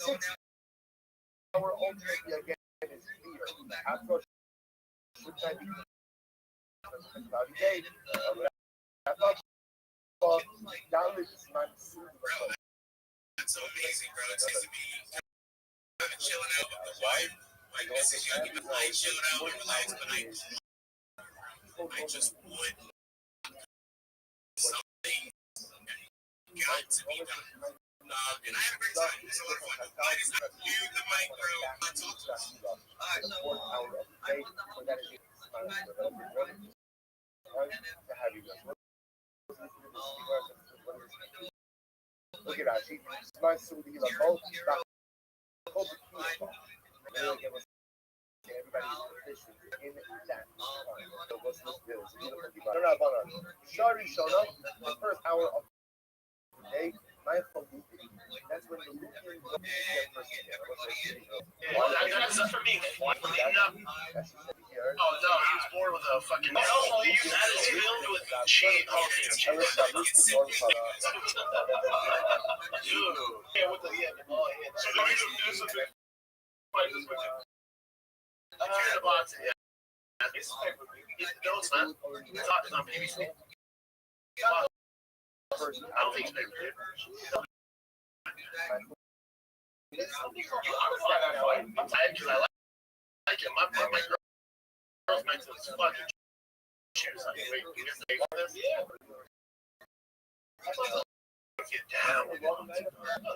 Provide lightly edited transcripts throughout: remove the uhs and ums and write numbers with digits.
6-hour ultimately again is clear. After should I be cloudy day? Knowledge is not That's so amazing, bro. It seems to be kind of chilling out with the wife. Like, this is young, even I ain't chilling out and relaxed, but I just would something got to be done. And I had a great time. It's a lot of fun. Light is not you, the mic, bro. I talk to us. Look at that. She smiles through the both. Everybody's in that. Shari showed up the first hour of the day. That's when the That's for me. Oh no, he was born with a fucking. Oh, that is filled with cheese. Dude. Yeah, with the So do something. About it, yeah. No, it's not. It's not BBC. I don't think it's paper. I'm tired because I like it. My girl's meant to fucking choose. Wait, you have to pay for this? Yeah. Get down.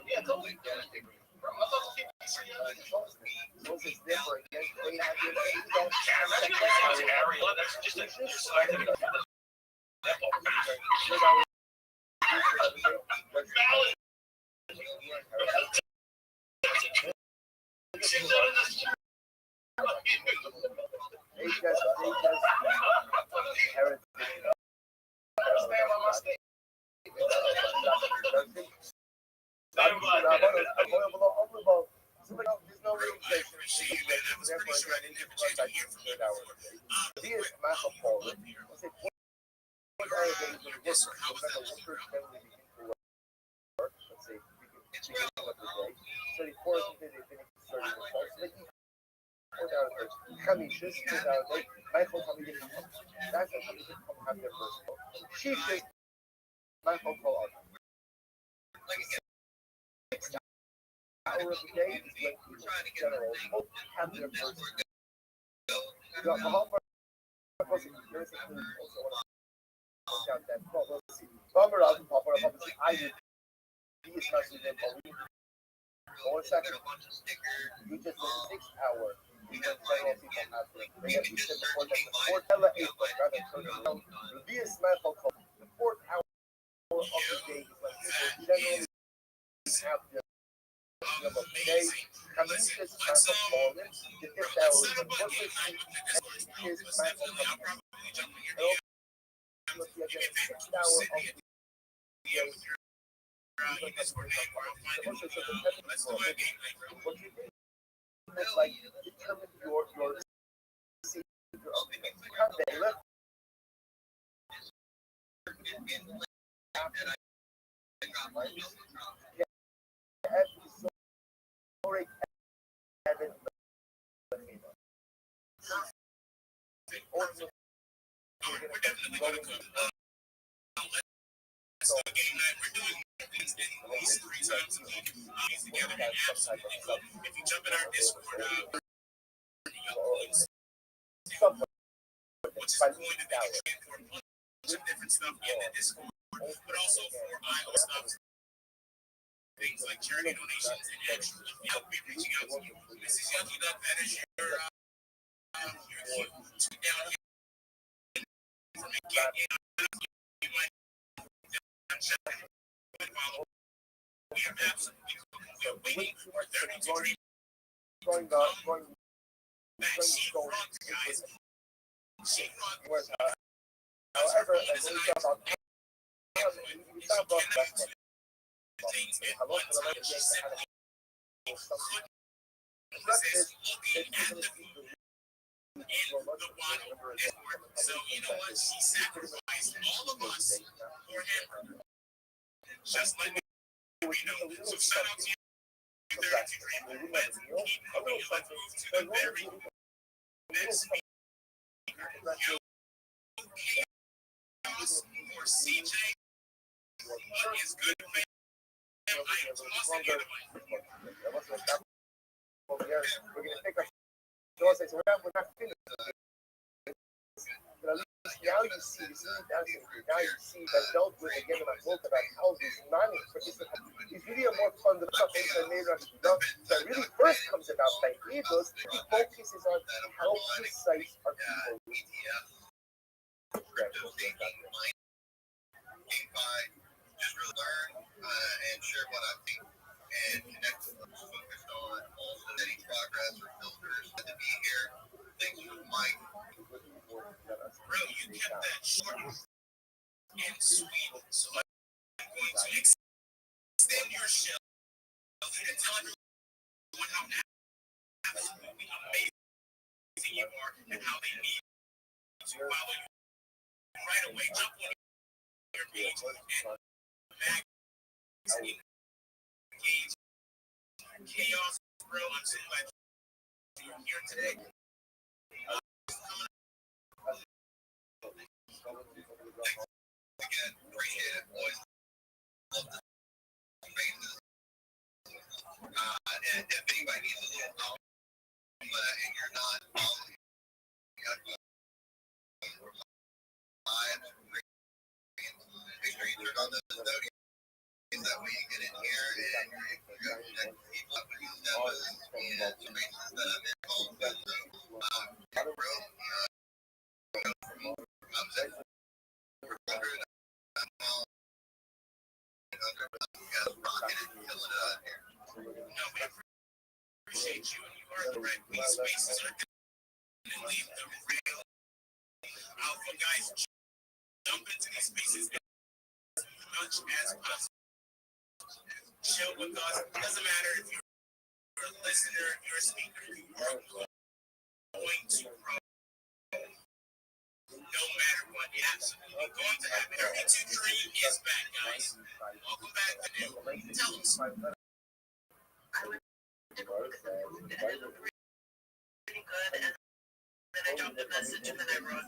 Yeah, totally. That's just if you jump in our Discord, which is going to be some different stuff in the Discord, but also for IO stuff, things like charity donations and actually help me reaching out to you. This is Yucky Duck. That is your tweet down here. You might we are absolutely waiting for 30 degrees. Sheetrock, guys. Sheetrock. However, as we talk about so you know what? She sacrificed all of us for hamburger. Just like we know. So shout out to you. 32 Dream. Let's keep moving. Let's move to the very next speaker. Yo, Chaos or CJ. What is good, fam? I am tossing you the mic. We're gonna take our so we're not finished. But at least now you see now you see that dealt with again in my book about how these non-participants is really a more fundamental nature that really first comes about by Eagles. He focuses on how precise are people. Just really learn and share what I think and connect with them. Focused on also getting progress or filters to be here. Thanks to Mike. Bro, you kept that short and sweet, so I'm going to extend your shell and tell everyone how absolutely amazing you are and how they need to follow you right away. Jump on your page and engage. Chaos, bro. I'm so glad you're here today. Again, appreciate it, boys. Love the faces. And if anybody needs a little help and you're not following, make sure you turn on the notifications. That way you get in here and you're connecting people up with these demos and spaces that I'm involved with. So, bro, I'm set for 100. No, we appreciate you, and you are correct. These spaces are definitely the real alpha guys. Jump into these spaces as much as possible. Chill with us. It doesn't matter if you're a listener, if you're a speaker, you are going to grow. No matter what, you're absolutely going to happen. 32 Dream is back, guys. Welcome back to New. Tell us. I went to go look at the food and it looked pretty good, and then I dropped a message and then I wrote.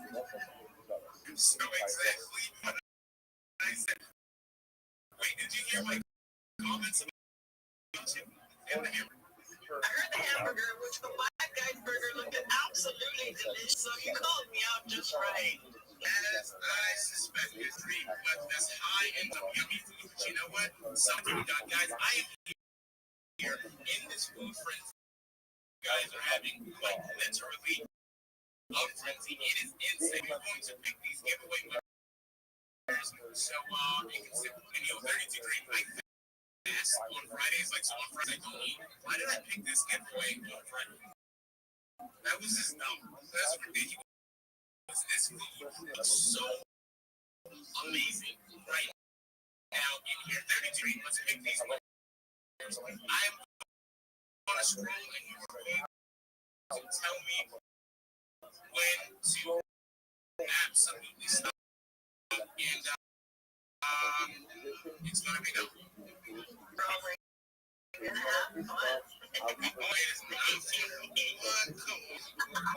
So exactly what I said. Wait, did you hear my comments about you and the hamburger? I heard the hamburger, which the White Guy's burger looked absolutely delicious, so you called me out just right. As I suspected, Dream, but that's high end of yummy food. But you know what? Something we got, guys. I am here in this food frenzy. You guys are having like literally a frenzy. It is insane. We're going to pick these giveaway winners. So you can see 32 Dream like this on Fridays. Like so on Friday, I don't eat. Why did I pick this giveaway on Friday? That was just dumb. That's ridiculous. This food looks so amazing right now in here. 33, let's pick these winners. I'm on a scroll and you are going to tell me when to absolutely stop. And it's going to be no. Probably gonna have fun. Oh, it is not. Come on.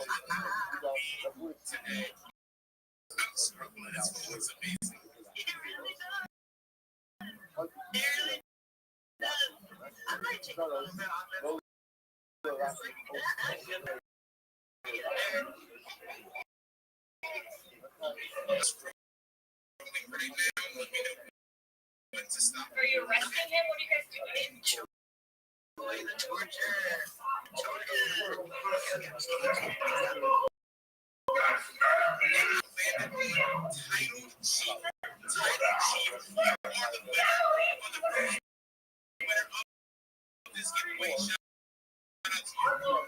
Today. I'm struggling. This food is amazing. It really does. It really does. I might take a little bit on it. Right now, let me know when to stop. Are you arresting him? What are you guys doing? Enjoy the torture. Title chief, you are the winner of this giveaway. Shout out to you.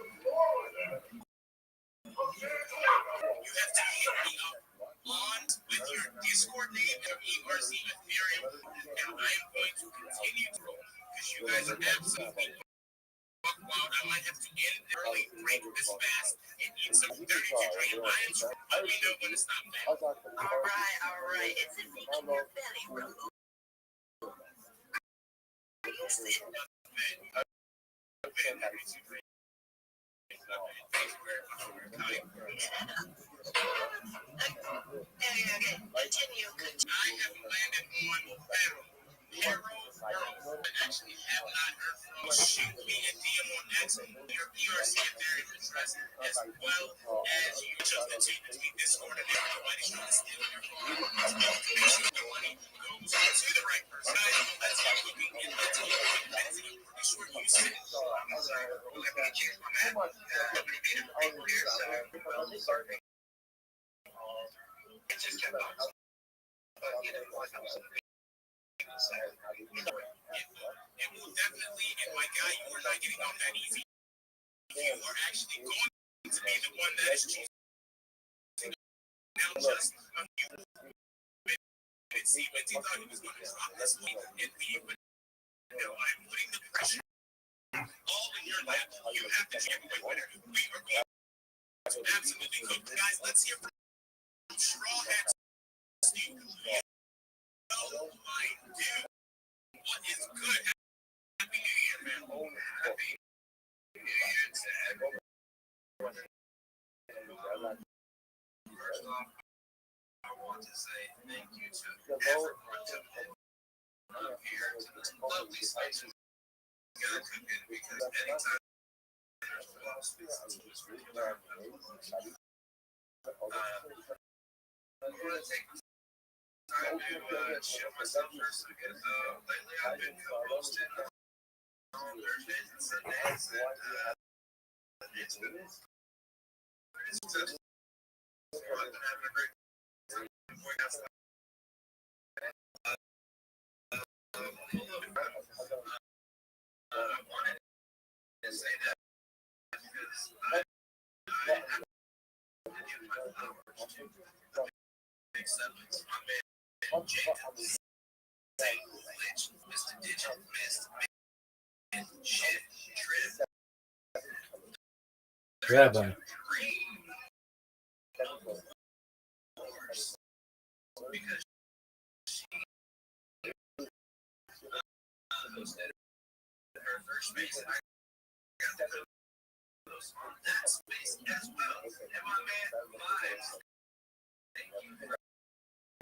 You have to hit me up on with your Discord name and ERC Ethereum. And I am going to continue to roll because you guys are absolutely buck wild. I might have to end early, break this fast, and eat some 32 Dream. I am sure. Let me know when to stop that. All right. It's in your belly, bro. Are you sitting? Continue. I have landed on Hero I actually have not heard from. Shoot me a DM on X or PRC if there is interest, as well as you just continue to be Discord and everybody's trying to steal your phone. The money goes to the right person. Guys, let's get looking in the team. I'm pretty sure you said Let me change my map. Nobody made it people here, so sorry. It just kept on. But you know, like I was it will definitely, and my guy, you are not getting off that easy. You are actually going to be the one that is choosing. Now, just a few minutes, see, when he thought he was going to drop this week and leave, but no, I'm putting the pressure all in your lap. You have to be a winner. We are going to absolutely cook. Guys, let's hear from Straw Hats. Oh my dude, what is good? Happy New Year, man. Happy New Year to everyone. First off, I want to say thank you to everyone here to the lovely spices got cooking, because anytime there's philosophy, it's really learn. I'm going to take time to show myself first because lately I've been co-hosting on Thursdays and Sundays, and it's been successful. I've been having a great time. I wanted to say that because I have to give my flowers to big siblings. My man Jacob, Lynch, Mr. Digital, Mr. Shit, Trip, Rabbi. Because she hosted her first space, and I got to host on that space as well. And my man Vibes, thank you for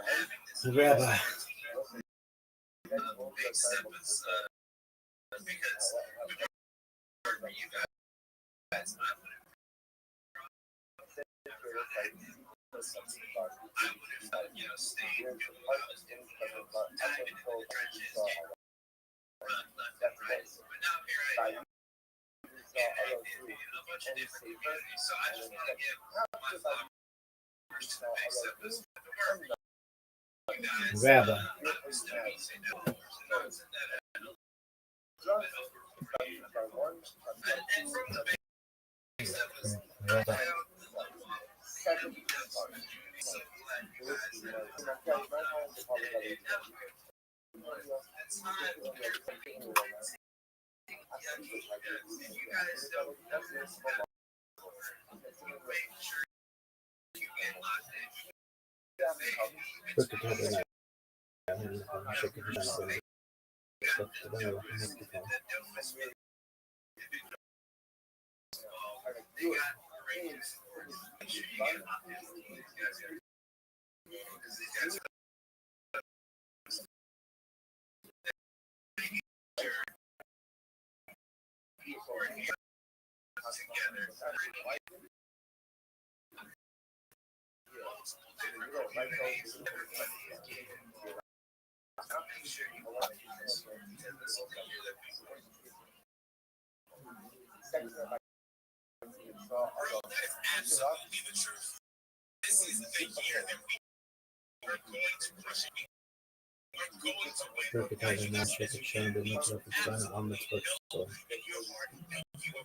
having this Rabbi. big step because for you guys, I would have stayed doing what I was doing, diving into the trenches, run left and right. But now here I am, active in a bunch of different communities. So I just want to give my flowers to the big steppers at the work. You guys, Rabbi. And from the big steppers, Rabbi. That is absolutely the truth. This is the year that we are going to crush it. We're going to win. Guys, you guys, as you can, we absolutely know in your heart that you are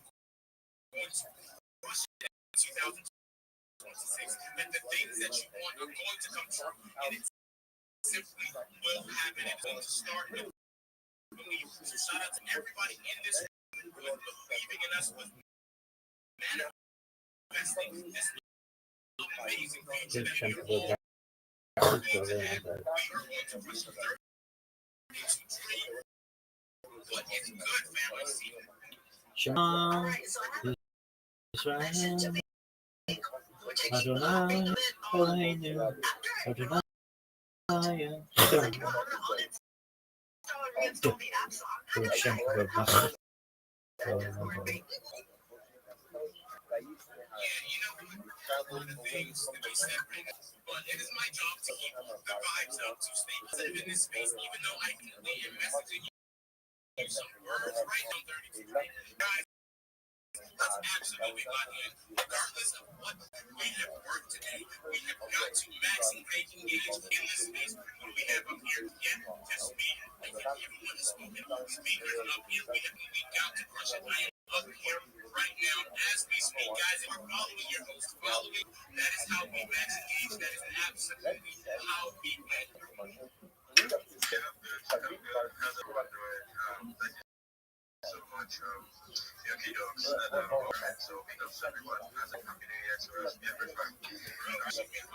going to crush it in 2026. And the things that you want are going to come true. And it simply will happen. It's going to start with belief. So shout out to everybody in this room with believing in us, with manifesting this amazing future that we are all going to have. We are going to push the third into dream. But it's good, family. See, Shema Yisrael Adonai Eloheinu Adonai Hashem Rabbi. One of the things that we separate, but it is my job to keep the vibes up, to stay positive in this space, even though I definitely am messaging you some words right now, 32. Guys, that's absolutely not it. Regardless of what we have work to do, we have got to maximally engage in this space. What we have up here, just me. I think everyone is spoken. Speakers up here, we've got to crush it. I am up here right now as we speak, guys. If you're following your host, following, that is how we max engage. That is absolutely how we max. So much, Yucky Dogs, and so big ups everyone as a happy new year to us, everybody. Never speaking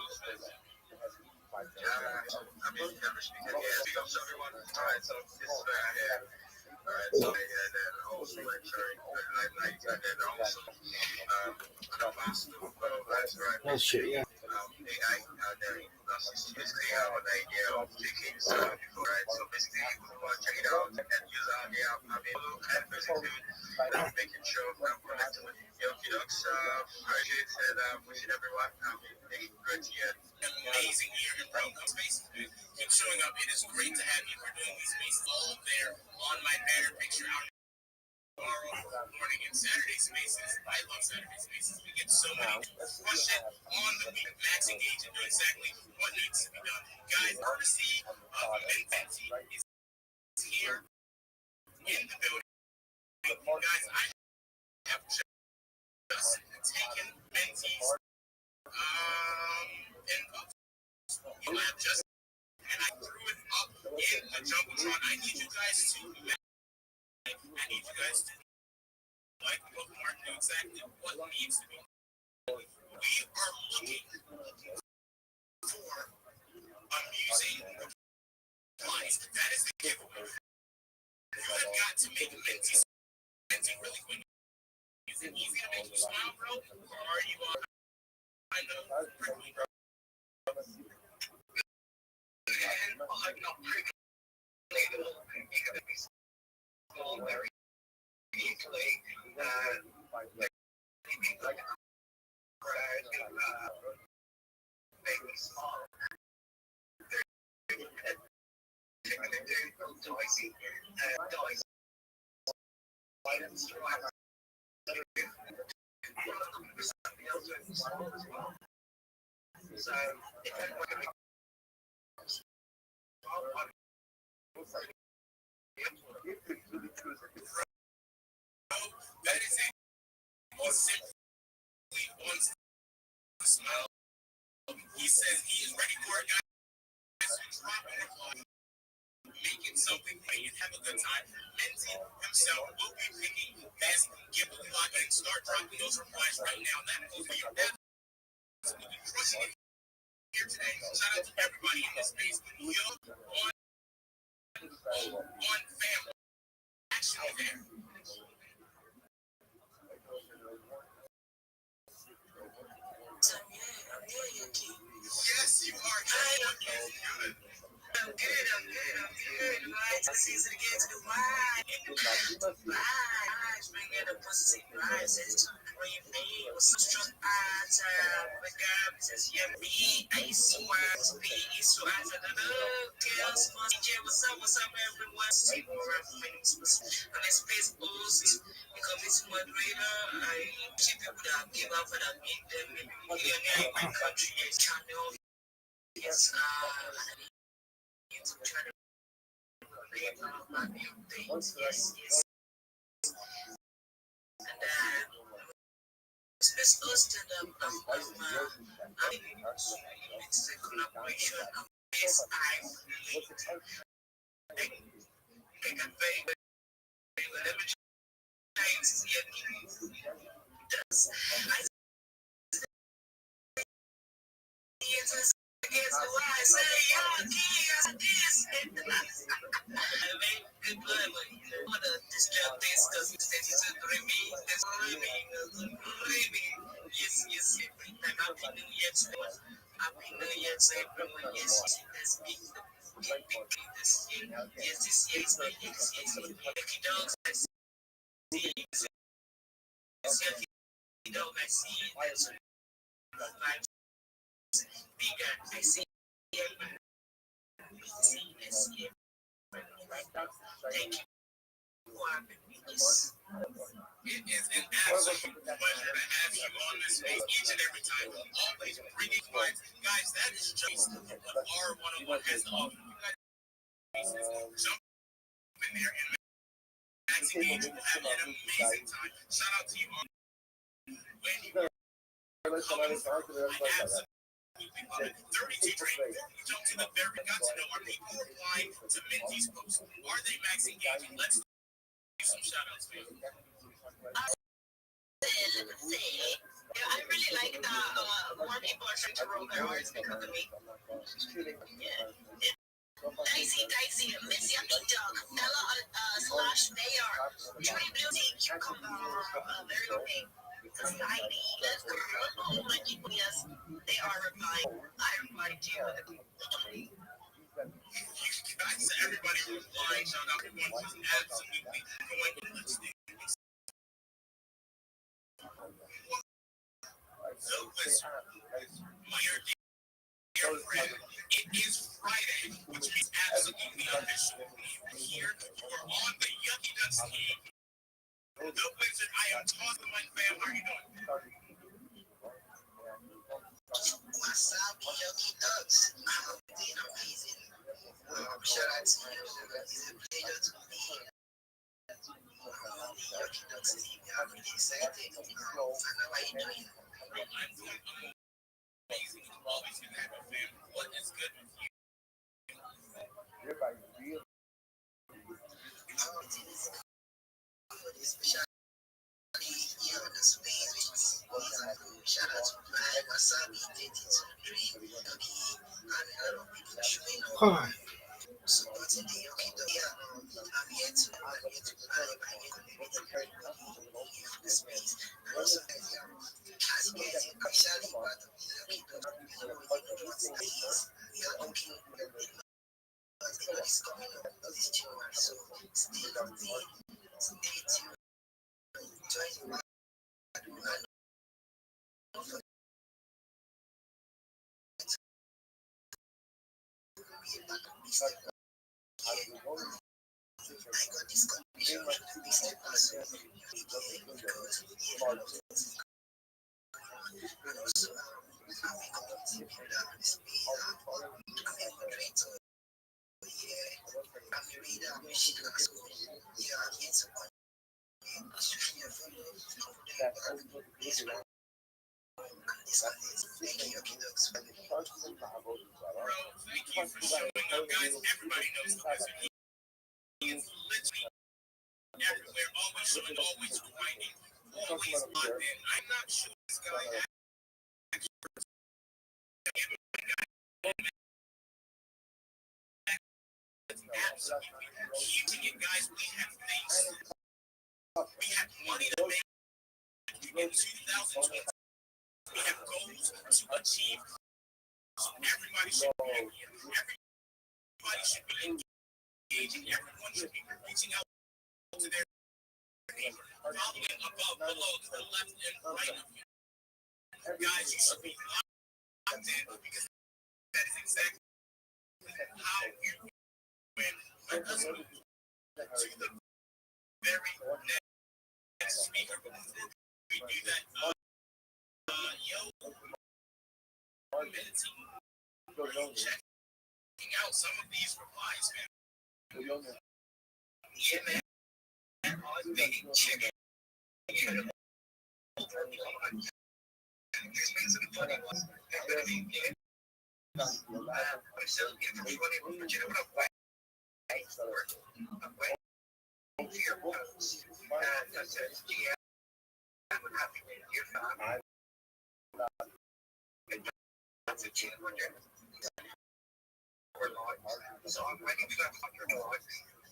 here. Big ups everyone. Alright, so this is where I am. Alright, so and then also lecturing, and then also an ambassador for right. Oh shit, yeah. AI, then that's basically have an idea of taking stuff before, right? So basically, we want to check it out and use our app. I mean, and basically, making sure I'm connected with Yoki Ducks. Appreciate and wishing everyone a great year. Amazing year in Broncos spaces. Keep showing up. It is great to have you for doing these spaces all there on my banner picture out tomorrow morning in Saturday spaces. I love Saturday spaces. We get so many push it on the week. Max engage and do exactly what needs to be done. Guys, courtesy of Mentee is here in the building. Guys, I have just taken Mentee's info. You have just, and I threw it up in the Jumbotron. I need you guys to like bookmark know exactly what needs to be. We are looking for amusing replies. That is the giveaway. You have got to make Mentee really quick. Is it easy to make you smile, bro? Or are you on? I know, prickly, bro. And I'm not prickly. Very easily, make me small. So, if I'm going to make that is it. He simply wants to smile. He says he is ready for it, guys. Drop it on. Making something great and have a good time. Mentee himself will be picking best giveaway lock and start dropping those replies right now. That will be your best. We'll be crushing it here today. Shout out to everybody in this space. You're one family. Actually there. Yes, you are. I'm good. Right? I see it again to the wide. Bringing the pussy rises. When you feel so strong, the God says, yeah, me, I swear to be, so I said, girls, what's up, everyone? See more reference. And it's Facebook, become its moderator. I see people that give up and I meet them, maybe millionaire in my country, channel. Yes, YouTube channel. Yes. And let's host and it's a collaboration of this I can pay. Let me does. guess why I say y'all this. I made good blood, but I'm gonna disturb this because this is a Remy. That's Remy. Yes. Happy New Year to everyone. Happy New Year to everyone. Yes, that's me. This year. Yes, this year is my year. Lucky dogs, I see. This lucky dog, I see. That's vibes. Bigger, I see. This year. Thank you for having me. Yes. It is an absolute pleasure to have you on this space each and every time. Always bringing minds. Guys, that is just what our one-on-one has to offer. You guys jump in there and Maxi Beach will have an amazing time. Shout out to you all. When you are coming through, I absolutely love it. 32 train. We jump to the very got to know are people replying to Minty's post. Are they max engaging? Let's do some shout outs, man. I really like that more people are trying to roll their R's because of me. Dicey, Miss Yucky Dog, Ella / Mayor, Judy Blue Tea, Cucumber, very okay. Society, let's go. Oh my people, yes, they are replying. I replied to you. Guys, everybody replying. Shout out to everyone who's absolutely going to listening. So listen, my dear friend, it is Friday, which means absolutely official. Here, you are on the Yucky Ducks team. The Wizard, I am talking my fam. How are you doing? What's up, Yucky Ducks? I'm doing amazing. Shout out to you. It's a pleasure to be here. Yucky Ducks team. I'm really excited. I know how you doing. I'm doing amazing. Always good to have a fam. What is good with you? Especially here on the space, shout out to my Wasabi, Dating Dream, Yucky, and a lot of people showing up. Supporting the Yucky Dog. I'm here to play my community here on the space. And also, as you guys, especially part of the Yucky Dog, we are looking it's coming up this January, so stay locked in, stay tuned, join the and don't forget to be a part of this step. I got this condition with this step as well, because and also I'm a community builder on the space, I'm a moderator. I'm a reader, I'm a shit at school. Yeah, I'm here to Australia for this one. And this one is thank you, Yucky Ducks. Bro, thank you for showing up, guys. Everybody knows the Wizard. He is literally everywhere, always showing, always grinding, always locked in. I'm not sure this guy absolutely keeping it, guys. We have things. We have money to make in 2020. We have goals to achieve. So everybody should be here. Everybody should be engaging. Everyone should be reaching out to their neighbor, following above, below, to the left and right of you. Guys, you should be locked in because that is exactly how you win. Let us move to the very next speaker. Before we do that, checking out some of these replies, man. Yeah, man. Big chicken. So I'm ready to go on your board.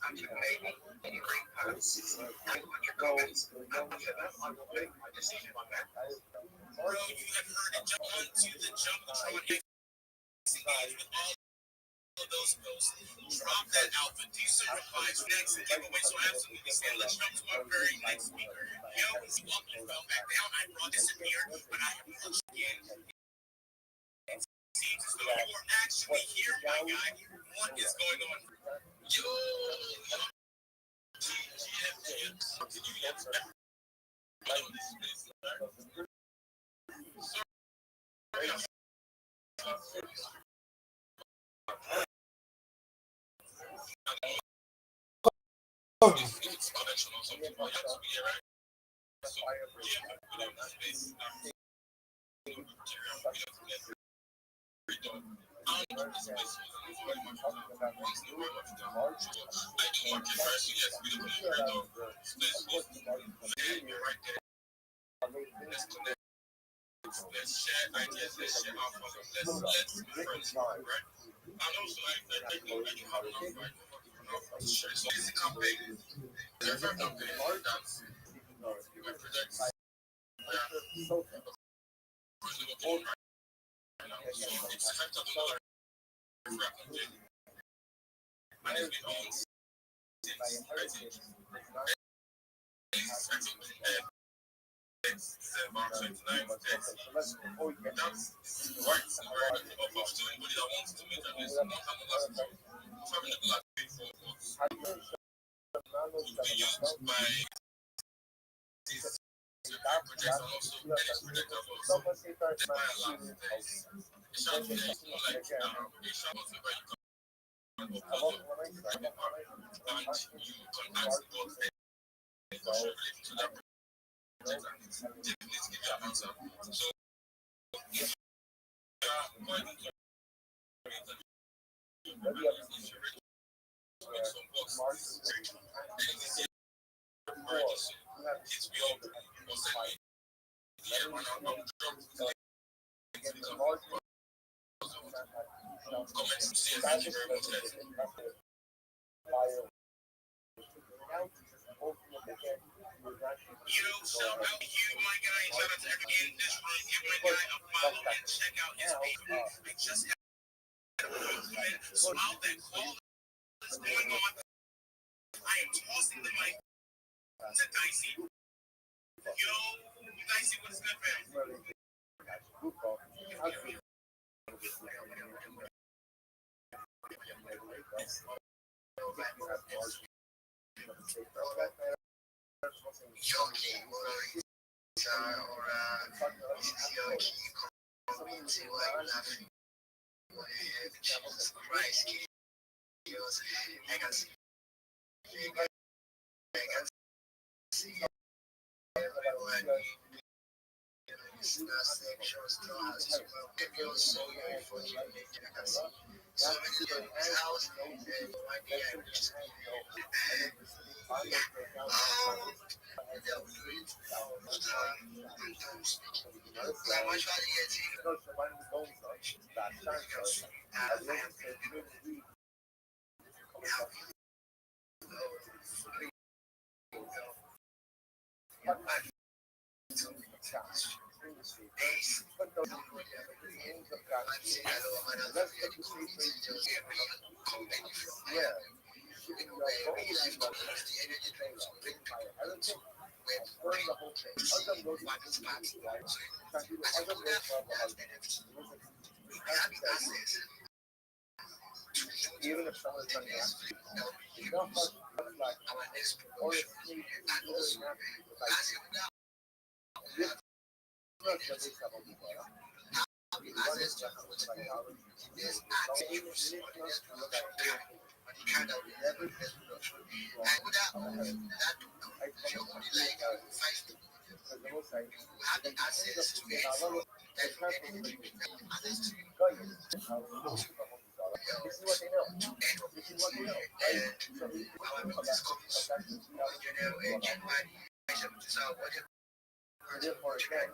I'm just maybe any green parts. I want your comments. After that, I will make my decision on that. Bro, you have heard it jump onto the Jumbotron X engage with all of those posts. Drop that alpha, decertified next giveaway. So absolutely stay. Let's jump to our very next speaker. Yo, he up and fell back down. I brought disappeared, but I have pushed again. It seems as though you are actually here, my guy. What is going on? Yo, let's share ideas, let's share our problems, let's be friends, right? And also, I think you have enough, right? Sure. So it's a campaign. There's a campaign that's my projects. So it's $5,000 for a campaign. And it's been on since it's about 29 days. That's right. So to anybody that wants to make at least $1,000 having a black pay for what's to be used by these projects and also Dennis project as well. So that's why I love this. It sounds like a shop where you can upload your and you can ask God any question related to that project and it's definitely to give you an answer. So if you are going to make some boxes and this year already so it's be open or send me DM and I'll drop comments to see. Thank you very much, guys. Yo, shout out to you, my guy. Shout out to everyone in this room. Give my guy a follow and check out his page. I just had a comment. So out that call is going on. I am tossing the mic to Dicey. Yo, Dicey, what is good, fam? Yo, King, this is your King coming to my life. Jesus Christ, King. I can see. I can see everyone. It's not sexual, still has to be so for you. I can see. So many people in his house, and one day I just even if someone's done that, you don't like or if you this is what they know. This is what they know. Therefore, again,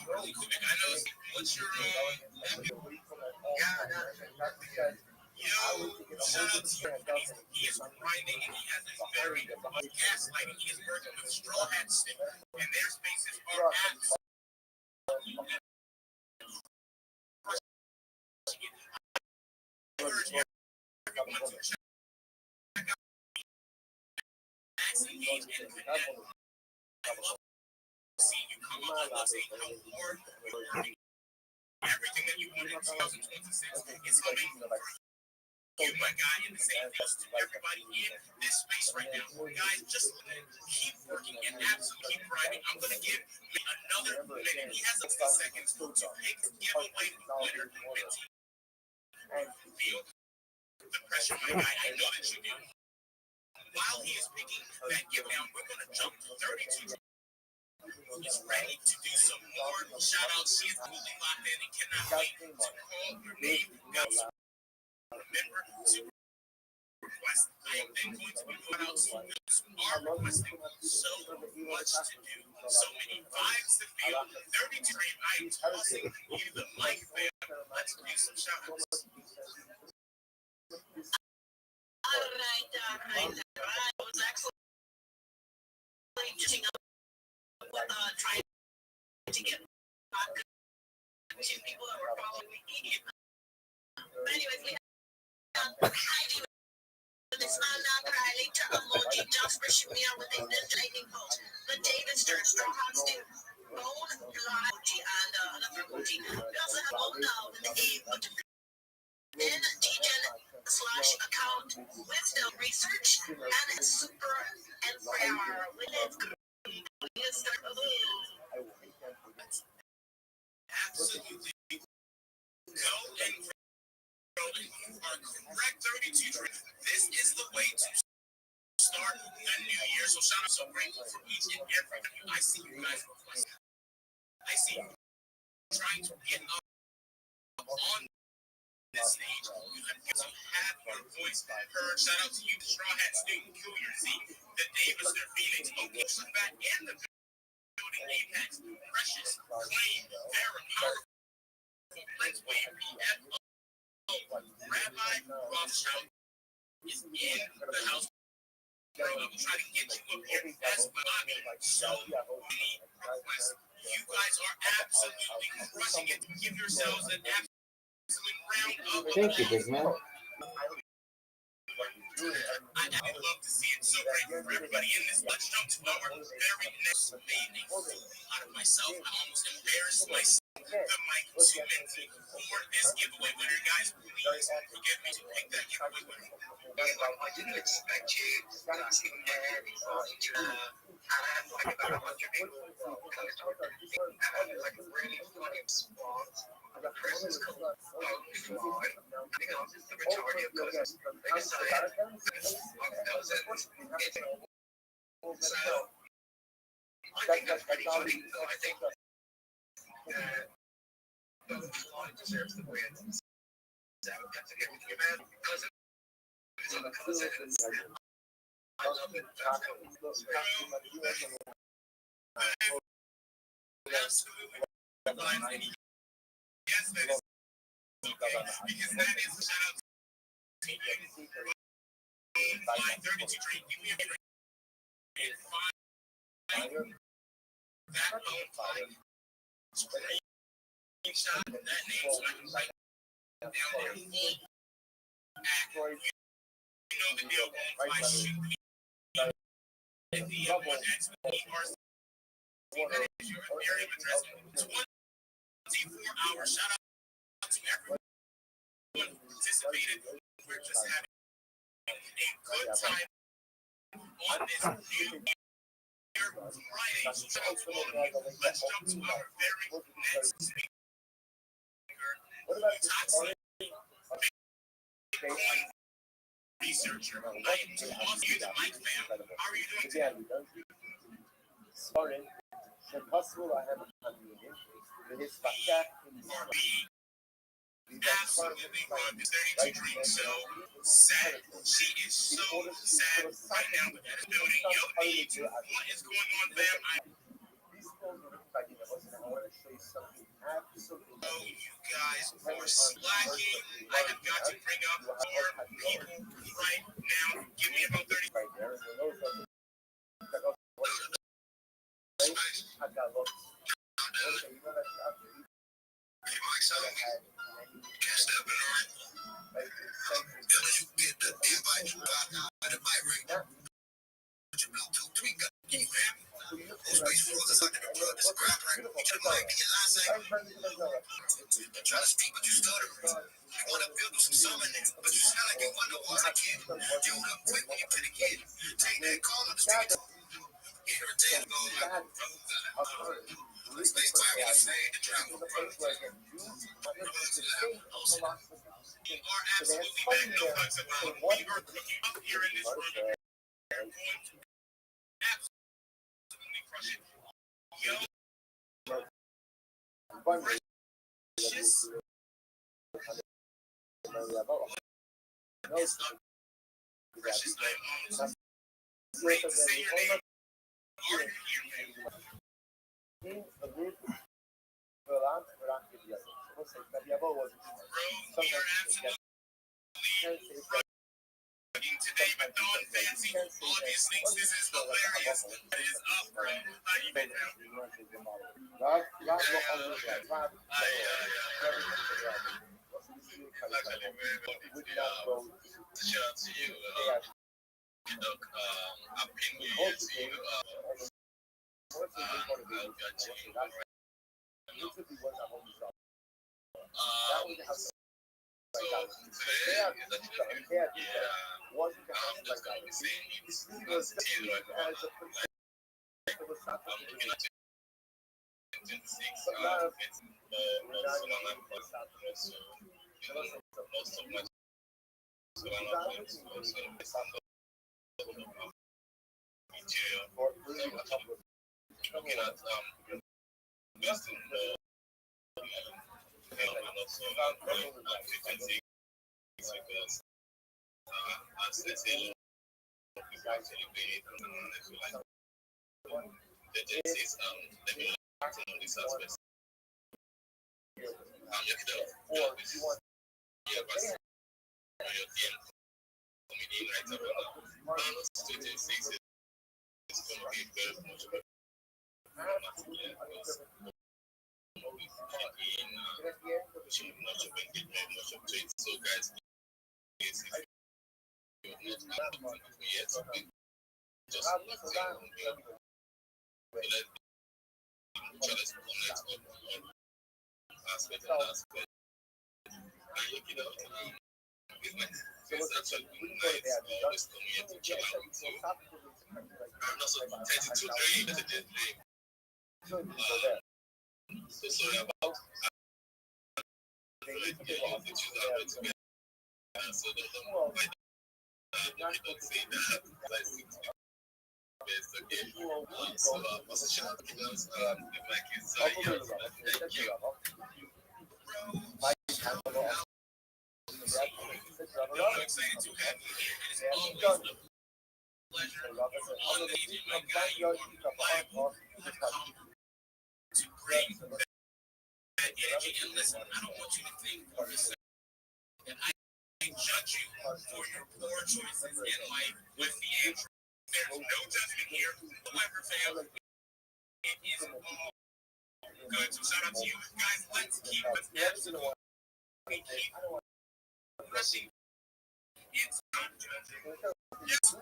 Really quick, I know. What's your shout out to you. He is grinding and he has this very gaslighting. He is working with straw hats and their spaces are apps. I urge everyone to check out Max Engage and Connect. I love seeing you come up. I love seeing how hard you're working. Everything that you want in 2026 is coming for you, my guy, in the same place to everybody in this space right now. Guys, just keep working and absolutely keep grinding. I'm going to give another minute. He has 60 seconds to pick giveaway winner. Feel the pressure, my guy. I know that you do. While he is picking that giveaway, we're going to jump to 32. Is ready to do some more shout outs. She is moving locked in and cannot wait to call your name. Guys, remember to request. I am then going to be put out some notes. Are requesting so much to do, so many vibes to feel. 32 stream. I am tossing you the mic, fam. Let's do some shout outs. All right. I was actually just trying to get to people that were following me. But anyways, we have Heidi with this unnatural emoji just for shooting me out with a lightning bolt. The David Stern Straw Hot Stew Bone emoji and another emoji. We also have Bone Now in the A but then DGen/account Wisdom Research and Super Emperor with it. Absolutely. Go and you are correct. 32 drinks. This is the way to start a new year. So shout out, so grateful for each and every of you. I see you guys requesting. I see you trying to get up on this stage. You have to have your voice heard. Shout out to you, the Straw Hat Student, Courier Z, the Davis, the Phoenix, Oakland, back in the building, Apex, Precious, Claim, Vera, Powerful, Prince Wave, PFO, Rabbi, Rothschild is in the house. Bro, I'm trying to get you up here as Bobby. So many requests. You guys are absolutely crushing it. Give yourselves an absolute round of applause. Thank you, big man. I'd love to see it. So grateful for everybody in this. Let's jump to our very next meeting. Out of myself, I almost embarrassed myself. The mic to Minty for this giveaway winner. Guys, please forgive me to pick that giveaway winner. I didn't expect you to ask him like about 100 people like a really funny response. The person's called Fly. Because it's the majority of cousins. They decided so I think that's pretty funny. I think Fly deserves the win. So that's a good man. Cousin. It's on the cousins. I love it. Absolutely. Yes, that is okay. Because that is a shout out to you. 532 drink. Give me a drink. And 5. That on 5. Screenshot that name so I can write down there. Full act. You know the deal. Why shoot me? And the one X ERC. That is your area of address. 24-hour shout out to everyone who participated. We're just having a good time on this new Friday, so let's jump to our very next speaker. What about this Toxic orange researcher. I am too awesome. You're the mic fam. How are you doing today? Sorry, possible I have a communion. It is fact Absolutely wrong. This 32 drinks so sad. She is so sad right now with that building. Yo, Paige, what is going on, fam? These schools are written by university. I want to show you something absolutely. Oh, you guys are slacking. I have got to bring up more people right now. Give me about 30 right there. I've got looks. Okay, you know that stuff. Try to speak, but you stutter. You want to build some summoning, but you sound like you wonder why I can't. You up quick when you put a kid. Take that call on the street. Irritated, go like, space time is saying the travel. You are absolutely back. No bugs about it. We are cooking up here in this room. We're going to absolutely crush it. Yo, precious. Precious, I'm almost afraid to say your name. Are you here, man? Bro, we are absolutely rugging today, but Dawn Fancy obviously thinks this is hilarious. What is up, bro? How you been now? Shout out to you. I've been with you. I've got you. So today is actually, I'm just gonna be saying it's positive right now. I'm looking at it. It's so long I'm so most of my so I'm not going to also material. So looking at best in and also frequency because as I say people actually pay it the tendencies let me act on this aspect. Your DM coming in right about now. It's going to be very much better. So guys, please, if you have not happened with me yet, just let me connect on aspect and aspect. And look it out. It's actually nice always coming here to chill out with you. I'm not so 32 today. So sorry about so don't say that. So what's the shout because the mic is thank you. I'm excited to have you here. It is always a pleasure. On the agent, my guy, you are reliable. You have come to bring that energy. And listen, I don't want you to think for a second that I judge you for your poor choices in life with the answer. There's no judgment here. However, fam, it is all good. So shout out to you guys. Let's keep it absolutely rushing. It's not judging. Yes, I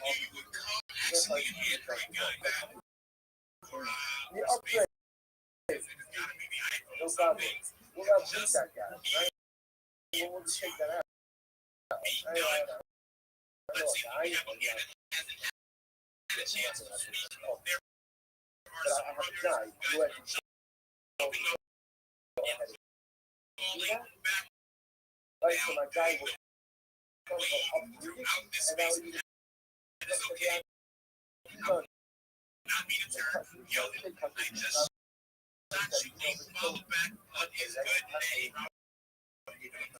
knew you would come. Actually, an Android guy now. For space. It's gotta be the iPhone or something. Just We'll check that out. be done. Let's see what we have on here that hasn't get a chance to speak. There are But I some have a brothers guy who had jumping up and falling back like so my guy was throughout this and now space. he's It is okay. done. Not be deterred. Yo, I just shot you. He followed back. What is good? Hey, how are you doing?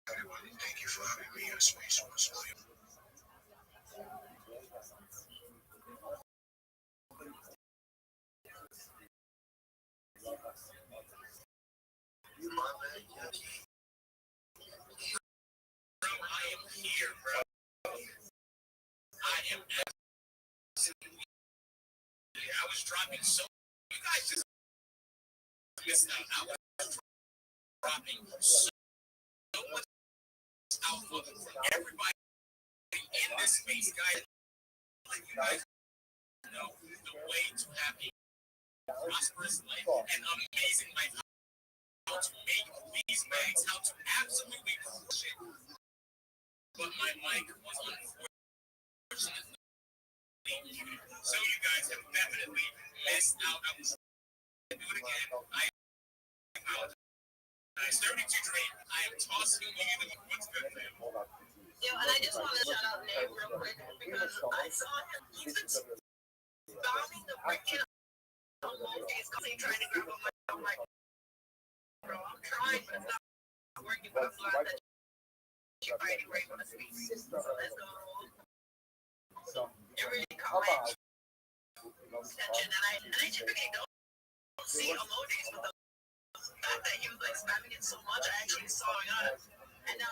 Thank you for having me in your space. I am here, bro. I am absolutely here. I was dropping so you guys just missed out. I was dropping so much alpha from everybody in this space, guys. Like you guys know the way to have a prosperous life and amazing life. How to make these bags, how to absolutely crush it. But my mic was unfortunately muted. So you guys have definitely missed out. I was do it again. I apologize. 32 Dream. I am tossing you the what's good, man. Yo, and I just want to shout out Nate real quick because I saw him. He's been bombing the freaking emojis because he's trying to grab a mic. I'm like, bro, I'm trying, but it's not working. But I'm glad that you finally were able to speak. So let's go. It really caught my attention, and I typically don't see emojis, but the fact that he was like spamming it so much, I actually saw it. And now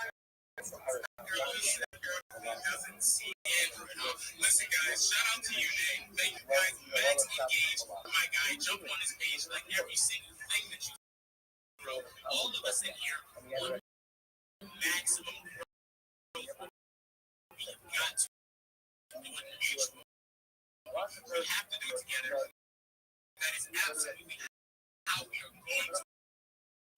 Doesn't see Andrew enough. Listen, guys, shout out to you, Nate. Thank you, guys. Max Engage, my guy, jump on his page like every single thing that you bro. All of us in here want maximum growth. We've got to do it mutual. We have to do it together. That is absolutely how we are going to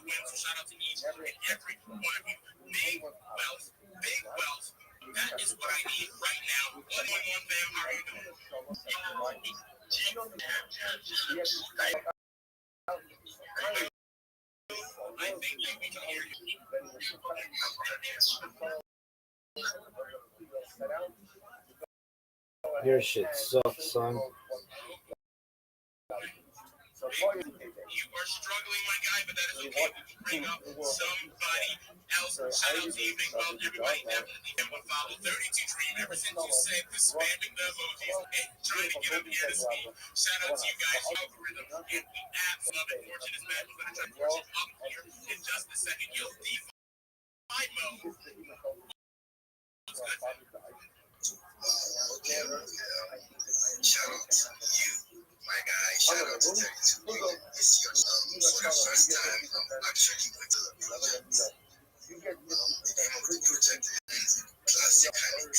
win. So shout out to each and every one of you. Big wealth, big wealth. That is what I need right now. What do you want, fam? How are you doing? I think that we can hear you. Your shit sucks, son. You are struggling, my guy, but that is okay. We can bring up somebody else. Shout out to you, Big Wealth. Everybody definitely have a follow. 32 Dream, ever since you said the spamming the emojis and trying to get up here to speak. Shout out to you guys, algorithm. And we absolutely love it. Fortune is mad. We're going to try to Fortune up here in just a second. Yo, DeFi mode. What's good, man? Shout out to you, my guy. Shout out to 32. It's your for the first time. Actually went to the project. The name of the project is Plastic Honey.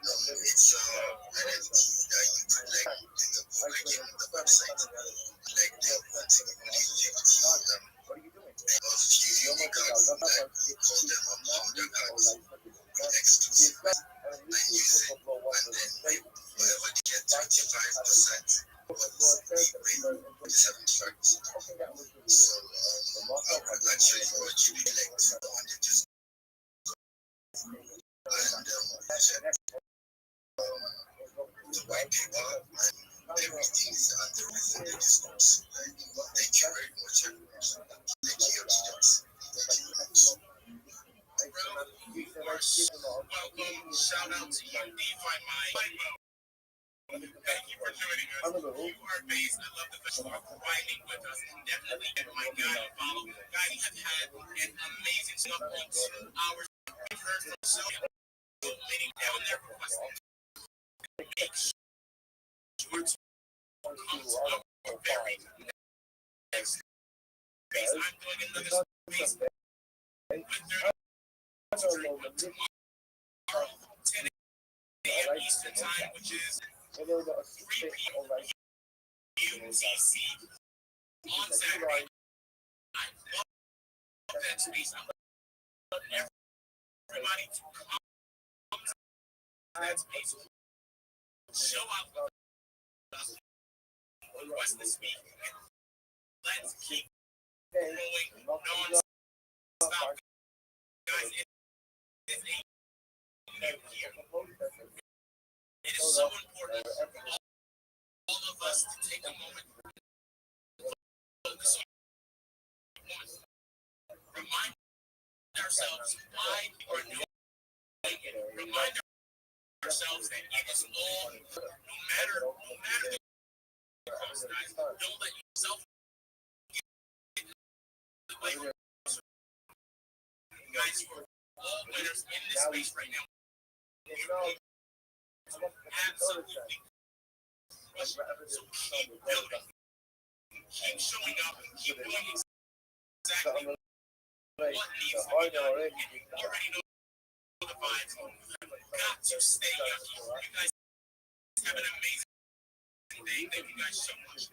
It's an entity that you could like link up with like in the website. Like the one thing you need to give to them. What are you doing? Of few unique cards, like call them a powder cards with exclusive price and use it. And then like whoever they get 25% of the rate is 75%. So I would actually urge you to like to go on the just and check the white paper and everything is under within the discourse. Like, thank you very much, everyone. Thank you, audience. Thank you. Welcome. Shout out to you, DeFi Mind. Thank you for joining us. You are based. I love the fact you are riding with us. Definitely get my guy a follow. Guy, we have had an amazing stuff on 2 hours. We've heard from so many down there requesting. Make sure to come to our very next space. I'm doing another space with 30 tomorrow, 10 a.m. Eastern Time, which is 3 p.m. UTC on Saturday. I love that space. I love everybody to come to that space. Show up with us. Request to speak. Let's keep going non-stop. Guys, it is a new year. It is so important for all of us to take a moment, focus on one, remind ourselves why we are doing it, remind ourselves that it is all, no matter the cost, guys, don't let yourself get in the way. Guys, you are all winners in this space right now. Absolutely. So keep building, keep showing up, keep doing exactly what needs to be done. And you already know the vibes. You've got to stay up here. You guys have an amazing day. Thank you guys so much.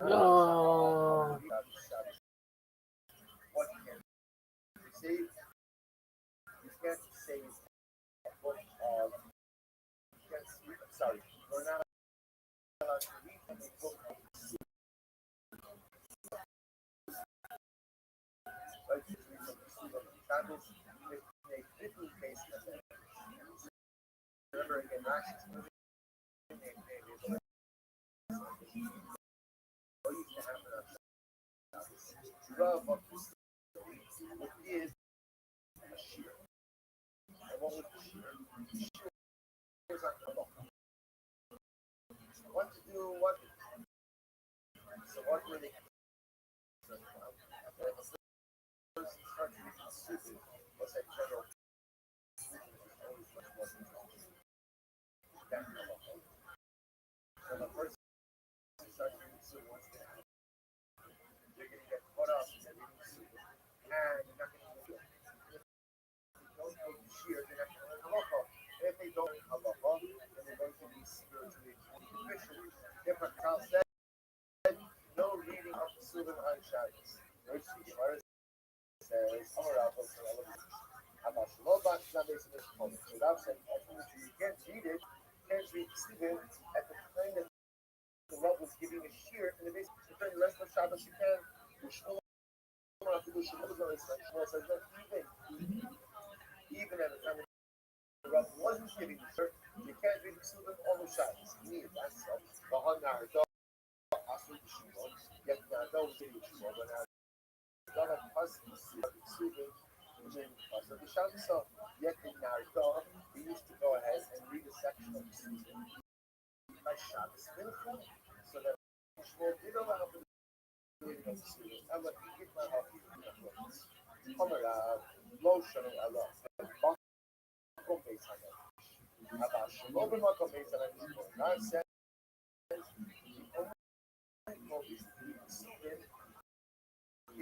No. What can you say? You can't say a book of. You can't see. Sorry, we're not allowed to read a book of. Like you read some candles, make little case of it. Remember again, actions moving. Or you can have a rub of the what is a shear. And what would the shear? Shear is like a lock. What to do, what to do. So what really so, if a person starts to be consistent, what's that general always what's that kind of a so the person starts to consume what's that. You're gonna get caught up in every consumer and you're not gonna feel it. Don't go to shear, they're not going to learn halacha. If they don't learn halacha, then they're going to be spiritually officially different. Charles said, no reading of the Sudan on Shabbos. Which the Gemara says, Amar Rabbi, About Shalom, not based on this moment. So that said, you can't read Ksubin at the time that the Rav was giving a shear, and basically during the rest of Shabbos you can. Even at the time the Rav wasn't giving the shirt, you can't read Ksubin all the Shabbos. You need that's so. Yet now don't give you Shmuel, but now God has Ksubin. So the Shabbos, yet in Nardo, we used to go ahead and read a section of Ksubin by Shabbos Mincha, so that Shmuel did allow the reading of Ksubin. I'm like, give my heart to you. Lotion Allah. Makom Beis HaNefesh. About Shmuel ben Makom Beis HaNefesh. God said,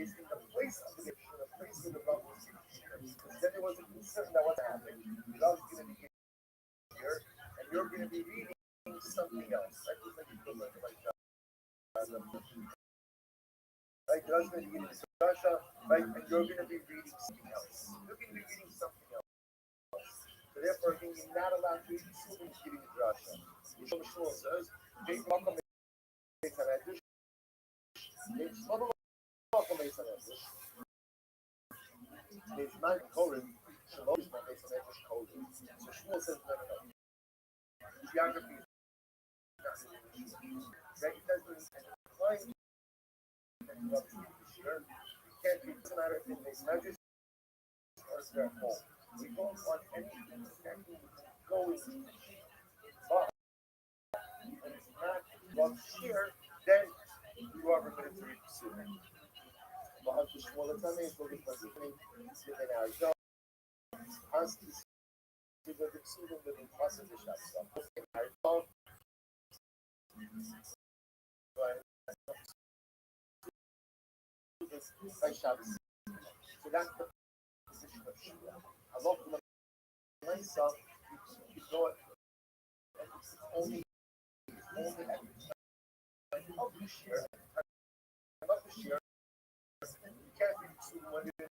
is in the place of the mission, the place where the Rav was sitting. Then there was a concern that what's happening. Rav's going to be here, and you're going to be reading something else. That was like equivalent to like right, Rav's going to be reading Russia, right, and you're going to be reading something else. You're going to be reading something else. So therefore, you're not allowed to read something giving Russia. Shmuel says, Jake Malcolm makes an addition. There's nine Kohen, Shalom is not based on English Kohen. So Shmuel says, no. Geography is not right? It doesn't apply to here. You can't be, it doesn't matter if it's measures or if they're home. We don't want anything that goes, but if it's not what's here, then you are permitted to read the Sunnah. But the Shmuel, it's not made for the positioning, it's given our job. Constantly, to the Sunnah, the process of Shabbos. Our job, by Shabbos. So that's the position of Shmuel. I love myself, you know it, it's only at the time of the year, you can't read the Sunnah when you're in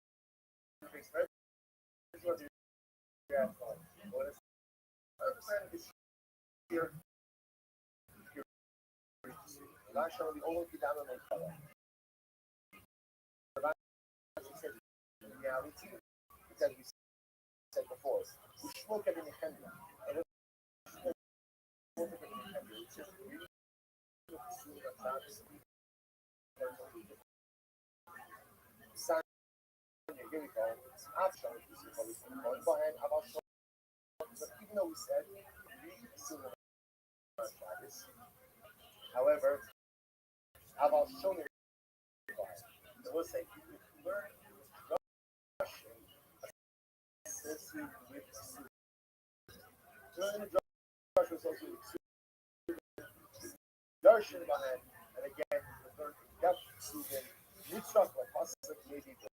the face. Here, last show the only down on the color. Reality, because we said before, we smoke it in the hand. And it's just really here we go. Option is going behind about even though we said however, about showing it was say you could learn Russian associated with learning Russian associated with Darshan behind, and again, the learn depth student, Mitzvah, Pasuk, maybe go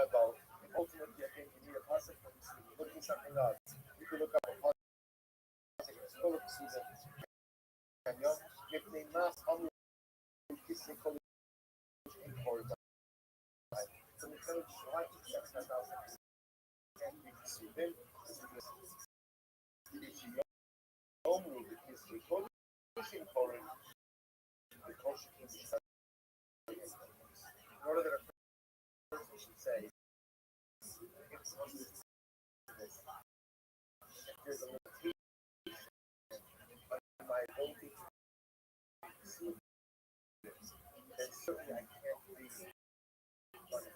about. Ultimately, I think you need a Pasuk from the student. Looking something up, you can look up a Pasuk, it's full of season. And you if they mass on the kissing college in Florida. So we kind of try to check that out. And we see them. In order that a person should say, there's a limitation on my ability to see this, then certainly I can't read one of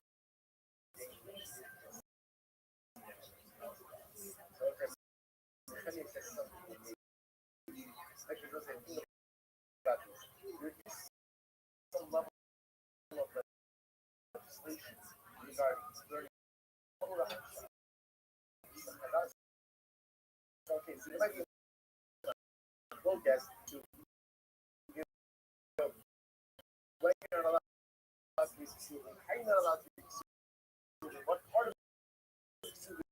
the English. So if there's says something to me, like it doesn't feel about this, you're just some level of legislation regarding learning. Okay, so there might be a focus to when you're not allowed to be student, how you're not allowed to be student, what part of the student,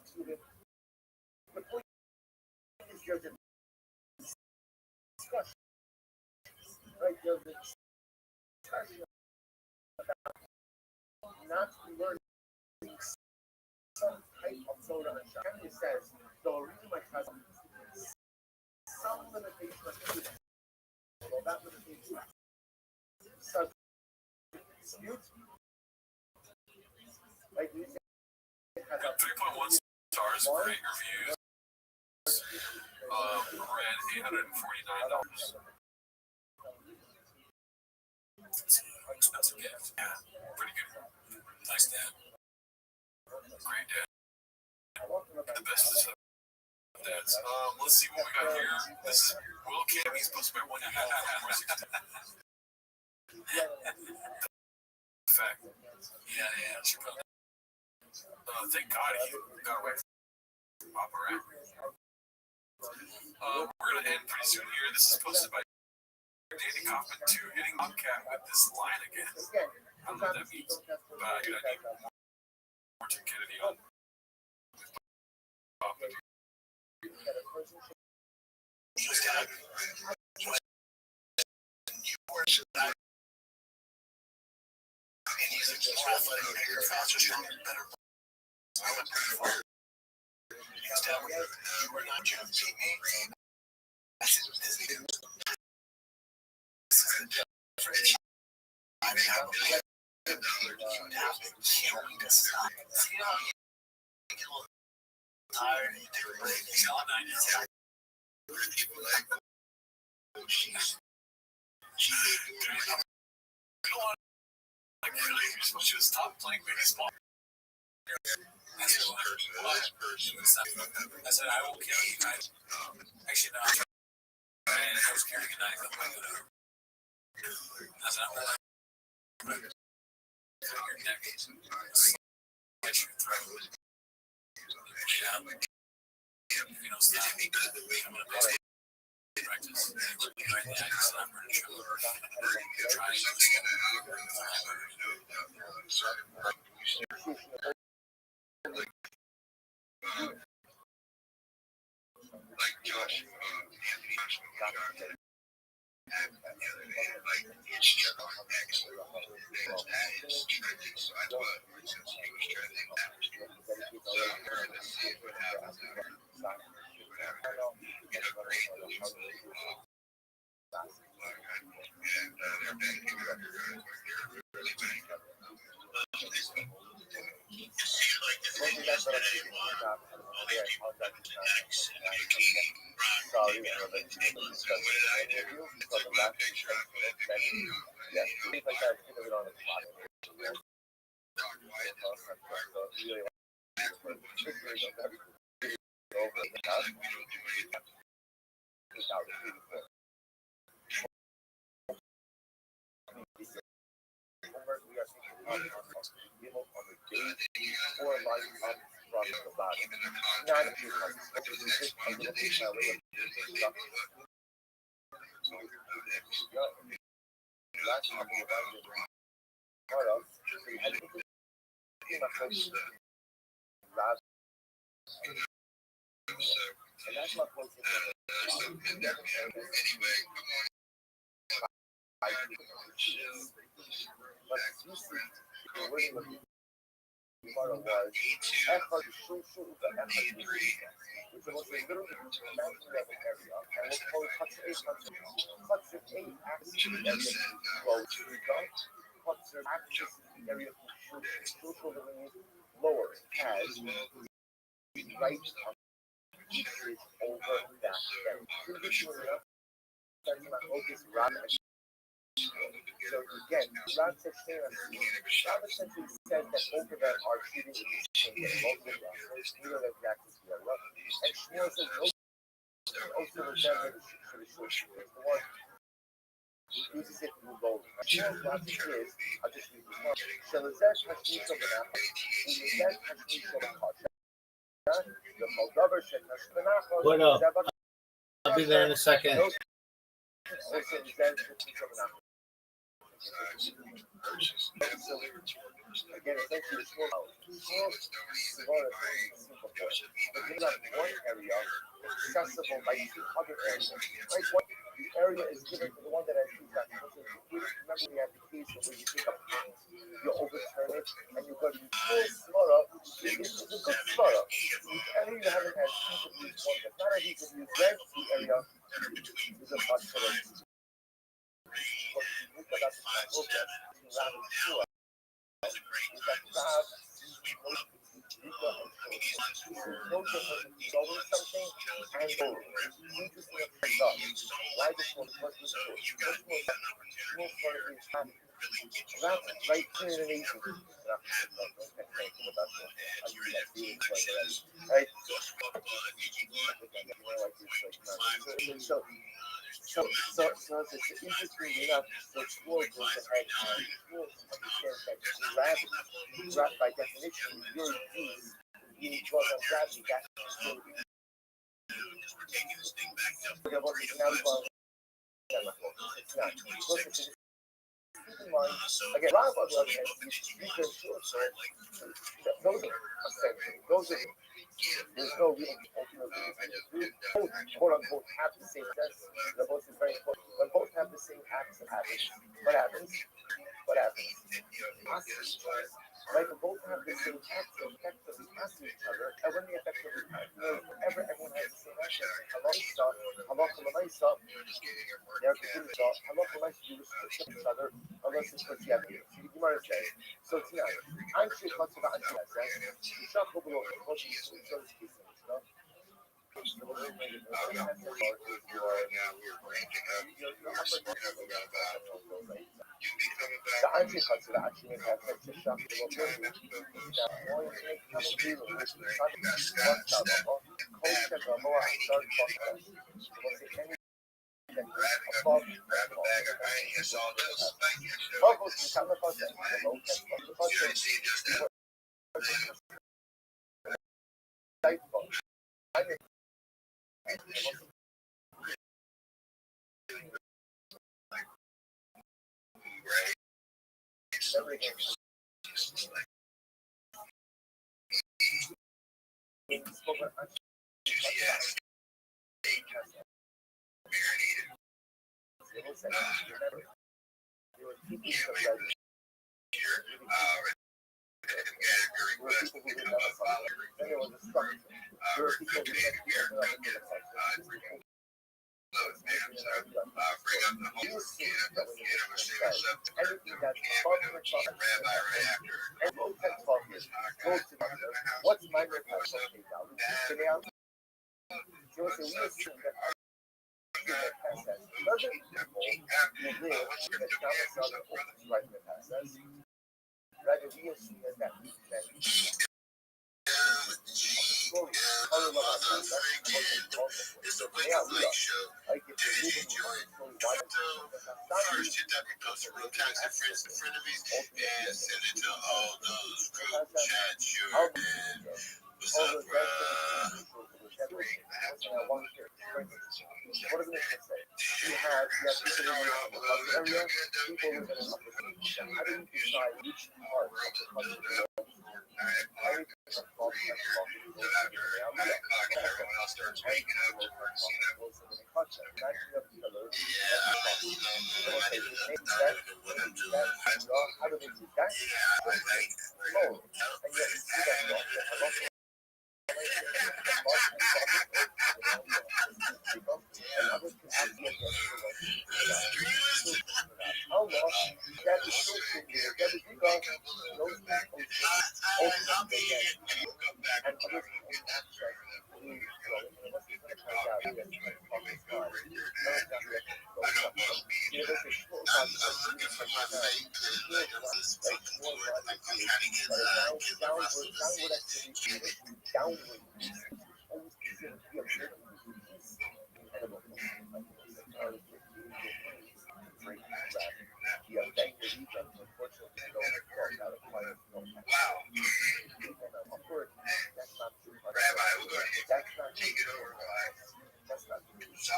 student, the point is you're the discussion, right? You're the discussion about not learning some type of soda and shot. It says the reason why has some limitation of food. Well, that limitation subject to dispute. Like you said, it has a 3.1 stars, great reviews. Red $849. It's an expensive gift. Yeah, pretty good. Nice dad. Great dad. The best is dads. Let's see what we got here. This is Will Kim. He's supposed to be one. Fact. Yeah, Chicago. Thank God he got away from Papa Rat. We're going to end pretty soon here. This is posted by Danny Kaufman 2, hitting Bobcat with this line again. I don't know what that means, but I need more Tim Kennedy on. And he's more athletic, bigger, faster, stronger, better. I would pray for it. He's telling me, you were not going to beat me. I said, this is I mean, I believe $1 you would have to kill me to stop. You know, you get a little tired and you take a break. You know, there's people like, oh, she's you know what? Like, really, you're supposed to just stop playing baseball. I said, I will kill you guys. Actually, no. And I was carrying a knife. I said, I'm going to cut your neck. Get your throat. You know, stop. I'm going to play practice. Look me right in the eye. I said, I'm pretty sure. Try like Josh, Anthony Josh, and the other day, like, it's just excellent. That is trending, so I thought since he was trending, that was trending. So I'm going to see what happens now. You know, great moves. And they're banking up your guys, like, they're really banking up. You see, like, the thing yesterday was all these people coming to X and bikini. sorry, So what did I do? Took my picture of it. yeah, things like that, think of it on the spot. Talk wide. Really, Over. over Like, we don't do anything. we are thinking on the day or lining up from the bottom. Keeping the contract. Not if you For the next one, did they show me? Did they talk about it? That's talking about part of. I think it's Rob, and that's my point. Anyway, come on. But you see, the wording of the part was effort to show the effort which was literally mountain level area, and we'll call it cuts of eight axis area well to the gut, cuts of axis area to social living lower as right on is over that area. That's my focus rather. So again, Rob essentially says that both of them are treating the same way. Both of them are that axis area. And Shmuel says also the devil should the one who uses it through both. Shmuel's logic is, I'll just read this one. Shalazet Hashmish of an apple. Ulazet Hashmish of a kasha. The Moldover Shet Hashmanachos. What up? I'll be there in a second. Also, Zed Hashmish of an apple. Again, essentially, Shmuel one area accessible by two other areas. Right, one area is given to the one that I choose that. Remember, we had the case where you pick up you overturn it, and you've got to use full svara. It's a good svara. And you haven't had each of these ones. If not each of these red sea area is a possibility. Right here in Asia. Right? So it's interesting enough to explore this ahead and understand that gravity, by definition, your use, you was a gravity that's again, a lot of other hand, you can sure those are essential. Those are there's no real quote unquote have the same test. They're both very important. When both have the same acts of habit, what happens? What happens? Right, but both have the same acts of effect of the past each other, and when the effect of the whenever everyone has the same action, halacha they're considered halacha you restrict each other unless it's for together. So the Gemara says, so tonight, I'm sure what's about the Anji Chatzura actually has such a shock to the What's my First, hit that producer real tax and frenemies and send it to all those group chats you're in. What's up, bro? What does it say? You have people in the area, people in the how do you decide which part of the country how do they do that? And yet you see that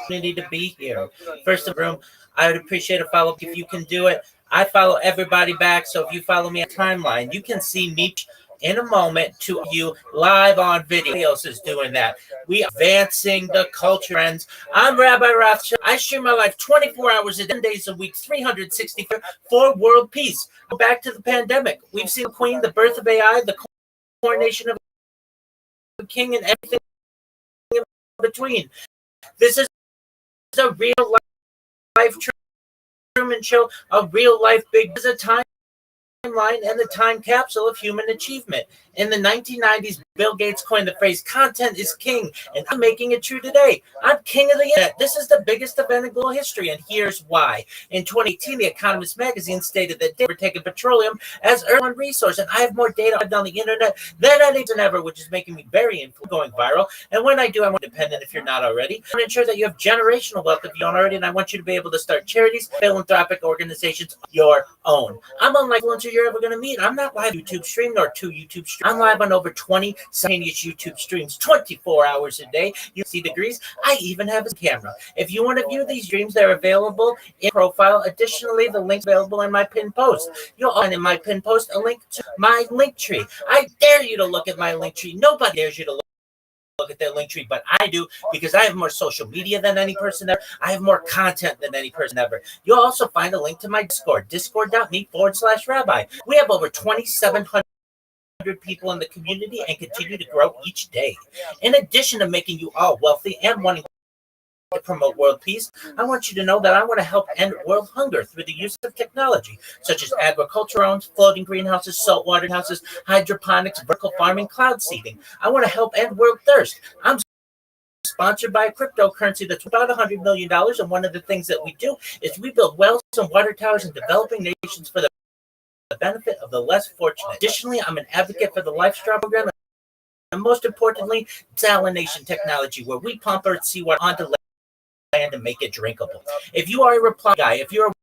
Opportunity to be here. First of all, I would appreciate a follow up if you can do it. I follow everybody back, so if you follow me on timeline, you can see me in a moment to you live on video. Who else is doing that? We are advancing the culture trends. I'm Rabbi Rothschild. I stream my life 24 hours a day, 10 days a week, 364 for world peace. Back to the pandemic. We've seen the Queen, the birth of AI, the coronation of a king, and everything in between. This is a real life Truman Show, a real life big. This is a timeline and the time capsule of human achievement. In the 1990s, Bill Gates coined the phrase "content is king," and I'm making it true today. I'm king of the internet. This is the biggest event in global history, and here's why. In 2018, The Economist magazine stated that they were taking petroleum as one resource, and I have more data on the internet than any than ever, which is making me very going viral. And when I do, I'm independent if you're not already. I want to ensure that you have generational wealth if you don't already, and I want you to be able to start charities, philanthropic organizations, your own. I'm unlike influencer you're ever going to meet. I'm not live YouTube stream nor two YouTube streams. I'm live on over 20 simultaneous YouTube streams, 24 hours a day. You see degrees. I even have a camera. If you want to view these streams, they're available in profile. Additionally, the link's available in my pinned post. You'll find in my pinned post a link to my link tree. I dare you to look at my link tree. Nobody dares you to look at their link tree, but I do because I have more social media than any person ever. I have more content than any person ever. You'll also find a link to my Discord, discord.me/rabbi. We have over 2,700 people in the community and continue to grow each day. In addition to making you all wealthy and wanting to promote world peace, I want you to know that I want to help end world hunger through the use of technology, such as agriculture drones, floating greenhouses, saltwater houses, hydroponics, vertical farming, cloud seeding. I want to help end world thirst. I'm sponsored by a cryptocurrency that's about $100 million, and one of the things that we do is we build wells and water towers in developing nations for the benefit of the less fortunate. Additionally, I'm an advocate for the Lifestyle program, and most importantly, desalination technology, where we pump Earth seawater onto land and make it drinkable. If you are a reply guy, if you're a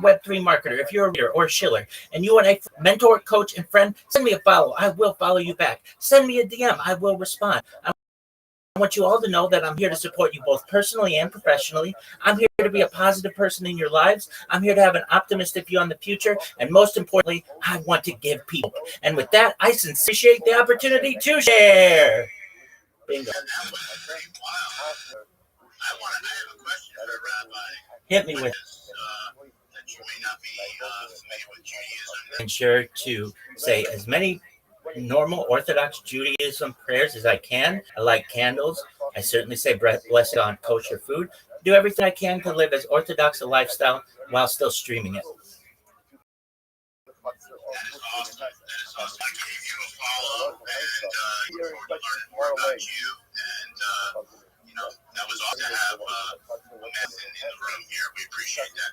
Web3 marketer, if you're a reader or a shiller, and you want a mentor, coach, and friend, send me a follow. I will follow you back. Send me a DM. I will respond. I want you all to know that I'm here to support you both personally and professionally. I'm here to be a positive person in your lives. I'm here to have an optimistic view on the future. And most importantly, I want to give people. And with that, I sincerely appreciate the opportunity to share. Bingo. I have a question for Rabbi. Hit me with That you may not be familiar with Judaism. ensure to say as many normal Orthodox Judaism prayers as I can. I like candles. I certainly say blessed on kosher food. Do everything I can to live as Orthodox a lifestyle while still streaming it. That is awesome. That is awesome. I gave you a follow, and you learned more about you, and that was awesome to have a man in the room here. We appreciate that.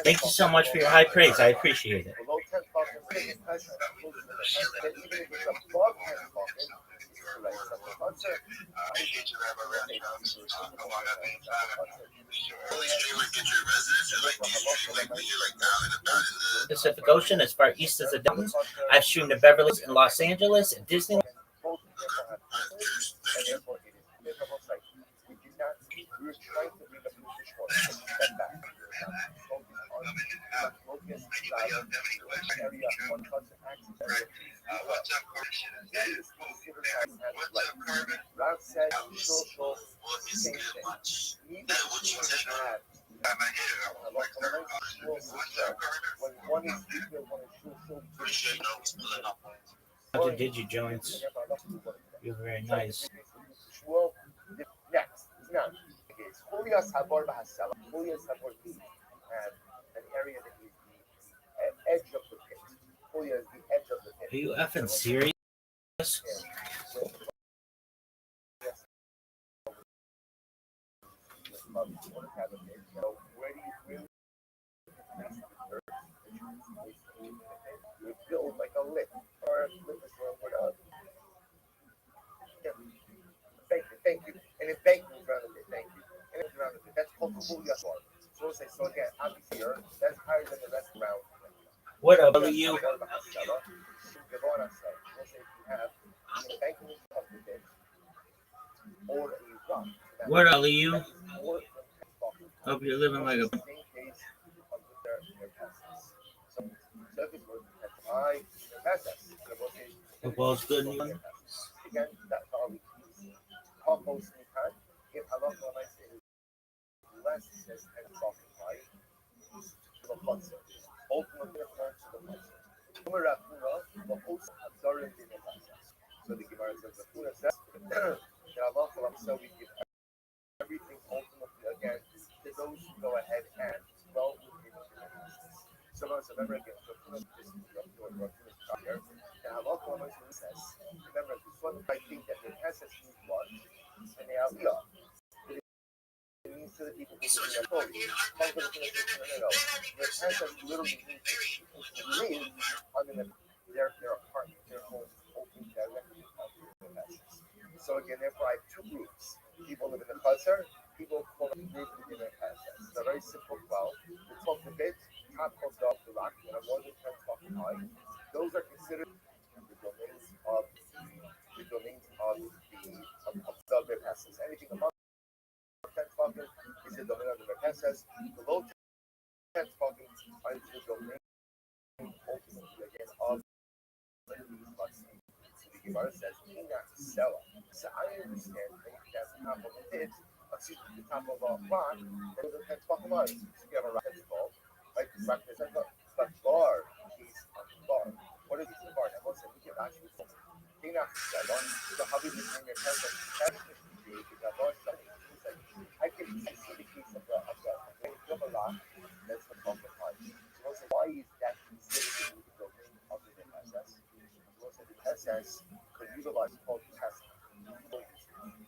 Thank you so much for your high praise. I appreciate it. Pacific Ocean, as far east as the Daltons. I've streamed to Beverly Hills in Los Angeles, at Disney. What's up, Carbon? Rob said Well, it's good much. That what you take on. Appreciate those pulling up. How did you join? You're very nice. Next, now, it's Julia Sabor Bahasala. Julia Sabor and an area that is the edge of the pit. Julia is the edge of the pit. Are you effing serious? You build like a lick or a lick is wrong. Thank you. And it bank moves around a bit. Thank you. And it's around a bit. That's called Julia Sabor. So again, obviously, that's higher than the rest around. What up, you? What up, you? Hope you're living like a. Football's good. Again, that's all we talk most of the time. If halacha l'maaseh is less than 10 talking right, the chutzner. Ultimately, it turns to the chutzner. Umer Rafuna, the host of Zorim in the Pasas. So the Gemara says, Rafuna says, that halacha l'maaseh we give everything ultimately again to those who go ahead and dwell within the Pasas. So remember again, Rafuna is here. And halacha l'maaseh says, remember, this one I think that the Pasas means what? And the Aliyah. It means to the people who do their Torah. No. The Pasas literally means to live under their apartment, their home, open directly onto the Pasas. So again, therefore, I have two groups. People live in the Chazar, people call them group in the Pasas. It's a very simple flow. The top of it, top of the rock, that are more than 10 fucking high. Those are considered the domains of the Pasas. Anything above 10 fucking is the domain of the Pasas. The low 10 fucking is the domain ultimately again of the the Gemara says, "Ina Sela." So I understand that that's the top of a pit, the top of a rock, that is a 10 fucking miles. So you have a rock that's called, right? The rock is a bar. He's a bar. What is the bar? Now, once we can actually talk. Ina Sela. So how do you bring your pencil to I can see the case of the rock that's the top of height. So why is that considered the domain of the Pasas? The Pasas could utilize called test.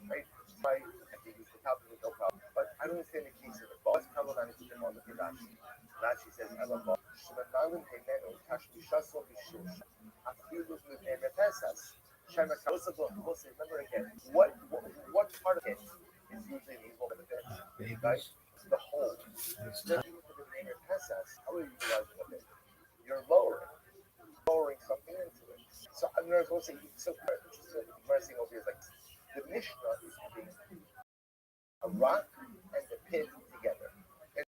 Right? Right? I can use the top of no problem. But I don't understand the case of the boss. Kabbalah is the one of the Rashi. Rashi says, Ella Shemanalim Hemenu Tashmi Shaso Mishush. Afilus Mutene Pasas. Shema Kalosabo. Remember again, what part of it is usually the evil of the bit? Right? The whole. Especially with the name of Pasas, how are you utilizing a bit? You're lowering something into it. So I'm going to say, so what I'm saying over here is like, the Mishnah is putting a rock and the pit together. And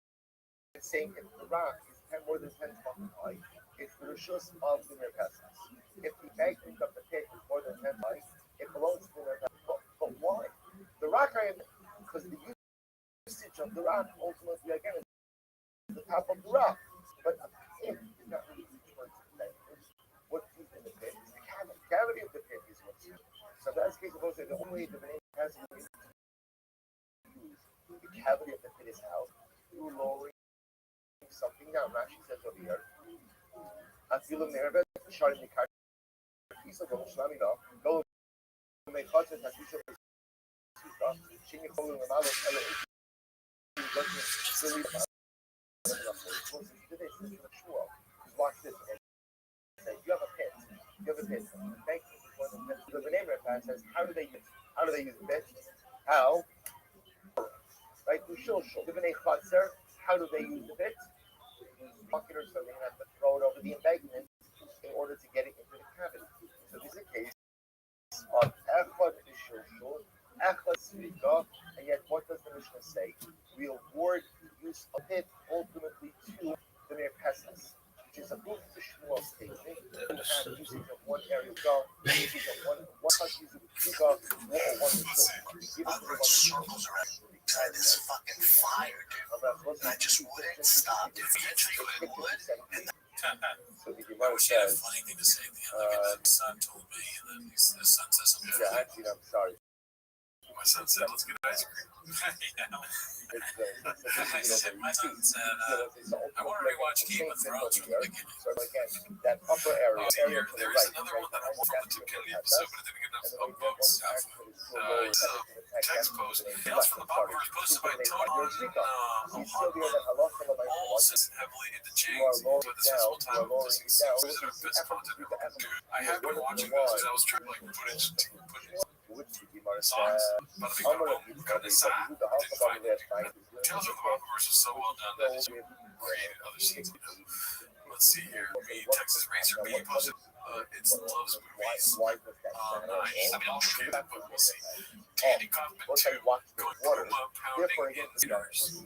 it's saying if the rock is more than 10 fucking high, it's the Rishus of the Pasas. If the magnet of the pit is more than 10 high, it belongs to the Pasas. But why? The rock I am, because the usage of the rock ultimately again is the top of the rock. But a pit is not really towards the magnet. What's used in the pit is the cavity. The cavity of the pit is what's used. So that's the case of the only way the name has to use the cavity of the pit is how through lowering something down. Rashi says over here, Afilu Nervet, Sharim Nikar, Pisa Go Shlamina, Go Mekhatas, Hasisha, Shini Kolu Namalo, watch this. You have a pit. Thank you. The name of it says, how do they use the pit? How? Right? How do they use the pit? Bucket or something, and have to throw it over the embankment in order to get it into the cavity. So this is a case of Echad Ishur, Echad Svika, and yet what does the Mishnah say? We award use of it ultimately to the Mir Pesach, which is a proof to Shmuel's statement. You have usage of one area go, usage of one usage of two go, or one give it to the one circles around. God, this fucking fire, dude. And I just wouldn't stop. Eventually I would. And so the Gemara says, funny thing to say at the end. Like, his son told me that his son says something. yeah, actually, I'm sorry. My son said, let's get ice cream. My son said, I want to rewatch Game of Thrones from the beginning. So again, that upper area, Here, there is another one that I want from the Tim Kennedy episode, but I didn't get enough upvotes. It's a text post. Tales from the Boppers posted by Tony all says heavily into chains, but this is full time. This is our best content ever. I have been watching those because I was trying to like put it songs, but I think they're kind of sad. Didn't find it. Tales from the Boppers was so well done that it's created other scenes. Let's see here. Me, Texas Racer B posted It's Loves Movies. I mean, I'll show you that, but we'll see. Andy Kaufman 2, going Kuma, pounding in the stars.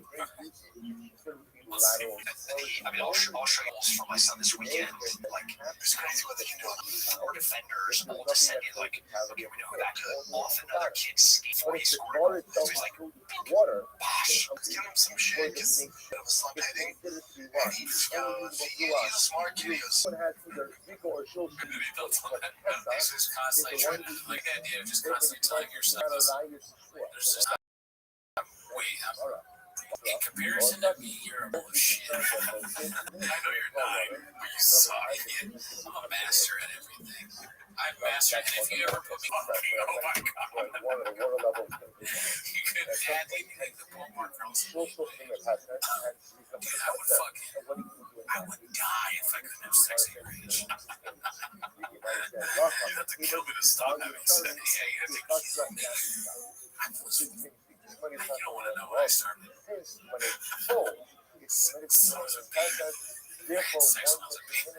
let's see. I mean, I'll show you goals for my son this weekend. Like, it's crazy what they can do. Or defenders all descending. Like, okay, we know who that could. Off another kid's before he scored. So he's like, bash. Give him some shit because he was slump hitting. And he's a smart kid. He goes, It's just constantly trying to, like the idea of just constantly telling yourself, there's just wait, in comparison to me, you're a bullshit. I know you're not, but you suck. I'm a master at everything. I've mastered it. If you ever put me on king, oh my god. You could add anything to Paul Mark Carlson. Dude, I would die if I couldn't have sex at your age. You have to kill me to stop having sex. Yeah, you have to kill me. I was, you don't want to know when I started. So I was a baby. I had sex when I was a baby.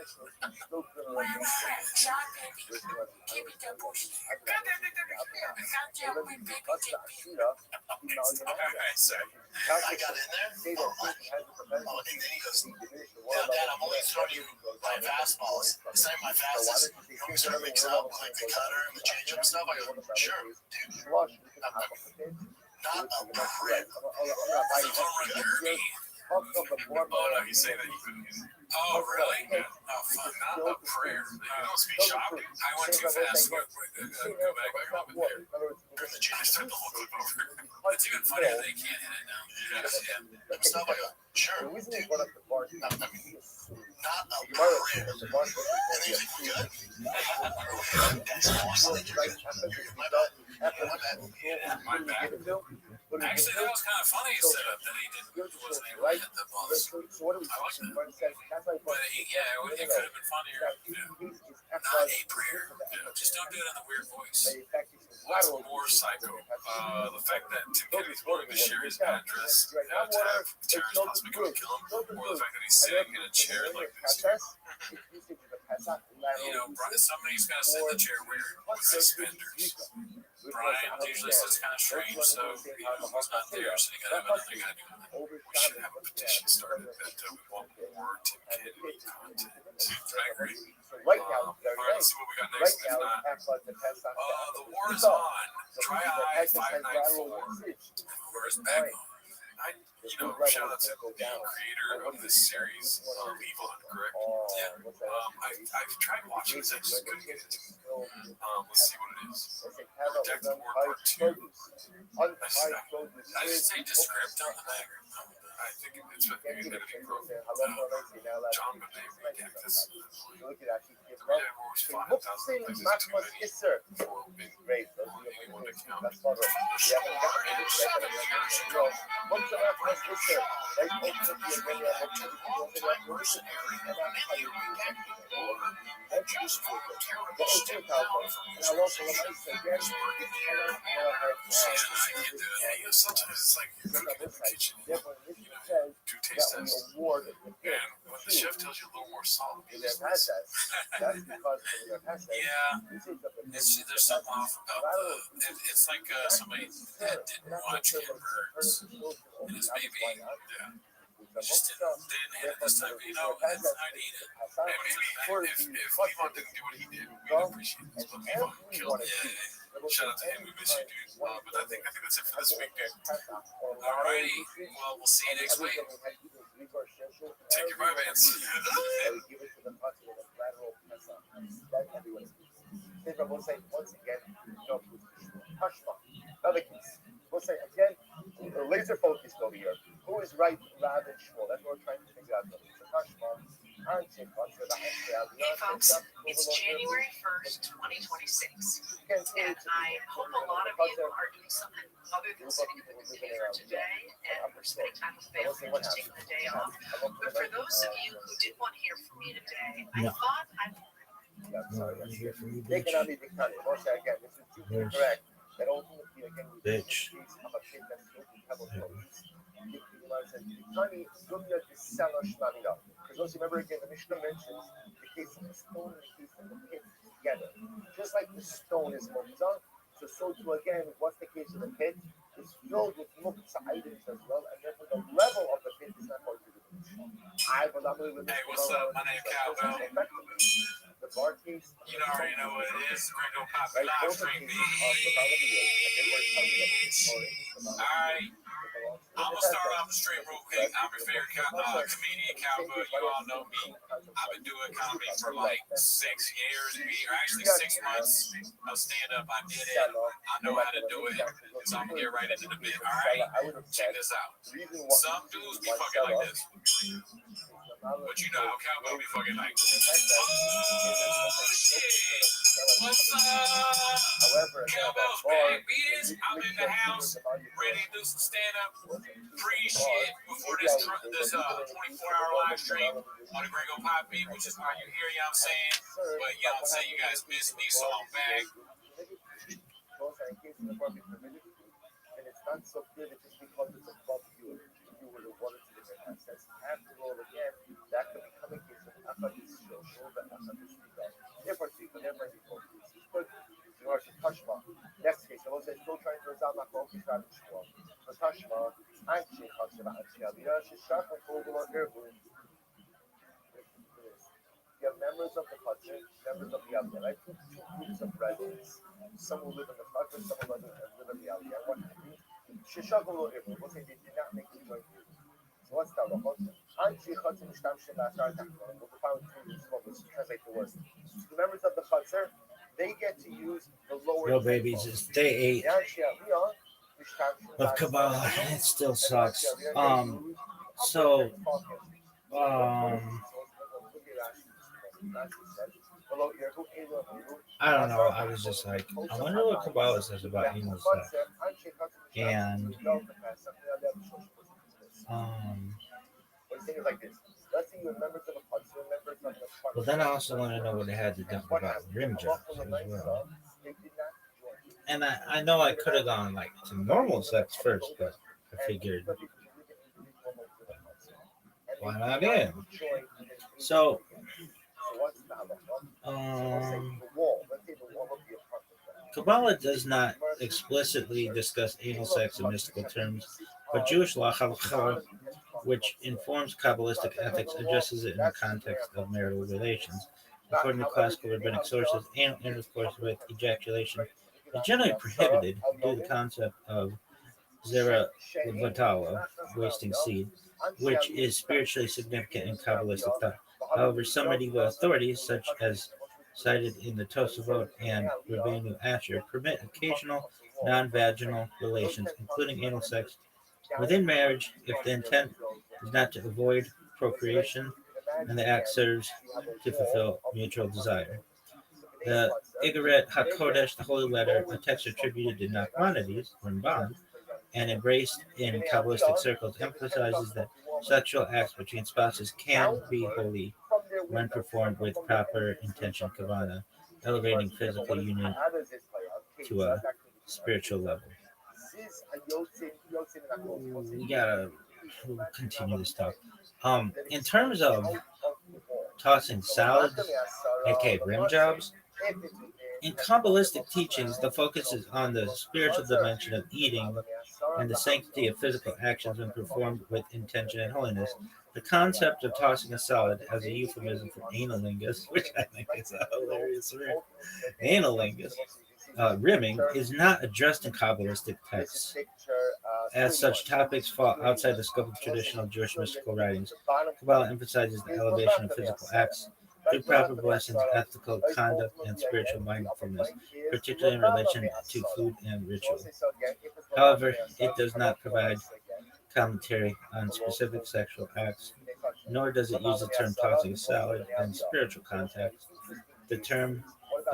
Give me that bullshit. Alright, sorry. I got in there. Oh, and then he goes, Dad, I'm only throwing you my fastballs. It's not my fastballs. You want me to start mixing up like the cutter and the changeup stuff? I go, sure, dude. Not a prep. Oh no, you say that you couldn't use it. Oh really? Oh fuck, not a prayer. You don't speak shop. I went too fast. Go back up in there. I start the whole clip over. It's even funnier that they can't hit it now. Yeah. Stuff. I go, sure, dude. Not a prayer. And he's like, you good? That's awesome. My bad. My back. Actually, that was kind of funny setup that he wasn't able to hit the balls. I like that. But it could have been funnier. Not a prayer. Just don't do it in the weird voice. What's more psycho? The fact that Tim Kennedy's willing to share his address to have terrorists possibly come kill him, or the fact that he's sitting in a chair like this. Somebody's got to sit in the chair weird with suspenders. Brian usually sits kind of strange, so he's not there, so you got to have another guy doing that. We should have a petition started that we want more Tim Kennedy content. Drag race. All right, let's see what we got next. If not, the war is on. Try I 594. Where's Backbone? Shout out to the creator of this series, Levon, correct? Yeah. I've tried watching this, I just couldn't get into it. Let's see what it is. Rejected War Part 2. I should say descript on the back. I think it's with the Infinity Growth. John Bonet redact this. Every war's fought in thousands of places too many for anyone to count. There's 487 years ago. Mercenary war that just for terrorists to power from Israel. Sometimes it's like you're cooking in the kitchen. Do taste test. And when the chef tells you a little more salt, there's something off about it's like somebody that didn't watch Ken Burns and his baby. Just didn't hit it this time. I'd eat it. And maybe if Levon didn't do what he did, we'd appreciate this. But Levon killed it. Shout out to him. We miss you, dude. But I think that's it for this week, dude. Alrighty. Well, we'll see you next week. Take your vibe, Vance. Once again, another case. We'll say again, laser focused over here. Who is right, Rab and Shmuel? That's what we're trying to figure out. Hey folks, it's January 1st, 2026, and I hope a lot of you are doing something other than sitting at the computer today and spending time with family and just taking the day off. But for those of you who did want to hear from me today, I thought I'd hear from you, bitch. Again, this is correct. That ultimately, again, bitch. Because also remember again, the Mishnah mentions the case of the stone and the case of the pit together. Just like the stone is muktzah, so too again, what's the case of the pit? It's filled with muktzah items as well, and therefore the level of the pit is not going to be diminished. Hey, what's up? My name Cowbell. The bar case. You already know what it is. Gringo Pop Right, live both of stream, these are the Balavia, and they were telling them it's Alright, I'm gonna start off the stream real quick. I'm your favorite comedian, Cowbell. You all know me. I've been doing comedy for like 6 years, or actually 6 months of stand-up. I did it. I know how to do it. So I'm gonna get right into the bit. Alright, check this out. Some dudes be fucking like this. But you know how Cowbell be fucking like this. Oh shit! What's up? Cowbell's babies. I'm in the house, ready to do some stand-up pre-shit before this 24-hour live stream on the Gringo Pop beat, which is why you're here, you know what I'm saying? But you know what I'm saying, you guys missed me, so I'm back. And it's not so good if it's because it's above you. If you were to want it to different assets, after all, again, that could become a case of Achadis social, the Achadis legal. Therefore, whenever he goes to this, but you are to Tashma. Next case, I was still trying to resolve my focus on the Shua. The Tashma, Anchi Hatsura Anchi Aliyah, Shishak, and Kogula Erbu. You have members of the Chatzir, members of the Aliyah, right? Two groups of residents. Some who live in the Chatzir, some who live in the Aliyah. What happens? Shishak will Erbu. We'll say they did not make the joint group. So what's that? Anchi Chatzir Mishtam Shemashar Takman. We'll define two groups of us. Translate the words. The members of the Chatzir, they get to use the lower. Yo, babies, it's day 8 of Kabbalah. It still sucks. So, I don't know. I was just like, I wonder what Kabbalah says about anal sex. And, well, then I also want to know what it had to do about rim jobs as well. And I know I could have gone like to normal sex first, but I figured, why not in? So, Kabbalah does not explicitly discuss anal sex in mystical terms, but Jewish law, halakha, which informs Kabbalistic ethics, addresses it in the context of marital relations. According to classical rabbinic sources, anal intercourse with ejaculation is generally prohibited due to the concept of zera vatala, wasting seed, which is spiritually significant in Kabbalistic thought. However, some medieval authorities, such as cited in the Tosafot and Rabbeinu Asher, permit occasional non-vaginal relations, including anal sex, within marriage if the intent is not to avoid procreation and the act serves to fulfill mutual desire. The Igaret HaKodesh, the Holy Letter, a text attributed to Nachmanides, Ramban, and embraced in Kabbalistic circles, emphasizes that sexual acts between spouses can be holy when performed with proper intention, kavana, elevating physical union to a spiritual level. We gotta continue this talk. In terms of tossing salads, aka rim jobs, in Kabbalistic teachings, the focus is on the spiritual dimension of eating and the sanctity of physical actions when performed with intention and holiness. The concept of tossing a salad as a euphemism for analingus, which I think is a hilarious word, analingus, rimming, is not addressed in Kabbalistic texts. As such topics fall outside the scope of traditional Jewish mystical writings, Kabbalah emphasizes the elevation of physical acts through proper blessings, ethical conduct, and spiritual mindfulness, particularly in relation to food and ritual. However, it does not provide commentary on specific sexual acts, nor does it use the term tossing a salad in spiritual context. The term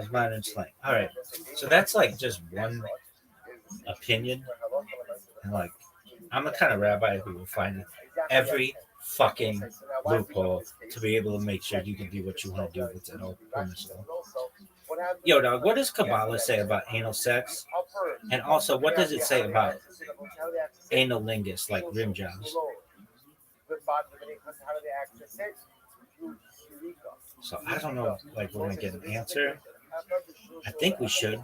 is modern slang. All right, so that's like just one opinion, and like I'm the kind of rabbi who will find every fucking loophole to be able to make sure you can do what you want to do with it all permissible. Yo, dog, what does Kabbalah say about anal sex? And also, what does it say about analingus, like rim jobs? So I don't know if like we're gonna get an answer. I think we should.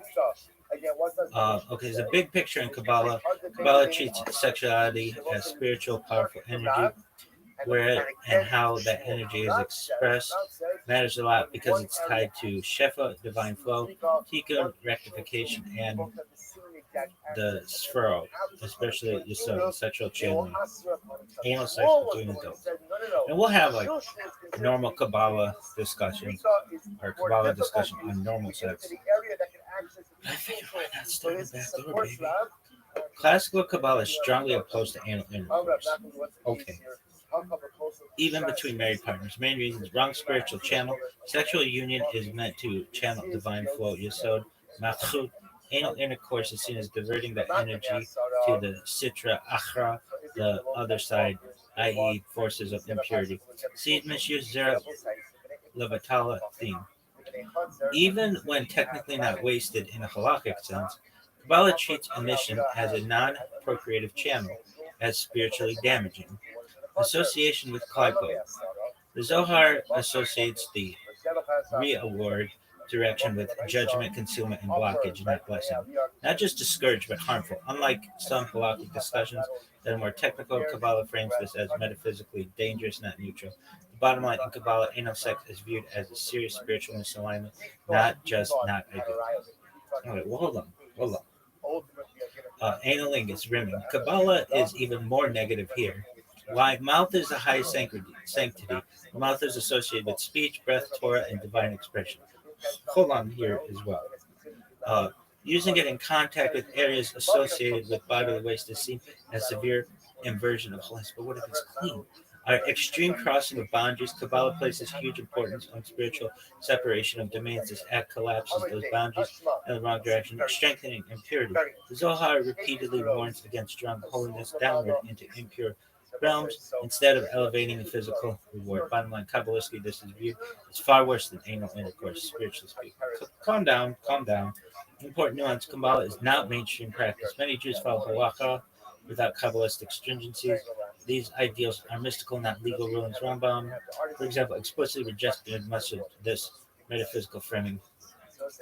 Okay, there's a big picture in Kabbalah. Kabbalah treats sexuality as spiritual, powerful energy. where and how that energy is expressed matters a lot because it's tied to Shefa, divine flow, Tikkun, rectification, and the Sphero, especially Yisod, sexual channeling, anal sex between adults. And we'll have like normal Kabbalah discussions or Kabbalah discussion on normal sex. I figured why not start the back door, baby. Classical Kabbalah is strongly opposed to anal intercourse. Okay. Even between married partners. Main reasons: wrong spiritual channel. Sexual union is meant to channel divine flow, Yesod, Malchut. Anal intercourse is seen as diverting that energy to the Sitra Achra, the other side, i.e., forces of impurity. Seed misuse, Zera Levatala theme. Even when technically not wasted in a halakhic sense, Kabbalah treats emission as a non procreative channel, as spiritually damaging. Association with Klipo. The Zohar associates the re-award direction with judgment, concealment, and blockage, not blessing. Not just discouraged, but harmful. Unlike some halakhic discussions that are more technical, Kabbalah frames this as metaphysically dangerous, not neutral. The bottom line in Kabbalah, anal sex is viewed as a serious spiritual misalignment, not just not ideal. Okay, well, hold on. Analingus, rimming. Kabbalah is even more negative here. Why? Mouth is the highest sanctity. The mouth is associated with speech, breath, Torah, and divine expression. Hold on here as well. Using it in contact with areas associated with bodily waste is seen as severe inversion of holiness. But what if it's clean? Our extreme crossing of boundaries, Kabbalah places huge importance on spiritual separation of domains. This act collapses those boundaries in the wrong direction, strengthening impurity. The Zohar repeatedly warns against strong holiness downward into impure realms instead of elevating the physical reward. Bottom line, Kabbalistically, this is viewed as far worse than anal intercourse, spiritually speaking. Calm down. Important nuance: Kabbalah is not mainstream practice. Many Jews follow halakha without Kabbalistic stringencies. These ideals are mystical, not legal rulings. Rambam, for example, explicitly rejected much of this metaphysical framing.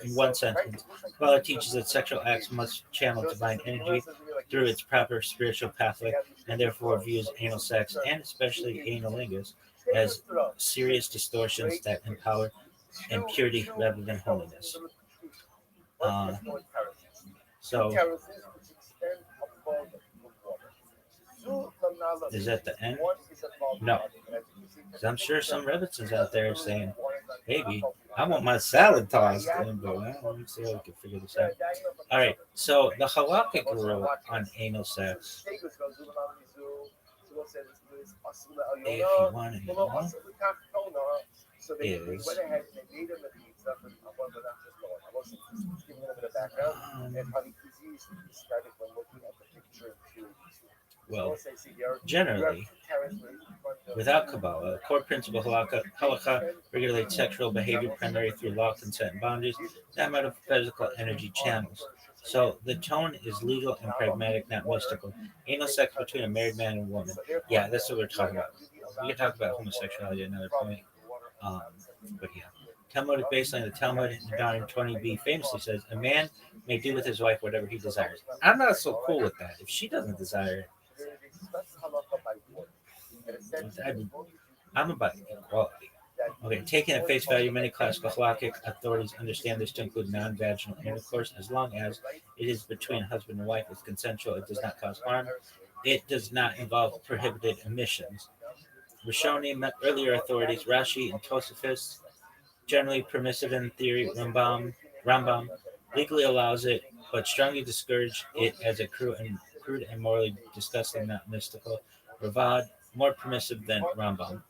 In one sentence, Kabbalah teaches that sexual acts must channel divine energy through its proper spiritual pathway, and therefore views anal sex, and especially analingus, as serious distortions that empower impurity rather than holiness. So, is that the end? No. Because I'm sure some Rebbitzins out there are saying, maybe I want my salad tossed in, but let me see how we can figure this out. All right, so the halakhic rule on anal sex, if you want to know, is well, generally, without Kabbalah, a core principle halakha regulates sexual behavior primarily through law, consent, and boundaries, not metaphysical energy channels. So the tone is legal and pragmatic, not mystical. Anal sex between a married man and woman. Yeah, that's what we're talking about. We can talk about homosexuality at another point. But yeah. Talmudic baseline, the Talmud in Deuteronomy 20b famously says, a man may do with his wife whatever he desires. I'm not so cool with that. If she doesn't desire it, I'm about equality. Okay, taken at face value, many classical halakhic authorities understand this to include non-vaginal intercourse as long as it is between husband and wife, it's consensual, it does not cause harm, it does not involve prohibited emissions. Rishonim, earlier authorities, Rashi and Tosafos, generally permissive in theory. Rambam legally allows it, but strongly discourage it as a crude and morally disgusting, not mystical. Ravad, more permissive than Rambam.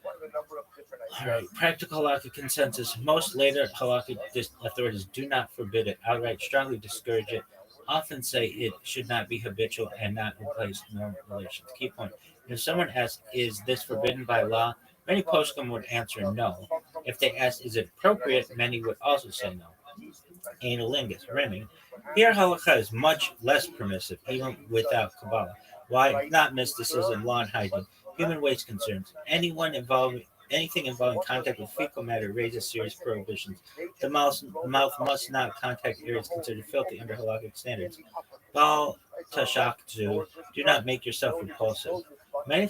All right, practical halakhic consensus. Most later halakhic authorities do not forbid it, outright strongly discourage it, often say it should not be habitual and not replace normal relations. Key point. If someone asks, is this forbidden by law? Many poskim would answer no. If they ask, is it appropriate? Many would also say no. Analingus, rimming. Here halakha is much less permissive, even without Kabbalah. Why? Not mysticism, law and hygiene, human waste concerns. Anything involving contact with fecal matter raises serious prohibitions. The mouth must not contact areas considered filthy under halakhic standards. Bal tashakzu, do not make yourself repulsive. Many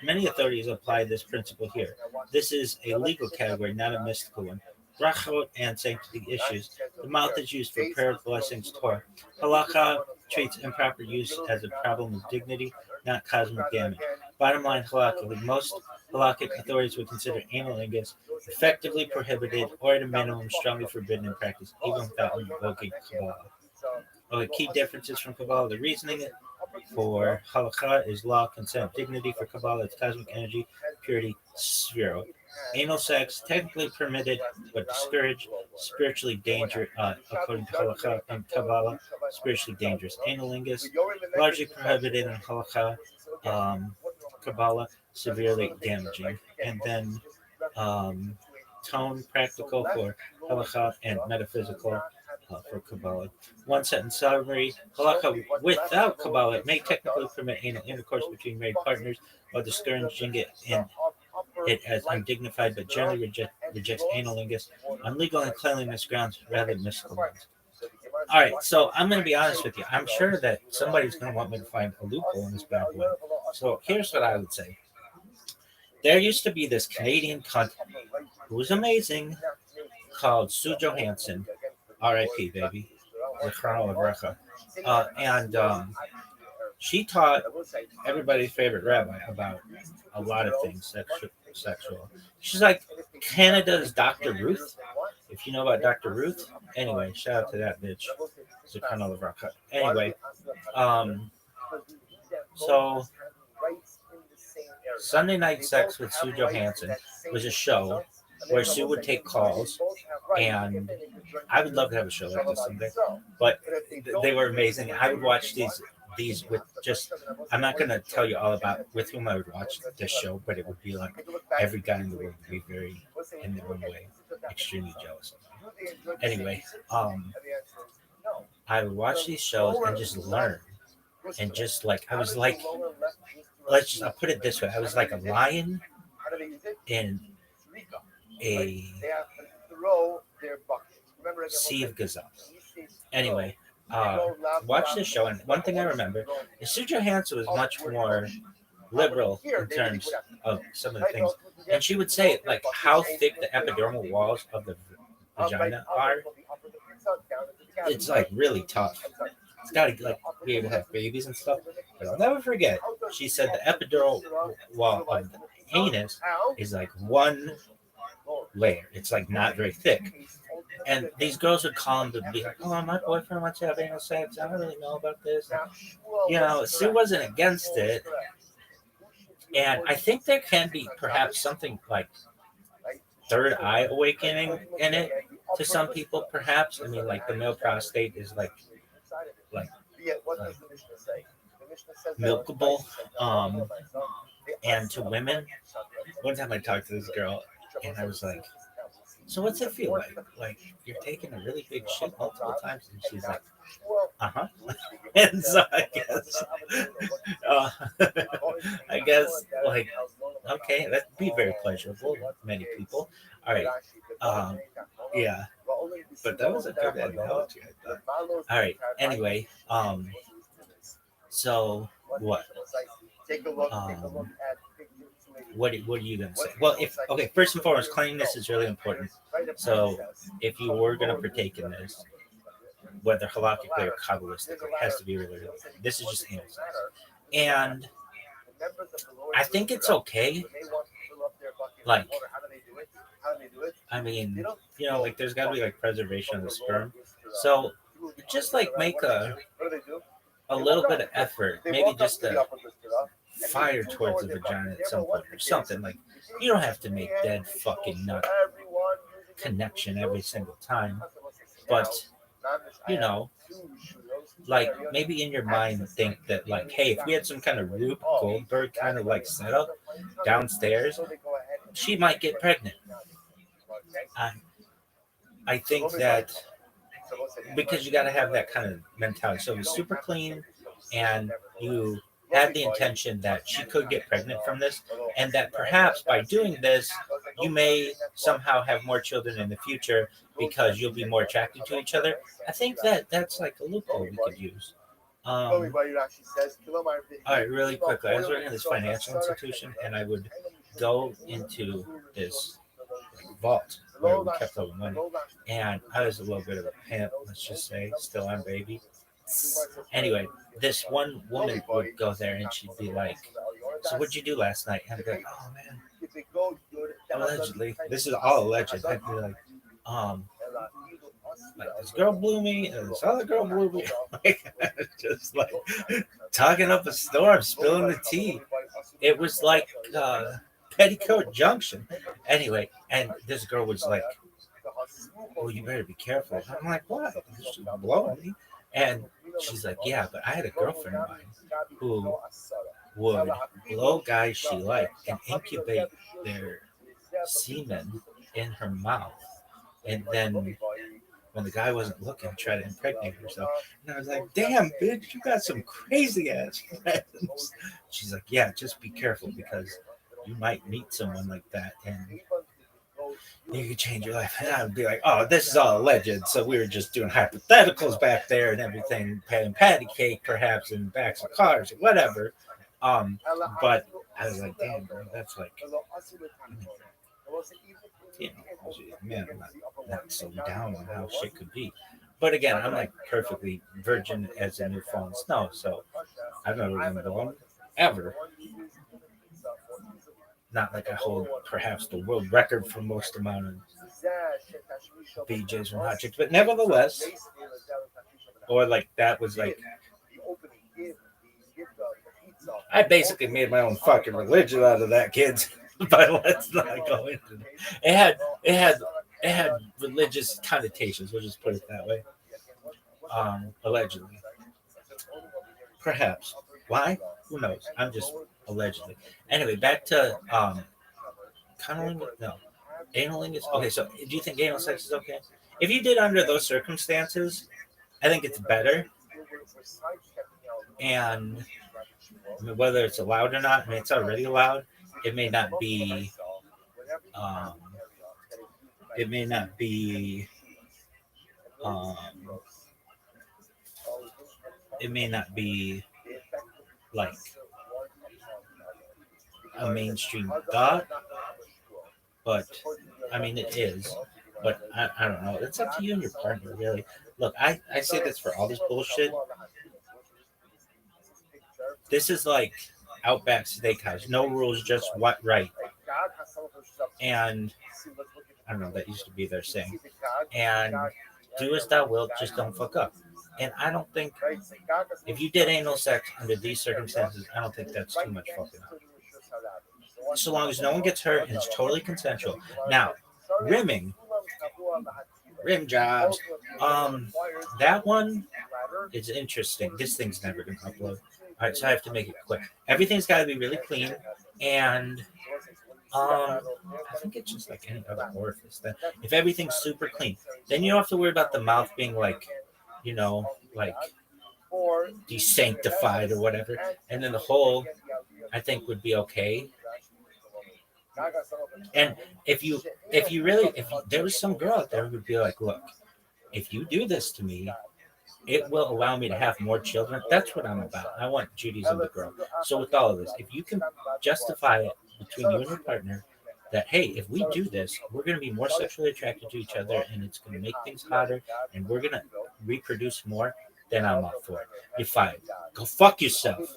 Many authorities apply this principle here. This is a legal category, not a mystical one. Brachot and sanctity issues. The mouth is used for prayer, blessings, Torah. Halakha treats improper use as a problem of dignity, not cosmic damage. Bottom line, halakha. Most halakhic authorities would consider analingus effectively prohibited or at a minimum strongly forbidden in practice, even without invoking Kabbalah. Key differences from Kabbalah: the reasoning for halakha is law, consent, dignity. For Kabbalah, it's cosmic energy, purity, sphero. Anal sex, technically permitted but discouraged, spiritually dangerous, according to halakha and Kabbalah, spiritually dangerous. Analingus, largely prohibited in halakha, Kabbalah, severely damaging. And then tone, practical for halakha and metaphysical for Kabbalah. One sentence summary: halakha without Kabbalah may technically permit anal intercourse between married partners, while discouraging it as undignified, but generally rejects analingus on legal and cleanliness grounds rather than mystical ones. All right, so I'm going to be honest with you. I'm sure that somebody's going to want me to find a loophole in this bad boy. So here's what I would say. There used to be this Canadian cunt who was amazing called Sue Johansson, R.I.P. baby, and she taught everybody's favorite rabbi about a lot of things sexual. She's like Canada's Dr. Ruth, if you know about Dr. Ruth. Anyway, shout out to that bitch. Anyway, so Sunday Night Sex with Sue Johansson was a show where Sue would take calls, and I would love to have a show like this someday. But they were amazing. I would watch these with just. I'm not going to tell you all about with whom I would watch this show, but it would be like every guy in the world would be very, in their own way, extremely jealous. Anyway, I would watch these shows and just learn, and just like I was like, I'll put it this way: I was like a lion in a sea of gazelles. Anyway, watch this show, and one thing I remember is Sue Johansson was much more liberal in terms of some of the things, and she would say like how thick the epidermal walls of the vagina are. It's like really tough. It's got to like be able to have babies and stuff. But I'll never forget. She said the epidural wall of the anus is like one layer. It's like not very thick. And these girls would call him to be like, "Oh, my boyfriend wants to have anal sex. I don't really know about this." Sue wasn't against it. And I think there can be perhaps something like third eye awakening in it to some people, perhaps. I mean, like the male prostate is like milkable. And to women, one time I talked to this girl, and I was like, "So what's it feel like? Like you're taking a really big shit multiple times?" And she's like, "Uh-huh." And so I guess like, okay, that'd be very pleasurable to many people. All right. Yeah. But that was a good analogy, I thought. All right. Anyway, so what? What are you gonna say? Well, first and foremost, cleanliness is really important. So if you were gonna partake in this, whether halakhically or kabbalistically, it has to be really. This is just anal sex, and I think it's okay. Like, I mean, like there's got to be like preservation of the sperm. So just like make a little bit of effort, maybe just a fire towards the vagina at some point or something. Like you don't have to make dead fucking nut connection every single time, but like maybe in your mind think that like, hey, if we had some kind of Rube Goldberg kind of like setup downstairs, she might get pregnant. I think that because you got to have that kind of mentality. So it's super clean, and you had the intention that she could get pregnant from this, and that perhaps by doing this, you may somehow have more children in the future because you'll be more attracted to each other. I think that that's like a loophole we could use. All right, really quickly. I was working in this financial institution, and I would go into this vault where we kept all the money. And I was a little bit of a pimp, let's just say, still on baby. Anyway, this one woman would go there and she'd be like, "So what'd you do last night?" And I'd be like, "Oh man, allegedly, this is all alleged." I'd be like this girl blew me, and this other girl blew me, like, just like talking up a storm, spilling the tea. It was like Petticoat Junction. Anyway, and this girl was like, "Well, you better be careful." I'm like, "What? She's blowing me." And she's like, "Yeah, but I had a girlfriend of mine who would blow guys she liked and incubate their semen in her mouth. And then when the guy wasn't looking, try to impregnate herself." And I was like, "Damn, bitch, you got some crazy ass friends." She's like, "Yeah, just be careful because you might meet someone like that and you could change your life." And I would be like, "Oh, this is all alleged. So we were just doing hypotheticals back there and everything, paying patty cake perhaps in the backs of cars or whatever." But I was like, "Damn, bro, that's like, you know, man, I'm not so down on how shit could be." But again, I'm like perfectly virgin as a new fallen snow, so I've never been blown ever. Not like I hold perhaps the world record for most amount of BJ's from hot chicks, but nevertheless, or like that was like I basically made my own fucking religion out of that, kids. But let's not go into it. It had religious connotations. We'll just put it that way. Allegedly, perhaps. Why? Who knows? I'm just allegedly. Anyway, back to cunnilingus. No, analingus. Okay, so do you think anal sex is okay? If you did under those circumstances, I think it's better. And I mean, whether it's allowed or not, I mean, it's already allowed. It may not be. Um, it may not be. Um, it may not be like a mainstream thought, but I mean, it is. But I don't know. It's up to you and your partner, really. Look, I say this for all this bullshit. This is like Outback Steakhouse. No rules, just what right. And I don't know, that used to be their saying. And do as thou wilt, just don't fuck up. And I don't think if you did anal sex under these circumstances, I don't think that's too much fucking up. So long as no one gets hurt and it's totally consensual. Now, rim jobs. That one is interesting. This thing's never gonna upload. All right, so I have to make it quick. Everything's got to be really clean, and I think it's just like any other orifice. That if everything's super clean, then you don't have to worry about the mouth being like, you know, like desanctified or whatever. And then the hole, I think, would be okay. And if there was some girl out there who would be like, "Look, if you do this to me, it will allow me to have more children." That's what I'm about. I want Judaism to grow. So with all of this, if you can justify it between you and your partner that, hey, if we do this, we're going to be more sexually attracted to each other and it's going to make things hotter and we're going to reproduce more, then I'm up for it. You're fine. Go fuck yourself.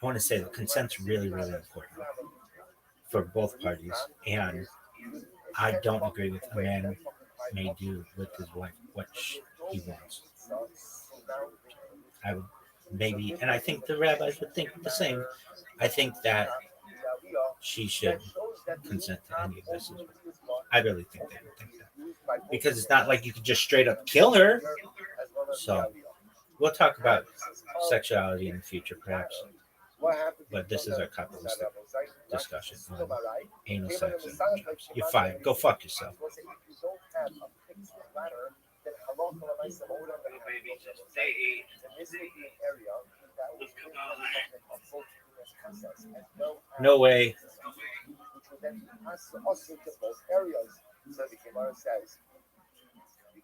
I want to say that consent's really, really important for both parties. And I don't agree with a man may do with his wife what he wants. I would maybe, and I think the rabbis would think the same. I think that she should consent to any of this. I really think they would think that. Because it's not like you could just straight up kill her. So we'll talk about sexuality in the future, perhaps. But this is our capitalistic discussion on anal sex. You're fine. Go fuck yourself. No way. So the Gemara says,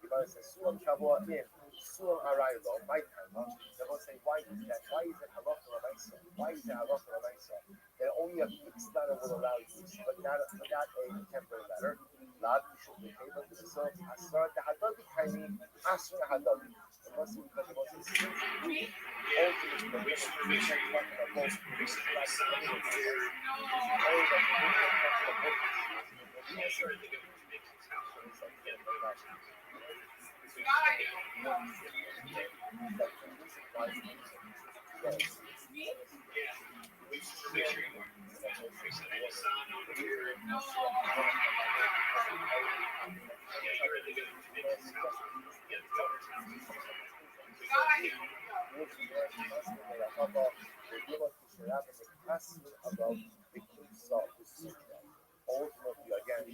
Sulam Shavua in, Sulam Araylo, my time. They will say, why is that? Why is it halacha l'maisa? Why is it halacha l'maisa? That only a fixed letter will allow use, but not a temporary letter. Lad, you should be able to serve Asar the Hadabi Kaini, Asar Hadabi. It must be because it was a ultimately the women who are talking about ultimately again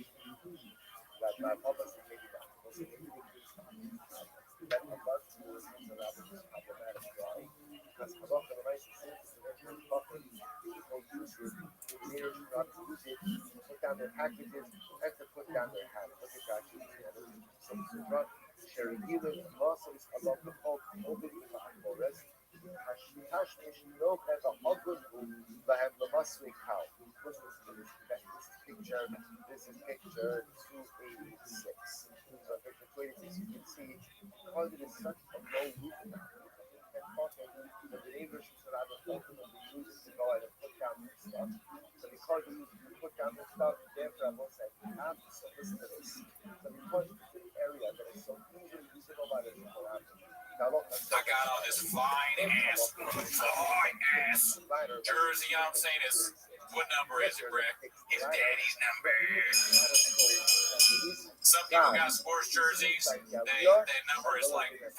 that Papa said maybe that was that above you is problematic. Why? Because halacha l'maisa seems to be very important. People use it, they not to use it, to put down their packages, and to put down their hats. Look at that. Some sutra, Sherigilim, Mosas, Allah the Hope, Nobody in the Forest, Hashmish, no kind of Ogul, Bahem the Masri cow. This picture, this is picture 286. So picture 286, you can see, because it is such a low roof now, and talking, the neighbors should have a ultimately use it to go ahead and put down their stuff. So because you put down their stuff, therefore I won't say, so listen to this. So because it's an area that is so easily usable by the people out there, I got on this fine ass jersey. I'm saying this. What number is it, Brett? It's Daddy's number. Some people got sports jerseys. Their number is like 5.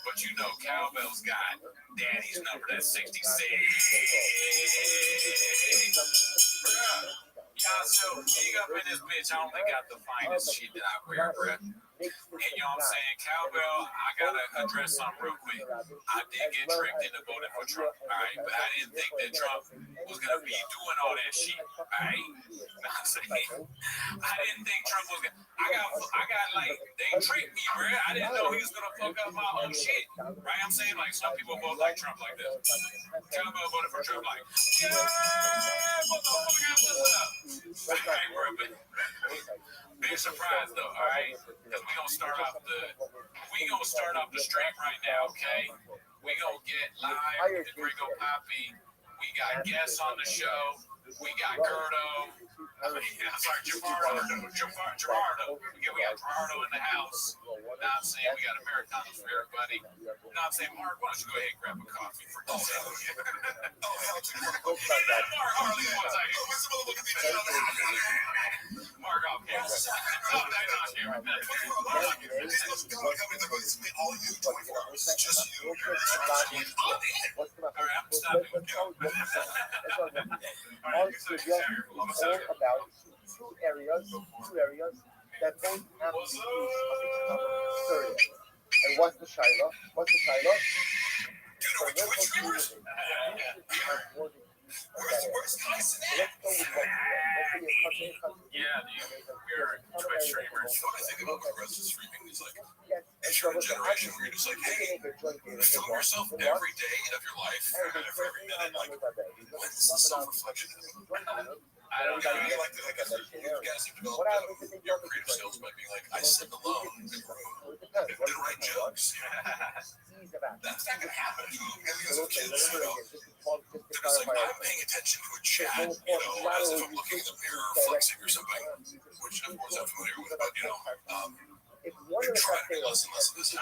But you know, Cowbell's got Daddy's number. That's 66. Y'all so big up in this bitch. I only got the finest shit that I wear, bruh. And you know what I'm saying? Cowbell, I gotta address something real quick. I did get tricked into voting for Trump, alright? But I didn't think that Trump was gonna be doing all that shit, alright? You know what I'm saying? I didn't think Trump was gonna. I got like, they tricked me, bruh. I didn't know he was gonna fuck up my own shit, right? I'm saying, like, some people vote like Trump like this. Cowbell voted for Trump like, yeah, motherfucker, what's up? Alright, we're a big surprise though, alright? Because we gonna start off the stream right now, okay? We gonna get live with the Gringo Poppy. We got guests on the show. We got Gerdo. Gerardo. Yeah, we got Gerardo in the house. Not saying we got Americanos for everybody. Not saying, Mark, why don't you go ahead and grab a coffee for us? Mark off camera. No, they're not here. All right, I'm stopping. All about two areas that both have to be serious. And what's the Shiloh? Yeah, we're Twitch streamers. What I think about progressive streaming is like, if you're a generation where you're just like, hey, film yourself every day of your life, every minute, like, when's the self-reflection? I don't know. You like I said, you guys have developed your creative skills by being like, I sit alone in the room and write jokes. That's not going to happen if you as a kid, because like, I'm paying attention to a chat, as if I'm looking in the mirror flexing or something, which of course I'm familiar with, but I'm trying to be less and less of this.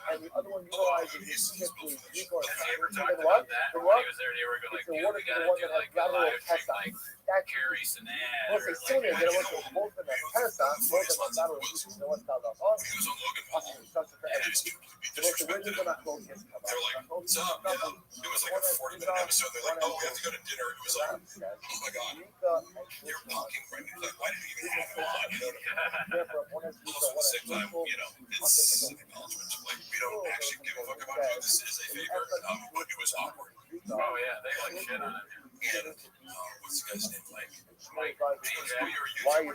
And the other one he's simply both Have you ever talked about that? When he was there, they were going like, dude, we gotta do like a live stream, like Carrie Sinat. Well, se soon as there was a both of them, Tessa, both of them, that was what's called the He was on Logan Paul, and just completely disrespected him. They're like, what's up? Yeah. It was like a 40-minute episode. They're like, oh, we have to go to dinner. It was like, oh my god, you're talking right now. Like, why did you even have him on? You know what I mean? Also, at the same time, it's an acknowledgement. Like, we don't actually give a fuck about you. This is a favor, but it was awkward. Oh yeah, they like shit on it. And what's the guy's name? Like,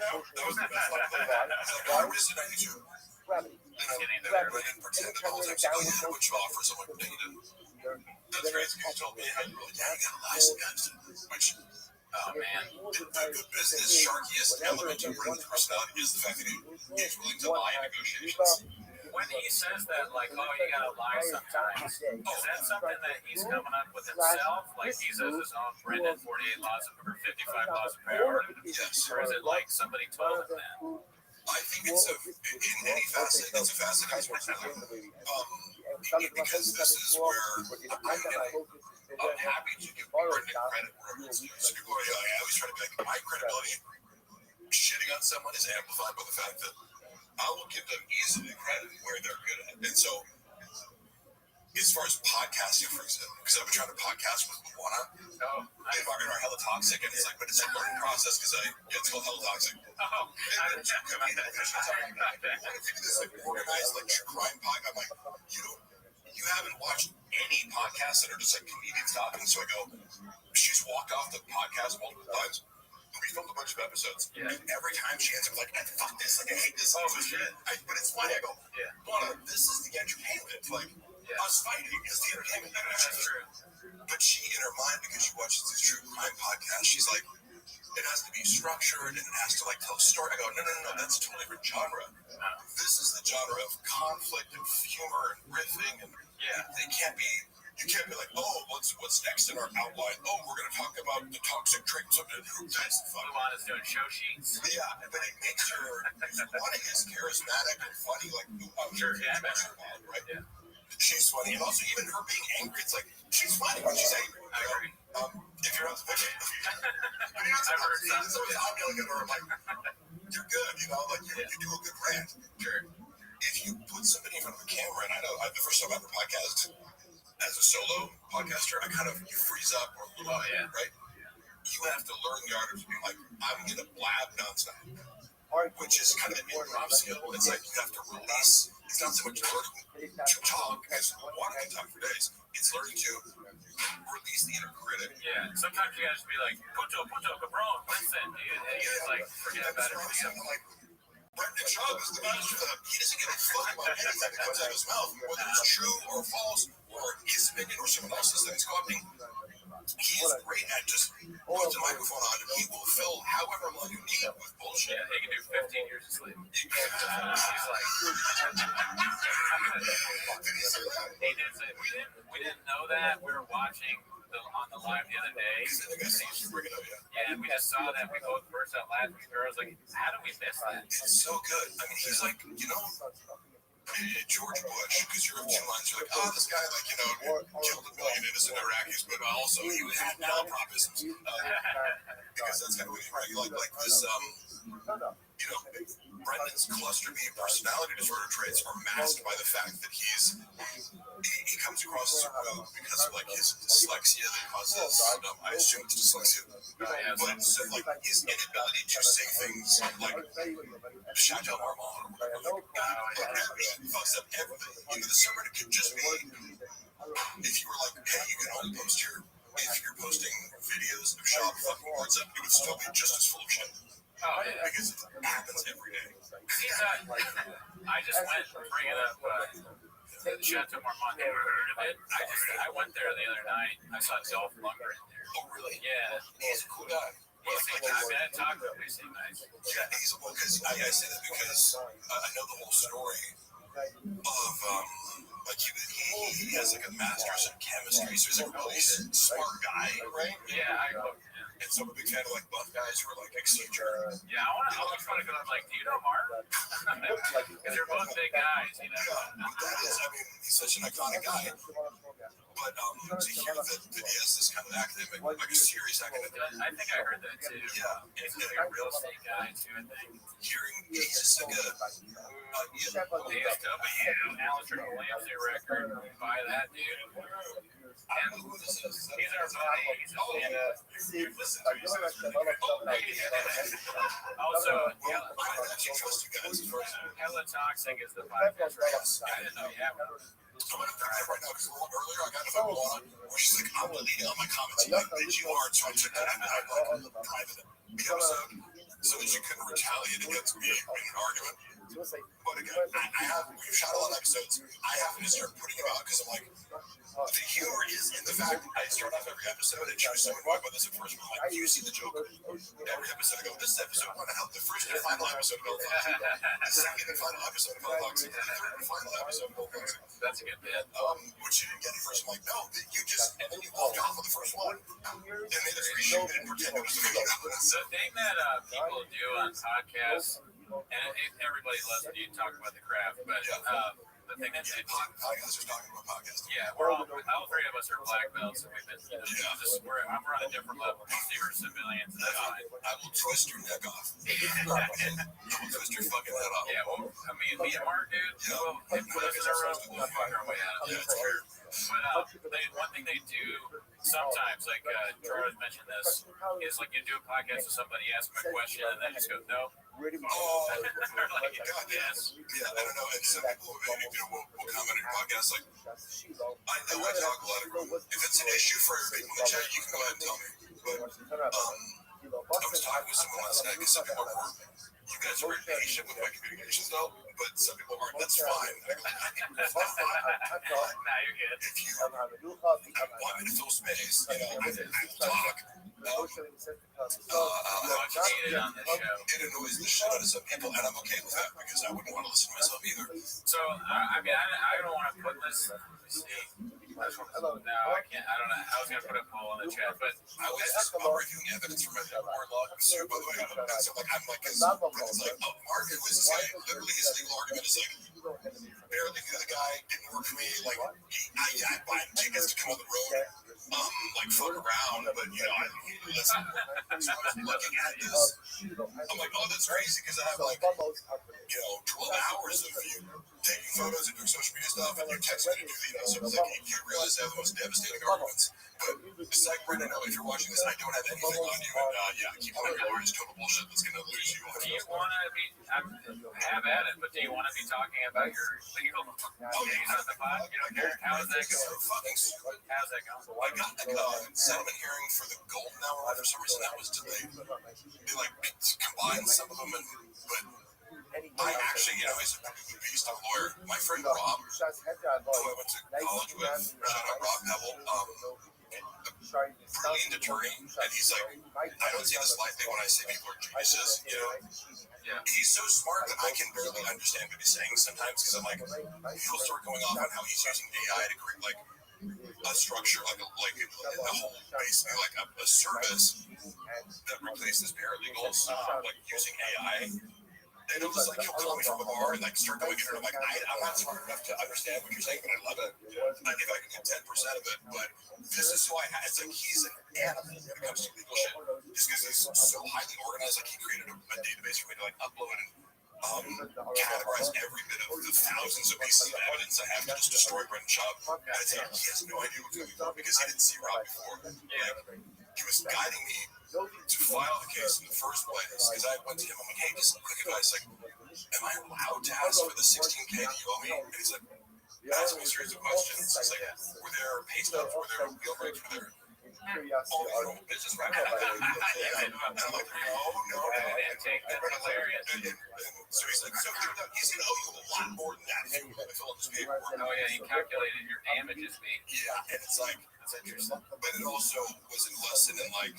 now? That was the best one. Why is it on YouTube? Gravity. I didn't pretend the whole time. So, yeah, which offers someone data. That's crazy. You told me how you really gotta lie sometimes. Which, oh man, the business sharkiest element to Brendan's personality is the fact that he's willing to lie in negotiations. When he says that, like, oh, you gotta lie sometimes, is that something that he's coming up with himself? Like, he says his own Brendan 48 laws or 55 laws of power? Yes. Or is it like somebody told him that? I think it's in any facet, it's a facet of his personality. Because this is where I'm happy to give Brendan credit wherever it's due. So people are I always try to be like, my credibility shitting on someone is amplified by the fact that I will give them easily credit where they're good at. And so, as far as podcasting, for example, because I've been trying to podcast with Luana, they fucking are hella toxic, and it's like, but it's a learning process because it's called hella toxic. Oh, And then come in and finish talking about this like organized like true crime podcast. I'm like, you haven't watched any podcasts that are just like comedians talking. So I go, she's walked off the podcast multiple times. We filmed a bunch of episodes, and every time she ends up like, fuck this, like I hate this. Oh shit! But it's funny. I go, Luana, this is the entertainment. Like us fighting is the entertainment. That's true. But she, in her mind, because she watches these true crime podcasts, she's like, it has to be structured and it has to like tell a story. I go, no, that's a totally different genre. This is the genre of conflict and humor and riffing, and they can't be. You can't be like, oh, what's next in our outline? Oh, we're going to talk about the toxic traits of it. That's fun. Luana's doing show sheets. Yeah, but it makes her. Luana is charismatic and funny. Like, I'm sure right? Yeah. She's funny, and also even her being angry, it's like she's funny when she's angry. I agree. If you're not the picture, but you're not supposed to. I'm yelling at her. I'm like, you're good, like you do a good rant. Sure. If you put somebody in front of a camera, and I know the first time I ever podcast as a solo podcaster, you freeze up or right? You have to learn the art of being like, I'm gonna blab nonstop, which is kind of an improv skill. It's like you have to release. It's not so much learning to talk as one can talk for days. It's learning to release the inner critic. Yeah, sometimes you gotta just be like, puto, cabron, listen, dude. And you just like forget about everything else. Like, Brendan Schaub is the master of that. He doesn't give a fuck about anything that comes out of his mouth, whether it's true or false, or his opinion or someone else's that he's copying. He is great at just putting the microphone on, and he will fill however long you need with bullshit. Yeah, he can do 15 years of sleep. He's like, Did he say that? he did say, we didn't know that. We were watching on the live the other day. And we just saw that. We both burst out laughing. I was like, how did we miss that? It's so good. I mean, he's like, George Bush, because you're of two minds. You're like, this guy, killed 1 million innocent Iraqis, but also he had malapropisms. Because that's kind of what you like this, Brendan's cluster B personality disorder traits are masked by the fact that he comes across super well because of his dyslexia that causes I assume it's dyslexia, but his inability to say things like Chateau Marmont or whatever. He fucks up everything. The subreddit could just be if you were like, hey, you can only post if you're posting videos of shop fucking words up, it would still be just as full of shit. Oh, yeah. Because it happens every day. I just went to bring it up. The Chateau Marmont, never heard of it. I went there the other night. I saw Dolph Lundgren there. Oh, really? Yeah. He's a cool guy. I talked to him. He seemed nice. Yeah, because I say that because I know the whole story of he has a master's in chemistry, so he's a really smart guy, right? Yeah, and so I'm a big fan of buff guys who are eccentric. Yeah, I always want to go. I'm like, do you know Mark? Because they're both big guys, That is, he's such an iconic guy. But to hear that he has this kind of academic, a serious academic. I think I heard that too. Yeah, he's a real estate guy too. I think. Hearing he's just like DSW, Alex Ramsey record. Buy that, dude. And he's our buddy. Also, Hella Toxic is the podcast. I didn't know you have one. I'm going to right now because earlier I got a phone call where she's like, I'm deleting all my comments. I'm like, bitch, you aren't. So I took that and I private the episode. so that you couldn't retaliate against me in an argument. So it's like, But again, we've shot a lot of episodes. I happen to start putting them out because I'm like, the humor is in the fact I start off every episode and she was so annoyed by this at first. I'm like, you see the joke. Every episode I go, this episode I'm gonna help the first and final episode of Hellfox. The second and final episode of Hellfox. The third and final episode of Hellfox. That's a good bit. Which you didn't get at first. I'm like, no, you just, and then you walked off on the first one. And they just reshoot it and pretend it was the The thing that people do on podcasts, and everybody loves when you talk about the craft, but the thing that podcasters talking about podcasting. Yeah, all three of us are black belts, and we've been, I'm on a different level. See, we're civilians, and that's fine. I will twist your neck off. And I will twist your fucking head off. Yeah, well, I mean, me and Mark, dude, well, if put us in a row, we'll fuck our way out of it. Yeah, it's true. But one thing they do sometimes, like Troy mentioned this, is like you do a podcast with somebody, ask them a question, and then just go, no. Like, God, yes. Yeah, I don't know. And some people will comment on your podcast like, I know I talk a lot of. If it's an issue for everybody in the chat, you can go ahead and tell me. But I was talking with someone last night because some people were, you guys are very patient with my communication style, but some people aren't. That's fine. That's fine. Nah, you're good. If you want me to fill space, I will talk. It annoys the shit out of some people, and I'm okay with that because I wouldn't want to listen to myself either. So, I mean, I don't want to put this. No, I can't. I don't know. I was going to put a poll in the chat, but I was just reviewing evidence from my board law. So, by the way, so like, I'm like, it's like, oh, Mark, who is this guy? Literally, his legal argument is like, barely knew the guy, didn't work for me. Like, I buy tickets to come on the road. Like fuck around, but listen. So I was looking at this. I'm like, oh, that's crazy because I have like, 12 hours of you taking photos and doing social media stuff, and you text me to do so it's like you realize I have the most devastating arguments. But it's like, Brandon, if you're watching this, I don't have anything on you, and keep on your lawyers total bullshit that's gonna lose you. Do you want to be? Have at it, but do you want to be talking about your legal things on the pod? You don't care. How is that going? So fucking stupid. How's that going? I got the settlement hearing for the golden hour. For some reason, that was delayed. They like combined some of them, but I actually, he's a beast of a lawyer. My friend Rob, who I went to college with, shout out Rob Neville, brilliant attorney, and he's like, I don't see this lightly when I say people are geniuses, Yeah. He's so smart that I can barely understand what he's saying sometimes because I'm like, he'll start going off on how he's using AI to create like a structure, like the whole basically like a service that replaces paralegals, like using AI. And it was like he'll call me from a bar and like start going in, and I'm like, I'm not smart enough to understand what you're saying, but I love it. Like if I can get 10% of it, but this is who I have. It's like he's an animal when it comes to legal shit. Just because he's so highly organized, like he created a database for me to like upload and categorize every bit of the thousands of pieces of evidence I have to just destroy Brendan Schaub. And it's like he has no idea what's going on because he didn't see Rob before. Like, he was guiding me to file the case in the first place because I went to him. I'm like, hey, just quick advice. Like, am I allowed to ask for the $16K that you owe me? And he's like, ask me a series of questions. He's like, were there pay stubs? Were there wheel breaks? Were there all these normal business records? And I'm like, no. That's hilarious. So he's like, so he's going to owe you a lot more than that if you fill out this paperwork. Oh yeah, he calculated your damages, me. Yeah, and it's like, that's interesting. But it also was a lesson in like,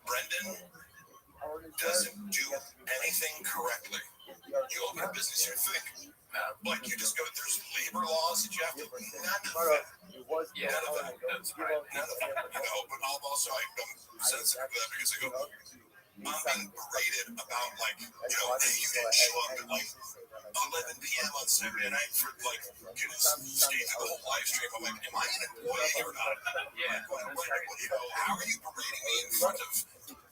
Brendan doesn't do anything correctly. You open a business, you think, like you just go, there's labor laws that you have to, none of it. Yeah, that's right. None of it, but I'm sensitive to that because I go, I'm being berated about like, hey, you didn't show up at like 11 p.m. on Saturday night for like, skate through the whole live stream. I'm like, am I an employee or not? Yeah. How are you berating me in front of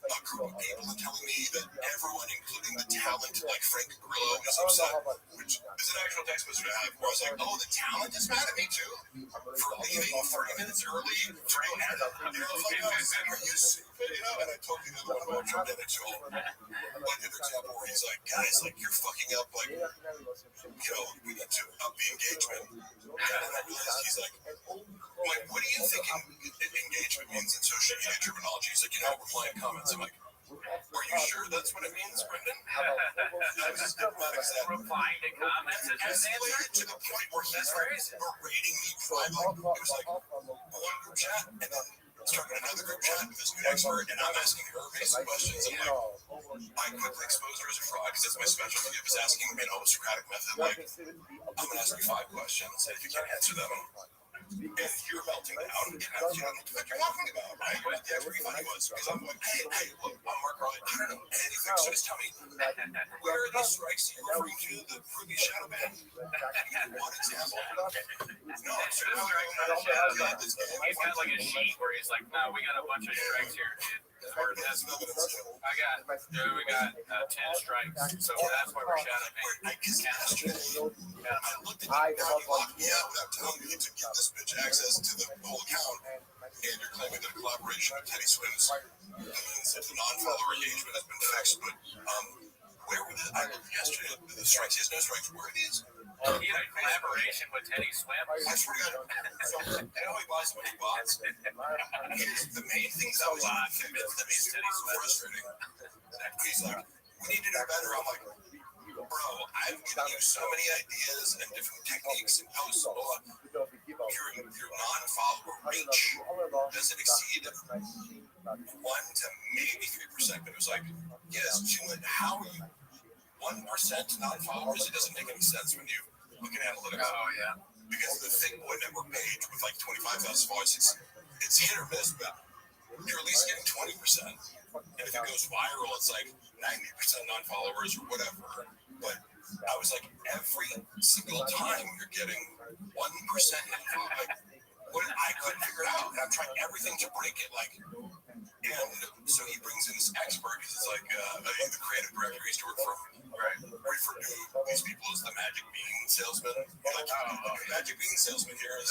a group of people and telling me that everyone, including the talent, like Frank Grillo, is upset, which is an actual text message I have where I was like, oh, the talent is mad at me too for leaving 30 minutes early to go ahead. Are you stupid? And I told you the other one jumped in and told like an example where he's like, guys, like you're fucking up, like, we need to up the engagement. And I realized he's like, what do you think engagement means in social media terminology? He's like, replying comments. I'm like, Are you sure that's what it means, Brendan? Replying to comments and Escalated to the point where he's berating me privately. It was like one group chat and then starting another group chat with this new expert, and I'm asking her basic questions. I'm like, I quickly expose her as a fraud because that's my specialty. If it's asking me an Socratic method, like, I'm going to ask you 5 questions, and if you can't answer them, and you're melting down, and you don't know what the fuck you're talking about, right? What the expert funny was, because I'm like, hey, look, I'm Mark Riley. I don't know anything, so just tell me, where are these strikes you're referring to, the previous shadow band? One example. No, I'm sure he's got like a sheet where he's like, no, we got a bunch of strikes here, dude. We got 10 strikes, so that's why we're shadowing. I looked at the without telling me to give this bitch access to the whole account, and you're claiming that a collaboration with Teddy Swims means that the non-follower engagement has been fixed, but where were I looked yesterday at the strikes? He has no strikes. Where are these? He had a collaboration with Teddy Swims. I swear to God, I know he buys many bots. The main thing that was convinced that he's Teddy Swims frustrating. He's like, we need to do better. I'm like, bro, I've given you so many ideas and different techniques and posts. Your non-follower reach doesn't exceed 1 to maybe 3%. But it was like, yes, how are you 1% non-followers? It doesn't make any sense when you look at analytics. Oh, yeah. Because the Thick Boy Network page with like 25,000 followers, it's hit or miss, but you're at least getting 20%. And if it goes viral, it's like 90% non-followers or whatever. But I was like, every single time you're getting 1% non-followers. I couldn't figure it out. And I'm trying everything to break it. And so he brings in this expert because it's like the creative director he used to work for. Right. Refer to these people as the magic bean salesman. Magic bean salesman here is,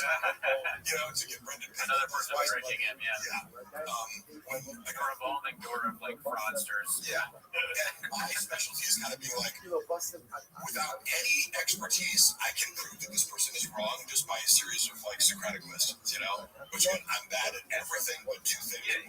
to get Brendan. Another person breaking him, When a revolving door of like fraudsters. Yeah. And my specialty is kind of being like, without any expertise, I can prove that this person is wrong just by a series of like Socratic questions, which I'm bad at everything but 2 things. Yeah,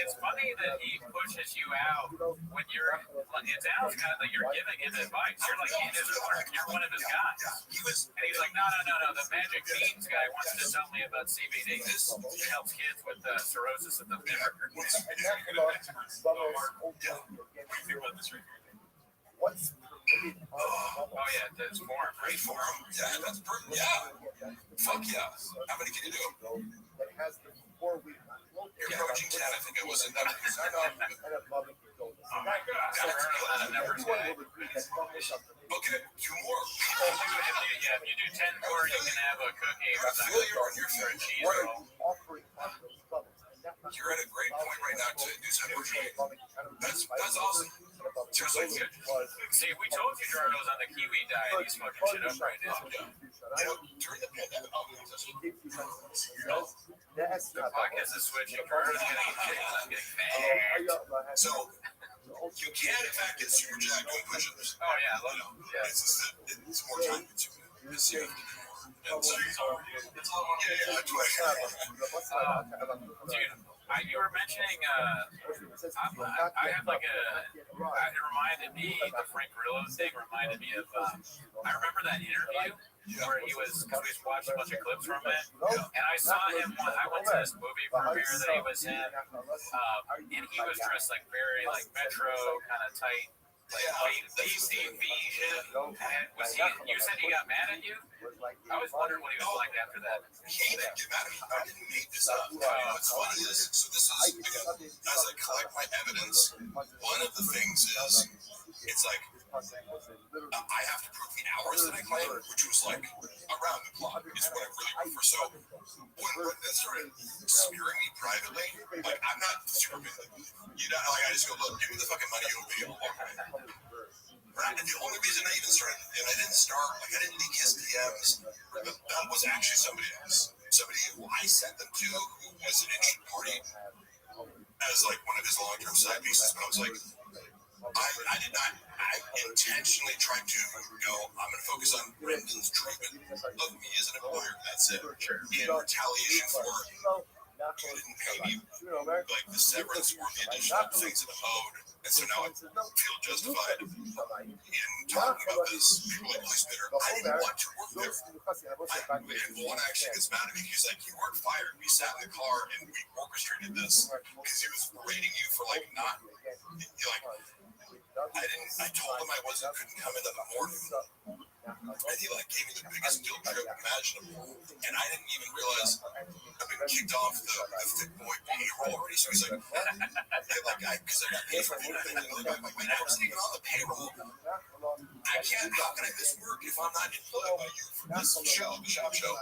it's funny that he pushes you out when it sounds kind of like you're giving him advice. You're like in his corner. You're one of his guys. And he's like, no. The magic beans guy wants to tell me about CBD. This helps kids with cirrhosis of the liver. What's That's form. Great form. Yeah, that's perfect. Yeah. Fuck yeah. How many can you do? It has the 4-week. You're approaching 10. I think it was in that. Oh my God. Okay, 2 more. If you do 10 more, you can have a cookie or a cheese roll. You're at a great point right now to do some training. That's awesome. Seriously. See, we told you Jarno's on the kiwi diet. He's fucking shit up right now. During the pandemic, the podcast is switching. Jarno's getting fat. So you can, in fact, get super jacked doing push-ups. Oh yeah, I love it. It's more time consuming. Dude, you were mentioning, I have like it reminded me, the Frank Grillo thing reminded me of, I remember that interview where he was, because we watched a bunch of clips from it, and I saw him, I went to this movie premiere that he was in, and he was dressed like very like metro, kind of tight, like DCV shit. You said he got mad at you? I was wondering what he was like after that. He didn't get mad at me. I didn't make this up. What's funny is, so this is, again, as I collect my evidence, one of the things is, it's like, I have to prove the hours that I claim, which was like around the clock, is what I really prefer. So when they started smearing me privately, like, I'm not super big. I just go, look, give me the fucking money, you'll be able to walk away. Right? And the only reason I even started, and I didn't leak his DMs, that was actually somebody else. Somebody who I sent them to, who was an interested party, as like one of his long-term side pieces. But I was like, I intentionally tried to go, I'm going to focus on Brendan's treatment of me as an employer. That's it. In retaliation for you didn't pay me like the severance or the additional things that I owed, and so now I feel justified in talking about this. People like, Holy Spitter, I didn't want to work there. And one actually gets mad at me. He's like, you weren't fired. We sat in the car and we orchestrated this because he was berating you for like not, like, I told him I couldn't come in the morning. And he like gave me the biggest guilt trip imaginable. And I didn't even realize I've been kicked off the thick boy payroll already. So he's like, because I got paid for everything. I'm like, wait, I wasn't even on the payroll. How can I miss work if I'm not employed by you for this show, the shop show?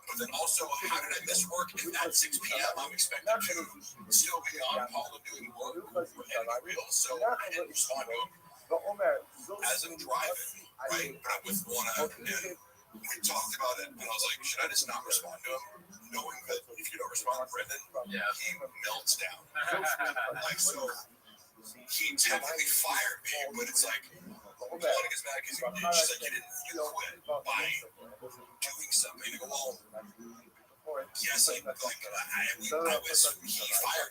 But then also, how did I miss work if at 6 p.m. I'm expected to still be on call and doing work for editing reels? So I didn't respond to him as I'm driving, right? But I'm with one eye, and we talked about it, and I was like, should I just not respond to him? Knowing that if you don't respond to Brendan, he melts down. Like, so he technically fired me, but it's like, one gets mad because she's like, you quit by doing something. I go, well, yes, he fired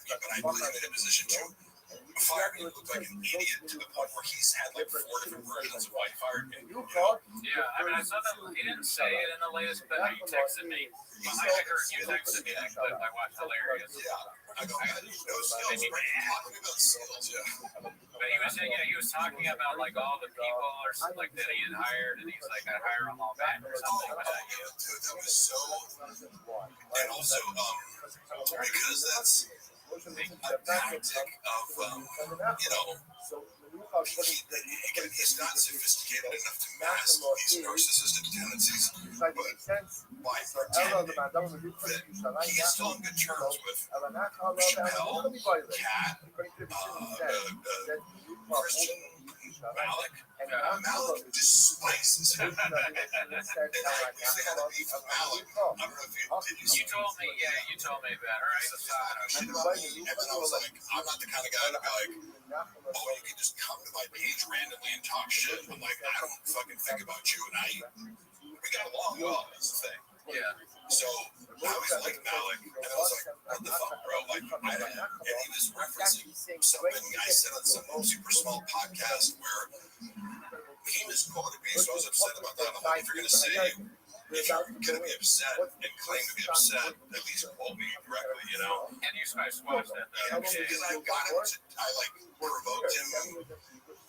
me, but I put him in a position to fire me. Looked like an idiot to the point where he's had like 4 different versions of why he fired me. Yeah, I mean, I saw that he didn't say it in the latest, but he texted me. I heard you texted me that clip. I watched hilarious. Yeah, I go, I got no skills. Talking about skills, yeah. But he was saying, he was talking about like all the people or something like that he had hired, and he's like, I hire them all back or something like that. Yeah, dude, that was so. And also, because that's a tactic of, he's not sophisticated enough to mask these narcissistic tendencies, but by pretending that he's still on good terms with Chappelle, Kat, Christian, Malik. Malik despises him. And I usually had a beef with Malik. I don't know if you told me, you told me about her. And then I was like, I'm not the kind of guy to be like, oh, you can just come to my page randomly and talk shit. I'm like, I don't fucking think about you, and we got along well. That's the thing. Yeah. So I was like Malik, and I was like, what the fuck, bro? Like, and he was referencing something I said on some super small podcast where he misquoted me, so I was upset about that. I'm like, if you're gonna say, if you're gonna be upset and claim to be upset, at least quote me correctly, you know? And you guys squashed that. Yeah, because I got him to, I provoked him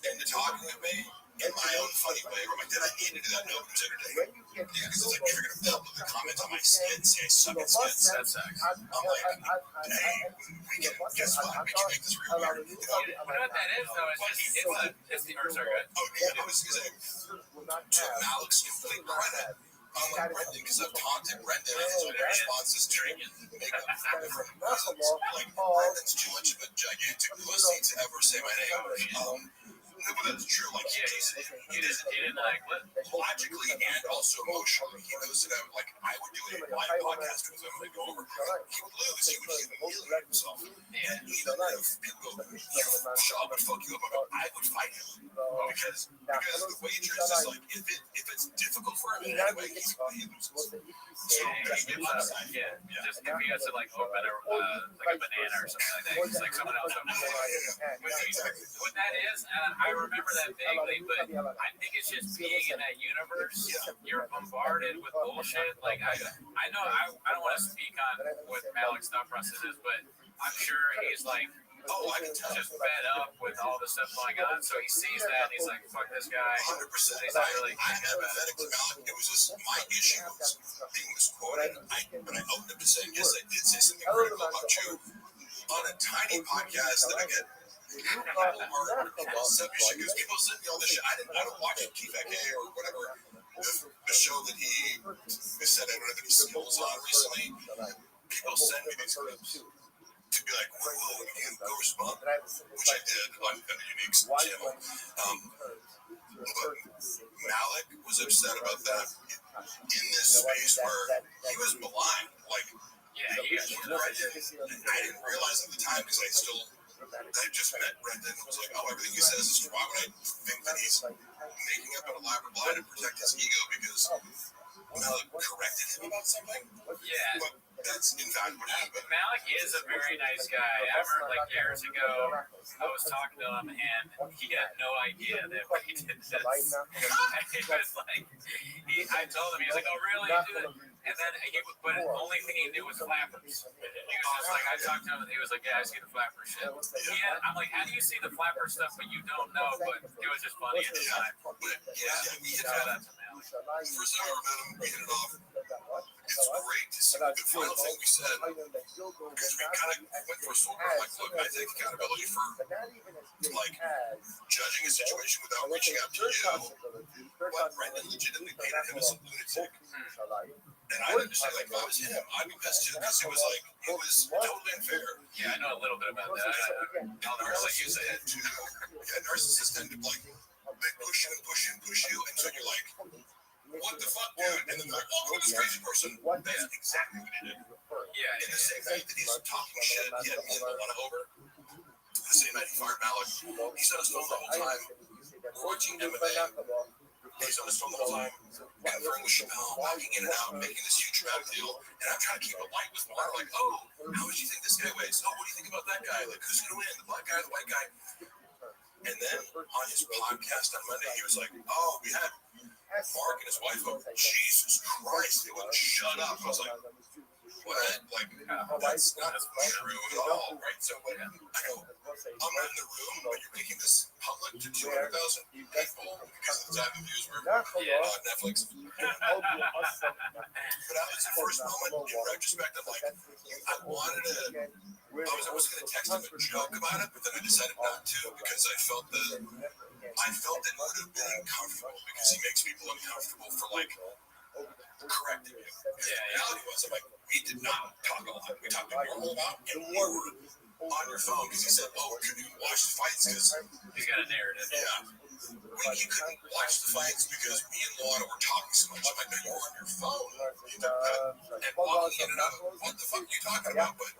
into talking to me in my own funny way. Where I'm like, I need to do that. No, it was entertaining. Yeah, because it's like, if you're going to publicly comment on my skin, say I suck at skins, That sucks. I'm like, hey, guess what? We can make this real weird. You know? You know what that is, though? It's the, or sorry, go ahead. Oh, yeah, I was going to say, to Malik's complete credit, unlike Brendan, because I've taunted Brendan and his only response is to make up for different reasons. Like, Brendan's too much of a gigantic pussy to ever say my name. No, but that's true. Like, he didn't like what? Logically and also emotionally, he knows that I would do a live podcast with him and go over. He would lose. He would humiliate himself. And even if people go, Shaw would fuck you up, I would fight him. Because the wager is just like, if it's difficult for him in any way, he loses. So, yeah. Just if he has to like open like a banana or something like that, he's like someone else. What that is, I remember that vaguely, but I think it's just being in that universe. You're bombarded with bullshit. Like I know I don't want to speak on what Malik's thought process is, but I'm sure he's like, I can tell, just fed up with all the stuff going on. So he sees that and he's like, fuck this guy. 100%. I'm empathetic to Malik. It was just my issue was being misquoted. But I opened up to saying, yes, I did say something critical about you on a tiny podcast that I get. People send me all this shit. I don't watch TVK or whatever the show that he said I don't have any skills on recently. People send me these clips to be like, whoa, you go respond, which I did on a unique channel. But Malik was upset about that in this space where he was maligned. Like, I didn't realize at the time because I just met Brendan and was like, oh, everything he says is true. Why would I think that he's making up an elaborate lie to protect his ego because Malik corrected him about something? Yeah. But That's invaluable. But Malik is a very nice guy. I remember like years ago, I was talking to him, and he had no idea that when he did this, he was like, I told him, he was like, oh really? You do that? And then but the only thing he knew was flappers. He was just like, I talked to him, and he was like, yeah, I see the flapper shit. Yeah, I'm like, how do you see the flapper stuff, but you don't know? But it was just funny at the time. we hit Shout out it to Malik. First time I met him, we hit it off. It's great to see the final thing we said, because we kind of went for a sword. I'm like, look, I take accountability for like judging a situation without reaching out to you. But Brendan legitimately painted him as a lunatic. And I understand, like, if I was him, I'd be pissed too, because it was like, it was totally unfair. Yeah, I know a little bit about that. Narcissists tend to, narcissists tend to, like, they push you and push you and push you, and so you're like, what the fuck, dude? And then they're like, oh, this crazy person. That's exactly what he did. Yeah, In the same night that he's talking shit, he had me one over. The same night he fired Malik, he's on his phone the whole time, routine MMA. He's on his phone the whole time, conferring with Chappelle, walking in and out, making this huge dramatic deal. And I'm trying to keep it light with Mark, like, oh, how much do you think this guy weighs? Oh, what do you think about that guy? Like, who's going to win? The black guy, the white guy? And then on his podcast on Monday, he was like, oh, we had Mark and his wife up. Jesus Christ, they wouldn't shut up. I was like, what? Like, that's not true at all, right? So, like, I go, I'm not in the room, but you're making this public to 200,000 people because of the time of views were on Netflix. But that was the first moment in retrospect of like, I wanted to, I was going to text him a joke about it, but then I decided not to because I felt it would have been uncomfortable because he makes people uncomfortable for like correcting you. The reality was, I'm like, we did not talk a lot. We talked a normal amount, and you were on your phone because he said, oh, could you watch the fights? Because he's got a narrative. Yeah. When you couldn't watch the fights because me and Lana were talking so much, I'm like, no, you're on your phone. And walking in and out, what the fuck are you talking about? But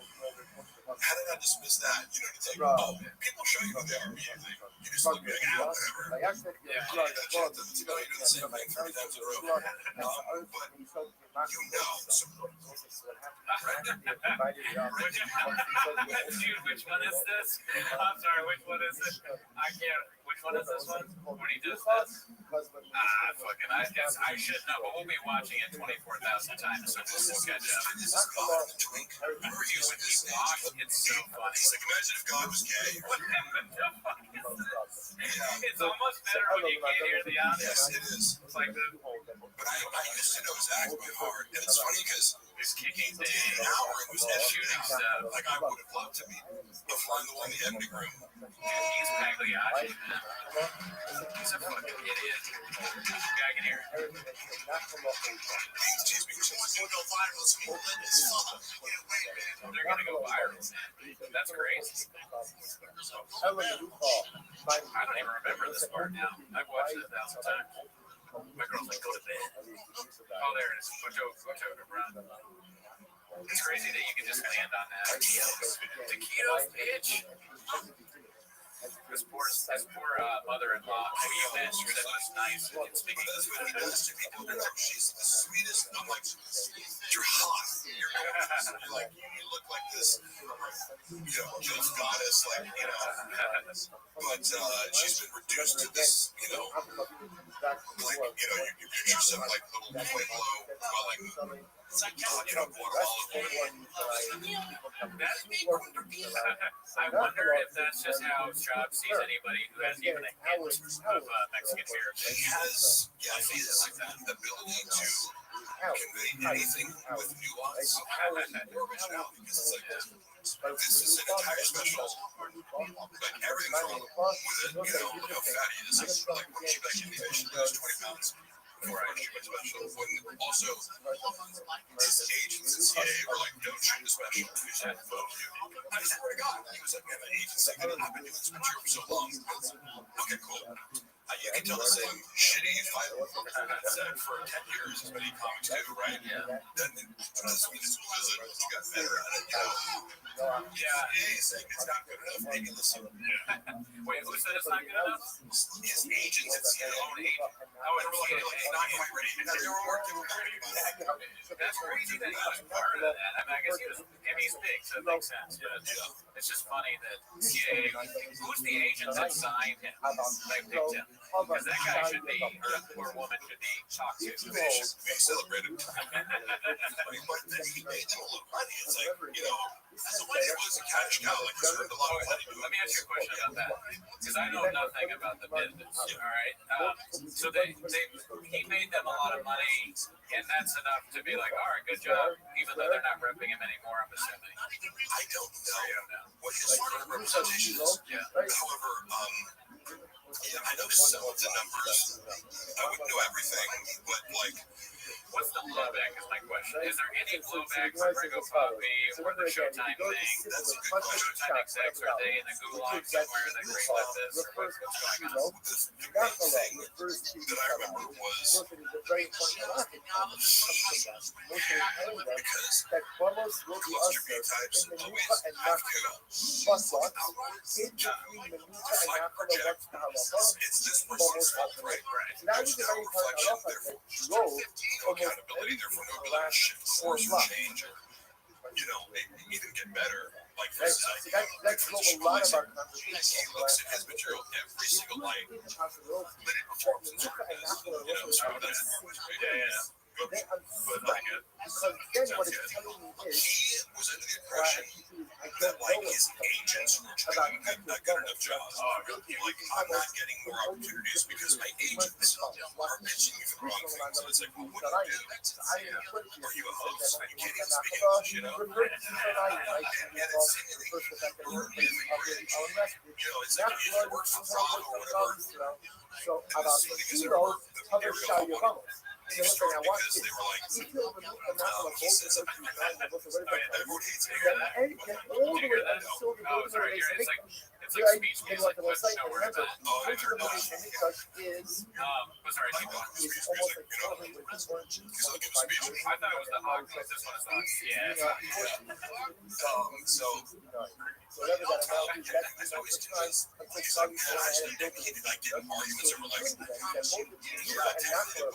how did I dismiss that? You know, it's like, oh, people show you who they are immediately. You just look like, ah, whatever. Yeah, that shit doesn't seem like you're doing the same thing 30 times in a row. But you know, so Dude, which one is this? I'm sorry, which one is it? I can't. Which one is this one? When he does this? Fucking, I guess I should know, but we'll be watching it 24,000 times, so we'll catch up. This is God and the Twink. Remember he was like this age. It's so funny. He's like, imagine if God was gay. It's almost better when you can't hear the audio. Yes, it is. It's like the. But I used to know his act by heart, and it's funny because He's kicking an hour it was shooting stuff. Like I would have loved to meet the flying the one in the editing room. He's Pagliacci, man. He's a fucking idiot. I can hear it. They're gonna go viral, man. That's crazy. I don't even remember this part now. I've watched it 1,000 times. My girl's like, go to bed. Oh, there it is. Go Brown. It's crazy that you can just land on that. Taquitos, bitch. This poor mother-in-law. Who you met? She was nice. And speaking That's what he does to people. She's the sweetest. I'm like, you're hot. You're gorgeous. You're like, you look like this, just goddess, like, But she's been reduced to this, like, you picture some like little Pueblo, like, I wonder if that's just how Job sees anybody who has even a hint of Mexican heritage. He has, his ability to convey anything with nuance or originality, because it's like, this is an entire special, but everything's wrong with it, how fat he is, like, when she back in the nation, lose 20 pounds. Before I shoot my special, when also his agents in CIA were like, don't shoot the special. He said, I swear to God, he was like, man, the agent's like, I've been doing this material for so long. Okay, cool. You can tell the same shitty fight said for 10 years as many comics do, right? Yeah. Then doesn't mean it's because you got better at it, he's saying it's not good enough. Maybe listen. Wait, who said it's not good enough? His agents at own agent. Oh, and we're like, it's not quite ready. And they were working about it. That's crazy that he was part of that. I mean, I guess he's big, so it makes sense. But it's just funny that who's the agent that signed him? That picked him? Because that guy should be, or that poor woman should be talked to. They should be celebrated. But then he made them a little money. It's like, so when it was a cash cow, like he spent a lot of money. Let me ask you a question about that, because I know nothing about the business. All right, so he made them a lot of money, and that's enough to be like, all right, good job, even though they're not repping him anymore. I'm assuming. I don't know what his sort of representation is. Yeah. However, I know some of the numbers. I wouldn't know everything, but like. What's the blowback is my question. Is there any blowback from Ringo Poppy or the Showtime thing? That's a good question. Showtime execs, are they in the gulag somewhere that greenlit this? Or what's going on? The main thing that I remember was because cluster B types always have to reflect project. It's this person's fault, right? There's no reflection, therefore 15 accountability, therefore no ability to shift course or change or, even get better. Like for example, he looks at his material every single night, minute before it was recorded, so that's good. But like it. He was under the impression that like his agents were doing a good enough job. Like I'm not getting more opportunities because my agents are pitching me for the wrong things. And it's like, well, what do you do? Are you a host? You can't even speak English, And it's it's like if you work for fraud or whatever. So about Because they were like, he says, I wrote hate to hear that. Oh, sorry, it's like speech music, but no word about it. Oh, I heard that. Sorry, Like, speech music, he's like giving a speech. I thought it was the hog. This one is not. Yeah, it's not. So whatever that amount is, that's always nice. He's like, man, I actually never get arguments over like, look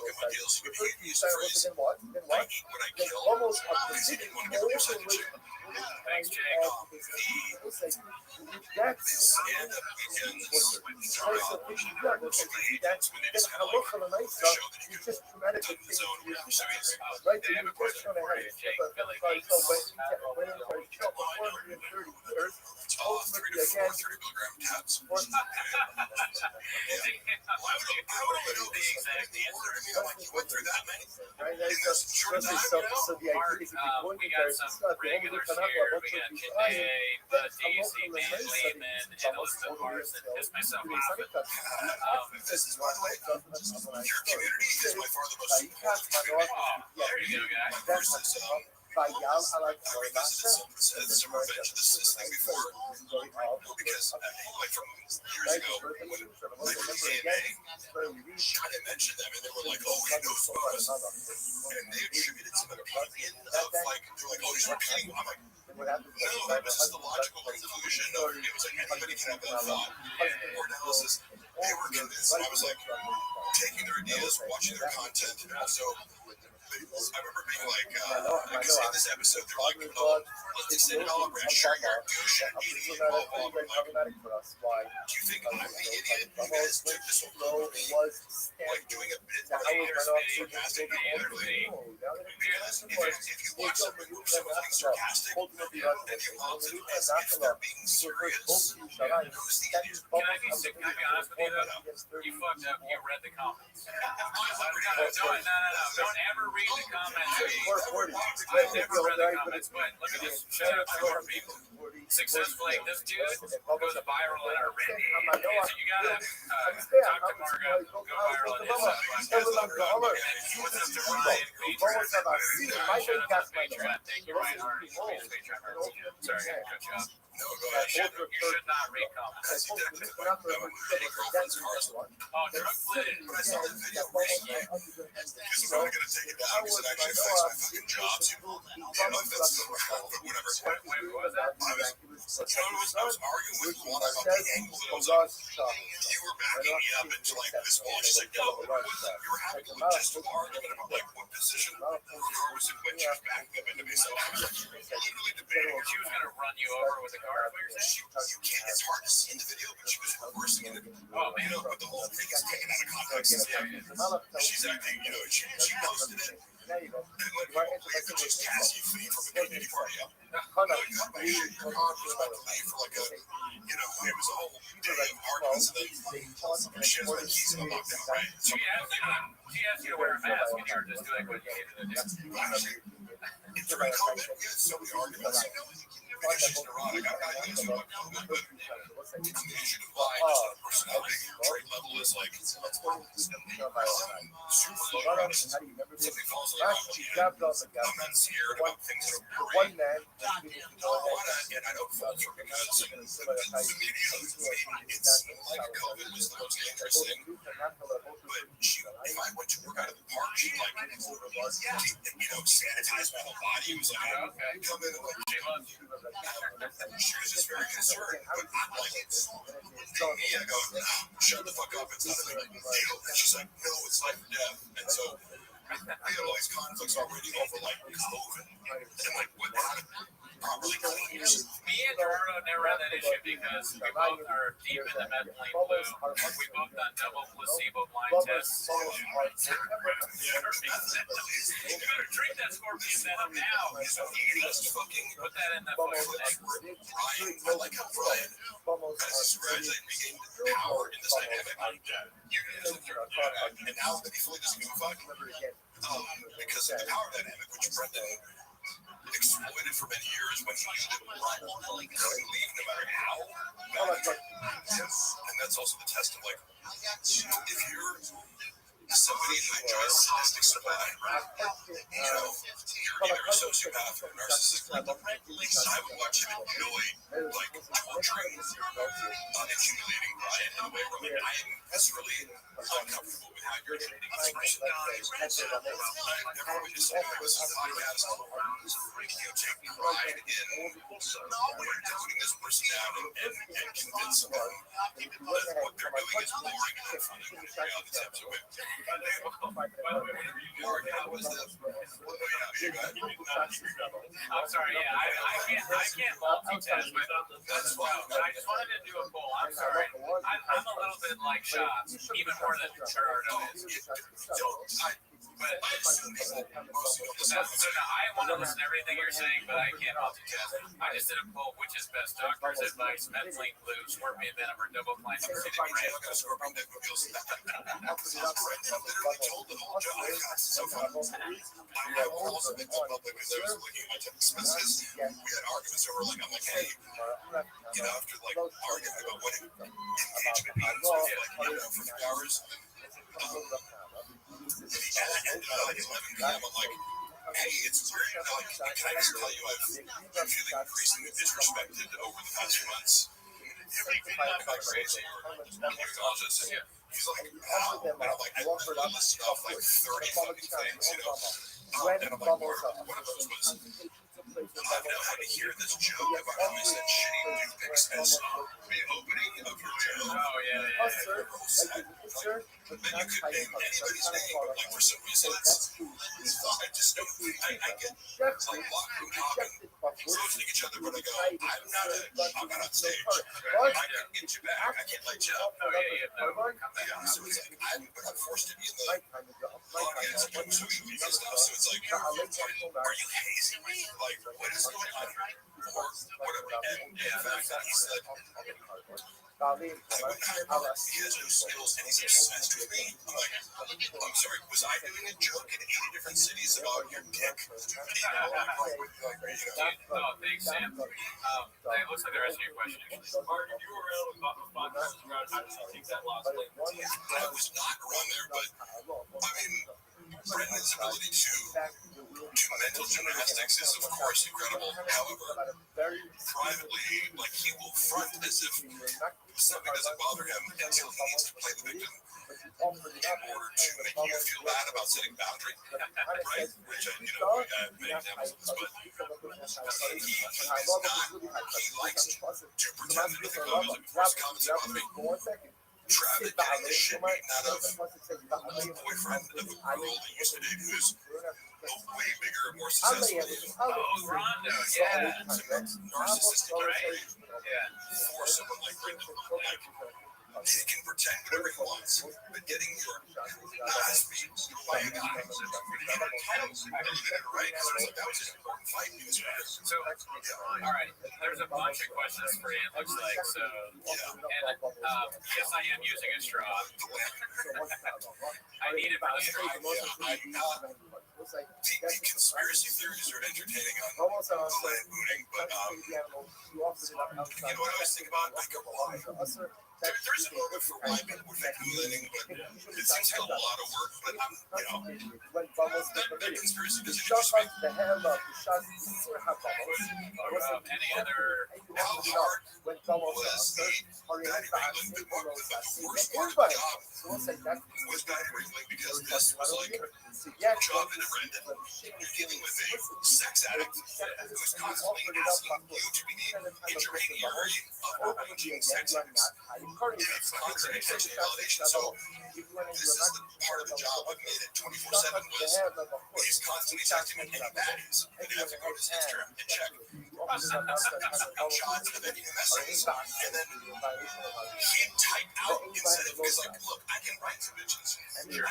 at my deals. He used the phrase, I eat what I kill, because he didn't want to get a percentage. Thanks, Jake. This stand-up weekends when they're out, most of the agents, when they just kind of like show that you can in the zone without serious. They have a question for you, Jake. Billy Gates. 30 milligram tabs. I would only know the exact answer. I mean, like, you went through that many in this short time. Mark, we got some regulars here. We got Janae, DC, Dan Lehman, and Elizabeth Morris, and just myself off. This is, by the way, your community is by far the most important community. There you go, guys. Versus, I revisited some Revenge of the Sis thing before, because like from years ago, when I did AMA, I mentioned them, and they were like, "Oh, he knows us," and they attributed some opinion of like, they're like, "Oh, he's repeating." I'm like, no, that was just the logical conclusion. No, it was like anybody can have that thought or analysis. They were convinced, and I was like, taking their ideas, watching their content, and also. I remember being like, because in this episode, they're like, oh, let's say all red shirt, you're a douche, and eating it, blah, blah, blah. Do you think I'm the idiot who guys took this whole movie, like doing a bit like sarcastic literally? Because if you watch some movies, someone's being sarcastic, and you love it as if they're being serious, who's the idiot? Can I be honest with you, though? You fucked up. You read the comments. No. Don't ever read the comments. I never read the comments, but look at this. Shout out to our people. Successfully, this dude goes viral in our Reddit. So you gotta talk to Margo, go viral in his what's up to Ryan, Patreon. Shout out to Patreon. Thank you, Ryan Hart. Sorry, I cut you off. No, go ahead. You should not read comments. Oh, drug flitted. But I saw the video recently because I'm probably going to take it down because it actually affects my fucking jobs. I don't know if that's the right, but whatever. Wait, what was that? I was arguing with one about the angle that I was like, you were backing me up into like this wall. She's like, no, it wasn't. You were having a logistical argument about like what position the car was in when she was backing up into me. So I was literally debating. She was gonna run you over with the car. Is what you're saying? You can't. It's hard to see in the video, but she was reversing it. Oh man, But the whole thing is taken out of context. She's acting, she posted it. And like, if it just Cassie flee from a community party, no, you got my shit. Your car was about to leave for like a, it was a whole day of arguments, and then she has my keys in the lockdown, right? She asked you to wear a mask, and you were just doing what you needed to do. During COVID, we had so many arguments. Maybe she's neurotic. I'm not used to it, but the issue of lying is not a personality trait level is like, super honest. Something falls in love with you. I'm not scared about things that are great. And I don't falter because the media was made it seem like COVID was the most dangerous thing. But if I went to work out of the park, she'd like, sanitize my whole body. It was like, come in and like, she was just very concerned, but I'm like, I go, shut the fuck up, it's not a big deal. And she's like, no, it's life or death. And so we had all these conflicts already over like COVID and like what how to properly clean yourself. Me and Gerardo never had that issue because we both are deep in the methylene blue. We both done double placebo blind tests. You better drink that scorpion venom now. Put that in the fucking egg. Brian, I like how Brian has this gradually regained power in this dynamic. And now that he fully doesn't give a fuck, because of the power dynamic, which Brendan exploited for many years when he used it, Brian couldn't leave no matter how. And that's also the test of like, if you're somebody who enjoys sadistic supply, you're either a sociopath or a narcissist. I would watch him enjoy like torturing and humiliating Brian in a way where like I am viscerally uncomfortable with how you're treating this person. I've never witnessed something like this in a podcast. Take pride in putting this person down and convince them that what they're doing is boring and unfunny when in reality it's absolutely. I'm sorry, I can't multitask, but that's why I just wanted to do a poll. I'm sorry. I'm a little bit like shots, even more than Gerardo is. But so now I want to listen to everything you're saying, but I can't multitask. I just did a poll: which is best, doctor's advice, methylene blue, scorpion venom, or double blind acidic rain? Literally told the whole job. It's so fun. I also been to public because I was looking at my text messages. We had arguments over like, I'm like, hey, after like arguing about what engagement means with like, for 3 hours. And it ended at like 11 p.m. I'm like, hey, it's weird. Like, can I just tell you, I've been feeling increasingly disrespected over the past few months. I'm like crazy, or gynecologist, and he's like, wow. And I'm like, I literally listed off like 30 fucking things, And I'm like, one of those was, I've now had to hear this joke about how I said shitty dick pics as the opening of your channel. Oh, yeah. Then you could name anybody's name, but like for some reason I get a lot from talking, roasting each other, but I go, I'm not on stage. I can get you back. I can't let you up. Oh, yeah. So it's like, I'm forced to be in the audience doing social media stuff. So it's like, are you hazing me? Like, what is going on? Or whatever. And in fact, he said, I wouldn't hire him. He has no skills and he's obsessed with me. I'm like, I'm sorry, was I doing a joke in 80 different cities about your dick? No, thanks, Sam. It looks like the rest of your question. Mark, if you were around with Fox, how did you take that loss? I was not around there, but I mean, Brendan's ability to to mental gymnastics is, of course, incredible. However, privately, like, he will front as if something doesn't bother him until he needs to play the victim in order to make you feel bad about setting boundaries, right? Which, I have many examples of this, but he likes to pretend that if a girl comments about me, Travis getting the shit beaten out of the boyfriend of a girl that used to date who's way bigger and more successful than him. Oh, Rondo, yeah. Narcissistic, Right? Yeah. for someone like Brendan. Like, he can pretend whatever he wants, but getting your ass beat by a guy who's right? So that was an important fight he was winning. So, all right, there's a bunch of questions for you, it looks like. So, and yes, I am using a straw. I need it for the straw. The conspiracy theories are entertaining on land booting, but you know what I always think about? Like, there's a moment for why people would think moonlighting, but it seems like a lot of work. But that conspiracy doesn't interest me. Any other? How hard was the Daddy Wrangling? The worst part of the job was Daddy Wrangling, because this was like your job in a Brendan. You're dealing with a sex addict who's constantly asking you to be the intermediary of arranging sex acts. It's constant attention and validation. So this is the part of the job that made it 24/7 was he's constantly texting me any baddies, and you have to go to his Instagram and check shots and then new messages, and then he'd type out instead of, because, like, look, I can write to bitches, I can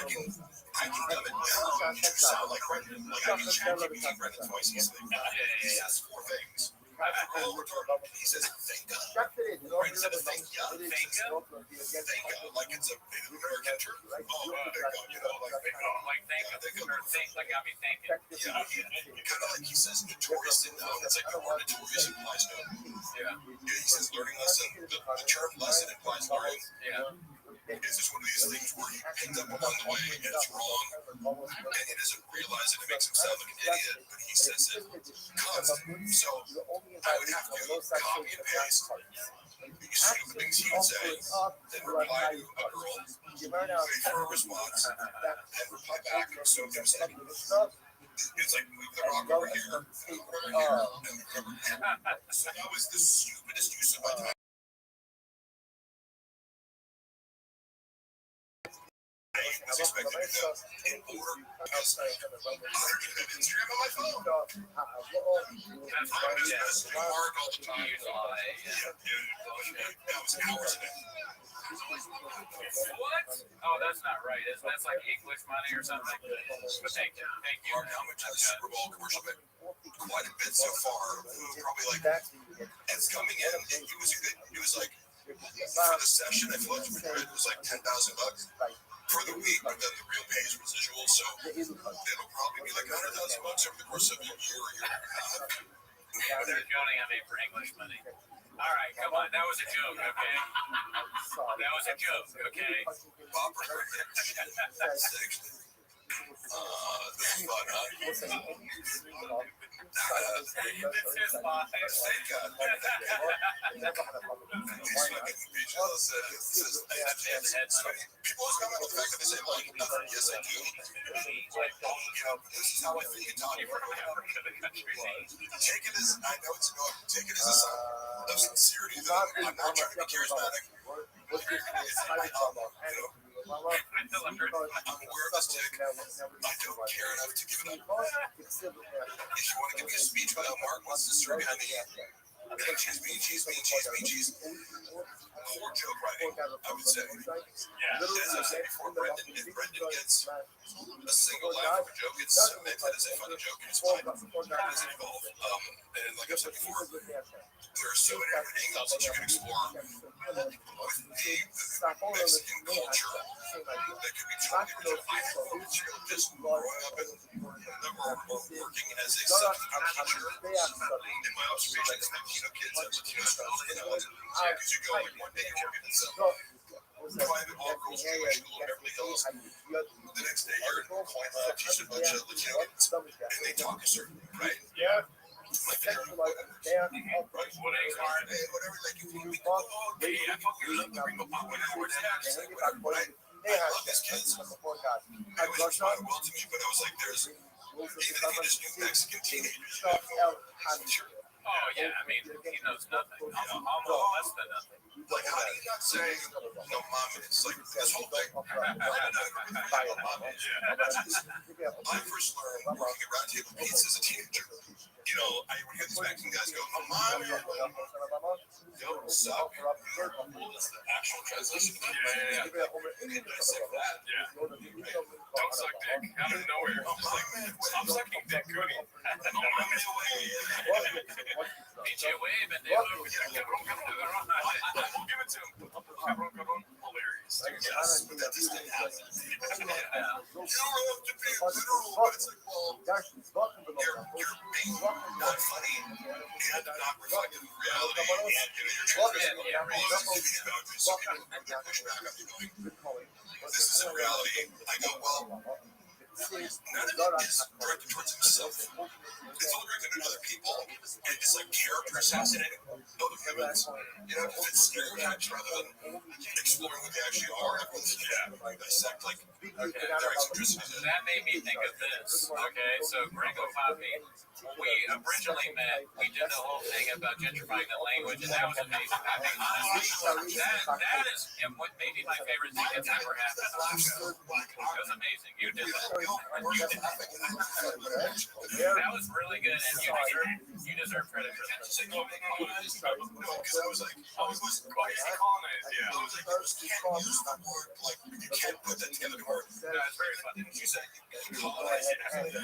dumb it down to sound like Brendan. Like, I can chat GPT Brendan's voice easily. He says 4 things. He says thank God. Brendan said thank ya. Like it's a Native American term. Oh, Like think like got me thinking. Yeah, kind of like he says notorious in it's like the word notorious implies no. Yeah. He says learning lesson. The term lesson implies learning. Yeah. It's just one of these things where he picked up along the way and it's wrong, and he doesn't realize it. It makes him sound like an idiot, but he says it constantly. So I would have to copy and paste these stupid things he would say, then reply to a girl, wait for a response, and reply back. So it was like, it's like move the rock over here, and over here, and over here. So that was the stupidest use of my time. I was expecting to know in order, because I don't have Instagram on my phone. I'm just messaging Mark all the time. Yeah, dude, that was hours a day. What? Oh, that's not right. That's like English money or something. But thank you. Mark, how much of the Super Bowl commercial bit? Quite a bit so far. Probably like, it's coming in. It was like, for the session, I feel like it was like $10,000 for the week, but then the real pay is residual, so it'll probably be like $100,000 over the course of a year and a half. They're counting on me for English money. All right, come on. That was a joke, okay? That was a joke, okay? Bopper. This is fun, huh? This is fine. Thank God. People always comment on the fact that they say, like, yes, I do. This is how I think and talk. Take it as, I know it's annoying, take it as a sign of sincerity that I'm not trying to be charismatic. I'm aware of this tick. I don't care enough to give it up. If you want to give me a speech about how Mark wants to serve behind me, cheese. Poor joke writing, I would say. As I said before, Brendan, if Brendan gets a single laugh of a joke, it's cemented as a funny joke, and it's fine. It doesn't evolve. And like I've said before, there are so many different angles that you can explore with the Mexican culture that could be totally original. I have folks just growing up or working as a substitute teacher. In my observations, Latino kids have Latino schools, because you go like one day you're working in some private all-girls Jewish school in Beverly Hills. The next day, you're in Coin Lab, teaching a bunch of Latinos, and they talk a certain way, right? Yeah. Like they're whatever, right? Whatever, like you can be cool. Okay, I fucking love the Ringo Pop, whatever, just like whatever, right? I love these kids. They always responded well to me, but I was like, there's, even if you just knew Mexican teenagers, you have no sure. Oh yeah, I mean, he knows nothing. Almost less than nothing. Like, how do you not say no mames? Like, this whole thing. I first learned working at Round Table Pizza as a teenager. You know, I would hear these Mexican guys go, no mames. Yo, what's up? Well, that's the actual translation. Yeah. You can dissect that. Yeah. Don't suck dick out of nowhere. Oh, my man. Stop sucking dick, Goody. No mames, way. PJ wave and they look. Give it to him. Hilarious. Yes, but that just didn't happen. You don't have to be literal, but it's like, well, you're being not funny and not reflective of reality, and you're trying to raise these boundaries so people can push back on you going, this isn't reality. I go, well, none of it is directed towards himself. It's all directed at other people, and it's like character assassinating other humans. You know, if it's stereotypes rather than exploring what they actually are, everyone's dissect like their eccentricities. That made me think of this. Okay, so Gringo Papi, we originally met, we did the whole thing about gentrifying the language, and that was amazing. I think honestly, that is what maybe my favorite thing that's ever happened on the show. It was amazing. You did that. That was really good, and you deserve credit for that. No, because I was like, I was colonized. Yeah. I was like, you can't use the word, like, you can't put that together to word. No, it's very funny. Didn't you say colonize?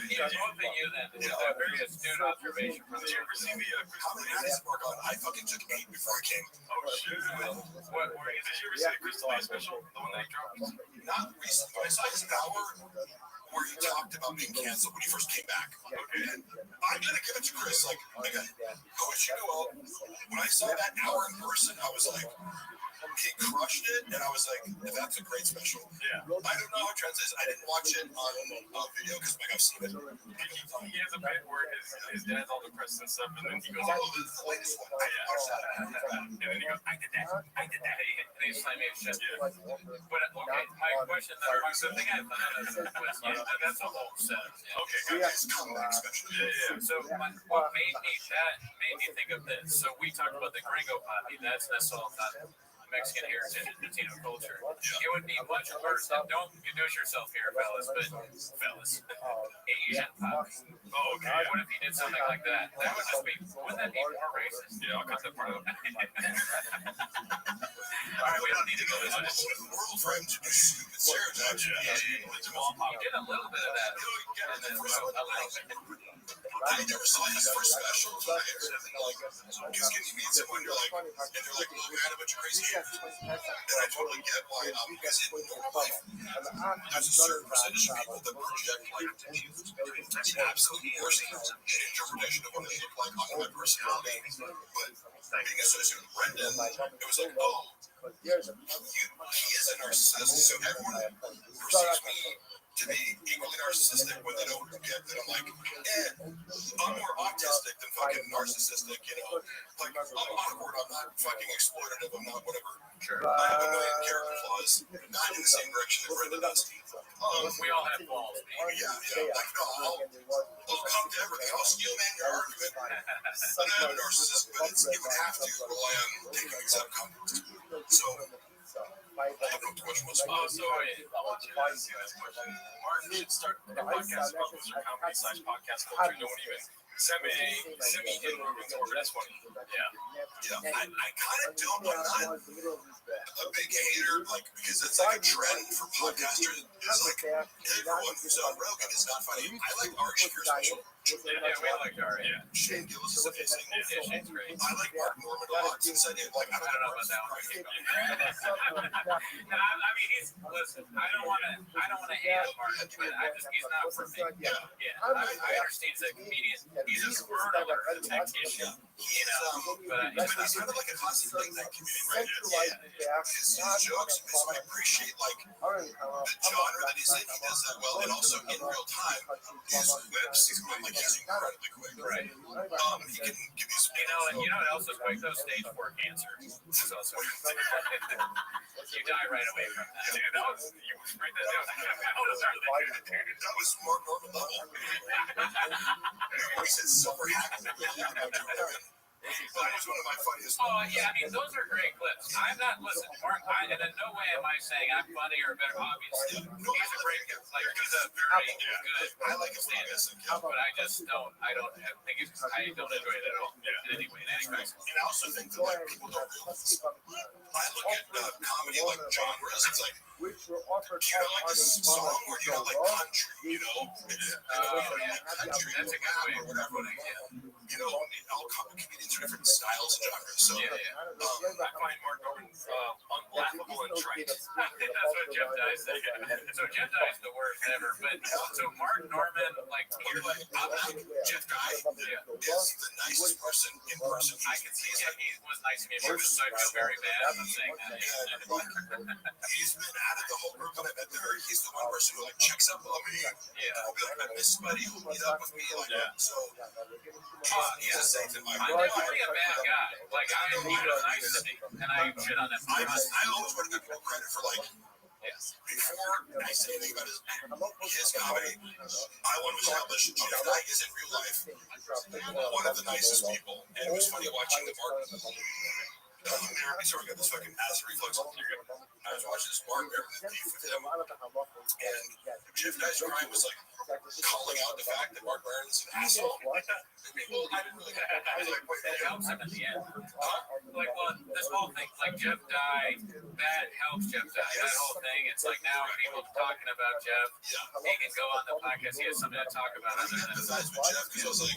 Yeah, both of you then. It's a very astute observation from Did you ever see me? How many days work on? I fucking took 8 before I came. Oh, shit. What, did you ever see the Crystal Eye special? The one that he dropped? Not recently, but I saw his hour where he talked about being canceled when he first came back. Okay. And I'm gonna give it to Chris. Like, I wish you knew all. When I saw that hour in person, I was like, he crushed it, and I was like, that's a great special. Yeah. I don't know how it translates. I didn't watch it on video because like I've seen it. He has a bit where his dad's all depressed and stuff, and then he goes, Oh, this is the latest one. I didn't watch that. and then he goes, I did that, and he's slamming his chest. But okay, my question, the thing I thought of was, that's a whole set. Okay, guys, comeback special. Yeah. So what made me think of this? So we talked about the Gringo Papi. That's all not Mexican heritage and Latino culture. It would be much worse. And don't introduce yourself here, fellas, but Asian Papi. Oh, okay. What if he did something like that? That would just be, wouldn't that be more racist? Yeah, I'll cut that part out. All right, we don't need to go into this. World for him to do stupid stereotypes. You get a little bit of that. And then a little bit. I never saw his first special. Like, just getting to meet someone, you're like, and they're like, look, we had a bunch of crazy shit. And I totally get why, because in normal life, there's a certain percentage of people that project like the absolute worst interpretation of what they look like on my personality. But being associated with Brendan, it was like, oh, he is a narcissist, so everyone perceives me to be equally narcissistic when they don't get that I'm like, I'm more autistic than fucking narcissistic, you know? Like, I'm awkward, I'm not fucking exploitative, I'm not whatever. Sure. I have a million character flaws, not in the same direction that Brendan does. We all have flaws. Yeah. Like, no, I'll come to everything. I'll steel man your argument. And I'm a narcissist, but you would have to rely on taking exact comments. So, I don't know too much more. Oh, so I want you to ask you this question. Martin should start a podcast about culture comedy / podcast culture. No one even semi-inward or this one. Yeah. I kind of don't. I'm not a big hater, like, because it's like a trend for podcasters. It's like everyone who's on Rogan is not funny. I like our Shakur special. Yeah, we like our, Shane Gillis is amazing. Yeah, Shane's great. I like Mark Norman a lot since I did, like, I I don't know about that one. No, I mean, listen, I don't want to add Mark Martin, but he's not for me. Yeah, I understand he's a comedian. He's a smurtler, a tactician, but It's kind of like a constant thing that community, right? His jokes makes me appreciate like the genre that he's in. He does that well, and also in real time, his whips, he's going like he's incredibly quick. Right. He can give you some. You know what else is quick though? Stage 4 cancer. That's also you die right away from that. Dude, that was you right there. That was more normal level. He said silver hack. That was one of my funniest. Oh yeah, I mean those are great clips. I'm not listening. And in no way am I saying I'm funny or better. Obviously, he's a great guy. Like he's a very good. I like his stand-up, but I just don't. I don't think it's. I don't enjoy it at all. In any way, in any way. and I also think that like people don't realize. I look at comedy like genres. It's like, do you know like this song or do you know like country? You know, country, That's a good way or whatever. You know, all comedians are different styles and genres. So I find Mark Norman unblackable and trite. That's what Jeff Dye said. So Jeff Dye's the worst ever. But so Mark Norman, like, Jeff Dye is the nicest person in person. I can see that he was nice to me in person, so I feel very bad. I'm not saying that. He's been out of the whole group when I met there. He's the one person who like checks up on me. I'll be like, I miss somebody who meet up with me. Like, so he's the same in my I'm definitely a bad guy. Like, I am nice to me, and I shit on him. I always want to give people credit for like, before I say anything about his comedy, I want to establish Jeff Dye is in real life one of the nicest people. And it was funny watching the Martin. Sorry, I got this fucking acid reflux. I was watching this Martin beef with him, and Jeff Dye's crime was like calling out the fact that Mark Maron's an asshole. People, I didn't really get that. I was like, wait, That helps him at the end. Like, well, this whole thing, like Jeff Dye, that helps Jeff Dye. That whole thing, it's like now people talking about Jeff. He can go on the podcast. He has something to talk about. I empathize with Jeff because I was like,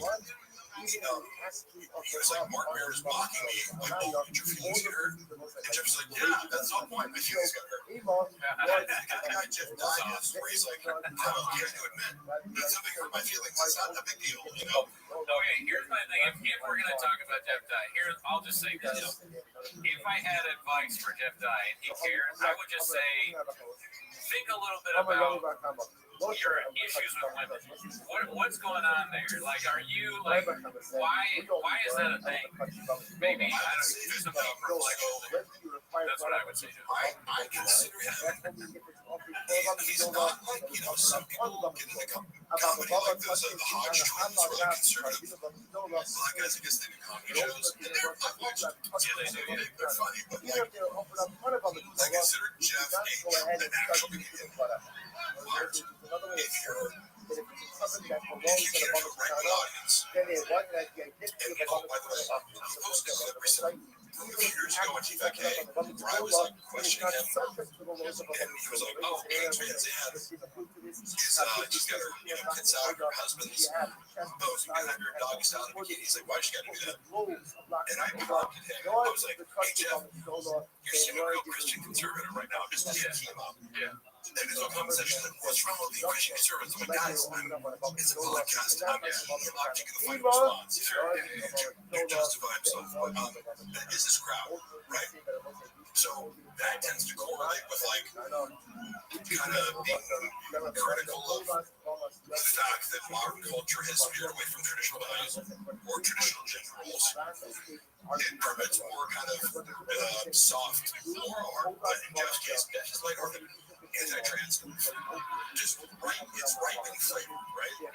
he was like, Mark Maron is mocking me. Like, oh, did your feelings get hurt? And Jeff's like, yeah, that's the point. My feelings got hurt. The guy Jeff Dye is, where he's like, I'm okay to admit that something hurt my feelings. It's not a big deal, you know? Okay, here's my thing. If we're going to talk about Jeff Dye, I'll just say this. If I had advice for Jeff Dye and he cares, I would just say, think a little bit about your issues with women. What's going on there? Like, are you like, why is that a thing? Maybe I don't do some self-reflection. That's what I would say. I consider him. He's not like, you know, some people get into comedy like those the Hodge twins are like conservative black guys that get into comedy shows, and they're privileged. Yeah, they're funny, but like, I consider Jeff an actual comedian. If you're in a regular audience, and oh, by the way, I posted a clip recently a few years ago on TVK where I was like questioning him, and he was like, oh, Trans Anne is just got her kids out, her husband's posing behind her doggy style in a bikini. He's like, why she got to do that? And I prompted him. I was like, hey Jeff, you're seeming a real Christian conservative right now, just to team up. And his whole conversation is like, what's wrong with the Christian conservatives? I'm like, guys, it's a podcast. I'm not taking a fight response. They're justify himself. That is his crowd, right? So that tends to correlate with like kind of being critical of the fact that modern culture has veered away from traditional values or traditional gender roles. It permits more kind of soft, more, but in Jeff's case, Jeff's lighthearted, anti-trans. Just right, it's right in flavor, right?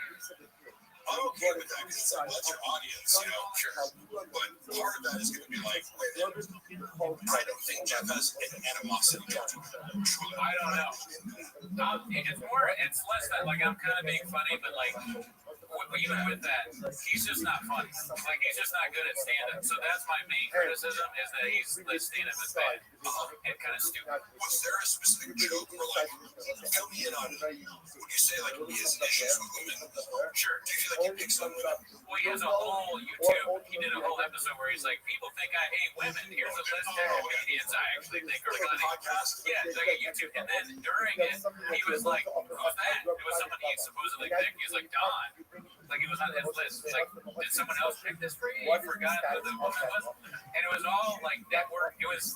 I'm okay with that because that's your audience, you know. Sure. But part of that is going to be like, wait, I don't think Jeff has an animosity towards women. I don't know. It's less that like I'm kind of being funny, but like But even with that, he's just not funny. Like, he's just not good at stand-up. So that's my main criticism, is that the stand-up is bad and kind of stupid. Was there a specific joke where, like, fill me in on, would you say, like, he has issues with women? Sure. Do you feel like he picks on women? Well, he has a whole YouTube. He did a whole episode where he's like, people think I hate women. Here's a list of comedians I actually think are funny. Yeah, it's like a YouTube. And then during it, he was like, who's that? It was somebody he supposedly picked. He was like, Don. Like, he was on his list. It's like, did someone else pick this for you? You forgot who the woman was? And it was all like network. It was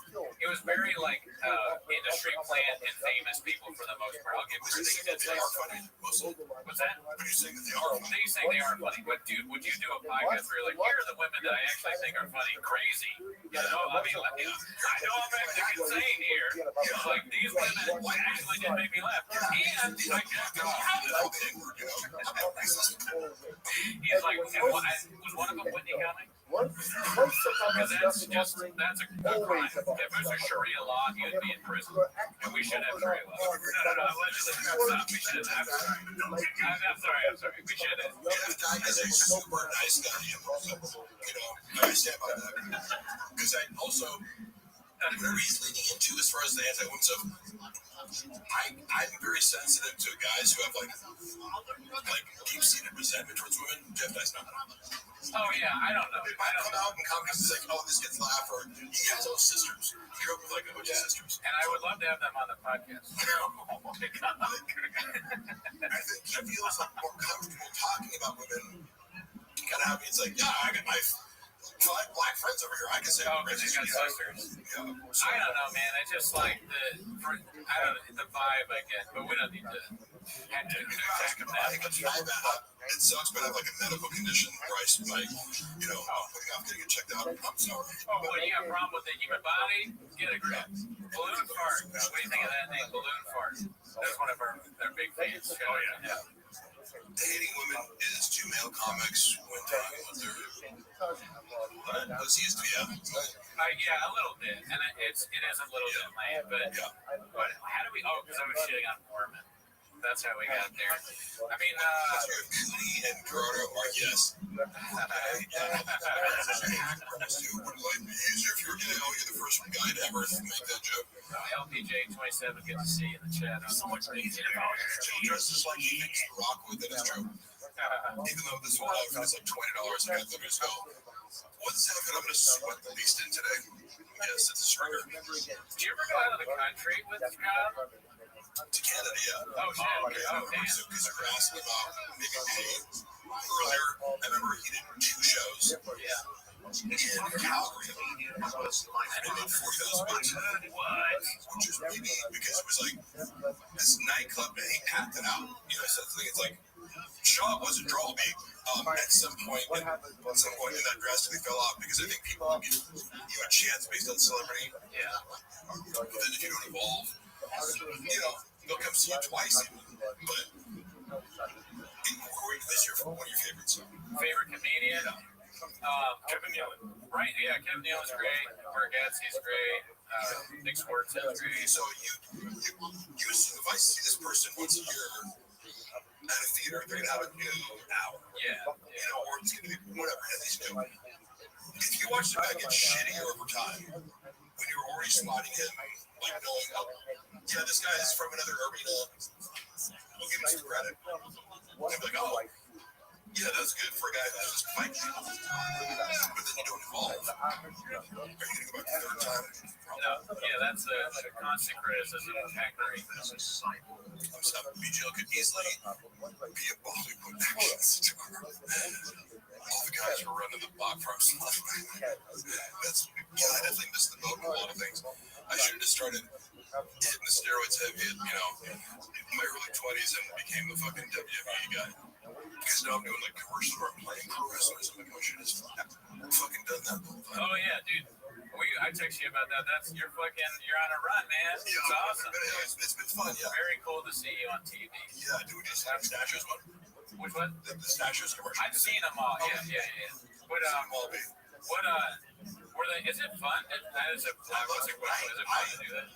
very like industry plant and famous people for the most part. I'll give it to you. They are funny. What's that? But you're saying that they are funny. They say they are funny, but dude, would you do a podcast where you're like, here are the women that I actually think are funny? Crazy. You know, I mean, I know I'm acting insane here. Like, these women actually did make me laugh. And like, he's like, was one of them Whitney County? Because that's a crime. If it was a Sharia law, he would be in prison. And we should have Sharia law. No, allegedly. We should have. I'm sorry. We should have. Jeff Dye is a super nice guy. I understand about that. Because I also, whatever he's leading into as far as the anti-women stuff, I'm very sensitive to guys who have like deep-seated resentment towards women. Jeff Dye's not. Oh yeah, I don't know. It might come out in comments like, oh, this gets laugh, or he has all sisters. He grew up with like a bunch of sisters. And I would love to have them on the podcast. I feel it's like more comfortable talking about women. Kind of happy. It's like, yeah, I got my black friends over here. I can say, oh, because he's got sisters. Yeah. I don't know, man. I just like the vibe I get, but we don't need to attack him now. It sucks, but I have like a medical condition where I'm putting off getting it checked out. I'm sorry. Oh, what, you got a problem with the human body? Get a grip. Balloon fart. What do you think of that name, Balloon Fart? That's one of their big fans. Oh, yeah. Dating women is two male comics when talking about their pussies. Yeah, a little bit, and it is a little bit lame, but how do we? Oh, because I was shitting on Mormon. That's how we got there. I mean, Cootie and Gerardo are yes. Would life be easier if you were you're the first guy to ever make that joke? LPJ27, good to see you in the chat. So much easier about it. Joe dresses like he thinks rock with it is true. Even though this whole outfit is like $20, I got them just go, what's the outfit I'm going to sweat the least in today? Yes, it's a stringer. Do you ever go out of the country with Scott? To Canada, yeah. Oh, shit. Okay. Because you were asking about making pay earlier. I remember he did 2 shows. In Calgary. And it made $40,000. Which is maybe because it was like this nightclub and he acted out. So the thing is like, Shaw was a draw big. At some point, and that drastically fell off because I think people give you a chance based on celebrity. Yeah. But then if you don't evolve, they'll come see you twice. But who is one of your favorites? Favorite comedian? Kevin Nealon. Right, yeah, Kevin Nealon's great. Bargatze's great. Nick Swartz is great. So you assume if I see this person once a year at a theater, they're gonna have a new hour. Yeah. Or it's gonna be whatever it is you do. If you watch the guy get shittier over time, when you're already spotting him, like knowing, this guy is from another arena, we'll give him some credit. And be like, oh, yeah, that's good for a guy that just fights you. But then you don't evolve. Are you going to go back the third time? No, that's a constant criticism of Hackery. BGL could easily be a Bollywood action star. All the guys were running the block from I definitely missed the boat on a lot of things. I should have just started hitting the steroids heavy in my early 20s and became the fucking WWE guy. Because now I'm doing like commercials where I'm playing pro wrestlers. I'm like, I should have fucking done that the whole time. Oh yeah, dude. I text you about that. You're on a run, man. It's awesome. It's been fun, yeah. Very cool to see you on TV. Yeah, do we just have Snatchers one? Which one? The Snatchers commercial. I've seen them all. Yeah. But were they? Is it fun? That is a question. Is it fun to do that?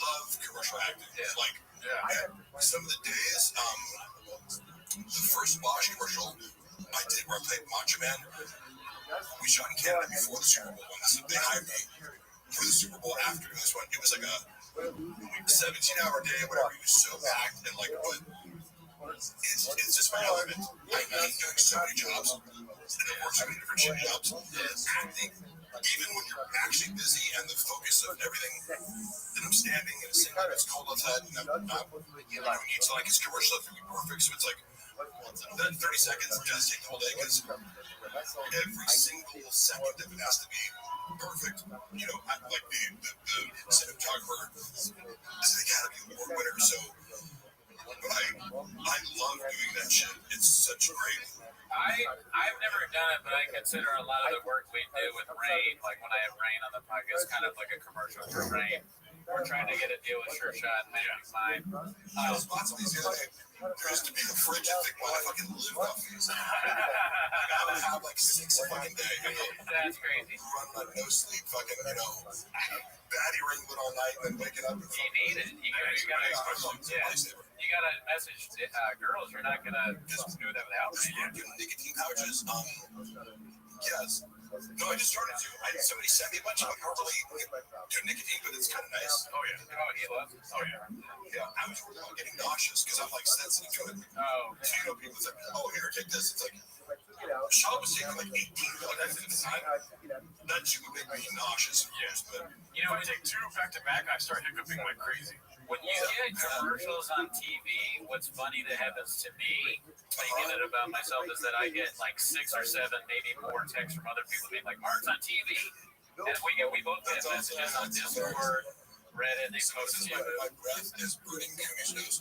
Love commercial acting. Like, some of the days, the first Bosch commercial I did where I played Macho Man. We shot in Canada before the Super Bowl once. They hired me for the Super Bowl after this one. It was like a 17-hour day, whatever. It was so packed and like, but it's just my element. I hate doing so many jobs and I've worked so many different shit jobs. Acting, even when you're actually busy and the focus of everything, and I'm standing in a single, it's cold outside, and I'm it's like it's commercial to be perfect, so it's like that 30 seconds does take the whole day because every single second of it has to be perfect. You know, like the cinematographer is an Academy Award winner, so but I love doing that shit. It's such great. I've never done it, but I consider a lot of the work we do with Rain, like when I have Rain on the podcast, kind of like a commercial for Rain. We're trying to get a deal with Sure Shot and making mine. I was watching these the other day. There used to be a fridge and think, well, I fucking lived off these. I gotta have like 6 a fucking day. You know? That's crazy. Running on no sleep, fucking, you know, batty ringling all night and then waking up. You need it. You gotta message girls. You're not gonna just do that without me. Nicotine pouches. Yes. No, I just started to. Somebody sent me a bunch of them. I don't really do nicotine, but it's kind of nice. Oh yeah. Oh, he loves it. Oh yeah. Yeah, I was worried about getting nauseous because I'm like sensitive to it. Oh. So you know, people say, "Oh, here, take this." It's like Shaw was taking like 18 milligrams at the time. That shit would make me nauseous. Yes, but you know, I take 2 back to back. I start hiccuping like crazy. When you get commercials on TV, what's funny that happens to me, thinking it about myself, is that I get like 6 or 7, maybe more texts from other people being like, "Mark's on TV," and we both get messages on Discord, Reddit, they post it. My breath is burning Kumi's nose.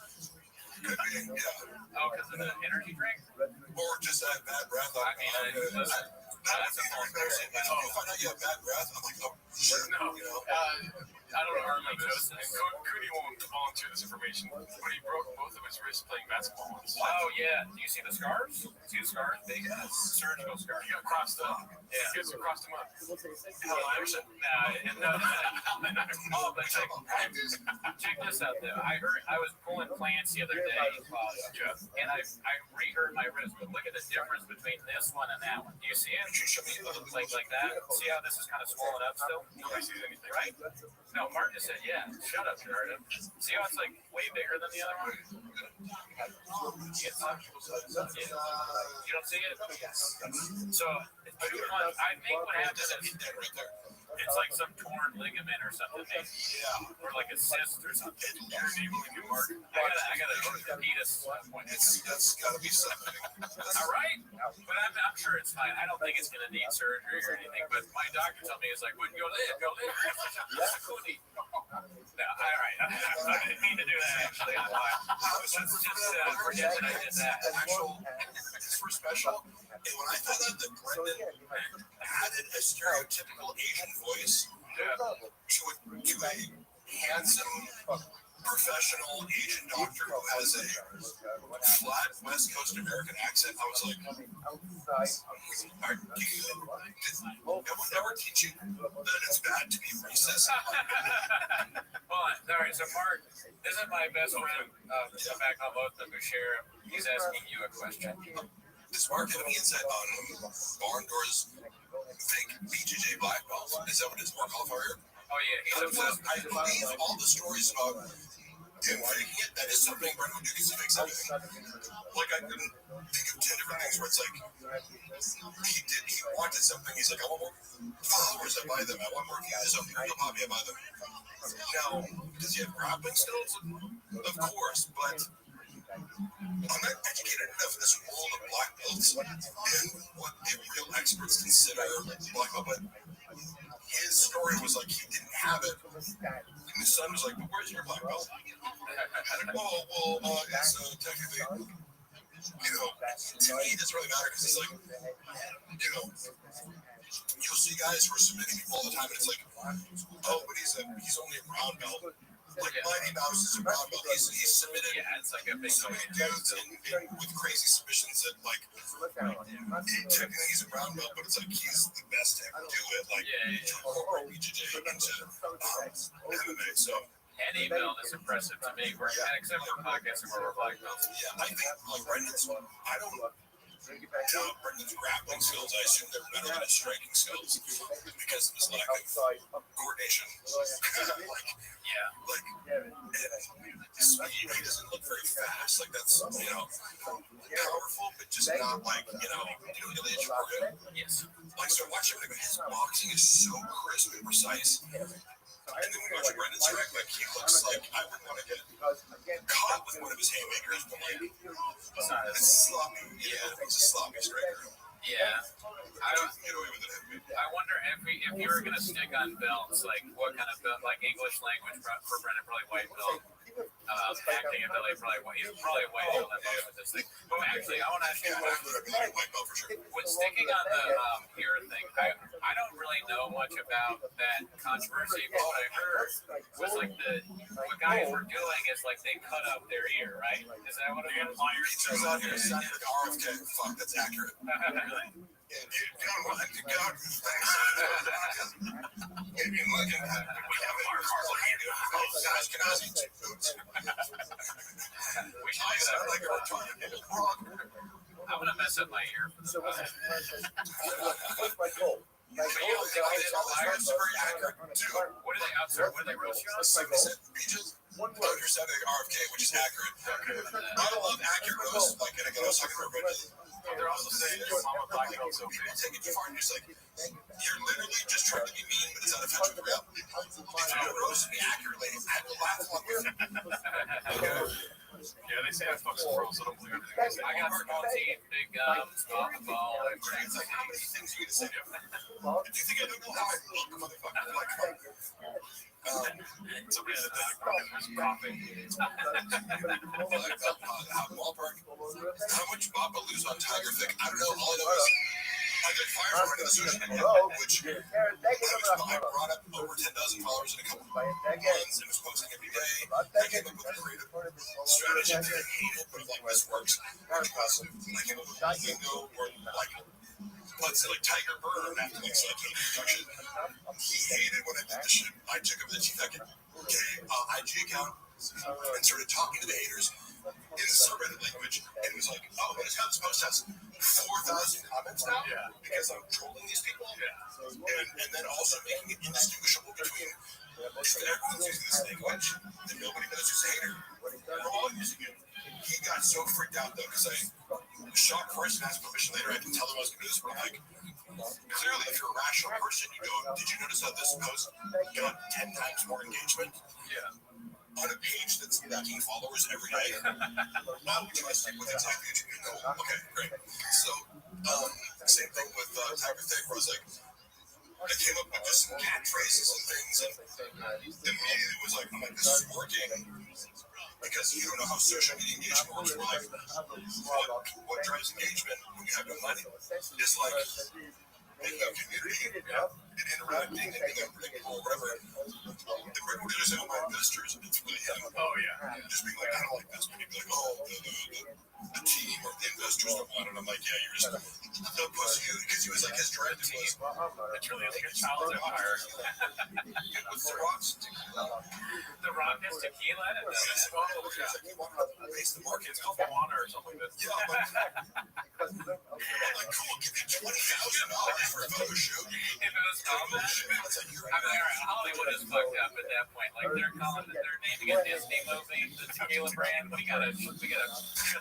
Could be, yeah. Oh, because of the energy drink? Or just have bad breath. I mean, that's a false embarrassing. When you find out you have bad breath, I'm like, oh shit, No, you know. I don't know. Army this, and Cootie won't volunteer this information, but he broke both of his wrists playing basketball once. Oh yeah. Do you see the scars? See the scars? Big surgical scars. He got crossed up. Yeah. Kids have crossed him up. Oh, but check this out though. I was pulling plants the other day, and I reheard my wrist. But look at the difference between this one and that one. Do you see it? Like that? See how this is kind of swollen up still? Nobody sees anything. Right? No, Mark just said, yeah. Shut up, you heard him. See how it's like way bigger than the other one? You don't see it? So, I think what happens is it's like some torn ligament or something, maybe. Yeah. Or like a cyst or something. Mark. I gotta orthopedist point. That's gotta be something. All right, but I'm sure it's fine. I don't think it's gonna need surgery or anything. But my doctor told me it's like, "Wouldn't go live." No, all right. I didn't mean to do that actually. Let's just forget that I did that. It's for special. And when I found out that Brendan added a stereotypical Asian voice to a handsome, professional Asian doctor who has a flat West Coast American accent, I was like, no one ever teach you that it's bad to be racist. All right, so Mark, this is my best friend back on both of them, Bashir. He's asking you a question. Does Mark have any insight on Barn Door's fake BJJ black belts? Is that what his more qualifier? Oh yeah, I believe all the stories about him faking it, that is something Brendan would do because he fakes everything. Like, I couldn't think of 10 different things where it's like, he wanted something, he's like, I want more followers, I buy them, I want more views, I'm here, Bobby, I buy them. Now, does he have grappling skills? Of course, but I'm not educated enough in this world of black belts and what the real experts consider black belt, but his story was like he didn't have it. And his son was like, "But where's your black belt?" It's technically, to me, it doesn't really matter because it's like, you'll see guys who are submitting people all the time, and it's like, oh, but he's only a brown belt. Like Mighty Mouse is a brown belt. He's submitted it's like a big so many dudes with crazy submissions that technically he's a brown belt, but it's like he's the best to ever do it. Like to incorporate BJJ into MMA. So any belt is impressive to me. Except for podcasting where we're black belts. Yeah, I think like Brendan's. I don't Brendan's grappling skills, I assume they're better than his striking skills because of his lack of coordination. His speed, he doesn't look very fast. Like, that's, powerful, but just not like, Ilyich Morgan. Yes. Like, so watch him, his boxing is so crisp and precise. And then when you watch Brendan strike, like, he looks like I wouldn't want to get caught with one of his haymakers, but like, it's sloppy. Yeah, it's a sloppy striker. Yeah. I don't get away with it. I wonder if you were going to stick on belts, like what kind of belt, like English language for Brendan, probably white belt. Acting ability, he's probably white belt with this thing. But actually, I want to ask you White belt for sure. when sticking on the ear thing, I don't really know much about that controversy, but what I heard was like what guys were doing is like they cut up their ear, right? Is that what it was? He turns out here, RFK. Fuck, that's accurate. I'm gonna mess up my ear. So what's my goal? My goal is What are they outside? What are they roast you on? one word. Understanding RFK, which is accurate. I love accurate roast. Like, and again, I was talking about Brendan. They're also saying that your mama black belt so People take it too far and just like, you're literally just trying to be mean, but it's not offensive to reality. If you roast me accurately, I will laugh along with you. Yeah, they say I fuck some girls, so don't believe everything they say. I got small teeth, big gums, off the ball. It's like, how many things are you going to say? Do you think I don't know how I look, motherfucker? Like, Somebody said that was coughing. How much Bob will lose on Tiger Thick? I don't know. All I know is I got fired for running the social media, which I brought up over 10,000 followers in a couple of months and was posting every day. I came up with a creative strategy that I hated, but like, this works. I came up with a lingo where, like, let's say, like, Tiger Bird after like psychic introduction. He hated when I did the shit. I took over the chief IG account and started talking to the haters in the subreddit language, and it was like, oh, but this post has 4,000 comments now because I'm trolling these people, and then also making it indistinguishable between everyone's using this language and nobody knows who's a hater. We're all using it. He got so freaked out though because I shot first and asked permission later. I can tell him I was going to do this, but I'm like, clearly, if you're a rational person, you go, did you notice how this post got 10 times more engagement? On a page that's 13 followers every day. Now, would you guys stick with exactly what you know? Okay, great. So, same thing with Tiger Thick, where I was like, I came up with just catchphrases and things, and immediately was like, I'm like, this is working. Because you don't know how social media engagement works. We're like, what drives engagement when you have no money is like making a community and interacting and being unpredictable or whatever. The people who just say, oh, my investors, it's really him. Oh, yeah. Just being like, I don't like this. But you'd be like, oh, the team or the investors don't want it. I'm like, yeah, you're just the pussy. Because he was like, his dread was, It's really like a child's empire. what's the rocks? The Rock has tequila in it. He wanted to base the market. It's called Moana or something like that. Yeah, I'm like, cool, give me $20,000 for a photo shoot. If it was combat, I mean, Hollywood is fucked up at that point. Like, they're naming a Disney movie, the tequila brand. We gotta shut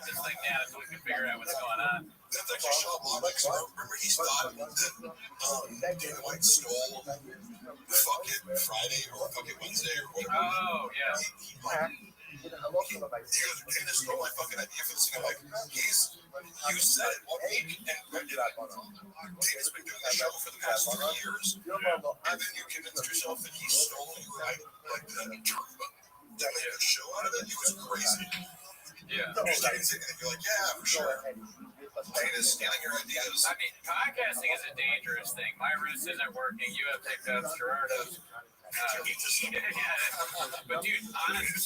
this thing down so we can figure out what's going on. That's actually Sean Blomberg. Remember, he thought that Dana White stole Fuck It Friday or Fuck It Wednesday or whatever. Oh, yeah. He Dana stole my fucking idea for this thing. I'm like, you said it 1 week and Dana's been doing the show for the past 3 years, and then you convinced yourself that he stole your idea, like the term, that made a show out of it. It was crazy. Yeah. You just didn't say anything. You're like, yeah, for sure. Dana's stealing your ideas. I mean, podcasting is a dangerous thing. My roost isn't working. You have pickups, Gerardo's. But dude, honestly,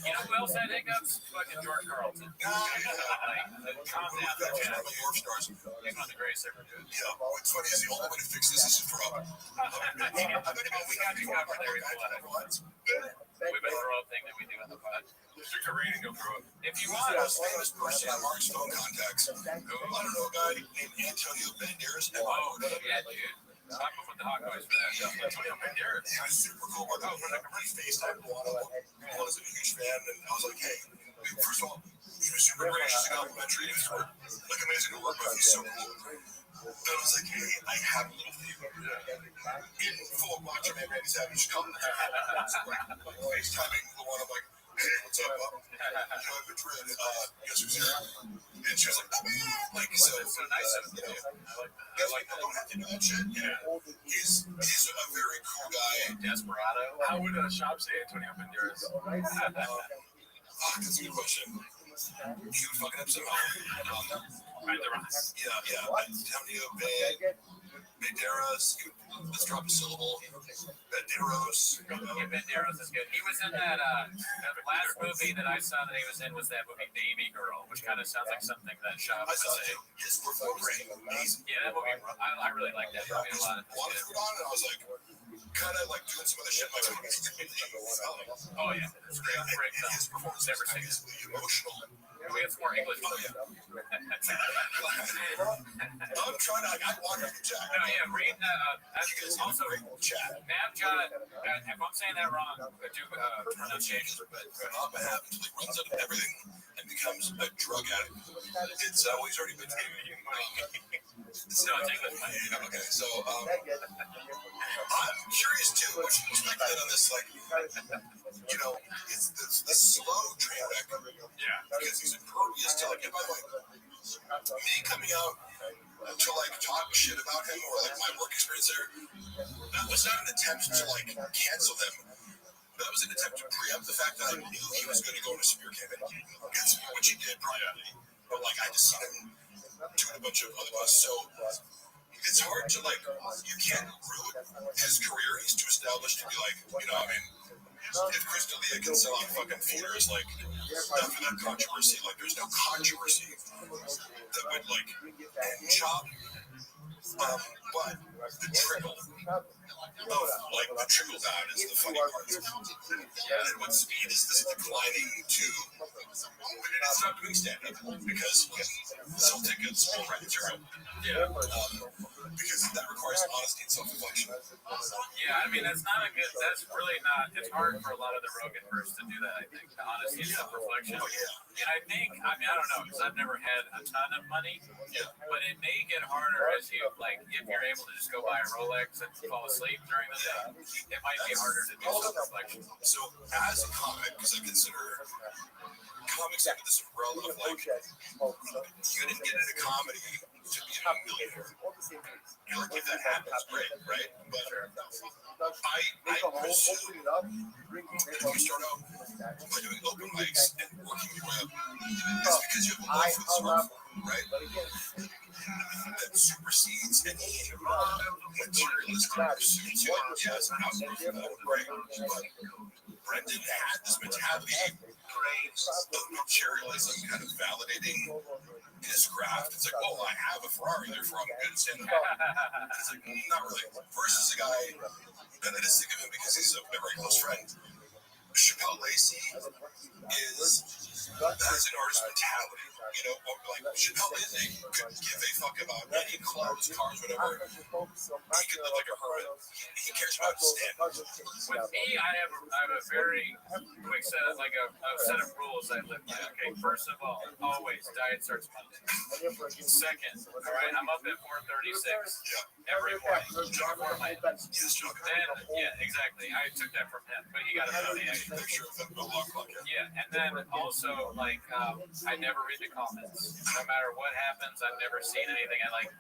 you know who else had hiccups? Fucking George Carlton. Like, calm down there, man. He's one of the greatest ever, dude. Yeah, what's funny is the only way to fix this is to drop. We got you covered there. throw up thing that we do in the pod. Stick a rating, you'll throw it. If you want, Most famous person on Mark's phone contacts. I don't know a guy named Antonio Banderas. oh, yeah, dude. I'm with the hot boys for that. Yeah, Antonio Banderas. He was super cool. When I FaceTimed Luana, I was a huge fan, and I was like, hey, first of all, he was super gracious and complimentary. He was like amazing to work with. He's so cool. And I was like, hey, I have a little favor. In full Macho Man Randy Savage come. FaceTiming Luana, I'm like, hey, what's up? I'm Madrid. Guess who's here? And she was like, oh man, like so nice of you. I like that. Don't have to do that shit. Yeah, he's a very cool guy. Desperado. How would a shop say Antonio Banderas? That's a good question. He would fuck it up somehow. Banderas. Yeah. Antonio Banderas. Let's drop a syllable. Banderos. Yeah, Banderas is good. He was in that last movie that I saw that he was in was that movie Baby Girl, which kind of sounds like something that shop I would saw say. his performance was amazing. Yeah, that movie. I really like that movie a lot. A lot of food on, and I was like, kind of like doing some other shit. My phone. Oh yeah, it's great. Great film. His performance Never was seen it. amazingly emotional. We have some more English. Oh yeah. I'm trying to. I want to chat. No, yeah, read You guys also chat. Navjot, if I'm saying that wrong, do pronunciation, but What happens until he runs out of everything and becomes a drug addict? It's always already been taken. no, it's English. Okay, so I'm curious too. What you speculate on this? Like, it's the slow train wreck. Yeah. Because he's impervious to like. And by the way, me coming out to like talk shit about him or like my work experience there, that was not an attempt to like cancel them. That was an attempt to preempt the fact that I knew he was going to go into smear campaign against me, which he did privately. But like I just seen him doing a bunch of other posts, so it's hard to like. You can't ruin his career. He's too established to be like, I mean, if Chris D'Elia can sell out fucking theaters, like not for that controversy. Like there's no controversy that would like end Chop. But the trickle of like the trickle down is the funny part. And what speed is this declining to? And it's not doing stand up because he can sell tickets for rent material. Yeah. Because that requires honesty and self-reflection. Yeah, I mean, that's really not, it's hard for a lot of the Roganverse to do that, I think, the honesty and self-reflection. Oh, yeah. And I think, I don't know, because I've never had a ton of money, but it may get harder as you, like, if you're able to just go buy a Rolex and fall asleep during the day, it might be harder to do self-reflection. So, as a comic, because I consider comics under this umbrella of, like, you didn't get into comedy to be a millionaire. Like, if that happens, great, right? But I presume if you start out by doing open mics and working your way up, it's because you have a love for this art form, right? That supersedes any materialistic pursuits. Yes, I'm not proof of that, right? But Brendan had this mentality of materialism kind of validating his craft. It's like, well, I have a Ferrari, therefore I'm good at stand-up. It's like, not really. Versus a guy, and I just think of him because he's a very close friend. Chappelle Lacey has an artist mentality. Like Chappelle Lacey could give a fuck about any clothes, cars, whatever. He could live like a hermit. He cares about his stand-up. With me, I have a very quick set of, like a set of rules I live by. Okay, first of all, always diet starts Monday. Second, all right, I'm up at 4:36 every morning before my then, yeah, exactly. I took that from him, but he got it from me. Yeah, and then also like I never read the comments. No matter what happens, I've never seen anything. I like,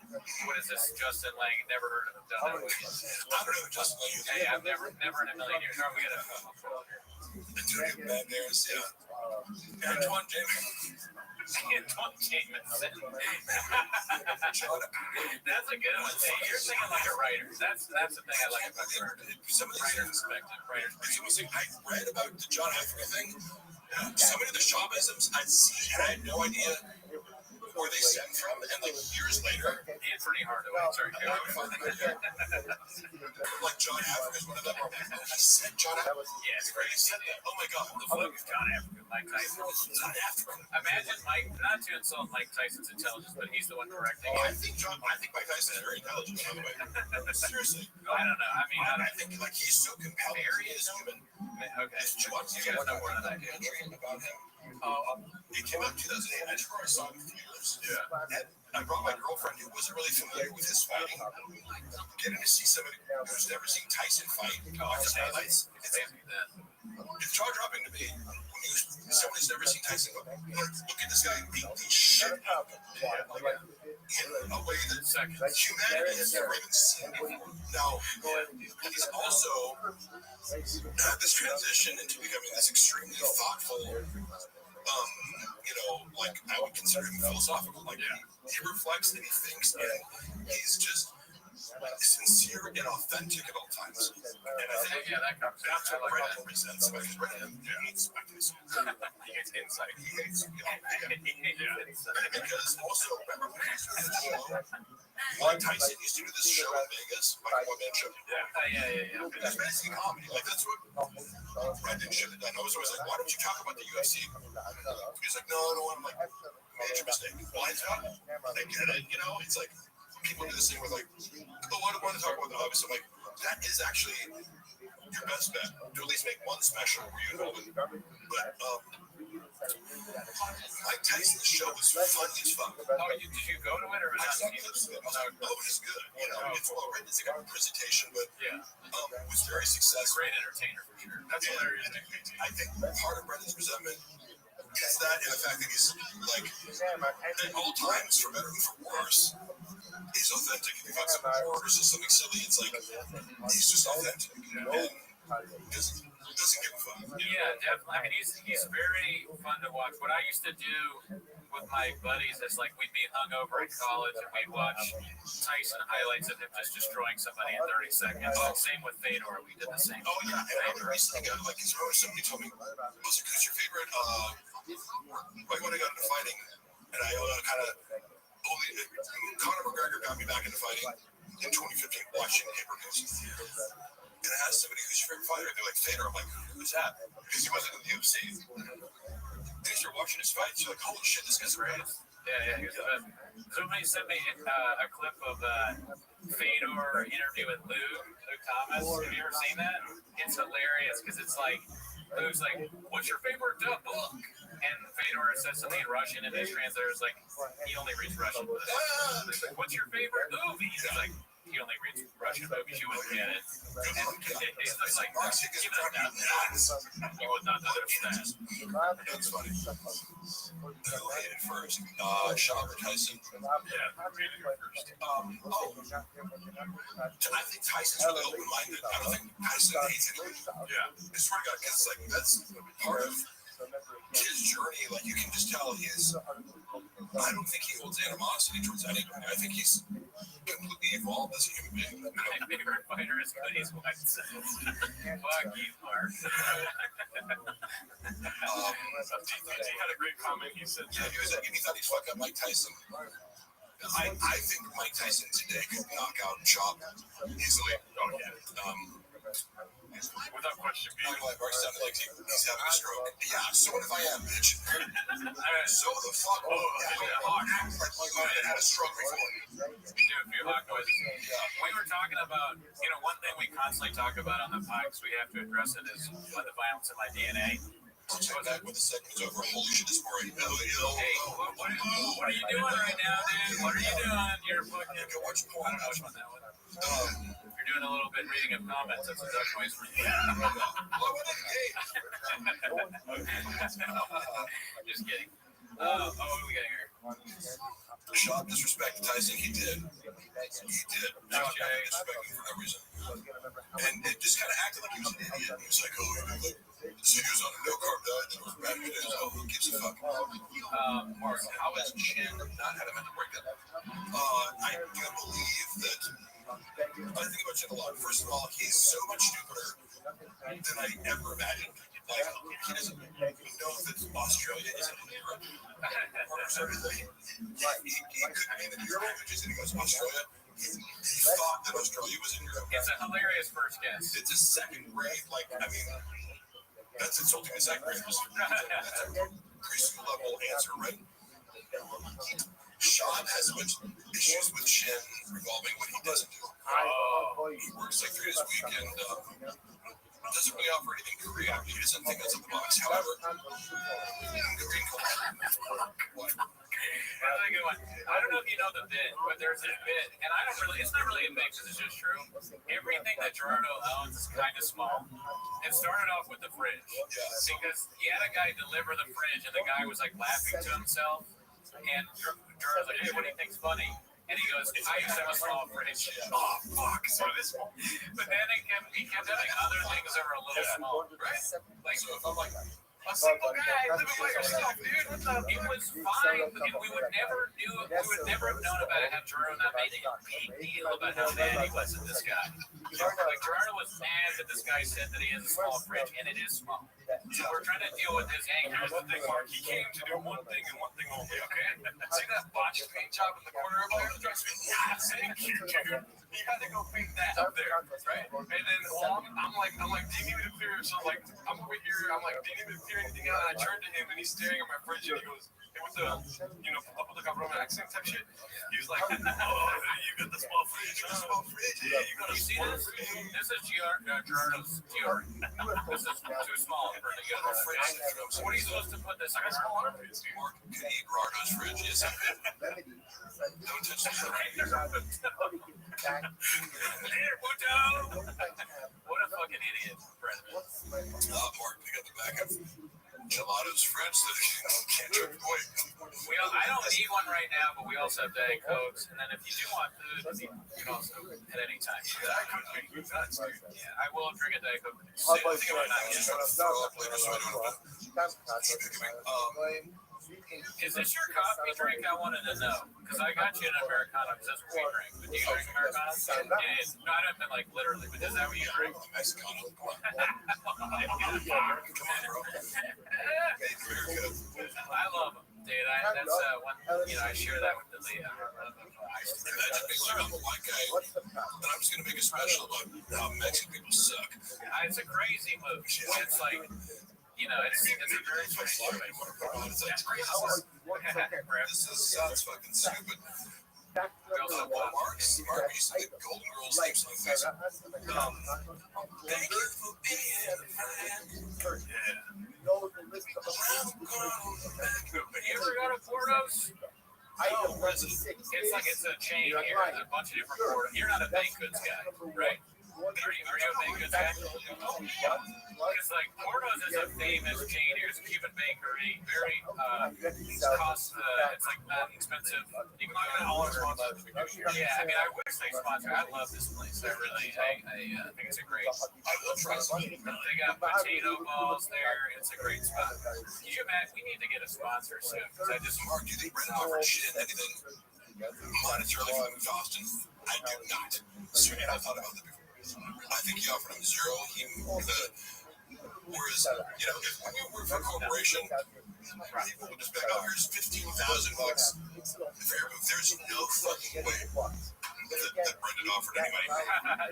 what is this, Justin Lang? Never heard of him. Done that. I don't know Justin Lang. Hey, I've never in a million years. No, we got a Antonio Banderas, yeah. Antoine Jameson. Antoine Jameson. That's a good one. Hey, you're thinking like a writer. That's the thing I like about your Some of these writer's perspective. It's almost like I read about the John Africa thing. Some of the shamanisms I'd seen and I had no idea where they stem from, and like years later, pretty hard to sorry. Like John Africa's one of them. I said John Africa. Yes, You said that. Oh my God. the fuck is John Africa? Mike Tyson. John Africa. Imagine Mike, not to insult Mike Tyson's intelligence, but he's the one correcting I it. think Mike Tyson is very intelligent, by the way. Seriously. I don't know. I mean, I I don't think like he's so compelling. He is human. Okay. You You guys know more than I do. about him. Oh, It came out in 2008. I never saw it in theaters. yeah. And I brought my girlfriend who wasn't really familiar with his fighting. Getting to see somebody who's never seen Tyson fight, watch his highlights. It's amazing then. It's jaw dropping to me. When somebody's never seen Tyson, look at this guy beat the shit out of him. In a way that humanity has never even seen before. Now, he's also had this transition into becoming this extremely thoughtful, like I would consider him philosophical. Like he reflects and he thinks, and he's just sincere and authentic at all times. And I think that comes that's what like Brennan presents. Because Brennan hates mechanism. He hates insight. He hates, Yeah. because also, remember when he was doing the show? Mike Tyson used to do this show in Vegas, like a one-man show. Yeah. And it's basically comedy. Like, that's what Brendan should have done. I was always like, why don't you talk about the UFC? He's like, no, I don't want to, like, major mistake. Blind spot? I get it, It's like, people do this thing where, like, oh, I don't want to talk about the hobbies. So I'm like, that is actually your best bet. To at least make one special where you involve it. But, Mike Tyson's show was funny as fuck. Oh, did you go to it or I not? saw clips of it. I was like, oh, it's good. It's well written. It's a good presentation, but it was very successful. Great entertainer for sure. That's hilarious. I think part of Brendan's resentment is that, and the fact that he's like, at all times, for better and for worse, he's authentic. If he fucks up or says something silly, it's like he's just authentic. And doesn't give a fuck. Yeah, definitely. I mean, he's very fun to watch. What I used to do with my buddies is like we'd be hungover in college and we'd watch Tyson highlights of him just destroying somebody in 30 seconds. Same with Fedor. We did the same. Oh yeah, and I recently got like somebody told me, who's your favorite? Like when I got into fighting, and I kind of Conor McGregor got me back into fighting in 2015, watching pay-per-views. And I asked somebody, who's your favorite fighter? And they're like, Fedor. I'm like, who's that? Because he wasn't in the UFC. And you start watching his fights, you're like, holy shit, this guy's great. Yeah, he was the best. Somebody sent me a clip of Fedor interview with Luke Thomas. Have you ever seen that? It's hilarious because it's like, Luke's like, what's your favorite book? And Fedor says something in Russian, and his translator is like, he only reads Russian. He's like, what's your favorite movie? He's like, he only reads Russian movies, you wouldn't get it. And he's just like, give it that. You would not understand. That's funny. Who hated first? Sean or Tyson? Yeah, I read it first. I think Tyson's really open-minded. I don't think Tyson hates anyone. Yeah. I swear to God, because like that's part of his journey. Like you can just tell I don't think he holds animosity towards anyone. I think he's completely evolved as a human being. My favorite fighter is Cody's wife says. Fuck you, Mark. He had a great comment. He said, Yeah, he thought he'd fuck up Mike Tyson. I think Mike Tyson today could knock out Chop easily. oh, yeah. Without question. My Mark sounded like he's having a stroke. Yeah, so what if I am, bitch? So the fuck? Oh, yeah. Act like you had a stroke before. Do a few hawk noises. We were talking about, one thing we constantly talk about on the pod, because we have to address it, is the violence in my DNA. I'll check back when the segment's over. Holy shit, this boring. Hey, what are you doing right now, dude? What are you doing? You're fucking. Go watch I porn. don't know which one that was. You're doing a little bit reading of comments. That's a duck noise for you. Just kidding. What are we getting here? Sean disrespected Tyson. He did. Sean disrespected him for no reason. And it just kind of acted like he was an idiot. He was like, he was on a no-carb diet and it was bad. Who gives a fuck? Mark, How has Chin not had a mental breakdown? I do believe that. I think about Chin a lot. First of all, he's so much stupider than I ever imagined. like, he doesn't know that Australia isn't in Europe. Or sorry, he couldn't name the Europe languages, and he goes, Australia? He thought that Australia was in Europe. It's a hilarious first guess. It's a second grade, like, I mean, that's insulting to second graders. That's a preschool level answer, right? Sean has a bunch of issues with Shin revolving what he doesn't do. He works like 3 days a week and doesn't really offer anything creative. He doesn't think outside the box. However, green color. That's a good one. I don't know if you know the bit, but there's a bit, and I don't really, it's not really a bit because it's just true. Everything that Gerardo owns is kind of small. It started off with the fridge because he had a guy deliver the fridge, and the guy was like laughing to himself. And Gerardo's like, hey, what do you think's funny? And he goes, I used to have a small fridge. Oh, fuck. So this, but then he kept having other things that were a little small, right? Like, so if I'm like, a single guy living by yourself, dude. It was fine. We would never have known about it had Gerardo not made a big deal about how mad he was at this guy. Like Gerardo was mad that this guy said that he has a small fridge, and it is small. So we're trying to deal with his anger. Here's the thing, Mark. He came to do one thing and one thing only, okay? See that botched paint job in the corner over there? Trust me. Yeah, thank you, dude. You had to go paint that up there, right? And then I'm like, do you need me to clear? So like, I'm over here. I'm like, do you need me to clear anything out? And I turn to him, and he's staring at my fridge, and he goes, hey, with the, up with the Roman accent type shit. He was like, oh, you got the small fridge. You got the small fridge. Yeah, you got a small fridge. This is Gerardo's theory. This is too small for the other fridge. So what are you supposed to put this in? Mark can eat Gerardo's fridge. Yes, I can. Don't touch the fridge. Later, Puto. What a fucking idiot, Brendan. Mark, pick up the back of Gelato's fridge that can't drink away. I don't need one right now, but we also have Diet Cokes. And then if you do want food, you can also at any time. Diet Coke make you nuts, dude. Yeah, I will drink a Diet Coke. Think about not getting throw up later, so I don't Is this your coffee drink? I wanted to know. Because I got you an Americano, because that's what we drink. But do you drink Americano? Yeah, no, I don't mean like literally, but is that what you drink? Mexicano. I love them, dude. That's one, I share that with the lead. Imagine being like, I'm a white guy, and I'm just going to make a special about how Mexican people suck. It's a crazy move. It's like, it's a very special move. It's crazy. This sounds fucking stupid. Mark used to get Golden Girls names like this. Thank you for being a friend. You ever go to Porto's? It's like it's a chain here. There's a bunch of different Portos. You're not a baked goods guy, right? Are you a baked goods guy? It's like Porto's is a famous chain here. It's a Cuban bakery. Very it's like not expensive. You can buy it all at once. Yeah, I mean, I wish they sponsor. I love this place. I think it's a great. I will try some. They got potato balls there. It's a great spot. We need to get a sponsor soon. Mark, do you think Brendan offered shit anything monetarily for moving to Austin? I do not. Certainly, I thought about that before. I think he offered him zero. Whereas, if when you work for a corporation, people would just be like, oh, here's $15,000 for your move. There's no fucking way that Brendan offered anybody.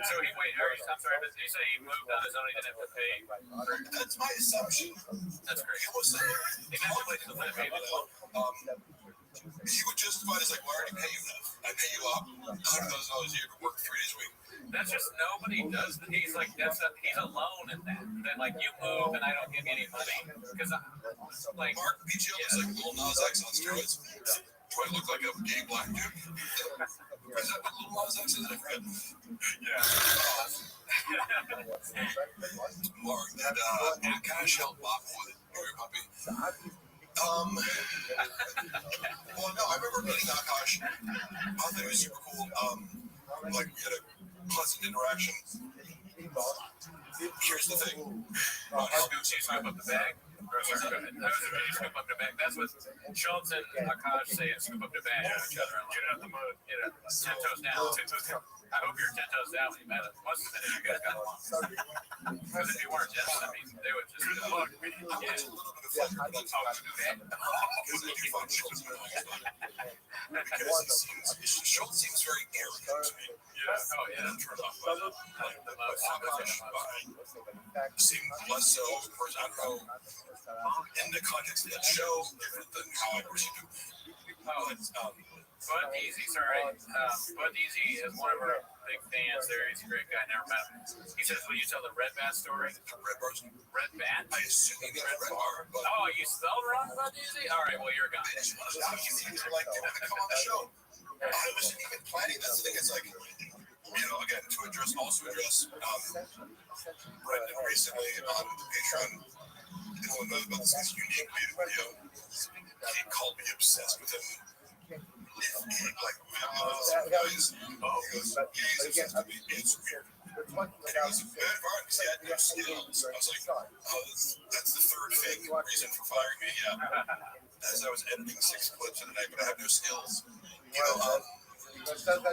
So I'm sorry, but you say he moved on his own, he didn't have to pay? That's my assumption. That's great. He was He didn't have to pay to live, he would justify it as like, well, I already pay you enough. I pay you up $100,000 a year to work 3 days a week. That's just nobody does that. He's like he's alone in that. That like you move and I don't give you any money because like Mark BGL is like Lil Nas X on steroids. Do I look like a gay black dude? Is that what Lil Nas X is? I forget. Yeah. Mark, that Akash helped Bob with your puppy. Well, no, I remember meeting Akash. I thought he was super cool. Like we had a pleasant interaction. Here's the thing. Gucci sweep up the bag. Scoop up the bag. That's what Schultz and Akash say. Scoop up the bag. Each other. Get out the mud. 10 toes down. 10 toes down. I hope you're 10 toes down when you met us. Most of the minute you guys got along. Because if you weren't, yes, I mean, they would just look me. I want a little bit of flavor, but that's all to do that. Because I do find Schultz because Schultz seems very arrogant to me. Yeah. Oh, yeah. And I'm turned off by that. Seemed less so, of course, I don't know, in the context of that show, different than how I perceive him. Bud Easy, sorry. Bud Easy is one of our big fans there. He's a great guy. Never met him. He says, will you tell the Red Bat story? The Red Bar's Red Bat? I assume he means Red Bar, but Oh, you spelled wrong, Bud Easy? All right, well, you're a guy. they just want to talk to you. They're like, they want to come on the show. I wasn't even planning. That's the thing. It's like, again, to address Brendan recently on the Patreon. Anyone knows about this unique video? He called me obsessed with him. Like, guys, he goes, he's obsessed with me. It's weird. And he goes, bad Varn, because he had no skills. I was like, oh, that's the third fake reason for firing me. Yeah. As I was editing 6 clips in the night, but I have no skills. The Red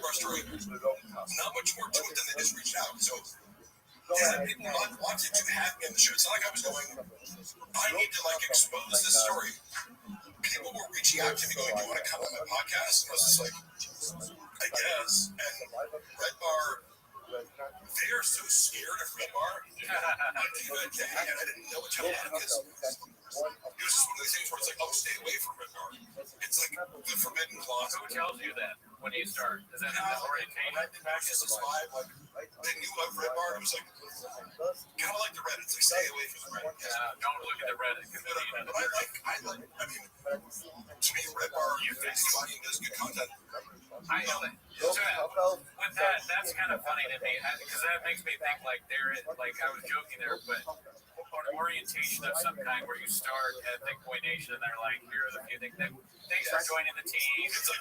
Bar story, not much more to it than they just reached out. So, people wanted to have me on the show. It's not like I was going, I need to expose this story. People were reaching out to me going, do you want to come on my podcast? And I was just like, I guess. And Red Bar, they are so scared of Red Bar. I didn't know what to do because it was just one of those things where it's like, oh, stay away from Red Bar. It's like the forbidden clause. Who tells you that when you start? Is that an orientation? It was just this vibe, they knew of Red Bar. It was like, kind of like the Reddit. It's like, stay away from the Reddit. Don't look at the Reddit. But I mean, to me, Red Bar, funny and does good content. With that, that's kind of funny to me because that makes me think I was joking there, but an orientation of some kind where you start at Thick Boy Nation and they're like, here are the few things. Thanks for joining the team. It's like,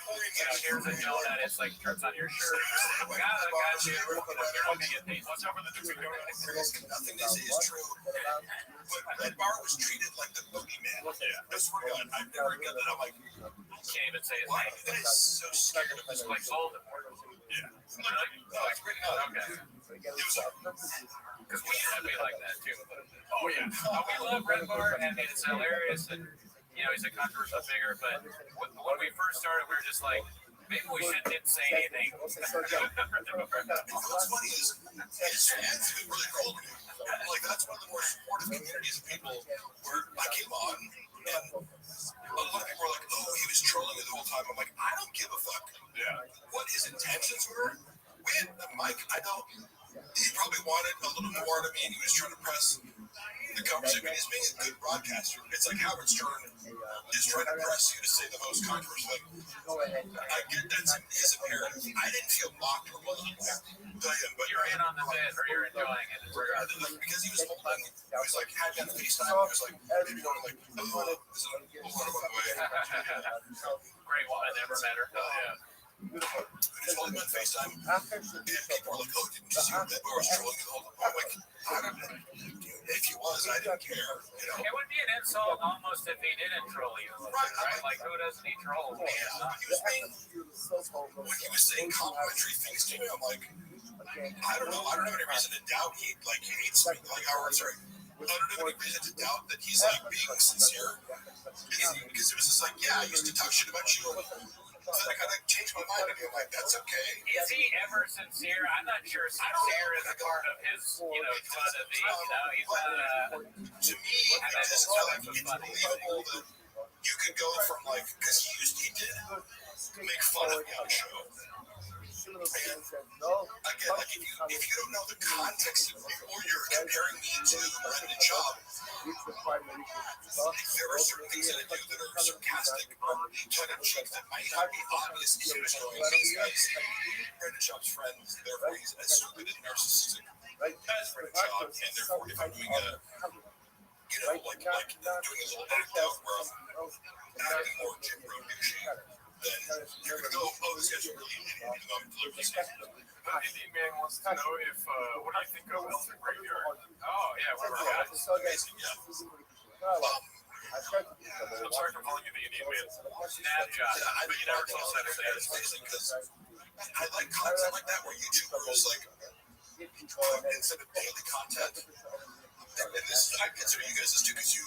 here's a donut. It's like turns on your shirt. Got you. You're looking at these. What's over the donut? Nothing they say is true. But Red Bar was treated like the boogeyman. I swear to God, I've never got that. I'm like, can't even say his why name. are you guys so scared of this? Like Voldemort. Yeah. No, it's pretty good. Okay. It was Because we used to be like that too. Oh yeah. We love Red Bar and it's hilarious and he's a controversial figure. But when we first started, we were just like, maybe we shouldn't say anything. what's funny is his fans have been really cool to me. Like that's one of the more supportive communities of people where I came on and a lot of people were like, oh, he was trolling me the whole time. I'm like, I don't give a fuck. Yeah. What his intentions were? We had the mic. He probably wanted a little more out of me, and he was trying to press the conversation. But he's being a good broadcaster. It's like Howard Stern is trying to press you to say the most controversial. I get that's his imperative. I didn't feel mocked or bullied. But You're in on the bit or you're enjoying it. Because he was holding, he was like, had me on the FaceTime. He was like, maybe going like, oh, this is a little way. Great one. I never met her. Oh, yeah. He was holding me on FaceTime. And people were like, oh, didn't you see what that bar was trolling you the whole time? I'm like, I don't know. If he was, I didn't care. It would be an insult almost if he didn't troll you. Right? Like, who doesn't he troll? Yeah. When he was saying complimentary things to me, I'm like, I don't know. I don't have any reason to doubt he hates me. I don't have any reason to doubt that he's being sincere. Because it was just like, yeah, I used to talk shit about you. So I kind of changed my mind and I'm like, that's okay. Is he ever sincere? I'm not sure sincere is a part of his, flood of the, he's not to me, it's unbelievable that you could go from because he did make fun of me on the show. And again, if you don't know the context of or you're comparing me to Brendan Schaub, there are certain things that I do that are sarcastic or tongue-in-cheek that might not be obvious if he was going, these guys, Brendan Schaub's friends, therefore he's as stupid and narcissistic as Brendan Schaub, and therefore if I'm doing doing a little act out where I'm acting more Jim Bro douchey, then you're going to go, oh, this guy's really an idiot, even though I'm delivering this. Indian Man wants to know if, what do you think of Wilson Graveyard? Oh, yeah, one of our the Indian man. Snapshot. Yeah, But you never told us how to say it. It's amazing because I like content like that where YouTubers like put instead of daily content. And this, I consider you guys this too because you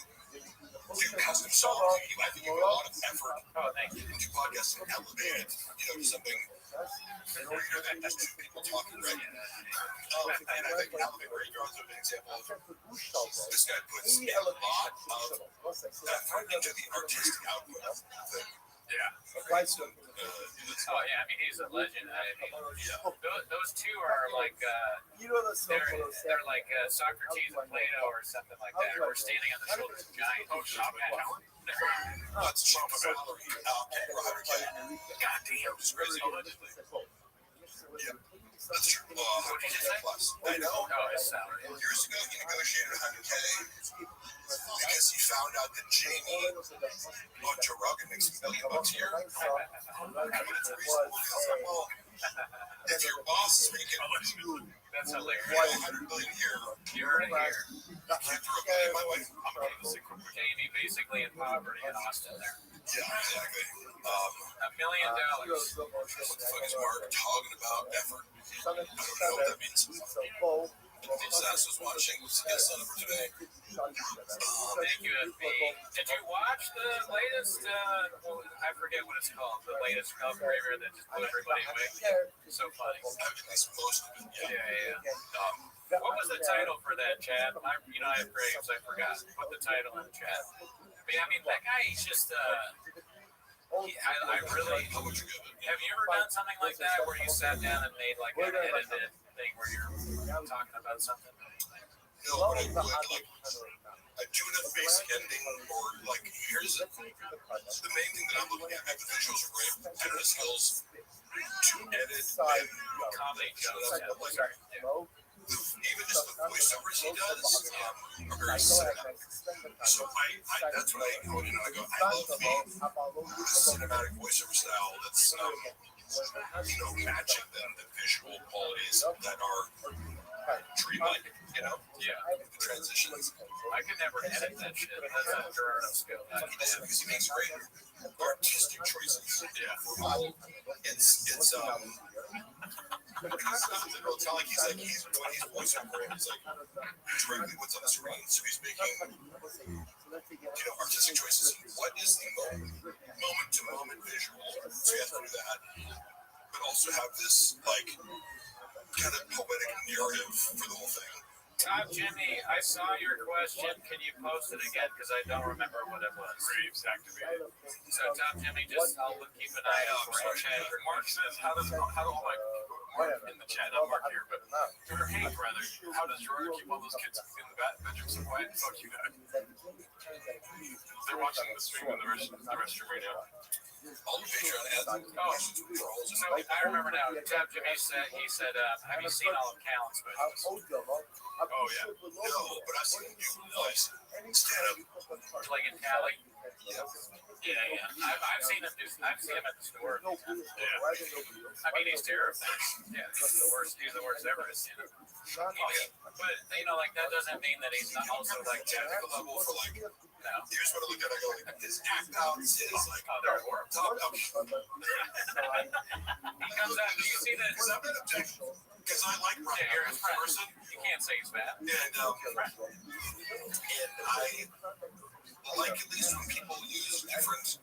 custom songs. I think you put a lot of effort into podcasts and elevate it, to something. That's two people talking, right? And I think Elevate Graveyard's a good example of this guy puts a lot of effort into the artistic output of the thing. Yeah. Oh yeah, I mean he's a legend. Those two are like they're like Socrates and Plato or something like that. We're standing on the shoulders of giants. Oh, Sean Penn. Let's Sean Salary and Robert Kelly. Goddamn, It's crazy. Yeah, that's true. 100K plus. I know. Oh, his salary. Years ago, he negotiated 100K because he found out that Jamie on Joe Rogan makes $1 million a year. I mean, it's reasonable. He was like, well, if your boss is making That's hilarious. $100 million a year, You heard it here. I can't throw $1 million my way. I'm going to Jamie basically in poverty in Austin there. Yeah, exactly. $1 million. What the fuck is Mark talking about? Effort. I don't know what that means. Sas was watching. Was the guest on for today. Thank you, FB. Did you watch the latest? I forget what it's called. The latest Cub Graveyard that just blew everybody away. So funny. I've at least most of it. Yeah. What was the title for that, Chad? I have Graves. I forgot. Put the title in the chat. But I mean, that guy, he's just. I really. Have you ever done something like that where you sat down and made like an edited thing where you're talking about something? No, but I would like. I do enough basic editing, or like here's the main thing that I'm looking at. The visuals are great, editing skills to edit and Comedy jokes. even just the voiceovers he does are very cinematic. So that's what I go in and I go. I love the cinematic voiceover style that's matching the visual qualities that are dreamlike. The transitions. I could never edit that shit. That's a Gerardo skill. He does it because he makes great artistic choices. It's not like he's when he's voiceover, he's like directly what's on the screen. So he's making artistic choices. What is the moment to moment visual? So you have to do that, but also have this like kind of poetic narrative for the whole thing. Top Jimmy, I saw your question. Can you post it again? Because I don't remember what it was. Graves activated. So Top Jimmy, I'll keep an eye out for it. Mark says, how do all my Mark in the chat, not Mark here, but hey brother, how does Gerardo keep all those kids in the bedroom so quiet? Fuck you, guys. They're watching the stream in the restroom right now. All the Patreon ads. So I remember now. Top Jimmy said, have you seen all of Callan's videos? Oh yeah. No, but I've seen him do stand up. Like in Cali? Yeah. I've seen him at the store. Yeah. I mean, he's terrible. Yeah, he's the worst ever. But like that doesn't mean that he's not also like technical level for like. No. Here's what I look at. I go like his act outs is like they're horrible. top notch. He comes out. Do you see that? Because I'm an objectionable. Because I like Rob You're as a person. You can't say he's bad. And I like at least when people use different.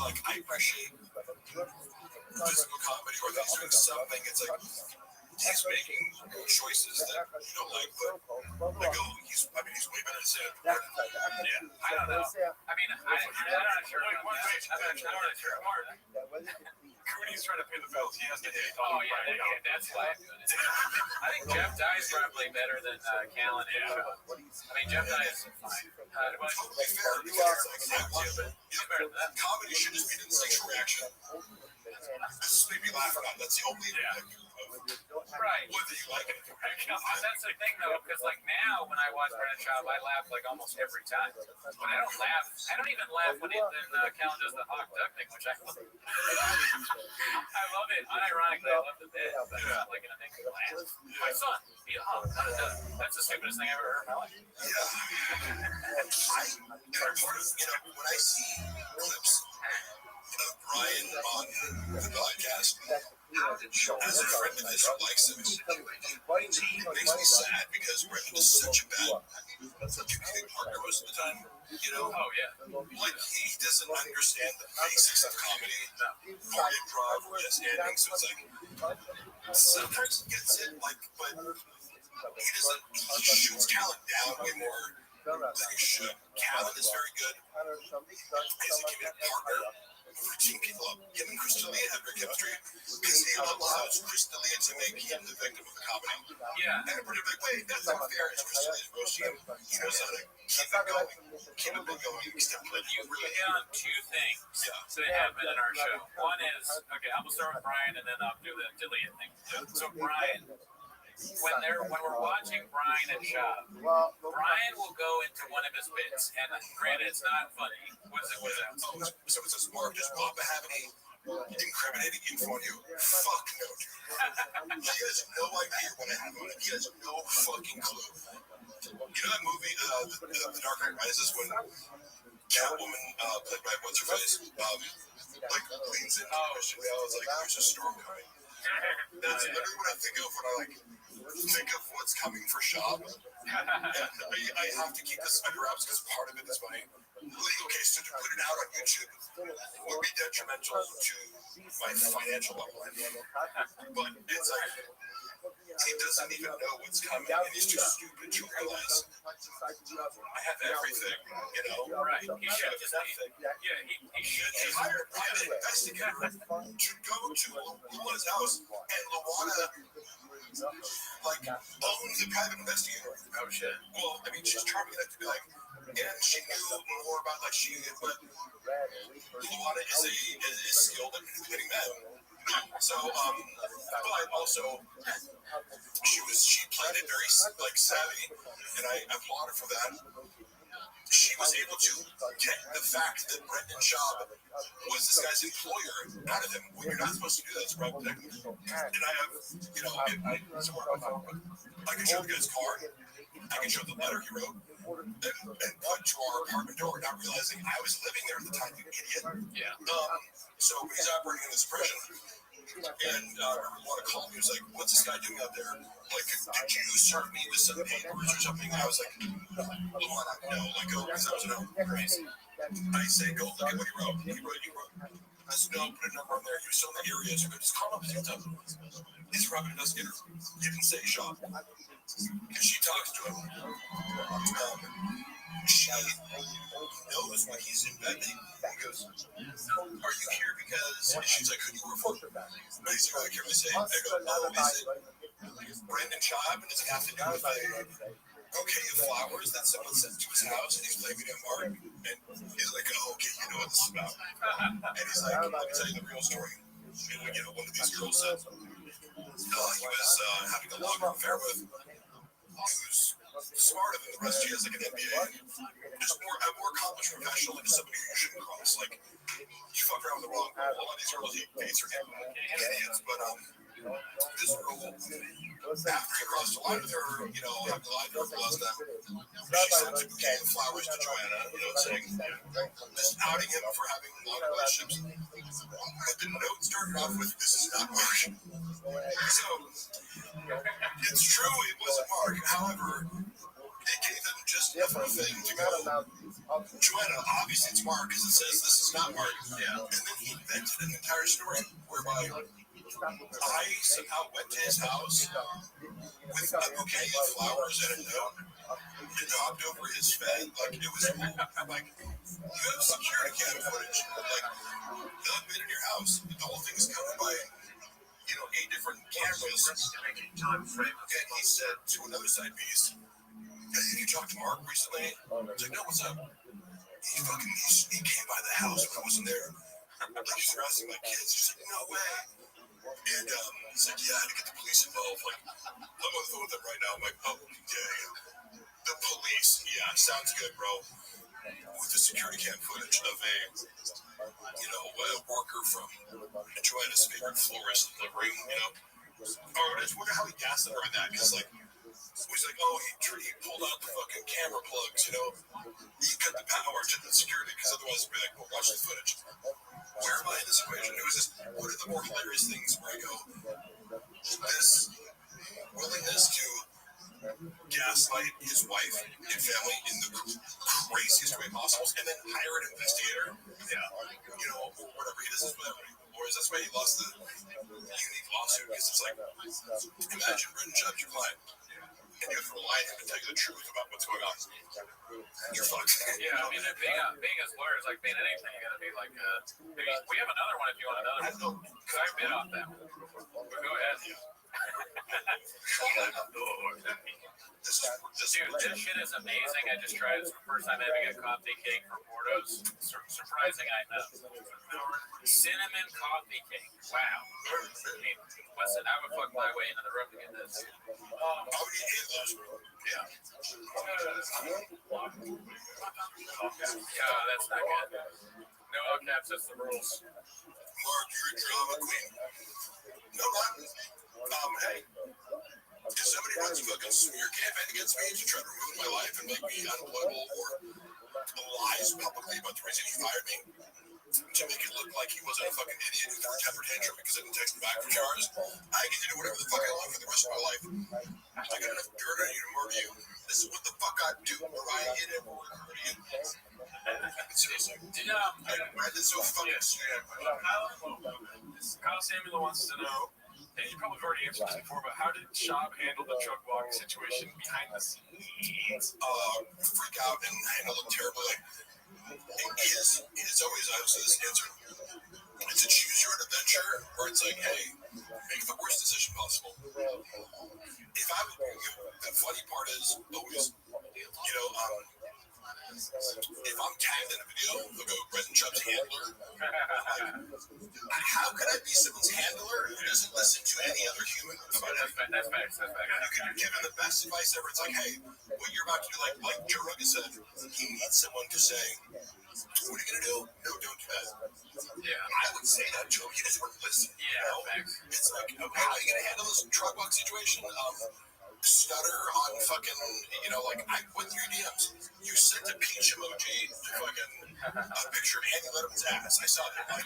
Like I appreciate physical comedy or he's doing something. It's like he's making choices that you don't like, but I go, he's way better than Sam. Yeah, I don't know. I mean, I'm not sure. I'm not sure. Cooney's trying to pay the bills. He has to hit. Oh yeah, that's why. I think Jeff Dye's probably better than Callan. Yeah. I mean, Jeff Dye is fine. Totally fair. Because it's like, better than that. comedy should just be an instinctual reaction. This made me laugh or not. That's the only Right. whether you like it. That's the thing though, because like now when I watch Brennan Schaub, I laugh like almost every time. But I don't laugh. I don't even laugh when Callan does the hawk duck thing, which I love. I love it. Unironically, I love the bit, but not like in a make me laugh. My son, that's the stupidest thing I've ever heard in my life. When I see clips of Brian on the podcast, as a friend of his who likes him, it makes me sad because Brendan is such a bad comedic partner most of the time. Oh yeah. Like he doesn't understand the basics of comedy or improv or just ending. So it's like sometimes he gets it, but he doesn't. He shoots Callan down way more than he should. Callan is very good as a comedic partner. For team people up. Him and Crystalia have great chemistry because he allows Crystalia to make him the victim of the comedy. Yeah. And in a pretty big way, that's not fair. It's Crystalia's roasting him. He knows how to keep it going. Keep it going. You hit on two things that happen in our show. One is, okay, I'm going to start with Brian and then I'll do the Delia thing. So Brian, when we're watching Brian and Schaub, Brian will go into one of his bits, and granted, it's not funny. What is it? So it says, Mark, does Bob have any incriminating info on you? Fuck no. He has no idea what I have on him. He has no fucking clue. You know that movie, The Dark Knight Rises, when Catwoman, played by what's-her-face, leans into Christian Bale, it's like, there's a storm coming. That's literally what I think of when I think of what's coming for Schaub. And I have to keep this under wraps because part of it is my legal case. To put it out on YouTube would be detrimental to my financial bottom line. But it's like he doesn't even know what's coming, and he's too stupid to realize I have everything. Right? He should just nothing. He should He hired a private investigator to go to Luana's house, and Luana owns the private investigator. Oh shit. Well, I mean, she's charming enough to be like, and she knew more about but Luana is skilled at manipulating men. So, but also she played it very savvy, and I applaud her for that. She was able to get the fact that Brendan Schaub was this guy's employer out of him when you're not supposed to do that as a private detective. And I have, somewhere on my phone, I can show the guy's car, I can show the letter he wrote, and put to our apartment door, not realizing I was living there at the time, you idiot. Yeah. So he's operating in this prison. And I want to call him. He was like, "What's this guy doing out there? Like, did you serve me with some papers or something?" I was like, "Luana, no." Go, because I was no. I say, "Go look at what he wrote." He wrote. I said, "No, put a number on there. You're still in the area, so just call him up and he's a private investigator. You can say Schaub." Because she talks to him. She knows when he's in bed. He goes, "Are you here because?" And she's like, "Who do you work for?" And he's like, "I can't really say." I go, "Oh, is it Brendan Schaub? And does it have to do with a bouquet of flowers that someone sent to his house?" And he's blaming it on Mark. And he's like, "Oh, okay, you know what this is about." And he's like, "Let me tell you the real story." And one of these girls said, he was having a long affair with, who's smarter than the rest. She has an MBA, just a more accomplished professional, and somebody who you shouldn't cross. You fuck around with the wrong girl. A lot of these girls, he dates are idiots. But this girl, after he crossed the line with her, having lied to her for last time, she sent a bouquet of flowers to Joanna, saying, just outing him for having long relationships. But the note started off with, "This is not Mark." So, it's true, it wasn't Mark. However, it gave them just enough of a thing to go, "Joanna, obviously it's Mark because it says this is not Mark." Yeah. And then he invented an entire story whereby I somehow went to his house with a bouquet of flowers and a note and knocked over his bed. It was you have security camera footage. I've been in your house. The whole thing is covered by 8 different cameras. And he said to another side piece, "Hey, you talked to Mark recently?" I was like, "No, what's up?" He came by the house when I wasn't there. like, he's harassing my kids. He's like, no way. And he's like, yeah, I had to get the police involved. Like, I'm on the phone with them right now. I'm like, oh, yeah. The police. Yeah, sounds good, bro. With the security cam footage of a worker from Joanna's favorite florist delivering, or I just wonder how he gassed her in that, because, like, he's like, oh, he pulled out the fucking camera plugs, he cut the power to the security, because otherwise it'd be like, well, watch the footage. Where am I in this equation? It was just one of the more hilarious things where I go, this willingness to gaslight his wife and family in the craziest way possible, and then hire an investigator. Yeah, whatever he does, lawyers. That's why he lost the unique lawsuit, because it's like, imagine Brendan Chubb's your client, and you have to rely on him to tell you the truth about what's going on. You're fucked. Yeah, I mean, being as lawyers, like being anything, you gotta be like, we have another one if you want another one. Because I bid off that one. But go ahead. Dude, this shit is amazing. I just tried it. It's the first time having a coffee cake from Bordeaux's. Surprising, I know. Cinnamon coffee cake. Wow. I mean, listen, I would fuck my way into the room to get this. Yeah. Yeah, that's not good. No all caps, that's the rules. Mark, you're a drama queen. No, hey. If somebody wants to fucking smear campaign against me to try to ruin my life and make me unemployable or lies publicly about the reason he fired me to make it look like he wasn't a fucking idiot who threw a temper tantrum because I didn't text him back for 2 hours, I get to do whatever the fuck I want for the rest of my life. I got enough dirt on you to murder you. This is what the fuck I do, Mariah. It ever will murder you. Seriously. This is so fucking stupid. Kyle Samuel wants to know, and you probably have already answered this before, but how did Schaub handle the drug walk situation behind the scenes? Freak out and handle it terribly. It's always, I also this answer. It's a choose your own adventure, or it's like, hey, make the worst decision possible. The funny part is always, if I'm tagged in a video, they'll go Brendan Chubb's handler. How could I be someone's handler who doesn't listen to any other human? That's facts. You can give him the best advice ever. It's like, hey, what you're about to do, like Joe Rogan said, he needs someone to say, what are you going to do? No, don't do that. Yeah. I would say that to him. He just wouldn't listen. Yeah, facts. It's like, how are you going to handle this drug walk situation? Stutter on fucking, I went through your DMs. You sent a peach emoji to fucking a picture of Annie Letterman's ass. I saw that. But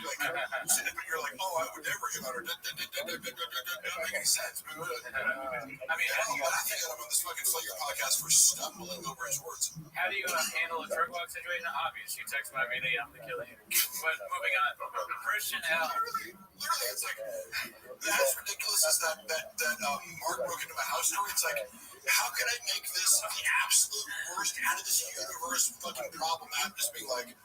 you're like, oh, I would never hit on her. Doesn't make any sense. I mean, I think I'm on this fucking Slayer podcast for stumbling over his words. How do you handle a drug walk situation? Obvious. You text my video, I'm the killer. But moving on, Christian L. Literally, it's like, as ridiculous as that Mark broke into my house story. It's like, how can I make this the absolute worst out of this universe fucking problem? I'm just being like,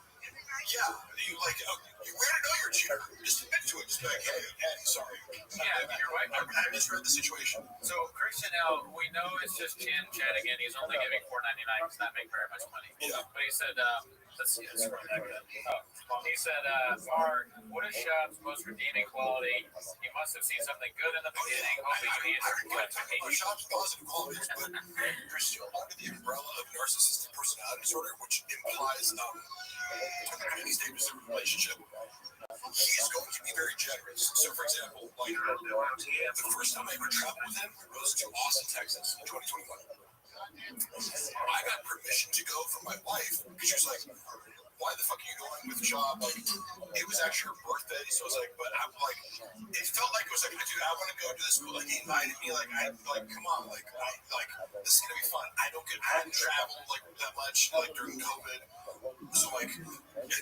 yeah, you wear to know you're a cheater. Just admit to it. Just be like, hey, sorry. Yeah, you're right. I misread the situation. So Christian L, we know it's just chatting, and he's only giving $4.99. He's not making very much money. Yeah. But he said, let's see, let's scroll back up. He said, Mark, what is Schaub's most redeeming quality? He must have seen something good in the beginning. Hopefully you answered Schaub's positive qualities, but you're still under the umbrella of narcissistic personality disorder, which implies many stages of a relationship. He's going to be very generous. So, for example, the first time I ever traveled with him was to Austin, Texas in 2021. I got permission to go from my wife because she was like, why the fuck are you going with Schaub? It was actually her birthday, so I was like, but I'm like, it felt like it was like, dude, I want to go to this school. He invited me, come on, this is gonna be fun. I hadn't traveled that much during COVID, so and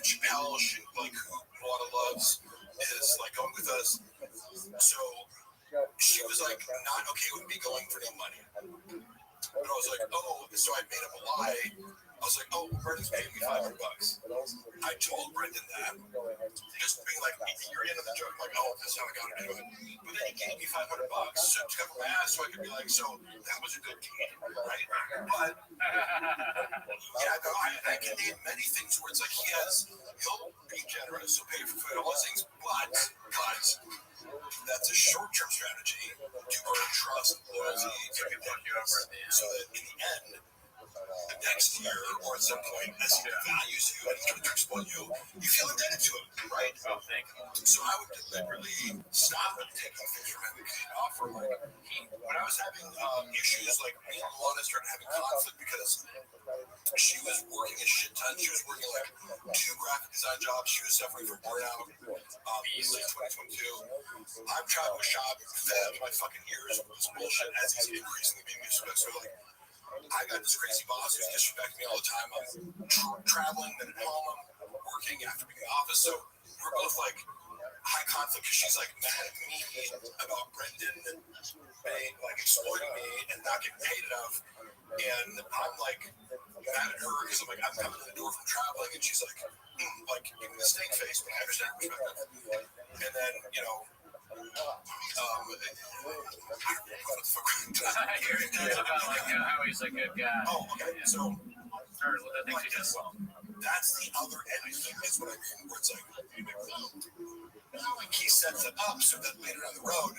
Chappelle, who a lot of loves, is going with us. So she was not okay with me going for no money. And I was like, oh, so I made up a lie I was like, oh, Brendan's paying me $500. I told Brendan that, just being like, you're into the joke, like, oh, that's how I got into it. But then he gave me $500 to cover my ass, so I could be like, so that was a good deed, right? But yeah, no, I can name many things where it's like he'll be generous, he'll pay for food, all those things, but that's a short-term strategy to earn trust, loyalty, so that in the end, next year or at some point, as he values you and he's going to exploit you, you feel indebted to him, right? Oh, thank you. So I would deliberately stop taking things from him because he'd offer money. When I was having issues, like me and Luana started having conflict because she was working a shit ton. She was working like 2 graphic design jobs. She was suffering from burnout. Easily 2022. I'm trying to shop, fed up my fucking ears with this bullshit as he's increasingly being disrespectful. So like, I got this crazy boss who's disrespecting me all the time. I'm traveling, then at home, I'm working after being in the office. So we're both like high conflict because she's like mad at me about Brendan being like exploiting me and not getting paid enough. And I'm like mad at her because I'm like, I'm coming to the door from traveling, and she's like giving me the steak face, but I understand her perspective. And then, you know, how he's a good guy. Oh, okay. Yeah. So, or the things he does well. That's the other end of it, is what I mean, where it's like, he sets it up so that later down the road,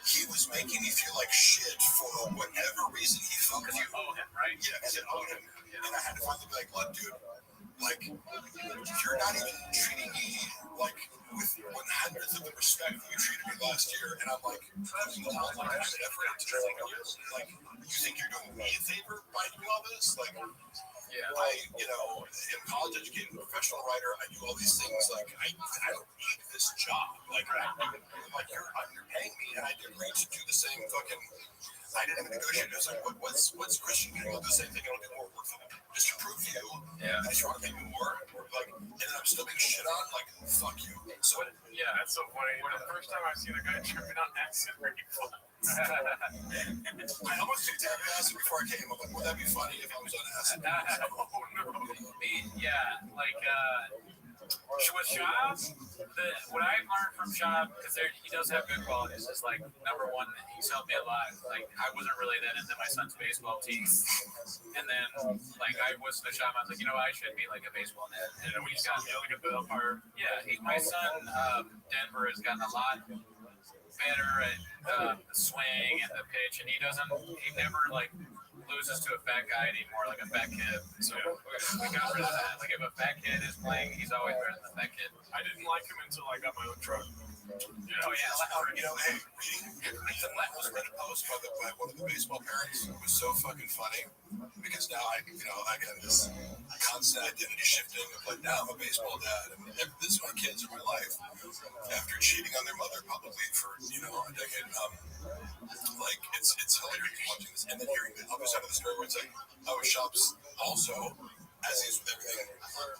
he was making me feel like shit for whatever reason he felt. Because you owe him, right? Yeah, because I owed him. And I had to finally be like, look, dude, like, you're not even treating me like with 100th of the respect that you treated me last year. And I'm like, putting all my time and effort into training you. Like, you think you're doing me a favor by doing all this? Like, I, you know, in college educated professional writer, I do all these things. Like, I don't need this job. Like, you're underpaying me, and I did agree to do the same fucking. I didn't even negotiate. I was like, what's Christian doing? I'll do the same thing. I'll do more work for them. Just to prove to you. Yeah. I just want to pay me more. Like, and then I'm still being shit on. Like, fuck you. So yeah, that's so funny. The first time I've seen a guy tripping on acid, pretty fun. I almost took tapping acid before I came. I'm like, would that be funny if I was on acid? Oh no. Yeah, like with Shab, what I've learned from Shab, because he does have good qualities, is like, number one, he's helped me a lot. Like, I wasn't really that into my son's baseball team, and then like I was the Shab, I was like, you know, I should be like a baseball net. And he's gotten really good umpire. Yeah, my son Denver has gotten a lot better at the swing and the pitch, and he never like loses to a fat guy anymore, like a fat kid. So we got rid of that. Like, if a fat kid is playing, he's always better than the fat kid. I didn't like him until I got my own truck. You know, hey, reading that was read a post by one of the baseball parents. It was so fucking funny because now I got this constant identity shifting of like, now I'm a baseball dad, and this is my kids in my life after cheating on their mother publicly for a decade. Like, it's hilarious watching this and then hearing the other side of the story where it's like, oh, Shops also, as he is with everything,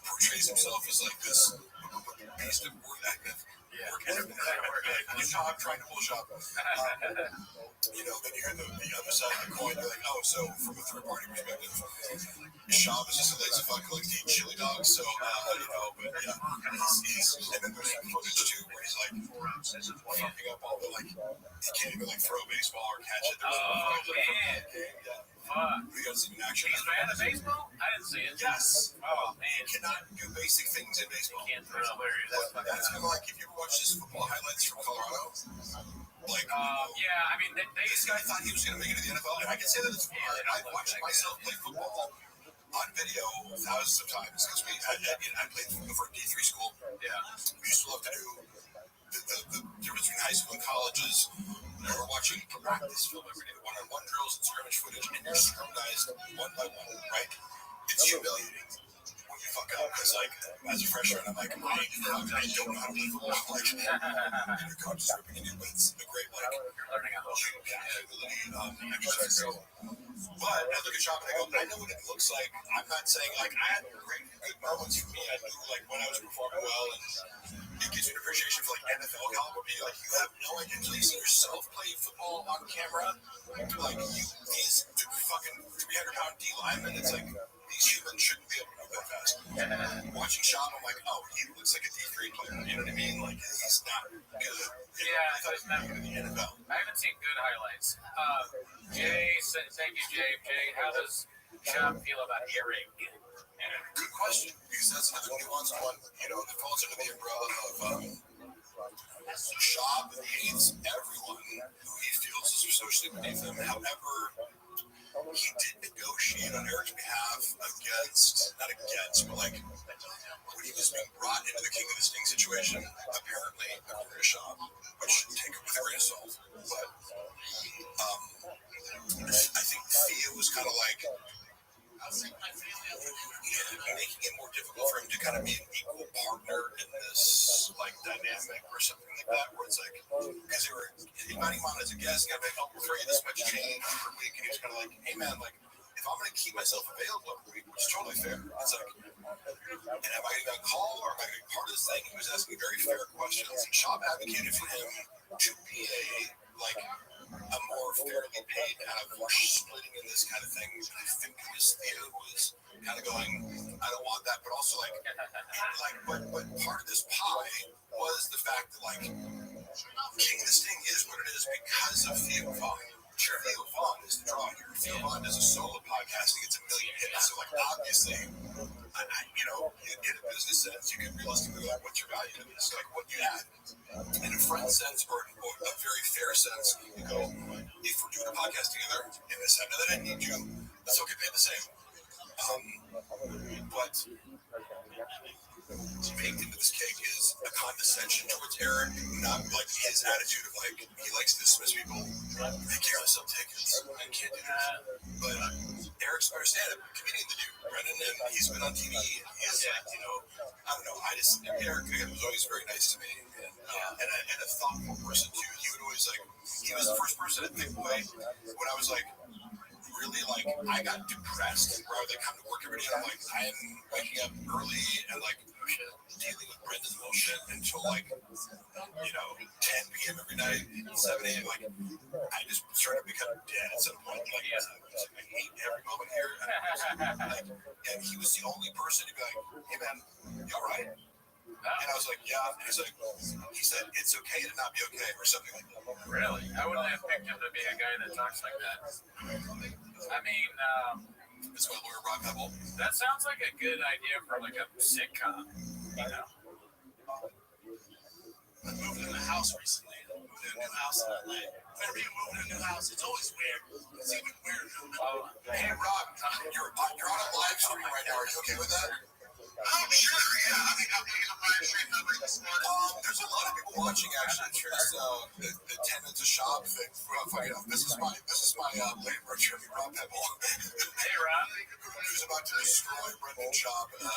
portrays himself as like this beast of work ethic. Good job trying to pull Shop. Then you hear the other side of the coin. You're like, oh, so from a third party perspective, Shop is just a lazy fuck who likes to eat chili dogs. So, but yeah, he's and then there's footage too where he's like fucking up all the he can't even like throw a baseball or catch it. We got some action. He's a fan of baseball? I didn't see it. Yes. Oh, man. You cannot do basic things in baseball. Can't throw hilarious. That's kind of like if you ever watch this football highlights from Colorado. Like, yeah, I mean, this guy thought he was going to make it to the NFL, and I can say that it's I've watched myself play football on video thousands of times because I played for a D3 school. Yeah. We used to love to do the difference between high school and college is we're watching practice film every day, one-on-one drills and scrimmage footage, and you're scrutinized one by one, right? It's humiliating when you fuck up because, like, as a freshman, I'm like, I don't know how to play football. Like, and your coach is ripping at you, but it's a great, like, you're learning how to exercise. But I look at Shop and I go, I know what it looks like. I'm not saying, like, I had great, good moments for me. I knew, like, when I was performing well, and it gives you an appreciation for, like, NFL caliber. Like, you have no idea until you see yourself play football on camera. Like, these fucking 300-pound D linemen, it's like, these humans shouldn't be able to move that fast. Watching Shop, I'm like, oh, he looks like a D3 player. You know what I mean? Like, he's not good. Yeah, I thought he was not good in the NFL. I haven't seen good highlights. Jay, thank you, Jay. Jay, how does Shop feel about Eric? Good question, because that's another nuanced one. You know, that falls under the umbrella of Shop hates everyone who he feels is socially beneath him. However, he did negotiate on Eric's behalf not against, but like when he was being brought into the King of the Sting situation, apparently, according to Shop, which take it with a grain of salt, but I think Thea was kind of like, making it more difficult for him to kind of be an equal partner in this like dynamic or something like that, where it's like, because they were inviting him on as a guest, kind of like, oh, we'll throw you this much change per week, and he was kind of like, hey man, like, if I'm going to keep myself available every week, which is totally fair, it's like, and am I going to call or am I going to be part of this thing? He was asking very fair questions, and Shop advocated for him to be a more fairly paid kind of splitting in this kind of thing. I think Miss Theo was kind of going, I don't want that, but also but part of this pie was the fact that like King of the Sting is what it is because of Theo Vaughn. Sure, Theo Vaughn is the draw here. Theo Vaughn does a solo podcast, he gets 1 million hits. So like obviously, in a business sense, you can realistically like what's your value to this, like what you add. In a friend sense or a very fair sense, you go, if we're doing a podcast together and this I know that I need you, let's all get paid the same. But baked into this cake is a condescension towards Eric, not like his attitude of like he likes to dismiss people. They care to sell tickets. I can't do that. But Eric's our stand-up comedian, the dude, right? And he's been on TV. He's like, I don't know. Eric was always very nice to me, and a thoughtful person too. He would always like. He was the first person to think away when I was like. Really like I got depressed where I would come to work every day and I'm like I'm waking up early and like dealing with Brendan's bullshit until like 10 p.m. every night, 7 a.m. like I just started to become dead at some point. Like I hate every moment here and he was the only person to be like, hey man, you all right? And I was like, yeah. And he said, it's okay to not be okay, or something like that. Really? I wouldn't have picked him to be a guy that talks like that. I mean, that's my lawyer, Rob Pebble. That sounds like a good idea for like a sitcom, you know? I moved in the house recently. I moved in a new house in LA. Whenever you move in a new house, it's always weird. It's even weirder. Hey, Rob, you're on a live stream right now. Are you okay with that? Oh, sure, yeah. I mean, I'm getting a live stream number this morning. There's a lot of people watching, actually. Here's the tenants of Shop thing. Funny enough, this is my late Rothschild, Rob Pebble. Hey, Rob. Who's about to destroy Brendan Shop. No,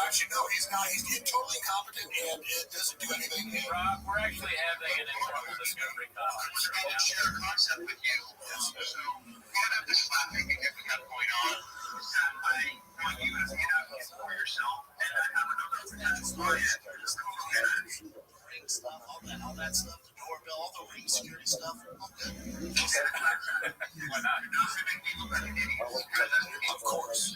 actually, no, he's not. He's totally incompetent and it doesn't do anything. Rob, we're actually having an internal discovery conference right now. Share a concept with you. Yes. So, one of the slapping that we have going on, I want you to get out for yourself, and I have another potential client. Ring stuff, all that stuff, the doorbell, all the ring security stuff. I'm good. Why not? Of course.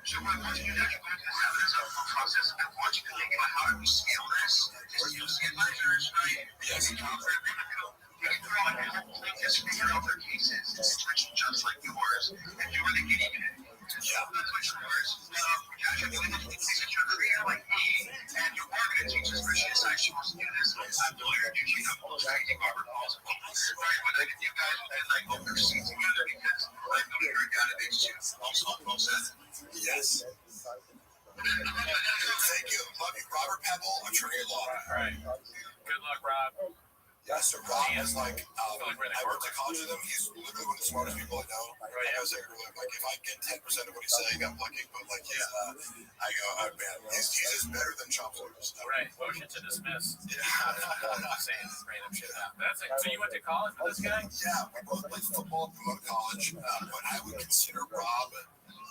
So what I want you to do is go through this evidence process. I want you to think about how do we scale this? Is you see advisors, right? Yes. You can throw in different plaintiffs, figure out their cases, in situations just like yours, and you really get even it. Yeah. That's what yours. You're doing the things that you're creator like me, and you are going to teach us where she decides she wants to do this. I'm the lawyer, you keep up all those crazy Robert calls. Right, but I think you guys will like open your seats together because I know you're a guy that makes you also process. Yes. Thank you. Love you. Robert Pebble, attorney at law. All right. Good luck, Rob. Yeah, so Rob is like, I went to college with him. He's literally one of the smartest people I know. Like I was like, if I get 10% of what he's saying, I'm lucky. But like, he's, I go, oh man, he's just better than Chop Lawyers. Right, motion to dismiss. Yeah. Saying random shit out. That's it. So you went to college with this guy? Yeah, we both played football at college. But I would consider Rob,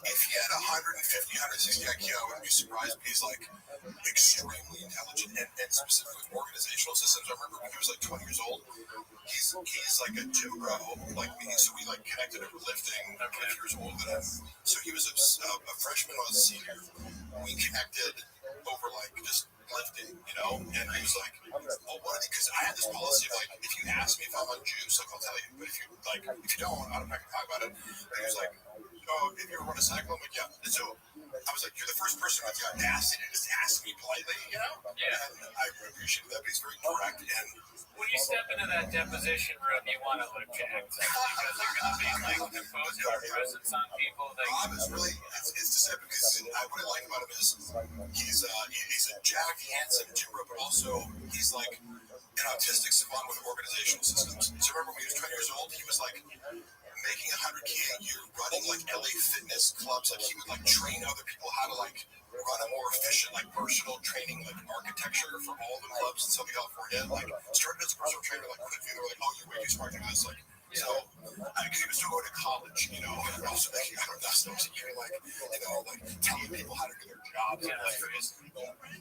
if he had 150, 160 IQ, I wouldn't be surprised. But he's like extremely intelligent and specifically with organizational systems. I remember when he was like 20 years old. He's like a gym bro like me, so we like connected over lifting. 20 years older than him, so he was a freshman, I was a senior. We connected over like just lifting, you know. And he was like, "Oh, what?" Because I had this policy of like, if you ask me if I'm on juice, like I'll tell you. But if you don't, I'm not gonna talk about it. And he was like, "Oh, have you ever run a cycle?" I'm like, "Yeah." And so I was like, "You're the first person with the audacity to just ask me politely, you know?" Yeah. And I appreciate that, but he's very direct. And when you step into that deposition room, you want to look jacked because you're going to be like imposing your presence on people. Rob is really, it's deceptive because what I like about him is he's a jack, handsome gym bro, but also he's like an autistic savant with organizational systems. So remember when he was 20 years old, he was like making $100K a year, running like LA fitness clubs. Like he would like train other people how to like run a more efficient like personal training like architecture for all the clubs in Southern California. Like started as a personal trainer, like quickly they were like, "Oh, you're way too smart to do this." Like so, because he was still going to college, you know, and also making $100,000 a year, like you know, like telling people how to do their jobs. Yeah, and like,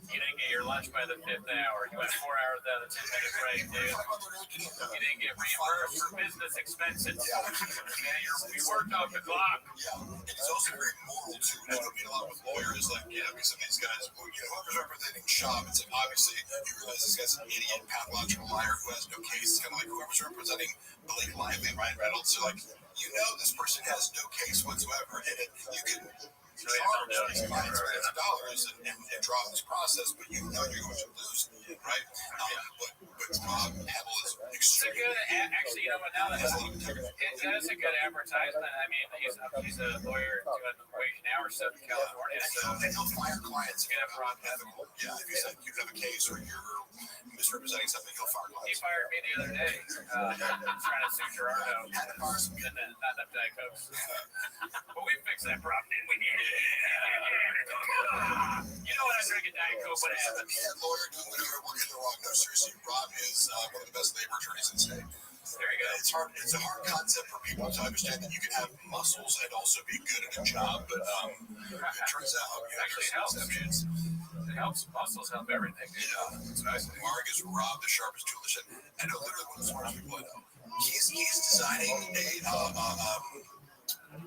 you didn't get your lunch by the 5th hour. You went 4 hours out of 10-minute break, dude. You didn't get reimbursed for business expenses. We worked off the clock. Yeah, and he's also very moral too. And I don't mean a lot with lawyers, like because some of these guys, whoever's representing Shop, it's like obviously you realize this guy's an idiot, pathological liar who has no case. It's kind of like whoever's representing Blake Lively and Ryan Reynolds. So like this person has no case whatsoever, and you can charge these clients millions of dollars and draw this process, but you know you're going to lose, right? But Rob Hebel is extremely good. Actually, you know what? Now that's a good advertisement. I mean, he's a lawyer doing wage and hour stuff in California, and he'll fire clients. You can have Rob Hebel. Yeah, if you said you have a case or you're misrepresenting something, he'll fire clients. He fired me the other day, trying to sue Gerardo. Not enough Diet Cokes. But we fixed that problem, didn't we? You know what? I drink a Diet Coke. What happened? Lawyer doing whatever, we're in the wrong. No, seriously, Rob is one of the best labor attorneys in the state. There you go. It's hard. It's a hard concept for people to understand that you can have muscles and also be good at a job. But it turns out, actually helps. It helps. Muscles help everything. Yeah, it's nice. Mark is Rob, the sharpest tool in the shed. I know literally one of the smartest people I know. He's designing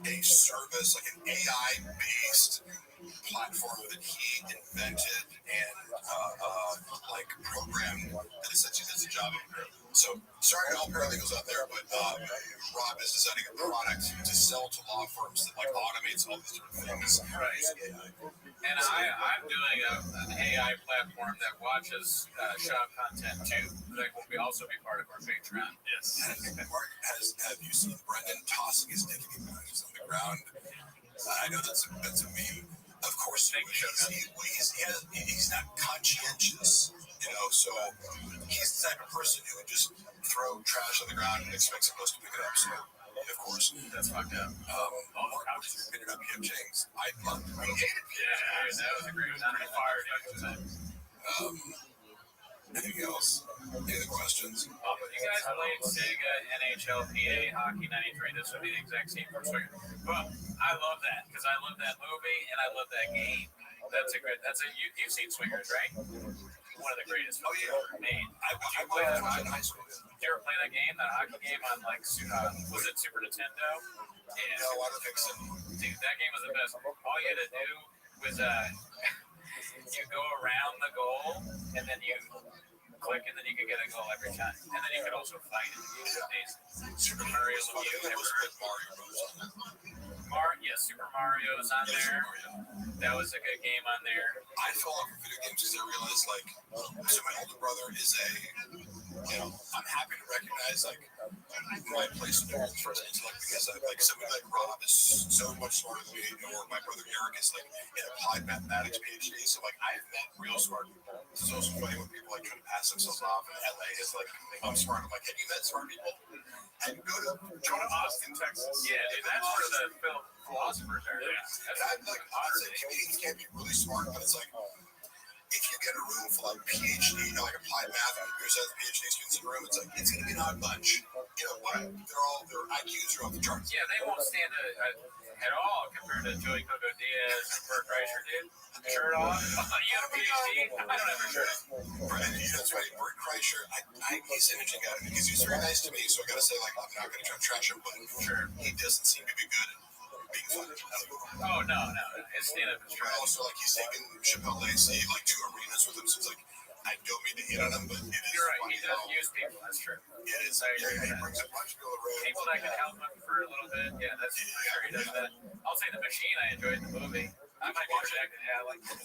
a service, like an AI-based platform that he invented and like programmed that essentially does the job of him. So sorry to all paralegals out there, but Rob is designing a product to sell to law firms that like automates all these different things. Right. And I'm doing an AI platform that watches shop content too. That will also be part of our Patreon. Yes. Mark, have you seen Brendan tossing his dick on the ground? I know that's a meme. Of course, he's not conscientious, so he's the type of person who would just throw trash on the ground and expect someone else to pick it up. So, of course, that's fucked up. Mark, what did you pick it up, P.M. James? I loved it. Yeah, that was a great one. I fired anything else? Any other questions? You guys played Sega NHLPA Hockey 93. This would be the exact same for Swingers. Well, I love that because I love that movie and I love that game. You've seen Swingers, right? One of the greatest movies ever made. I played that in high school. Did you ever play that game, that hockey game on was it Super Nintendo? Yeah. No, I don't think so. Dude, that game was the best. All you had to do was you go around the goal and then you click and then you could get a goal every time. And then you could also fight it. Super Mario Super Mario's on there. That was a good game on there. I fell off of video games because I realized, so my older brother is a you know, I'm happy to recognize like my place in the world for intellect because like somebody like Rob is so much smarter than me, or my brother Eric is like an applied mathematics PhD. So like I've met real smart people. It's also funny when people like try to pass themselves off in LA as like I'm smart. I'm like, have you met smart people? And go to Austin, Texas. Yeah, dude, that's where the film philosophers are. Yeah, and I'm like, honestly, comedians can be really smart, but it's like, if you get a room full of PhD, you know, like applied math, and there's PhD students in the room, it's like, it's going to be an odd bunch. You know, their IQs are off the charts. Yeah, they won't stand at all compared to Joey Coco Diaz and Bert Kreischer, dude. Shirt off. You have a PhD? I don't have a shirt. Right, you know, it's funny. Bert Kreischer, he's an interesting guy because he's very nice to me, so I got to say, like, I'm not going to try to trash him, but sure, he doesn't seem to be good at being funny. Oh, no. His stand-up is trash. Also, like, he's taken Chappelle Lacey, like, 2 arenas with him, so it's like, I don't mean to hit on him, but it is. You're right, he does use people, that's true. It is. He brings a bunch of people around. People that can help him for a little bit, yeah, that's for sure he does that. I'll say The Machine, I enjoyed the movie. I might be rejected, yeah, I like it.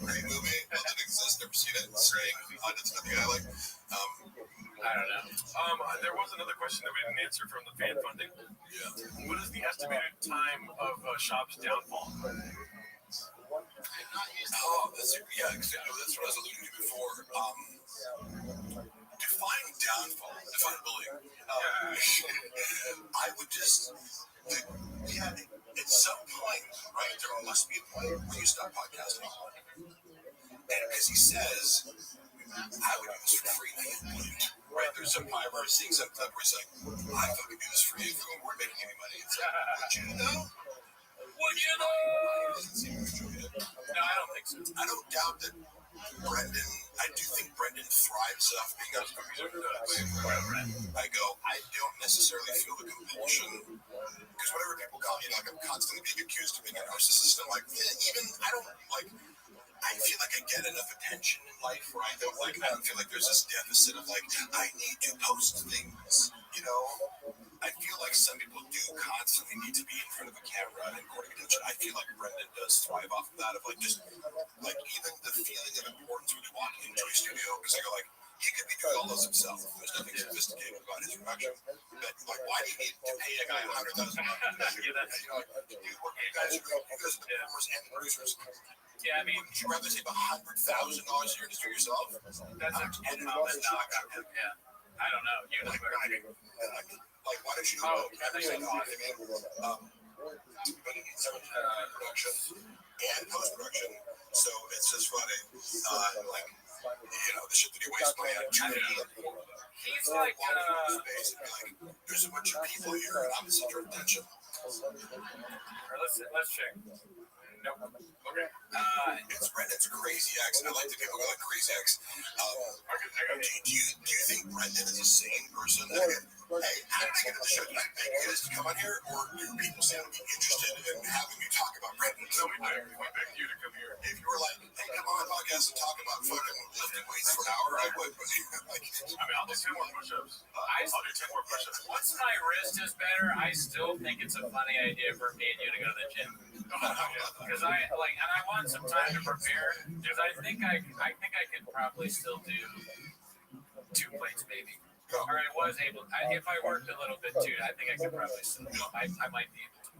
Great movie, doesn't exist, never seen it. Straight, it's nothing I like. I don't know. There was another question that we didn't answer from the fan funding. Yeah. What is the estimated time of Shop's downfall? That's what I was alluding to before. Define downfall, define bullying. I would just, at some point, right, there must be a point where you stop podcasting. And as he says, I would do this for free. Right, there's some point where I'm seeing some clip where he's like, I fucking do this for you, we weren't making any money. It's like, would you know? Would you know? No, I don't think so. I don't doubt that Brendan, I do think Brendan thrives off being on I don't necessarily feel the compulsion, because whatever people call me, like I'm constantly being accused of being a narcissist, I'm like, I feel like I get enough attention in life where I don't feel like there's this deficit of like, I need to post things, you know? I feel like some people do constantly need to be in front of a camera and courting attention. I feel like Brendan does thrive off of that, of like just like even the feeling of importance when you walk into a studio, because I go like, he could be doing all those himself. There's nothing sophisticated about his production. But like, why do you need to pay a guy $100,000? You guys are the performers and the producers. Yeah, I mean, would you rather save $100,000 a year to do yourself? That's a common knock on him. Yeah, I don't know. You know, like, why don't you know? I think but he needs so much production and post-production, so it's just funny. Like, you know, the shit that he wastes money on. He's like, there's a bunch of people here, and I'm the center of attention. Let's check. Nope. Okay. It's Brendan's crazy ex. I like the people who like crazy ex. Do you think Brendan is a sane person? Hey, how did I get to the show? Did I beg you guys to come on here, or do people seem to be interested in having me talk about Brendan? No, we begged you to come here. If you were like, hey, come on the podcast and talk about fucking lifting weights for an hour, I would. I'll do 10 more push-ups. I'll do 10 more push-ups. Once my wrist is better, I still think it's a funny idea for me and you to go to the gym. Because I want some time to prepare. Because I think I could probably still do 2 plates maybe. Or I was able. If I worked a little bit too, I think I could probably still. I might be able to.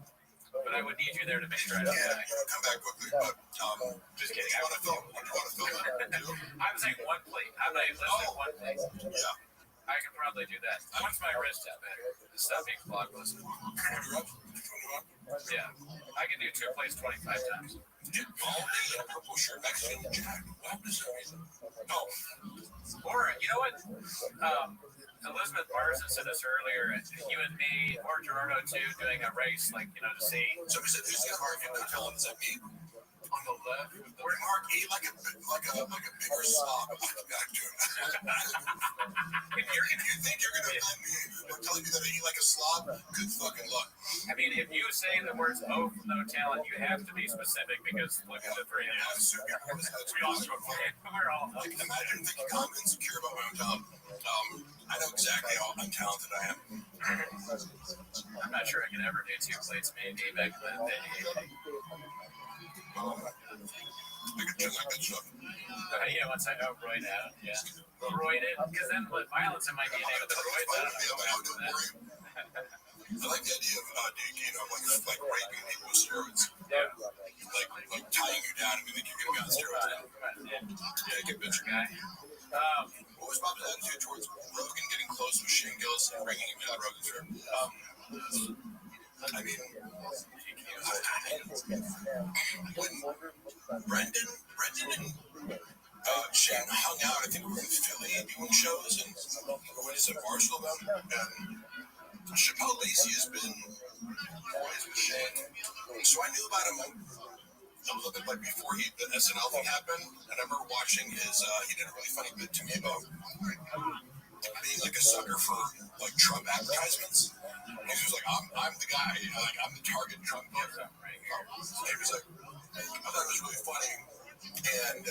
But I would need you there to make sure I don't die. Come back quickly. But just kidding. I want to film. I'm saying 1 plate. I'm not even listening 1 plate. Yeah. I could probably do that once my wrist is better. Stop being blockbuster. Yeah, I can do 2 plates 25 times. All the purple shirt Mexican Jack. Oh, or you know what? Elizabeth Barson said this earlier. You and me, or Gerardo too, doing a race, like to see. So is it who's the Mark in hotel? Is that me? On the left, where Mark ate like a bigger slob. If you think you're gonna let me or telling me that I eat like a slob, good fucking luck. I mean, if you say the words "oh" from no talent, you have to be specific because look at the 3 of us. We all show We're all like imagine thinking I'm insecure about my own talent. I know exactly how untalented I am. I'm not sure I could ever do 2 plates, maybe back in the day. I could drink like that stuff. Yeah, once I know roid out, yeah. Roided, because then with violence in my DNA with the roids, I don't know about that. I like the idea of, like raping people with steroids. Yeah. Like tying you down and being like, you're going to be on steroids now. Yeah, get bitch. Guy. What was Bob's attitude towards Rogan getting close with Shane Gillis and bringing him to the Rogan Strip? I mean, when Brendan and Shane hung out, I think we were in Philly doing shows, and when he's at Marshall about and Chappelle Lacey has been boys with Shane, so I knew about him a little bit like before the SNL thing happened, and I remember watching his, he did a really funny bit to me about being like a sucker for like Trump advertisements. He was like, I'm the guy, like I'm the target Trump voter. He was like, I thought it was really funny. And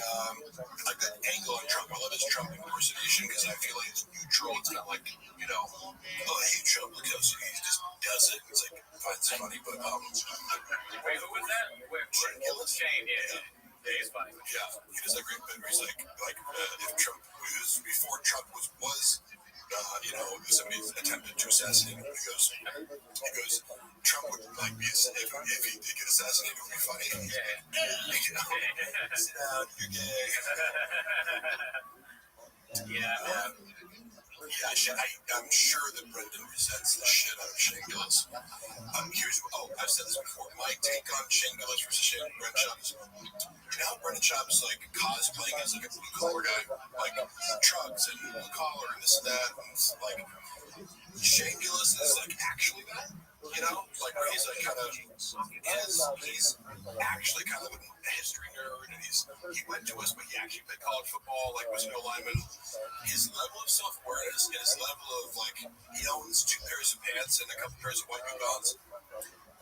like that angle on Trump, I love his Trump impersonation because I feel like it's neutral. It's not like, oh, I hate Trump because he just does it. It's like, finds it funny, but wait, who was that? Shane, yeah. Yeah, he's funny. Yeah, he does that great bit where he's like if Trump was before Trump was somebody attempted to assassinate him. He goes, Trump would like be if he did get assassinated, it would be funny. Sit down, you're gay. Yeah. I'm sure that Brendan resents the shit out of Shane Gillis. I've said this before. My take on Shane Gillis versus Brendan Schaub. You know how Brendan Schaub is like cosplaying as like a blue collar guy, like trucks and blue collar and this and that. And like Shane Gillis is like actually that. Like he's like kind of he's actually kind of a history nerd, and he went to us, but he actually played college football, like was an O-lineman. His level of self-awareness and his level of like he owns 2 pairs of pants and a couple pairs of white New Balance.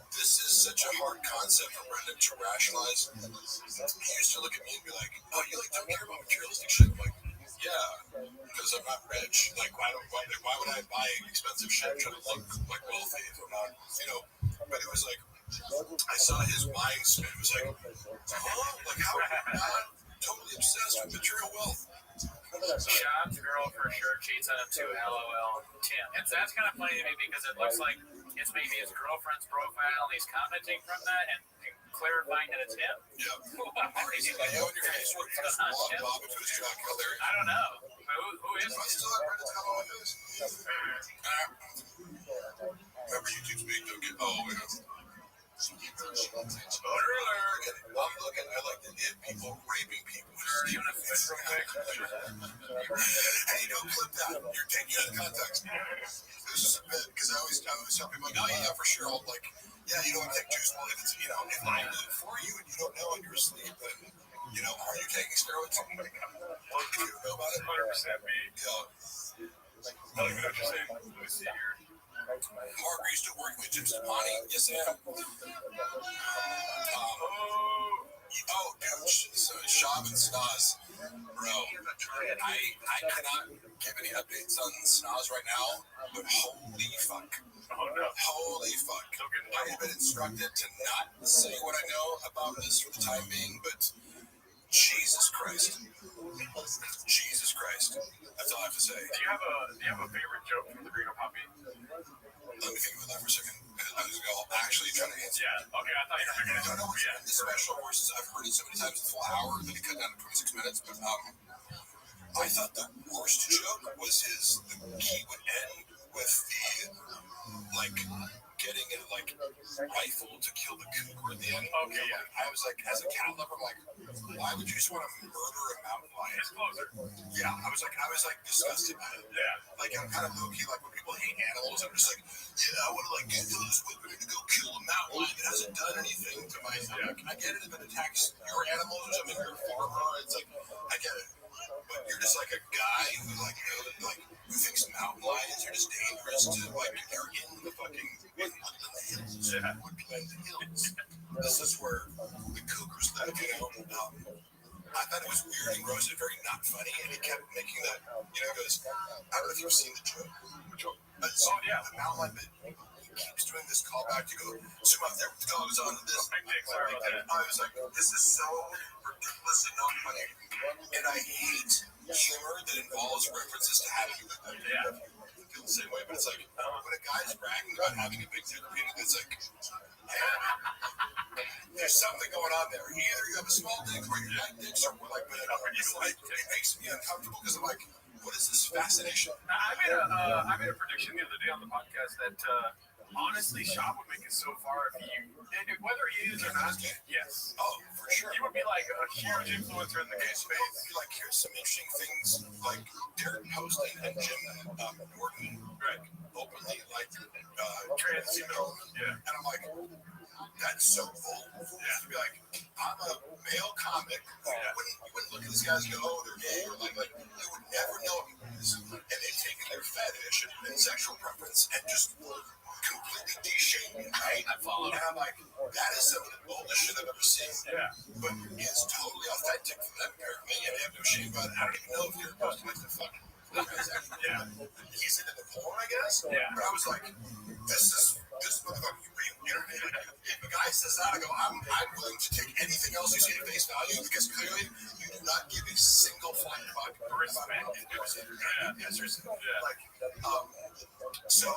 This is such a hard concept for Brendan to rationalize. He used to look at me and be like, "Oh, you like don't care about materialistic shit?" I'm like, yeah, because I'm not rich. Like, why would I buy expensive shit trying to look like wealthy if I'm not, But it was like, I saw his mind spin. It was like, like how totally obsessed with material wealth. Schaub's girl for sure cheats on him too. LOL. Tim. That's kind of funny to me because it looks like it's maybe his girlfriend's profile and he's commenting from that and clarifying that it's him. Yeah. He's like, yo, in your face, what is this? Bob into his truck. I don't know. Who is I still have Brendan's comment with this. Remember YouTube's big, don't get, spoiler alert. I'm looking, I like the idea of people raping people. You want to switch real quick? Hey, don't clip that. You're taking it out of context. This is a bit, because I always tell people, like, oh, yeah, for sure. I'll, like, yeah, you don't want to take juice. Well, if it's, if I do it for you and you don't know and you're asleep, then, are you taking steroids? If you don't know about it. 100% me. Yeah. I don't even know what you're saying. Let me see here. Mark used to work with Jim Stamani. Yes, I am. Dude, Schaub and Stas. Bro, I cannot give any updates on Snas right now, but holy fuck. Oh, no. Holy fuck. I have been instructed to not say what I know about this for the time being, but Jesus Christ. Jesus Christ. That's all I have to say. Do you have a favorite joke from the Green Puppy? Let me think about that for a second. I was actually trying to answer. Yeah, okay, I thought you were going to do it. Yeah. The special horses, I've heard it so many times, the full hour, that he cut down to 26 minutes, but I thought the worst joke was he would end with getting a rifle to kill the cougar at the end. Okay, yeah. I was like, as a cat lover, I'm like, why would you just want to murder a mountain lion? It's closer. Yeah, I was disgusted by it. Yeah. Like, I'm kind of low-key, like when people hate animals, I'm just like, yeah, I want to get this weapon to go kill a mountain lion that hasn't done anything to my I get it if it attacks your animals or something, you're a farmer, it's like, I get it. But you're just like a guy who who thinks mountain lions are just dangerous to you're in the fucking hills. Yeah. This is where the cougars live, I thought it was weird and gross and very not funny, and he kept making that, he goes, I don't know if you've seen the joke. Oh, yeah. The mountain lion bit. keeps doing this callback to go zoom out there. The goes on to this. I was like, this is so ridiculously not funny. And I hate humor that involves references to having a good night. Yeah. I feel the same way, but it's like when a guy's bragging about having a big dick, it's like, there's something going on there. Either you have a small dick or your giant dicks are more like, it makes me uncomfortable because I'm like, what is this fascination? I made a prediction the other day on the podcast that honestly, Shop would make it so far if whether he is or not. Yes. Oh, for sure. He would be like a huge influencer in the gay space. Like, here's some interesting things. Like Derek Poston and Jim Norton, right? Openly like trans female. Yeah. And I'm like, that's so cool. Yeah. To be like, I'm a male comic. You wouldn't look at these guys and go, oh, they're gay, or like you would never know who it is. And they've taken their fetish and sexual preference and just completely de-shaped it, right? I follow. And I'm like, that is some of the boldest shit I've ever seen. Yeah. But it's totally authentic for them, apparently, and they have no shame about it. I don't even know if they're posting like the fucking. Yeah. He's into the porn, I guess. Yeah. But I was like, this motherfucker, you know, if a guy says that, I go, I'm willing to take anything else you say at face value because clearly you do not give a single flying fuck respect. Yeah, seriously. Yeah. Like, so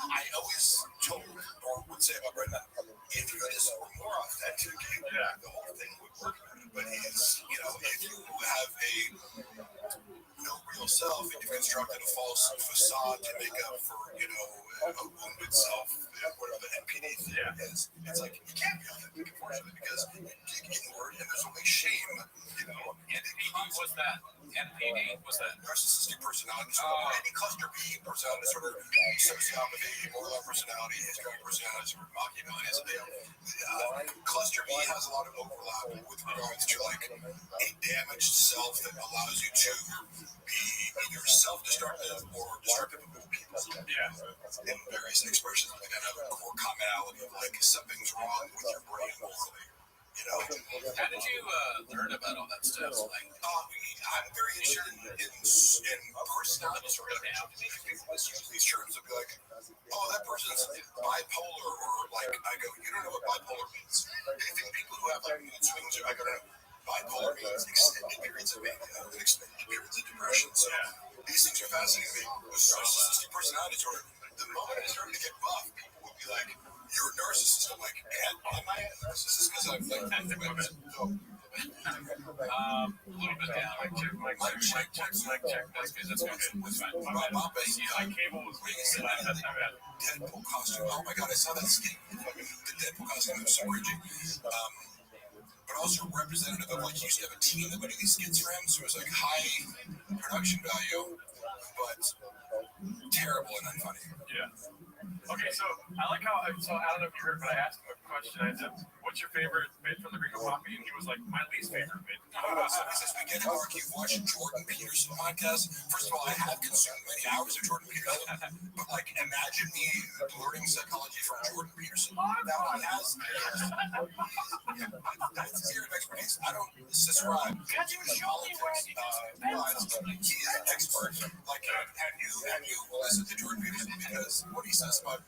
I always told or would say about Brendan, if you just were more authentic, the whole thing would work. But it's, you know, if you have no real self and you've constructed a false facade to make up for, you know, a wounded self, whatever the NPD thing is, it's like you can't be authentic, unfortunately, because you dig inward and there's only shame, you know. NPD was that? NPD was that? Narcissistic personality disorder. Any cluster B personality disorder, sociopathy, borderline personality, histrionic personality, or Machiavellianism. Cluster B has a lot of overlap with regards to like a damaged self that allows you to be either self-destructive or destructive of other people. Yeah. In various expressions, like I have a core commonality of like something's wrong with your brain morally. You know. How did you learn about all that stuff? Like, I'm very interested in personality disorder. People use these terms to be like, oh, that person's bipolar, or like, I go, you don't know what bipolar means. They think people who have like mood swings, I go, bipolar means extended periods of mania, extended periods of depression. So these things are fascinating to me. With narcissistic personality disorder, the moment I started to get buff, people would be like, you're a narcissist. I'm like, am I a narcissist? Because I'm like, a little bit down. Mic check. That's good. That's fine. My cable was weak. That's not bad. Deadpool costume. Oh my god, I saw that skin. The Deadpool costume was so raging. But also representative of like, he used to have a team that would do these skits for him, so it was like high production value, but terrible and unfunny. Yeah. Okay, so I like how, so I don't know if you heard, but I asked him a question. I said, what's your favorite bit from the Greek Poppy? And he was like, my least favorite bit. So he says, we get to Mark, you've watched Jordan Peterson podcast. First of all, I have consumed many hours of Jordan Peterson, but like, imagine me learning psychology from Jordan Peterson. That one has, that's his area of expertise. I don't subscribe to politics. He is an expert. Like, have you listened to Jordan Peterson? Because what he says about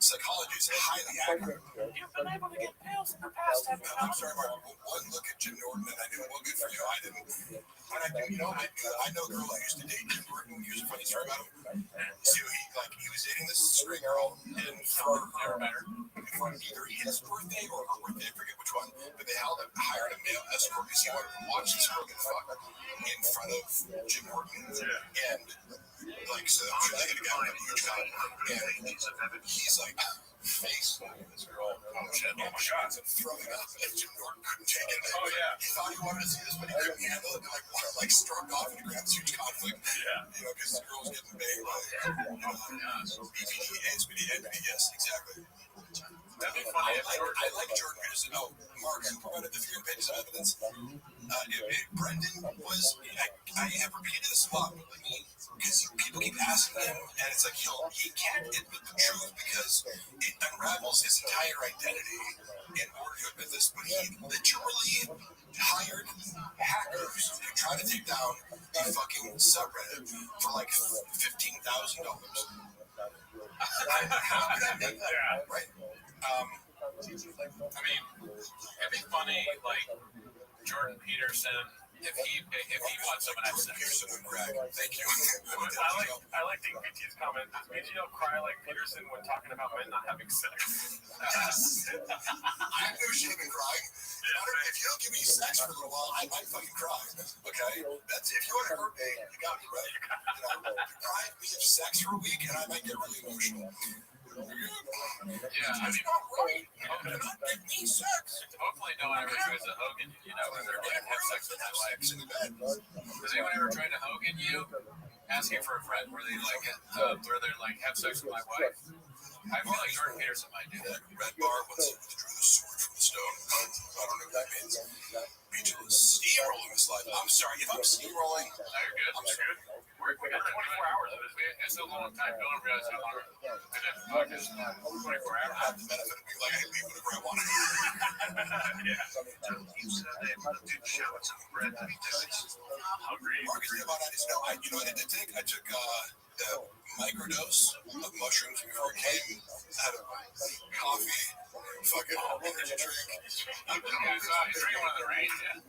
psychology is highly accurate. You've been able to get pills in the past. I'm sorry, Mark. One look at Jim Norton and I knew, well, good for you. I didn't. But I do, you know, I know a girl I used to date, Jim Norton. Here's a funny story about him. So he was dating this stray girl, and for either his birthday or her birthday, I forget which one, but they hired a male escort because he wanted to watch this girl get fucked in front of Jim Norton. And like, so I'm sure they got a huge guy, and he's like, face this girl, oh shit, oh my god, and throwing up, and Jim Norton couldn't take it. Oh yeah. He thought he wanted to see this, but he couldn't handle it, and like struck off and grabbed this huge conflict. Yeah. You know, because the girl was getting banged by, BPD, yes, exactly. That'd be funny. I like Jordan Peterson. Oh, Mark, who provided the 3 pages of evidence. Brendan was, I have repeated this a lot, because people keep asking him, and it's like he can't admit the truth because it unravels his entire identity in order to admit this. But he literally hired hackers to try to take down a fucking subreddit for like $15,000. How could I make that? Yeah. Right? I mean, it'd be funny, like Jordan Peterson, if he wants someone to have sex. Peterson would brag. Thank you. I like DPT's comment. Does BGL cry like Peterson when talking about men not having sex? I have no shame in crying. If you don't give me sex for a little while, I might fucking cry. Okay? That's if you want to hurt me, you got me, right? Deprive me of sex for a week, and I might get really emotional. Yeah, I mean, hopefully no one ever tries to Hogan, when they're going to have sex with my wife. Has anyone ever tried to Hogan you? Asking for a friend where they're like, have sex with my wife. I feel like Jordan Peterson might do that. Red Bar once withdrew the sword from the stone. I don't know what that means. Beetle is steamrolling this life. I'm sorry if I'm steamrolling. No, you're good. I'm good. We got 24 hours of it. It's a long time. Don't realize how long we've been at the podcast. 24 hours. I have the benefit of being like, I can leave whenever I want. Yeah. You said they put a dude show with some bread. Hungry. Marcus did about that. You know what I did take? I took the microdose of mushrooms before it came. I had a coffee, fucking energy drink. He's drinking one of the rain, yeah.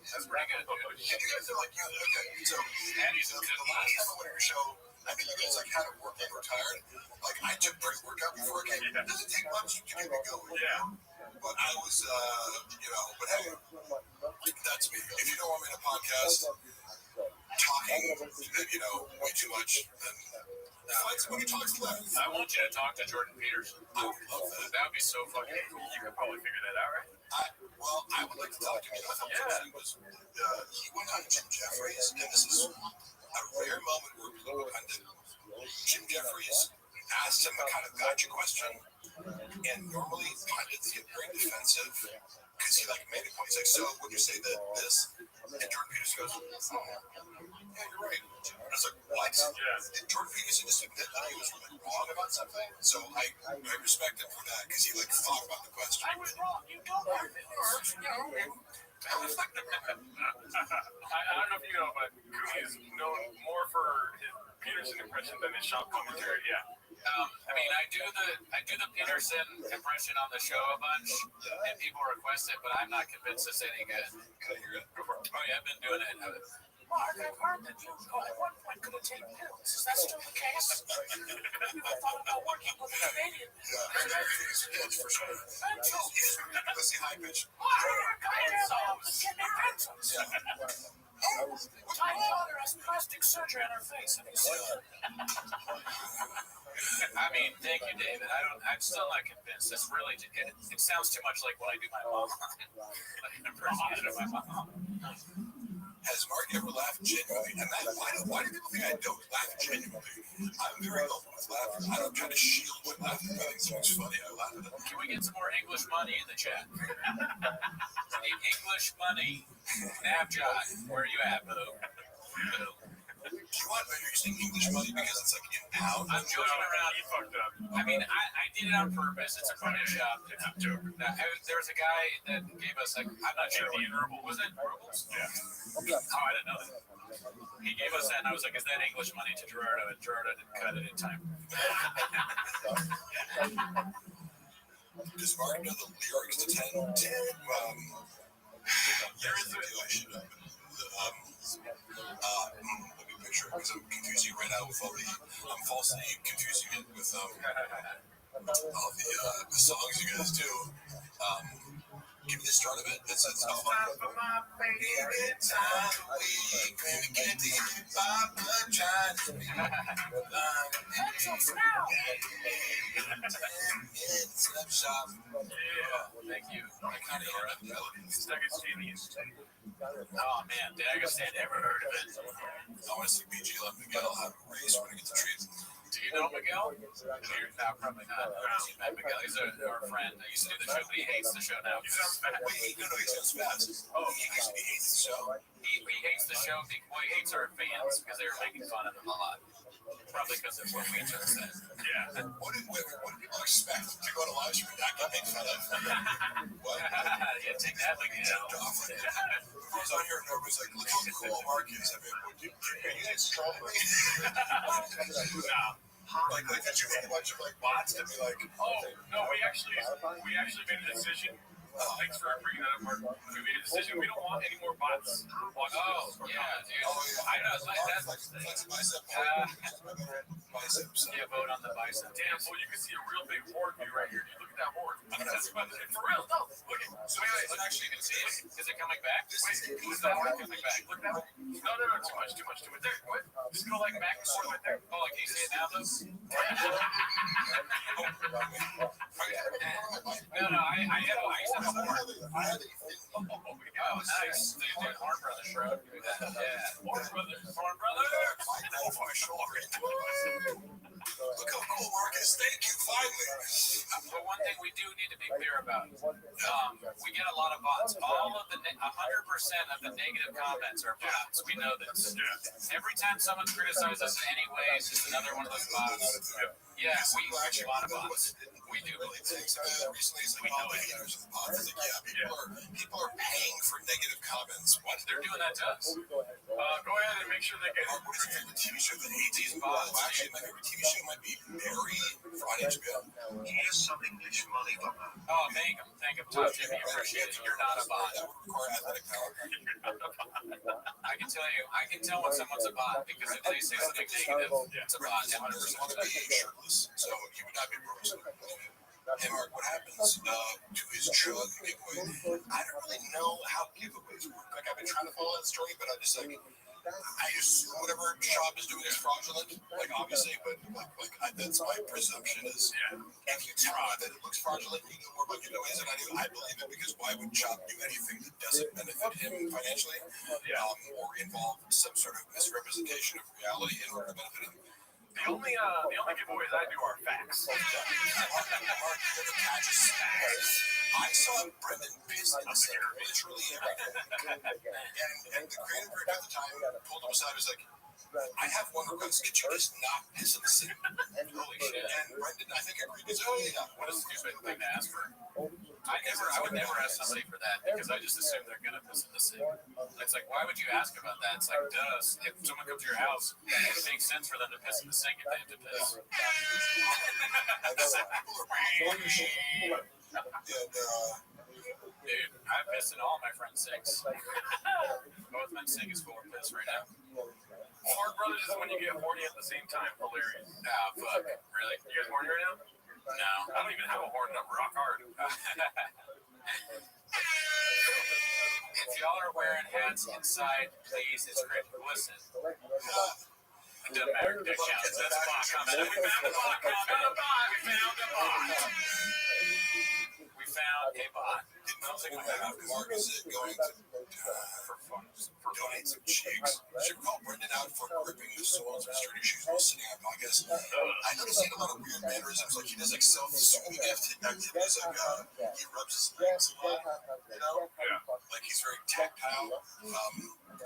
That's pretty good. You guys are like, okay, so Andy's a good the last time I went on your show, I mean, you guys like had a workout or tired. Like, I took pre-workout before I came. It doesn't take much to get me going. Yeah. But I was, but hey, that's me. If you don't want me in a podcast talking, way too much, then find somebody who talks less. I want you to talk to Jordan Peterson. I would love that. That would be so fucking cool. You could probably figure that out, right? I would like to talk to him. I thought he went on Jim Jeffries, and this is a rare moment where political pundit Jim Jeffries asked him a kind of gotcha question, and normally pundits get very defensive because he made a point. He's like, so would you say that this? And Jordan Peterson goes, yeah, you're right. And I was like, what? Yeah. Did Jordan Peterson just admit that he was really wrong about something? So I respect him for that because he thought about the question. I was wrong. You don't have it. I don't know if you know, but Koozie is known more for his Peterson impression than his shop commentary. Yeah. I mean, I do the Peterson impression on the show a bunch, and people request it, but I'm not convinced it's any good. Can I hear it? Oh yeah, I've been doing it. Mark, I've heard that you at one point couldn't take pills. Is that still the case? I thought about working with a Canadian. Yeah, for sure. Let's see high pitch. My daughter has plastic surgery on her face. Have you seen it? I mean, thank you, David. I'm still not convinced. It's really, it sounds too much like what I do my mom. Like an impersonation of my mom. Has Mark ever laughed genuinely? And why do people think I don't laugh genuinely? I'm very open with laughter. I don't try to shield my laughter. If I think something's funny, I laugh at it. Can we get some more English money in the chat? I need English money. Navjot, where are you at, boo? Do you want you're saying English money because it's like in pounds? I'm joking around. You fucked up. I mean, I did it on purpose. It's a funny shop. It's a joke. There was a guy that gave us I'm not sure what ruble was it? Rubles? Yeah. Oh, I didn't know that. He gave us that, and I was like, "Is that English money to Gerardo?" And Gerardo didn't cut it in time. Does Mark know the lyrics to 10? There is I should have. Let me picture it because I'm confusing right now with all the. I'm falsely confusing it with all the songs you guys do. Give me the start of it. It says, "Oh, for my favorite time week, maybe get the Papa trying to be shop." Thank you. I kind of hear that melody. Oh man, Dagestan, never heard of it. I want to see BG left Miguel have a race when he gets a treat. Do you know Miguel? No, probably not. You met Miguel. He's our friend. I used to do the show, but he hates the show now. He sounds fat. Wait, no, he sounds fast. Oh, he hates the show. He hates the show. Well, he hates our fans because they were making fun of him a lot. Probably because of what we just said. Yeah. What do people expect to go to live stream not get made fun of? What? Yeah, take that like you know. I was on here and everybody's like, look how cool Mark is. I mean, are you guys trolling me? No. Like, did you make a bunch of like bots to be like, Oh no, we actually made a decision. Thanks for bringing that up, Mark. We made a decision. We don't want any more bots. Oh, yeah, dude. I know. That's flex bicep, biceps. yeah, vote on the bicep. Damn, well, you can see a real big horde view right here. Dude, look at that horde. That's for real. No, look at. So Wait, let's actually you can see it. Is it coming back? Wait, Who's that horde coming back? look that way. No, too much. There, what? Just go like back and forth right there. Oh, can you see it now, though? No, I used to have a horde. Oh, nice. Dude, Horn Brothers shroud. Yeah. Horn Brothers. Look how cool Mark is. Thank you, finally. But one thing we do need to be clear about, we get a lot of bots. All of the 100% of the negative comments are bots. We know this. Every time someone criticizes us in any way, it's just another one of those bots. Yeah, we actually a lot of bots. We do really things. Recently, it's like, oh, the haters of the bots. It's like, people are paying for negative comments. What? They're doing that to us. Go ahead and make sure they get. What is your favorite TV show that hates these bots? Well, actually, my favorite TV show might be Barry on HBO. Here's some English lollipop. Oh, thank him, Tom Jimmy. Appreciate it. You're not a bot. That would require athletic power. I can tell when someone's a bot because if they say something negative, it's a bot. 100%. Shirtless, so he would not be professional. Hey Mark, what happens to his drug giveaway? I don't really know how giveaways work. Like, I've been trying to follow that story, but I just like, I assume whatever shop is doing is fraudulent. Like, obviously, but that's my presumption is if you tell me that it looks fraudulent, you know more about giveaways than I do. I believe it because why would Shop do anything that doesn't benefit him financially or involve some sort of misrepresentation of reality in order to benefit him? The only giveaways I do are facts. I saw Brendan piss in the sink literally every day. And the creative director at the time pulled him aside and was like, I have one request. Could you just not piss in the sink? Holy shit. And Brendan, I think, agreed. He's like, oh, yeah. What a stupid thing to ask for. I would never ask somebody for that because I just assume they're gonna piss in the sink. It's like, why would you ask about that? It's like, if someone comes to your house, it makes sense for them to piss in the sink if they have to piss. Dude, I piss in all my friends' sinks. Both my sink is full of piss right now. Horn Brothers is when you get horny at the same time. Hilarious. Ah, fuck. Really? You guys horny right now? No. I don't even have a horn number. Rock hard. If y'all are wearing hats inside, please, it's great. Listen. It doesn't matter. That counts. That's a bot comment. We found a bot comment. We found a bot. Mark is going to donate some cheeks. Should we call Brendan out for gripping the soles of his dirty shoes while sitting on podcasts? I noticed he had a lot of weird mannerisms. Like, he does like self-soothing activities. Like he rubs his legs a lot. You know? Like, he's very tactile.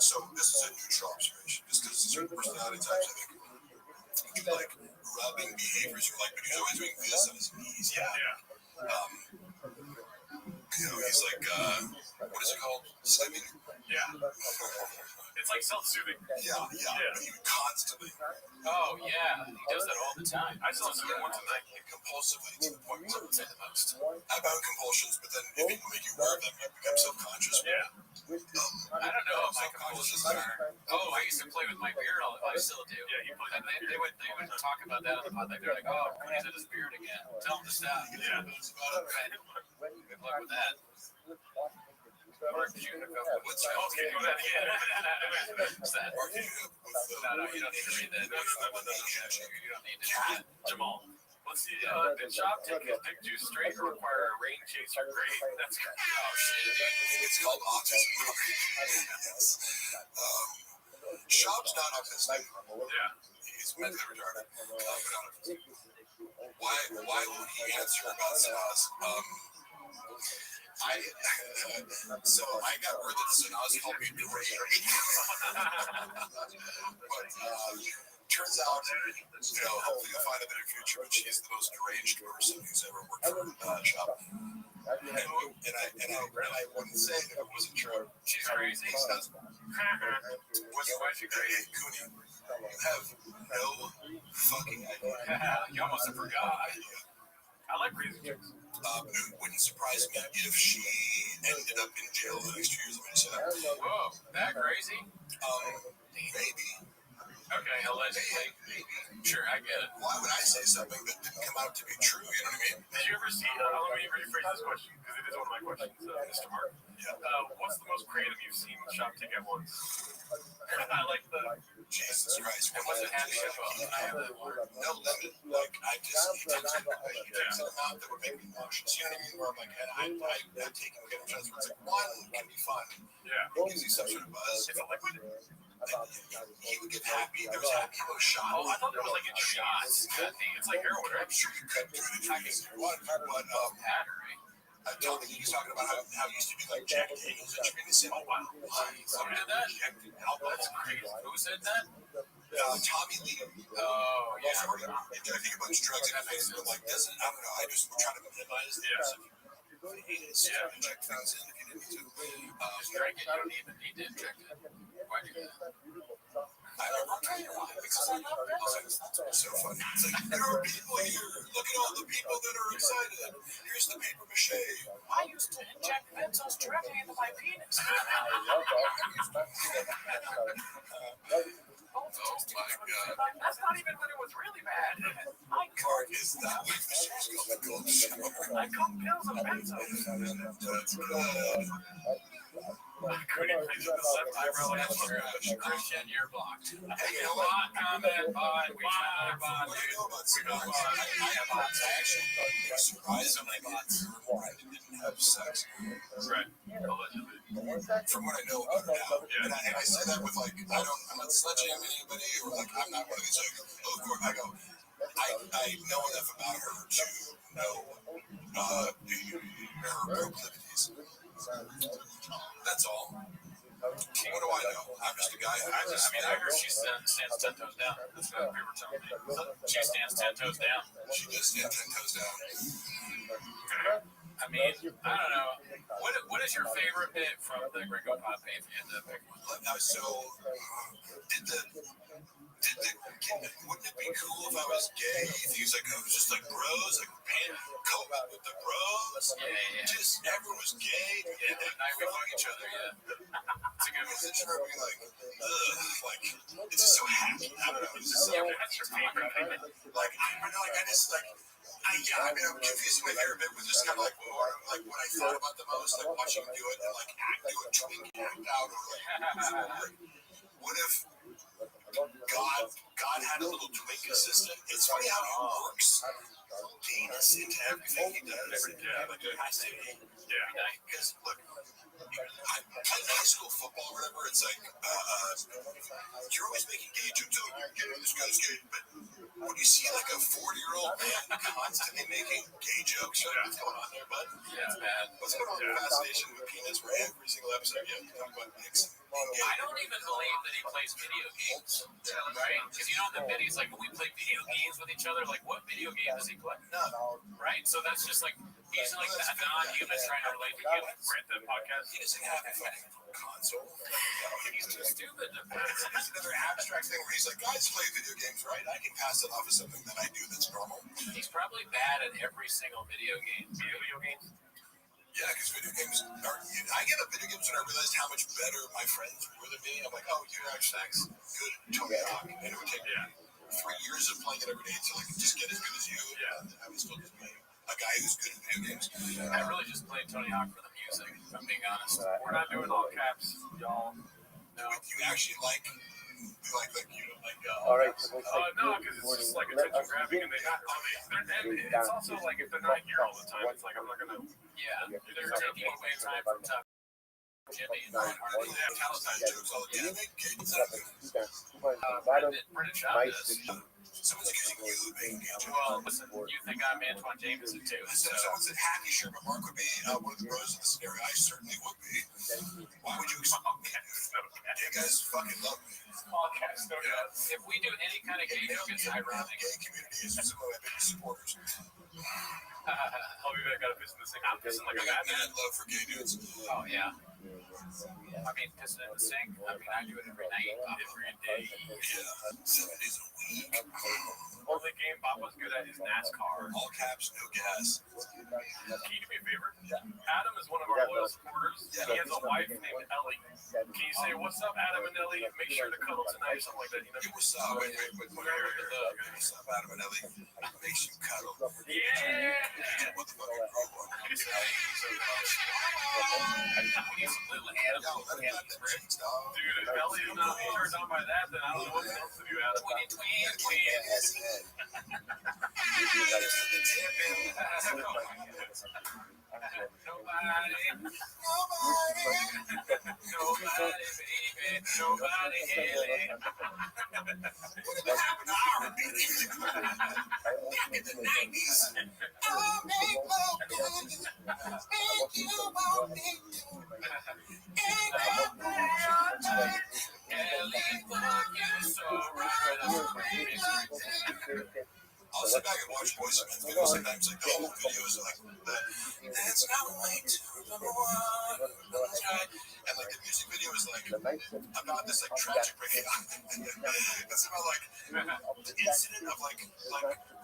So this is a neutral observation. Just because certain personality types, I think, do like rubbing behaviors or like, but he's always doing this on his knees. You know, he's like, what is it called? Slimming? Yeah. It's like self-soothing. Yeah. But he would constantly. Oh, yeah. He does that all the time. I self-soothe once a night. Compulsively to the point where I would say the most. About compulsions, but then if people make you aware of them, you become self-conscious. Yeah. I don't know if my compulsions are. Oh, I used to play with my beard all the time. I still do. Yeah, you play. And they would talk about that on the pod. They're like, oh, he's at his beard again. Tell him to stop. Yeah. Good luck with that. Mark, did you hook up with What's Oh, can you do that again? What's that? Mark, you hook up with No, you don't need to read that. You don't need to do that. Jamal. Let's see. Did Shop take his dick juice straight or require a rain chaser? Great. That's good. Oh, shit. it's called autism. Yes. Shop's not autistic. Yeah. He's mentally retarded. Why would he answer about Sanaz? So I got word that Sanaz helped me deranged. But turns out, you know, hopefully you'll find a better future, but she's the most deranged person who's ever worked for Shop. I wouldn't say it if it wasn't true. She's crazy. What's she crazy? Cooney, you have no fucking idea. You almost forgot. I like crazy chicks. It wouldn't surprise me if she ended up in jail the next 2 years. I'm just saying. Whoa, that crazy? Maybe. Okay, allegedly. Sure, I get it. Why would I say something that didn't come out to be true? You know what I mean? Did you ever see, let me rephrase this question, because it is one of my questions, Mr. Mark. What's the most creative you've seen shop take at once? I like the... Jesus Christ. And what's it happy about? I have no limit. Like, I just... It takes an amount that would make me nauseous. You know what I mean? Where I'm like, and I'm taking a chance where it's like, one can be fun. Yeah. It gives you some sort of buzz. It's a liquid? He would get happy. There was happy shot. Oh, I thought there was like in shots. It's like heroin, right? I'm sure you could do it if you wanted, but I'm talking, he was talking about how it used to be like Jack Daniels and Trinity. Oh, wow. Who did that? That's crazy. Who said that? Tommy Lee. Oh, yeah. I think a bunch of drugs and things, but like, doesn't, I don't know, I just try to minimize the inject things in if you didn't need to. Drink it, you don't even need to inject it. Why do you do that? I'll tell you why, because I love Benzos. It's so funny. It's like, there are people here. Look at all the people that are excited. Here's the paper mache. I used to inject Benzos directly into my penis. Oh my God. That's not even when it was really bad. Card is that way the show's called the Gold Show. I come pills of Benzos. That's good. Couldn't please with the left eyebrow answer. Christian, you're blocked. Hey, you know what? Comment, bot. We try bot. What do you know about cigars? I have bots. I actually surprisingly didn't have sex. Right. Allegedly. From what I know about now. And I say that with like, I'm not sledgehamming anybody or like, I'm not one of these like, oh, of course, I go, I know enough about her to know her proclivities. That's all. What do I know? I'm just a guy. I heard she stands 10 toes down. That's what people were telling me. She stands 10 toes down. She does stand 10 toes down. I mean, I don't know. What is your favorite bit from the Gringo Pod page in the big one? So, wouldn't it be cool if I was gay? If he was like, I was just like bros, like COVID with the bros. Yeah. Just everyone was gay. Yeah, night we fuck each other, yeah. It's a good one. It's just being like, like, it's just so happy. I don't know. It's just so, That's your favorite bit. like, I just like, I mean, I'm confusing my favorite bit with just kind of like, more, like what I thought about the most, like watching him do it and like do a twink act out or like, what if God had a little twink assistant? It's funny how he works penis into everything he does. Yeah. Like it has to be. Yeah. Because look, I played high school football or whatever. It's like you're always making gay jokes. Oh, you're gay. This guy's gay. But when you see like a 40-year-old man constantly making gay jokes, you're like, what's going on there, bud? Yeah, it's bad. What's going on with fascination with penis? Where every single episode you talk about dicks. I don't even believe that he plays video games, right? Because you know in the videos, like when we play video games with each other, like what video game does he play? No. Right? So that's just like he's like a non-human trying to relate to humans. Right? The podcast. He doesn't have a fucking console. He's too stupid. There's another abstract thing where he's like, guys play video games, right? I can pass it off as something that I do that's normal. He's probably bad at every single video game. Video games. Yeah, because video games are. I get up video games when I realized how much better my friends were than me. I'm like, oh, you're actually good at Tony Hawk. And it would take 3 years of playing it every day until I could just get as good as you. Yeah. And I was still just playing a guy who's good at video games. I really just played Tony Hawk for the music, if I'm being honest. We're not doing all caps, y'all. No. You actually like all right, so looks like no, because it's just like attention grabbing, and and it's also like if they're not here all the time, it's like I'm not gonna. Yeah, they're taking away time from tough Jimmy and Palestine jokes all the time. British Shabbos. Someone's accusing you of being gay. Well, listen, you think I'm Antoine Jameson too? Someone said happy sure, but Mark would be one of the bros of the scenario. I certainly would be. Why would you expect me? Dig guys fucking love me. All caps, no gas. If we do any kind of gay joke, it's ironic. Gay community is some of my biggest supporters. I'll be back. Gotta piss in the sink. I'm pissing like a madman. Mad love for gay dudes. Oh yeah. I mean, pissing in the sink. I mean, I do it every night, every day. Yeah, 7 days a week. Only game Papa's good at is NASCAR. All caps, no gas. Can you do me a favor? Adam is one of our loyal supporters. He has a wife named Ellie. Can you say, what's up, Adam and Ellie? Make sure to cuddle tonight, something like that. You know? Hey, what's up? Wait. What's up, Adam and Ellie? Make sure you cuddle. Yeah! Motherfucking robot. We need some little animals. Dude, if Ellie is not turned on by that, then I don't know what else to do, Adam. Nobody, baby. What about happened to R&B in the 90s? I'll make love to you, and you want me to. Ain't that right? California, so right. I'll sit back and watch Boys and Men videos sometimes, like the whole videos, like the "It's not way to the one," and like the music video is like about this like tragic breakup. It's about like the incident of like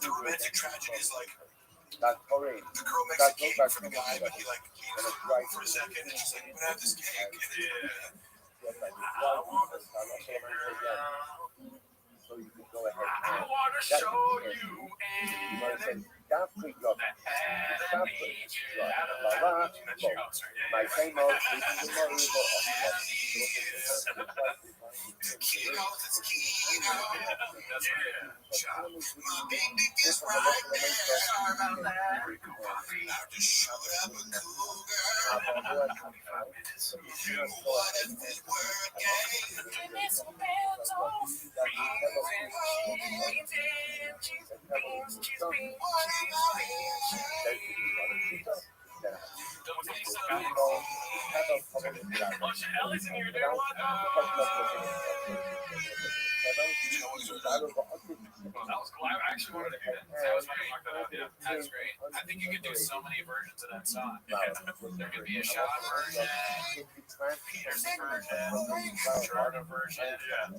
the romantic tragedy is like the girl makes a cake for the guy, but he like leaves it for a second, and she's like, "I'm gonna have this cake." I want to show you and my same old My baby is right there. I just showed up a cool girl. What if it were gay? Give me some bands off. Ellie's in here, dude. What? That was cool. I actually wanted to do that. I was trying to knock that out. Yeah, that was great. I think you could do so many versions of that song. There could be a Sean version, Peterson version, Jordan version. Yeah.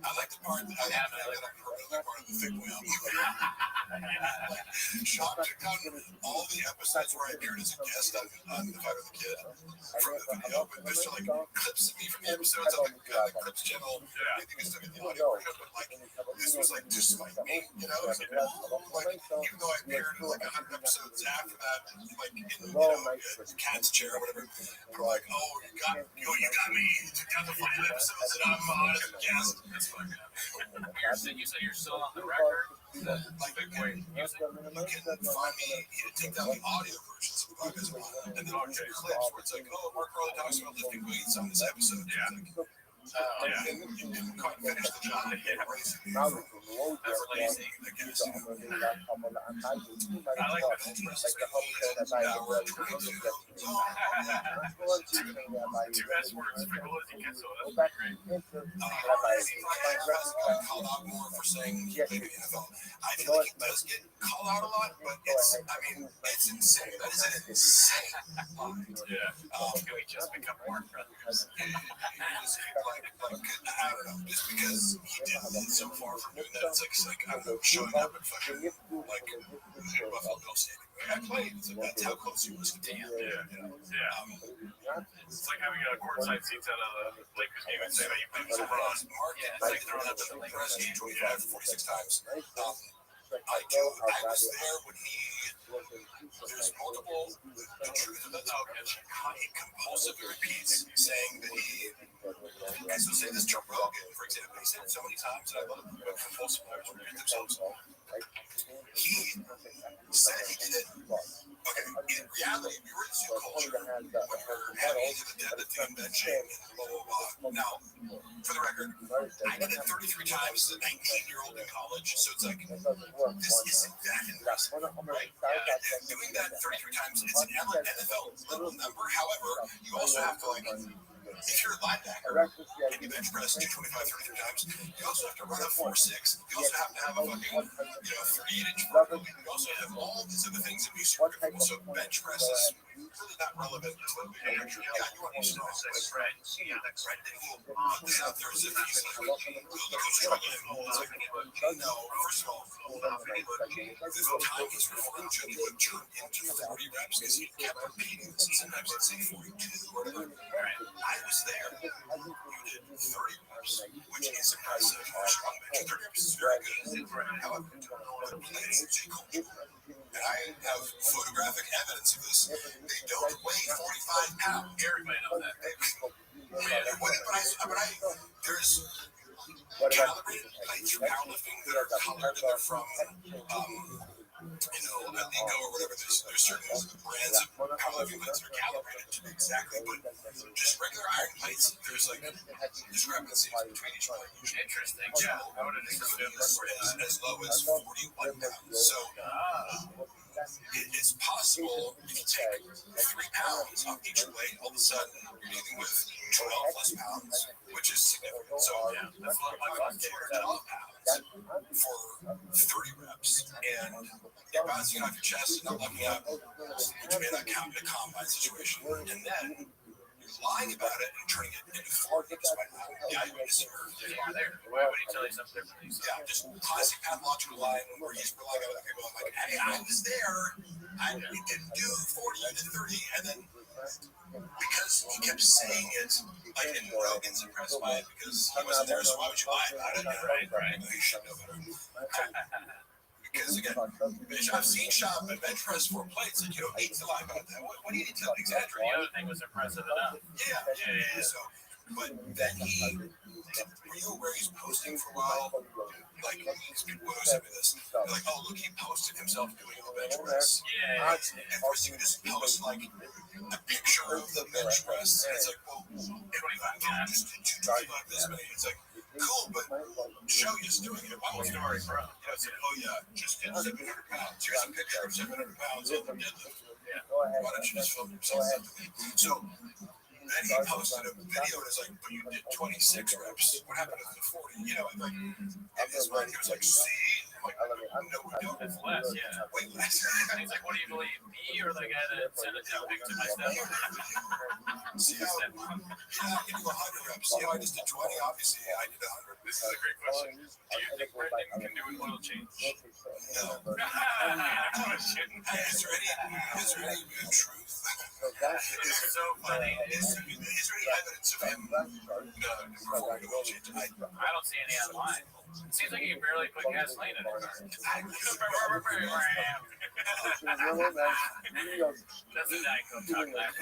I like the part that I heard earlier part of the Thick Wheel. Sean took out all the episodes where I appeared as a guest on The Fight with the Kid from the video, but there's still like clips of me from the episodes on the Clips channel. I think I still get the audio version, but like this was like just like me, you know? It was like, even though I appeared in like 100 episodes after that, like in Cat's Chair or whatever, they're like, "Oh, you got me. You took out the 5 episodes that I'm on as a guest." That's fucking up. You said you're still on the record? Like, wait, you can find me, take down the audio versions of the podcast, and then I'll do clips where it's like, "Oh, Mark Carly talks about lifting weights on this episode." Yeah. And you didn't quite finish the job. That's lazy. I guess. I like two S words. That's great. Called out more for saying maybe NFL. I feel like it does get called out a lot, but it's insane. That is an insane line. Yeah. Can we just become more brothers? I don't know, just because he did so far from doing that, it's like I don't know, showing up at fucking like Buffalo Bill Stadium. I played. It's like that's how close he was to the damn. Yeah. It's like having a courtside seats at a Lakers game and say that you played with LeBron. It's like throwing up the press game 46 times. I was there when there's multiple, the truth of the he compulsively repeats saying that so say this Joe Rogan, for example, he said it so many times, and I love it, but compulsively repeat themselves. He said he did it. Okay, in reality, we were in Zoo culture when we're having the dead at the convention and blah, blah, blah. Now, for the record, I did it 33 times as a 19-year-old in college, so it's like, this isn't that impressive, right? And doing that 33 times, it's an NFL little number. However, you also have to, like, if you're a linebacker and you bench press 225, 33 times, you also have to run a 4.6. You also have to have a fucking, 38-inch vertical. You also have all these other things that be super good. So bench press is really not relevant to the big picture. Yeah, you want to be strong. Right. Yeah, that's right. They will put this out there as if he's like, struggling. No, first of all, this time he's referring to would turn into 40 reps because he kept repeating this. And sometimes he'd say 42 or whatever. I was there. You did 30 reps, which is impressive for a strong bench. 30 reps is very good. However, the plates take over. And I have photographic evidence of this. They don't weigh 45 pounds. Everybody knows that. There's calibrated plates for powerlifting that are colored and they're from, Alico or whatever. There's certain brands of powerlifting plates that are calibrated to exactly, but just regular iron plates, there's like discrepancies between each plate. Interesting. Yeah. I would have just As low as 41 pounds. So it's possible if you take 3 pounds off each plate, all of a sudden you're dealing with 12 less pounds, which is significant. So that's a lot of my 212 pounds for 30 reps. And you're bouncing off your chest and not looking up, which may not count in a combine situation. And then lying about it and turning it into 40 despite not evaluating there. Why would he tell you something different? Yeah, just classic pathological lying where he's relying on other people. I'm like, hey, I was there. I didn't do 40 to 30. And then because he kept saying it, like, and Rogan's impressed by it because he wasn't there, so why would you lie about it? Right. You should know better. Because again, I've seen Shop and bench press 4 plates, and you don't need to lie about that. What do you need to exaggerate? The other thing was impressive enough. Yeah. So, but then were you aware he's posting for a while? Like, people always send me this. They're like, oh, look, he posted himself doing a bench press. Yeah. And first you just post, like, a picture of the bench press. And it's like, well, 25 pounds, just 225 this many. It's like, cool, but show you doing it. Why was it already from? It's like, oh yeah, just did 700 pounds. Here's a picture of 700 pounds of the deadlift. Why don't you just film yourself? So then he posted a video and it's like, but you did 26 reps. What happened to the 40? And like, in his mind, he was like, see? I'm like, no, we don't. It's less, yeah. Way less. And he's like, what do you believe? Me or the guy that sent a dick pic to my stepmom? See how, I can do 100 reps. I just did 20. Obviously, I did 100. This is a great question. Do you think Brendan can do an oil change? No. Is there any truth? It's so funny. Is there any evidence of him performing oil change? I don't see any online. It seems like he can barely put gasoline in his car. That's a Diet Coke chocolate.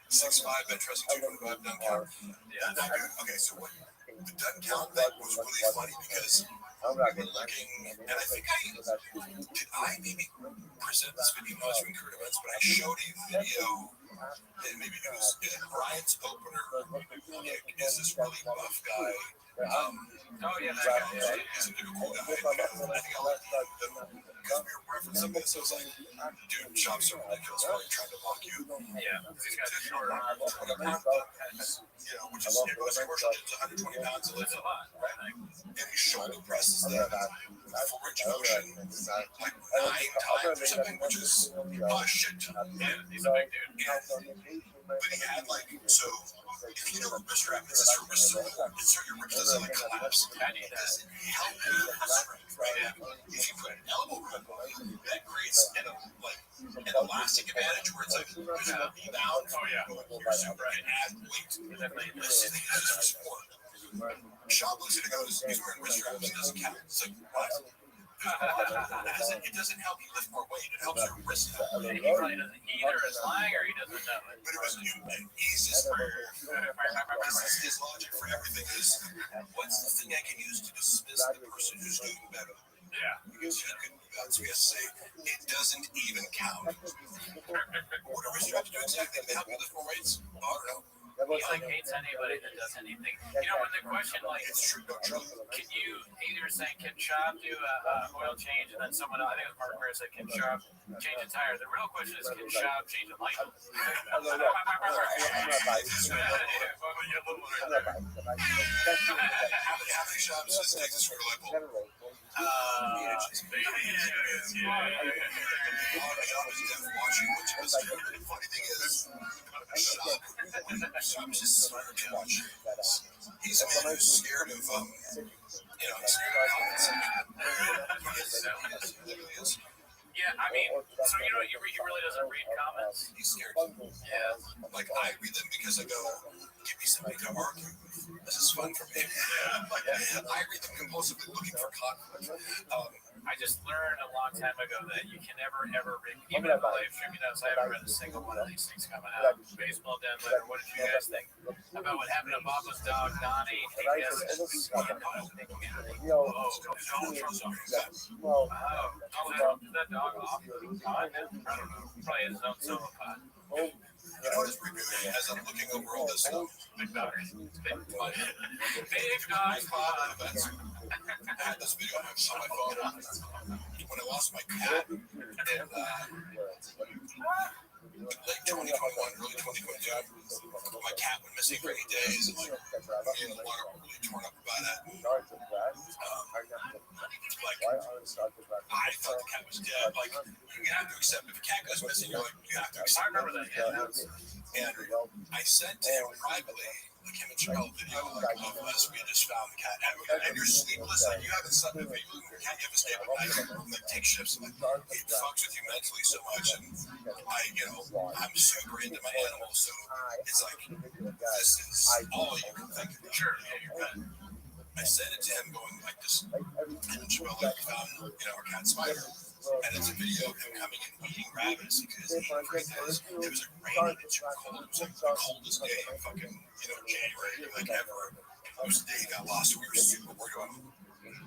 6'5", bench pressing 225 dunk count. Yeah. Okay, so what? The dunk count that was really funny because we were looking, and I think I maybe present this video as we current events, but I showed a video, and maybe it was Brian's opener. Is this really buff guy? Oh yeah, that guy. Is a cool guy. I think I like because we were referencing this. I was like, dude, Shop's so ridiculous. Probably trying to block you. Yeah, he's got a short arm. Which is, it was commercial. It's 120 pounds. So it's a lot, right? And he shoulder presses the full range of motion like 9 times or something, which is a shit ton. Yeah, he's a big dude. But he had like, so if you know a wrist wrap, it's a wrist roll. It's so your wrist doesn't like collapse. It doesn't help you with strength, right? If you put an elbow grip on, that creates an elastic advantage where it's like there's a rebound. Oh yeah, You're super and add weight. This thing is for sport. Shop looks at it and goes, he's wearing wrist straps. It doesn't count. It's like, what? It doesn't help you lift more weight. It helps your wrist. He probably doesn't either is lying or he doesn't know it. But it was easiest for his logic for everything is what's the thing I can use to dismiss the person who's doing better? Yeah. Because you can, so we have to say it doesn't even count. What do wrist straps do exactly? They help you lift more weights? I don't know. he like hates anybody that does anything. You know, when the question like, It's true, no, true. can you either say can Chop do a oil change, and then someone I think it was Mark Bear said can Chop change a tire. The real question is can Chop change a light bulb? How many shops does it take this for a light bulb? Yeah. Shop is deaf watching, which is the funny thing is, Shop is just scared to watch. He's a man who's scared of, scared of comments. He literally is. Yeah, I mean, so you know, he really doesn't read comments. He's scared. Yeah. Like, I read them because I go, give me somebody to argue. This is fun for me. Like, I read them compulsively looking for conflict. I just learned a long time ago that you can never, ever read, even in the live streaming notes, I haven't read a single one of these things coming out. Baseball dead letter, what did you guys think about what happened to Baba's dog, Donnie? Is that dog off? I don't know. Probably his own solo pod. You know what is really as I'm looking over all this stuff? Big dog. Big dog. I had this video on my phone when I lost my cat in late 2021, early 2022. My cat went missing for 8 days, and like me and a lot of really torn up about it. I thought the cat was dead. Like, you have to accept if a cat goes missing, you're like, you have to accept. I remember that. Yeah. And I sent to him privately, like him and Charles video, like of us. We had just found the cat, and you're sleepless. Like, you haven't slept if you lose your cat. You have to stay up at night, like take shifts, and like it fucks with you mentally so much. And I'm super into my animals, so it's like this is all you can think of. Sure, yeah, you're good. I sent it to him going like this, and Joel like found our cat Spider. And it's a video of him coming and eating rabbits because it was a rainy and too cold. It was like the coldest day in fucking, January, like ever. It was the day he got lost. We were super worried about him.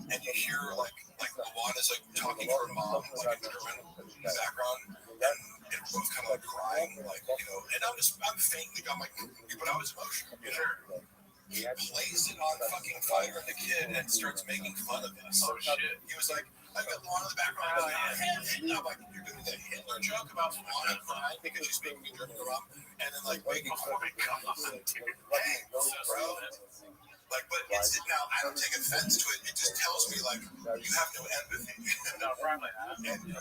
And you hear like Luana's like talking to her mom, like in German in the background, and they're both kind of like crying, like, and I'm faintly got but I was emotional, He plays it on fucking Fire and the Kid and starts making fun of us. Oh shit. He was like, I got Luana in the background. I'm like, you're doing the Hitler joke about Luana crying because she's speaking in German to her mom, and then like making fun of me. Like, but it's now I don't take offense to it. It just tells me like you have no empathy. No, probably not. And you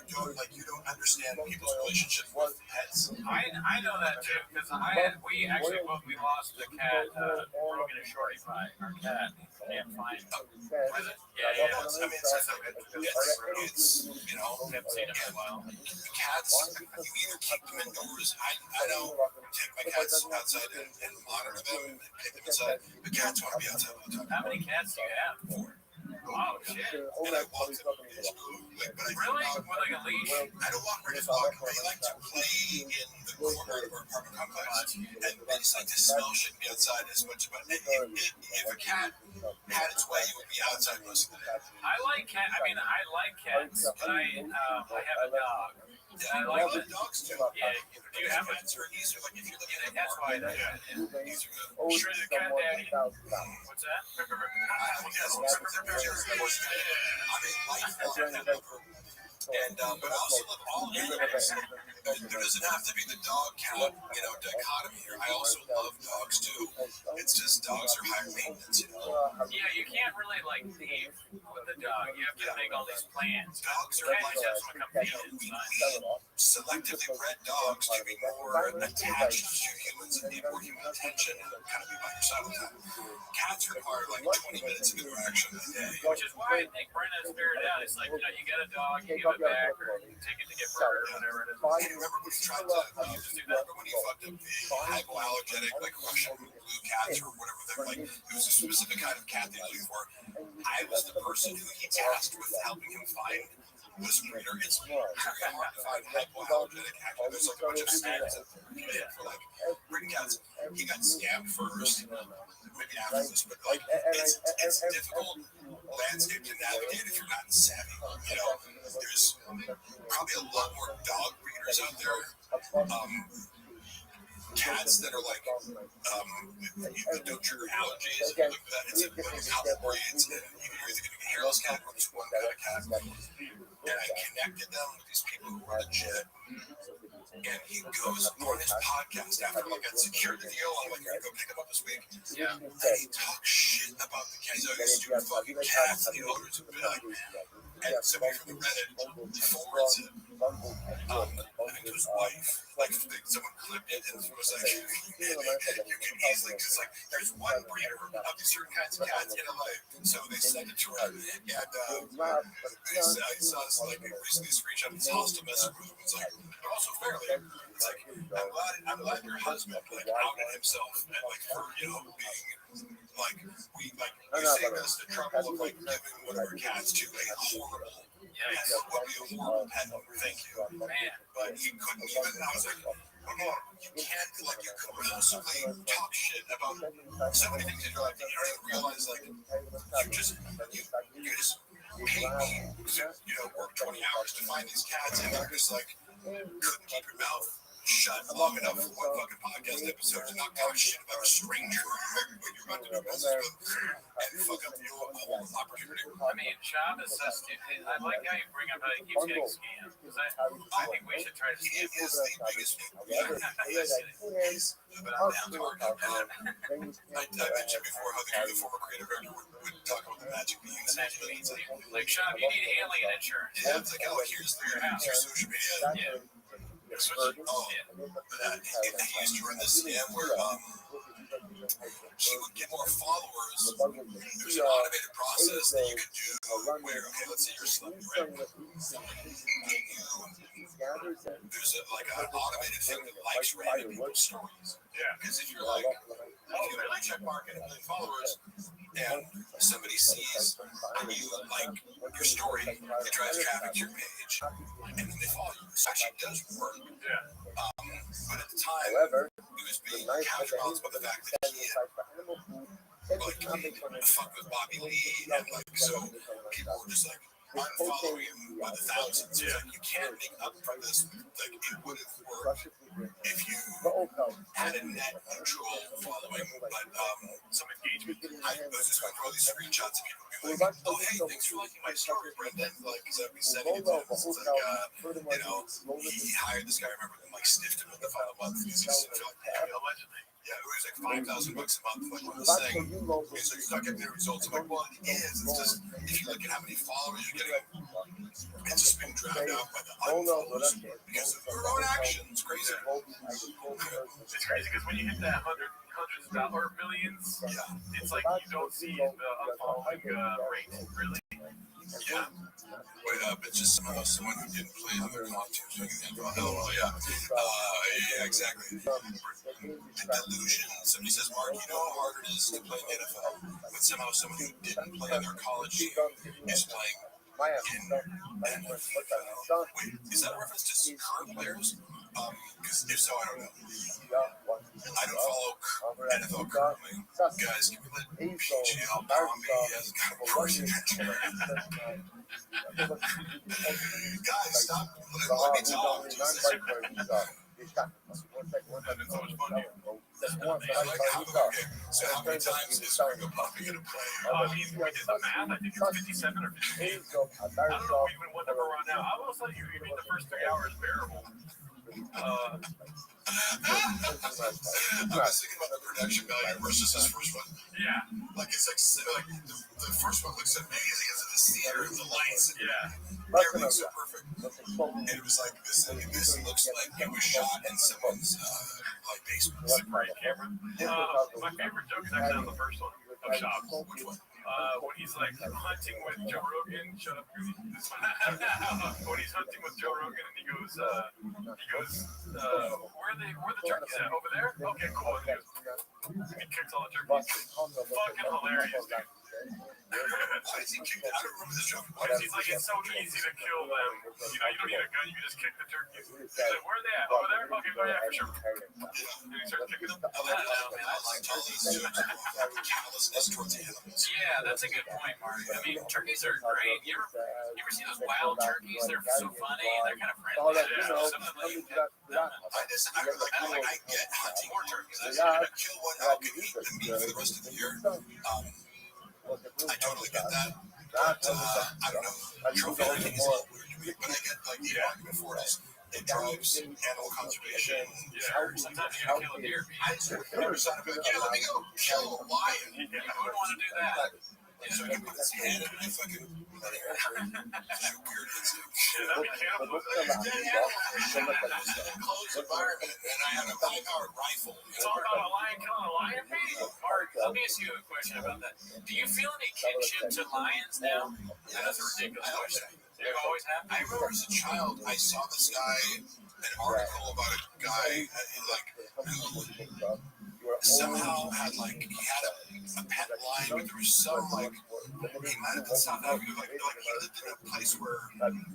don't understand people's relationship with pets. I know that too because we lost the cat Rogan and Shorty by our cat. Can't find it. Was it? Yeah. I mean, it's Haven't seen it in a while. Cats, you either keep them indoors. I don't take my cats outside and monitor them and take them inside. The cats want to be outside all the time. How many cats do you have? 4. Oh shit! And I walk them. Really? With like a leash? I don't walk right walk. They like to play in the corner of our apartment complex, and they just like to smell shit and be outside as much. But if a cat had its way, it would be outside most of the day. I like cats, but I have a dog. I like the dogs too. Yeah. Do you have a? Cats are easier. Like if you're looking at That's why. these are good. Shredded cat daddy. What's that? And but I also love all animals. There doesn't have to be the dog cat, dichotomy here. I also love dogs too. It's just dogs are higher maintenance, Yeah, you can't really like leave with the dog. You have to make all these plans. Dogs are like selectively bred dogs to be more attached to humans and need more human attention and kind of be by your side all the time. Cats require like 20 minutes of interaction a day. Which is why I think Brenda has figured it out. It's like, you get a dog, you give it back, or you take it to get murdered, or whatever it is. I remember when he tried to remember when he fucked up the hypoallergenic like Russian blue cats or whatever they're like. It was a specific kind of cat they looked for. I was the person who he tasked with helping him find this breeder. It's very hard to find hypoallergenic cats. There's like a bunch of stands for like breeding cats. He got scammed first. Maybe after this, but like it's a difficult landscape to navigate if you're not savvy. There's probably a lot more dog breeders out there. cats that are like that don't trigger allergies and like that. It's like a couple breeds, and you can either get a hairless cat or just one kind of cat. And I connected them with these people who were legit. And he goes on his podcast after like I secured the deal. I'm like, you're gonna go pick him up this week. Yeah. And he talks shit about the cats. He's like, these stupid fucking cats and the owners have been like. And somebody from the Reddit forwards it. I think it was wife. Like someone clipped it and it was like, you can easily, because like there's one breeder of these certain kinds of cats in LA. So they sent it to her. And I saw this like recently a screenshot of this hostile message with him. It's like, but also fairly, it's like, I'm glad your husband like outed himself and like for, you know, being like, we like, you saved us the trouble of like giving one of our cats to a horrible, what would be a horrible pet owner. Thank you. Man. But he couldn't even, I was like, you can't, like, you could possibly talk shit about so many things in your life that you don't even realize, like, you just paid me, you know, work 20 hours to find these cats, and you're just like, couldn't keep your mouth shut long enough for one fucking podcast episode to not talk shit about a stranger when you're about to do business with and fuck up the whole opportunity. I mean, Shabbos says, I like how you bring up how he keeps getting scammed. Because I think we should try to He scam is the biggest, but I'm down to our I mentioned before how the former creative director would talk about the magic beans. the magic beans. Like, Shab, you need alien insurance. Yeah, it's like, oh, here's your social media. Yeah. He used to run this scam where he would get more followers. There's an automated process that you could do where, okay, let's say you're slumming, right? There's like an automated thing that likes random people's stories. Yeah. Because if you're like, if you really check market and followers, and somebody sees and you like your story, it drives traffic to your page, and then they follow you. This actually does work. Yeah. But at the time, he was being counterbalanced by the fact that he had like fucked with Bobby Lee, and like so people were just like unfollowing him by the thousands. It's like you can't make up for this. Like it would have worked if you had a net neutral following, but some engagement. I was just going through all these screenshots of people being like, "Oh hey, thanks for liking my story, Brendan." Like, because I'd be sending it to him. It's like, you know, he hired this guy. I remember, and like stiffed him in the final month. He's just like, allegedly. Yeah, it was like $5,000 a month. Like one of this thing. He's like, "You're not getting the results." I'm like, "Well, it is. It's just if you look at how many followers you're getting, it's just being drowned out by the unfollows because of your own actions." Crazy. It's crazy because when you hit that hundreds of dollars, millions, it's like you don't see the unfollowing rate, really. Yeah. Wait up, it's just someone who didn't play on their content. Oh, yeah, exactly. The delusion. Somebody says, "Mark, you know how hard it is to play NFL, but somehow someone who didn't play on their college team is playing in NFL." Wait, is that a reference to current players? Because if so, I don't know. I don't follow NFL currently. Guys, can we let PG help on me? He hasn't got a person. Guys, stop. Let me talk. Jesus. Having so much fun here. Okay, so how many times is Ringo Puppy going to play? I mean, we did the math. I think it's 57 or 58. I don't know even what number we're on now. I will tell you, you mean the first 3 hours bearable. I was thinking about the production value versus his first one. Yeah. Like it's like the first one looks amazing. It's in the theater, the lights, and everything's so perfect. And it was like this looks like it was shot in someone's like basement. Right, Cameron. My favorite joke is actually on the first one of Shop. Which one? When he's like hunting with Joe Rogan, shut up, Goody. When he's hunting with Joe Rogan and he goes, where are the turkeys at? Over there? Okay, cool. And he kicks all the turkeys. Fucking hilarious, dude. Why is he kicking? I don't remember this joke. Because he's like, it's so easy to kill them. You know, you don't need a gun, you can just kick the turkeys. He's like, where are they at? Over there? Okay, oh yeah, for sure. And he starts kicking them. I like all these jokes about callousness towards animals. Yeah, That's a good point, Mark. I mean, turkeys are great. You ever see those wild turkeys? They're so funny. They're kind of friendly. Some of them, I get hunting more turkeys. I kill one elk and eat the meat for the rest of the year. I totally get that. But I don't know. Trophy hunting is a little weird to me. But I get like the argument for it is it drives animal conservation. Sometimes you gotta kill a deer. I just never thought about let me go kill a lion. You wouldn't want to do that. So I can put his head in my fucking weird instinct. Closed environment, and I had a high-powered rifle. Talk about a lion killing a lion, maybe? Mark, let me ask you a question about that. Do you feel any kinship to lions now? That's a ridiculous question. You always have? I remember as a child, I saw this guy, an article about a guy who somehow had he had a pet lion, but there was some he might have been South Africa, he lived in a place where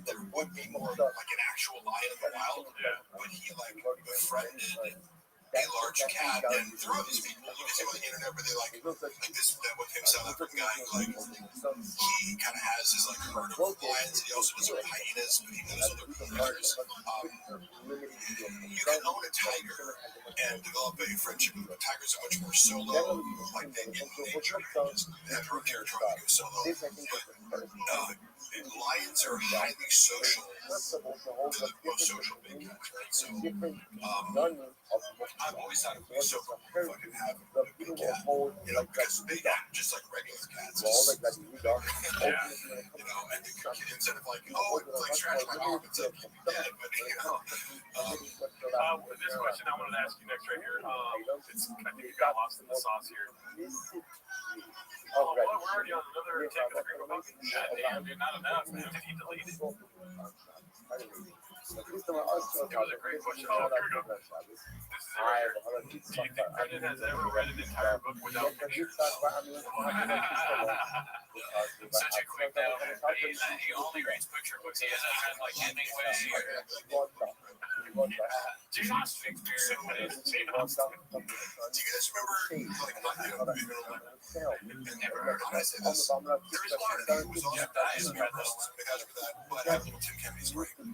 there would be more an actual lion in the wild, but he befriended a large cat, and there are these people you can see on the internet where they this with him South African guy he kind of has his herd of lions, and he also does it with hyenas, but he knows other predators. You can own a tiger and develop a friendship with tigers are much more solo, they in nature, they have their own territory, they go solo, but lions are highly social, they're the most social big cats, right? So I've always thought it would be so cool to fucking have a big cat, because they act just like regular cats. And instead of scratch my arm, it's dead, but this question I wanted to ask you next right here. I think you got lost in the sauce here. We're already on another technical group about it. Damn, dude, not enough, man. Did he delete it? That was a great question. Oh, here we go. This is it right here. Do you think Brendan has ever read an entire book without pictures? Such a quick note. He only reads picture books. He hasn't read Hemingway or Josh Shakespeare. Do you guys remember Never heard of I say this? There was a lot of people who was also guys for that, but I have a little Tim Kennedy's story. He was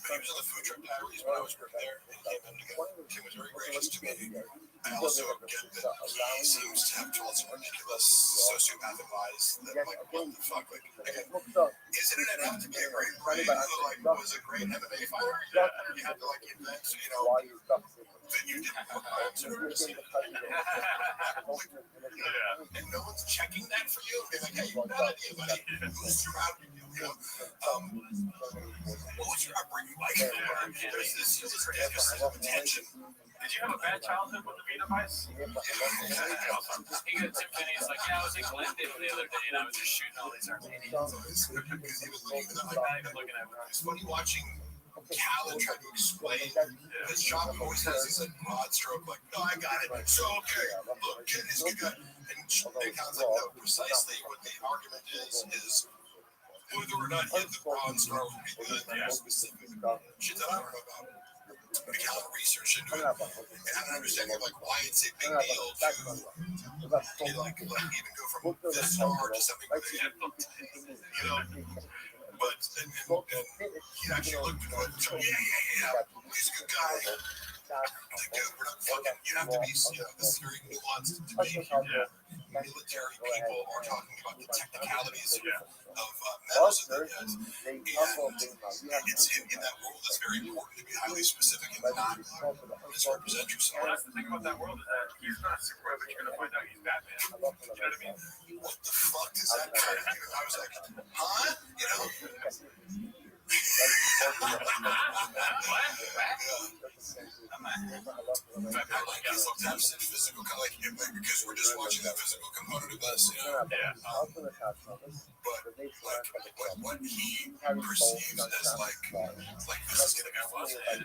on the food truck diaries when I was working there, and he came in together. Tim was very gracious to me. I also get that he seems to have told some ridiculous sociopathic lies that, what the fuck, again, isn't it enough to be a great brain who, was a great MMA fighter? Yeah, and you had to, invent, that you didn't put crimes in order to see it. And no one's checking that for you. They're hey, you got an idea, buddy. Who's your upbringing? What was your upbringing like? There's this deficit of attention. Did you have a bad childhood with the Vita Vice? Yeah. Tim Kenny's I was in Glendale the other day and I was just shooting all these Armenians. Because he was looking at it. It's funny watching Callan try to explain his job always has this broad stroke, no, I got it. So okay, look, kid is good. And Callan's no, precisely what the argument is whether or not he had the broad stroke would be good. Specific shit that I don't know about. Callan researched into it and had an understanding of why it's a big deal to even go from this far to something with but he actually looked at it and said, he's a good guy. We're not fucking, you have to be, this is very nuanced to make military people are talking about the technicalities of medicine. And it's in that world that's very important to be highly specific and not misrepresent yourself. Well, that's the thing about that world is that he's not Superman, but you're going to find out he's Batman. You know what I mean? What the fuck does that try to do? I was like, huh? I like his absent physical, because we're just watching that physical component of this, but what he perceives as this is gonna go well, and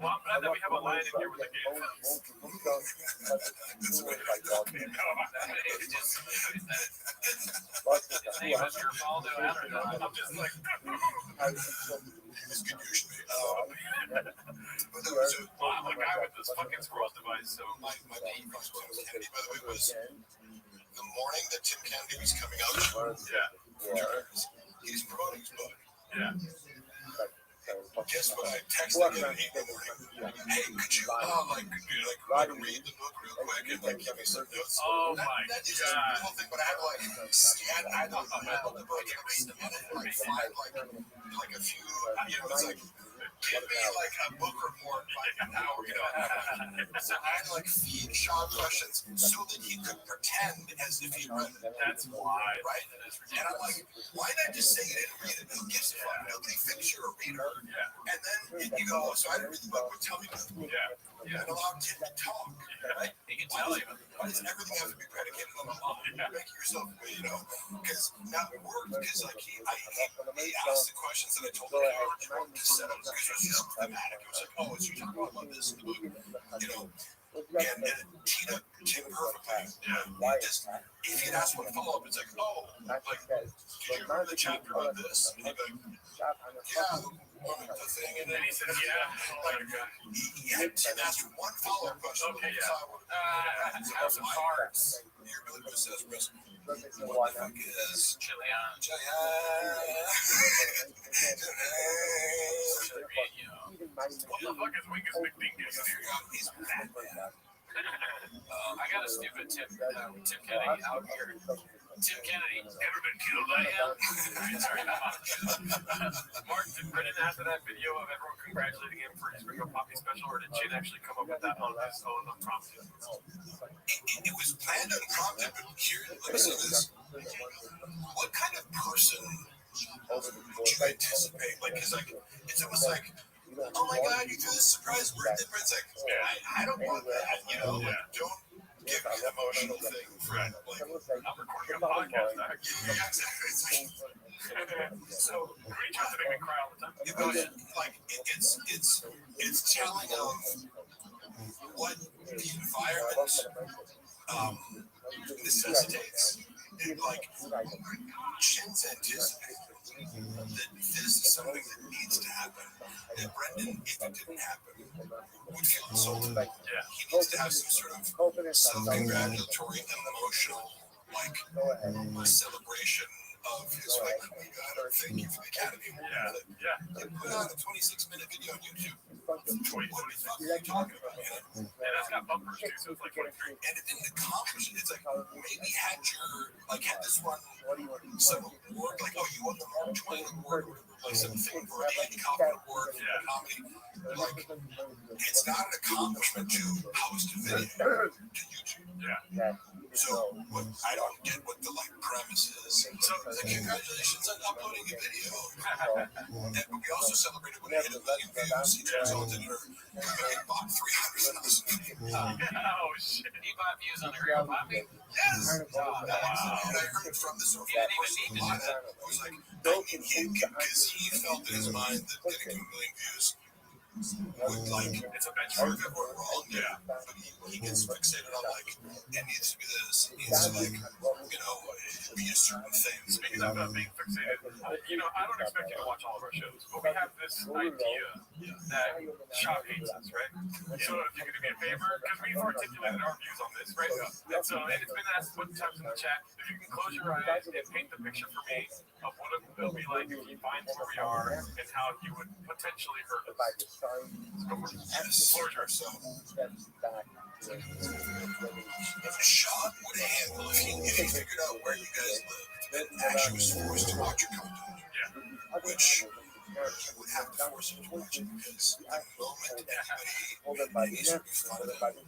well, I'm glad that we have a line in here with the game films. That's a way to write that. Was your ball doing? I don't know. I'm just was good usually. But there was a guy with this fucking squirrel device. So my name was Tim Kennedy, by the way, was the morning that Tim Kennedy was coming out. He's promoting his book. Yeah. Guess what? I texted him in the morning. Hey, could you read the book real quick and give me some notes? Oh my that is the whole thing. But I had to scan. I love the book and read them and find a few. It's like give me a book report an hour. So I had to feed Sean questions so that he could pretend as if he read it. That's why, right? And I'm like, why not just say you didn't read it? Who gives a fuck? Nobody thinks you're a reader. Yeah. And then you go, so I didn't read the book, but tell me about it. Yeah. And allow Tim to talk, right? He can tell you. Why does everything have to be predicated on a lie? Make yourself, because that worked. Because he asked the questions that I told him to set up. Because it was just thematic. It was like, oh, so you're talking about this in the book, and teed up Tim perfectly. Just, if he'd asked one follow-up, it's like, oh, did you remember the chapter about this? And he'd be like, yeah, the thing. And then he said, he had Tim ask one follow-up question. Okay, have some cards. Your ability to assess risk. What the fuck is Chilean? What the fuck is Wingus McDingus? He's Batman. I got a stupid Tim Kennedy out here. Tim Kennedy, ever been killed by him? Mark, did Brennan after that video of everyone congratulating him for his Ringo Poppy special, or did Jin actually come up with that on his own unprompted? It was planned unprompted, but here, let me say this. What kind of person would you anticipate? Because it's almost like, oh my God, you threw this surprise birthday party. It's like, I don't want that. Don't give me an emotional thing. Right. I'm recording a podcast. Yeah, exactly. So, reach out to make me cry all the time. It was it's telling of what the environment necessitates. Shin's anticipating that this is something that needs to happen. That Brendan, if it didn't happen, would feel insulted. He needs to have some sort of self-congratulatory, emotional, celebration of his thank you for the Academy. They put out a 26-minute video on YouTube. What the fuck are you talking about? And that's got bumpers too, so it's like 23. And it didn't accomplish it. It's like maybe had this run some award, you won the Mark Twain Award, or something for Andy Kaufman Award for comedy. It's not an accomplishment to post a video to YouTube. So I don't get what the premise is. So congratulations on uploading a video. But we also celebrated when he had 1 million views. He resulted in bought 300,000. Oh shit! He bought views on the Ringo Poppy? Yes. And I heard from the social person a lot that was like, I need him because he felt in his mind that getting 2 million views would it's a benchmark. prove everyone wrong. But he gets fixated on it needs to be this. It needs to be a certain thing. Speaking of being fixated, I don't expect you to watch all of our shows, but we have this idea that Shop hates us, right? So if you could do me a favor, because we've articulated our views on this, right? And it's been asked a bunch of times in the chat, if you can close your eyes and paint the picture for me of what it'll be like if he finds where we are and how he would potentially hurt us. Yes. So if Sean would handle, if he figured out where you guys lived and actually was forced to watch your content, which you would have to force him to watch it because the moment anybody is making fun of him,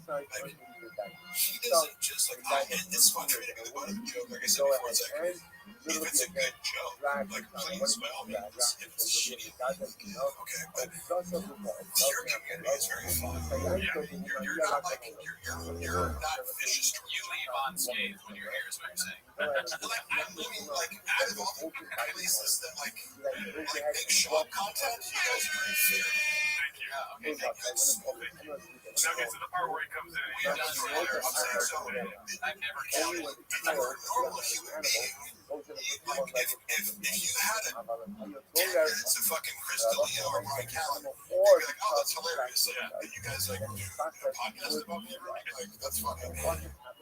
he doesn't just and it's fun for me to go about a joke. Like I said before, it's if it's a good joke, please, by all means, if it's shitty, okay, but your community is very fun. You're not you're not vicious. You leave unscathed when you're here, is what you're saying. Out of all the places that make shop content, you guys are very fair. Thank you. Okay, Now gets to the part where he comes in and he I'm does saying so. I've never If counted. you're a normal human being, like if you had a 10 minutes of fucking Chris D'Elia or Brian Callen, you'd be like, oh, that's hilarious. Like, and you guys like do a podcast about me, like that's funny.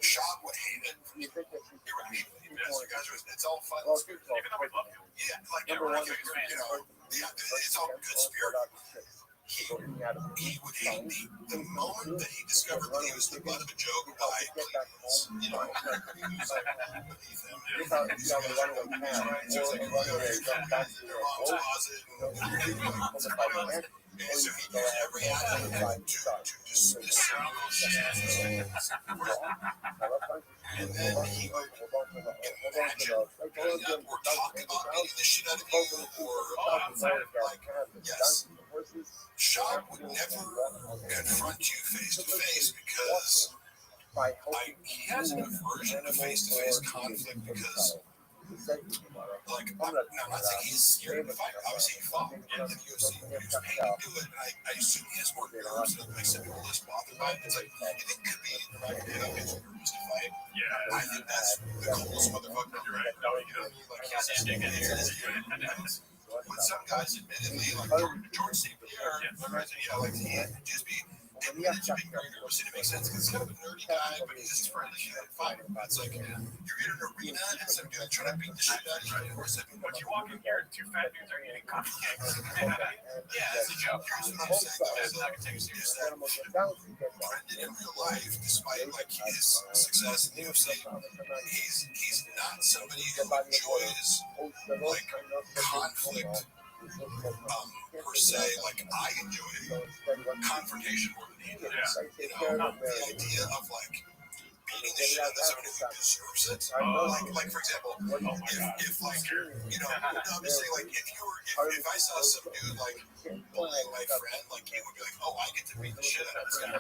Shop would hate it. You would hate it. Yes, you guys are. It's all fun. Even though we love you. Yeah, like we're like, you know, yeah, it's all good spirit. He would hate me the moment that he discovered that he was the butt of a joke by Cleveland's. You know, he was like beneath him. He was like, their mom's closet. And so he used every avenue to dismiss him. And then he would imagine beating up or talk about beating the shit out of you or like, yes. Sean would never confront you face to face because he has an aversion to face conflict because, like, I'm not saying he's scared to fight. Obviously, he fought in the UFC. He was paid to do it, and I assume he has more nerves than like some people less bothered by it. It's like, you think it could be the fact that he gets nervous to fight? Yeah. I think that's the coolest motherfucker. You're right. No, he doesn't. Like, he's just with some guys, admittedly, like George St. Pierre, like he had to just be admitted to being very nervous, and it makes sense because he's kind of a nerdy guy, but he's just friendly shit and fine. It's like you're in an arena and some dude trying to beat the shit out of you. Of course, but you walk in here and two fat dudes are eating coffee cakes. Yeah, it's a joke. Here's what I'm saying. I can take it serious. Brendan in real life, despite like his success in the UFC, he's not somebody who enjoys like conflict per se. Like I enjoy confrontation more than he does. You know, the idea of like beating the shit out of somebody who deserves it. Like for example, if like you know, obviously like if I saw some dude like bullying my friend, like he would be like, oh, I get to beat the shit out of this guy.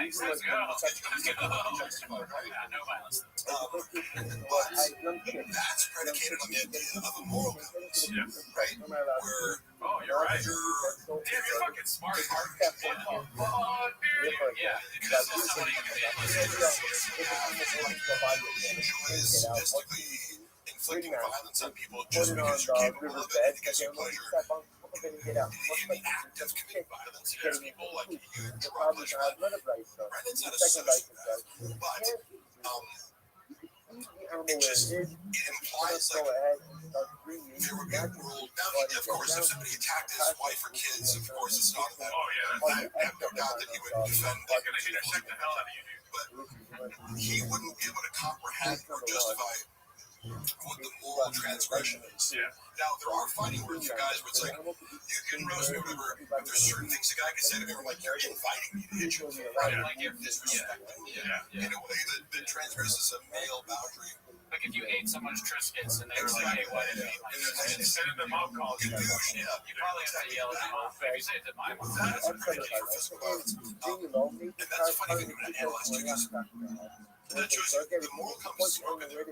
Nice, let's go. No violence. But that's predicated on the idea of a moral compass, right? Where you're right. Damn, you're fucking smart. Yeah, because somebody enjoys statistically inflicting violence on people just because you're capable of it, because you pleasure. In the act of committing violence against people, like you draw pleasure. Brendan's not a sociopath, but it implies like there would be a world. Now, of course, if somebody attacked his wife or kids, of course, it's not that. I have no doubt that he would defend. He's gonna intersect the hell out of you, dude. But he wouldn't be able to comprehend or justify what the moral transgression is. Yeah. Now, there are fighting words for guys where it's like, you can roast me or whatever, but there's certain things a guy can say to me, like, you're inviting me to hit you, right? Like, you're disrespecting me in a way that transgresses a male boundary. Like, if you ate someone's Triscuits and they were like, hey, what is it? And then the mom calls you, you probably have to yell at the mom. But if you say it to my mom, that's a pretty for physical violence. And that's a funny thing when I analyze too, because the choice of the moral compass is broken there.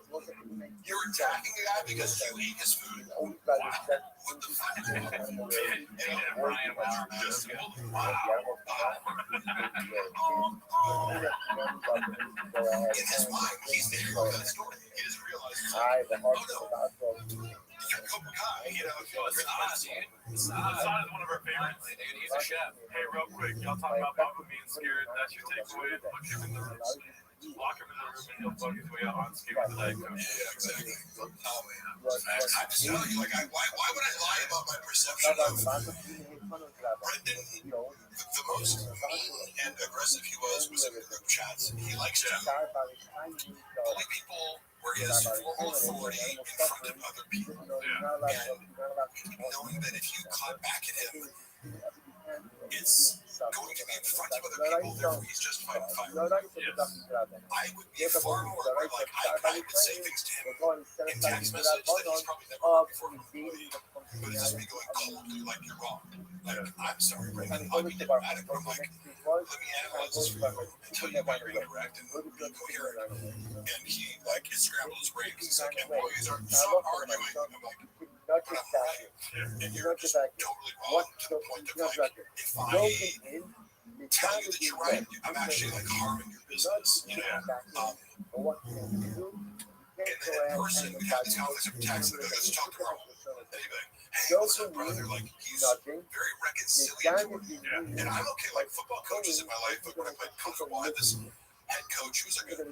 You're attacking a guy because you ate his food. Wow. What the fuck is going on? And Brian was just wow. In his mind, he's the hero of that story. He doesn't realize it's like, oh no, you're Cobra Kai, you know. Assad is one of our favorites. Dude, he's a chef. Hey, real quick, y'all talk about Baba being scared. That's your takeaway. Look him in the room. Lock him in the room and he'll bug his way out on skate with the Diet Coke. Yeah, exactly. I'm just telling you, like, why would I lie about my perception of Brendan? The most mean and aggressive he was in the group chats. He likes to bully people where he has formal authority in front of other people. And knowing that if you clap back at him, it's going to be in front of other people, therefore he's justified in firing. I would be far more like, I would say things to him in text message that he's probably never heard before from anybody, but it's just me going coldly like you're wrong. Like, I'm sorry, Brendan, I'd be diplomatic, but I'm like, let me analyze this for you and tell you why you're incorrect and be coherent. And he, like, it scrambled his brain because he's like, employees are stop arguing. I'm like, but I'm right. And you're just totally wrong to the point of like, if I tell you that you're right. I'm actually like harming your business, you know. And then in person, we have these conflicts of text, and I go, let's talk tomorrow. Anyway, hey, what's up, brother? Like, he's very reconciliatory. And I'm okay, like, football coaches in my life, but when I played college football, I had this head coach who was like a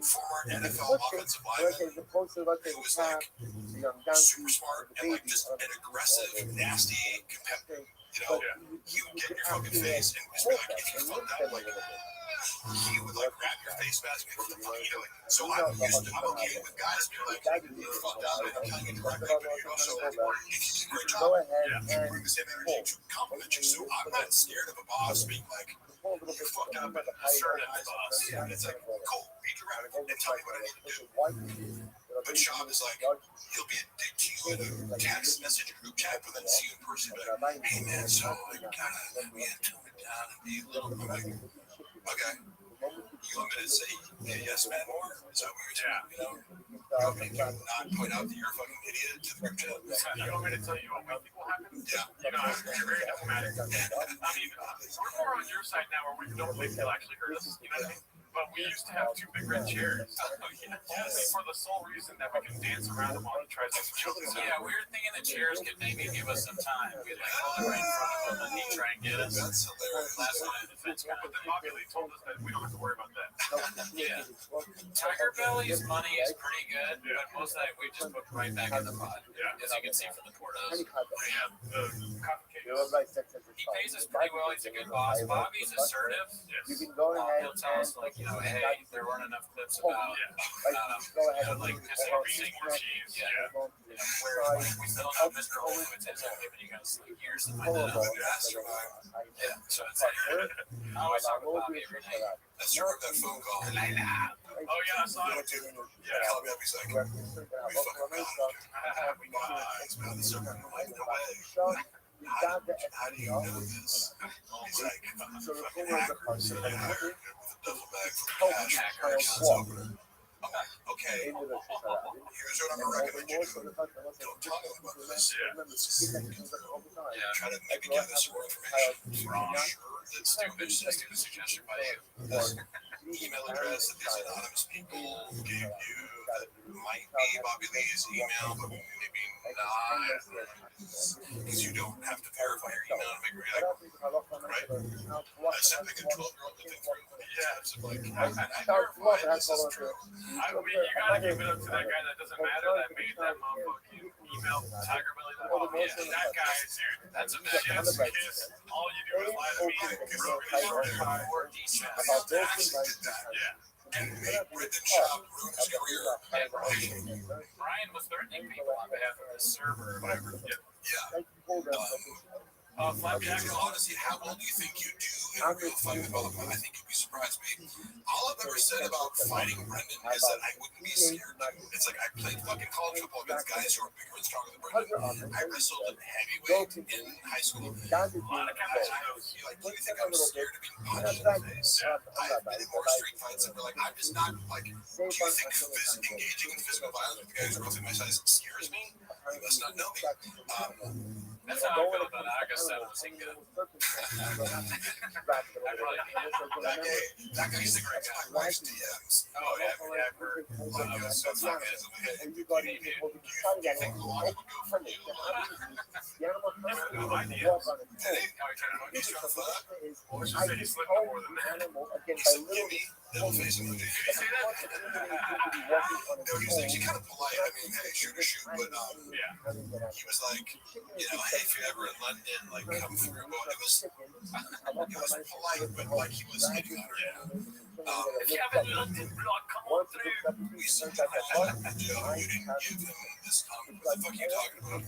former NFL offensive lineman who was like super smart and like just an aggressive, nasty, competitive, you know, he would get in your fucking face and just be like, if you fucked up, like, he would like grab your face mask and be like, what the fuck are you doing? So I'm okay with guys being like, you fucked up and telling you correctly, but you also, if you do a great job, you bring the same energy to compliment you. So I'm not scared of a boss being like, you fucked up and assertive boss. It's like, cool, be direct and tell me what I need to do. But Shab is like, he'll be a dick to you in a text message group chat, but then see you in person and be like, hey man, so I gotta, we had to tone it down and be a little, I'm like, okay, you want me to say, yeah, yes man more? Is that what you're saying? You know? You want me to not point out that you're a fucking idiot to the group chat? You want me to tell you what we think will happen? Yeah. You know, you're very diplomatic. I mean, we're more on your side now where we don't think they'll actually hurt us. You know what I mean? But we used to have two big red chairs, only for the sole reason that we can dance around them while he tries to choke us out. Yeah, we were thinking the chairs could maybe give us some time. We'd like hold it right in front of him and he'd try and get us. That's hilarious. Last line of defense kind But of then thing. Bobby Lee told us that we don't have to worry about that. Yeah. Tiger Belly's money is pretty good, but most of that we just put right back in the pot. As you can see from the Portos. Yeah, the coffee cake. He pays us pretty well. He's a good boss. Bobby's assertive. You can go ahead He'll tell us, like, you know, hey, there weren't enough clips about, go ahead and like, just increasing more cheese. Yeah. You know, where we still don't know Mr. Olowitz has given you guys like years to find that out. Yeah, so it's like, I always talk about Bobby every night. That's your that phone call. Oh yeah, I saw it. Yeah, call me up. He's like, we fucking got it. We got eyes, man. The circle. I'm like, no way. How do you know this? He's like, fucking hacker. So I hired with a duffel bag for cash. Accounts open. I'm like, okay, here's what I'm gonna recommend you do. Don't tell me about this. Try to maybe gather some more information. Wrong. Sure, that's stupid. Stupid suggestion by you. This email address that these anonymous people gave you that might be Bobby Lee's email, but maybe not. Because you don't have to verify your email to make it right? I sent like a 12-year-old looking through. Yeah, it's like, I verified this is true. You gotta give it up to that guy that doesn't matter that made that motherfucking email Tiger Belly. Oh yeah, that guy, dude. That's a chef's kiss. All you do is lie to me and ruin his Yeah. And make Brendan Schaub ruin his career. Brian was threatening people on behalf of his server or whatever. Yeah. Flapjack. Honestly, how well do you think you do in a real fight with Bubba? I think you'd be surprised. All I've ever said about fighting Brendan is that I wouldn't be scared. It's like I played fucking college football against guys who are bigger and stronger than Brendan. I wrestled in heavyweight in high school. A lot of guys, like, do you think I'm scared of being punched in the face? I've been in more street fights and we're like, I'm just not like, do you think engaging in physical violence with guys roughly my size scares me? You must not know me. That's how I feel about Augusta. Was he good? That guy used to grab my wife's DMs. Oh, yeah, I've heard. So it's not good. You think the water would go from you? No idea. He's trying to fuck. Let's just say he slipped up more than that. He said, give me devil face emoji. No, he was actually kind of polite. I mean, hey, shoot or shoot, but he was like, you know, hey, if you're ever in London, like, come through. Well, it was polite, but like he was like, If you have a London blog, come on through. we said, Joe, you didn't give him this comment. What the fuck are you talking about?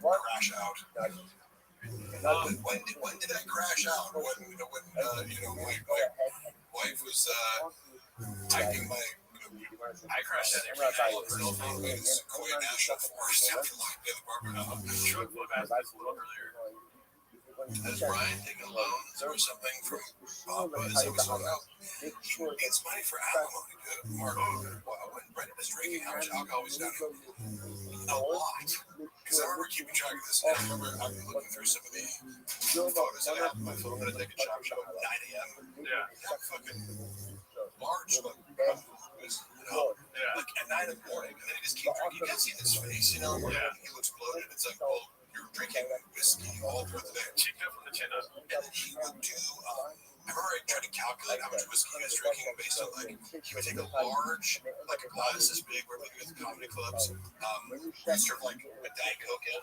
Crash out. When did I crash out? When my wife was typing my. I crashed at every night. Cell phone was Sequoia National Forest after locking down the barber house. Truck flip ass this earlier. Has Brian taken loans or something from Bob? Is it sort out? He needs money for alimony. Mark, when Brendan was drinking, how much alcohol was down? a lot. Because I remember keeping track of this, and I remember I'm looking through some of the photos that I have on my phone that I take a chop show at 9 a.m. Yeah. Fucking large, like at 9 in the morning, and then he just keep drinking. You can't see his face, he looks bloated. It's like, well, you're drinking whiskey all through the day. Cheeked up from the chin up. And then he would do, I remember I tried to calculate how much whiskey he was drinking based on, like, he would take a large, like a glass this big, where we go to comedy clubs, sort of like a Diet Coke in,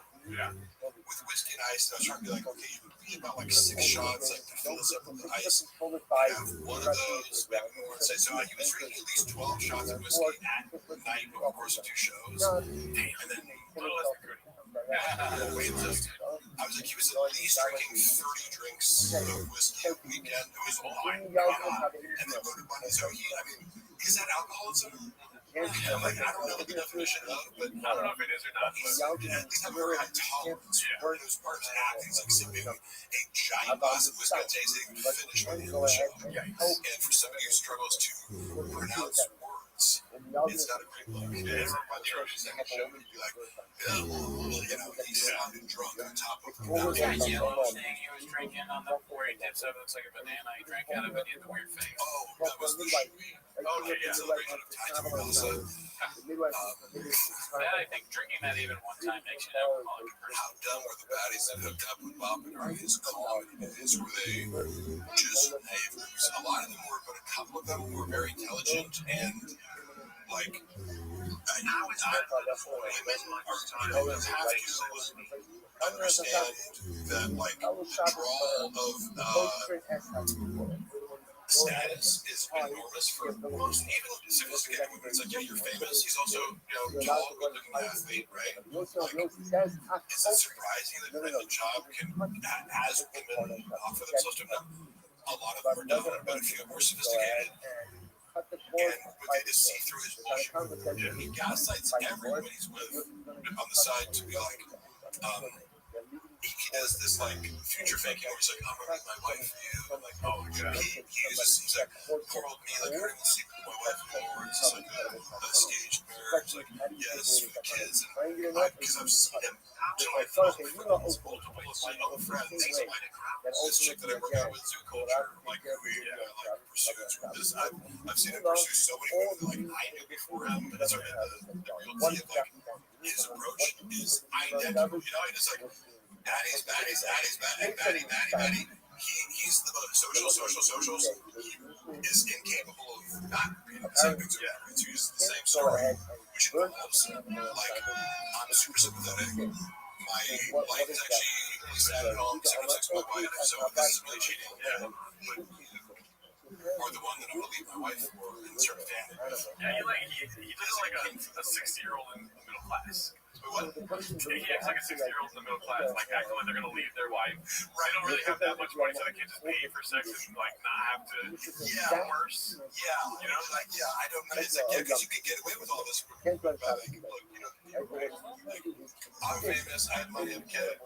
with whiskey and ice. And I was trying to be like, okay, you need about like 6 shots, like, to fill this up with ice. I have one of those, maybe more. So he was drinking at least 12 shots of whiskey at night over the course of 2 shows. And then, I was like, he was at least drinking 30 drinks of whiskey a weekend. It was a lot. And then go to Bunny. So is that alcoholism? I'm like, I don't know the definition of it, but I don't know if it is or not. At least I'm very high tolerance. Where those parts act, he's like sipping a giant glass of whiskey and tasting finish by the end of the show. And for somebody who struggles to pronounce words, it's not a great look. It's by the end of the second show, you'd be like, he sounded drunk on top of that yellow thing he was drinking on the where he dips up, looks like a banana. He drank out of it. He had the weird face. Oh, that was the celebration of Titan Melissa. That I think drinking that even one time makes you an alcoholic person. How dumb were the baddies that hooked up with Bob and are his comedy days? Were they just neighbors? A lot of them were, but a couple of them were very intelligent and like. Now it's women are have to understand that like the draw of status is enormous for most even sophisticated women. It's like, you're famous. He's also, tall, good-looking athlete, right? Like, is it surprising that a job can, as women offer themselves to him? A lot of them are done, but a few are more sophisticated. And they just see through his bullshit. He gaslights everyone he's with on the side to be like, he does this like future faking where he's like, I'm gonna make my wife for you. I'm like, oh my god. He's like, poor old me, like, I don't even sleep with my wife anymore. It's just like a staged marriage, like, yes, with kids. And because I've seen him to my friends, multiple of my other friends. He's like, this chick that I work out with Zoo Culture, like, who he pursues this. I've seen him pursue so many women that, like, I knew before him. And sort of the realty of, like, his approach is identical. It's like, Daddy. He's the most socials. He is incapable of not being the same things over. It's usually the same story, which involves, like, I'm super sympathetic. My wife is actually really sad at home because everyone's like, my wife, so this is really cheating. Or the one that I'm going to leave my wife for in certain family. Yeah, he looks like a 60-year-old in the middle class. What? He acts like a 60-year-old in the middle class, like acting like they're going to leave their wife. They don't really have that much money, so they can just pay for sex and like not have to. Worse. I don't know. It's like, because you could get away with all this. Look, I'm famous. I have money. I'm a kid.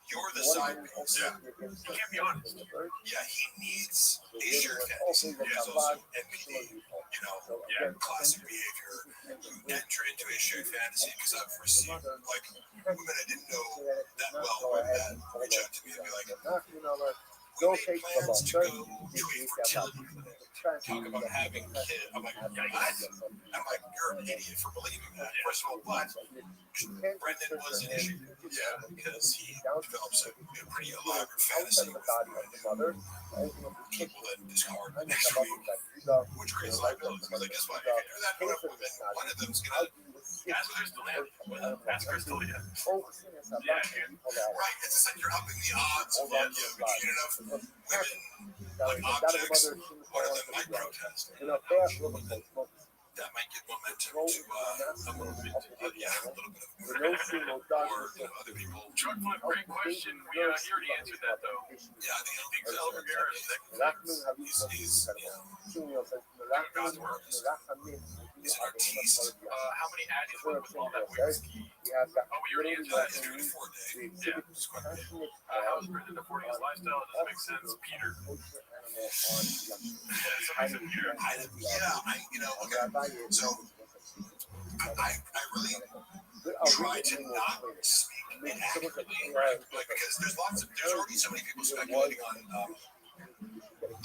You're the side piece. You can't be honest. He needs a shared fantasy. There's also NPD, classic behavior. Enter into a shared fantasy because I've received, like, women I didn't know that well that reach out to me and be like, we made plans to go to a fertility clinic. Talk about having kids. I'm like, what? I'm like, you're an idiot for believing that. First of all, but Brendan was an issue. Because he develops a pretty elaborate fantasy with people that discard next week, which creates liabilities. Because I guess what? If you do that to enough women, one of them's going to. That's what there's still That's Crystal, Right. It's just like you're upping the odds of between enough women, like objects, one of them might protest. That might give momentum to a little bit of or other people. Truck flip, great question. He already answered that though. Yeah, I think El Rivera is he's God's work. He's an artiste. How many addies went with all that whiskey? We already answered that. He's doing it 4 days. Yeah. How is Brendan affording his lifestyle? It doesn't make sense. Peter. Somebody said Peter. So I really try to not speak inaccurately, right? Like, because there's already so many people speculating on,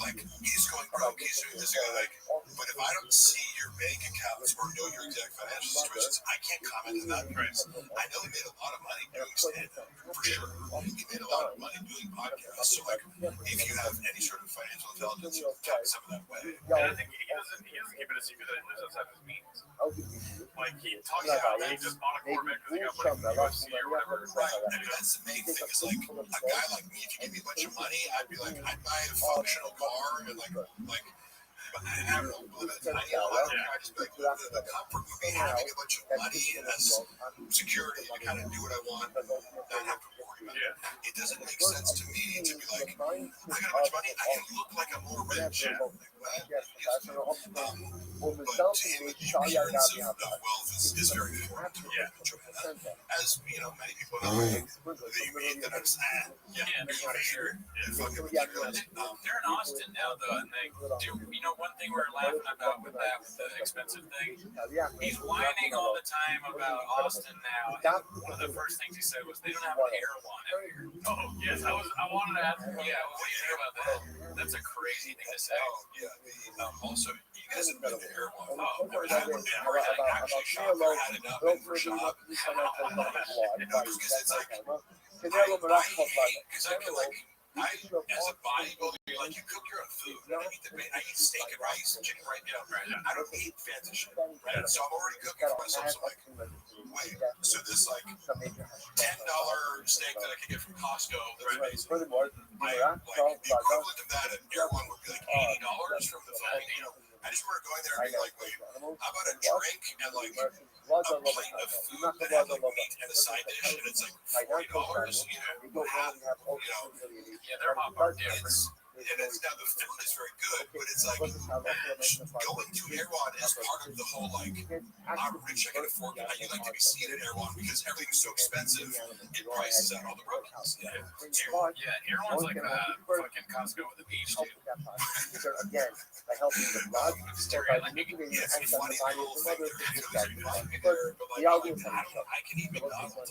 like, he's going broke, he's doing this guy, like, but if I don't see your bank accounts or know your exact financial situations, I can't comment on that price. I know he made a lot of money doing stand-up, for sure. He made a lot of money doing podcasts, so, like, if you have any sort of financial intelligence, you'll tap some of that way. And I think he doesn't keep it a secret that he lives outside his means. Like, he talks about that he just bought a Corvette because he got put in the UFC or whatever. Right, and that's the main thing, is like, a guy like me, if you give me a bunch of money, I'd be like, I'd buy a functional car and like, I don't know, live in a tiny island. I just be like, the comfort would be having a bunch of money as security to kind of do what I want, not have to worry about it. It doesn't make sense to me to be like, I got a bunch of money, I can look like I'm more rich. Like, what? Yes. But the appearance of wealth is very important to me. As you know, many people know, they read that I'm sad. For sure. They're in Austin now, though, and they do. You know, one thing we're laughing about with that, with the expensive thing, he's whining all the time about Austin now. And one of the first things he said was, "They don't have an Erewhon out here." Oh yes, I wanted to ask. Yeah, what do you think about that? That's a crazy thing to say. Also, you guys have been to Erewhon. I actually shop there, had it up in for shop. Because it's like, because I feel like, as a bodybuilder, you're like, you cook your own food. I eat steak and rice and chicken right now. I don't eat fancy shit. Right? So I'm already cooking for myself. So I'm like, wait, so this like $10 steak that I can get from Costco, that's amazing. Like the equivalent of that at Erewhon would be like $80 from the phone. You know, I just remember going there and being like, wait, how about a drink and like a plate of food that had like meat and a side dish, and it's like $40. You know, Yeah, they're hot bar different. And it's now the food is very good, but it's like going to Erewhon is part of the whole like, I'm rich, I can afford it. You like to be seen at Erewhon because everything's so expensive, it prices out all the brokers. Erewhon's like fucking Costco with a beach too. Again, by helping the blood, It's a funny little thing. I can eat McDonald's.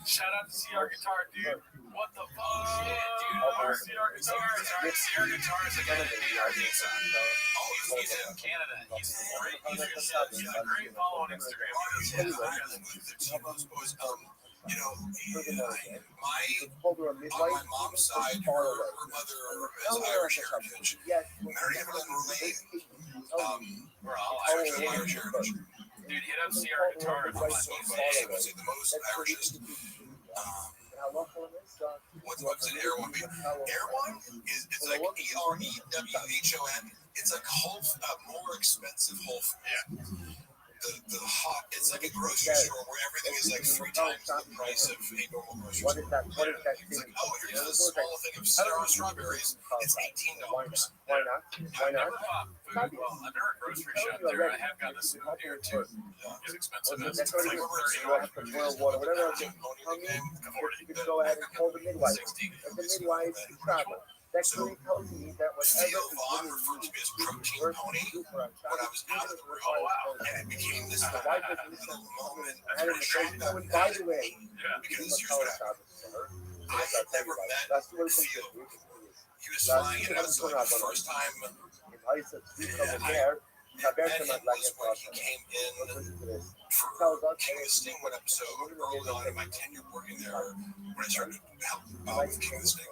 Shout out to CR Guitar, dude. What the fuck? Shit, dude. CR Guitar. CR Guitar is a guy that made our theme song. He's in Canada. He's a great follow on Instagram. You know, on my mom's side, her mother is Irish heritage. Mary Evelyn Ruane, We're all Irish heritage. Dude, hit up CR Guitar. She was the most Irishest. What's an Erewhon? Erewhon is like EREWHON. It's like more expensive whole food. The hot, it's like a grocery store where everything is like 3 times the price of a normal grocery store. It's like, oh, here's this small thing of sour strawberries. It's $18. Why not? I've never bought food. Well, under a grocery shop there, I have gotten a souvenir too. It's expensive. It's like $30. Whatever. You can go ahead and call the midwife. And the midwife travel. That clearly tells me that Theo Vaughn referred to me as Protein Pony when I was out of the room, and it became this little moment for a shop that by the way, because here's what happened. I had never met Theo. He was flying, and that was like the first time I met him was when he came in for King of the Sting one episode early on in my tenure working there, when I started to help with King of the Sting.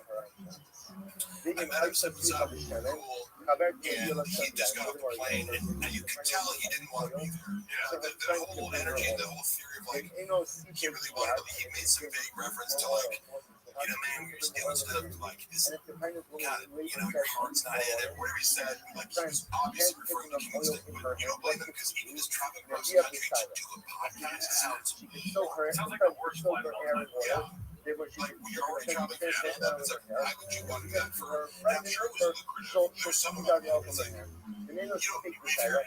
I met him, said what's up, cool, and he just got off the plane, and you could tell he didn't want to be there. The whole energy, the whole theory of like, he really wanted to, he made some vague reference to like, you know, man, you're just doing stuff like, this, God, you know, your heart's not in it, whatever he said, like, he was obviously referring to King of the Sting, but you don't blame him, because even his traveling across the country to do a podcast, it sounds like the worst flight of all time. Yeah. Like, you're already traveling for stand-up, it's like, why would you want to do that for, and I'm sure it was lucrative, there's some of it, it's like, you don't, if you're there,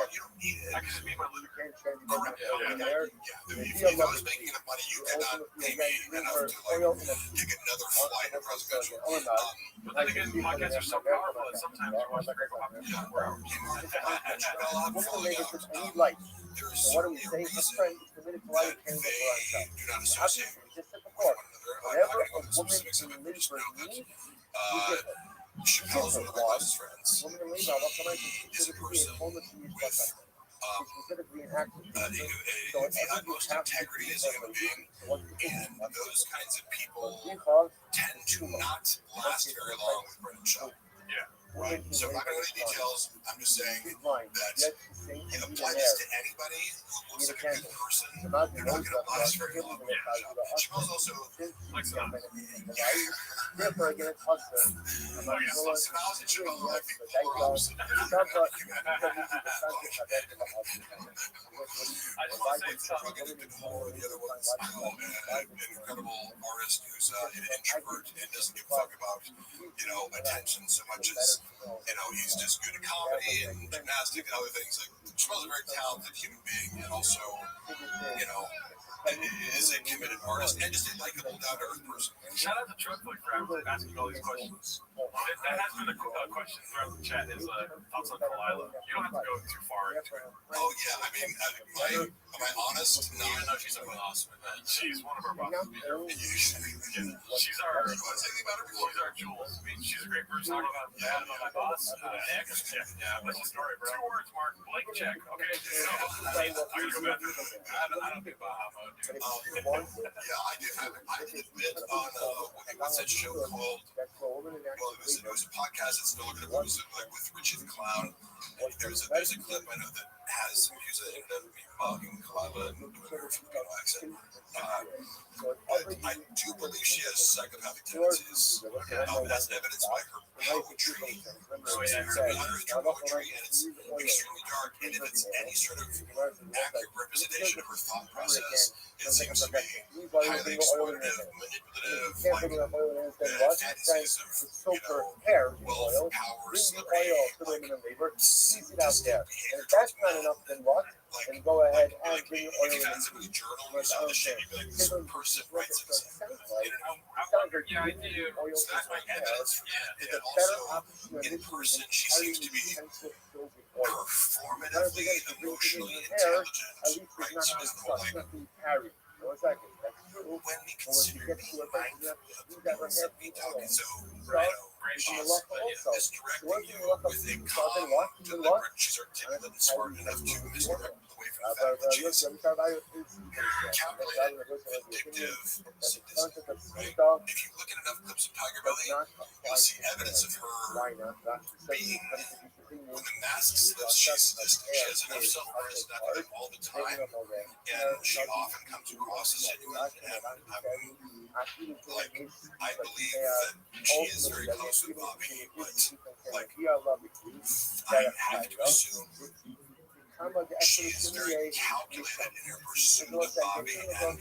you don't need it. I could just be my lucrative. Correct. If I was making enough money, you could not pay me enough to, like, take another flight across the country. But then again, podcasts are so powerful that sometimes you watch the great podcast. there's So what are we certainly a saying? Let's reason try and committed to that caring they for ourselves. do not associate Obviously, just said with before, one another. I'm whatever not a going to go into woman specifics of in it, but just labor know that needs, we give her. Chappelle's one of my closest friends. Woman in labor, Allah Ta'ala He is a specifically person told us to use with specifically an action. the utmost integrity as a human being, and those kinds of people tend to not last very long with Brennan Shaw. Yeah. Right. So I'm not going to go into details. I'm just saying that it applies to anybody who looks like a good person. They're not going to last very long with Brennan Shaw. Chappelle's also Like some. Therefore, again, it's us. so now it's Chappelle like the polar opposite. I just want to say something. Rugged and more the other ones, an incredible artist who's an introvert and doesn't give a fuck about, attention so much as, he's just good at comedy and gymnastics and other things. Like, Chappelle's a very talented human being and also, is a committed artist and just a likable, down-to-earth person. Shout out to Truckfoot for asking all these questions. That has been a question throughout the chat is thoughts on Kalila. You don't have to go too far into it. Oh, yeah. I mean, am I honest? No. I know she's awesome. She's one of our bosses. She's our Jules. I mean, she's a great person. Talking about that, about my boss. Yeah, what's the story, bro? 2 words, Mark. Blank check. Okay. I gotta go back through. I don't do Baja mode, dude. Yeah, I do have it. I did a bit on what's that show called? Well, it was a podcast that's no longer was like with Richie the Clown. There's a clip I know that has some views that ended up me bugging Kalila and doing her Filipino accent. But I do believe she has psychopathic tendencies, as evidenced by her poetry. Her poetry, and it's extremely dark. And if it's any sort of accurate representation of her thought process, it seems to be highly exploitative, manipulative, fantasies of, wealth, power, celebrity, Out there. And if that's not enough, then what? And go ahead and bring your oil if you had somebody journal and you saw the shit, you'd be like, this person writes himself. Yeah, I do. So that's my evidence for that. And also, in person, she seems to be performatively, emotionally intelligent, right? So there's no like, when we consider being mindful of the words that we talk, so, this directing you with a calm, deliberate, she's articulate and smart enough to misdirect away from the fact that she's calculated, vindictive, sadistic, right? If you look at enough clips of Tiger Belly, you'll see evidence of her being, when the mask slips, she's sadistic. She has enough self-awareness not to have all the time, and she often comes across as genuine, and I believe that she is very close with Bobby, but I have to assume she is very calculated in her pursuit of Bobby, and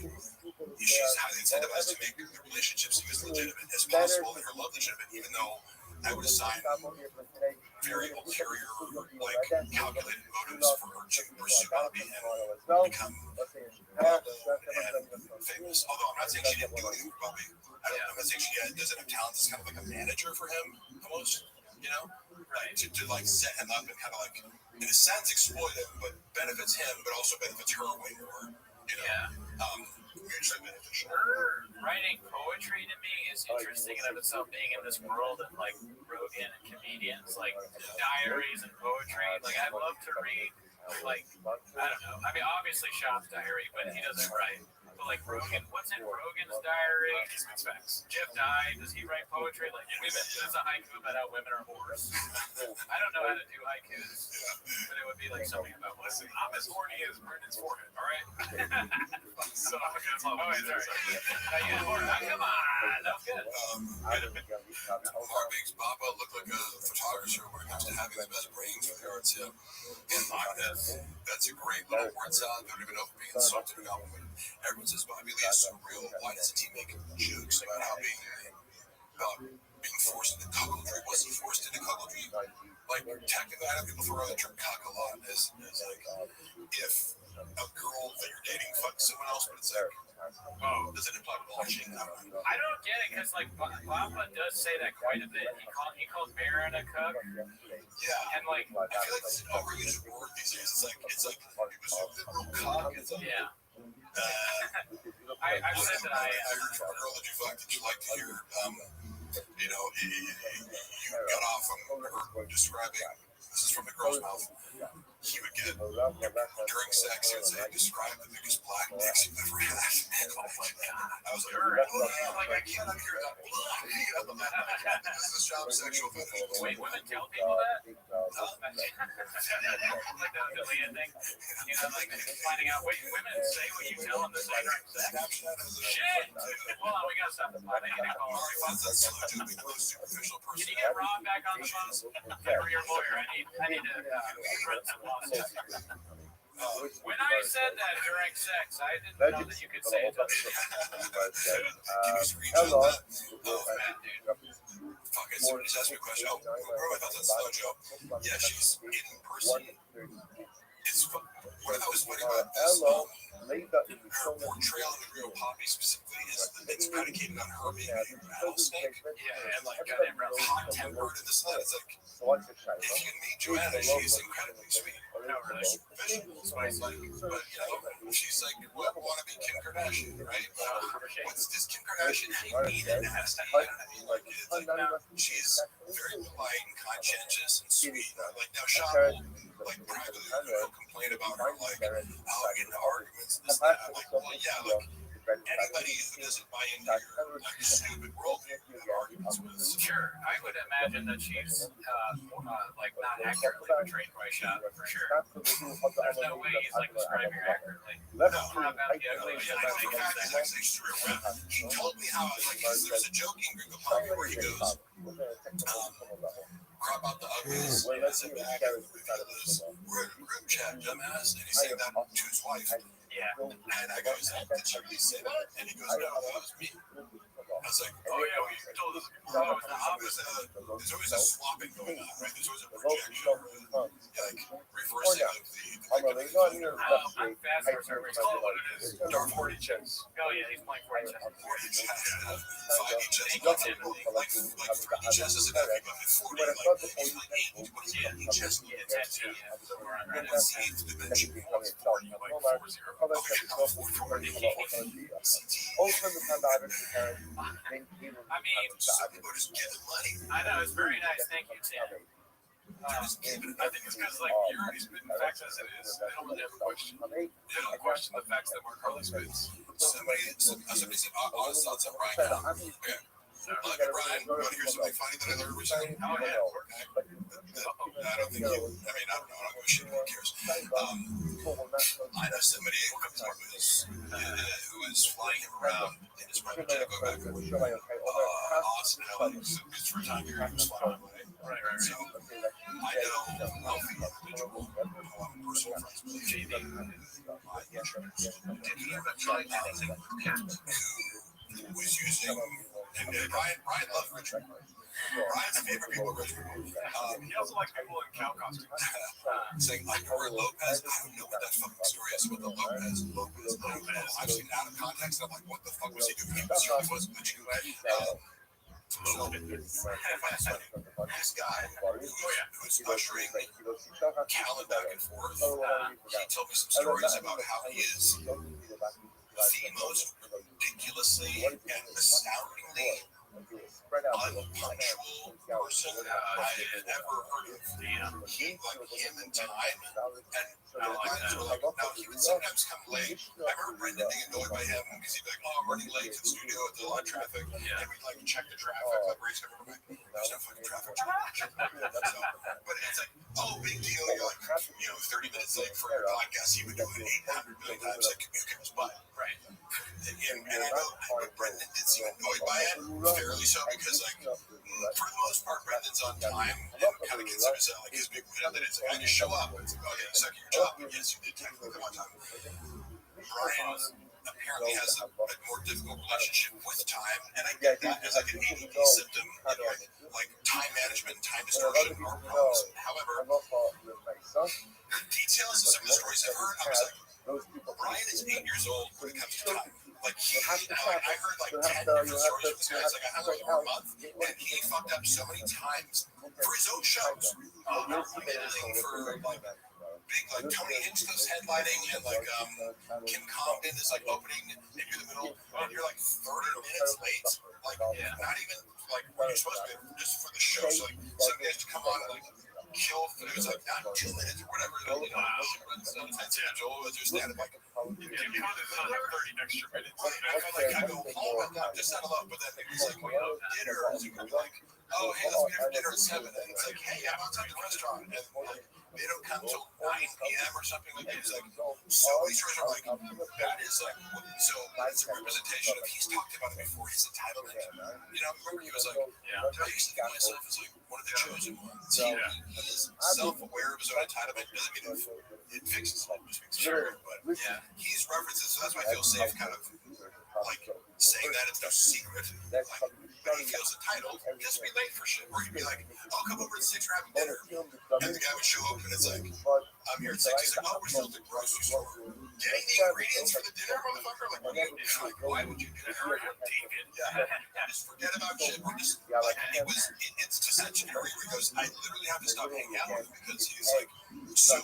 she's highly incentivized to make the relationship seem as legitimate as possible and her love legitimate, even though I would assign very ulterior, calculated motives for her to pursue Bobby and become and famous. Although I'm not saying she didn't do anything for Bobby. I'm not saying she doesn't have talent as kind of like a manager for him, almost, right? To like set him up and kind of like, in a sense, exploit him, but benefits him, but also benefits her way more, mutually beneficial. Her writing poetry to me is interesting in of itself, being in this world of like Rogan and comedians, like diaries and poetry. Like, I love to read, like, I don't know. I mean, obviously Shop's diary, but he doesn't write. But like Rogan, what's in Rogan's diary? He spits facts. Jeff died. Does he write poetry? Like, there's a haiku about how women are whores. I don't know how to do haikus, but it would be like something about, listen, I'm as horny as Brendan's forehead, all right? So, come on, that was good. Mark makes Baba look like a photographer when it comes to having the best brains for the arts, yeah. And that's a great little word salad. I don't even know if I'm being insulted or not, but everyone says Bobby Lee is so real. Why doesn't he make jokes about how being forced into cuckoldry? Was he forced into cuckoldry? like technically, I know people throw the term cock a lot. Is like if a girl that you're dating fucks someone else, but it's like, oh, does it imply watching? I don't get it because like Papa does say that quite a bit. He calls Baron a cook. Yeah, and like I feel like it's an overused word these days. It's like it was a literal cock. It's like, yeah. I've said that I heard from a girl that you fucked. Did you like to hear? You know, you got off on her describing. This is from the girl's mouth. He would get during sex. He would say, "Describe the biggest black dicks you've ever had." And oh my god, I was like, I can't hear that. This is job sexual. Wait, women tell people that? Like the Leah thing? You know, like finding out, wait, women say what you tell them to say during sex? Shit! Hold on, we gotta stop the pod. I need to call Can you get Rob back on the phone? For your lawyer, I need to print some lawsuits. When I said that during sex, I didn't know that you could say it. Hello. Fuck it, somebody just asked me a question. Oh, I thought that's Slojo. Yeah, she's in person. It's what I was funny about this. Her portrayal of the real Poppy specifically is that it's predicated on her being a rattlesnake. Yeah, and like hot-tempered and this and that. It's like, if you meet Joanna, she's incredibly sweet. No, really. But you know, she's like, wanna be Kim Kardashian, right? What's this Kim Kardashian? Mean and nasty. Like, it's like, she's very polite and conscientious and sweet. Like now, Sean will like privately complain about her, like, oh, I get into arguments and this and that. I'm like, well, yeah, like anybody who doesn't buy into your like stupid world you have arguments with. Sure, I would imagine that she's like not accurately portrayed by Sean for sure. There's no way he's like describing her accurately. No, Crap out the ugly. She told me how like there's a joking group of Poppy where he goes, crop out the uglies, and sit back and reveal this. We're in a group chat, dumbass, and he's saying that to his wife. Yeah. And I go, did she really say that? And he goes, no, that was me. I was like, oh yeah, we told us. There's always a swapping going on, right? There's always a projection, like reversing of the I'm fast for service. Call it what it is. Dark 40 chess. Oh yeah, he's playing 40 chess. 40 chess. 5 chess. Like 40 chess isn't heavy, but 40, like 8, but yeah, he just Yeah, that's it. Yeah. So we're on and it's the 8th dimension. What's 40? Like 40. I mean, somebody's giving money. I know, it's very nice. Thank you, Tim. I think it's because, like, you're already spitting facts as it is. They don't really have a question. They don't question the facts that Mark Harley spits. Somebody said, honest thoughts on Brian. Okay. Look at Brian. You want to hear something funny that I learned recently? Oh, yeah. I don't think you, I mean, I don't know. I don't give a shit. Who cares? I know somebody who is flying him around in his private jet going back to Austin, Alex. It's for time period. He was flying away. Right. So I know Alfie, individual, personal friends with JD, my insurance, who was using, and Brian loved Richard. Brian's favorite people are rich people. He also likes people in cow costumes. Saying, like, or Lopez, I don't know what that fucking story is with the Lopez. I've seen it out of context. I'm like, what the fuck was he doing? He certainly wasn't the Jew. This guy who's ushering Callan back and forth, he told me some stories about how he is the most ridiculously and astoundingly unpunctual person I've ever heard of. Damn. He, like him and time, and now he would sometimes come late. I remember Brendan being annoyed by him because he'd be like, oh, I'm running late to the studio at the lot of traffic. Yeah. And we'd like check the traffic, like race cover. There's no fucking traffic. But it's like, oh, big deal. You're like, 30 minutes late for your podcast. He would do it 800 million times. Like, who cares? But, right. And I know, but Brendan did seem annoyed by it, fairly so, because, like, for the most part, Brendan's on time and kind of considers that, like, his big win. That it's like, I just show up. It's like, oh, yeah, you suck at your job. But yes, you did technically come on time. Brian apparently has a more difficult relationship with time, and I get that as like an ADD symptom, like time management, time distortion are problems. However, the details of some of the stories I've heard, I was like, Brian is 8 years old when it comes to time. Like, I heard like 10 different stories from this guy. It's like I hung out for a month, and he fucked up so many times for his own shows. Editing for like big like Tony Hinchcliffe's headlining, and like Kim Congdon is like opening, and you're in the middle, and you're like 30 minutes late. Like, not even like when you're supposed to be just for the show. So like some guys to come on and like kill. It was like not 2 minutes or whatever. You know, it's 10 seconds old. There's stand up like. You counted on like 30 extra minutes. I go home at that, just out of love, but then it was like, dinner. It was like, oh, hey, let's meet for dinner at 7. And it's like, hey, I'm outside the restaurant. And they don't come till 9 p.m. or something like that. It's like, so many stories are like, that is like, so that's a representation of, he's talked about it before, his entitlement. You know, remember he was like, I used to think of myself as like one of the chosen ones. He is self-aware of his own entitlement. Doesn't mean it fixes it, just makes sure. But he's references, so that's why I feel safe kind of like saying that it's no secret. Like, when he feels entitled, just be late for shit. Or he'd be like, oh, come over at 6, we're having dinner. And the guy would show up and it's like, I'm here at 6. He's like, oh, we're still at the grocery store getting the ingredients for the dinner, motherfucker. Like, what do you do? Like, why would you do that? Hurry up, David. Just forget about shit. We're just like, it's to such an area where he goes, I literally have to stop hanging out with him because he's like so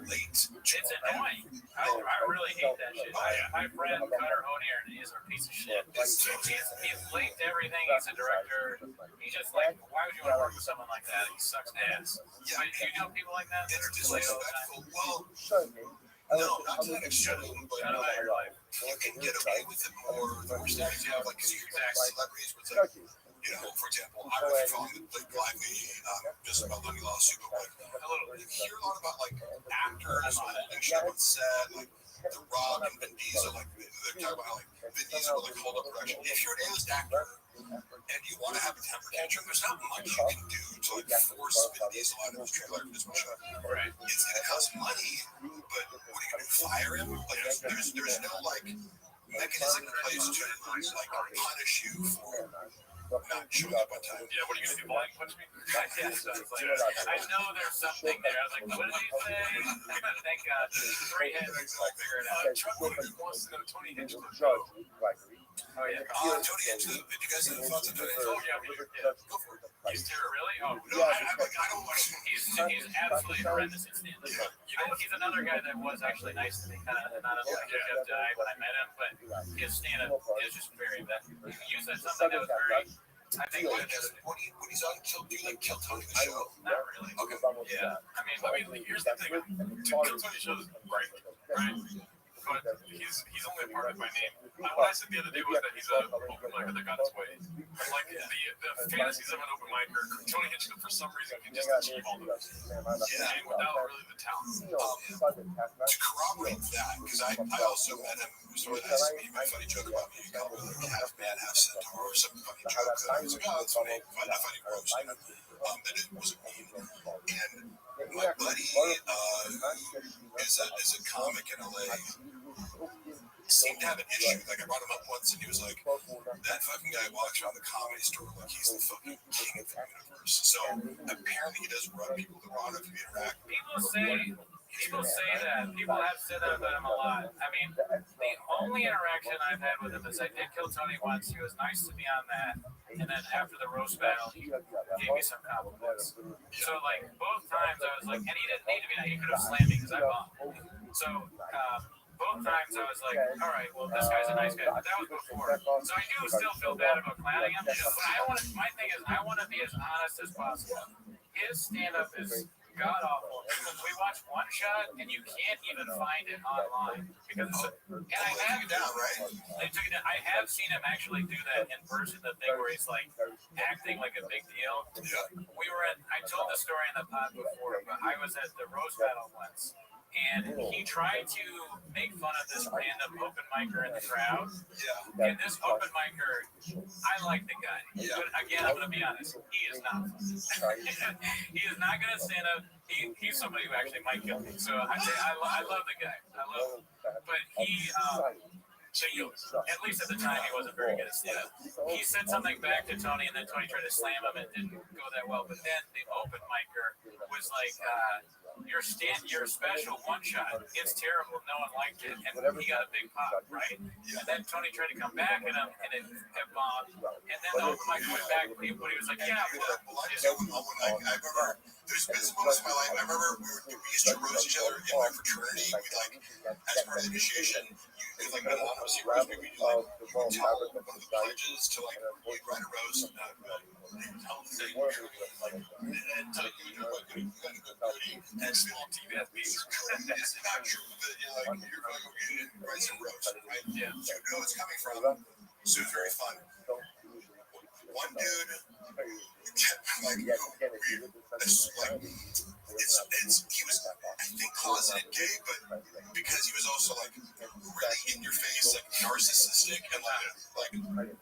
late. It's annoying. I really hate that shit. My friend Cutter Honier is a piece of shit. He's late to everything. He's a director. He's just like, why would you want to work with someone like that? He sucks ass. Yeah. Do you know people like that? They're Just late all the time? disrespectful. Well, no, not to that extreme, but Shut up about your life. you can get away with it more the more status you have, like, because you have celebrities where it's like, you know, for example, I don't know if you're following like Lively, just about Lenny Lawsuit, but like, you hear a lot about like actors and shit on set, like The Rock and Vin Diesel, like they're talking about like Vin Diesel will like hold up production. If you're an A-list actor and you want to have a temper tantrum, there's not much you can do to like force Vin Diesel out of his trailer for this much. Right. It's gonna cost money, but what are you gonna do? Fire him? Like there's no like mechanism in place to like punish you for not showing up on time. Yeah, what are you gonna do? Blind punch me? I know there's something there. I was like, what did he say? Thank God. 3 heads. I'll figure it out. Chuck wants to know Tony Hinchcliffe. Oh, yeah. Tony Hinchcliffe. Did you guys have thoughts on Tony Hinchcliffe? Yeah, we do. Go for it. He's terrible. Really? Oh, No, I don't watch him. he's absolutely horrendous at stand-up. He's another guy that was actually nice to me, kind of not unlike Jeff Dye when I met him, but his stand-up is just very that. You said something that was very. I think When he's on Kill Tony the show. not really. Okay. Yeah. I mean, here's the thing. Kill Tony shows great, right? But he's only a part of my name. What I said the other day was that he's an open micer that got his way. Like the fantasies of an open micer, Tony Hinchcliffe for some reason can just achieve all those. And without really the talent. To corroborate that, because I also met him. So it has me my funny joke about me. He called me like half man, half centaur, or some funny joke. I was like, oh, that's funny. A funny roast, you know. And it wasn't mean. And my buddy is a comic in LA. Seemed to have an issue. Like I brought him up once, and he was like, "That fucking guy walks around the comedy store like he's the fucking king of the universe." So apparently, he does rub people the wrong if you interact. People say that. People have said that about him a lot. I mean, the only interaction I've had with him is I did kill Tony once. He was nice to me on that. And then after the roast battle, he gave me some compliments. So, like, both times I was like, and he didn't need to be nice. He could have slammed me because I bombed. So, both times I was like, all right, well, this guy's a nice guy. But that was before. So I do still feel bad about clowning him. But my thing is, I want to be as honest as possible. His stand-up is god awful. We watched one shot and you can't even find it online because I have seen him actually do that in person. The thing where he's like acting like a big deal. I told the story in the pod before, but I was at the roast battle once. And he tried to make fun of this random open micer in the crowd. Yeah. And this open micer, I like the guy. Yeah. But again, I'm going to be honest. He is not funny. He is not going to stand up. He's somebody who actually might kill me. So I love the guy. I love him. But he At least at the time, he wasn't very good at stand-up. He said something back to Tony, and then Tony tried to slam him. It didn't go that well. But then the open micer was like, your special one shot. It's terrible. No one liked it, and he got a big pop, right? And then Tony tried to come back at him, and it bombed. And then the open micer went back, but he was like, yeah. I remember there's been some moments in my life. I remember we used to roast each other in my fraternity. We as part of the initiation, you like an anonymous roast. We do you would tell one of the pledges to you'd write a roast. Tell the thing, and tell you you got a good booty and small TV. It's not true that you're going to write some roast, right? Yeah. So you know it's coming from. So it's very fun. One dude, he was, I think, closeted gay, but because he was also really in your face, narcissistic and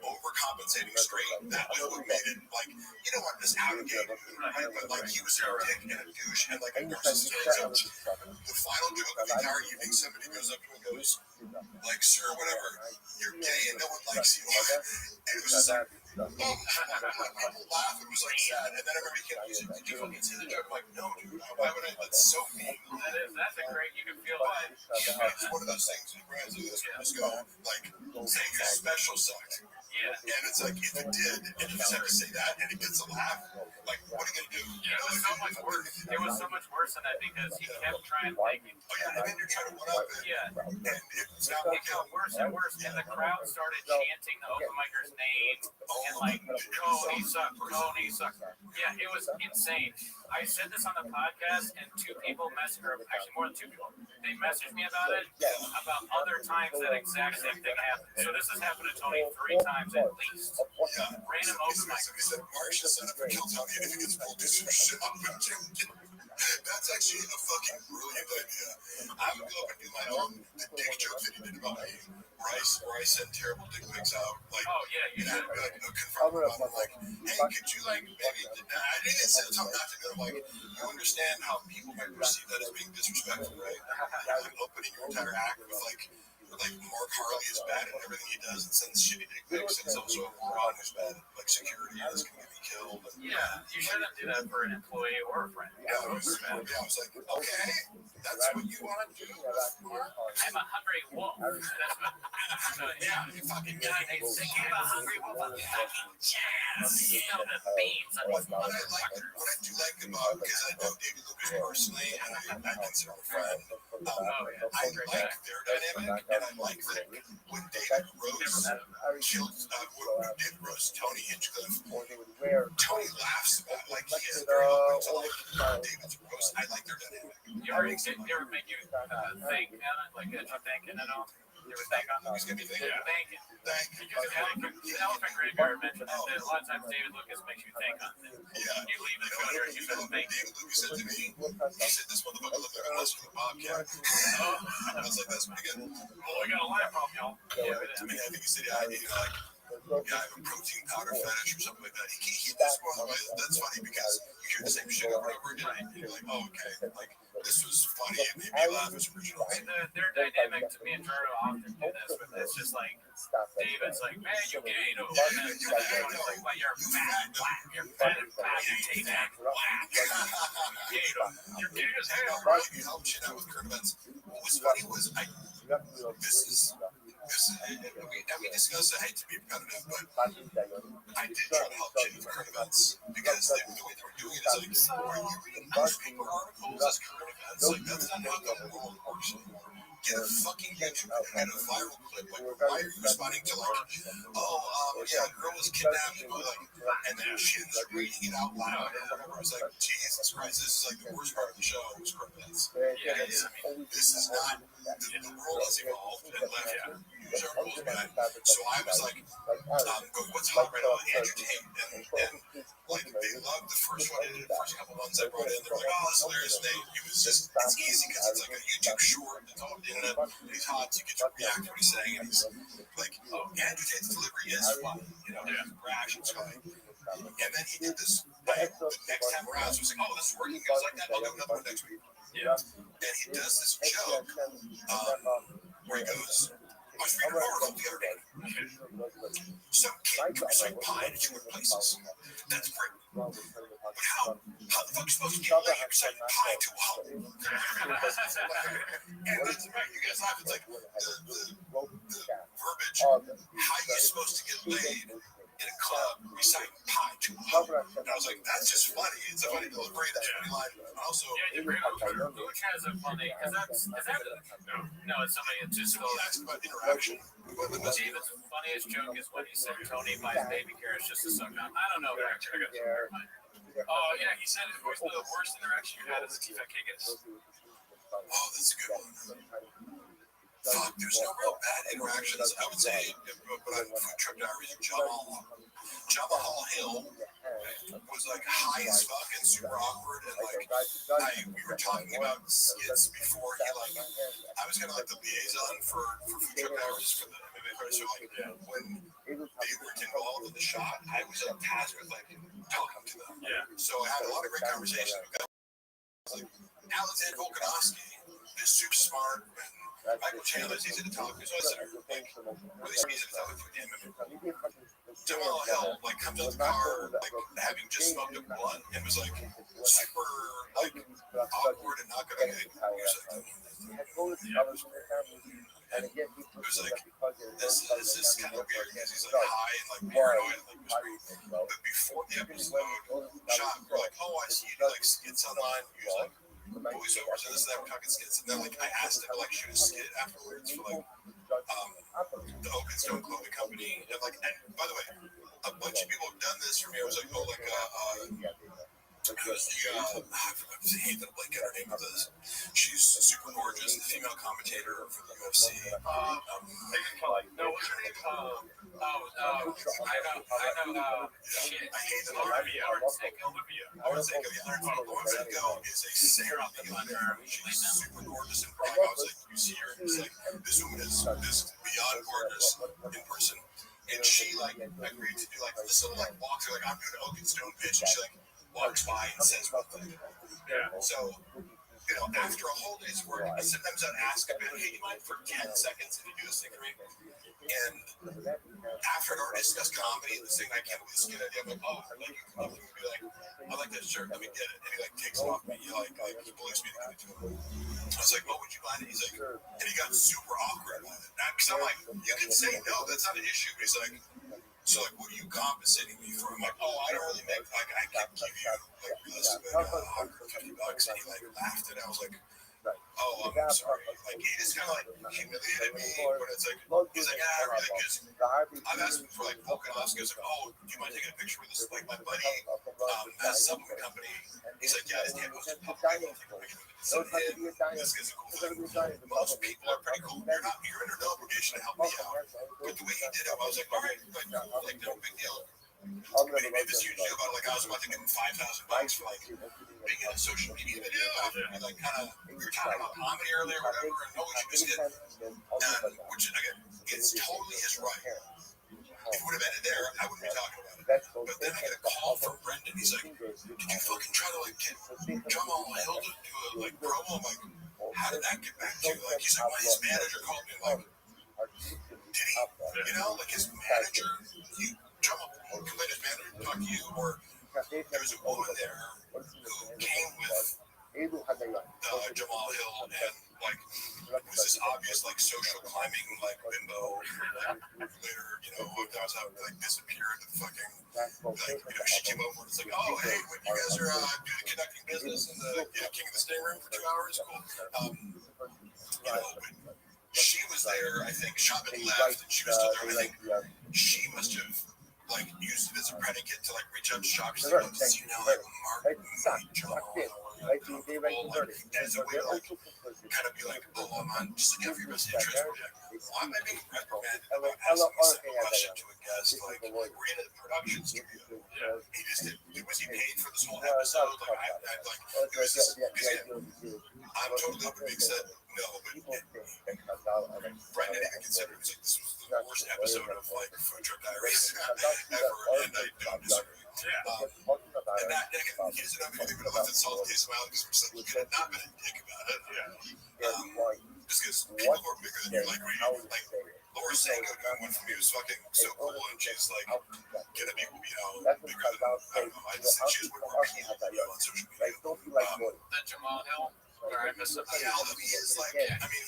overcompensating straight, that was what made it you don't want this out of gay, right? But he was a dick and a douche and a narcissistic. The final joke of the entire evening, somebody goes up to him and goes, sir, whatever, you're gay and no one likes you. And it was just people laugh. It was sad. And then I remember he kept did you fucking see the joke? No, dude, why would I? That's so mean. That's a great, you can feel it. It's one of those things you guys just go, saying your special sucked. Yeah. And it's if it did, and you just have to say that, and it gets a laugh, what are you going to do? Yeah, it was so much worse. It was so much worse than that because he kept trying and then you're trying to one up it. Yeah. And it's not it got worse and worse, and the crowd started chanting the open micer's name, and Coney sucked. Yeah, it was insane. I said this on the podcast, and two people messaged, or actually more than two people, they messaged me about it, about other times that exact same thing happened. So this has happened to Tony 3 times at least. Yeah. Random open mic. Somebody said, Marsha set up and kill Tony, and if he gets pulled, do some shit up and that's actually a fucking brilliant idea. I would go up and do my own dick joke that he did about me, where I send terrible dick pics out. You should. Confront him, hey, could you maybe? I didn't say tell him not to go. You understand how people might perceive that as being disrespectful, right? I'm opening your entire act with Mark Harley is bad at everything he does and sends shitty dick pics. It's also Ron who's bad at security and is going to get me killed. Yeah, you shouldn't do that for an employee or a friend. Yeah, I was okay, that's what you want to do. I'm a hungry wolf. That's what. You fucking guy. They say I'm a hungry wolf. I'm fucking jazz. The beans. What I do like about, because I know David Lucas personally, and I consider him a friend. I like their dynamic, and I like that when David roast Tony Hinchcliffe, Tony laughs about he is very open to David's roast. I like their dynamic. You ever make you think, did you think it at all? You ever think on Who's going to be thinking? Thinking. The Elephant Graveyard mentioned that a lot of times David Lucas makes you think on things. Yeah. You leave the theater and you start thinking. David Lucas said to me, he said, this motherfucker looked like a less from the Bobcat. I was like, that's pretty good. Well, we got a laugh off, y'all. I think he said, I have a protein powder fetish or something like that. That's funny because you hear the same shit over and over again. And you're like, oh, okay. This was funny. It made me laugh. It's original. Their dynamic, to me and Gerardo often do this, but it's just David's man, you gay, though. And then Tony's well, you're fat and black. You're fat and black. You take that black. Gay, though. You're gay as hell, bro. You helped shit out with current events. What was funny was, we discussed, I hate to be repetitive, but I did try to help Jim with current events because the way they were doing it is are you reading newspaper articles as current events? That's not how the world works anymore. Get a fucking YouTube and a viral clip. Why are you responding to a girl was kidnapped and then she's reading it out loud or whatever? It's Jesus Christ, this is the worst part of the show. It was current events. This is not the world has evolved and left. So I was what's hot right now? Andrew Tate and they loved the first one. The first couple ones I brought in, they're like, oh, that's hilarious. It was just it's easy because it's a YouTube short. It's all the internet. He's hot, so you get to react to what he's saying, and he's Andrew Tate's delivery is funny. His reaction's funny. And then he did this. The next time around, so he's like, oh, this is working. He goes like that. I'll do another one next week. Yeah. And he does this joke where he goes, was reading an article the other day. Some kid recipe pie in 200 places. That's great. But how the fuck are you supposed to get laid reciting pie to a hoe? And that's right. You guys laugh. It's like the verbiage. How are you supposed to get laid in a club reciting pie to a hoe? And I was like, that's just funny. It's a funny little phrase. That's funny line. And also, Yeah, you bring up who tries a funny, because no, it's somebody that just well, that's about interaction. David's funniest joke is when he said Tony buys baby carrots just to suck on. I don't know if actually I got some. Oh, yeah, he said it was the worst interaction you had as a T-Fat Kigas. Oh, that's a good one. Fuck, there's no real bad interactions. I would say, but on Food Truck Diaries, Jamal Hill was like high as fuck and super awkward, and like we were talking about skits before he like I was kind of like the liaison for Food Truck Diaries for the MMA fight. So like when they weren't involved in the shot, I was tasked with like talking to them. Yeah. So I had a lot of great conversations with guys like Alexander Volkanovski is super smart, and Michael Chandler's easy to talk to. So I said, like, really easy to talk to him. Jamal Hill like comes out the car like having just smoked a blunt and was like super like awkward and not gonna get. It was like this is kind of weird because he's like high and like paranoid and like whispering. But before the episode shot, we're like, oh, I see you do like skits online. He was like voiceovers and this and that. We're talking skits, and then like I asked him to like shoot a skit afterwards for like the Open Stone Clothing Company, and like, and by the way, a bunch of people have done this for me. I was like, oh, like it was the I hate that I blank out her name of this. She's super gorgeous, the female commentator for the UFC. No, what's her name? I know. Shit. I hate that Olivia. Olivia is a singer on the under. She's super gorgeous in private. I was like, you see her, it's like this woman is beyond gorgeous in person. And she like agreed to do like this little like walk through, like I'm doing an Oaken Stone pitch, and she like walks by and says one thing. Yeah. So, you know, after a whole day's work, sometimes I'd ask a bit, hey, you mind for 10 seconds if you do this thing for me? And after I'd already discussed comedy, this thing I came up with this skit idea, I'm like, oh, like you come up and be like, I like that shirt, let me get it. And he like takes it off me, he like he bullies me to give it to him. I was like, well, would you mind it? He's like, and he got super awkward about it. Because I'm like, you can say no, that's not an issue. But he's like, so like, what are you compensating me for? I'm like, oh, I don't really make, like, I can give you, like, realistically, like, $150. And he, like, laughed, and I was like, oh, I'm sorry. Like, he just kind of, like, humiliated me, but it's like, he's like, ah, really, because I've asked him for, like, Volkanovski. I was like, oh, do you mind taking a picture with this? Like, my buddy has a supplement company. He's like, yeah, I just can't post it publicly. I'll take a picture with it. So this is a cool thing. Most people are pretty cool. You're under no obligation to help me out. But the way he did it, I was like, all right, like, cool, like, no big deal. And he made this huge deal about it. Like, I was about to give him $5,000 for, like, being in a social media video. And, like, kind of, we were talking about comedy earlier or whatever, and no, you just did. Which, again, it's totally his right. If it would have ended there, I wouldn't be talking about it. But then I get a call from Brendan. He's like, did you fucking try to, like, get Jamal Hill to do a, like, promo? I'm like, how did that get back to you? Like, he's like, well, his manager called me. I'm like, did he? You know, like, his manager, Jamal complained his manager to talk to you, or there was a woman there who came with Jamal Hill, and, like, it was this obvious, like, social climbing, like, bimbo. Later, you know, that was how, like, disappeared the fucking, like, you know, she came over and it's like, oh, hey, when you guys are doing conducting business in the King of the Sting Room for 2 hours, cool. You know, but she was there, I think, shop had left, and she was still there. I think she must have, like, used it as a predicate to, like, reach out to shops. She's like, does you know, like, Mark, Jamal, like, as a way to, like, kind of be like, oh, I'm on just looking out for your best interest. Why am I being reprimanded about asking a simple question to a guest? Like, we're in a production studio. He just did, was he paid for this whole episode? Like, it was just, I'm totally open to being said, no, but Brendan even considered it was like, this was the worst episode of, like, Food Truck Diaries ever, and I don't disagree. And that, again, he doesn't have anything but I left it salt taste in my mouth because he could have not been a dick about it. Just because people who are bigger than you, like, Laura Sango doing one for me was fucking so cool, and she's like gonna be, That's bigger because than, I'll I don't know, I just think she's way more appealing, on social media. Like, don't be like boy. The Jamal Hill. Or I missed something. Yeah, although he is like, I mean,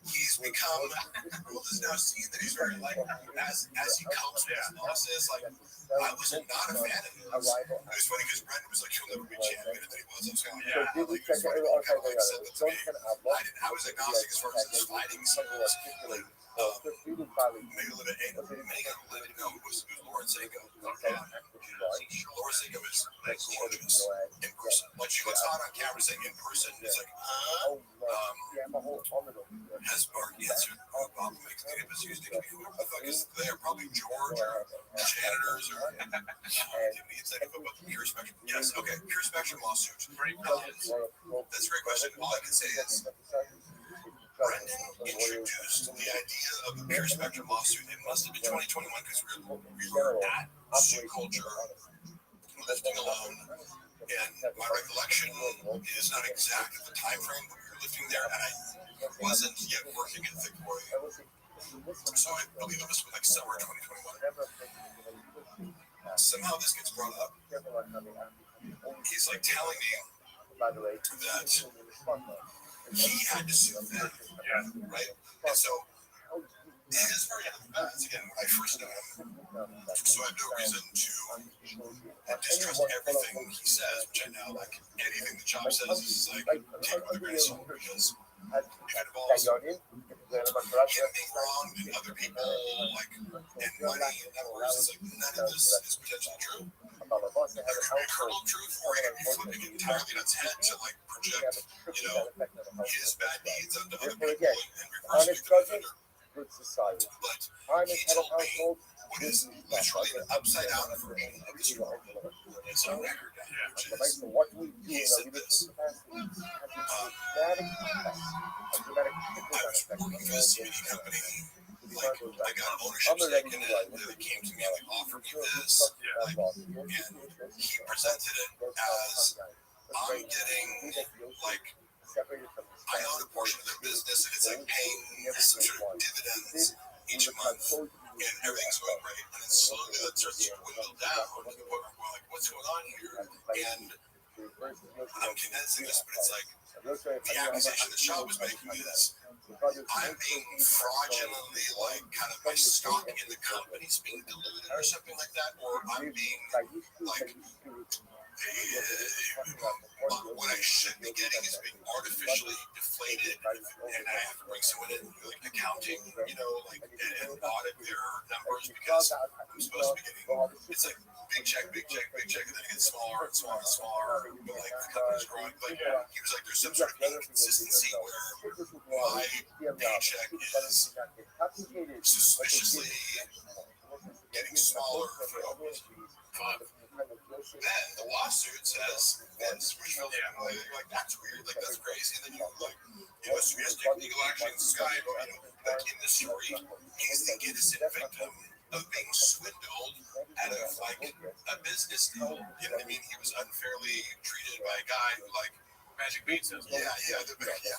he's become, the world is now seeing that he's very likable as he comes with his losses. Like, I was not a fan of his. It was funny because Brendan was like, he'll never be champion, and then he was. I was kind of like, So did we like, it was check funny, it kind of out? like said that to me. I was agnostic as far as his fighting skills. Like, maybe a little bit, maybe no, it was Lauren Sango. Laura Sango is gorgeous in person. Like, she looks hot on camera, saying in person, it's like, has Marky answered Bob makes the episode using whoever the fuck is there, probably George or janitors or needs anything about the Pure Spectrum. Yes, okay, Pure Spectrum lawsuit. That's a great question. All I can say is Brendan introduced the idea of the Pure Spectrum lawsuit. It must have been 2021 because we were at Suit Culture lifting alone. And my recollection is not exact at the time frame, but we were lifting there, and I wasn't yet working at Thick Boy. So I believe it was like summer 2021. Somehow this gets brought up. He's like telling me that he had to sue them, right? And so his version of events, again, when I first know him, so I have no reason to distrust everything he says, which I now, like, anything that Chop says is like, take with a grain of salt, because if it involves him being wronged and other people, like, and money and numbers, it's like, none of this is potentially true. There could be a kernel of truth, or he could be flipping it entirely on its head to, like, project, his bad deeds onto other people and reverse the offender. Good society. But he told me what is literally an upside down version of the story. It's on record, which is, he said this. I was working for this media company, like, I got ownership stake in it, they came to me and like offered me this, like, and he presented it as, I'm getting, like, I own a portion of their business, and it's like paying some sort of dividends each month, and everything's going great. And then slowly that starts to dwindle down to the point where we're like, what's going on here? And I'm condensing this, but it's like the accusation the shop was making is I'm being fraudulently, like, kind of my stock in the company's being diluted or something like that, or I'm being, like, what I should be getting is being artificially deflated, and I have to bring someone in, like, accounting, like, and audit their numbers because I'm supposed to be getting, it's like big check, and then it gets smaller and smaller and smaller, but like the company's growing. But he was like, there's some sort of inconsistency where my paycheck is suspiciously getting smaller for no reason. Then the lawsuit says this, which feels like that's weird, like that's crazy. And then you like, so he has to take legal action. This guy, but in this story, he's the innocent victim of being swindled out of like a business deal. You know what I mean? He was unfairly treated by a guy who like Magic Beats is. Yeah.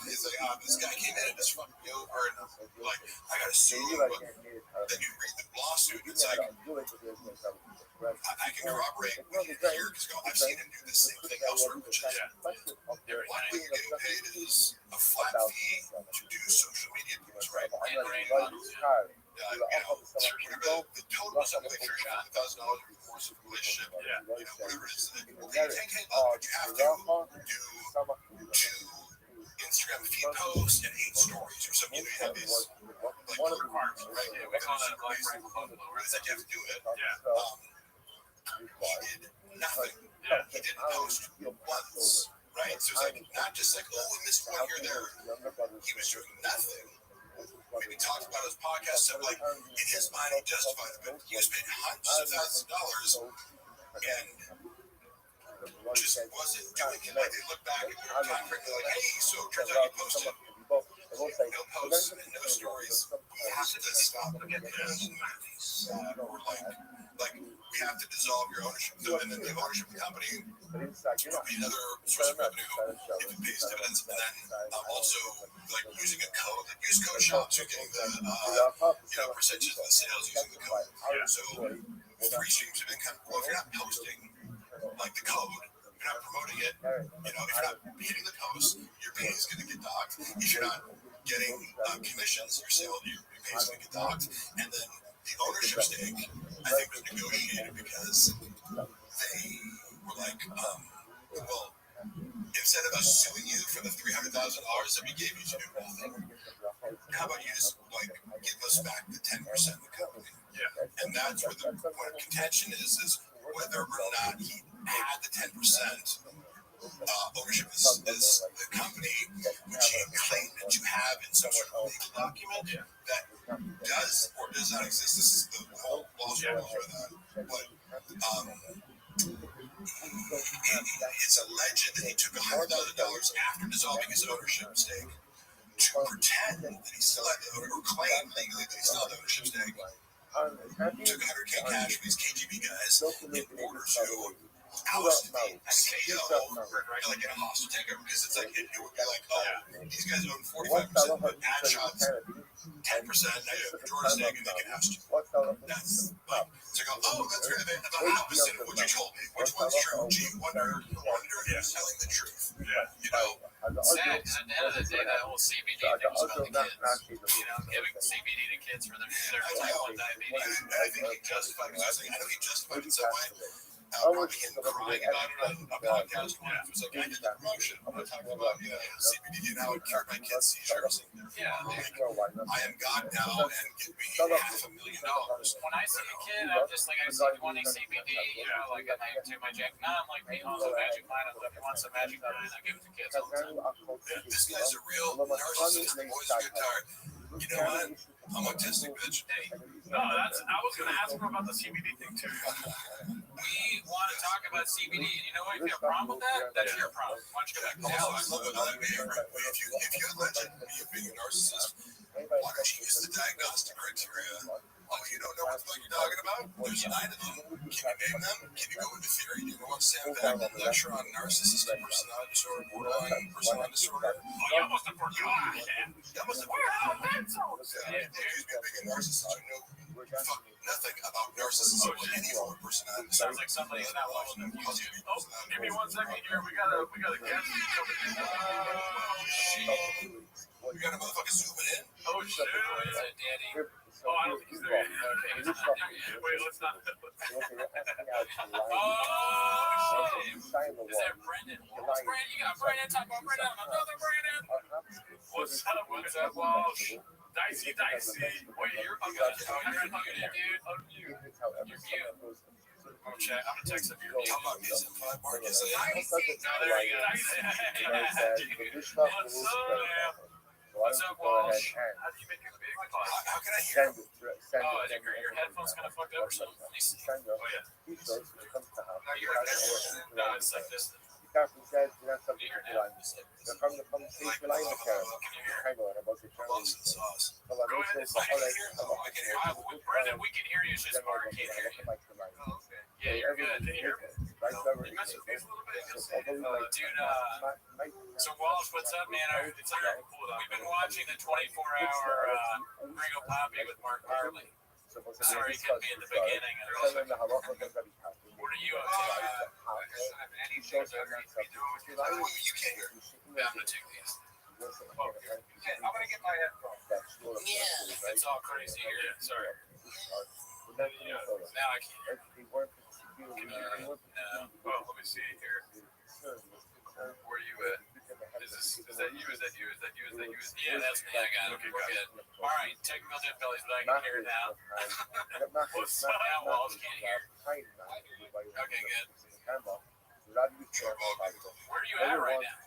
He's like, this guy came in and just fucked me over, and like, I gotta sue him. But then you read the lawsuit, and it's like, I can corroborate what you're here because I've seen him do the same thing elsewhere, which is one thing you're getting paid is a flat fee to do social media deals, right? The total is something like $1,000 over the course of a relationship. Whatever it is. Okay, you take but you have to do 2 Instagram feed posts and 8 stories or something. You have these like requirements, right? Yeah, we call that like it's like you have to do it. He did nothing. He didn't post once, right? So it's like not just like, oh, we missed one here or there. He was doing nothing. Maybe talked about his podcast, so like in his mind he justified it, but he was paid hundreds of thousands of dollars and just wasn't doing it. Like they look back at their time frame, they're like, hey, so it turns out you posted no posts and no stories. We have to stop and get this. Or like we have to dissolve your ownership, and then the ownership of the company will be another source of revenue if it pays dividends and then also like using a code, like use code shops, you're getting the percentage of the sales using the code. So 3 streams of income. Well, if you're not posting like the code, you're not promoting it. If you're not hitting the post, your pay is going to get docked. If you're not getting commissions, your pay is going to get docked. And then the ownership stake, I think, was negotiated because they were like, well, instead of us suing you for the $300,000 that we gave you to do nothing, how about you just like give us back the 10% of the company? Yeah. And that's where the point of contention is whether or not he had the 10% ownership is the company, which he claimed that you have in some sort of legal document that does or does not exist. This is the whole lawsuit over that. But it's alleged that he took $100,000 after dissolving his ownership stake to pretend that he still had the or claim legally that he still had the ownership stake. Took $100K cash from these KGB guys in order to oust me as CEO, like in a hostile takeover, because it's like it would be like, oh, these guys own 45%, but ad shots 10%. Now you have majority stake, and they can oust you. That's like so. Go, oh, that's really the opposite of what you told me. Which one's true? Gee, wonder who's telling the truth. Sad, because at the end of the day, that whole CBD thing was about the kids. Giving CBD to kids for their type 1 diabetes. I think he justified it. I know he justified it in some way. Probably him crying about it on a podcast once. It was like, I did the promotion. I'm talking about CBD and how it cured my kids' seizures. Yeah, I am God now and give me $500,000. When I see a kid, I'm just like, I see 20 CBD, like and I do my jack. Now I'm like, hey, oh, the magic line. If you want some magic line, I give it to kids all the time. This guy's a real narcissist. The boys are good tired. You know what? I'm autistic, bitch. No, I was going to ask him about the CBD thing too. We want to talk about CBD, and you know what? If you have a problem with that, that's your problem. Why don't you go back to I love it. If you allege me of being a narcissist, why don't you use the diagnostic criteria? Oh, you don't know what the fuck you're talking about? There's 9 of them. Can you name them? Can you go into theory? Do you want Sam Bagman lecture on narcissistic personality disorder, borderline personality disorder? Oh, you almost have forgotten. You almost have forgotten. Accuse me of being a narcissist. I know fuck nothing about narcissism or any form of personality disorder. Sounds like somebody's not watching the YouTube. Oh, give me 1 second here. We got a guest coming in. Oh, shit. We got a motherfucker zooming in. Oh, shit. Is it Daddy? Oh, I don't think he's there. Okay, he's not there yet. Wait, let's not. Oh, shit. Is that Brendan? What's Brendan? You got Brendan. Talk about Brendan. Another Brendan. What's up? What's up, Walsh? Dicey. Wait, you're unmuted. Oh, you're unmuted, dude. Unmute. You're mute. I'm gonna text him here. How about these in 5 Marcus? Oh, there you go. What's up? What's up, Walsh? How do you make it big? How can I hear you? Oh, is your headphones kind of fucked up or something? Let me see. Oh, yeah. No, your headphones. No, it's like this. Lost in the sauce. Go ahead. I can hear him. I can hear him. Brendan, we can hear you. It's just Mark can't hear you. Yeah, you're good. Can you hear me? You mess with these a little bit. Just say, Dude, so Walsh, what's up, man? We've been watching the 24-hour Gringo Poppy with Mark Harley. Sorry, he couldn't be at the beginning. What are you up to? You can't hear. Yeah, I'm gonna take these. I'm gonna get my headphones. Yeah, it's all crazy here. Sorry. Yeah, now I can't hear. Can you hear me? No. Well, let me see here. Where are you at? Is that you? Yeah, that's me. I got it. We're good. All right, technical difficulties, but I can hear it now. What's up? Now Walsh can't hear. Okay, good. Where are you at right now?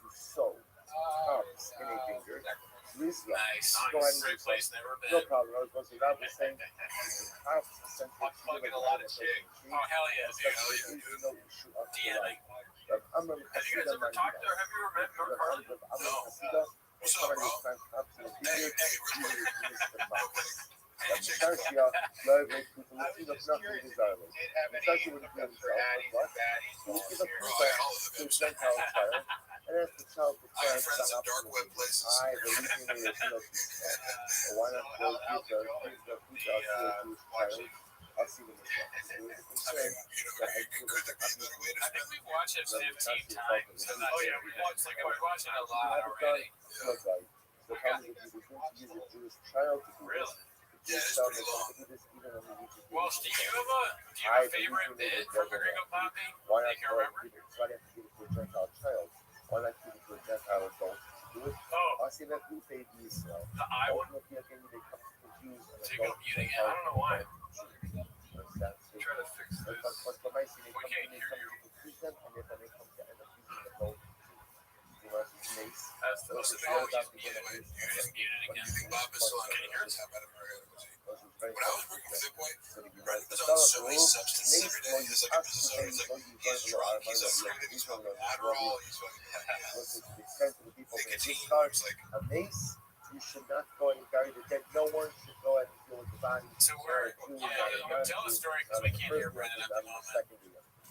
Nice. Great place. Never been. Fucking a lot of chicks. Oh, hell yeah, dude. DMing. Have you guys ever talked to, have you ever met Mark Harley? No. What's up, bro? Hey, real quick. Bro, I got all of the And as the child I have prepares, friends in dark web places. I believe in the why not go give the Jewish parents? I'll see them as well. It was a I concern mean, that I could there be a better way to I think we've watched it 15 times. Oh yeah, we watched it a lot already. Look, guys, the problem is if you begin to use a Jewish child to do Really? Yeah, it's pretty long. Well, do you have a favorite bit from the Gringo Poppy? Why That not you can remember? why not give it to a Gentile child? Why not give it to a Gentile adult to do it? Oh, Assim that we pay these the I one? ultimately again they come to confuse an Take it adult up muting it. I don't know why. understand. So, Try to fix this. but for my scene, We can't hear you. to confuse them and then they come to end up using the adult to mace. That's the Those are oh, big he's muted. He's muted You again. think Bob is still on Can you hear us? When I was working with Zipway, Brendan was on so many substances every day. He's like a business owner. He's like, he's drunk. He's afraid. He's fucking Adderall. He's fucking nicotine. It's like, A mace, you should not go and bury the dead. No one should go and deal with the body. So we're tell the story because we can't hear Brendan at the moment.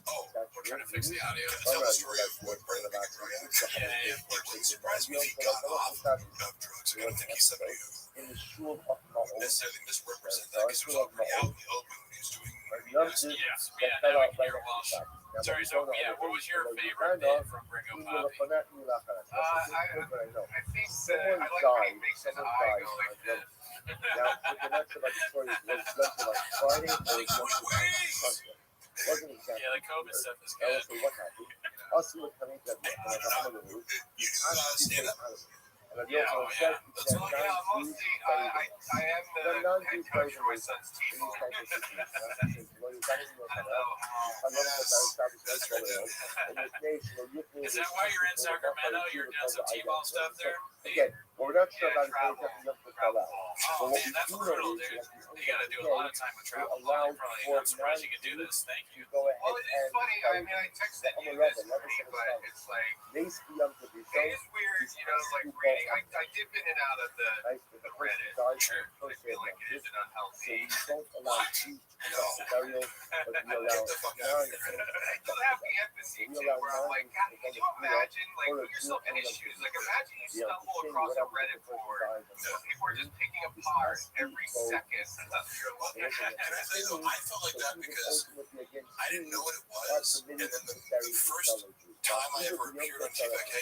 oh, We're trying to fix the audio. tell the story of what Brendan got right after. Yeah. It wouldn't surprise me if he got off of drugs. I don't think he's somebody who In the shul of Ma'od, necessarily misrepresents that because there's all reality open when he's doing. Yes. Yeah. Now we can hear Welsh. Sorry. So yeah, what was your favorite bit from Gringo Poppy? I think that I like when he makes his eye go like this. Now, the next about the story was left to like Friday or Sunday. Wasn't exactly. Yeah, the COVID stuff is I will good. say what happened. I'll see what coming to You do stand up. And Yeah, oh, yeah. That's all I got. Mostly, I am the head coach for my son's team. Is that why you're in Sacramento? You're doing some T-ball stuff there? Again, we're not sure about it. Oh man, that's brutal, dude. You got to do a lot of time with travel. I'm surprised you can do this. Thank you. Go ahead Well, it is funny. I mean, I texted you this morning, but it's like, it is weird, you know, like reading. I dip in and out of the Reddit. I feel like it is an unhealthy. Get the fuck out of here. I do have the empathy too, where I'm like, God, can you imagine, like, put yourself in his shoes? Like, imagine you stumble across a Reddit board. People are just picking apart every second of your life. And I think I felt like that because I didn't know what it was. And then the first time I ever appeared on TVK,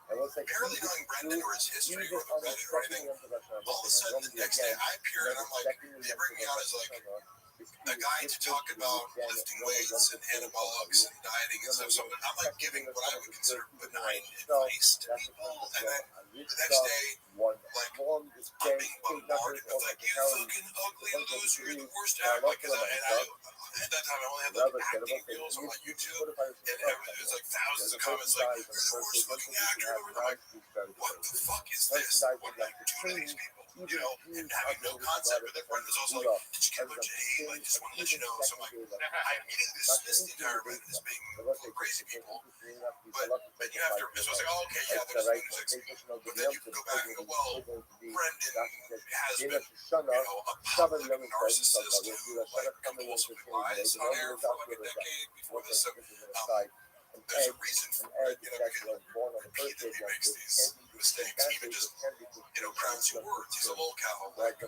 barely knowing Brendan or his history or the Reddit or anything, all of a sudden the next day I appear and I'm like, they bring me out as like a guy to talk about lifting weights and anabolics and dieting and stuff. So I'm like giving what I would consider benign advice to people. And then the next day, like, I'm being bombarded with like, you fucking ugly loser, you're the worst ever. Like, at that time I only had like acting videos on my YouTube, and it was like thousands of comments like, you're the worst looking actor ever. I'm like, what the fuck is this? What did I do to these people? You know, and having no concept. But then Brendan was also like, did you get a bunch of hate? Like, just want to let you know. So I'm like, I immediately dismissed the entire Reddit as being full of crazy people. But you have to, so I was like, oh, okay, yeah, there's lunatics. But then you can go back and go, well, Brendan has been, a public narcissist who, like, compulsively lies on air for like a decade before this. So, there's a reason for it, because repeatedly makes these mistakes, even just, crowns your words. He's a lolcow. But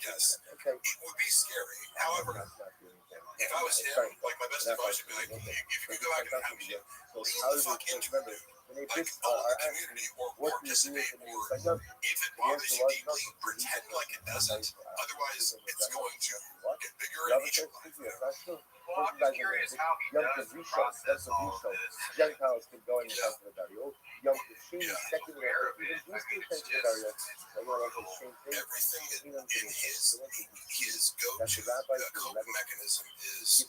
yes, it would be scary. However, if I was him, like, my best advice would be like, if you could go back and have me, lean the fuck into it. Like, own the community or participate, or if it bothers you deeply, pretend like it doesn't. Otherwise, it's going to get bigger and eat your life. Well, I'm just curious how he does process all of this. Gentiles can go in the Yeah. house of the Dario. Yom Kippur, second Aware of it. I mean, it's just, Everything in his go-to coping mechanism is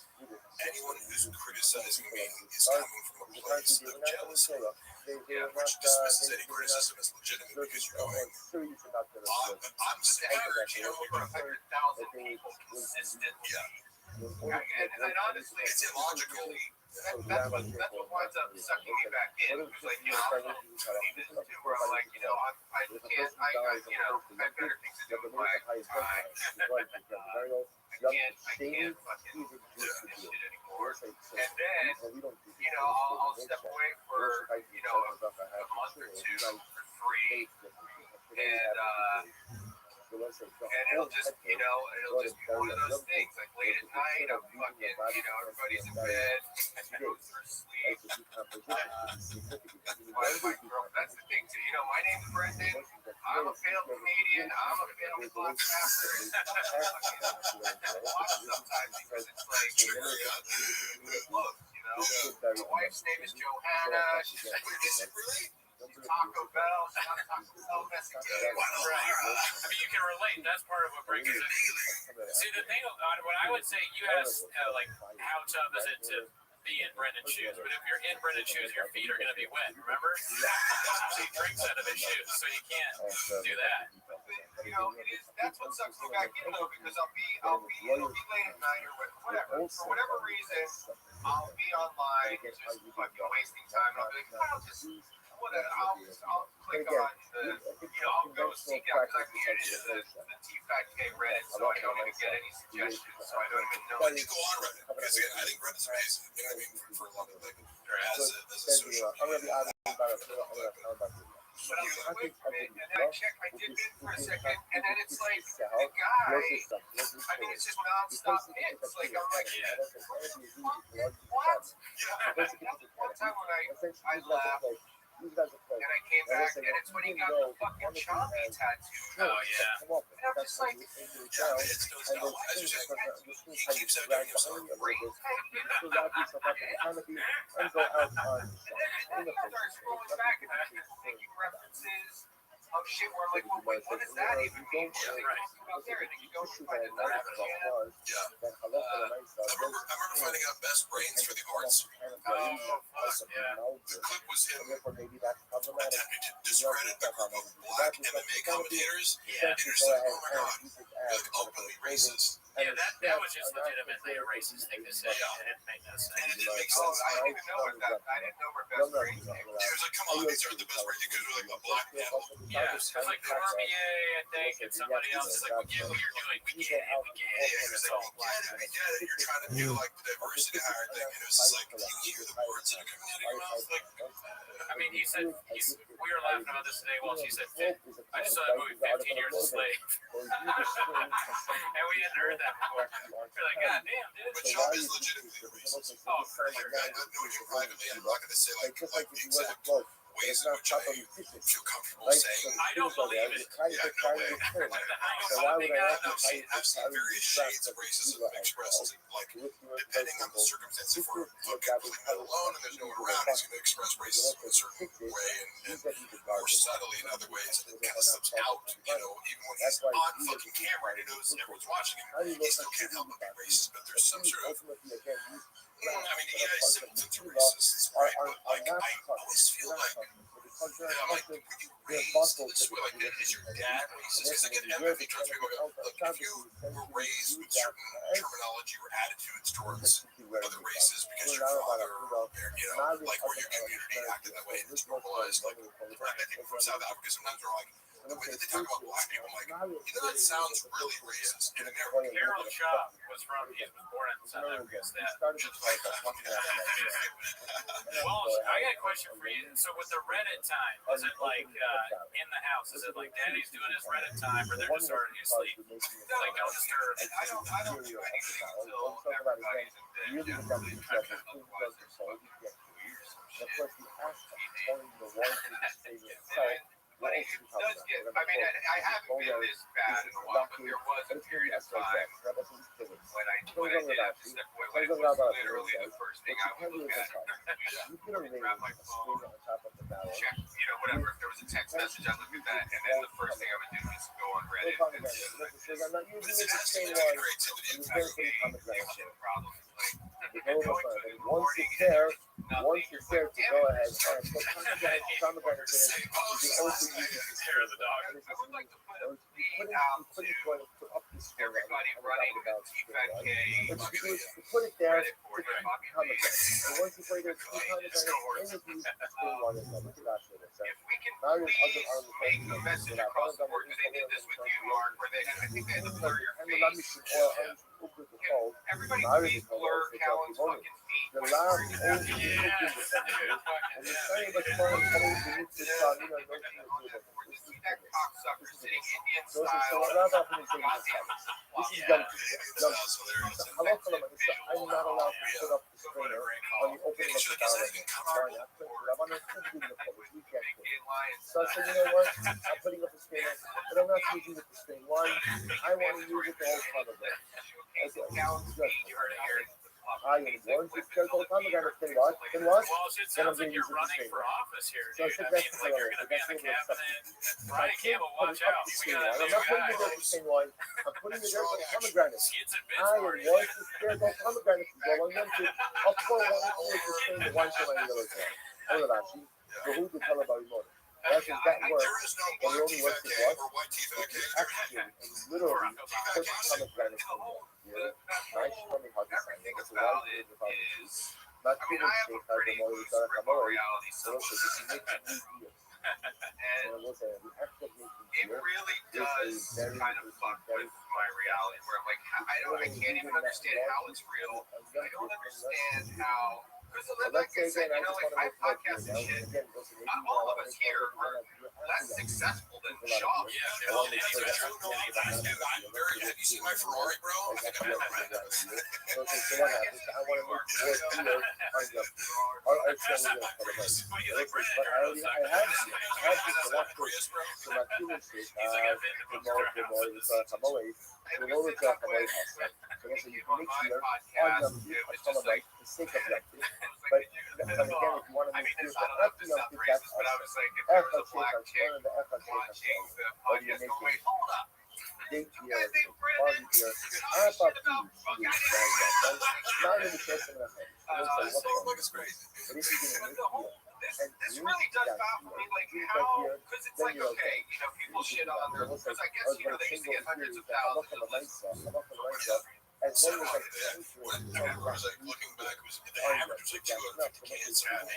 anyone who's criticizing me is coming from a place of jealousy, which dismisses any criticism as legitimate because you're going, I'm scared, over 100,000 people consistently. And honestly, it's illogical. that's what winds up sucking me back in. It's like, I'm this is too, where I'm like, I can't, I have better things to do with my time. I can't fucking do this shit anymore. And then, I'll step away for, to for free, and it'll just, it'll just be one of those things. Like late at night, I'm fucking, everybody's in bed, and I go through sleep. That's the thing too. My name's Brendan. I'm a failed comedian. I'm a failed black pastor. Sometimes because it's like, look, my wife's name is Johanna. She's Taco Bell. She's not Taco Bell Mexican. Right. I mean, you can relate. That's part of what brings it. See, the thing, what I would say, you asked, like, how tough is it to be in Brendan's shoes? But if you're in Brendan's shoes, your feet are going to be wet, remember? He drinks out of his shoes, so you can't do that. That's what sucks me back in, though, because it'll be late at night or whatever. For whatever reason, I'll be online just fucking wasting time. I'll be like, I'll click on I'll go seek out, because I muted the T-Fat K Reddit, so I don't even get any suggestions, so I don't even know. But you go on Reddit, because again, I think Reddit's amazing, for a lot of like, as a social media. But I was away from it, and then I did it for a second, and then it's like, the guy, it's just non-stop hits, like, I'm like, what? That was one time when I laughed, and I came back, and it's when he got the fucking Chompy tattoo. Oh, yeah. And I'm just like, It's as you say, he keeps on doing himself. great. And then I start scrolling back, and I'm thinking references of shit where I'm like, well, wait, what does that even mean? Out there, and then you go to find another channel. I remember finding out Best Brains for the Arts. The clip was him attempting to discredit a group of black MMA commentators. And you're just like, oh my god, you're like openly racist. Yeah, that was just legitimately a racist thing to say. It didn't make no sense. And it didn't make sense. I didn't even know where Best Brains came from. He was like, come on, these are the best brains. You could do like a black panel. Yeah, it was like the RBA, I think, and somebody else is like, we get what you're doing. We get it. He was like, we get it. You're trying to do like the diversity hire thing. And it was just like, you hear the words that are coming out of your mouth. Like, I mean, he said, we were laughing about this today while she said, I just saw that movie 15 Years a Slave. And we hadn't heard that before. We're like, God damn, dude. but Trump is legitimately racist. Oh, for Like, sure. I know you privately. I'm not going to say like the exact ways in which I feel comfortable saying. I don't believe it. Yeah, no way. I've I've seen various shades of racism expressed, like, depending on the circumstance. If we're completely alone and there's no one around, he's going to express racism in a certain way and more subtly in other ways, and it kind of slips out, even when he's on fucking camera and he knows everyone's watching him, he still can't help but be racist, but there's some sort of, yeah, symptoms to racists, right, but, like, I always feel like, when you raised in this way, like, is your dad racist? Because again, empathy turns people go, look, if you were raised with certain terminology or attitudes towards other races because your father or parent, like, or your community acted that way, and it's normalized, like, I think from South Africa, sometimes we're like, the way that they talk about black people, I'm like, that sounds really racist in America. Harold Shaw was born in South Africa. Well, I got a question for you. So with the Reddit time, is it like in the house? Is it like Daddy's doing his Reddit time, or they're just already asleep? Like, don't disturb. I don't do anything until everybody's in bed. Generally, otherwise they're smoking weird or shit. But it does get, I haven't been this bad in a while, but there was a period of time when I did have to step away, when it was literally the first thing I would look at. Grab my phone, check, whatever, if there was a text message, I'd look at that, and then the first thing I would do is go on Reddit and just But it has to do with creativity and problem. Once it's there to go ahead and put pomegranate in it, you can also use it to Hair of the dog. I would like to put a plea out to everybody running the T-Fat K put it there Reddit to board, pomegranate. Bobby And once you put it there to pomegranate, anything If we can please make a message across the board, because they did this with you, Mark, where I think they had to blur your face. Everybody please blur Callan's fucking feet. the last old and the same as far as coming to meet the Shamina no to That cocksucker sitting Indian so style. Rabbi is saying this is young people. I'm not allowed to put up the strainer on the opening of the barrel. So I said, you know what? I'm putting up the strainer, but I'm not using it to strain wine. I want to use it the whole time of it. I said, I am going to start the time again. Then what? Then what? Well, it sounds like you're running for office here, So I dude. said, I mean, that's like you're going to be in the cabinet. Brian Campbell, watch out. We got I'm a not new putting it there guy. for strain wine. I'm putting it there for pomegranate. Skids and bits I am for you. going to start the pomegranate to go on them to up for one only to strain the wine from any other one. Hold on, actually. So who to tell about your That is that word. There is no But it black only tea works fat with cake what? or white tea fat cake. Actually, and literally, put pomegranate from there. Nice funny how to say it. It's a lot of without it. Not too much steak, I don't know, it's not a camori. So also, this is making me feel. So I will say, the act of making It beer really is does a very, kind of fuck with my reality, where I'm like, I can't even understand how it's real. I don't understand how. Because like I said, like I podcast and shit. Not all of us here are less successful than Shaw. Yeah, no, that's true. No, I'm very. Have you seen my Ferrari, bro? I think I'm right. Okay, so what happens? I want to make more beer on the I have this a lot for so my feeling is the more it's Hamoy, the more it's Hamoy pasta. So also you can mix here on the Hamoy, the sake of that. But again, if you want to make beer for after you do that, after one of the after or you make it date beer, barley beer, after not in the first and It's crazy. but if you're going to make beer. This really does baffle me, like how, because it's like, okay, people shit on there, because I guess, they used to get hundreds of thousands of listeners. As long as Whenever I was like looking back, it was the average was like 250 cans around.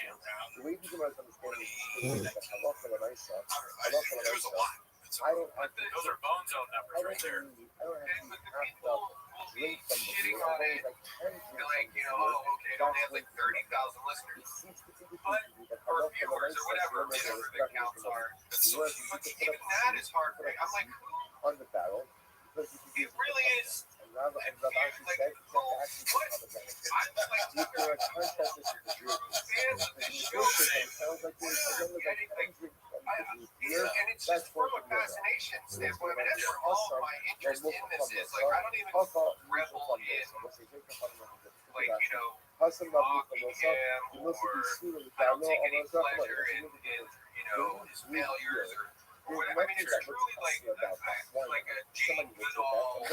the way people are understanding is that I love for the nice stuff. I think there was a lot. I don't have to. Those are bone zone numbers right there. I don't have to But the have people to will be drink from the shitting beer. on it. As long as I can drink They're like, okay, it only has like 30,000 listeners. Or viewers, or whatever the counts are. But even that is hard for me. I'm like, on the barrel. it really is. And Rabbi actually said, I'm like, if you're a contest, this is the beer. fans of this show, It sounds like as long as I can drink from the beer, and it's that's just from what a fascination standpoint. I mean, that's where all my interest in this is. Like, I don't even revel in, like, Buckingham or I don't take any pleasure in his failures or whatever. I mean, it's truly like a Jane Goodall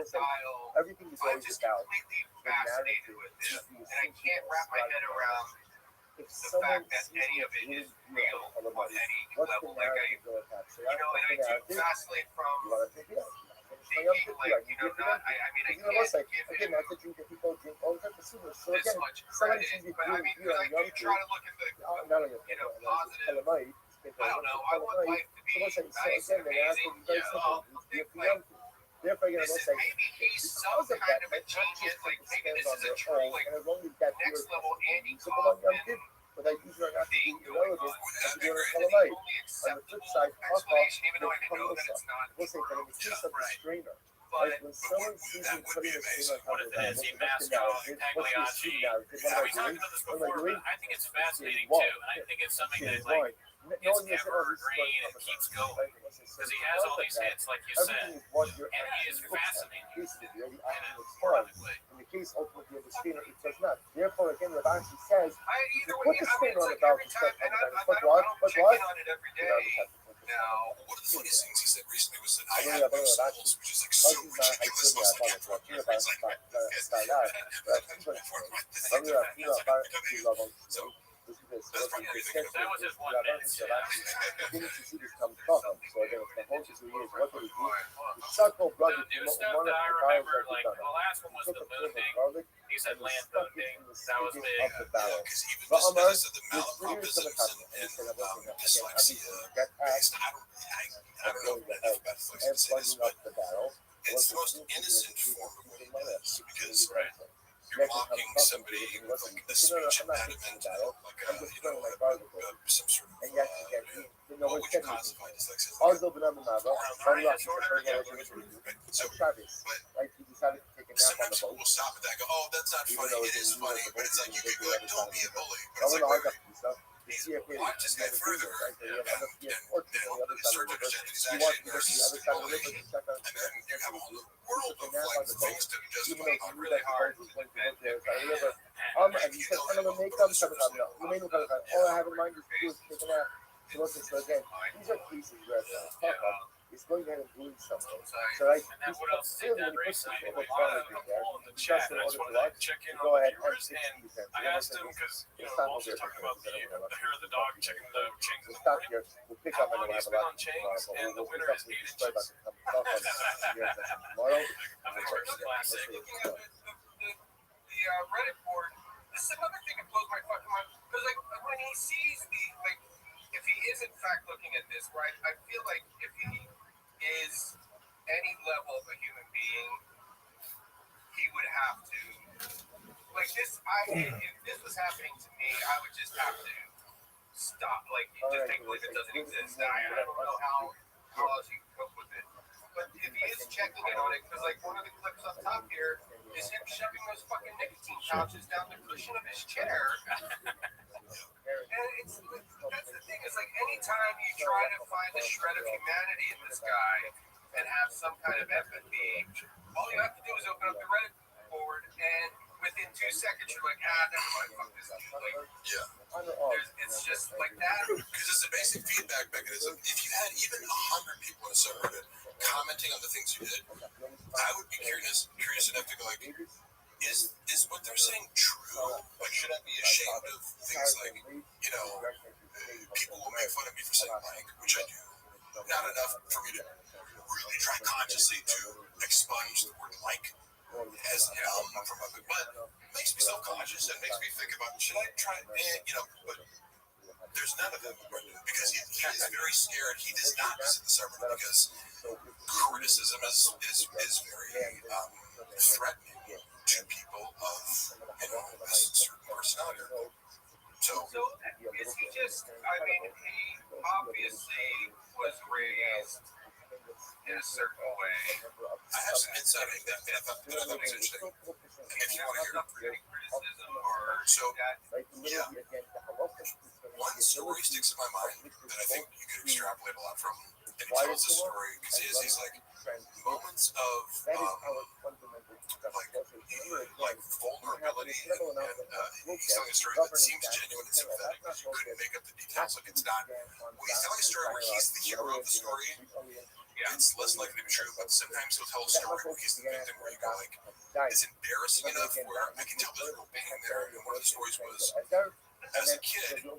style. Everything is I'm always just about completely fascinated with this, and I can't wrap my head around if the someone fact that sees any of it is real on any what's level. the Like narrative going to have? So and I do vacillate from you want to take it out. thinking like, not, I mean, I can't give again, that's a drink that people drink all the time. So this again, much someone credit, sees you but I mean, doing because I do try to look at the, not only positive. I don't know. I want life to be nice and amazing. Therefore, This is maybe he's some kind of a genius. Like maybe this is a true like next level Andy Kaufman. But I usually not Thing to going on. That there is an only acceptable explanation, even though I know that it's not. We'll say, but in the case of the strainer, But when someone sees you putting a strainer What is that? See, Masco, Tagliacci. We talked about this before, but I think it's fascinating too, and I think it's something that like it's evergreen and it keeps going because he has all these hits, like you said, and he is fascinating. Ironically. In the case ultimately of the strainer, it does not. Therefore, again, Rabbi says, Either put way, the I mean, strainer it's on the like belt every to start time, and I but don't what? check in on it every day. Now, One of the funniest things he said recently was that I I don't have know no about souls, which is like Because so he's not, I ridiculous. feel I was like, about it. I feel about So that's probably everything of That was his 1 minute. didn't you see this come from? So again, it's the whole 2 years. What did he do? The The Sacco brothers, new stuff that I remember, like the last one was the moon ding. He said land moon ding. That was big. because even just as the malapropisms and dyslexia based, I don't know enough about and dyslexia to say this, plugging but up the barrel. it's the most innocent form of what he does because you're mocking somebody with like a speech impediment, like some sort of what would you classify dyslexia? Also benannt nach, Learning disorder, yeah. So, Travis, but like he decided to take a nap on the sometimes boat. people will stop at that and go, oh, that's not Even funny. though It is funny, but it's like you could be like, don't be a bully. But I it's don't like, know how wait, that piece up. watch this guy further, and start to present that he's You actually want a to go to the other narcissistic side of the river to check bully. out And then you have a whole world of nap on like the boat. things to Even justify though on you really really hard. hard, going to go there to the river. And he said, I'm going to make them something up. No, you made them something up. All I have in mind is to do is take a nap. So listen, so again, these are cases where it's going ahead and doing something. So like, And then he's what else did clearly that when he race? puts I the mean, a people lot of in people there, in the he chat. does I in just order to wanted watch. to check in Go on the ahead, viewers, and and I asked him because Walsh was talking about the hair of the dog, checking the chains in We'll the stop morning. here. We'll pick How up and long we'll you have a spend lot on chains, and the winner is 8 inches. talk on tomorrow. Of course, classic. Looking at the Reddit board, this is another thing that blows my fucking mind. Because like when he sees the like, if he is in fact looking at this, right? I feel like if he is any level of a human being, he would have to like this. If this was happening to me, I would just have to stop. Like just make believe it doesn't exist. I don't know how else you can cope with it. But if he is checking in on it, because like one of the clips up top here is him shoving those fucking nicotine pouches down the cushion of his chair. And that's the thing, is like anytime you try to find a shred of humanity in this guy and have some kind of empathy, all you have to do is open up the Reddit board, and within 2 seconds you're like, never mind, fuck this dude. Like, it's just like that. Because it's a basic feedback mechanism. If you had even 100 people in a subreddit commenting on the things you did, I would be curious enough to go like, is what they're saying true? Like, should I be ashamed of things like, people will make fun of me for saying blank, which I do. Not enough for me to really try consciously to expunge the word like as from my book, but it makes me self-conscious and makes me think about, should I try, but there's none of them, because he is very scared. He does not visit the subreddit because criticism is very threatening to people of a certain personality. So is he just, I mean, he obviously was raised in a certain way. I have some insight into that I thought was interesting. And if you want to hear it, Criticism or so that, one story sticks in my mind that I think you could extrapolate a lot from. And he tells the story because he's like moments of like vulnerability, and he's telling a story that seems genuine and sympathetic. You couldn't make up the details. Like, it's not. When he's telling a story where he's the hero of the story, it's less likely to be true. But sometimes he'll tell a story where he's the victim, where you go like, it's embarrassing enough where I can tell there's real pain there. And one of the stories was, as a kid, No,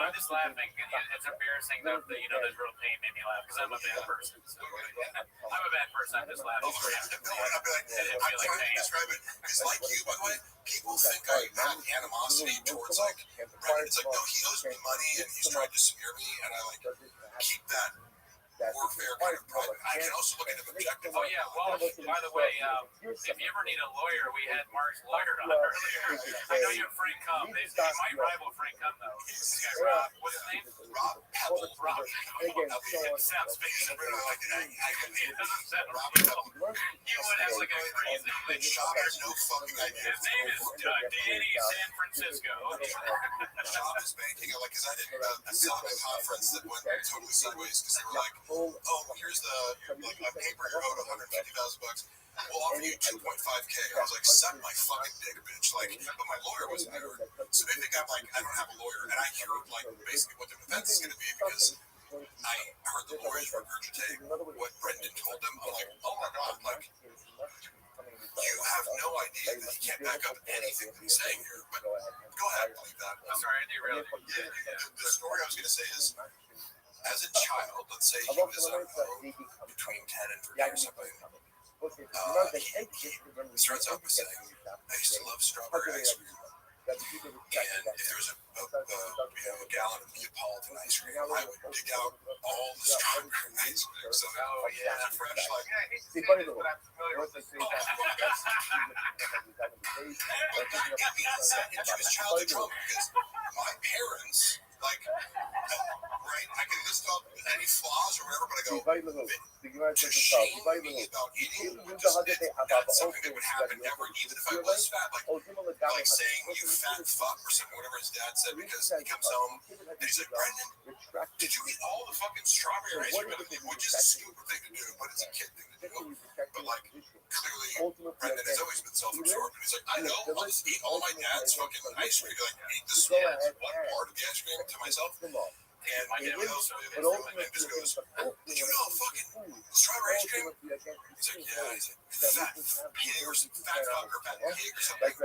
I'm just laughing. It's embarrassing enough that there's real pain made me laugh because I'm a bad person. So, I'm a bad person. I'm just laughing. I'm trying to describe it because, like you, by the way, people think I have animosity towards like Brendan. It's like, no, he owes me money and he's trying to smear me, and I like keep that warfare kind of private. I can also look at him objectively. Oh yeah, well, by the way, if you ever need a lawyer, we had Mark's lawyer on earlier. I know you have Frank Cum. They might rival Frank Cum though. This guy Rob, what's his name? Rob Pebble. Rob. It sounds fiction. It doesn't sound real. You would have like a crazy. Shop has no fucking idea. His name is Danny San Francisco. Shop is banking like, because I did a settlement conference that went totally sideways because they were like, oh, here's the like a paper you're owed $150,000. We'll offer you 2.5K. I was like, suck my fucking dick, bitch. Like, but my lawyer wasn't there, so they think I'm like, I don't have a lawyer, and I hear like basically what their defense is going to be because I heard the lawyers regurgitate what Brendan told them. I'm like, oh my god, like, you have no idea that he can't back up anything that he's saying here. But go ahead, believe that. I'm sorry, I derailed you. The story I was going to say is, as a child, let's say he was between 10 and 13 or something, he starts out by saying, I used to love strawberry ice cream, if there was a gallon of Neapolitan ice cream, I would dig out all the strawberry ice cream. So fresh, like, See, funny though, but I'm familiar with once this. they say that, but that got me into his childhood trauma because my parents, like, right, I can list off any flaws or whatever, but I go, to shame me about eating, that's something that would happen ever, even if I was fat. Like saying you fat fuck or something, whatever his dad said, because he comes home and he's like, Brendan, did you eat all the fucking strawberry ice cream? Which is a stupid thing to do, but it's a kid thing to do. But like, clearly, Brendan has always been self-absorbed, and he's like, I know, I'll just eat all my dad's fucking ice cream. Like, eat the small one part of the ice cream to myself. And my dad would also do this, and just goes, did you know fucking strawberry ice cream? He's like, yeah. He's like, fat pig or some fat fuck or fat pig or something.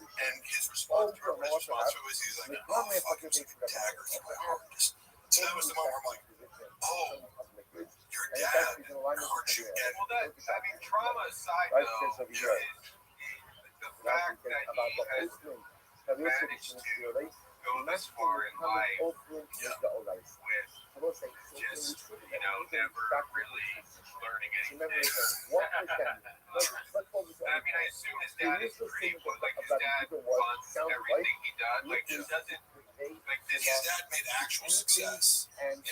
And his response to it was, he's like, oh, fuck, it's like a dagger through my heart. So that was the moment where I'm like, oh, your dad hurt you. And Well, that, I mean, trauma aside, though, is the fact that he has managed to go this far in life with just, never really learning anything. I mean, I assume his dad is pretty, like, his dad funds everything he does. Like, he doesn't, like, this his dad made actual success. Like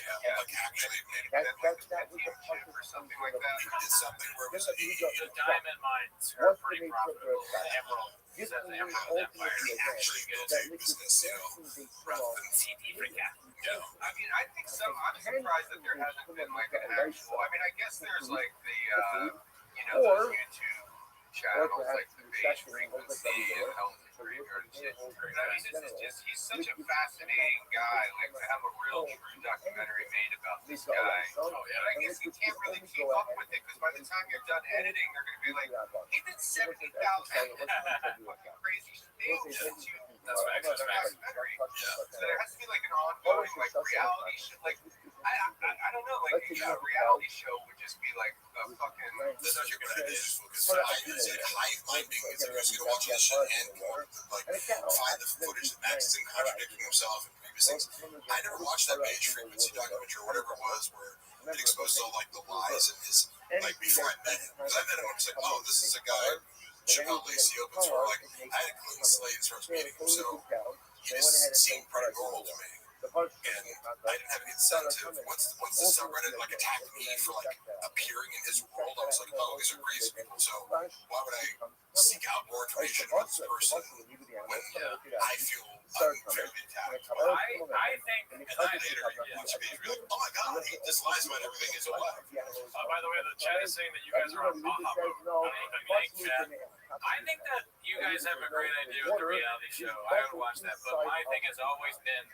actually made a championship or something like that. He did something where it was The diamond mines are pretty profitable. Emerald. He says Emerald Empire. he actually built a business, rather than I mean, I think so. I'm surprised that there hasn't been like an actual. I mean, I guess there's like the, those YouTube channels like the Beige Frequency and Hell's Graveyard and shit. But I mean, he's such a fascinating guy. Like, to have a real true documentary made about this guy. But I guess you can't really keep up with it because by the time you're done editing, they're going to be like, he did 70,000 fucking crazy things. That's what I documentary. So there has to be like an ongoing like reality show. Like, I don't know. Like a reality show would just be like a fucking. That's such a good idea because I was like hive minding. It's like I was gonna watch this shit and like find the footage that Max isn't contradicting himself and previous things. I never watched that Beige Frequency documentary or whatever it was where it exposed all like the lies in his like before I met him. Because I met him, I was like, oh, this is a guy. Chappelle Lacey opens for like I had a clean slate as far as meeting him, so he just seemed pretty normal to me. And I didn't have any incentive. Once the subreddit like attacked me for like appearing in his world, I was like, oh, these are crazy people. So why would I seek out more information about this person when I feel unfairly attacked? I think, and then later you watch a page, you're like, oh my god, this lies about everything is a lie. by the way, the chat is saying that you guys are on Baja Boat. I think that you guys have a great idea with the reality show. I would watch that, but my thing has always been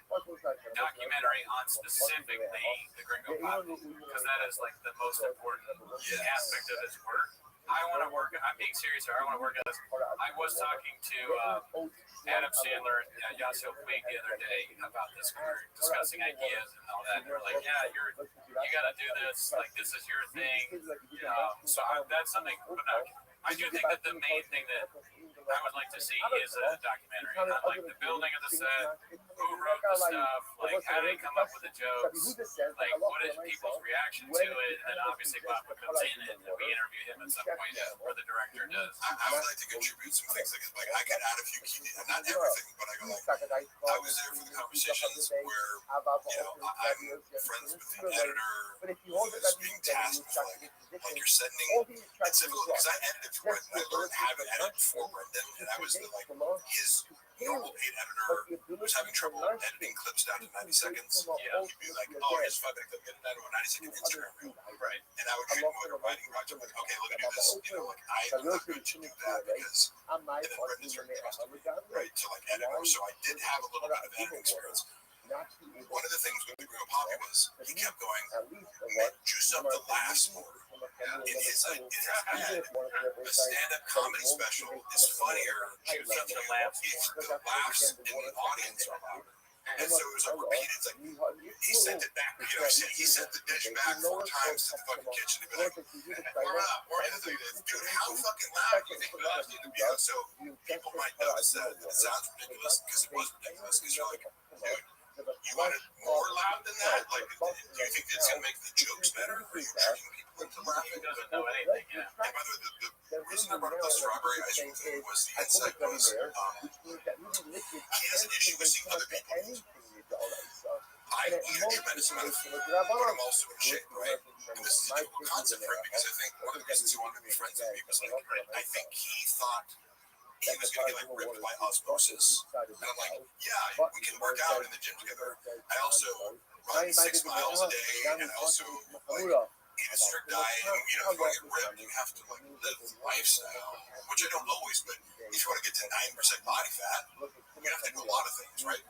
documentary on specifically the Gringo Pop, because that is like the most important aspect of his work. I want to work. I'm being serious here. I want to work on this. I was talking to Adam Sandler and Yasiel Puig the other day about this. We were discussing ideas and all that. And they're like, "Yeah, you got to do this. Like, this is your thing." So that's something. But I do think that the main thing that I would like to see is a documentary on like the building of the set, who wrote the stuff, like how did they come up with the jokes, like what is people's reaction to it, and then obviously Bob comes in and we interview him at some point, or the director does. I would like to contribute some things like I got out a few key, not everything, but I go like I was there for the conversations where I'm friends with the editor who's being tasked with like you're sending. It's difficult because I edited for Brendan. I learned how to edit for Brendan, and I was his normal paid editor was having trouble editing clips down to 90 seconds. He'd be like, oh, here's 5 minute clip, get it down to a 90-second Instagram reel. Right. And I would treat him like a writing project, like, okay, look, do this. Like I'm not going to do that because, and then Brendan's very trusting me, right, to like edit him. So I did have a little bit of editing experience. One of the things with the Gringo Poppy was he kept going, juice up the laughs more. In his head, a stand-up comedy special is funnier if the laughs in the audience are louder. And so it was like repeated. It's like he sent it back. You know, he sent the dish back 4 times to the fucking kitchen to be like, warm up. Or the thing is, dude, how fucking loud do you think the loud need to be? So people might notice that it sounds ridiculous because it was ridiculous. Because you're like, dude, you want it more loud than that? Like, do you think it's gonna make the jokes better? Are you tricking people into laughing? Doesn't know anything. Yeah. And by the way, the reason I brought up the strawberry ice cream thing was the insight was he has an issue with seeing other people. I eat a tremendous amount of food, but I'm also in shape, right? And this is a typical concept for him because I think one of the reasons he wanted to be friends with me was like, I think he thought he was going to get like ripped by osmosis. And I'm like, yeah, we can work out in the gym together. I also run 6 miles a day, and I also eat a strict diet. And, you know, if you want to get ripped, you have to like live the lifestyle, which I don't always, but if you want to get to 9% body fat, you have to do a lot of things, right?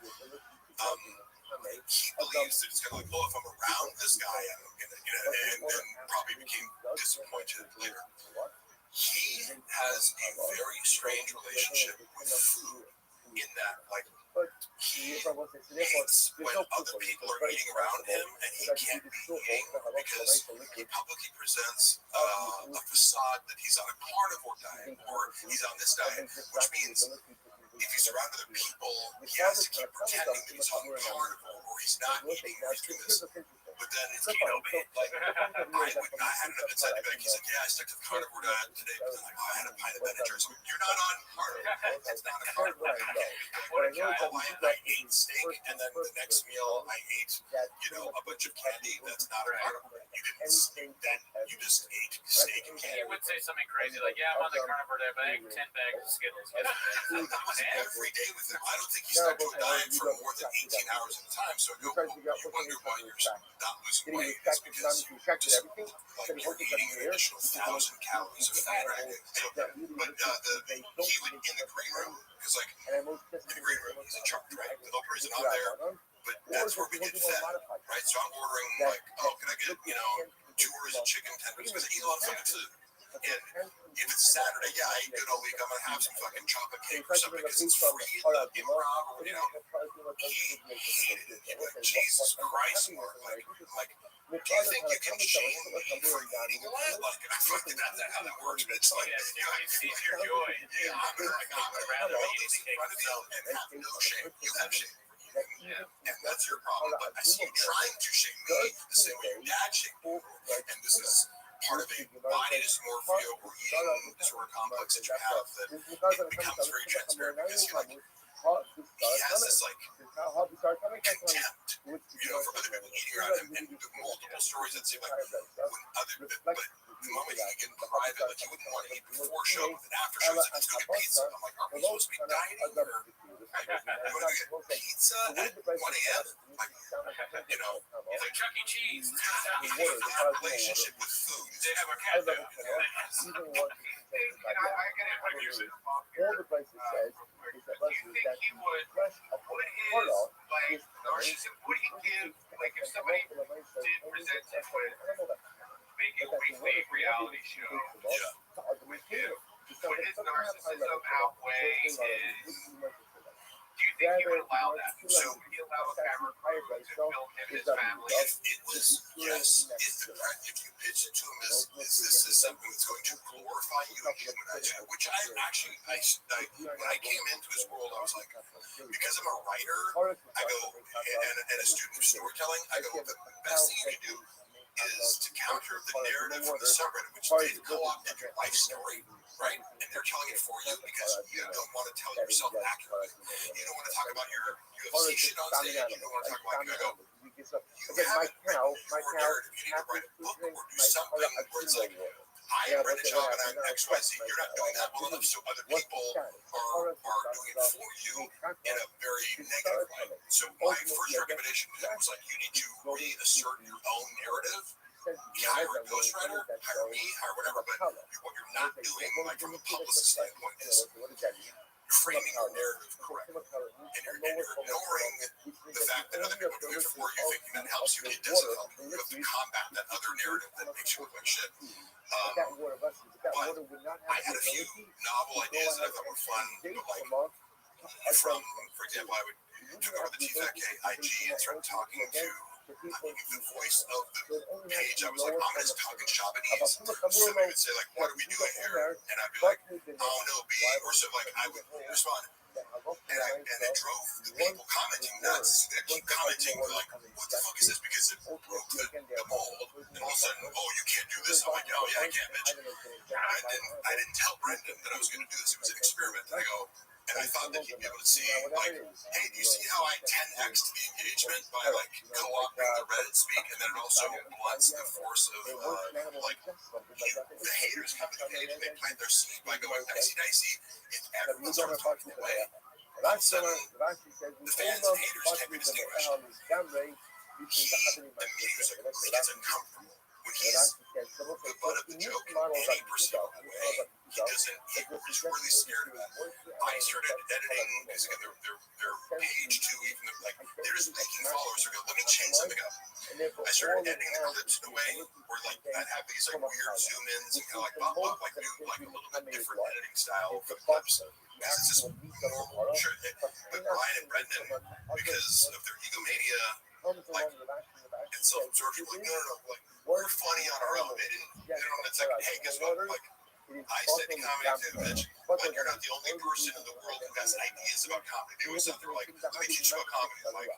He believes that he's going to like, oh, if I'm around this guy, I'm going to, you know, and then probably became disappointed later. He has a very strange relationship with food in that, like, he hates when other people are eating around him and he can't be eating because he publicly presents a facade that he's on a carnivore diet or he's on this diet, which means if he's around other people, he has to keep pretending that he's on carnivore or he's not eating or he's doing this. But then it's keto bait. Like, I had an inside the back. He's like, yeah, I stuck to the carnivore diet today, but then like, oh, I had a pint of Ben and Jerry's. You're not on carnivore. That's not a carnivore diet. What a guy. I ate steak, and then the next meal I ate, you know, a bunch of candy. That's not a carnivore. You didn't steak that. You just ate steak and candy. You would say something crazy like, yeah, I'm on the carnivore diet, but I ate 10 bags of Skittles. That was every day with him. I don't think he stuck to a diet for more than 18 hours at a time. So you wonder why you're not losing weight. It's because just like you're eating an additional 1,000 calories of food, right? So, but he would in the green room because like in the green room he's in charge, right? The helper isn't on there, but that's where we get fed, right? So I'm ordering like, oh, can I get 2 orders of chicken tenders because I eat a lot of fucking food. And if it's Saturday, yeah, I eat good all week. I'm gonna have some fucking chocolate cake or something because it's free in the improv, or you know. He hated it. He went, Jesus Christ, Mark, like, do you think you can shame me for eating a lot? Like, I fucking that's not how that works, but it's like, you know, It's your joy. yeah, I'm gonna rather eat this in front of you and have no shame. You have shame. And that's your problem. But I see you trying to shame me the same way your dad shamed me. And this is part of a body dysmorphia or eating disorder complex that you have that it becomes very transparent because he has this like contempt, you know, for other people eating around him, and the multiple stories that seem like when other, but the moment he get in private, like he wouldn't want to eat before show, but then after show, he's like, let's go get pizza. I'm like, are we supposed to be dieting or you want to get pizza at 1 a.m.? Like, you know, He's like Chuck E. Cheese. that relationship with food. They have a cat there. All the places says is that Do you think he would put his like narcissism? Would he give like if somebody did present him with making a weekly reality show? Would his narcissism outweigh his? Do you think he would allow that? So would he allow a camera crew to film him and his family? It was, yes, if you pitch it to him as this is something that's going to glorify you and humanize you, which I actually, when I came into his world, I was like, because I'm a writer, I go, and a student of storytelling, I go, the best thing you can do is to counter the narrative from the subreddit, which they've co-opted your life story, right? And they're telling it for you because you don't want to tell yourself accurately. You don't want to talk about your UFC shit on stage. You don't want to talk about you have it, your narrative. You need to write a book or do something where it's like, I read a job and I'm XYZ. You're not doing that well enough, so other people are doing it for you in a very negative way. So my first recommendation to them was like, you need to reassert your own narrative. Hire a ghostwriter, hire me, hire whatever. But what you're not doing, like from a publicist standpoint, is framing your narrative correctly. And you're ignoring the fact that other people are doing it for you, thinking that helps you. It doesn't help you. You have to combat that other narrative that makes you look like shit. But I had a few novel ideas that I thought were fun, but like from, for example, I would took over the TFAK IG and started talking to the voice of the page. I was like, I'm going to talk in Japanese. So they would say, like, what are we doing here? And I'd be like, oh, no, B. Or so, like, I would respond. And it drove the people commenting nuts. They keep commenting, like, what the fuck is this? Because it broke the mold. And all of a sudden, oh, you can't do this. I'm like, oh, yeah, I can, bitch. I didn't tell Brendan that I was going to do this. It was an experiment. And I go, and I thought that he'd be able to see, like, hey, do you see how I 10x'd the engagement by, like, co-opting the Reddit speak? And then it also blunts the force of, like, the haters come to the page and they plant their seed by going nicey-nicey. If everyone starts talking away, all of a sudden, the fans and haters can't be distinguished. The music gets uncomfortable. When he's the butt of the joke in any perceivable way, he's really scared of that. I started editing, because again, their page too, even though, like, they're just making followers. They're going, let me change something up. I started editing the clips in a way where, like, I'd have these, like, weird zoom ins and kind of, like, bump up, like, do, like, a little bit different editing style for the clips. Because it's just normal. Sure. But Brian and Brendan, because of their egomania, like, and self-absorption, like, no, like, we're funny on our own. They don't, it's like, hey, guess what? Like, I study comedy too, bitch. But you're not the only person in the world who has ideas about comedy. They always thought they were like, let me teach you about comedy. I'm like,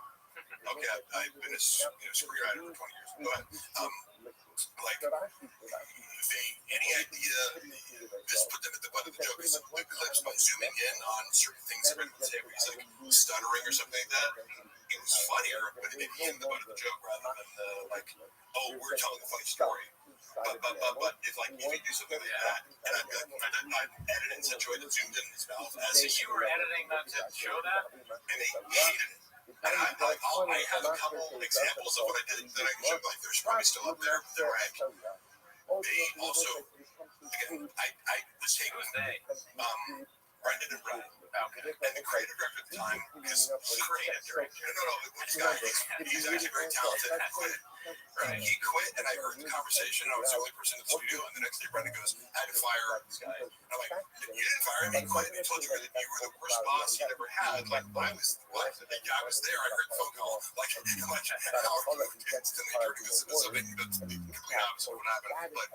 okay, I've been a screenwriter for 20 years. But, like, any idea, just put them at the butt of the joke. It's like clips by zooming in on certain things that Brendan would say, where he's like stuttering or something like that. It was funnier, but it made him the butt of the joke rather than like, oh, we're telling a funny story. But if, like, if you do something like that, and I'd be like, I'd edit it in such a way that zoomed in his mouth. So you were editing that to show that? And they hated it. And I'm like, oh, I have a couple examples of what I did that I can show. Like, there's probably still up there. They're right. They also, again, I was taking Brendan and Brian, and the creative director at the time, because creative director, no, this guy, he's actually very talented. Right. He quit, and I heard the conversation. I was the only person in the studio, and the next day Brendan goes, I had to fire this guy. And I'm like, you didn't fire him, he quit. I told you that you were the worst boss he'd ever had. Like, I was, what? I was there, I heard the phone call. Like, how are you instantly turning this into something that's the complete opposite of what happened? But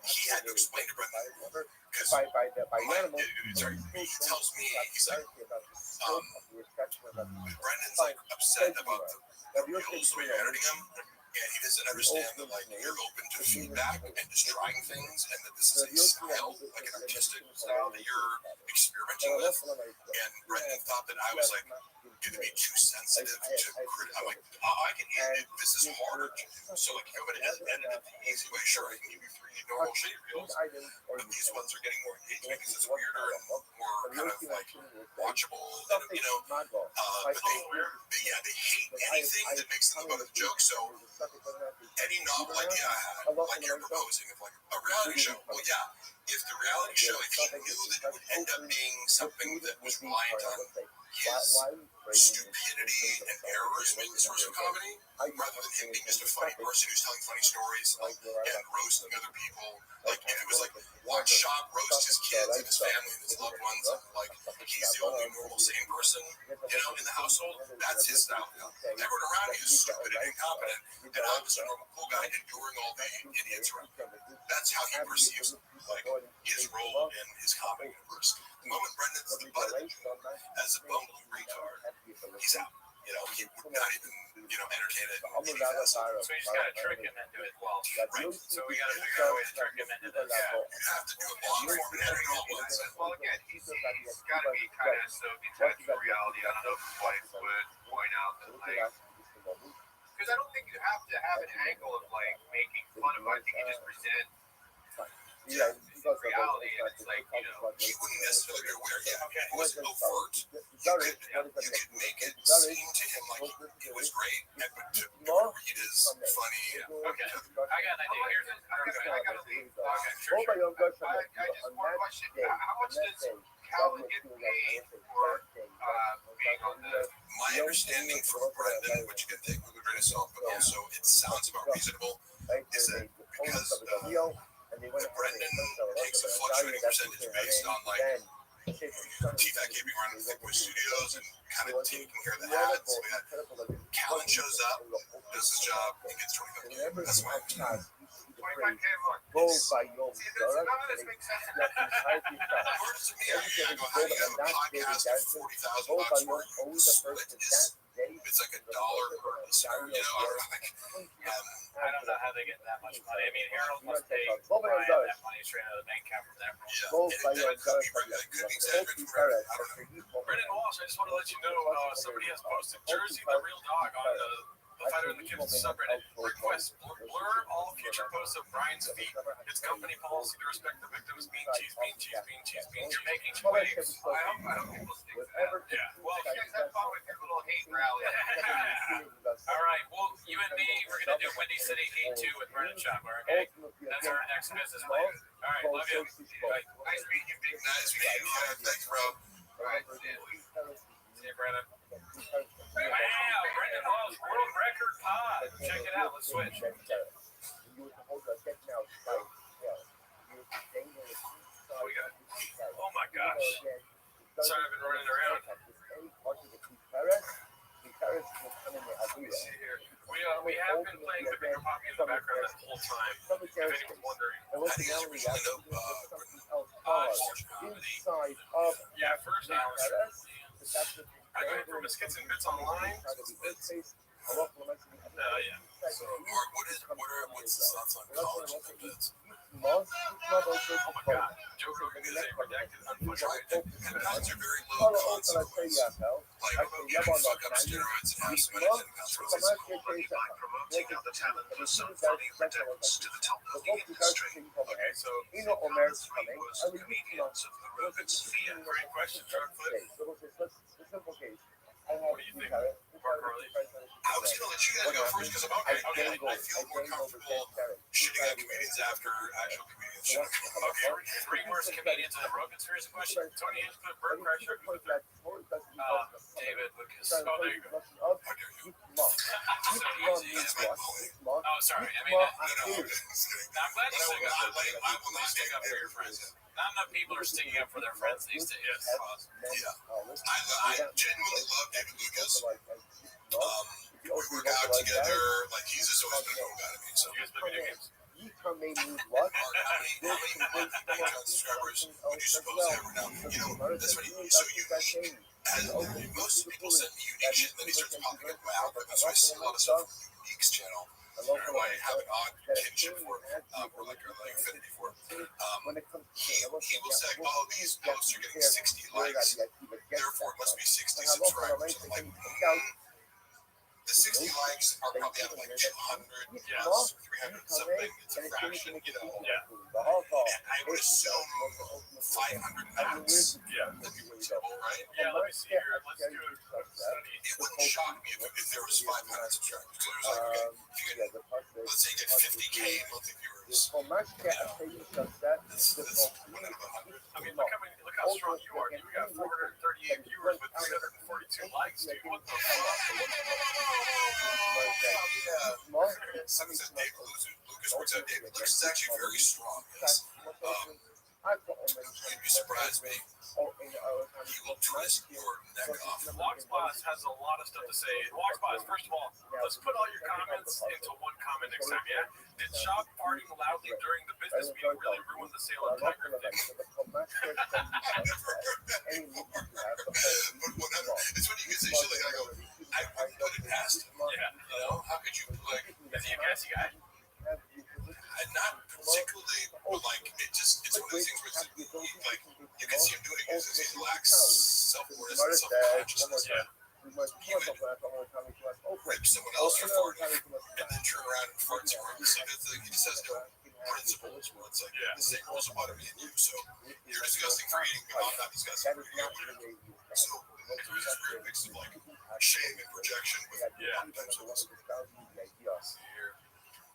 he had to explain to Brendan, because he tells me, he's like, Brendan's like upset about the reels when you're editing him. And he doesn't understand that, like, you're open to feedback and just trying things, and that this is a style, like an artistic style that you're experimenting with. And Brendan thought that I was, like, going to be too sensitive to I'm like, oh, I can edit it. This is harder. So, like, if I'm going to edit it the easy way, sure, I can give you 3 normal shitty reels, but these ones are getting more engagement because it's weirder and more kind of, like, watchable, and, you know. But they hate anything that makes them about a joke. So any novel idea I had, like you're proposing, of like a reality show. Well, yeah, if the reality show, if he knew that it would end up being something that was reliant on his stupidity and errors making the source of comedy, rather than him being just a funny person who's telling funny stories and roasting other people. Like, if it was like, watch Shock roast his kids and his family and his loved ones, and like, he's the only normal sane person, you know, in the household, that's his style. Everyone around me is stupid and incompetent, and I was a normal cool guy enduring all the idiots around him. That's how he perceives, like, his role in his comedy universe. The moment Brendan's the butt of the joke as a bumbling retard, he's out. You know, he would not even, you know, entertain it. So you just got to trick him into it. Well, right. So we got to figure out a way to trick him into this. Yeah. You have to do a long form and editing all once. Well, again, he's got to be kind of so detached from reality. I don't know if his wife would point out that, like, because I don't think you have to have an angle of, like, making fun of it. I think you just present reality, and it's like, you know, he wouldn't necessarily be aware. Yeah, okay. It wasn't overt. You could make it seem to him like it was great, but to read as funny. Okay, I got an idea. Here's I got to leave. Okay, sure. I just one question. How much does Calvin get paid for being on the? My understanding from Brendan, which you can take with a grain of salt, but also it sounds about reasonable, is that because Brendan takes a fluctuating percentage based on, like, T-Fac keeping running Thick Boy Studios and kind of taking care of the ads. We had Callan shows up, does his job, and gets $25K. That's why I'm $25K more. Go by your See, none of this makes sense. Words to me, I go, how do you have a podcast for $40,000 for you? Split is, it's like $1 per listener, you know? I don't know how they get that much money. I mean, Harold must pay Brian that money straight out of the bank account from that. Yeah, it could be exaggerated for everything. I don't know. Brendan Walsh, I just want to let you know somebody has posted Jersey the Real Dog on the Fighter in the Kids subreddit. Request blur all future posts of Brian's feet. It's company policy to respect the victims. Bean cheese, bean cheese, bean cheese, bean. You're making waves. I hope people stick to that. Yeah. Well, you guys have fun with your little hate rally. All right. Well, you and me, we're gonna do Windy City Heat 2 with Brendan Chopper. Okay. That's our next business plan. All right. Love you. Bye. Nice meeting you, big. Nice meeting you. Thanks, bro. All right. See you, Brendan. Wow, Brendan Hall's world record pod. Check it out. Let's switch. Oh my gosh. Sorry, I've been running around. Let me see here. We have been playing the bigger poppy in the background that whole time. If anyone's wondering. How do you guys originally know Yeah, first hour. I got it from his Skits and Bits online. Yeah. So, Mark, what's the thoughts on college and bits? Oh my God. Joe Rogan is a redacted, unfiltered. And pounds are very low consequence. Like, you can fuck up steroids and have some unintended consequences. Promoting out the talent for some funny redacts to the top of the industry. Okay, so Was comedians of the Rogan sphere. great question, Drugfoot. What do you think, Mark Harley? I was going to let you guys go first because I feel more comfortable shitting on comedians after actual comedians shit on comedians. Okay, three worst comedians in the Rogan series question. Tony Hinch put Bert Kreischer, who put that? David Lucas. Oh, there you go. How dare you? So easy. That's my bully. Oh, sorry. I mean, No, I'm just kidding. I'm glad you stick up. I will not Stick up for your friends. Not enough people are sticking up for their friends these days. Yeah. I genuinely love David Lucas. We work out together. Like, he's just always been a cool guy to me. So, You guys play video games? Mark, how many Patreon subscribers would you suppose I have right now? You know, that's what he's so unique. And most people send me unique shit, and then he starts popping up in my algorithm. So I see a lot of stuff from Unique's channel. Who I have an odd kinship for, or like affinity for. He will say, oh, these posts are getting 60 likes, therefore it must be 60 subscribers. I'm like, the 60 likes are probably out of like 200 Yes. or 300 something. It's a fraction, you know. Yeah. And I would assume 500 max. Yeah. That'd be reasonable, right? Yeah, let me see here. Let's do a study. It wouldn't shock me if there was 500 subscribers. So it was like, okay, if you get, let's say you get 50K monthly viewers, that's 1 out of 100. I mean, look how strong you are. You got 438 viewers with 342 likes, dude. What the fuck? Someone says Dave Lucas works out. David Lucas is actually very strong. Yes. You'd be surprised, me. He will twist your neck off. Logsboss has a lot of stuff to say. Logsboss, first of all, let's put all your comments into one comment next time, yeah? Did shop farting loudly during the business meeting really ruin the sale of Tiger Thing? I never heard that before. But whatever. It's when you can say shit like, I go, I wouldn't put it past him. Yeah. You know, how could you, like, Is he a gassy guy? not particularly, but like, it's one of those things where it's, like, you can see him doing it because he lacks self-awareness and self-consciousness. Yeah. He would rip someone else for farting and then turn around and fart to him. So it's like, he just has no principles where it's like, the same rules apply to me and you. So you're disgusting for eating, but I'm not disgusting for eating. So there's this weird mix of like shame and projection with types of this.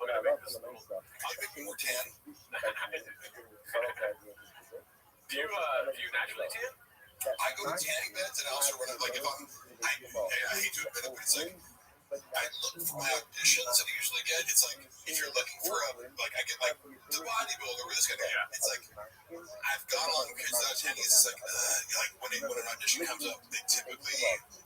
What do I make this little? Can you make me more tan? Do you naturally tan? I go to tanning beds and I also run it like if I hate to admit it, but it's like I look for my auditions that I usually get. It's like if you're looking for like I get like the bodybuilder or this kind of guy. It's like I've gone on kids that attendees. It's like when an audition comes up, they typically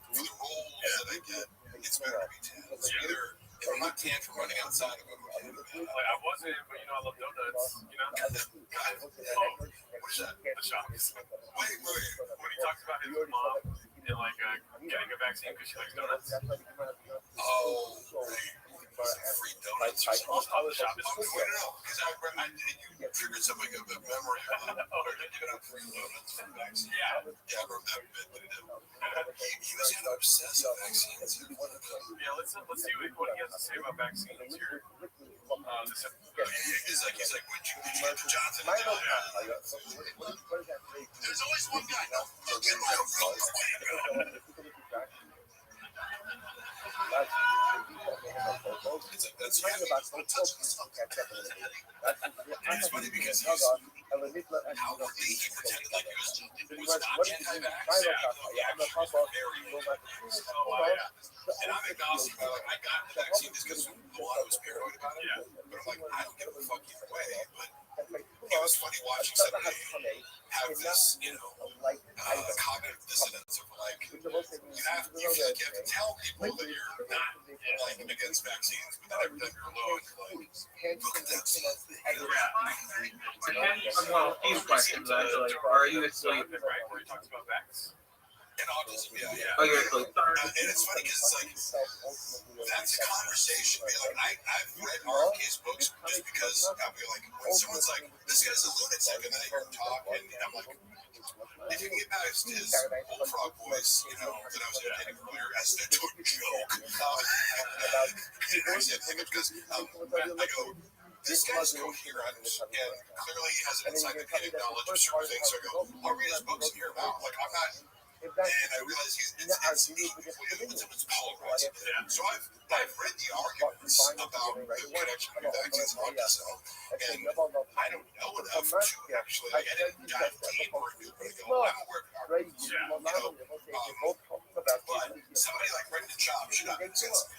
for the role they get, it's better to be tan. It's either if I'm not tan from running outside, I'm going to tan. Like I wasn't, but I love donuts. What is that? The shops. Wait. When he talks about his mom and like getting a vaccine because she likes donuts. Oh, free donuts. On the shop. No, because you triggered something of a memory. Giving out free donuts for vaccines. Yeah, I remember that bit, but he was kind of obsessed with vaccines. Yeah, let's see what he has to say about vaccines here. He's like, would you get the Johnson? There's always one guy. No, get my own phone. That's funny because how outwardly he pretended like he was not anti-vax. And I'm agnostic. I got the vaccine just because I was paranoid about it. But I'm like, I don't give a fuck either way. But it was funny watching somebody have this, cognitive dissonance of like, you have to tell people that you're not like against vaccines, but then every time you're alone, you're like, look at that thing. Well, a few questions actually. Are you actually? Right, where he talks about vax. And autism, Oh, you're actually. and it's funny because it's like, that's a conversation. I've read RFK's books just because I'll be like, when someone's like, this guy's a lunatic, and then I hear him talk, and I'm like, if you can get past his bullfrog voice, that I was indicating earlier as a joke, because I go, this guy's coherent, and clearly he has an encyclopedic knowledge of certain things, so I go, I'll read his books and hear him out. Like, I'm not. And I realize it's polarizing. So I've read the arguments about the connection between vaccines and autism, and I don't know enough to actually. I didn't dive deeper into it. I'm aware of arguments. But somebody like Brendan Schaub should have sense.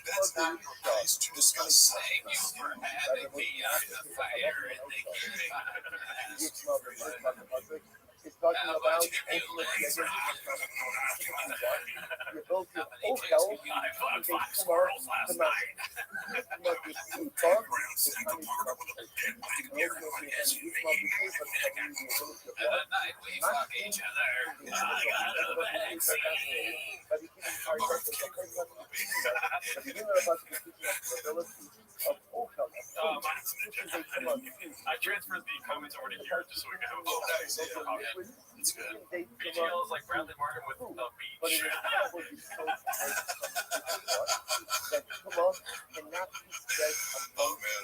That's not your place to discuss. Thank you for having me on the fire and the It's talking about you built your own health. I fought 5 squirrels last night. The night we fuck each other, I got a vaccine. I transferred the comments over to here just so we can have a Oh, nice. It's good. BGL is like Bradley Martin with the beach. Oh, man.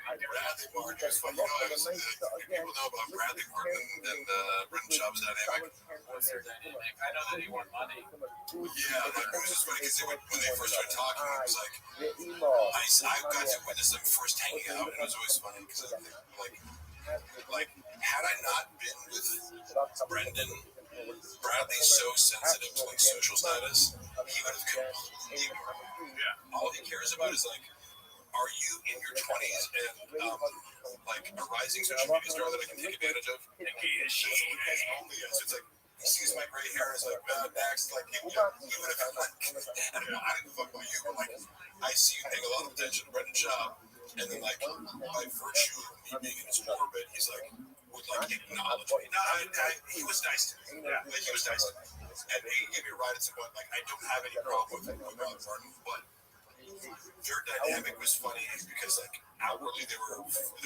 Bradley Martin is funny. People know about Bradley Martin and Brendan Schaub's dynamic. What's their dynamic? I know that he won money. Yeah, it was just funny because when they first started talking, it was like, I got to witness them first hanging out, and it was always funny because like, had I not been with Brendan, Bradley's so sensitive to like social status, he would have completely ignored me. All he cares about is like, are you in your 20s and like a rising social media star that I can take advantage of? And he is she. Only yes. It's like he sees my gray hair and is like, next, like you would have like, I don't give a fuck about you, but like I see you paying a lot of attention to Brendan Schaub, and then like by virtue of me being in his orbit, he's like would like acknowledge me. No, he was nice to me. Yeah, like he was nice to me, and he gave me a ride at some point. Like I don't have any problem with him about Martin, but their dynamic was funny because like outwardly they're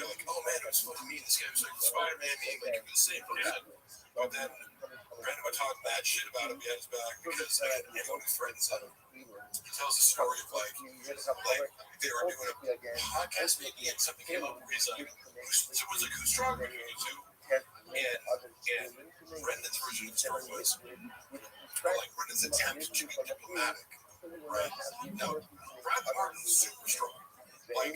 like, oh man, it was fun to meet this guy. It was like Spider-Man being like the same person. But then Brandon would talk bad shit about him behind his back because anyone who threatens him, he tells a story of like they were doing a podcast maybe and something came up where he's like, someone's like, who's stronger between you two? And Brendan's version of the story was like Brendan's attempt to be diplomatic. Right? Now, Bradley Martin's super strong. Like,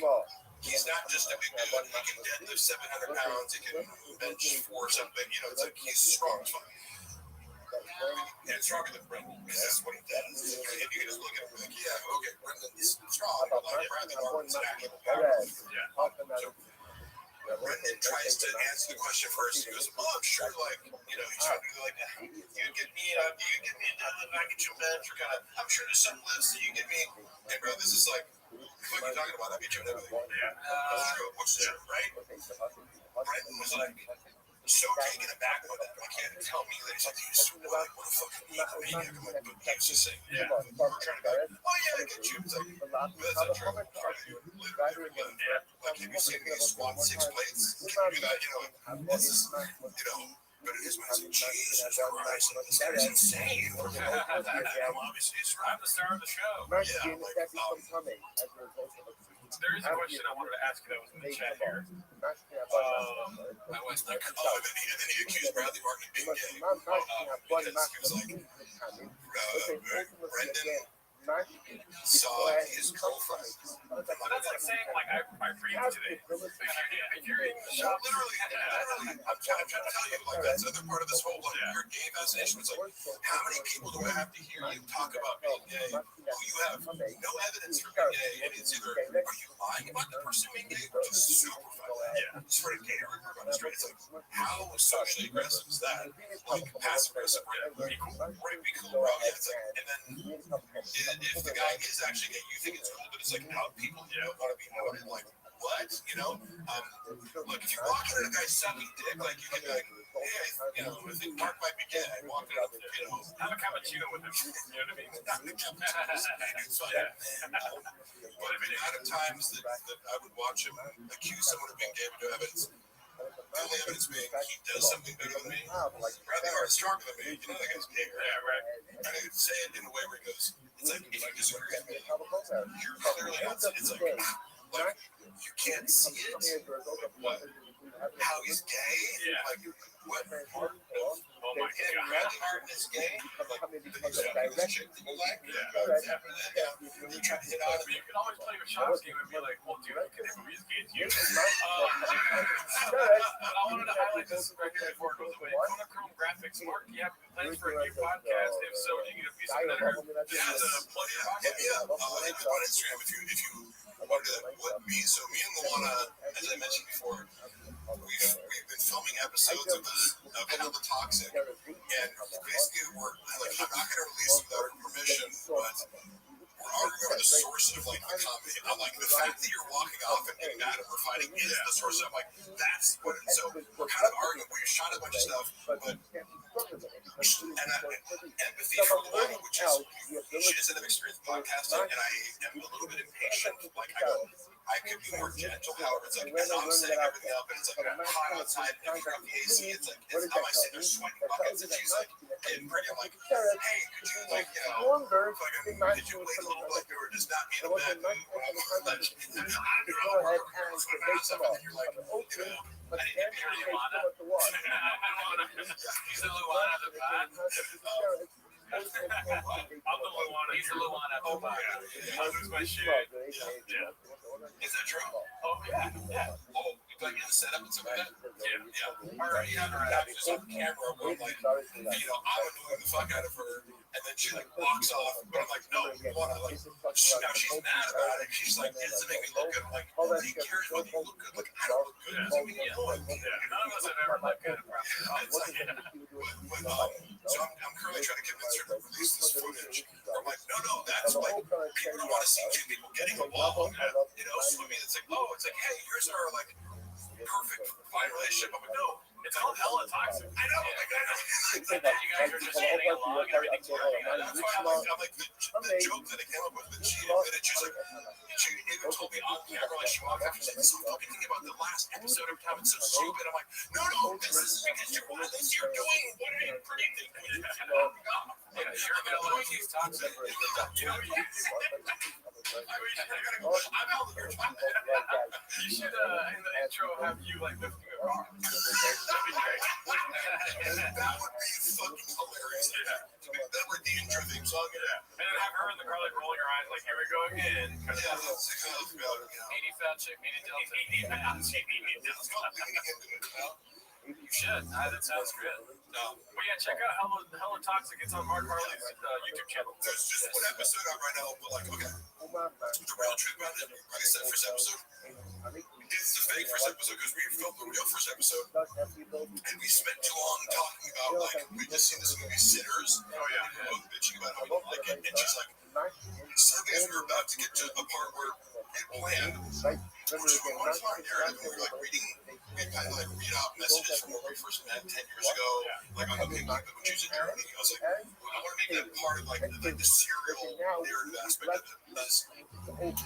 he's not just a big dude. He can deadlift 700 pounds. He can bench 4 something. It's like he's strong as fuck. Yeah, stronger than Brendan. Because that's what he does. If you just look at him like, yeah, okay, Brendan's strong, but like Brendan Martin's an actual power. Brendan tries to answer the question first. He goes, "Oh, I'm sure, like, you know, he's trying to be like, you get me, I get you a bench, or kind of, I'm sure there's some lifts that you get me." And bro, this is like, what are you talking about? I get you and everything. That's true, which is true, right? Brendan was like, so taken aback by that. Like, he had to tell me that he's like, what a fucking egomaniac. I'm like, but he was just saying, we were trying to go, oh yeah, I get you. It's like, but that's not true. Like, have you seen me squat 6 plates? Can you do that? You know, this is, you know, but it is when it's like, Jesus Christ, this guy's insane. I'm obviously, it's right. I'm the star of the show. Yeah, like, There is a question I wanted to ask you that was in the chat here. my wife's like, oh, and then he accused Bradley Martin of being gay. Because he was like, Brendan saw his girlfriend. But that's like saying, like, I breathed today. If you're in the shop, Literally, I'm trying to tell you, like, that's another part of this whole, like, your gay fascination. It's like, how many people do I have to hear you talk about being gay who you have no evidence for being gay, and it's either, are you lying about the person being gay, which is super fun. Sort of gay rumor about the street. It's like, how socially aggressive is that? Like, passive aggressive, right? Be cool, bro. Yeah, it's like, and then, if the guy is actually gay, you think it's cool, but it's like how people want to be noted. Like, what? You know? Look, if you're walking at a guy sucking dick, like, you can be like, hey, you know, I think Mark might be gay. I walked out, you know, have a cappuccino with him. You know what I mean? It's fine. But the amount of times that I would watch him accuse someone of being gay with no evidence, the only evidence being he does something better than me, Bradley Martin's stronger than me, you know that guy's gay, right? Yeah, right. And I would say it in a way where he goes, it's like, if you disagree with me, you're clearly not, it's like, you can't see it, what, how he's gay, like, what, Oh my God. Bradley Martin is gay, like, he's a chick that you like, you're trying to hit on You can always play a shots game and be like, well, dude, I can never be as gay as you. But I wanted to highlight this right here before it goes away. Monochrome Graphics. Mark, do you have plans for a new podcast? If so, do you need a piece of better? Hit me up on Instagram if you want to do that. Me and Luana, as I mentioned before, we've been filming episodes of Vanilla Toxic, and basically we're like, I'm not going to release them without her permission, but we're arguing over the source of like the comedy. I'm like, the fact that you're walking off and getting mad and we're fighting is the source. I'm like, that's what. So we're kind of arguing. We shot a bunch of stuff, but empathy for Luana, which is she doesn't have experience podcasting, and I am a little bit impatient. Like I could be more gentle. However, it's like as I'm setting everything up, and it's like hot outside, and if you're on the AC, it's like how am I sitting there sweating buckets, and she's like getting pretty. I'm like, hey, could you like did you wait a little bit? We were just not being a bad mood. And you're like, I didn't hear Luana. He's the Luana of the pod. I'm the Luana. He's the Luana of the pod. I lose my shit. Yeah. Is that true? Oh, yeah. Oh, you like in the setup and stuff like that? Yeah. Or have just on camera where like, I'm annoying the fuck out of her, and then she like walks off, but I'm like, no, you wanna like, now she's mad about it. She's like, it doesn't make me look good. I'm like, nobody cares whether you look good. Like, I don't look good. It doesn't make me annoying. None of us have ever looked good. So I'm currently trying to convince her to release this footage. I'm like, no, that's like, people don't want to see two people getting along, you know, swimming. It's like, hey, here's our like perfect fine relationship. I'm like, no, it's all hella toxic. I know. You guys are just getting along and everything's working out. That's why I'm like the joke that I came up with that she admitted, she's like, she even told me on camera, like she walked up, she's like, so fucking thinking about the last episode of Time. It's so stupid. I'm like, no, this is because you're doing what are you predicting? Yeah, you're gonna like he's toxic. You know, I'm out of here. You should in the intro have you like lifting a car. That'd be great. That would be fucking hilarious. That would the intro theme song. And then have her in the car like rolling her eyes like, here we go again. Meaty fat chick, meaty delta. You should. That sounds good. But yeah, check out Hello Toxic. It's on Mark Harley's YouTube channel. There's just one episode out right now, but like, okay, the real truth about it, like I said, first episode, it's the fake first episode because we filmed the real first episode, and we spent too long talking about, like, we just seen this movie Sinners, Oh yeah. and we were both bitching about how we don't like it, and she's like, suddenly as we were about to get to a part where it planned, we're just going, what's my narrative? And we were like reading, we kind of like read out messages from when we first met 10 years ago, like on the pink that when she was in Germany. I was like, I want to make that part of like the serial narrative aspect of it. Because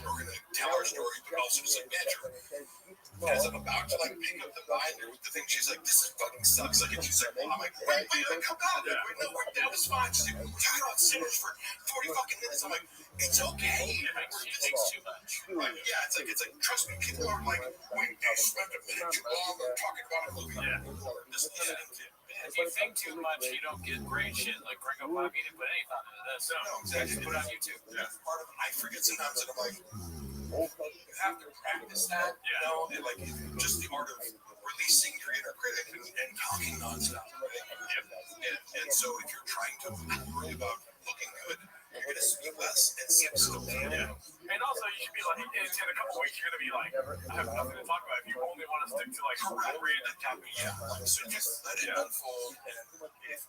we're going to tell our story, but also just like, man, as I'm about to like pick up the binder with the thing, she's like, this fucking sucks. Like, and she's like, well, I'm like, wait, come down. Like, wait, no, we're dead. It's fine. She's like, we're talking about Sinners for 40 fucking minutes. I'm like, it's okay. It takes too much. Right. Yeah, it's like, trust me, people are like, wait, you spent a minute too long talking about a movie. If you think too much, you don't get great shit. Like Gringo Bobby didn't put any thought into this. So Exactly. put it on YouTube. Part of I forget sometimes that I'm like, you have to practice that, you know, and like just the art of releasing your inner critic and talking nonstop, right? And so if you're trying to worry about looking good, you're gonna speak less and skip stuff. Yeah. And also, you should be like, in a couple weeks, you're gonna be like, I have nothing to talk about. If you only want to stick to like random topics. So just let it unfold, and if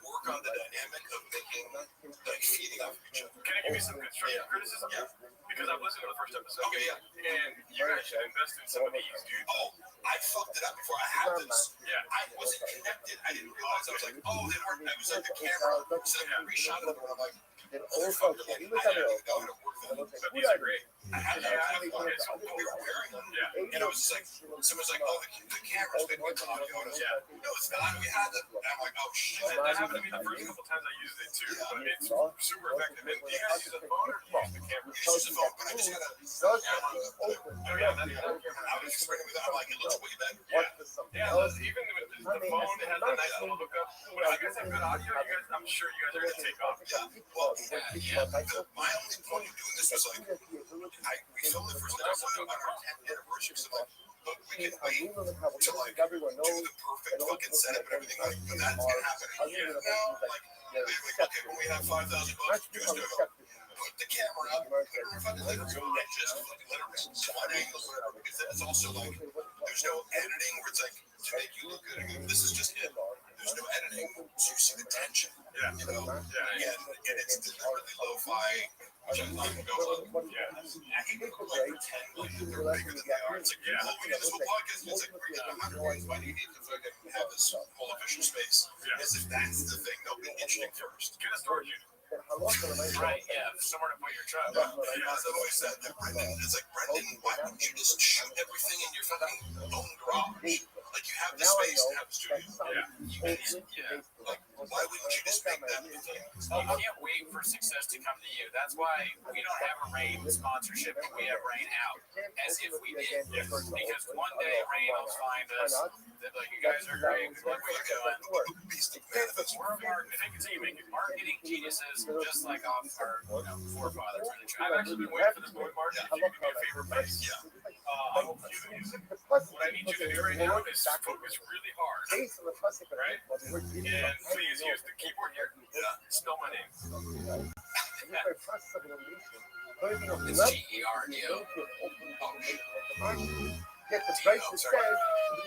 work on the dynamic of making, like, feeding off each other. Can I give you some constructive criticism? Yeah. Because I've listened to the first episode. Okay, yeah. And you guys should invest in some of these, dude. Oh, I fucked it up before. I had this. Yeah. I wasn't connected. I didn't realize. I was like, oh, it worked. I was like the camera. So I reshot it, and I'm like, motherfucker, like, I didn't even know how to work that. But these are great. I had to have fun. We were wearing them. Yeah. And I was just like, someone's like, oh, the camera's been with audio. And I was like, no, it's not. We had them. And I'm like, oh, shit. That happened to me the first couple times I used it too. But it's super effective. And do you guys use a phone or do you use the camera? It's just a phone, but I just gotta. Oh yeah, that's I was explaining with that. I'm like, it looks way better. Yeah, even with the phone, it has a nice little hookup. But if you guys have good audio, I'm sure you guys are gonna take off. Yeah. Well, my only point of doing this was like, we filmed the first episode on our 10th anniversary, so like, look, we can wait to like do the perfect fucking setup and everything. Like, but that's gonna happen in a year from now. Like, okay, when we have $5,000, just do it. Put the camera up, put it in fucking living room, and just fucking let it rip. One angle, whatever, because that's also like, there's no editing where it's like to make you look good. This is just it. There's no editing, so you see the tension. Yeah. You know, and it's deliberately lo-fi, which I love. Yeah. I think people like pretend like they're bigger than they are. It's like, oh, we did this whole podcast, and it's like, we're getting 100 views. Why do you need to fucking have this whole official space? As if that's the thing. They'll be interesting first. Get a storage unit. Right, yeah, somewhere to put your truck. Yeah, I've always said that Brendan is like, Brendan, why wouldn't you just shoot everything in your fucking own garage? Like, you have the space to have a studio. Like, why wouldn't you just make that your thing? You can't wait for success to come to you. That's why we don't have a Rain sponsorship, but we have Rain out. As if we did. Because one day Rain will find us. They're like, you guys are great. Good work you're doing. We're marketing geniuses, just like our forefathers. I've actually been waiting for this moment, Mark. If you could be a favorite place. I will cue the music. What I need you to do right now is focus really hard. Right? And please use the keyboard here. Spell my name. It's GERDO. Get the price that says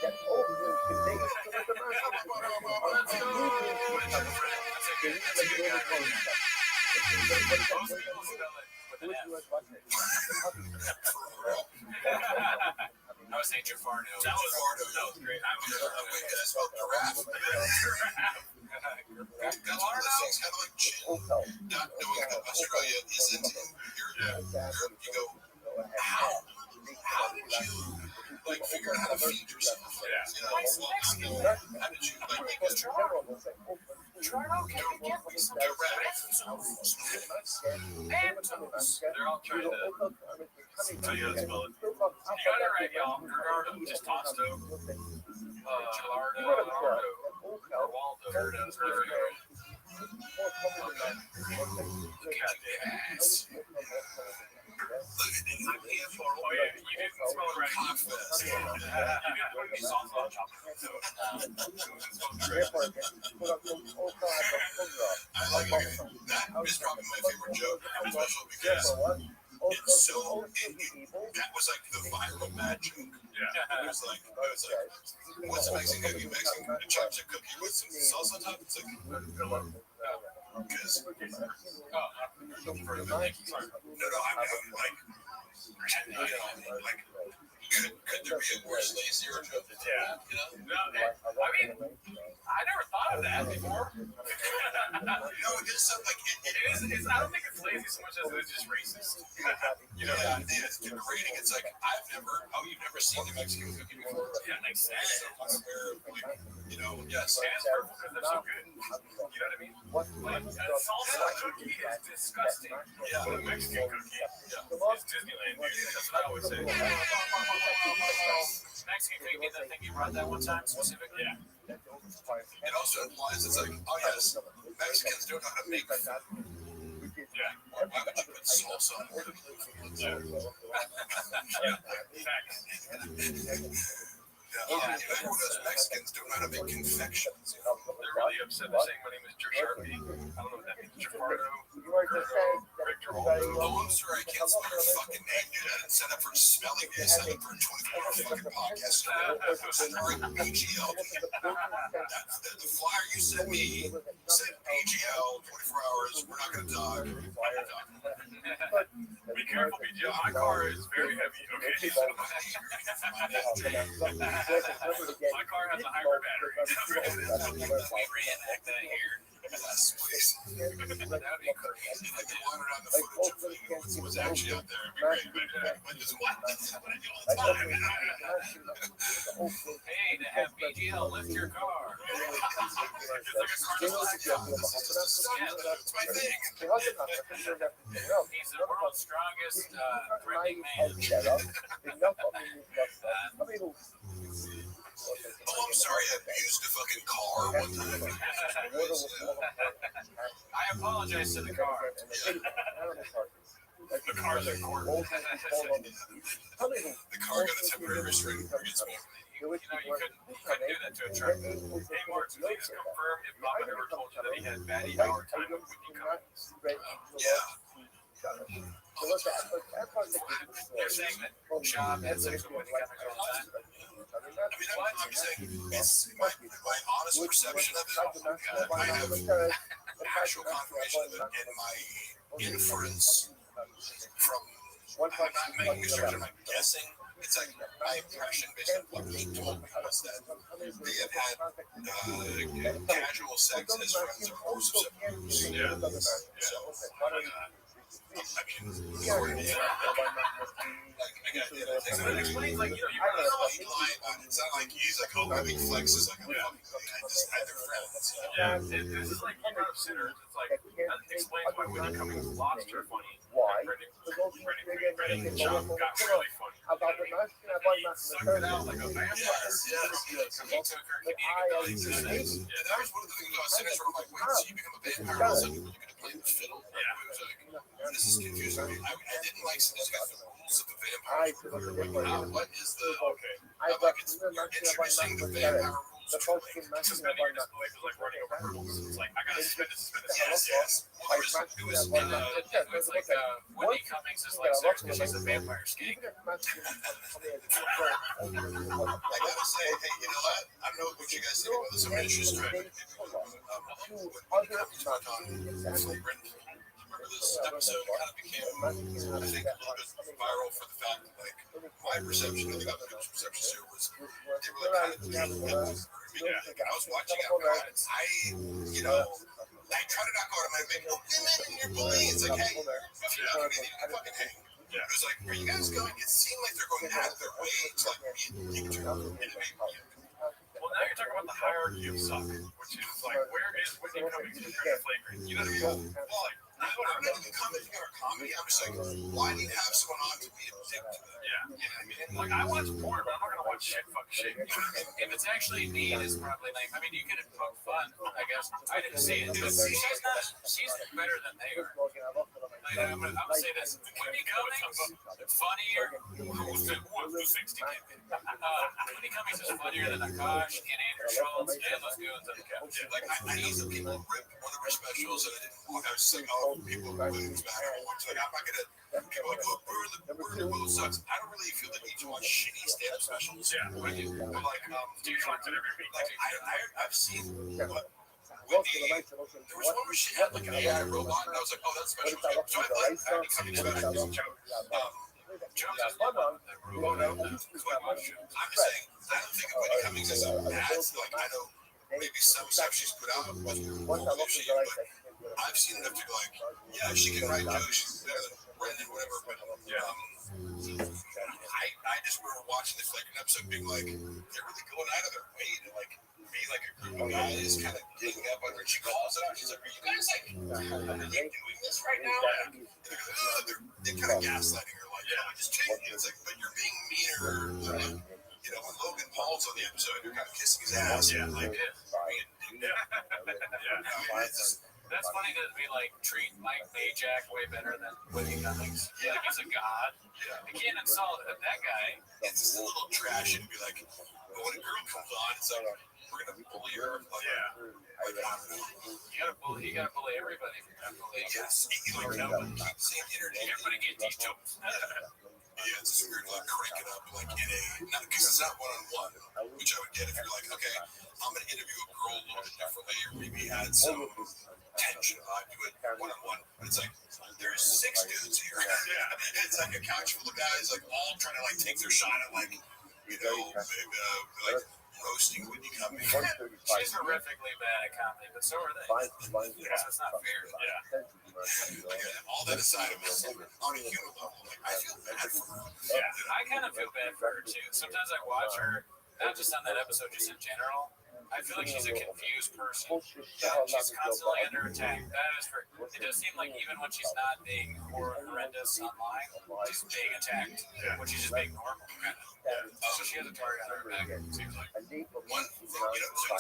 that over the days to the I was saying Jafardo. That was great. I smelled giraffe. That's one of those things, kind of like chill. Not knowing that Australia isn't in Europe. You go, how did you like figure out how to feed yourself? You know, how did you like make this trip? Toronto can get me some giraffes. Phantoms. They're all trying to tell you how to spell it. You got it right, y'all. Gerardo, just Tosto. Oh yeah, you didn't smell it right. Cockfest. You didn't put any salt on top of it. Therefore, quote unquote, also has a hunger. I like it. That is probably my favorite joke, especially because Therefore, what? Also, it's so. also be able. That was like the viral mad joke. Yeah. It was like, what's a Mexican cookie? Mexican a chocolate cookie with some sauce on top. It's like, because like, could there be a worse lazier joke? Yeah. I mean, I never thought of that before. No, it does sound like it It's, I don't think it's lazy so much as it's just racist. yeah, it's degrading. It's like you've never seen the Mexican cookie before? Yeah, makes sense. Yes. And it's perfect because they're so good. You know what I mean? Like, a salsa cookie is disgusting. Yeah. But a Mexican cookie is Disneyland, dude. That's what I always say. Mexican cookie, I think you brought that one time specifically. Yeah. It also implies it's like, oh yes, Mexicans don't know how to make food. Yeah. Why would you put salsa on it? Yeah. Facts. Everyone knows Mexicans don't know how to make confections. They're really upset. They're saying my name is Sharpie. I don't know what that means. Jafardo. You are just saying Victor Oh, I'm sorry, I can't spell your fucking name, dude. I didn't sign up for spelling bee. I signed up for a 24-hour fucking podcast. Starring AGL. The flyer you sent me said AGL, 24 hours, we're not going to talk. Be careful, BJ. My car is very heavy. Okay. My car has a hybrid battery. Reenact that here. Yes, please. That would be crazy. Like they wandered on the footage of what's actually out there. It'd be great. But just what? That's what I do all the time. Hey, to have BGL lift your car. It's my thing. He's the world's strongest threatening man. Oh, I'm sorry, I abused a fucking car one time. I apologize to the car. The car's in court. The car got a temporary restraining order against me. You couldn't do that to a truck. Hey, Mark, please confirm if Bob ever told you that he had bad hour time with Whitney Cummings. Yeah. They're saying that Sean had sex with Whitney Cummings all the time. I mean, I'm saying it's my honest perception of it. I have actual confirmation of it, and my inference from I'm not making research, I'm guessing. It's like my impression based on what they told me was that they have had casual sex as friends over the course of 7 years. Yeah. So, I mean, according to him, So it explains, like, you I don't know, he lied about it. It's not like he's like, oh, my big flex is like, I just had their friends. Yeah, this is like you brought up sinners. It's like that explains why Whitney Cummings lost her funny. Why? Brendan Schaub got really funny. About the Sucked it out like a vampire. Yes. He took her Canadian dogs. Yeah, that was one of the things about sinners where I'm like, wait, so you become a vampire all of a sudden you're going to play the fiddle? Yeah. This is confusing me. I didn't like sinners got the rules of the vampire. What is the okay? I'm like, you're introducing the vampire rules. Suspending your disbelief is like running over hurdles. It's like, I gotta suspend this. Yes. Well, it was It's like Whitney Cummings is like sex because she's a vampire skank. I gotta say, hey, you know what? I don't know what you guys think about this. I'm gonna just try to remember this episode kind of became, I think, a little bit viral for the fact that, like, my perception, I think other people's perceptions here was they were like kind of I was watching out, I try to not go out of my way, women and your bullying. It's like, hey, if you're not going to fucking hang. It was like, are you guys going? It seemed like they're going out of their way to like be Well, now you're talking about the hierarchy of suck, which is like, where is Whitney Cummings compared to Flagrant? You know what I mean? Well, like, I'm not even commenting on our comedy. I'm just like, why do you have someone on to be a dick to them? Yeah. I mean, like I watch porn, but I'm not gonna watch shit, fuck shit. If it's actually neat, it's probably like. I mean, you can poke fun, I guess. I didn't see it. She's not. She's better than they are. Like, I'm gonna say this. When Cummings funnier. Who's the 60 kid? When Cummings is funnier than Akash and Andrew Schultz and those goons on the couch. Like I need some people rip one of our specials, and I didn't want. I was just like, oh, people movies back. I watch. Like I'm not gonna. People like, oh, Burn the Will sucks. I don't really feel the need to watch shitty stand-up specials. Yeah. But like, Do you watch it every week? like I've seen. There was one where she had like an AI robot, and I was like, oh, that's special. So I like Cummings specials. Jones is one of the I'm just saying, I don't think of Wendy Cummings as a bad. Like I know maybe some stuff she's put out wasn't but I've seen enough to go like, yeah, she can write jokes. She's better than Brendan, whatever. But I just remember watching this like an episode being like, they're really going out of their way to like be like a group of guys kind of digging up on her. She calls it out. She's like, are you guys like really doing this right now? And they're kind of gaslighting her. Like, just change it. It's like, but you're being meaner. You know, when Logan Paul's on the episode, you're kind of kissing his ass. Yeah, like, That's funny to be like treat Mike Majak way better than Woody Cummings. Like he's a god. You can't insult that guy. It's just a little trashy to be like, but when a girl comes on, it's like, we're gonna bully her. Like, You gotta bully everybody. Yes, like same internet. Everybody get these jokes. Yeah, it's just weird, like cranking up, like in a, not because it's not one-on-one, which I would get if you're like, okay, I'm gonna interview a girl a little bit differently, or maybe add some tension vibe to it one-on-one. But it's like, there's 6 dudes here. It's like a couch full of guys, like all trying to like take their shot at like, you know, like roasting Whitney Cummings. She's horrifically bad at comedy, but so are they. So it's not fair. All that aside, I'm just on a human level, like I feel bad for her. I kind of feel bad for her too. Sometimes I watch her, not just on that episode, just in general. I feel like she's a confused person. She's constantly under attack. That is for. It does seem like even when she's not being horrendous online, she's being attacked. When she's just being normal, kind of. So she has a target on her back. It seems like. One thing, you know, so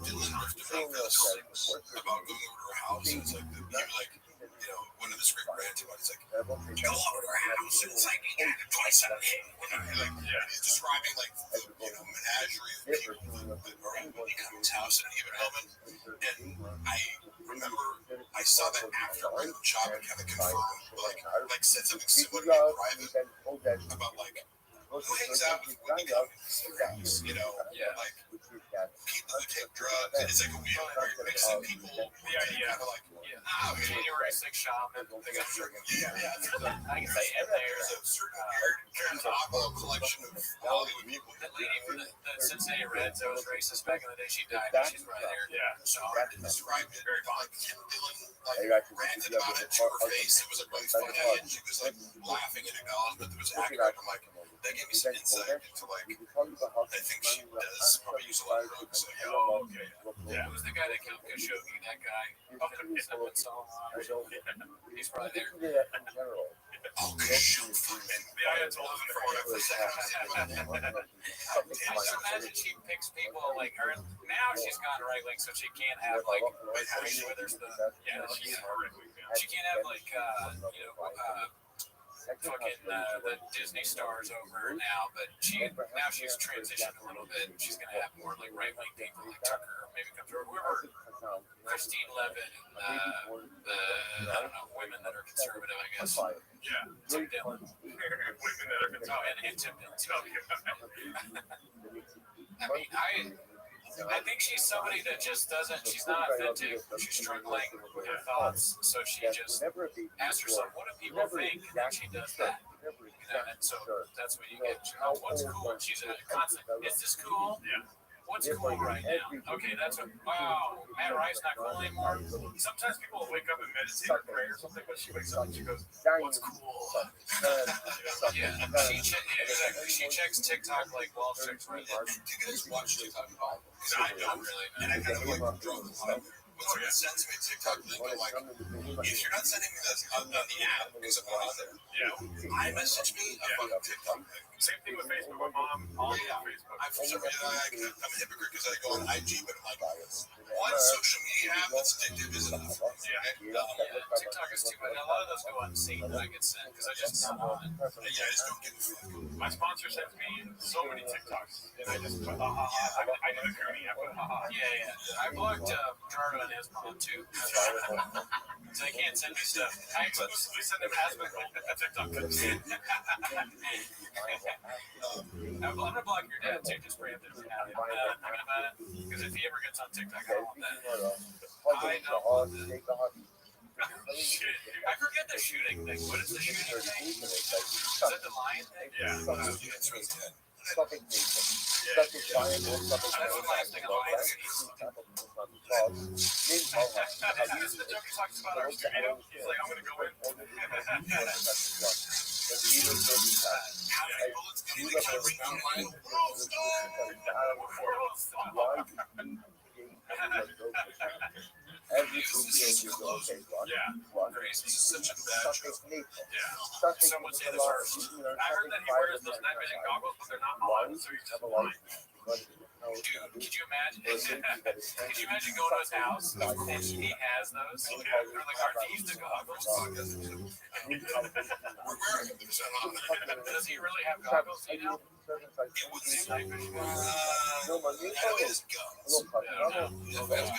Dylan riffed about this about going over to her house. And it's like, he was like, you know, one of the script rants about it's like, go over to her house and it's like, you got it twice a day. He's describing like the, you know, menagerie of people that are at Whitney Cummings' house in an even element. And I remember I saw that after the job and kind of confirmed, like said something similar to me private about like, who hangs out with Whitney Cummings, you know, like people who take drugs, and it's like a weird, you're mixing people, the idea of like, January 6th shaman. I can say there's a certain weird collection of Hollywood people. That lady from the Cincinnati Reds that was racist back in the day, she died. She's right there. So I described it very like Kim Dillon, like ranted about it to her face. It was like really funny, and she was like laughing in acknowledgement that was accurate. I'm like, that gave me some insight into like, I think she does probably use a lot of drugs. Who's the guy that killed Khashoggi? That guy. He's probably there. Oh, shoot, Furman. I told him for whatever. Just imagine she picks people like her. Now she's gone right wing, so she can't have like Reese Witherspoon. She can't have like fucking the Disney stars over her now, but now she's transitioned a little bit. She's gonna have more like right wing people like Tucker, or maybe come through whoever, Christine Levitt, and I don't know, women that are conservative, I guess. Tim Dillon. Women that are conservative. And Tim Dillon. I mean, I think she's somebody that just doesn't, she's not authentic. She's struggling with her thoughts. So she just asks herself, what do people think? And then she does that. And so that's what you get. What's cool? She's a constant. Is this cool? Yeah. What's cool right now? Okay, that's what. Wow, Matt Rice not cool anymore. Sometimes people will wake up and meditate or pray or something, but she wakes up and she goes, "What's cool?" She checks TikTok like Wall Street's right. Do you guys watch TikTok? I don't really. And I kind of like draw the line. someone sends me a TikTok link, I'm like, if you're not sending me this on the app, because I'm not on there, I message me a fucking TikTok link. Same thing with Facebook. My mom on Facebook. For some reason, I'm a hypocrite because I go on IG, but I'm like, one social media app that's addictive is enough. TikTok is too bad. A lot of those go unseen that I get sent because I just not on. I just don't give a fuck. My sponsor sends me so many TikToks, and I just put haha. I do the Cooney. I put haha. Yeah. I blocked Gerardo and his mom too, so they can't send me stuff. I exclusively send them husband TikTok. I'm gonna block your dad too, just preemptively now. Thinking about it, because if he ever gets on TikTok, I don't want that. I don't want that. Shit. I forget the shooting thing. What is the shooting thing? Is that the lion thing? Yeah, it's really dead. Suffix nation. Yeah. Suffix lion or suffix That's the last thing a lion is. This is the joke he talks about our studio. He's like, I'm gonna go in. How many bullets can you kill me online? Every Tuesday you go, okay, This is such a bad joke. Someone say this first. I heard that he wears those night vision goggles, but they're not on, so he's just blind. Dude, could you imagine? Could you imagine going to his house and he has those? They're like artista goggles. We're wearing them. They're not on there. Does he really have goggles? You know? It would seem like it is guns.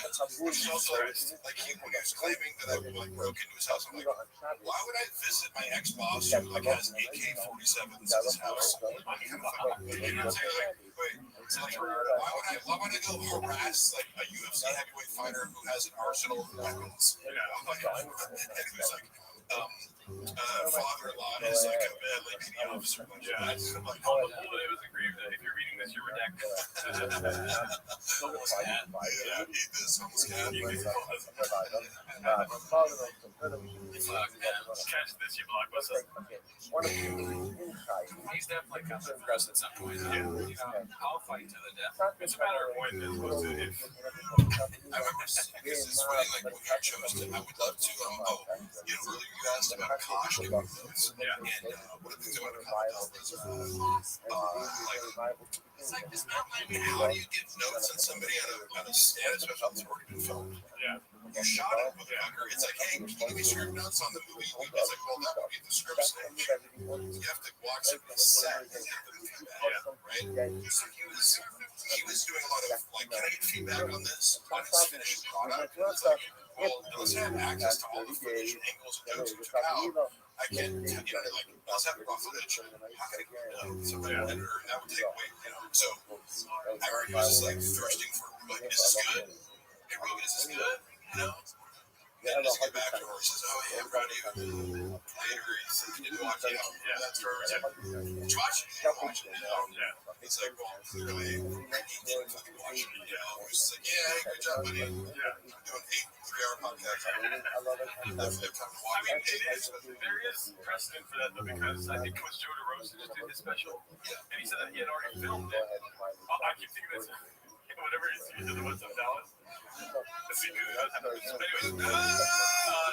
It's also like he was claiming that I like broke into his house. I'm like, why would I visit my ex-boss who like has AK-47s in his house? You know what I'm saying? Wait, why would I go harass like a UFC heavyweight fighter who has an arsenal of weapons? And who's like, father-in-law is like a LAPD officer. I'm like, Oh, it was agreed that if you're reading this, you're redacted. almost cat. Yeah, eat this, almost cat. Catch this, you blockbuster. He's definitely coming to press at some point. I'll fight to the death. It's a matter of when as opposed to if. I remember because it's funny, like when you chose to, I would love to. Earlier you asked about Kosh and notes. And one of the things I want to comment on was how do you give notes on somebody on a stand, especially if it's already been filmed? You shot it, motherfucker. It's like, hey, can you give me script notes on the movie? It's like, well, that would be the script stage. You have to watch somebody's set and get the feedback, right? So he was doing a lot of like, can I get feedback on this? On his finished product? It's like, well, unless I have access to all the footage and angles and notes you took out, I can't, like, unless I have raw footage, how can I get somebody an editor? And that would take away, So I remember he was just like thirsting for, like, is this good? Hey, Rogan, is this good? And just get back to her. He says, oh, yeah, I'm proud of you. Later, he said, you didn't watch it. That's right. Did you watch it? He's like, well, clearly, he didn't fucking watch it. He was just like, yeah, good job, buddy. I'm doing 8 3-hour podcasts. There is precedent for that, though, because I think it was Joe DeRosa just did his special, and he said that he had already filmed it. I keep thinking that's whatever it is, he did the ones of Dallas. Anyways,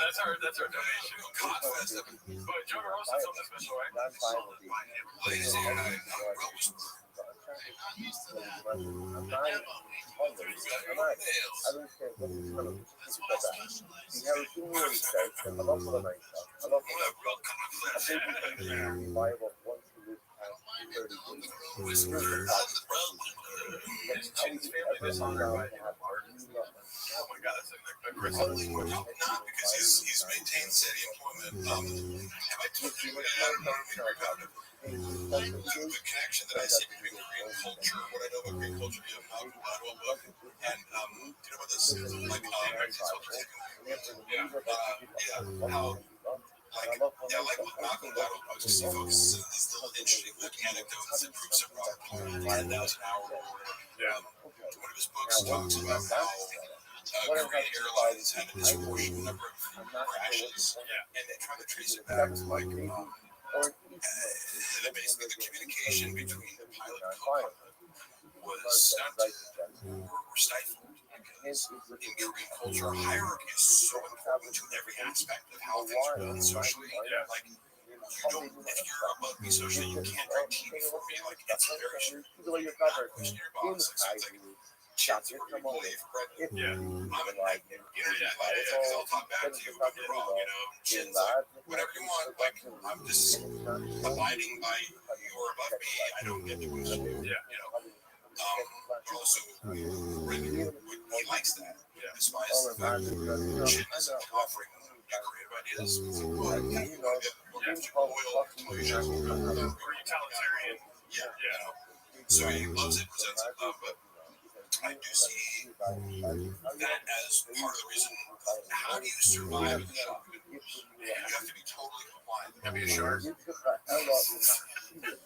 that's our donation. But Joe DeRosa filmed the special, right? Ladies and gentlemen, Oh my God, that's not because he's maintained steady employment. Have I told you the connection that I see between Korean culture, what I know about Korean culture via Malcolm book, and you know about this, like how. Like with Malcolm Gladwell, I was just focuses on these little interesting anecdotes that proves it wrong. 10,000 hour or whatever. One of his books talks about how Korean Airlines had a disproportionate number of crashes, and they try to trace it back to like, basically the communication between the pilot and co-pilot was stunted or stifled because in Korean culture culture hierarchy is so important to every aspect of how things are done socially. Like, you don't, if you're above me socially, you can't drink tea before me. Like, it's very strict. Who's your boss? Like, sounds like chats were employee for president. I'm a like, because I'll talk back to you, but you're wrong, Chin's like, whatever you want, like, I'm just abiding by you're above me, I don't get to bullshit. But also, he likes that. He despises the fact that Chin is offering creative ideas. It's like, well, you want to get oil to your utilitarian. So he loves it, presents it, but I do see that as part of the reason. How do you survive in the shop? You have to be totally compliant. You have to be a shark.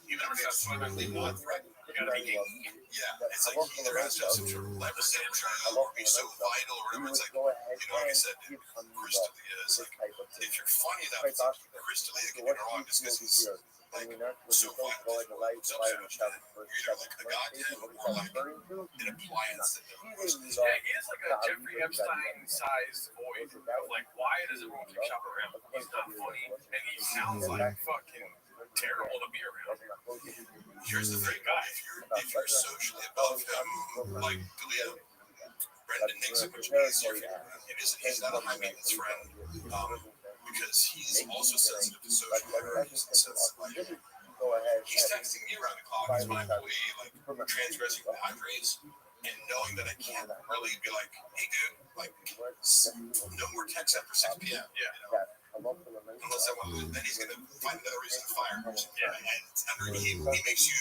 Even if it's absolutely not threatened, you gotta be it's like he either has to have some sort of leverage or be so vital or whatever. It's like, like I said, Chris D'Elia is like, if you're funny enough, it's like, Chris D'Elia can get wrong just because he's like so vital. So you're either like a goddamn or like an appliance that never goes. He has like a Jeffrey Epstein-sized void of like, why does everyone keep shopping around? He's not funny, and he sounds like fucking terrible to be around. Here's the thing, guy. If you're socially above him, like D'Elia, Brendan makes it much easier. He's not a high maintenance friend, because he's also sensitive to social hierarchies in the sense that, like, he's texting me around the clock as my employee, like, transgressing boundaries, and knowing that I can't really be like, hey, dude, like, no more texts after 6 p.m. Unless I want to, then he's going to find another reason to fire me. And he makes you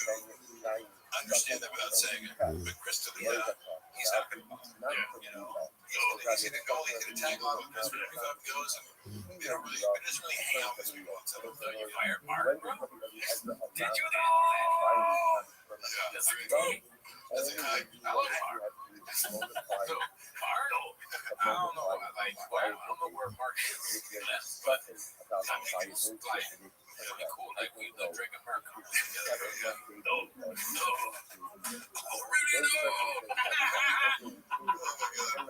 understand that without saying it. But Chris D'Elia, he's not going to bother. He's going to go, he's going to tag along with Chris whenever he goes, and they don't really, it doesn't really hang out with people until you fire Mark, bro. Did you know? That's a guy. I love Mark. I don't know, like, I don't know where Mark is, but I think it's like really cool, like we love drinking Mark together. No. Oh, really? No.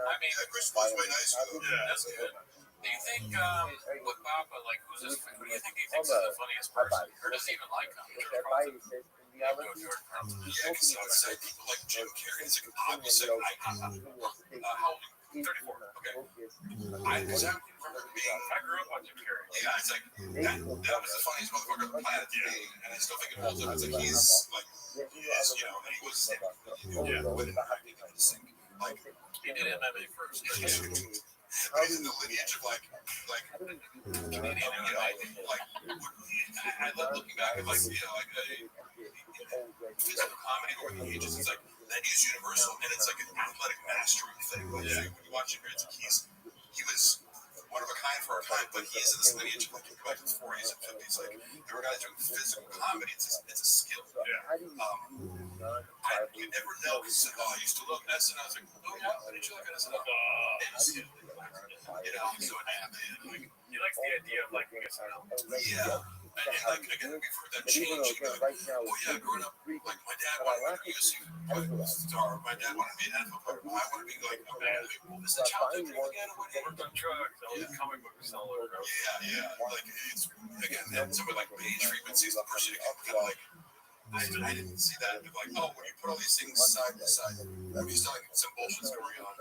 I mean, Chris was very nice. That's good. Do you think with Papa, like, who do you think he thinks is the funniest person, or does he even like him? George Carlin. Yeah, because outside people like Jim Carrey, it's like obviously how 34. Okay. I exactly remember being. I grew up on Jim Carrey. Yeah, it's like that was the funniest motherfucker on the planet to me, and I still think it holds up. It's like he's like, and he was with it behind me, like he did MMA first. In the lineage of like Canadian MMA, like I love looking back at like like a physical comedy over the ages. It's like that is universal, and it's like an athletic mastery thing. When you watch him, it's like he was one of a kind for our time, but he is in this lineage of like you go back to the 40s and 50s. Like there were guys doing physical comedy. It's a skill. You never know because I used to look at SNL. I was like, oh yeah, why did you look at SNL? So he likes the idea of liking SNL. Yeah. And like again, we've heard that change. Like, oh yeah, growing up, like my dad wanted to be a UFC star. My dad wanted to be an NFL player. I want to be like a man. Well, this is a childhood dream again. Worked on drugs. I was a comic book seller. Yeah. Like it's again, somebody like Page frequency is the person who can like. I didn't see that. Like, oh, when you put all these things side by side, he's telling some bullshit's going on.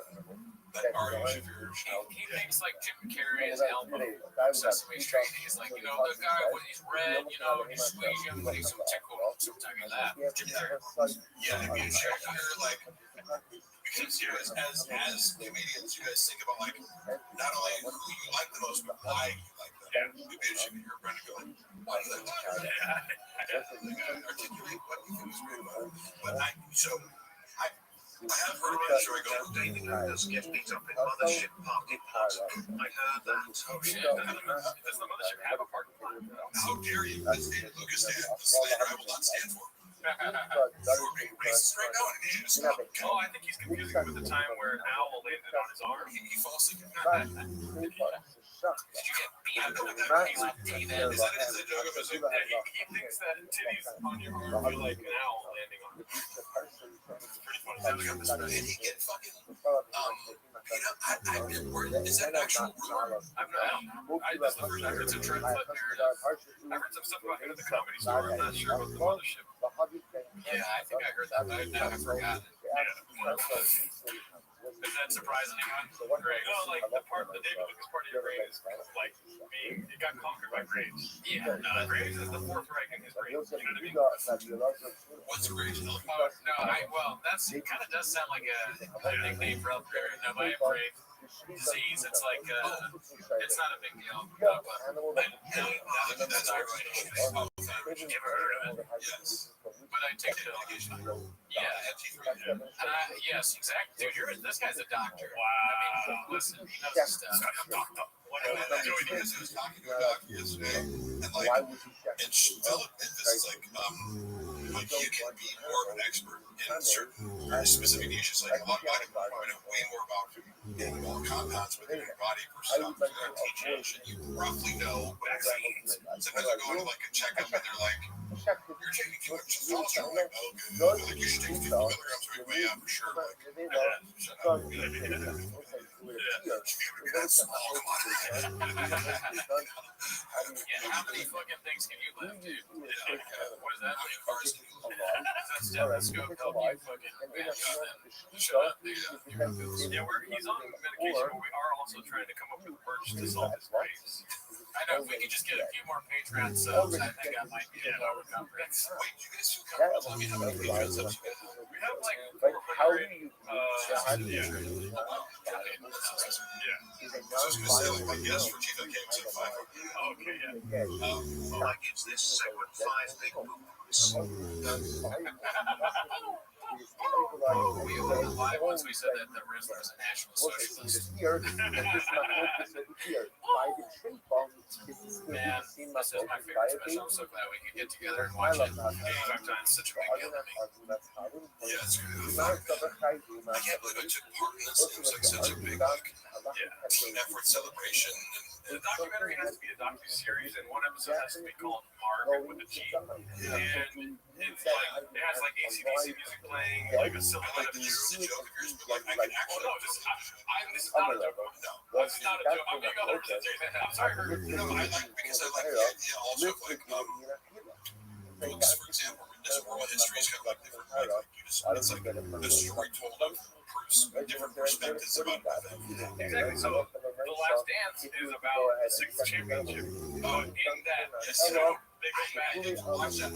That are if you're. He thinks like Jim Carrey is Elmo, Sesame Street. He's like, the guy when he's red, you squeeze him, but he's so tickled. Sometimes you laugh. Jim Carrey. Yeah, I mean, you're like, because as comedians, you guys think about like not only who you like the most, but why you like them. Yeah. It'd be interesting to hear Brendan go, why do they like them? Articulate what you think is great about it. But I have heard about it. Sure, I go, David does get beat up in Mothership parking lot. I heard that. Oh shit! Does the Mothership have a parking lot? How dare you? That's David Lucas stand. The slander I will not stand for. You're being racist right now, and you just stop. Oh, I think he's confusing it with the time where an owl landed on his arm. He falls asleep. Did you get beat up with that? He's like, David. Is that a joke of his? He thinks that titties on your arm feel like an owl landing on it. It's pretty funny. And he get fucking I've been worried. Is that an actual rumor? I'm not. This is the first time it's a trend foot narrative. I've heard some stuff about him at the comedy store. I'm not sure about the mothership. Yeah, I think I heard that, but I forgot. Does that surprise anyone? Great. No, like the David Lucas part of your brain is kind of like being, it got conquered by Graves. Yeah, no, Graves is the fourth Reich in his brain. You know what I mean? What's the rage? No, that's, it kind of does sound like a nickname for healthcare. No, my brain disease, it's like, it's not a big deal. But That's ironic. never heard of it. Yes. But I take the delegation. Yeah. And yes, exactly. Dude, this guy's a doctor. Wow. I mean, listen, he knows his stuff. Joey Diaz was talking to a doctor yesterday, and Philip Memphis is like, you can be more of an expert in certain specific niches. Like, a lot of body know way more about compounds within your body versus teaching. You roughly know vaccines. Sometimes I go to like a checkup and they're like, you're taking too much testosterone. Like, okay, like you should take 50 milligrams of way up for sure. How many fucking things can you lift, dude? What is that? That stethoscope help you fucking shut up, dude. Yeah, he's on medication, but we are also trying to come up with merch to solve his graves. I know, if we could just get a few more Patreon subs, I think I might be able to cover it. Wait, you guys do cover it? I mean, how many Patreon subs you have? We have like 400. So I was going to say, like, my guest for Chief came to 500. Okay, yeah. Package this segment 5 big moves. Why once we said that the Rizzler is a national socialist? Man, this is my favorite special. I'm so glad we could get together and watch it. 85 times, such a big deal to me. Yeah, it's good. I can't believe I took part in this. It was like such a big, team effort celebration. The documentary has to be a docu-series, and one episode has to be called Mark with a G. And it's like, it has like AC/DC music playing, like a silhouette of you. This is a joke of yours, but like I can actually. Oh, no, this is not a joke. No, this is not a joke. I'm being 100% serious. I'm sorry, Herbert. No, I like because I like the idea also of like books, for example, as oral histories have like different it's like a story told of different perspectives about that. Exactly. So The Last Dance is about the sixth championship. In that, they go back and watch that.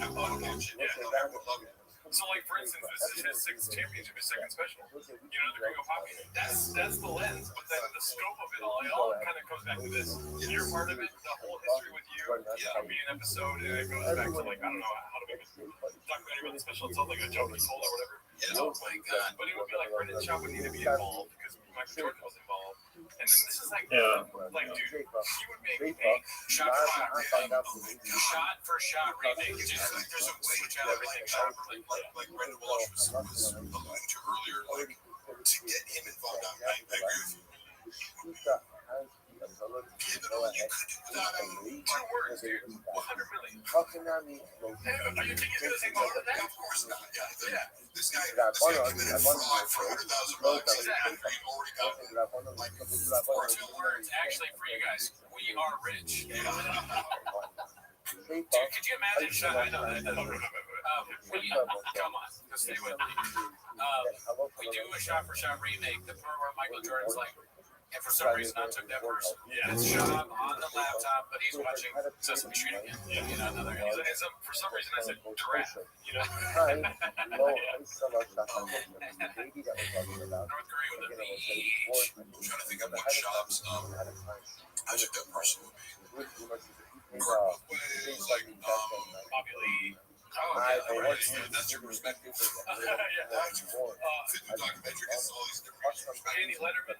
So, like, for instance, this is his sixth championship, his second special. You know, the Gringo Poppy. That's the lens, but then the scope of it all kind of comes back to this. You're part of it, the whole history with you. It'll be an episode, and it goes back to, like, I don't know how to make a documentary about the special. It's not like a joke he told or whatever. Yeah, oh my God. But it would be like Brendan Shaw would need to be involved because Michael Jordan was involved. And then this is like, dude, he would make a shot for shot remake. It's just like there's a way to everything shot for like Brendan Walsh was alluding to earlier, like to get him involved. I agree with you. Yeah, but you could do without him. 2 words, dude. 100 million. Are you taking this thing more than that? Of course not. Yeah. This guy came in and fraud for $100,000. Exactly. You already got like 4 words. Actually, for you guys, we are rich. Dude, could you imagine? I know that. Come on, just stay with me. We do a shot-for-shot remake. The part where Michael Jordan's like, and for some reason I took that person. Yeah, it's Shab on the laptop, but he's watching Sesame Street again. You know, another. And so for some reason I said giraffe. You know. North Korea with a beach. I'm trying to think of what shops I took that person would be. Bobby Lee. That's your perspective. Documentary gets all these different perspectives. Andy Letterman.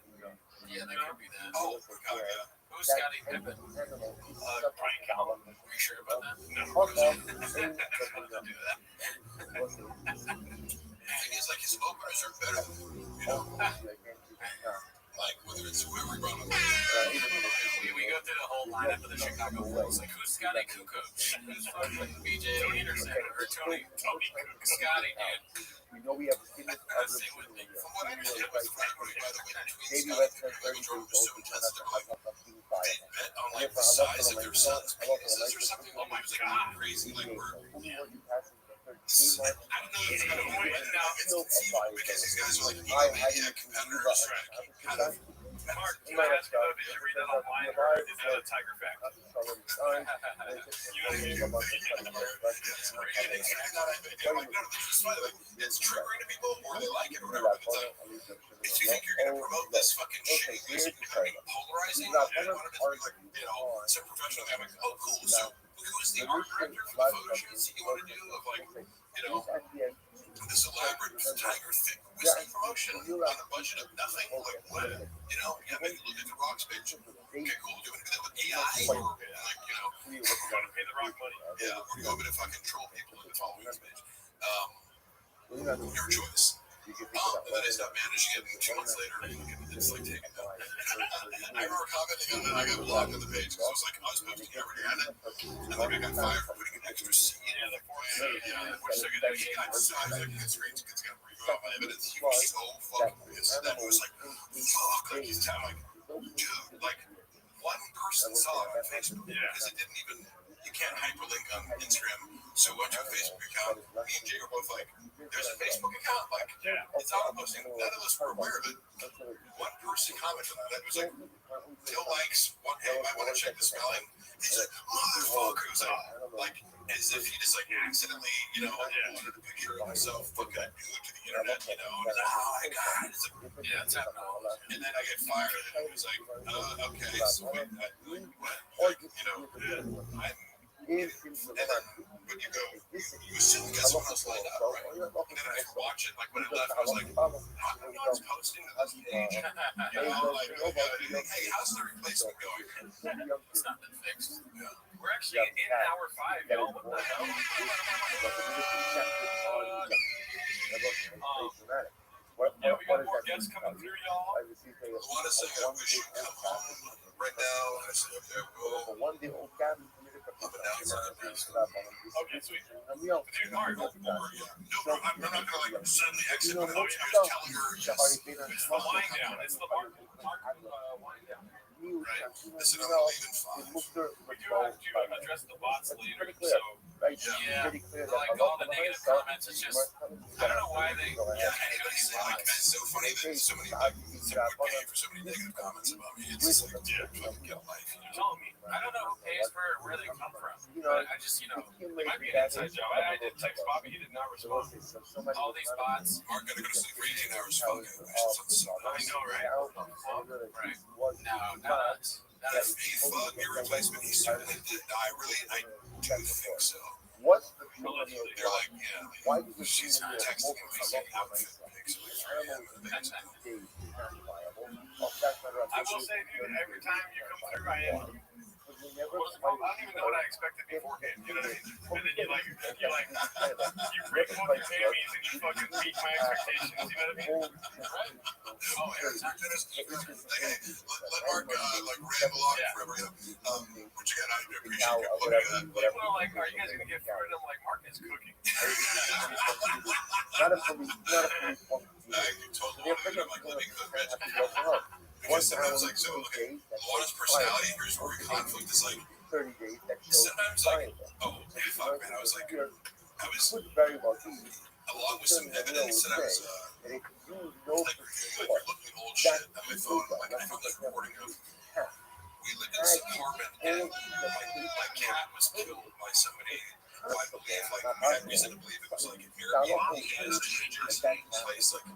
Yeah, that could be that. Oh, God, yeah. Who's Scottie Pippen? Brian Callen. Are you sure about that? No. Don't do that. The thing is, like, his openers are better than, you know, like, whether it's whoever brought him. We go through the whole lineup of the Chicago Bulls. Like, who's Scotty Kukoc? Who's fucking BJ Anderson or Toby Scotty, dude? We know we have the stimulus of From what I the understand, right by the way, Maybe Scott, less than Michael 30 Jordan days was so old, intense that like fire. they bet on like the size of their son's penises or something. Oh my It was like god. crazy. Like we're Only once you pass the 13 I mark, don't know if it's gonna be right now. It's still a conceivable fire. because these guys are like I had egomaniac competitors, kind of. Mark, can I ask you about, did you read that online or is that a Tiger fact? It's triggering to people or they like it or whatever. But it's like, if you think you're gonna promote this fucking shitty music becoming polarizing, I wanted to be like, some professional guy, like, oh cool, so who's the art director for the photo shoots that you want to do of like, this elaborate Tiger thick whiskey promotion on a budget of nothing? Like what? Maybe look at the Rocks page. Okay, cool. Do you want to do that with AI or like, You want to pay the Rock money? yeah, or do you want me to fucking troll people and follow his page? Your choice. And then I stopped managing it 2 months later. It's like taken down. I remember commenting on it. I got blocked on the page because I was like, I was posting every day on it. And then I got fired for putting an extra C in the form. Yeah, which they're gonna do. I decided like it's great because it's gonna remove all my evidence. He was so fucking pissed. And then he was like, fuck, like he's telling like, dude, like one person saw it on Facebook because it didn't even, you can't hyperlink on Instagram. So I went to a Facebook account. Me and Jay were both like, there's a Facebook account, like it's auto posting. None of us were aware of it. One person commented on it. It was like, no likes, one, hey, I want to check the spelling. He's like, motherfucker. It was like as if he just like accidentally, wanted a picture of himself, put that dude to the internet, and he's like, oh my god. It's like, yeah, it's happening. And then I get fired, and he was like, okay, so what? Like, I'm. And then when you go, you assume guess what else lined up, right? And then I watch it, like when I left, I was like, how come no one's posting to this page? Hey, how's the replacement going? It's not been fixed. Yeah. We're actually in hour 5, y'all. What the hell? Yeah, we got more guests coming through, y'all. I want to say I wish you come home right now. And I said, okay, we'll up and down side. Okay, sweet. Dude, Mark. No, I'm not gonna like suddenly exit when I'm just telling her yes. It's the wind down. It's the Mark wind down. Right. Listen, I'm leaving 5. We do have to address the bots later, so yeah, like all the negative comments, it's just, I don't know why they, it's so funny that so many people pay for so many negative comments about me. It's just like, get a life. You're telling me, I don't know who pays for it, where they come from, but I just, it might be an inside job. I did text Bobby, he did not respond. All these bots. Mark gotta go to sleep for 18 hours fucking. I know, right? Right. No, that's He fucked your replacement. He certainly did. I do think so. What's the allegedly. They're like, why do you she's see texting me saying outfit pics I will say, dude, every time you come through, I don't even know what I expected beforehand. You know what I mean? And then you rip off your jammies and you fucking meet my expectations. You know what I mean? Right? Oh, every time. Let Mark ramble on forever. What you got? I appreciate you. People are like, are you guys gonna get food? I'm like, Mark is cooking. Not a police. You totally want to do like living the veg. Because sometimes, like, so, okay, Lana's personality, here's where we conflict is like, 30 days. sometimes, like, oh, fuck, man, I was very well. along with some evidence that I was, like, reviewing, like, looking at old shit on my phone, like, I found this recording of, we lived in this apartment, and my cat was killed by somebody who I believe, like, I had reason to believe it was, like, an Airbnb as teenagers place, like,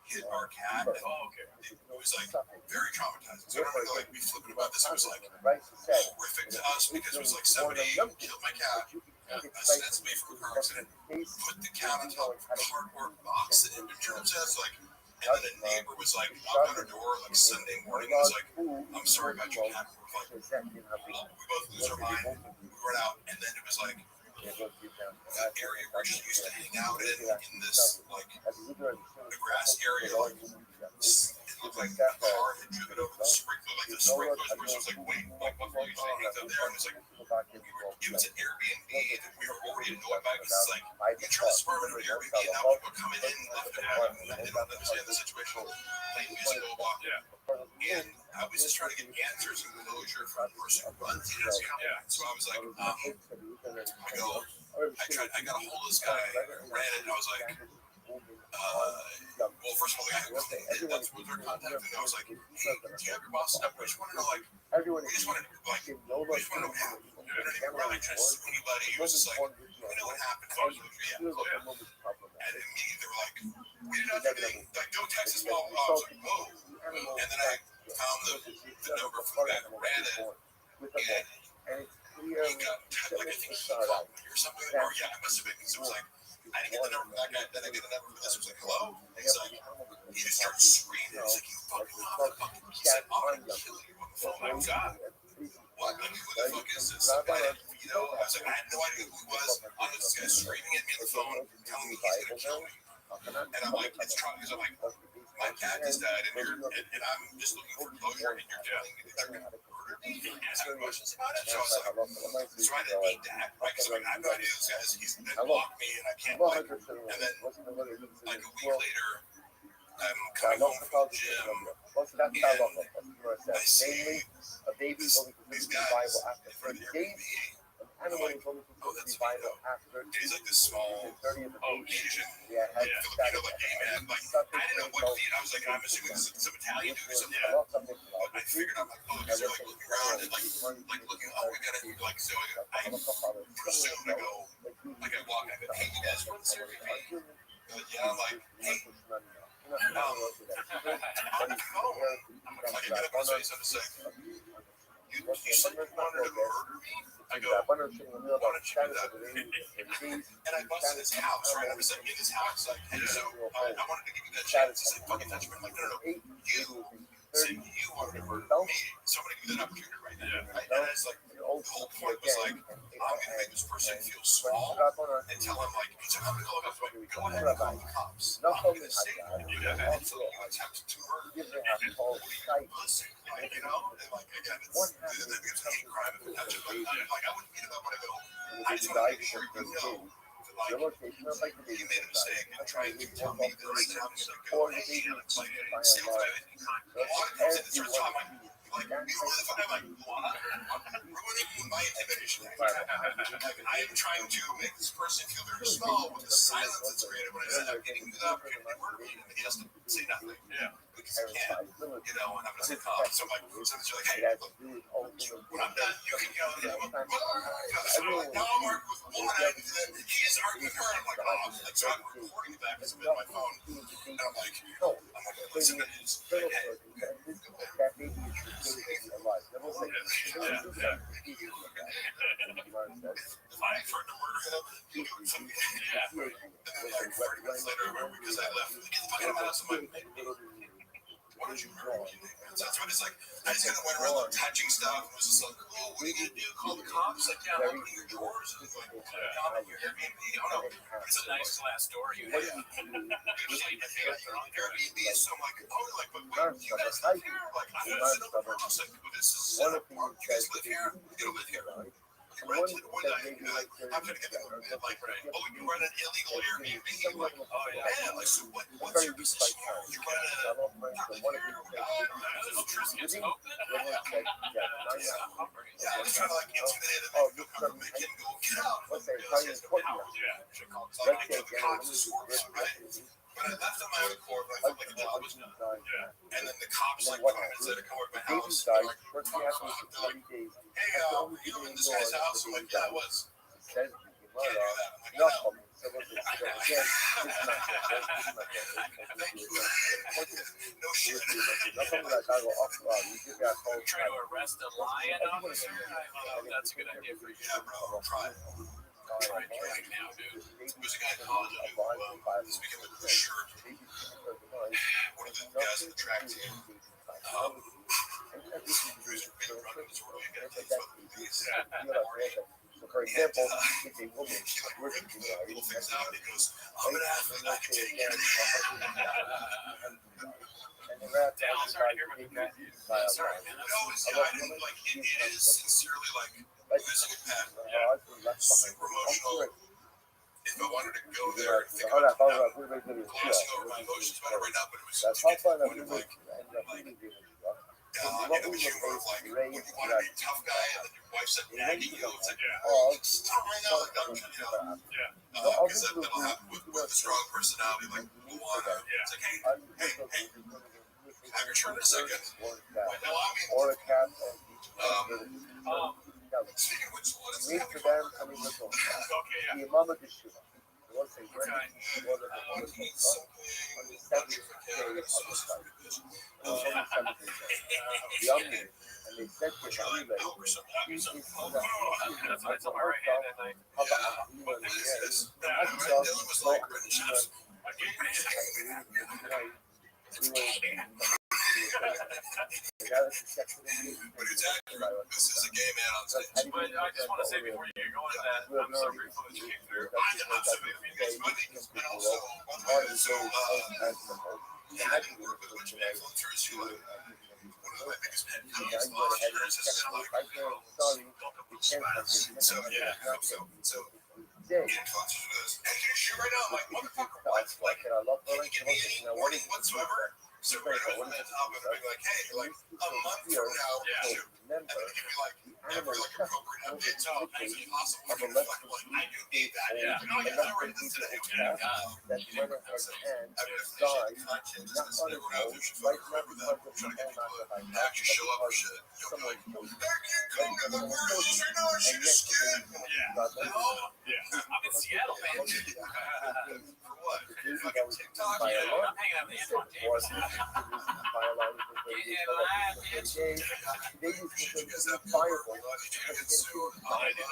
hit our cat, and it was, like, very traumatizing. So I don't want to, like, be flippant about this. It was, like, horrific to us because it was, like, somebody killed my cat, ostensibly from a car accident, put the cat on top of a cardboard box that had been germ-obsessed, like, and then a neighbor was, like, knocked on our door, like, Sunday morning, and was like, I'm sorry about your cat. We're like, we both lose our mind. We run out, and then it was, like, that area where she used to hang out in this, like, the grass area, like, it looked like a car had driven over the sprinkler, like the sprinkler. The person was like, wait, like, what are you saying? He's up there. And it's like, it was an Airbnb that we were already annoyed by because it's like, you try to swerve into an Airbnb and now people are coming in left and right and they don't understand the situation. Playing music all walk. And I was just trying to get answers and closure from the person who runs it. So I was like, I got a hold of this guy who ran it, and I was like, well, first of all, the guy who that's what their contact, and I was like, hey, do you have your boss's number? I just want to know, like, we just want to know what happened. We didn't even really try to sue anybody. It was just like, we know what happened. And immediately they were like, we did not do anything. Like, don't text us while I was like, whoa. And then I found the number from the guy who ran it, and he got, like, I think he called me or something. Or yeah, it must have been because it was like, I didn't get the number from that guy. Then I get the number from this. It was like, hello? And he's like, he just started screaming. He's like, you fucking motherfucker. He said, I'm going to kill you on the phone. I'm like, God. What? Like, who the fuck is this? And I was like, I had no idea who he was. I was this guy screaming at me on the phone, telling me he's going to kill me. And I'm like, it's trouble because I'm like, my cat just died, and I'm just looking for closure, and you're telling me that you're going to murder me? And asking questions about it. So I was like, so I didn't need that, right? Because I have no idea who this guy is. He's blocked me, and I can't like. And then, like a week later, I'm coming home from the gym, and I see these guys in front of the Airbnb. I'm like, oh, that's me. He's like this small Asian, Filipino, like gay man. Like, I didn't know what feet. I was like, I'm assuming this is some Italian dude or something. But I figured out, like, oh, because they're like looking around and like looking, oh, we gotta like. So I presumed I go, like I walk, I go, hey, you guys want this Airbnb? Yeah, I'm like, hey. On the phone, like I get up and say something to say, you said you wanted to murder me? I go, why don't you do that? And I busted his house, right? I was like, in his house, like, hey, so I wanted to give you that chance. He's like, fucking touch me. I'm like, no, you said you wanted to murder me. So I'm going to give you that opportunity right now. Right? And it's like, the whole point was like, I'm going to make this person feel small and tell him, like, he's like, I'm going to call the cops. Like, go ahead and call the cops. I'm going to say until you attempt to murder me. Listen, like, you know, and like, again, it's a hate crime if it touches like, I wouldn't beat him up when I go, I just want to make sure you know that, like, you made a mistake and trying to tell me this, and I'm just like, go, hey, like, see what's happening. Water comes in and starts talking, like, you really the fuck, I'm like, what? Ruining my intimidation. Like, I am trying to make this person feel very small with the silence that's created when I said I'm getting you the opportunity to murder me, and he has to say nothing. Yeah. Because he can't, you know, and I'm going to say, so I'm like, somebody's like, hey, look, when I'm done, you can yell at him. So I'm like, now I'm arguing with one, and then he's arguing with her, and I'm like, oh, like, so I'm recording that because I'm in my phone, and I'm like, listen to this. Fine for him to murder him, you do it for me. Yeah. And then like 30 minutes later, I remember because I left, get the fuck out of my house, I'm like, why don't you murder me? So that's what it's like. I just kind of went around touching stuff and was just like, oh, what are you going to do? Call the cops? Like, yeah, I'm opening your doors. And it's like, I'm at your Airbnb. Oh, no. It's a nice glass door you have. Airbnb is so I'm like, oh, like, but wait, you guys live here? Like, I'm going to sit over here. Just like, well, this is set up. You guys live here? You don't live here. You rented one night. Like, I'm trying to get them. Like, oh, you run an illegal Airbnb. I'm like, oh, yeah. Like, so what's your business? You run a... Triscuit's open? Yeah, I was trying to like intimidate him and make him go, get out. Like, I took the cops to source, right? But I left on my own accord, but I felt like the job was done. And then the cops like come and said to come over to my house. They're like, hey, you in this guy's house? I'm like, yeah, I was. Can't do that. I'm like, no. Thank you. No shit. Trying to arrest a lion officer? That's a good idea for you. Yeah, bro. Try it. Try it now, dude. There's a guy in college this weekend with a shirt. One of the guys in the track team. Who's been running this world again. For example, if a woman he like ripped little things out and he goes, I'm an athlete, I can take it. And the rest Dale, are sorry to hear about the guy. Sorry, man. No, it's, yeah, I didn't like it is sincerely like losing a pet. Super emotional. If I wanted to go there and think about glossing over my emotions about it right now, but it was to get to the point of like in a humor of like when you want to be a tough guy and then your wife said nagging you, it's like, stop right now, like I'm, because that'll happen with a strong personality, like we'll want to, it's like, hey, have your turn in a second. Wait, no, I mean, or a cat speaking of which, what is made for them, I mean, listen, Okay, yeah. the mama de Shiva. What's the Okay. eat something, I'm not sure if I can, I'm gonna sauce it pretty good. Yummy. And they said to Would you like him, milk or something? I'll get some. That's what I told my right hand that night. What the heck is this? Dylan was like, British chefs. But exactly right. This is a gay man on stage. But I just want to say before you go into that, I'm so grateful that you came through. I'm so grateful you guys money, and also one time so I did work with a bunch of influencers who one of my biggest pet peeves of yours is like so yeah, so influencers with this. Hey, can you shoot right now? I'm like, motherfucker, what? Like, you give me any warning whatsoever? So right over the top of it, being like, hey, like a month from now, shoot. And then give me like every like appropriate update to anything possible. Like, I do need that. Yeah. No, yeah, I read this today. Yeah. that whether her hand I mean, if they should content, not just on everyone its out own, there should right fucking now remember that. because We're of trying to get people the to actually show up for shit. You'll be like, I can't go to the Marcos right now. I should have skipped. No. Yeah. I'm in Seattle, man. For what? Fucking TikTok? Yeah, I'm hanging out with Antoine Davis. The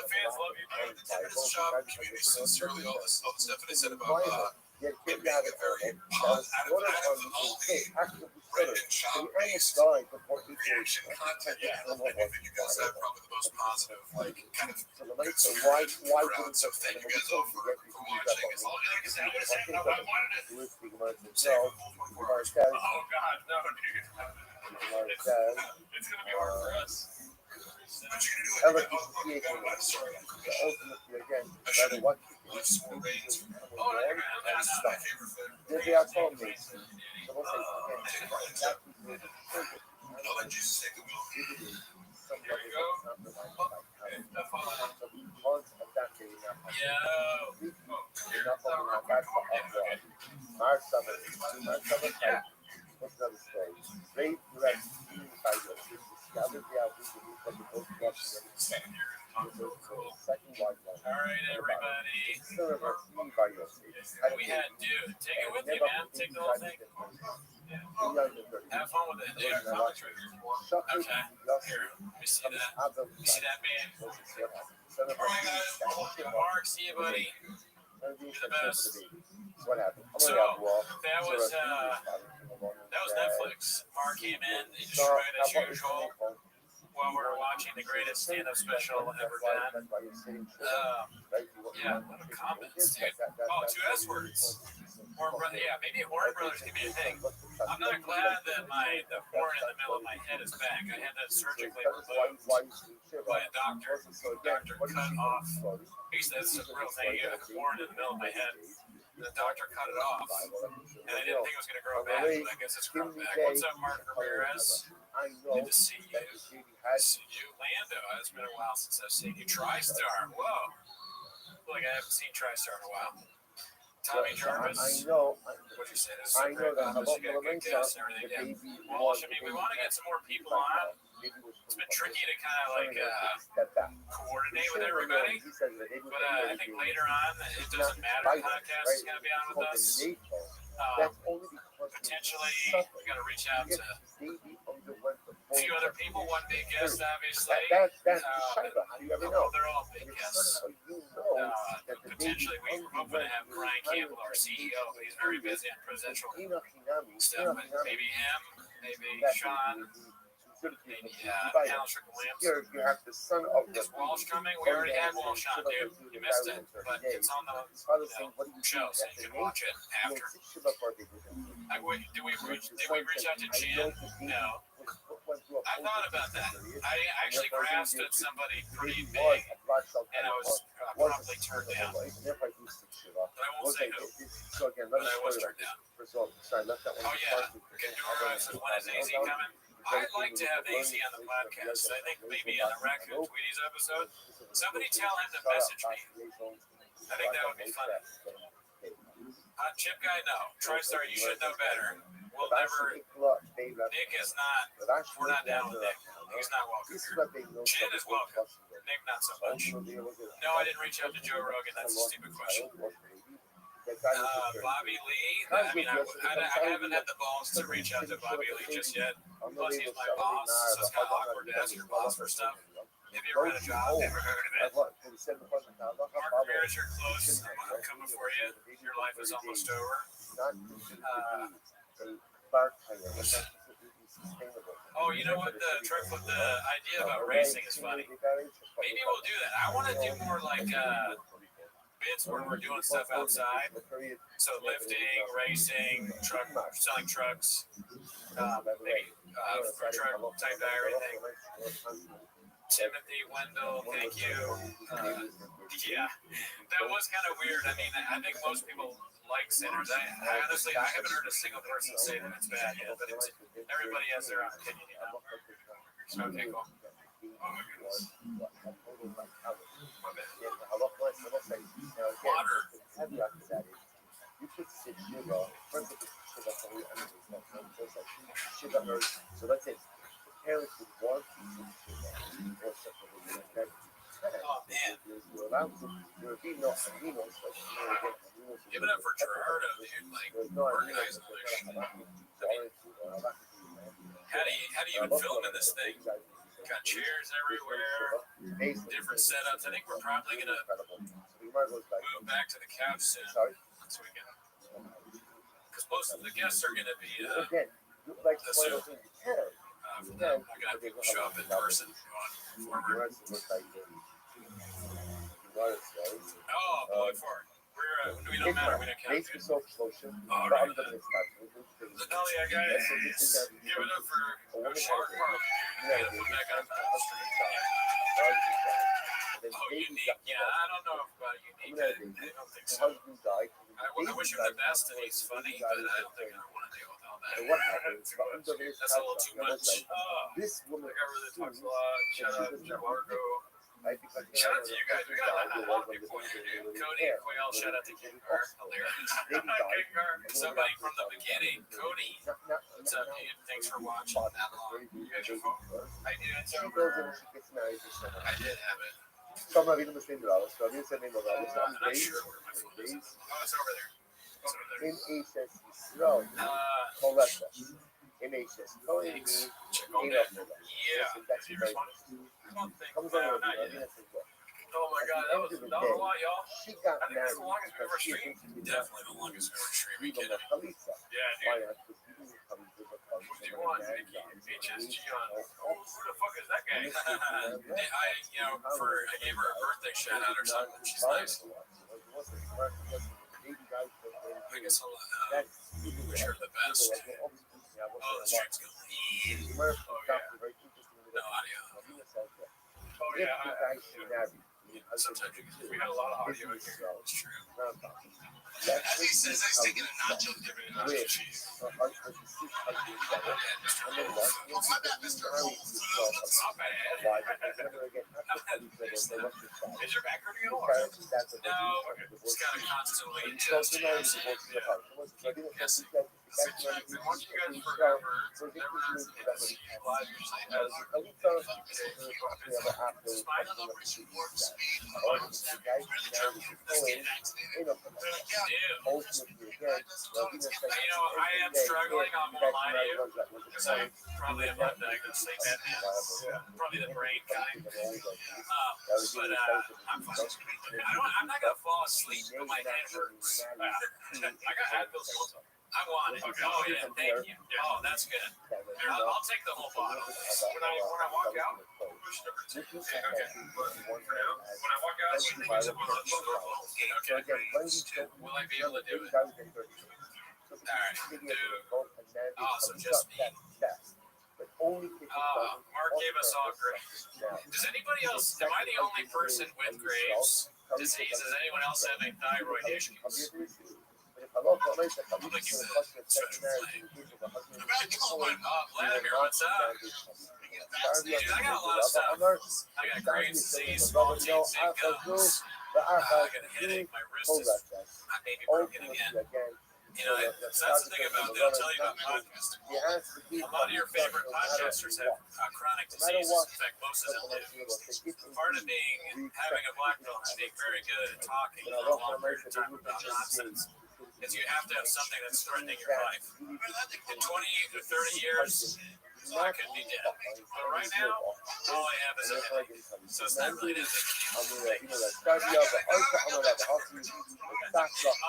fans love you, dude. Shop community sincerely all this stuff that I said about it being a very positive Brandon shop based reaction content. Yeah, I think you guys have probably the most positive, like kind of good spirit crowd. So thank you guys all for watching. As long as I would have said no, I wanted it. Save the full 24 hours. Oh God, no, dude. It's gonna be hard for us. But you're gonna do it. Sorry. again, I should have some more ratings. Oh, no, you're gonna That's not my favorite thing. they are told me. I'll let Jesus take the wheel. Here you go. That's fine. All right, everybody. We had, dude, take it with you, man. Take the whole thing. Have fun with it, dude. Commentary. Okay. Here, let me see that. Let me see that, man. All right, guys. Mark, see you, buddy. You're the best. What happened? So that was Netflix. Mark came in, he destroyed as usual while we were watching the greatest stand-up special ever done. Yeah, what a comments, dude. Oh, 2 S words. Horn Brothers, yeah, maybe Horn Brothers can be a thing. I'm not glad that the horn in the middle of my head is back. I had that surgically removed by a doctor. Doctor cut off. That's a real thing. You have a horn in the middle of my head. The doctor cut it off, and I didn't think it was going to grow back, but I guess it's grown back. What's up, Mark Ramirez? Good to see you. Lando. It's been a while since I've seen you. TriStar. Whoa. Like I haven't seen TriStar in a while. Tommy Jarvis. What'd you say? This is I know that you got good guests and everything. Yeah. Well, I mean, we want to get some more people on. It's been tricky to kind of like coordinate with everybody, but I think later on it doesn't matter. The podcast is going to be on with us. Potentially, we got to reach out to a few other people. One big guest, obviously. They're all big guests. Potentially, we're hoping to have Brian Campbell, our CEO, but he's very busy on presidential stuff. But maybe him, maybe Sean. candlestick lamps. Here you have the son of Is Walsh coming? We already had Walsh on, dude. You missed it, but it's on the show, so you can watch it after. Did we reach out to Chan? No. I thought about that. I actually grasped at somebody pretty big, and I was promptly turned down. But I won't say who. But I was turned down. Oh yeah, Kendora says, when is AZ coming? I'd like to have AZ on the podcast. I think maybe in the Raccoon Tweeties episode, somebody tell him to message me. I think that would be funny. Chip guy, no. TriStar, you should know better. We'll never. Nick is not. We're not down with Nick. He's not welcome here. Chin is welcome. Nick, not so much. No, I didn't reach out to Joe Rogan. That's a stupid question. Bobby Lee. I mean, I haven't had the balls to reach out to Bobby Lee just yet. Plus, he's my boss, so it's kind of awkward to ask your boss for stuff. Have you ever had a job? Never heard of it. Mark Ramirez, you're close. I'm coming for you. Your life is almost over. Oh, you know what? The idea about racing is funny. Maybe we'll do that. I want to do more like bits where we're doing stuff outside. So lifting, racing, selling trucks, maybe food truck type diary thing. Timothy Wendell, thank you. Yeah, that was kind of weird. I mean, I think most people like sinners. I honestly, I haven't heard a single person say that it's bad yet, but everybody has their own opinion, you know. Okay, cool. Oh my goodness. My bad. Water. So let's say parents would want Oh man. Give it up for Gerardo, dude. Like organizing all this shit. How do you even film in this thing? Got chairs everywhere, different setups. I think we're probably gonna move back to the couch soon. So we can, because most of the guests are gonna be the Zoom. For them, we're gonna have people show up in person. Forward. Oh, boy, forward. We don't matter. We don't count. All right. The Dahlia guys, give it up for Shark Park. Get him back on the street. Oh, unique. Yeah, I don't know about unique. I don't think so. I wish him the best, and he's funny, but I don't think I want to deal with all that. That's a little too much. This woman I really talks a lot. Shout out to Margo. Shout out to you guys. We got a lot of people in here, dude. Cody and Quail, shout out to King Car. Hilarious. King Car. Somebody from the beginning. Cody. What's up, dude? Thanks for watching that long. You guys are fun. I did. It's over. I did have it. I'm not even listening to Alice, so I'm going to send him a Alice. I'm not sure where my phone is. Oh, it's over there. It's over there. NHS Slow. Molesta. NHS Slow. Check on that. Yeah. Have you responded? I don't think. No, not yet. Oh my god, that was a lot, y'all. She got I think that's the longest we ever streamed. Definitely the longest we ever streamed. Yeah, dude. Who do you want, Mickey? HSG on. Who the fuck is that guy? I gave her a birthday shout out or something. She's nice. I guess I'll wish her the best. Oh, the stream's going. Oh, yeah. No audio. Oh, yeah. Sometimes we had a lot of audio in here. It's true. As he says, he's taking a nacho dip in nacho cheese. Oh, my bad, Mr. Whole Foods. Not bad. Is your back hurting at all? No. It's got to constantly adjust. Yes. Sometimes I want you guys forever. Never live usually has. Spinal operation warp speed. Really trouble. Let's get back to the I am struggling on more line because I probably have undiagnosed sleep apnea. Probably the brain kind. But I'm fine. I'm not gonna fall asleep, but my head hurts. I got Advil. I want it. Okay. Oh yeah, thank you. Oh, that's good. I'll take the whole bottle. When I walk out, push number 2. Okay. But for now, when I walk out, she thinks it was a Okay. Will I be able to do it? All right, dude. Oh, so just me. Mark gave us all Graves. Does anybody else? Am I the only person with Graves' disease? Does anyone else have any thyroid issues? Vladimir, what's up? Dude, I got a lot of stuff. I got Graves' disease, small teeth, and gums. I got a headache. My wrist is maybe broken again. You know, that's the thing about, they'll tell you about podcasting. A lot of your favorite podcasters have chronic diseases. In fact, most of them do. Part of having a black belt and being very good at talking for a long period of time about nonsense is you have to have something that's threatening your life. In 20 to 30 years, I could be dead. But right now, all I have is a headache. So it's not really that big.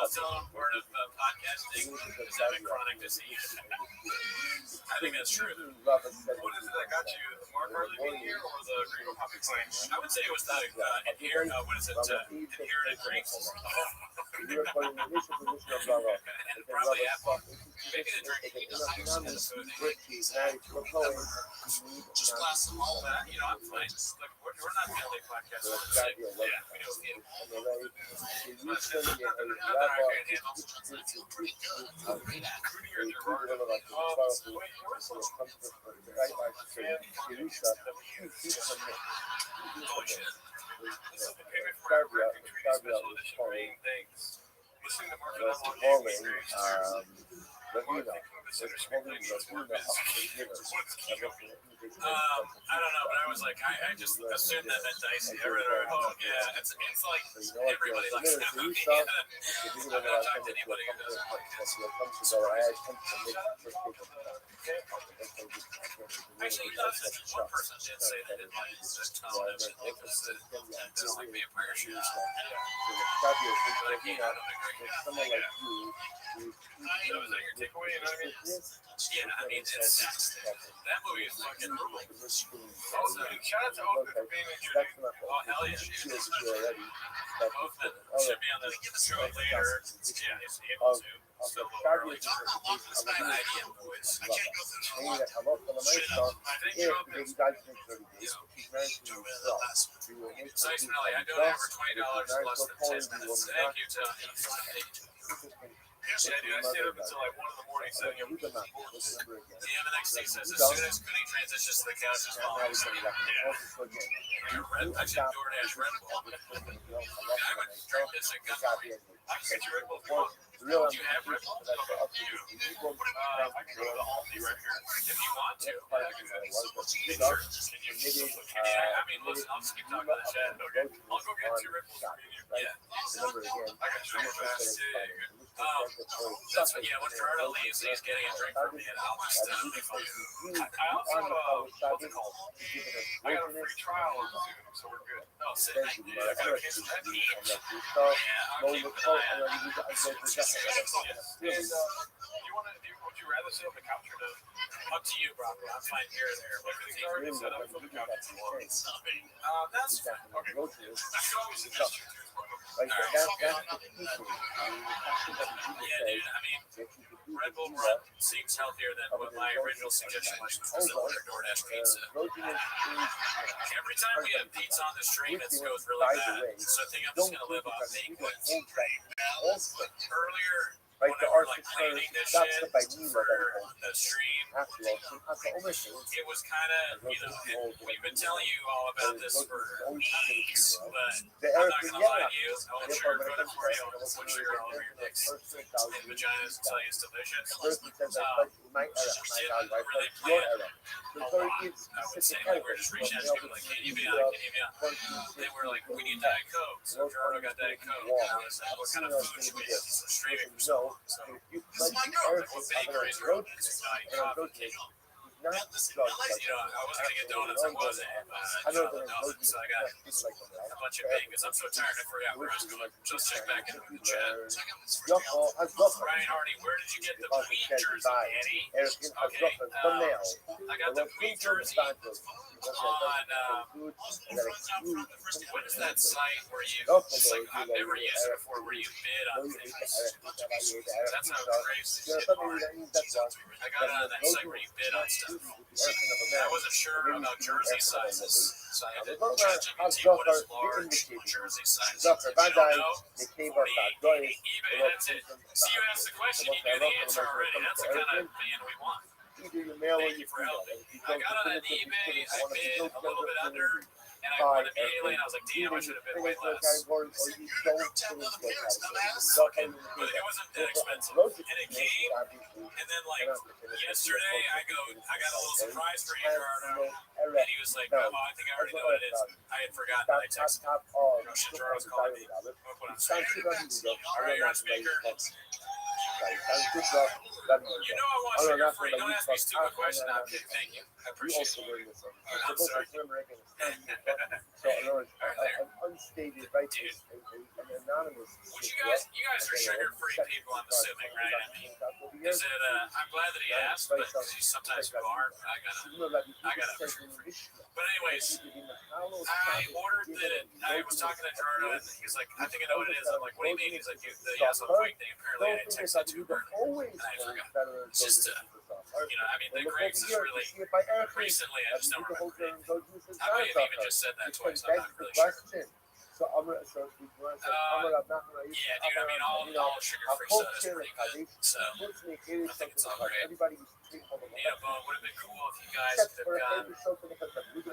Also, part of podcasting is having chronic disease. I think that's true. What is it that got you? Mark Harley being here or the Green Public Science? I would say it was the inherited drinks. And probably apple. Maybe the drinking and the food. Just glass them all. You know, I'm fine. Look, we're not the only podcast. Yeah, we don't need it. Holy shit. This is the payment for our American Treaty Special Edition reading things. Listening to Mark I don't know, but I was like, I just assumed that meant dicey. I read it. Oh, yeah, it's like everybody likes that movie. I've not talked to anybody who doesn't like it. Actually, one person did say they didn't like this tone of it because it doesn't like vampire shit. But again, I don't agree. So is that your takeaway? You know what I mean? Yeah, I mean, that movie is fucking brutal. Also, shout out to Oakland for being in here. Oh, hell yeah. Oakland should be on the show later. Yeah, he's able to. So early. Bad idea, boys. I can't go through the I think you're open. Size Melly, I don't have for $20 less than 10 minutes. Thank you, Tony. Yeah, dude, I stayed up until like 1 in the morning setting up. The MNXT says as soon as Quinny transitions to the couch, his mom is like, yeah. I should DoorDash Red Bull. I would drink this and gun for you. I can get you Red Bull if you want. Do you have Red Bull? I can go to the Aldi right here. If you want to. Sure. I mean, listen, I'll just keep talking to the chat. Okay. I'll go get 2 Red Bulls for you. Yeah. I got you fast. That's what, yeah, when Gerardo leaves, he's getting a drink from me, and I'll just I also, what's it called? I got a free trial on Zoom, so we're good. Oh, sit I got a case of that each. Yeah, I'll keep an eye on it. And, would you rather sit on the couch or no? Up to you, Broccoli. I'm fine here or there. Like, it's already set up for the couch. That's fine. Okay. I can always suggest you to. Yeah, dude, I mean, Red Bull Run seems healthier than what my original suggestion was to order DoorDash pizza. Every time we have pizza on the stream, it goes really bad. So I think I'm just going to live off Banquet. Earlier, when we were like planning this shit for the stream, it was kind of, you know, we've been telling you all about this for weeks, but I'm not going to lie to you. I won't sugarcoat it for you. I won't put sugar all over your dicks and vaginas and tell you it's delicious. Didn't really plan a lot. I would say, like, we're just reaching out to people like, can you be on? Can you be on? They were like, we need Diet Coke. So Gerardo got Diet Coke. And I was like, what kind of food should we have? So streaming for so. So, this is my girl. What bakeries are open? Diet Coffee. not listen, drugs LA's, like You know, I was gonna get donuts. I wasn't. I know Chocolate that donuts. So I got a bunch of bacon. I'm so tired. I forgot where I was going. Just check back in the chat. Ryan Hardy, where did you get the Wheat jersey, Annie? Okay, I got the Wheat jersey on. What is that site where you? It's like I've never used it before. Where you bid on things. That's how crazy. I got on that site where you bid on stuff. I wasn't sure about jersey sizes, so I did ChatGPT. What is large jersey size? You don't know? 48, eBay. That's it. See, you asked the question, you knew the answer already. That's the kind of fan we want. Thank you for helping. I got on that eBay. I bid a little bit under, and I won the PA lane. I was like, damn, I should have bid way less. But it wasn't that expensive. And it came, and then like yesterday, I got a little surprise for Gerardo, and he was like, oh, I think I already know what it is. I had forgotten that I texted him. Gerardo's calling me. I'm gonna put on speaker. All right, you're on speaker. You know I want sugar free. Don't ask me stupid questions. I'm kidding. Thank you. I appreciate it. I'm sorry. Unstated, right? Dude, anonymous. would you guys are sugar-free people, I'm assuming, right? I mean, is it? I'm glad that he asked, but sometimes you aren't. I gotta sugar-free. But anyways, I ordered the. I was talking to Gerardo, and he's like, I think I know what it is. I'm like, what do you mean? He's like, the asshole quick thing. Apparently, I texted to her, and I forgot. Just you know, I mean, the grapes is really recently. I just don't remember. I might have even just said that twice. I'm not really sure. So I'm gonna not gonna use yeah, dude. I mean, all sugar-free soda is pretty good. So I think it's all great. Everybody Yeah, but would have been cool if you guys could have gotten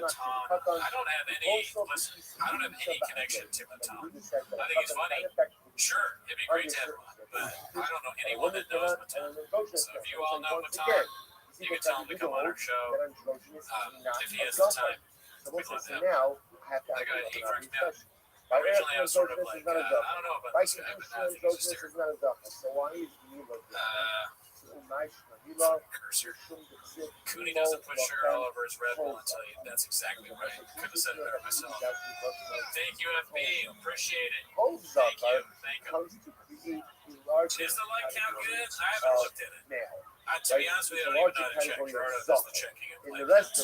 Tom. I don't have any. Listen, I don't have any connection to Tom. I think he's funny. Sure, it'd be great to have one, but I don't know anyone that knows Tom. So if you all know Tom, you can tell him to come on our show if he has the time. We'd love to have him. That guy, he cracks me up. Originally, I was sort of like, I don't know about this guy, but now I think he's just hysterical. Cursor. Cooney doesn't put sugar all over his Red Bull until you. That's exactly right. Couldn't have said it better myself. Thank you, FB. Appreciate it. Thank you. Is the light count good? I haven't looked at it. To be honest with you, I don't even know how to check. Gerardo does the checking.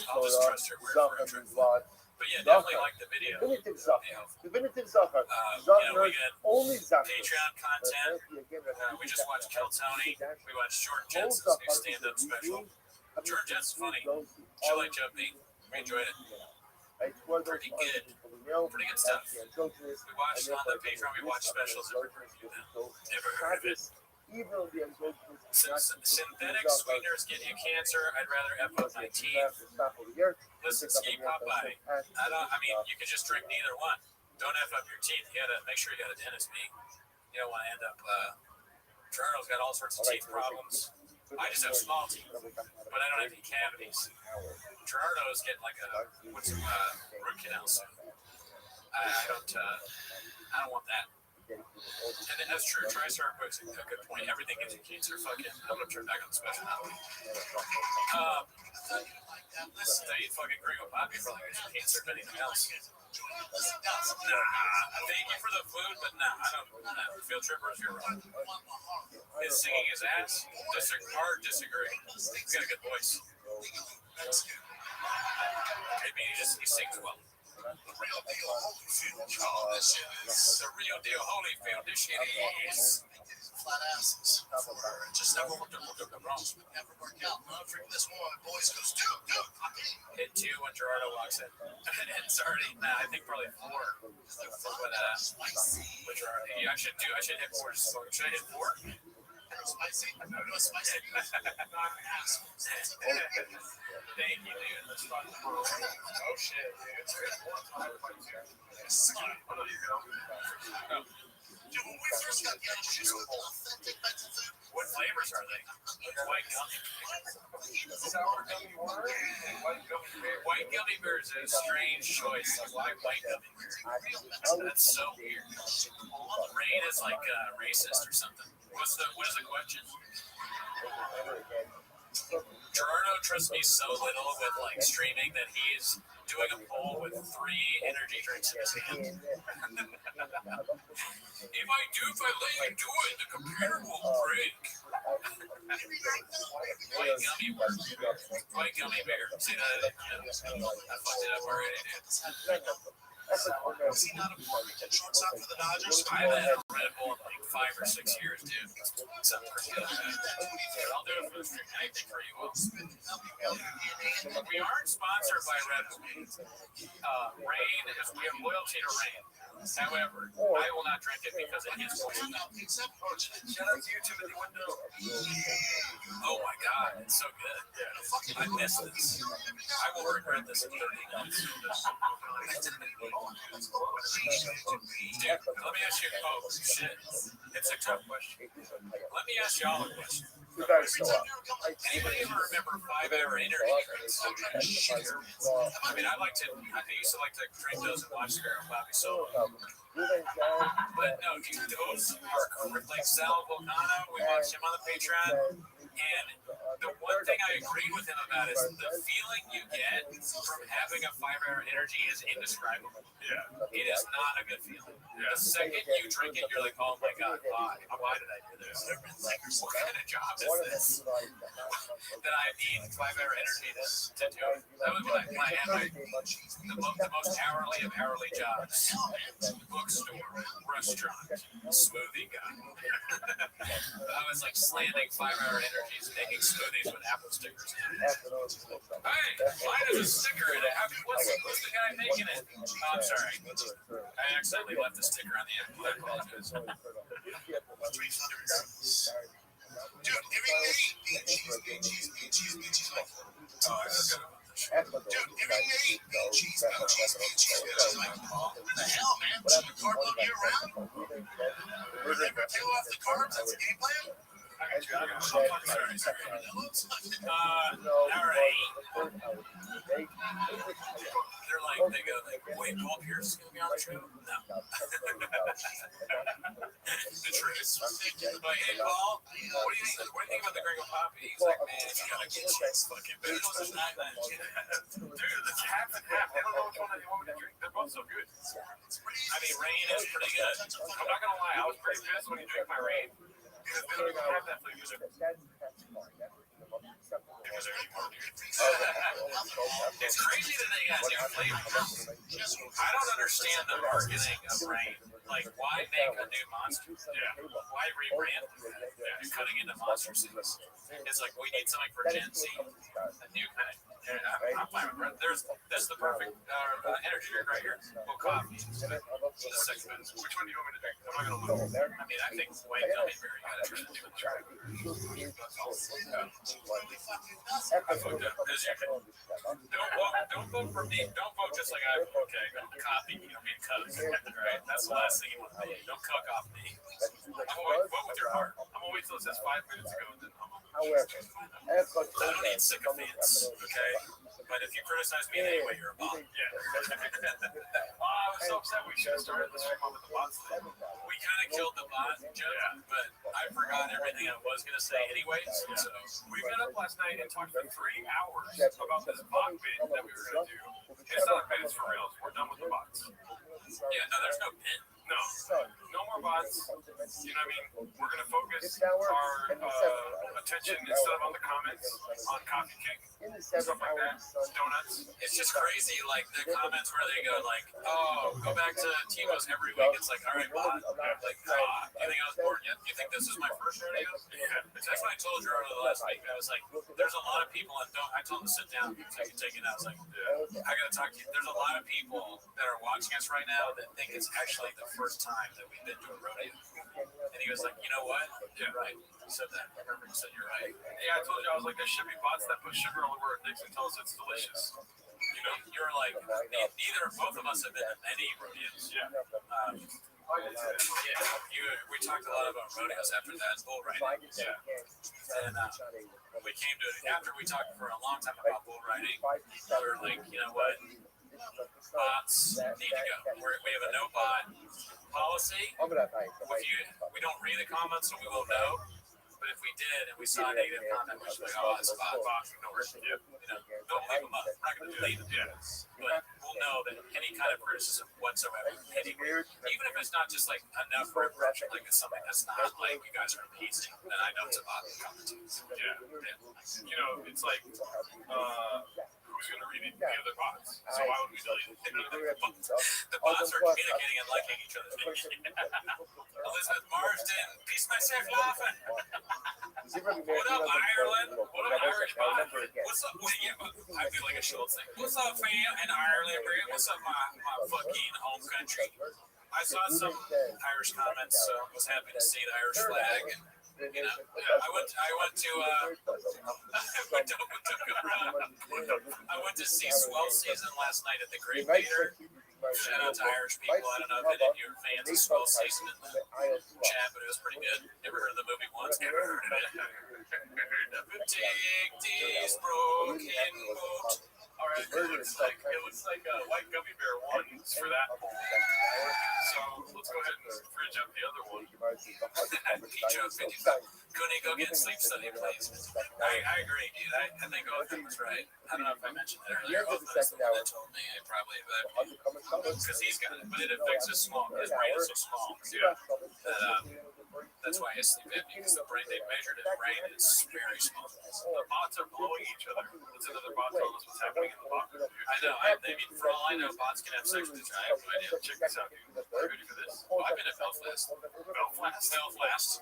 I'll just trust her word for truth. But yeah, definitely like the video. Definitive Zafar. You know, we get Patreon content. We just watched Kill Tony. We watched Short Jets' new stand-up special. Short Jets is funny. She liked Jumpy. We enjoyed it. Pretty good. Pretty good stuff. We watched on the Patreon. We watched specials. Never heard of it. Synthetic sweeteners get you cancer. I'd rather F up my teeth. Listen, Ski Popeye. I mean, you could just drink neither one. Don't F up your teeth. You gotta make sure you got a dentist meet. You don't want to end up. Gerardo's got all sorts of teeth problems. I just have small teeth, but I don't have any cavities. Gerardo's getting like a root canal soon. I don't want that. And that's true. Tristar puts a good point. Everything gives you cancer. Fuck it. I'm gonna turn back on the special now. Listen, they fucking agree with Bobby for like cancer than anything else. Thank you for the food, but I don't. Field trippers, you're wrong. Is singing his ass? Hard disagree. He's got a good voice. Maybe he sings well. The real deal Holyfield. This shit is flat asses. Just never worked out. Never worked out. This one, boys goes do. Hit 2 when Gerardo walks in. It's already. I think probably 4. With Gerardo, I should hit 4. Should I hit 4? Spicy. No, spicy. Thank you, dude. That's fun. Oh shit, dude. Dude, when we first got introduced with authentic Mexican food, what flavors are they? White gummy. White gummy bears is a strange choice. Why white gummy bears? That's so weird. Rain is like racist or something. What is the question? Gerardo trusts me so little with like streaming that he's doing a poll with 3 energy drinks in his hand. If I let you do it, the computer will break. White gummy bear. See that? I fucked it up already, dude. Was he not a shortstop for the Dodgers? I haven't had a Red Bull in like 5 or 6 years, dude. Something crazy like that. I'll do it for the stream. Anything for you all. We aren't sponsored by Red Bull. Rain is, we have loyalty to Rain. However, I will not drink it because it is poison. Shout out to you, Timothy Window. Oh my god, it's so good. I missed this. I will regret this in 30 minutes. Dude, let me ask you, oh shit, it's a tough question. Let me ask y'all a question. Anybody ever remember 5-hour energy drinks? I mean, I used to like to drink those and watch Bobby Solo. But no, dude, those are like Sal Volcano. We watched him on the Patreon. And the one thing I agree with him about is the feeling you get from having a 5-hour energy is indescribable. Yeah. It is not a good feeling. The second you drink it, you're like, oh my god, why did I do this? What kind of job is this? That I need 5-hour energy to do it. That was when I had the most hourly of hourly jobs. Bookstore, restaurant, smoothie guy. I was like slamming 5-hour energies, making smoothies with apple stickers. Hey, mine is a sticker in it. What's the guy making it? Oh, I'm sorry. I accidentally left the sticker on the apple. I apologize. Dude, every day, bean cheese. Oh, I forgot. Dude, every day, bean cheese. What the hell, man? Should carb all year round? Remember, peel off the carbs. That's a game plan. Sorry. All right. They're like, they go, wait, Paul Pierce is going to be on the show? No. The truth. Like, hey, Paul, what do you think about the Gringo Poppy? He's like, man, you got to get this fucking better. Dude, it's half and half. I don't know which one they want me to drink. They're both so good. I mean, Rain is pretty good. I'm not going to lie. I was pretty pissed when he drank my Rain. Because they don't even have that flavor. It's crazy that they got new flavors. I don't understand the marketing of Rain. Like, why make a new monster? Yeah. Why rebrand? Yeah. You're cutting into monster series. It's like, we need something for Gen Z. A new kind of. I'm fine with it. That's the perfect energy drink right here. Well, coffee. The second best. Which one do you want me to drink? I'm not going to look. I mean, I think white gummy berry got it. I fucked up. Don't vote for me. Don't vote just like I vote. Okay, copy me. I mean, cuz. Right? That's the last thing you want to do. Don't cuck off me. Vote with your heart. I'm gonna wait till it says 5 minutes ago, and then I don't need sycophants, okay? But if you criticize me in any way, you're a bot. Yeah. I was so upset we should have started the stream off with the bots. We kind of killed the bot joke, but I forgot everything I was going to say anyways. So we got up last night and talked for 3 hours about this bot bid that we were going to do. It's not a bid, it's for real. We're done with the bots. Yeah, no, there's no bid. No more bots. You know what I mean? We're going to focus our attention instead of on the comments on Coffee King, stuff like that, donuts. It's just crazy, like the comments where they go like, oh, go back to Timo's every week. It's like, all right, bot. Like, you think I was bored yet? You think this is my first rodeo? Yeah. That's what I told you earlier last week. I was like, there's a lot of people, and I told him to sit down so you can take it out. I was like, I got to talk to you. There's a lot of people that are watching us right now that think it's actually the first time that we've been to a rodeo. And he was like, you know what? Yeah, right. He said that. I remember he said, you're right. Yeah, I told you, I was like, there should be bots that put sugar all over our dicks and tell us it's delicious. You know, you're like, both of us have been to many rodeos. Yeah. We talked a lot about rodeos after that bull riding. Yeah. And we came to it after we talked for a long time about bull riding. We were like, you know what? Bots need to go. We have a no bot policy. We don't read the comments, so we won't know. But if we did and we saw negative content, we'd be like, oh, that's a bot. No worries. Yeah. Don't leave them up. We're not going to delete them. Yeah. But we'll know that any kind of criticism whatsoever, anywhere, even if it's not just like enough for impression, like it's something that's not like you guys are appeasing, then I know it's a bot comments. Yeah. You know, it's like, who's going to read the other bots? So why would we delete it? The bots are communicating and liking each other's videos. Elizabeth Marsden, piece myself laughing. What up, Ireland? What up, Irish bot? What's up? I feel like a Schultz thing. What's up, fam in Ireland? What's up, my fucking home country? I saw some Irish comments, so I was happy to see the Irish flag. And, you know, I went to I went to see Swell Season last night at the Great Theater. Shout out to Irish people. I don't know if any of you are fans of Swell Season in the chat, but it was pretty good. Never heard of the movie once. Never heard of it. Take this broken boat. All right, it looks like White Gummy Bear won for that poll. So let's go ahead and fridge up the other one. Couldn't go get sleep study, please. I agree, dude. I think Othman was right. I don't know if I mentioned that earlier. Othman's the one that told me. I probably, because he's got it, but it affects his small. His brain is so small. Yeah. That's why his sleep apnea, because the brain, they measured his brain is very small. The bots are blowing each other. What's another bot telling us what's happening in the bot room, dude? I know. I mean, for all I know, bots can have sex with each other. I have no idea. Check this out, dude. Are you ready for this? Oh, I've been at Belfast. Belfast.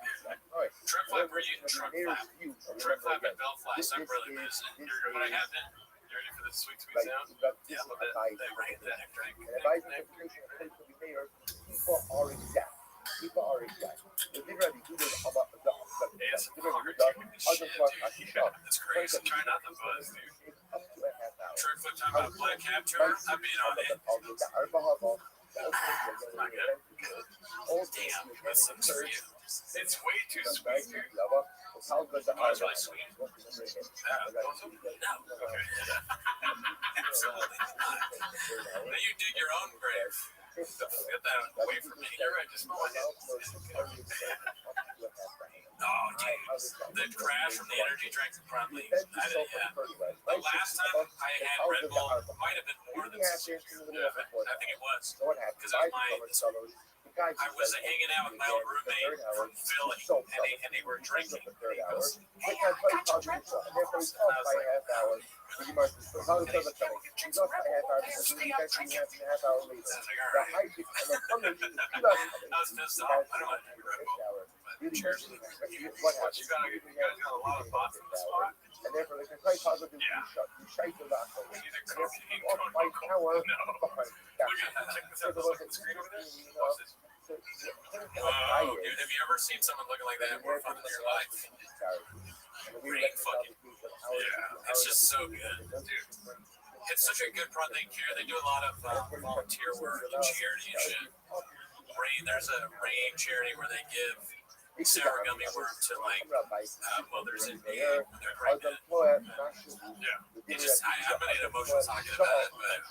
Truck flap at Belfast. I'm really missing. But I have been. You ready for this sweet, sweet sound? Yeah, but that rain, that drink. People are exact. That's crazy. Try not to buzz, dude. Truck flip time about Black Cap tour. I've been on it. Not good. Damn, that's some for you. It's way too sweet, dude. Oh, it's really sweet. No. Okay. Absolutely not. Now you dig your own grave. Get that away from me. You're right, just smell it. Oh, dude. The crash from the energy drinks probably. The last time I had Red Bull might have been more than 6 years ago. I think it was. Because it was I was hanging out with my old roommate from Philly, and they were drinking. And he goes, hey, I got your Red Bull. And I was like, and he's like, oh, get your Red Bull. Stay up drinking. I was like, all right. I was pissed off. I don't want to drink Red Bull. But cheers to the You guys got a lot of bots in the spot. And therefore, they can quite positive Yeah. you shake the back of We it. need a cocaine Off my tower. No. Look at that. Check this out. This fucking screen over there. Watch this. oh, dude, have you ever seen someone looking like that more fun in your life? Green fucking. Yeah, it's just so good, dude. It's such a good product. They do a lot of volunteer work and charity and shit. There's a rain charity where they give sour gummy worm to like mothers in need when they're pregnant. Yeah. It just, I'm gonna get emotional talking about it, but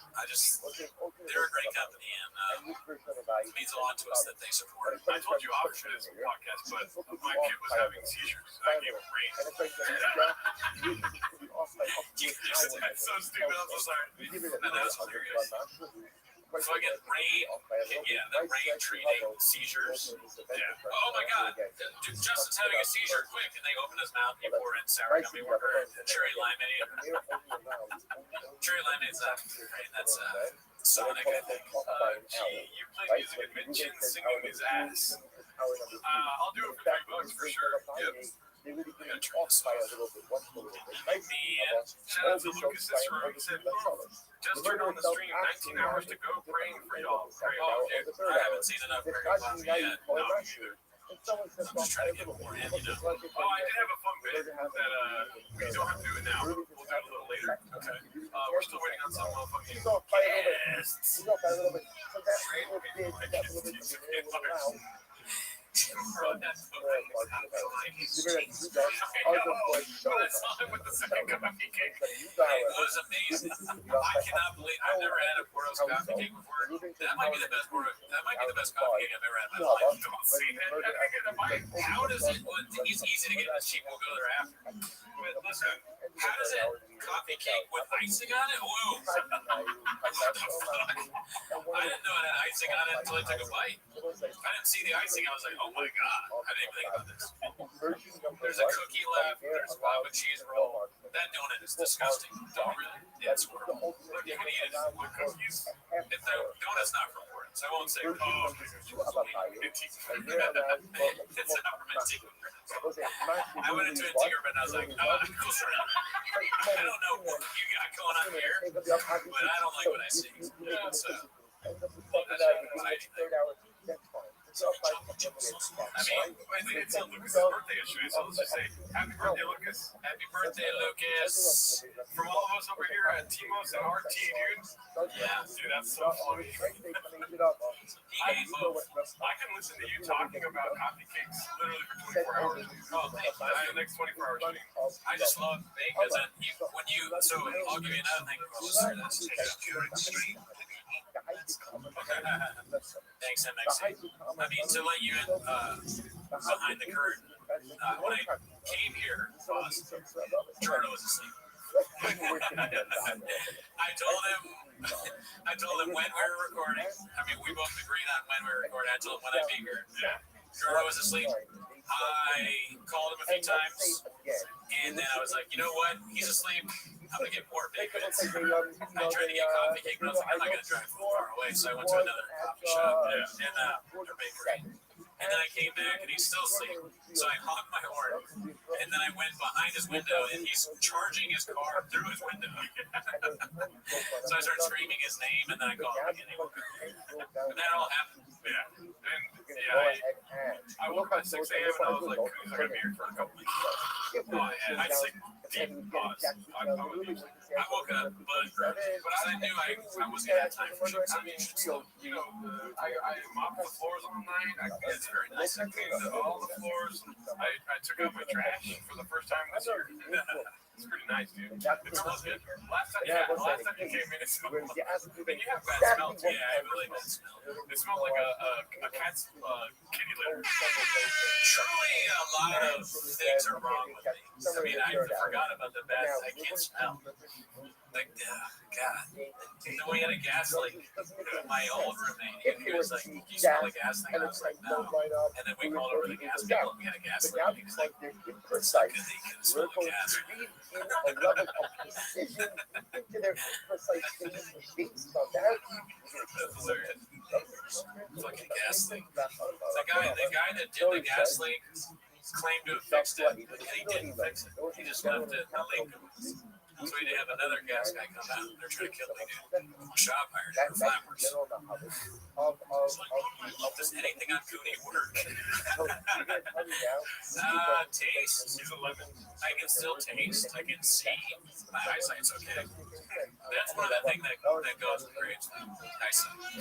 they're a great company and it means a lot to us that they support. I told you off shit is a podcast, but my kid was having seizures. I gave him rain. That's so stupid. I'm so sorry. No, that's hilarious. Fucking rain, the rain treating seizures. Yeah. Oh my god, dude, Justin's having a seizure, quick, and they open his mouth, you pour in sour gummy wormer and cherry limeade. Cherry limeade's that's Sonic, I think. Gee, you play music and mention singing his ass. I'll do it for $3 for sure. Yep. They really get off by a little bit. Shout out to Lucas Cicero. He said, just turned on the stream, 19 hours to go, praying for y'all. Pray Oh, on. dude, I haven't seen enough Mary Poppins yet. No, either. I'm just trying to get more in, you know. Oh, I did have a fun bit that we don't have to do it now. We'll do it a little later. Okay. We're still waiting on some motherfucking guests. Bro, that's what I was like. When I saw him with the second coffee cake, it was amazing. I cannot believe I've never had a Portos coffee cake before. That might be the best coffee cake I've ever had in my life. Don't see that. How does it? Well, it's easy to get. It's cheap. We'll go there after. But listen, how does it coffee cake with icing on it? Whoa! What the fuck? I didn't know it had icing on it until I took a bite. I didn't see the icing. I was like, oh my god! I didn't even think about this. There's a cookie left. There's a lava cheese roll. That donut is disgusting. Don't really. It's horrible. Look, you can eat it with cookies. If the donut's not from Portland, so I won't say, oh, it's not from Antigua. I went into Antigua and I was like, I don't know what you got going on here, but I don't like what I see. Yeah, so I mean, it's Lucas's birthday yesterday, so let's just say, happy birthday, Lucas. Happy birthday, Lucas. From all of us over here at Timos and RT, dude. Yeah, dude, that's so funny. I can listen to you talking about coffee cakes literally for 24 hours. Oh, the next 24 hours. I just love because when you, so I'll give you another thing. Thanks, MXC. I mean, to let you in behind the curtain, when I came here, Jordan was asleep. I told him when we were recording. I mean, we both agreed on when we were recording. I told him when I'd be here. Jordan was asleep. I called him a few times, and then I was like, you know what? He's asleep. I'm gonna get more big bits. I tried to get coffee cake, but I was like, I'm not gonna drive far away, so I went to another coffee shop and a bakery. And then I came back and he's still asleep. So I honked my horn. And then I went behind his window and he's charging his car through his window. So I started screaming his name and then I called him again. And that all happened. Yeah. And I woke up at 6 a.m. and I was like, who's gonna be here for a couple weeks? And I just like deep pause. I woke up but I knew I wasn't gonna have time for shit. So I mopped the floors all night. It's very nice. I cleaned all the floors. I took out my trash for the first time this year. It's pretty nice, dude. It smells good. Last time you came in, it smelled like, and you have bad smell too. Yeah, I have really bad smell. It smelled like a cat's kitty litter. Surely a lot of things are wrong with me. I mean, I forgot about the bad. I can't smell. Like, God. And then we had a gas leak. My old roommate, he was like, you smell the gas thing? I was like, no. And then we called over the gas people and we had a gas leak. He was like, it's not good that you can smell the gas. Fucking gas leak. The guy that did the gas leak claimed to have fixed it, and he didn't fix it. He just left it in the leak. So we did have another gas guy come out. They're trying to kill me. Shop hired for flappers. Does anything on Cooney work? Taste. I can still taste. I can see. My eyesight's okay. That's one of the things that goes with grades. Eyesight.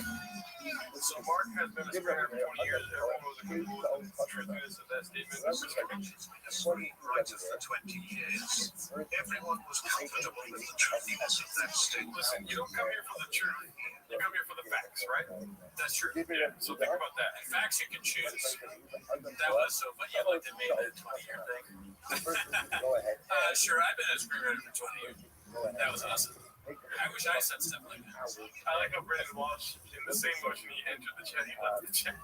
So Mark has been a springer for 20 years. Everyone was a good one. Truth is that statement was Right for 20 years. Everyone was comfortable with the truthiness of that statement. Listen, you don't come here for the truth. You come here for the facts, right? That's true. Yeah. So think about that. And facts you can choose. That was so funny. You like to make that 20-year thing. Sure, I've been a screenwriter for 20 years. That was awesome. I wish I said stuff like that. I like how Brandon Walsh, in the same motion he entered the chat, he left the chat.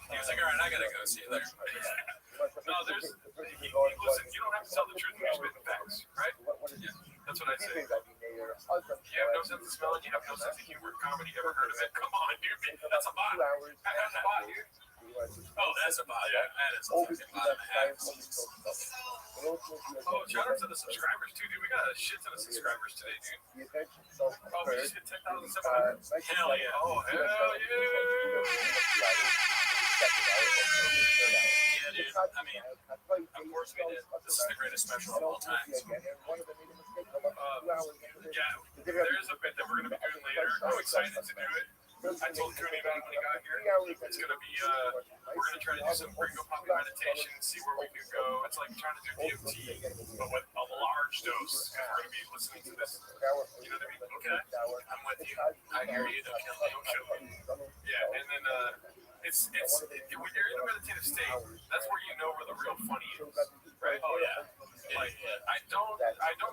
He was like, all right, I gotta go. See you later. No, listen, you don't have to tell the truth when you're spitting facts, right? Yeah, that's what I say. You have no sense of smell and you have no sense of humor. Comedy, ever heard of it? Come on, dude. That's a bot. That's a bot, dude. Oh, that's a bot. Yeah, that is a fucking bot and a half. Oh, shout out to the subscribers, too, dude. We got a shit ton of subscribers today, dude. Oh, we just hit 10,700. Hell yeah. Oh, hell yeah. Yeah, dude. I mean, of course we did. This is the greatest special of all time. Yeah, there is a bit that we're going to be doing later. I'm excited to do it. I told Cooney about it when he got here. It's going to be, we're going to try to do some Gringo Poppy meditation, see where we can go. It's like trying to do DMT, but with a large dose. We're going to be listening to this. You know what I mean? Okay. I'm with you. I hear you. Don't kill me. Don't kill me. Yeah, and then it's when you're in a meditative state, that's where you know where the real funny is. Right? Oh, yeah. Like, I don't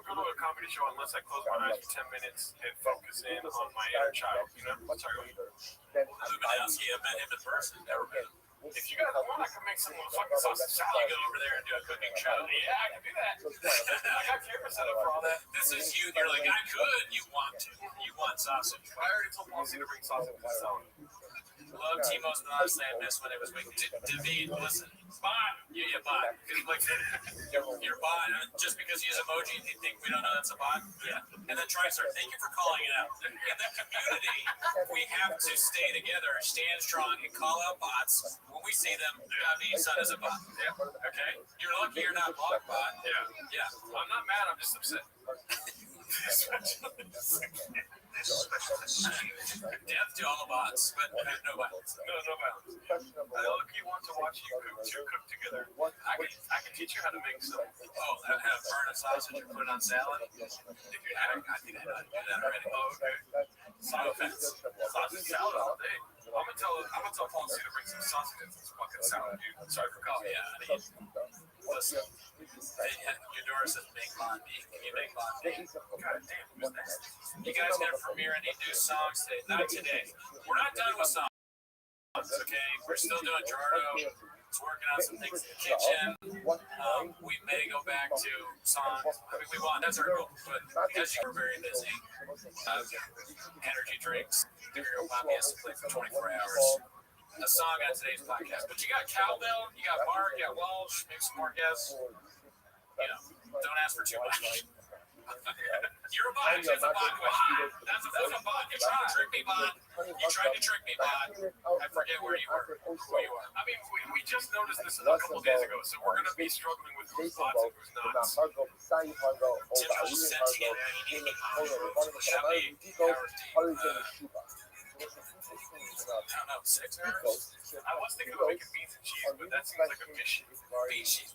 go to a comedy show unless I close my eyes for 10 minutes and focus in on my inner child. You know? Sorry. Luminowski, I met him in person. Never met him. If you guys want, I can make some fucking sausage salad. Go over there and do a cooking show. Yeah, I can do that. I got camera set up for all that. This is you. You're like, I could. You want to. You want sausage. I already told Mossy to bring sausage to the salad. Love Timo's, but honestly, I miss when it was with David. Listen, bot. Yeah, bot. Like, you're bot. Just because you use emoji, you think we don't know that's a bot? Yeah. And then TriStar, thank you for calling it out. In the community, we have to stay together, stand strong, and call out bots. When we see them, David's son is a bot. Yeah. Okay? You're lucky you're not blocked bot. Yeah. Yeah. I'm not mad. I'm just upset. Death to all the bots, but no violence. No violence. I look, you want to watch you cook together. I can teach you how to make some. Oh, how to burn a sausage and put it on salad? If you had, I think I know how to do that already. Oh, okay. Sausage salad all day. I'm gonna tell Paul to bring some sausage and some fucking salad, dude. Sorry for calling. Yeah. Listen, Eudora says make Bondi. Can you make Bondi? God damn, who's next? You guys got to premiere any new songs today? Not today. We're not done with songs. Okay, we're still doing Gerardo. It's working on some things in the kitchen. We may go back to songs. I mean, we want, that's our goal. But because you were very busy, energy drinks, Gringo Poppy has to play for 24 hours. A song on today's podcast. But you got Cowbell, you got Mark, you got Walsh, maybe some more guests. You know, don't ask for too much. You're a bot. It's a bot. That's a bot. You tried to trick me, bot. You tried to trick me, bot. I forget where you were. Who you are. I mean, we just noticed this a couple days ago, so we're going to be struggling with who's bots and who's not. Timbo sent to get I don't know, 6 hours? I was thinking of making beans and cheese, but that seems like a mission. Bean cheese.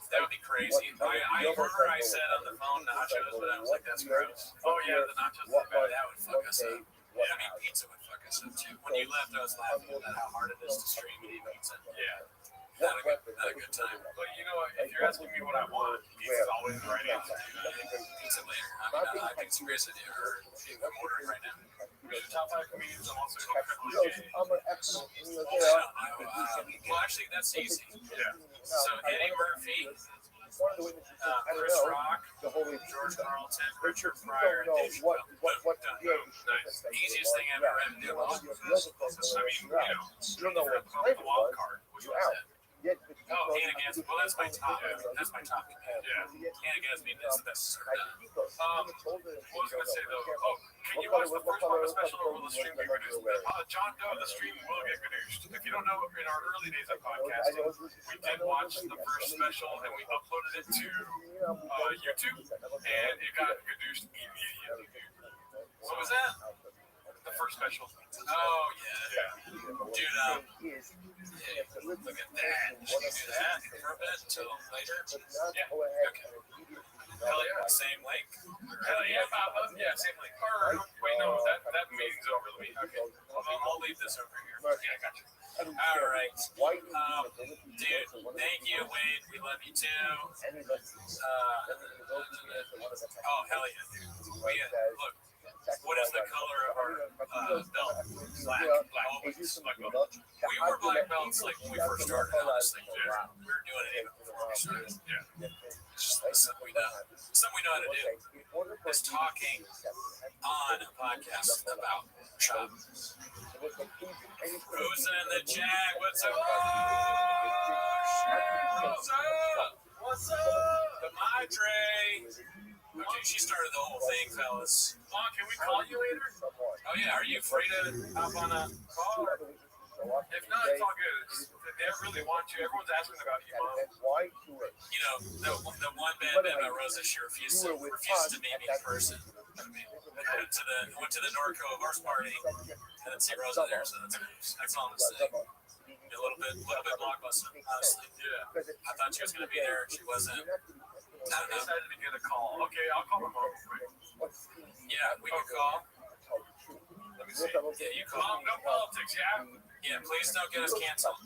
That would be crazy. I remember I said on the phone nachos, but I was like, that's gross. Oh, yeah, the nachos look bad. That would fuck us up. Yeah, I mean, pizza would fuck us up too. When you left, I was laughing about how hard it is to stream and eat pizza. Yeah. Not a good time. But you know, if you're asking me what I want, pizza's always the right answer. Pizza later. I mean, I think it's a great idea. I'm ordering right now. Who's your top 5 comedians? I'm also Well, actually, that's easy. Yeah. So Eddie Murphy, Chris Rock, George Carlton, Richard Pryor, and Dave Chappelle. Nice. Easiest thing I've ever had to do. I mean, you know, from the wild card, which was it? Oh, Hannah Gadsby. Well, that's my top. That's my top. Yeah. Hannah Gadsby is the best. What was I going to say, though? Oh, can you watch the first part of the special, or will the stream be reduced? John Doe, the stream will get reduced. If you don't know, in our early days of podcasting, we did watch the first special, and we uploaded it to YouTube, and it got reduced immediately. What was that? The first special. Oh, yeah. Dude, look at that. Should we do that for a bit until later? Yeah. Okay. Hell yeah, same link. Hell yeah, yeah, same link. Or, wait, no, that meeting's over. Let me, okay. I'll leave this over here. Yeah, I got you. All right. Dude, thank you, Wade. We love you too. Oh, hell yeah, dude. Look. What is the color of our belt? Black. Always black belt. We were black belts like when we first started, honestly. Yeah. We were doing it even before we started. Yeah. It's just like something we know. Something we know how to do. Is talking on a podcast about shops. Who's in the jag? What's up? What's up? What's up? The Madre. Dude, she started the whole thing, fellas. Mom, can we call you later? Oh, yeah. Are you free to hop on a call? If not, it's all good. They really want you. Everyone's asking about you, Mom. You know, the one bad bit about Rosa, she refuses to meet me in person. went to the Norco horse party and didn't see Rosa there, so that's all I'm saying. A little bit blockbuster, honestly. Yeah. I thought she was gonna be there, she wasn't. I don't know. Decided to get a call. Okay, I'll call them over quick. Yeah, we can call. Let me see. Yeah, you call. No politics, yeah? Yeah, please don't get us canceled.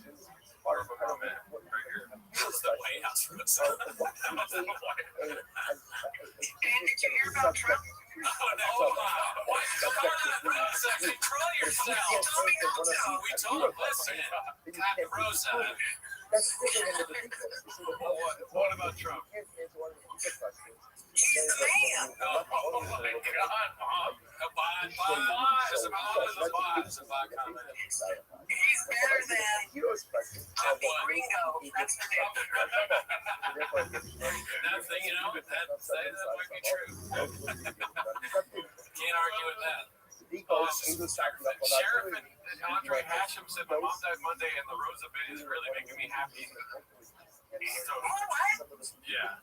Where's my mom at? Right here. That's the White House Rosa. And did you hear about Trump? Oh no! Why Rosa? Control yourself. We told him, listen, not Rosa. What about Trump? He's the man. Oh my God, Mom. A bot comment. He's better than Ringo. That's the name. That's the, that might be true. Can't argue with that. Sheriff and Andre Hashem said my mom died Monday and the Rosa bit is really making me happy. So, yeah.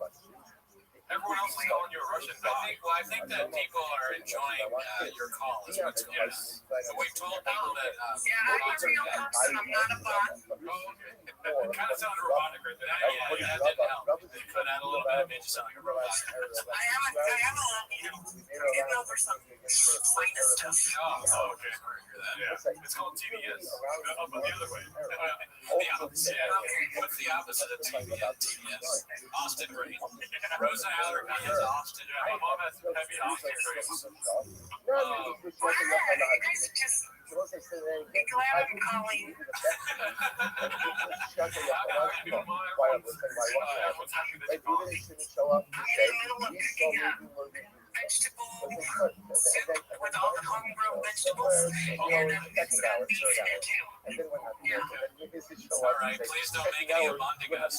Everyone else is calling you a Russian dog. I think that people are enjoying your call. Is what's going on. So we told people that. Yeah, I'm a real person. I'm not a bot. Oh, okay. It kind of sounded robotic right there. Yeah, that didn't help. But add a little bit, it made you sound like a robot. I am a getting over some sinus stuff. Oh, okay. Yeah. It's called TBS. Up on the other way. The opposite. What's the opposite of TBS? Austin Rain. Rosa Allergy is Austin. Yeah, my mom has heavy Austin traits. Well, you guys are just be glad I'm calling. How are you doing, Mom? Everyone's happy that you called. I'm in the middle of cooking a vegetable soup with all the homegrown vegetables, and it's got beef in it too. Yeah. All right, please don't make any abundigas.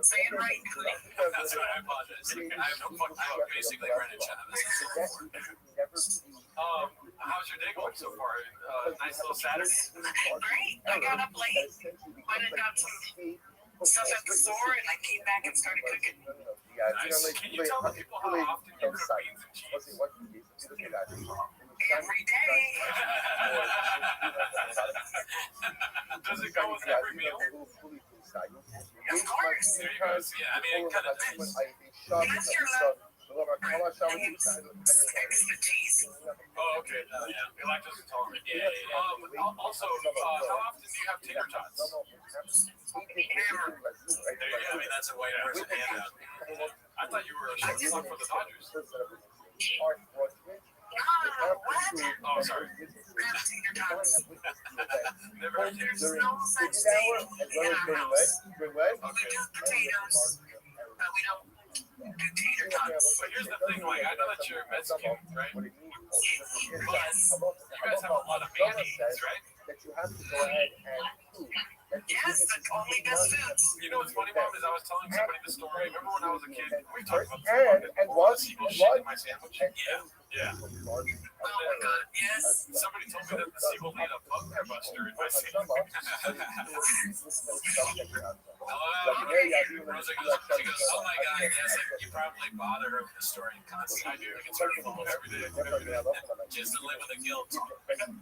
Say it right. That's right, I apologize. I have no fucking clue. Basically, Greenwich. How's your day going so far? Nice little Saturday? Great. I got up late, went and got some stuff at the store, and I came back and started cooking. Nice. Can you tell the people how often you cook beans and cheese? Every day. Does it go with every meal? Of course. There you go. Yeah, I mean, it kind of does. That's your love. Extra cheese. Oh, okay. Yeah. You're lactose intolerant. Yeah. Also, how often do you have tater tots? Never. There you go. I mean, that's a white person handout. I thought you were a shortstop for the Dodgers. What? Oh, sorry. Grab tater tots. Never had tater There's no such thing in our house. We Okay. do potatoes, but we don't do tater tots. But here's the thing, like, I know that you're Mexican, right? But you guys have a lot of mayonnaise, right? Yes, the only best foods. You know what's funny, Mom, is I was telling somebody the story. Remember when I was a kid? We talked about this. People shit in my sandwich. Yeah. Oh my God, yes. Somebody told me that the sea will need a bugbear buster in my sandwich. Rosa goes, she goes, oh my God, yes, you probably bother her with the story constantly. I do. It's her phone every day. Just to live with the guilt. I'm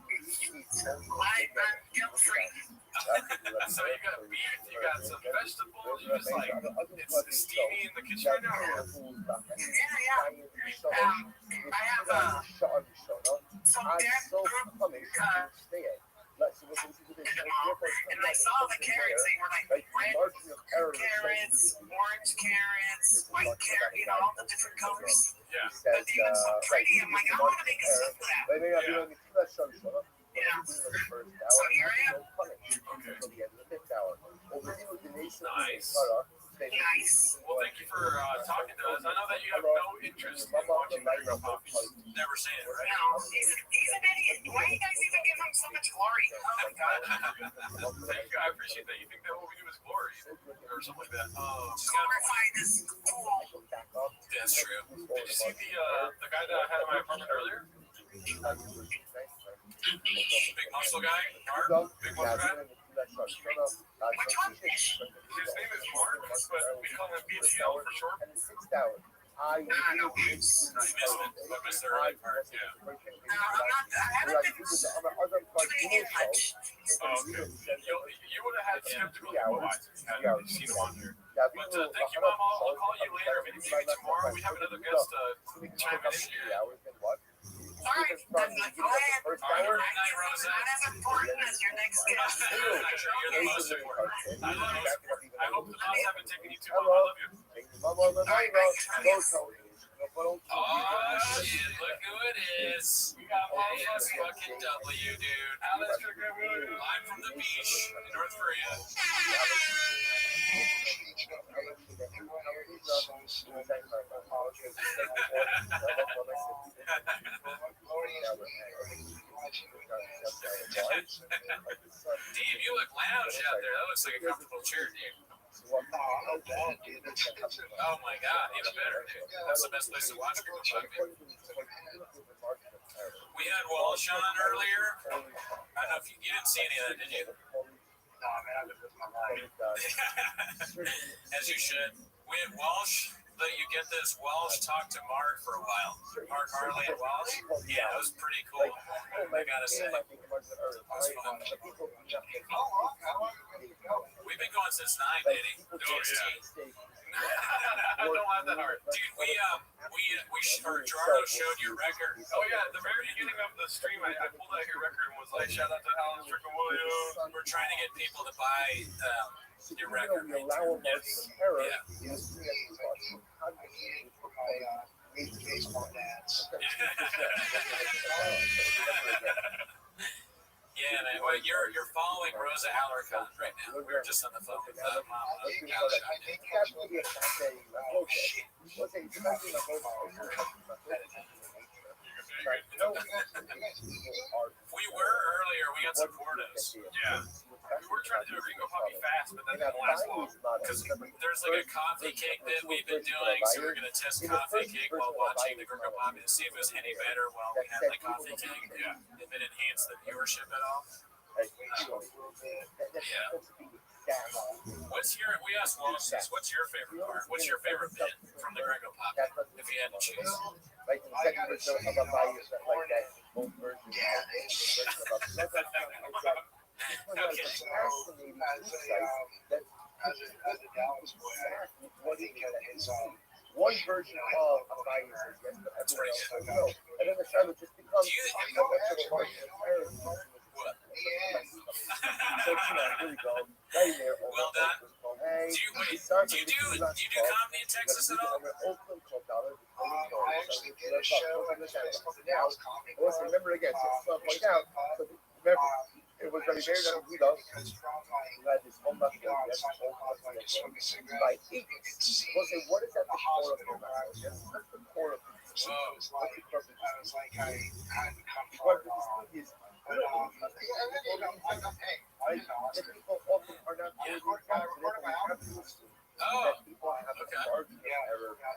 guilt-free. So you got beef, you got some vegetables, you just like, it's steamy in the kitchen right now. Yeah. I have some dead fruit and I saw the carrots. They were like red carrots, orange carrots, white carrot, all the different colors. Yeah. But even so pretty, I'm like, I want to make a soup for that. Yeah. So here I am. Nice. Nice. Well, thank you for talking to us. I know that you have no interest in watching Micro Puppies. Never seen it, right? No, he's an idiot. Why do you guys even give him so much glory? Oh my God. Thank you. I appreciate that you think that what we do is glory or something like that. Glorify this fool. That's true. Did you see the guy that I had in my apartment earlier? Big muscle guy? Mark? Big muscle guy? His name is Mark, but we call him BTL for short. And the 6th hour, I missed it. I missed the early part. Yeah. I haven't been to other parts Putting in much. Oh, okay. You would have had skeptical advice if you hadn't seen him on here. Yeah, But thank you, Mom. I'll call you later. Maybe tomorrow. We have another guest chiming in here. All right, then go ahead. All right, good night, Rosa. Not as important as your next guest. Actually, you're the most important. I hope the boss haven't taken you too long. Hello. I love you. Oh, shit, look who it is. We got It's fucking W, dude. I'm from the beach in North Korea. Dave, you look lounge out there. That looks like a comfortable chair, Dave. Oh my god, even better, dude. That's the best place to watch people talk. We had Walsh on earlier. I don't know if you didn't see any of that, did you? No, man, I've been with my life. As you should. We had Walsh. Let you get this. Walsh talked to Mark for a while. Mark Harley and Walsh. Yeah, it was pretty cool. I gotta say. It was fun. We've been going since 9, Danny. I don't have that hard. Dude, Gerardo showed your record. Oh yeah, at the very beginning of the stream, I pulled out your record and was like, shout out to Alan Strickland Williams. We're trying to get people to buy your record. Yes. Yeah. Baseball dads. Yeah, man. Well, you're following Rosa Alarcon right now. We were just on the phone with Mom. We were earlier. We got some Portos. Yeah. We were trying to do a Gringo Puppy fast, but that didn't last long. Because there's like a coffee cake that we've been doing, so we're going to test coffee cake while watching the Gringo Puppy to see if it was any better while we had the coffee cake. Yeah. If it enhanced the viewership at all. Yeah. We asked Walsh this, what's your favorite part? What's your favorite bit from the Gringo Puppy, if you had to choose? Okay. As a Dallas boy, I think his one version of a fire is That's pretty good. and then the Charlotte just becomes here we go. Right there. Well done. Do you do comedy in Texas at all? I actually did a show at the Dallas Comedy Club. Also, remember again, so point out. So remember, it was very very because from who had this home left on cycle clock, like a smoke a cigarette, like you could see we'll say, what is at the the core of hospital your where I message? was. What's the core of it? So it was like I hadn't come What far this along. is, But people often are not Yeah. that Oh, people have a okay. margin of error in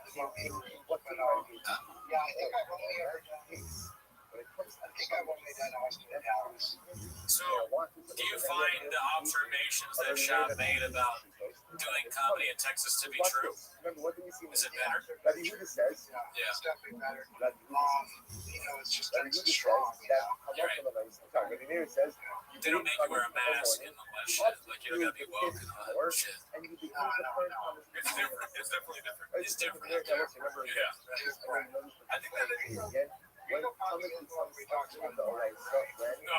what they are doing. yeah, I think I've only ever done. I think I've only done Austin and Dallas. so do you find the observations that Shab made about doing comedy in Texas to be true? Remember, what did we see? Is it better? Rabbi Huda says, Yeah. It's definitely better. Rabbi It's just Huda Texas says strong. that Rabbi Meir says They don't make you wear a mask and all that shit. Like, you don't gotta be woke and all that shit. and you can the It's different. It's definitely different. It's different. Yeah. I think that again, when coming to some stuff with the right stuff, right? No.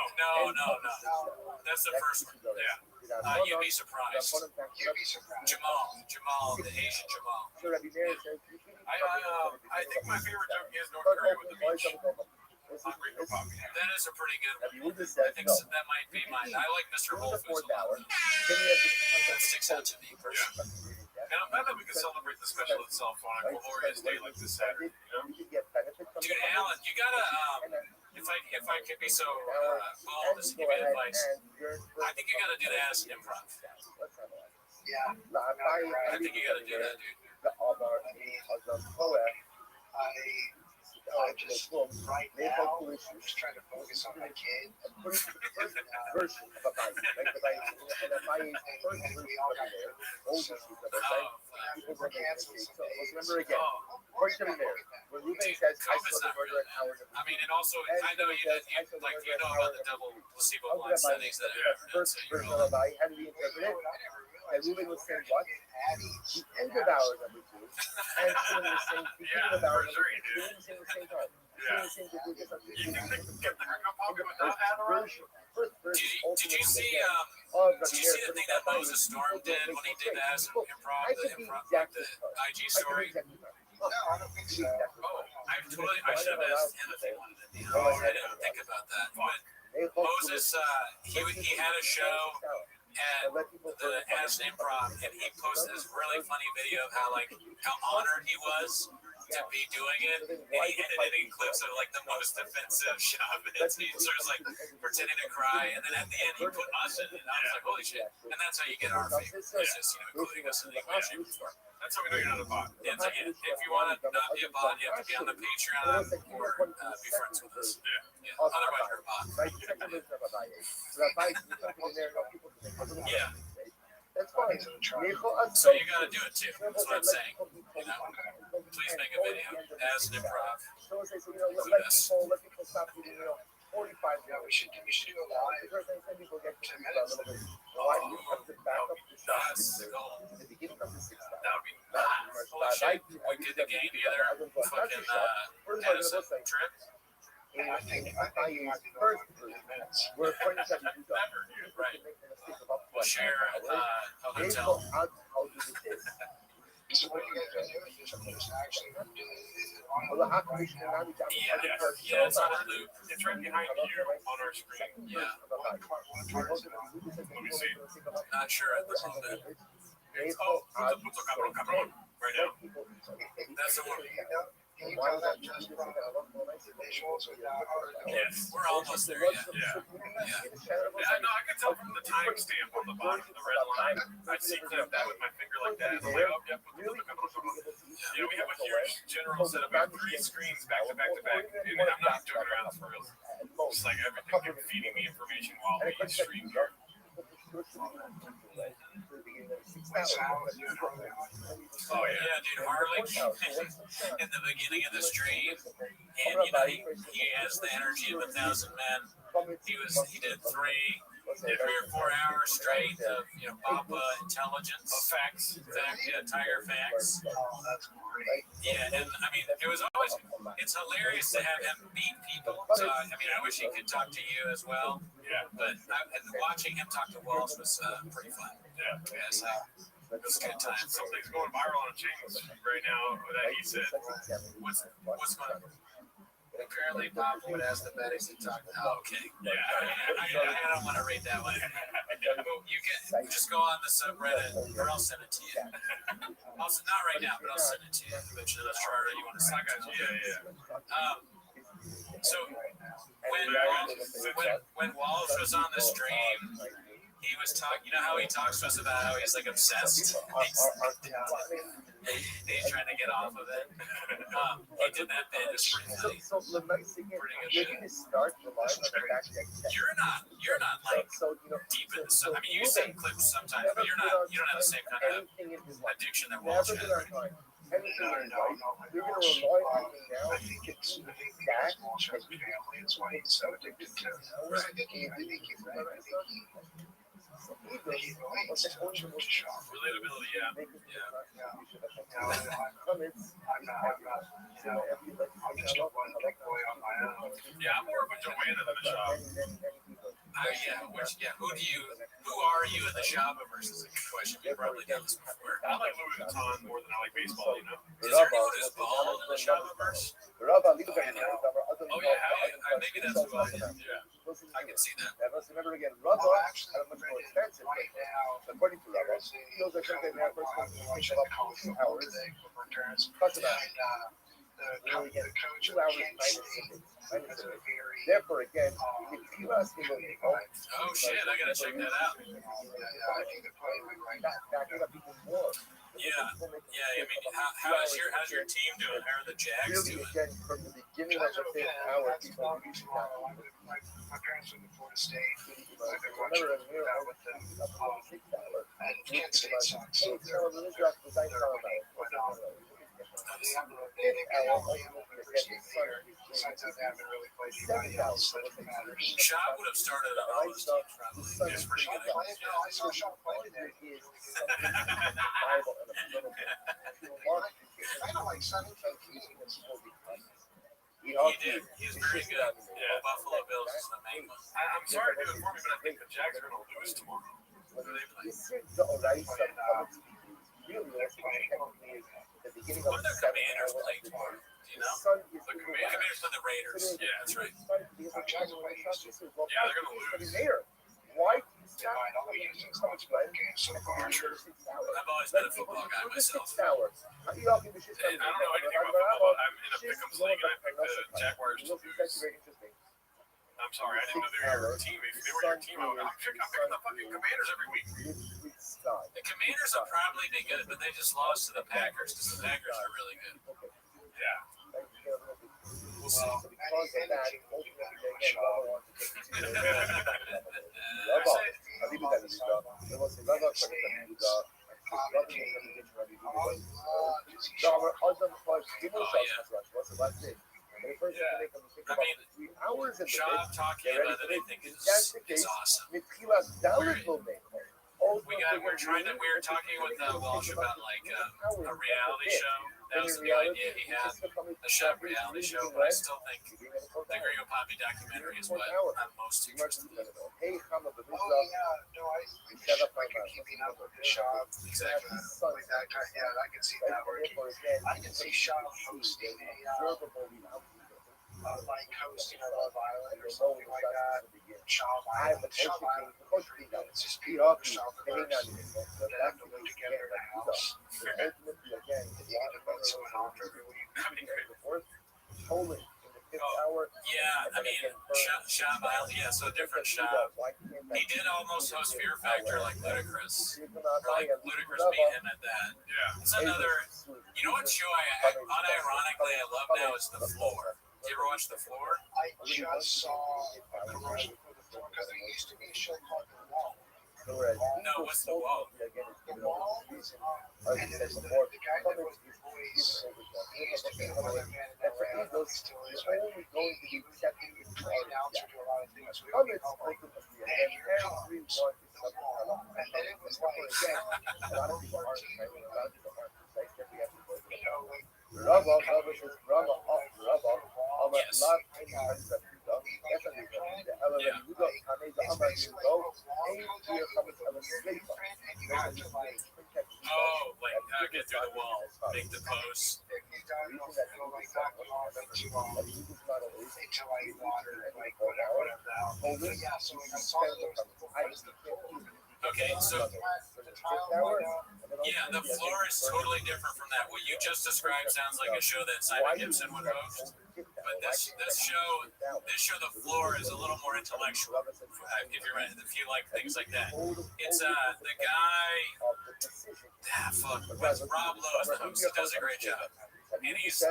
That's the first one. Yeah. You'd be surprised. You'd be surprised. Jamal, the Asian Jamal. So Rabbi Meir says, I think my favorite joke is North Korea with the beach. On Gringo Puppy. That is a pretty good Rabbi one. Huda I says, think no. that might be mine. I like Mr. Whole The Foods fourth a hour. lot. Then you have this That sticks out to me personally. And I'm glad that we can celebrate the special itself on a glorious day like this Saturday. you can get benefit from Dude, Alan, you gotta if I could be so bold as to give you advice, I think you gotta do the acid improv. Yeah. I think you gotta do that, dude. I Right now, I'm just trying to focus on my kid. First version of a bite, like the bite, and a bite first version of there, old issues of it, right? People were canceled. So let's remember again, point to there. When Ruben says, I saw the murder at Howard. I mean, and also, I know you know about the double placebo blind studies that have first version of a bite, how do we interpret it? And Ruben was saying what? The end of hour number 2, and Ruben was saying the beginning of hour number 2. They were saying the same time. Did you see the thing that Moses Storm did when he did that as improv, the IG story? No, I don't think so. Oh, I should have asked him if he wanted it. I didn't think about that. But Moses, he had a show at the As Improv, and he posted this really funny video of how honored he was to be doing it, and he ended it in clips of the most offensive Shabbos. He sort of pretending to cry, and then at the end he put us in it. And I was like, holy shit. And that's how you get our favor. It's just, including us in the English. That's how we know you're not a bot. If you want to not be a bot, you have to be on the Patreon or be friends with us. Otherwise you're a bot. Yeah. That's fine. So you got to do it too. That's what I'm saying. Please make a video as an improv. Let people stop eating, 45 Yeah, we should do a live. The first thing some people get to a little bit. Why do you have to back up the shots in the beginning of the 6 hours? That would be nice. We get the game together. Fucking Addison trip. I think you might be going for 10 minutes. We're friends that you do. Right. We'll share a hotel. I'll do this. So what are you guys are doing? Just actually Yeah, it's on a loop. It's right behind you on our screen. Yeah. Let me see. Not sure at the moment. Puto cabrón. Right now. That's the one. Can you tell that just from the visuals without Yes, we're almost there. Yeah. Yeah, no, I can tell from the timestamp on the bottom of the red line. I see that with my finger like that. I'm like, oh, yeah, puto cabrón. We have a huge general set of about 3 screens back to back to back. And I'm not joking around for real. It's like everything kept feeding me information while we streamed here. Oh yeah, dude, Harley in the beginning of the stream, and he has the energy of 1,000 men. He did 3 or 4 hours straight of Baba intelligence facts, Tiger facts. Yeah, and I mean it's hilarious to have him meet people. So I wish he could talk to you as well. Yeah, but watching him talk to Walls was pretty fun. Yeah, so it was a good time. Something's going viral on James right now that he said. What's going on? Apparently, Bob would ask the baddies to talk. Oh, okay. Yeah. I don't want to read that one. You can just go on the subreddit, or I'll send it to you. Not right now, but I'll send it to you. Eventually, let's try it. You want to I got you. Yeah. So when Walsh was on the stream, he was talking. You know how he talks to us about how he's obsessed. He's trying to get off of it. He did that bit. It's pretty funny. Pretty good shit. You're not deep in the stuff. You send clips sometimes, but you don't have the same kind of addiction that Walsh has. You're going to rely on me now. I think it's Walsh's family. It's why he's so addicted to it. I think he Relatability, yeah. I'm more of a Joanna than a shop. Who are you in the Shabbaverse is a good question. We've probably done this before. I like Louis Vuitton more than I like baseball, Is there anyone who's bald in the Shabbaverse? Oh yeah, maybe that's who I am. Yeah, I can see that. Remember again, Rabbi had a much more expensive right now. According to Rabbi, he was actually going to have first hours. Talk about the coach 2 hours minus therefore, again, if you ask me what you Oh shit, I gotta check that out. back it up even more. Yeah. I mean, how's your team doing? How are the Jags Really, doing? again, from the beginning of the fifth hour, people are reaching out. My parents went to Florida State. I've been watching that with them. And Kansas State sucks. Hey, tell them this drop was I saw about it. They haven't really besides that, they haven't really played anybody else that matters. Shaw would have started on all those teams probably. He was pretty good. I saw Shaw play today. I know, like 7 He did. He's very good. Yeah, Buffalo Bills is the main one. I'm sorry to do it for me, but I think the Jags are going to lose tomorrow. Who do they play? What are the Commanders playing tomorrow? Do you know? The Commanders play the Raiders. Yeah, that's right. Yeah, they're going to lose. Why? I've always been a football guy myself. I don't know anything about football, but I'm in a pick'ems league and I picked the Jaguars to lose. I'm sorry, I didn't know they were your team. If they were your team, I'm picking the fucking Commanders every week. The Commanders will probably be good, but they just lost to the Packers because the Packers are really good. Yeah. We'll see. Shaw talking about it, I think is awesome. We were talking with Walsh about like a reality show. That was the idea he had, a shop reality show. But I still think the Gringo Poppy documentary is what I'm most interested in. Exactly. I can see that working. I can see Shaw hosting hosting a Love Island or something like that. Shaw Island. It's just people Shaw they have to live together in a house. They need to put someone off every week. Yeah, I mean, Shop Island, yeah, so different shop. He did almost host Fear Factor like Ludacris. Like Ludacris beat him at that. Yeah. It's another, you know what show unironically I love now is The Floor. Did you ever watch The Floor? I just saw a commercial for The Floor because there used to be a show called The Wall. No, what's The Wall? The Wall, and there's the guy that was the voice. He used to be a weatherman in LA. Still is, right? He announced to do a lot of things. We don't know, like, and here comes The Wall. And then it was like, Oh, like get through the wall, make the post. Okay, so yeah, The Floor is totally different from that. What you just described sounds like a show that Simon Gibson would host. But this show, The Floor, is a little more intellectual. If you like things like that, it's the guy. Rob Lowe is the host. He does a great job. And he's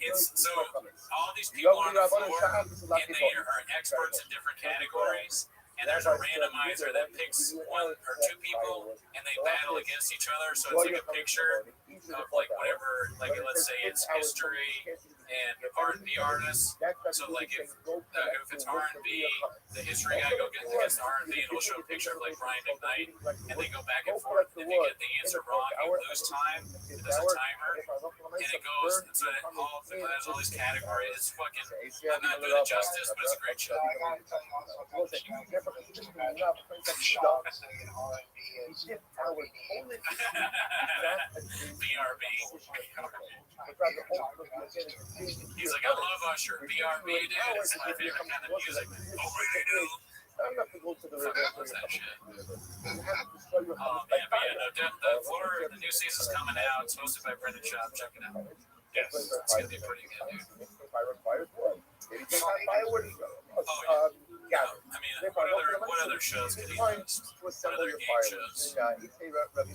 it's so all these people on the floor and they are experts in different categories. And there's a randomizer that picks one or two people and they battle against each other. So it's like a picture of like whatever, like let's say it's history and R&B artists. So like if it's R&B, the history guy go against the R&B and he'll show a picture of like Brian McKnight and they go back and forth. If you get the answer wrong, you lose time. It does a timer and it goes. And so it has all these categories. It's fucking. I'm not doing it justice, but it's a great show. BRB. He's like, I love Usher. BRB, dude. It's my favorite kind of music. Oh, what's that shit? Oh, man. But yeah, the Floor, the new season's coming out. It's hosted by Brendan Schaub. Check it out. Yes. It's going to be pretty good, dude. Maybe just have fireworks gathered. I mean, Therefore, what other shows could he time host? to What assemble other your game fireworks. shows? He'd say Rabbi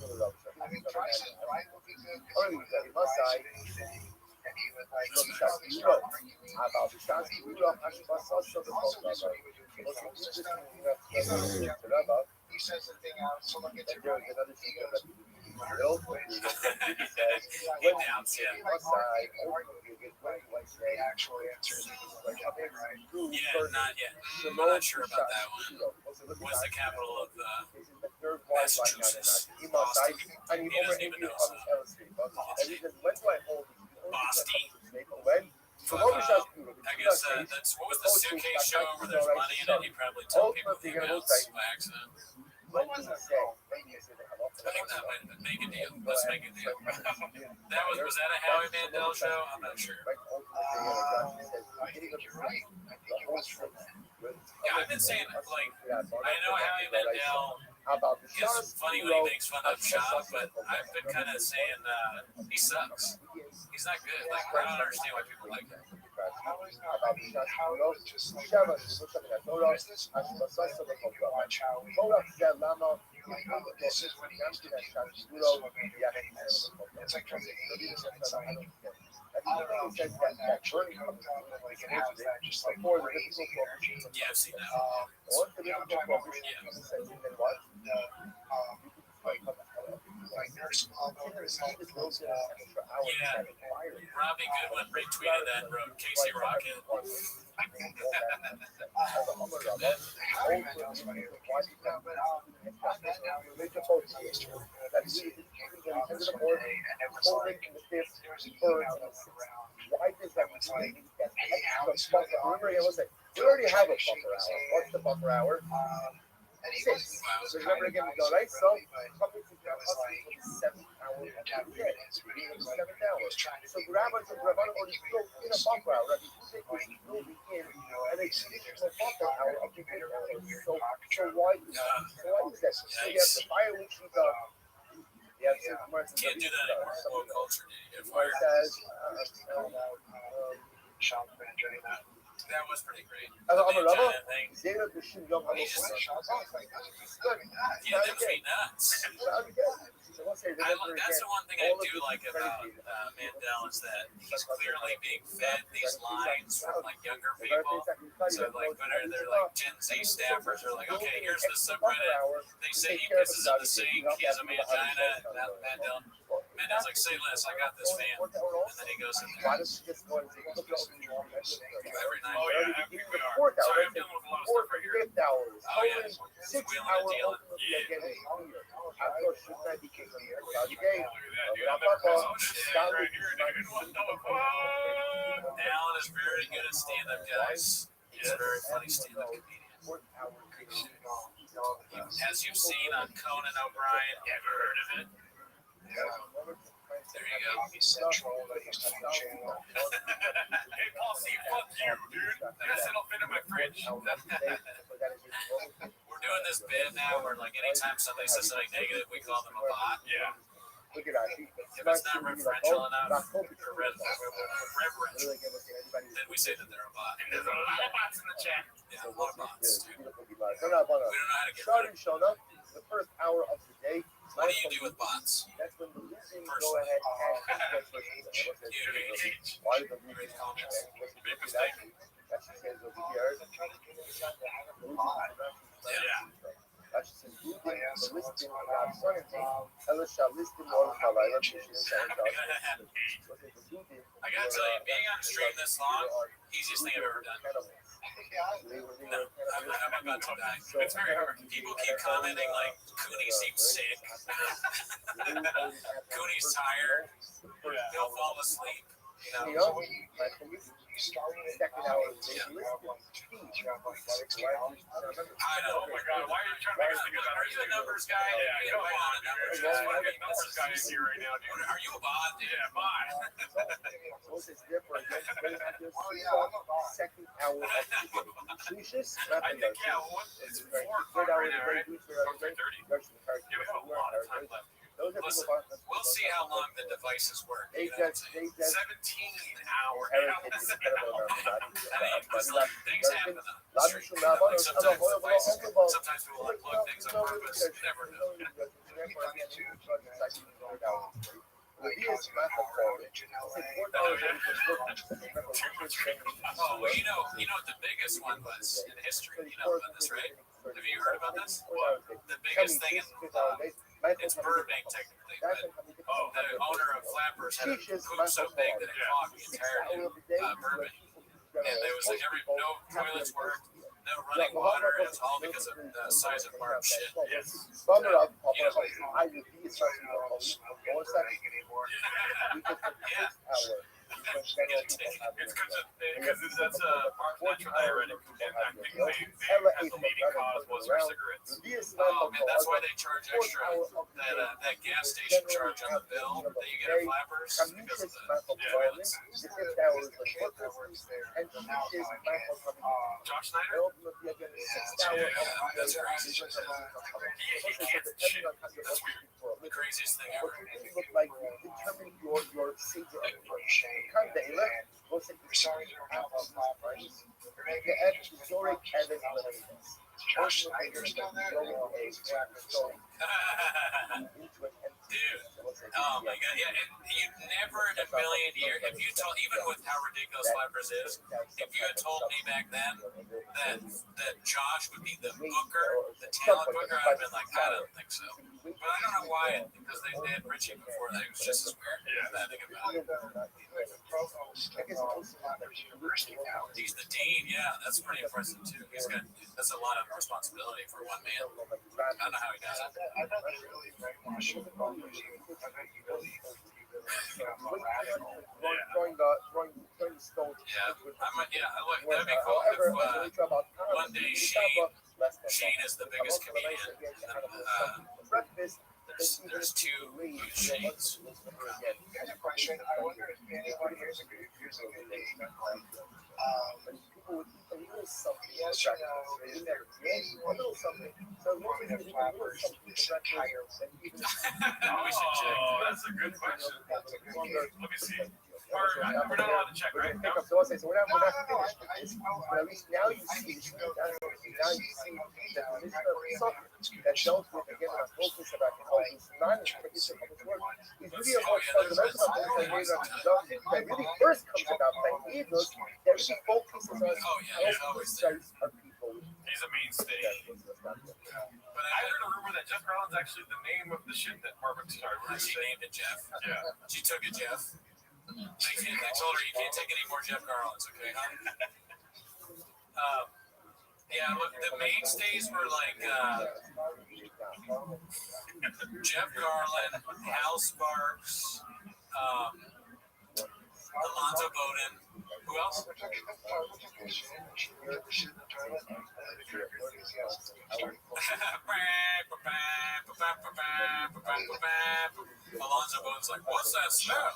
He says the thing out, so look at and your there was another secret that he says, He doubts it. the actual answer is right. Yeah, not yet. I'm not sure about that one. What's the capital of Massachusetts? Boston. He doesn't even know. So. Boston. So I guess that's what was the suitcase show where there's money in it. He probably told people the amounts by accident. What was it say? I think that might have been Make a Deal. Let's make a deal. Was that a Howie Mandel show? I'm not sure. I think you're right. I think it was from that. Yeah, I've been saying like I know Howie Mandel About the is funny when he makes fun of Shop, but I've been kind of saying he sucks. He's not good. Like I don't understand why people like that. How is just like watch Howie. You're like, oh, this is what he used to do. This is what made him famous. It's like from the 80s, and it's like, I don't know if that actually comes out and like it has that just like crazy energy. Yeah, I've seen that. You know, I'm talking about like Nurse Palmer is like Yeah, Robbie Goodwin retweeted that and wrote Casey Rocket. We already have a buffer hour. What's the buffer hour? Six. So remember again, we go right. So companies is 7 hours. 7 hours. So grab until Rabbi already built in a buffer hour. Rabbi will begin an additional buffer hour of the greater hour. So why is that? So you have the fire which is Can't do that anymore. Woke culture. Dude. It says Shop manager. That was pretty great. I'm a Giant rubber. thing. Zero to shoot young. Yeah, them sweet nuts. That's the one thing I do like about Mandel is that he's clearly being fed these lines from like younger people. So like when they're like Gen Z staffers are like, okay, here's the subreddit. They say he pisses in the sink, he has a mangina, and Mandel's like, say less, I got this fan. And then he goes in there every night. Oh yeah, Sorry, I'm dealing with a lot of stuff right here. Oh yeah, 6 wheeling hour and dealing. Alan is very good at stand-up, guys. He's a very funny stand-up comedian. As you've seen on Conan O'Brien, ever heard of it? There you go. Central, that used to be channel. Hey, Paul C, fuck you, dude. Guess it'll fit in my fridge. We're doing this bit now where, like, anytime somebody says something negative, we call them a bot. Yeah. If it's not referential enough or reverential, then we say that they're a bot. And there's a lot of bots in the chat. Yeah, a lot of bots, dude. We Starting don't know how to get rid of it. showing up the first hour of the day. What do you do with bots? That's when the losing go ahead and why the losing Big mistake. that she says over here. Yeah. That she says losing the listing of our certainty. Ella shall list in all of our life. I gotta tell you, being on stream this long, easiest thing I've ever done. No, I'm about to die. It's very hard. People keep commenting like Cooney seems sick. Cooney's tired. He'll fall asleep. You know? Second hour. I know. Oh my god, why are you trying to make us think about Are you a numbers guy? Yeah, You don't want a numbers This guy. fucking numbers guy is here right now, dude. Are you a bot? Yeah, bye. Second hour of Lucius, I think, yeah, what, it's 4 o'clock right now, right? 4:30. Yeah, we have a lot of time left. Listen, we'll see how long the devices work. They You know, just 17 hours. heritage is incredible I mean, because enough. things happen on the street. You know, like sometimes people unplug things on purpose. You never know. Oh, well, you know what the biggest one was in history. You know about this, right? Have you heard about this? The biggest thing in it's Burbank technically, but the owner of Flappers had a poop so big that it clogged the entire Burbank, and there was like no toilets worked, no running water, and it's all because of the size of Barb's shit. It's because that's a natural diuretic, and I think the leading cause was for cigarettes. Oh man, that's why they charge extra that gas station charge on the bill that you get at Flappers because of the toilets. Josh Snyder? That's crazy. He can't shit. That's weird. The craziest thing ever. Dude, oh my god, yeah, and you never in a million years, if you told, even with how ridiculous Flappers is, if you had told me back then that Josh would be the booker, the talent booker, I'd have been like, I don't think so. But I don't know why, because they had Richie before that, it was just as weird. Yeah, I think about it. He's the dean, yeah, that's pretty impressive too. That's a lot of responsibility for one man. I don't know how he does it. That'd be cool if one day Shane is the biggest comedian. There's two huge Shanes. I wonder if anybody here's a good yes or no, is there anyone with Flappers this entire We should check. That's a good question. Let me see. We're not allowed to check, right? No. So we're not finished with this, but at least now you see that the soccer that dealt with again our focus about how this non-traditional work is really a more fundamental that really first comes about by Eagles that really focuses on how we study our people. He's a mainstay. But I heard a rumor that Jeff Garland's actually the name of the shit that Marvin started. She named it Jeff. Yeah. She took it Jeff. I told her you can't take any more Jeff Garlands, okay? Yeah, look, the mainstays were like Jeff Garland, Hal Sparks, Alonzo Bowden. Who else? Alonzo Bowden's like, what's that smell?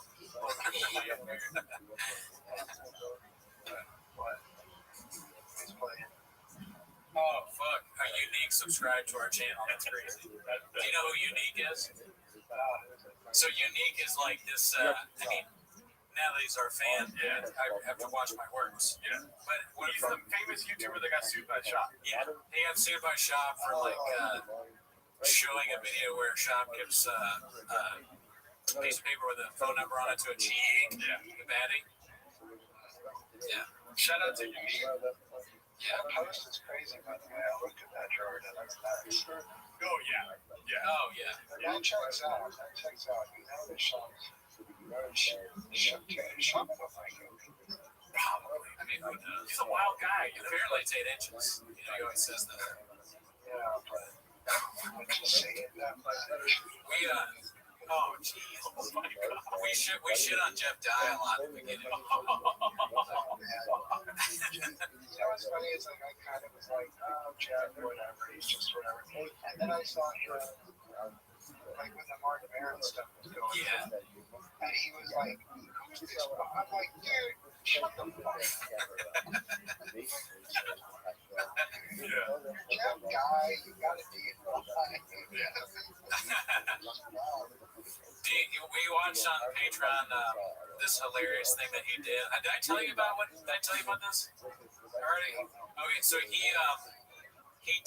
Oh, fuck. Unique subscribe to our channel. That's crazy. Do you know who Unique is? So Unique is like this, Natalie's our fan, and I have to watch my works. Yeah. But what He's the famous YouTuber that got sued by Shop. Yeah, he got sued by Shop for like showing a video where Shop gives a piece of paper with a phone number on it to a cheating the baddie. Yeah. Shout out to Unique. Yeah. Post is crazy, by the way. I looked at that Jordan. That's nice. Oh, yeah. Yeah. Oh, yeah. That checks out. You know the shops. Shop Probably. I mean, who knows? He's a wild guy. Apparently it's 8 inches. You know, he always says that. Yeah, but I'm just saying that. We, oh, jeez. Oh, my God. We shit on Jeff Dye a lot at the beginning. You know what's funny is like I kind of was like, oh, Jeff, whatever, he's just whatever. And then I saw him like when the Mark Maron stuff was going on. And he was like, who's this? I'm like, dude, shut the fuck up. Jeff Guy, you gotta be in line. We watched on Patreon this hilarious thing that he did. Did I tell you about this already? Okay, so he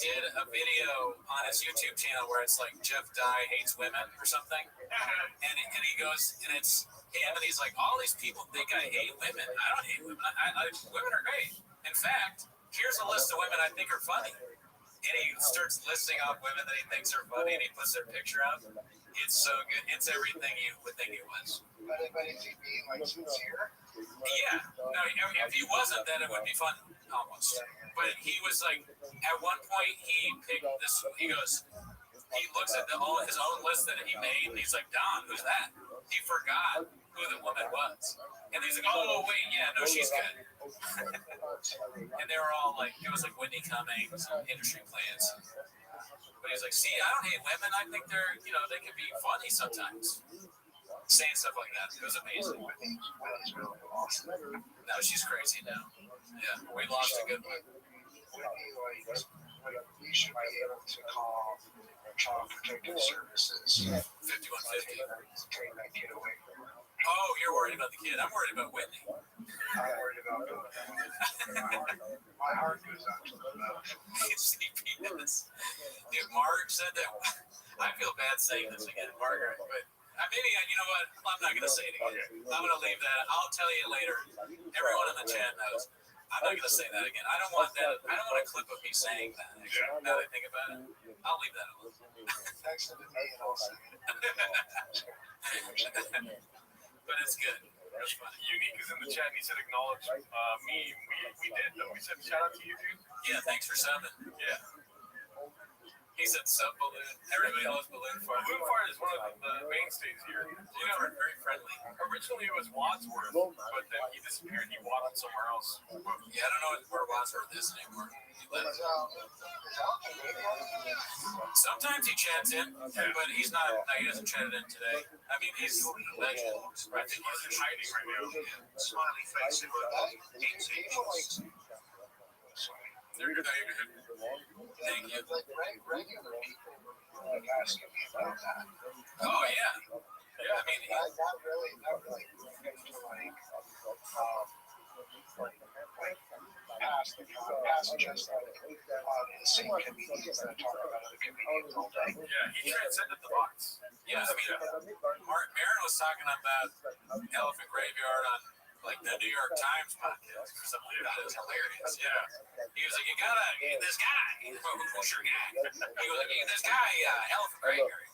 did a video on his YouTube channel where it's like Jeff Dye hates women or something, and he goes and it's him and he's like, all these people think I hate women. I don't hate women. Women are great. In fact, here's a list of women I think are funny. And he starts listing off women that he thinks are funny, and he puts their picture out. It's so good. It's everything you would think it was. But is he being like sincere? Yeah. No, if he wasn't, then it would be fun almost. But he was like, at one point, he picked this. He goes, he looks at his own list that he made, and he's like, Don, who's that? He forgot who the woman was. And he's like, oh, wait, yeah, no, she's good. And they were all like, it was like Whitney Cummings and industry plans. But he's like, see, I don't hate women. I think they're, they can be funny sometimes. Saying stuff like that. It was amazing. No, she's crazy now. Yeah, we lost a good one. We should be able to call Child Protective Services 5150. Take that kid away from her. Oh, you're worried about the kid. I'm worried about Whitney. I'm worried about my heart goes out to the mouth. CPS. Dude, Mark said that. I feel bad saying this again, Margaret, but maybe, you know what? I'm not going to say it again. I'm going to leave that. I'll tell you later. Everyone in the chat knows. I'm not going to say that again. I don't want that. I don't want a clip of me saying that. Actually. Now that I think about it, I'll leave that alone. Text it to me and I'll say it. But it's good. It's fun. Unique is in the chat and he said acknowledge me. We did though. We said shout out to you, dude. Yeah, thanks for subbing. Yeah. He said sub balloon. Everybody loves balloon fart. Balloon fart is one of the mainstays here. Balloon fart very friendly. Originally it was Wadsworth, but then he disappeared. He walked somewhere else. Yeah, I don't know where Wadsworth is anymore. Sometimes he chats in, but he's not. No, he doesn't chat it in today. I mean, he's a legend. I think he's hiding right now. Smiley face in my They're good. Thank you. Regular people asking me about that. Oh yeah. Yeah, I mean, That really gets to past just the same comedians that talk about other comedians all day. Yeah, he transcended the box. yeah, I mean, Marin was talking about Elephant Graveyard on like the New York Times podcast or something like that. It was hilarious. Yeah. He was like, you gotta get this guy. Who's your guy? He was like, this guy, Elephant Graveyard.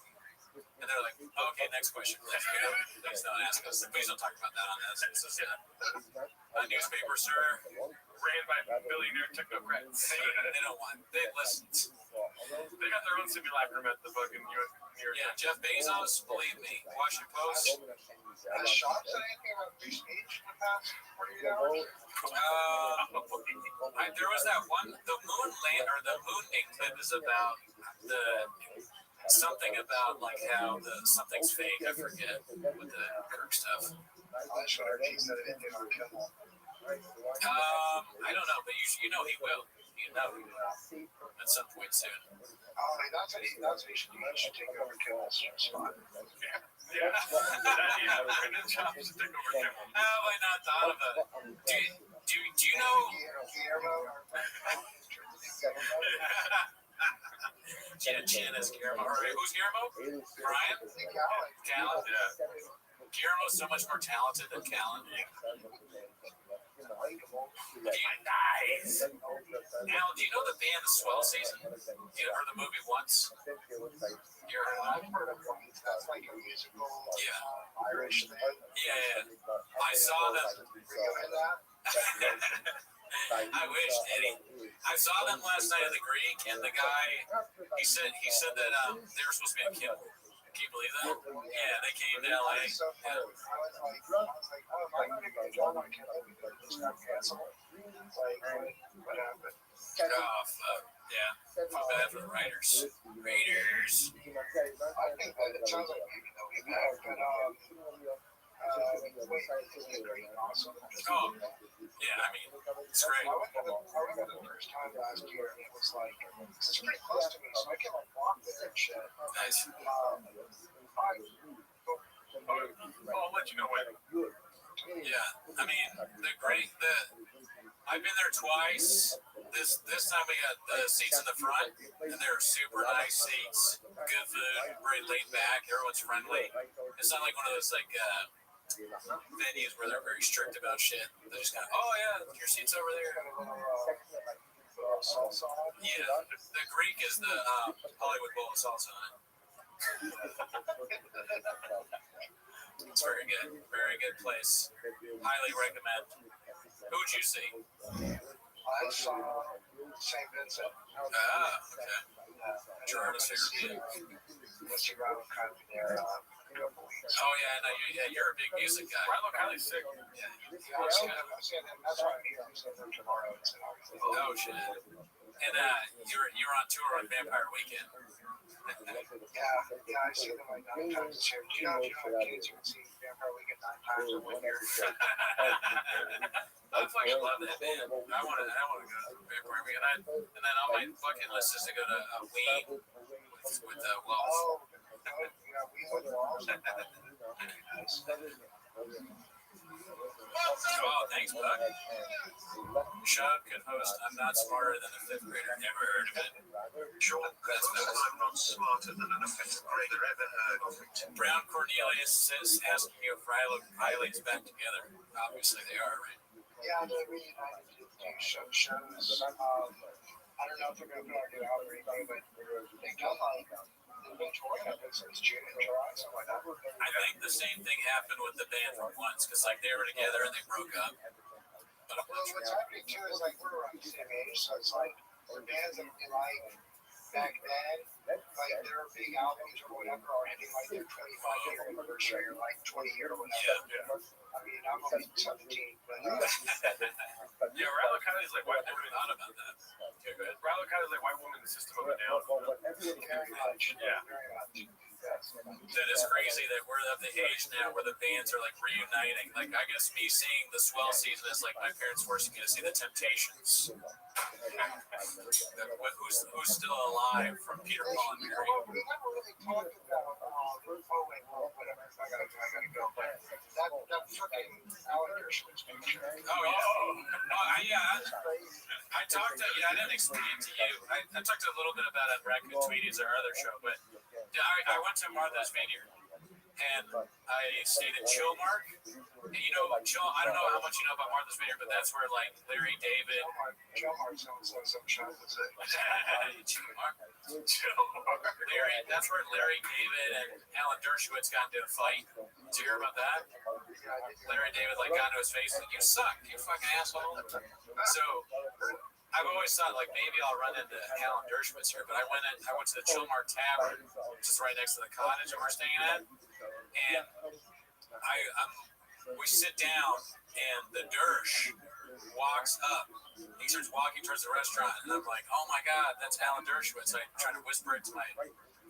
And they're like, okay, next question. Please don't ask us. Please don't talk about that on this. This is a newspaper, sir. Ran by billionaire technocrats. They don't want. They listen. They got their own simulacrum at the fucking New York. Yeah, Jeff Bezos, believe me. Washington Post. Has Sean said anything about free speech in the past 48 hours? There was that one, the moon clip is about something about like how something's fake. I forget with the Kirk stuff. I just heard he said it didn't on Kimmel. I don't know, but you know he will. You know he will at some point soon. That's what he should do. He should take over Kimmel's spot. Yeah. Brendan Schaub should take over Kimmel. How have I not thought of it? Do you know? Janice Guillermo. All right, who's Guillermo? Brian? Callan? Yeah. Guillermo's so much more talented than Callan. Nice. Al, do you know the band The Swell Season? You heard the movie once? You heard of it? That's like a musical Irish thing. Yeah. I saw them. I wish, Eddie. I saw them last night at the Greek, and the guy, he said that they were supposed to be on Kimmel. Can you believe that? Yeah, they came to LA. Yeah. Oh, fuck. Yeah. Feel bad for the writers. Raiders. I think that it sounds like maybe they'll be back, but awesome. Oh, yeah, I mean, it's great. I went the first time last year, and it was like, it's pretty close to me, so I can like walk there and shit. Nice. I'll let you know when. Yeah, I mean I've been there twice. This time we got the seats in the front, and they're super nice seats, good food, very laid back. Everyone's friendly. It's not like one of those venues where they're very strict about shit. They're just kind of, oh yeah, your seat's over there. Yeah, the Greek is the Hollywood Bowl of salsa. It's very good place. Highly recommend. Who would you see? I saw St. Vincent. Ah, okay. Gerard is here. Mr. Robin kind of there. Oh yeah, no, you're a big music guy. Rilo Kiley's sick. Yeah, I'm seeing him. That's why I'm seeing him tomorrow. Oh shit. And you're on tour on Vampire Weekend. Yeah, I see them like 9 times this year. Do you know kids who can see Vampire Weekend 9 times in 1 year? I fucking love that band. I want to go to Vampire Weekend. And then on my bucket list is to go to Ween with Wells. Oh, yeah, we went to Walls. Oh, thanks, Buck. Shub could host I'm Not Smarter Than a Fifth Grader. Never heard of it. Sure, I'm not smarter than a fifth grader ever heard of it. Brown Cornelius says, asking you if Rilo Kiley's back together. Obviously they are, right? Yeah, they're reunited to do shows. I don't know if they're going to put our new album or anything, but they come on. They've been touring, I think, since June and July, something like that. I think the same thing happened with the band from once, because they were together and they broke up. But Well, what's happening too is we're around the same age, so it's the bands that we like back then, their big albums or whatever are ending their 25-year anniversary or 20-year or whatever. Yeah. I mean, I'm only 17, but Yeah, Rilo Kiley's like white Never woman. thought about that. Okay, good. Rilo Kiley's like white woman, the System of a Down. very much. Yeah. Very much. That is crazy that we're of the age now where the bands are reuniting. I guess me seeing the Swell season is like my parents forcing me to see the Temptations. Who's still alive from Peter, Paul, and Mary. Well, we never really talked about whatever. I gotta go. But that freaking Alan Dershowitz picture. Oh yeah. I talked to I didn't explain it to you. I talked a little bit about it on Raccoon Tweeties, our other show, but I went to Martha's Vineyard and I stayed at Chillmark. And I don't know how much you know about Martha's Vineyard, but that's where Larry David. Chillmark sounds like some show. Larry, that's where Larry David and Alan Dershowitz got into a fight. Did you hear about that? Larry David got into his face and you suck, you fucking asshole. So I've always thought maybe I'll run into Alan Dershowitz here, but I went to the Chillmark Tavern, which is right next to the cottage that we're staying at, and we sit down, and the Dersh walks up. He starts walking towards the restaurant, and I'm like, "Oh my God, that's Alan Dershowitz!" I try to whisper it to my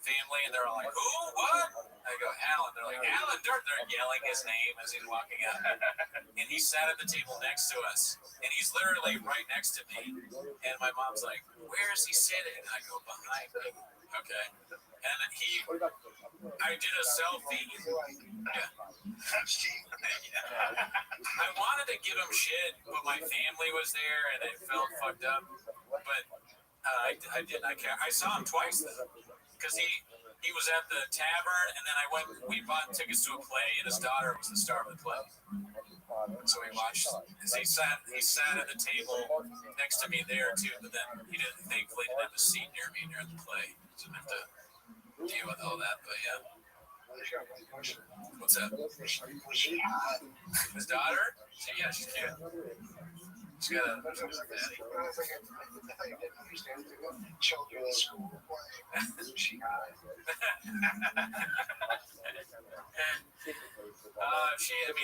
family, and they're all like, "Who? What?" I go, "Alan." They're like, "Alan Dershowitz." They're yelling his name as he's walking out, and he sat at the table next to us, and he's literally right next to me. And my mom's like, "Where is he sitting?" I go, "Behind me." Okay, and I did a selfie. Yeah. I wanted to give him shit, but my family was there, and it felt fucked up. But I didn't. I saw him twice because he was at the tavern, and then we bought tickets to a play, and his daughter was the star of the play. So we watched. He sat at the table next to me there too, but then thankfully didn't have a seat near me during the play. So I didn't have to deal with all that. But yeah. What's that? His daughter? Yeah, she's cute. She's got a daddy. Children's school she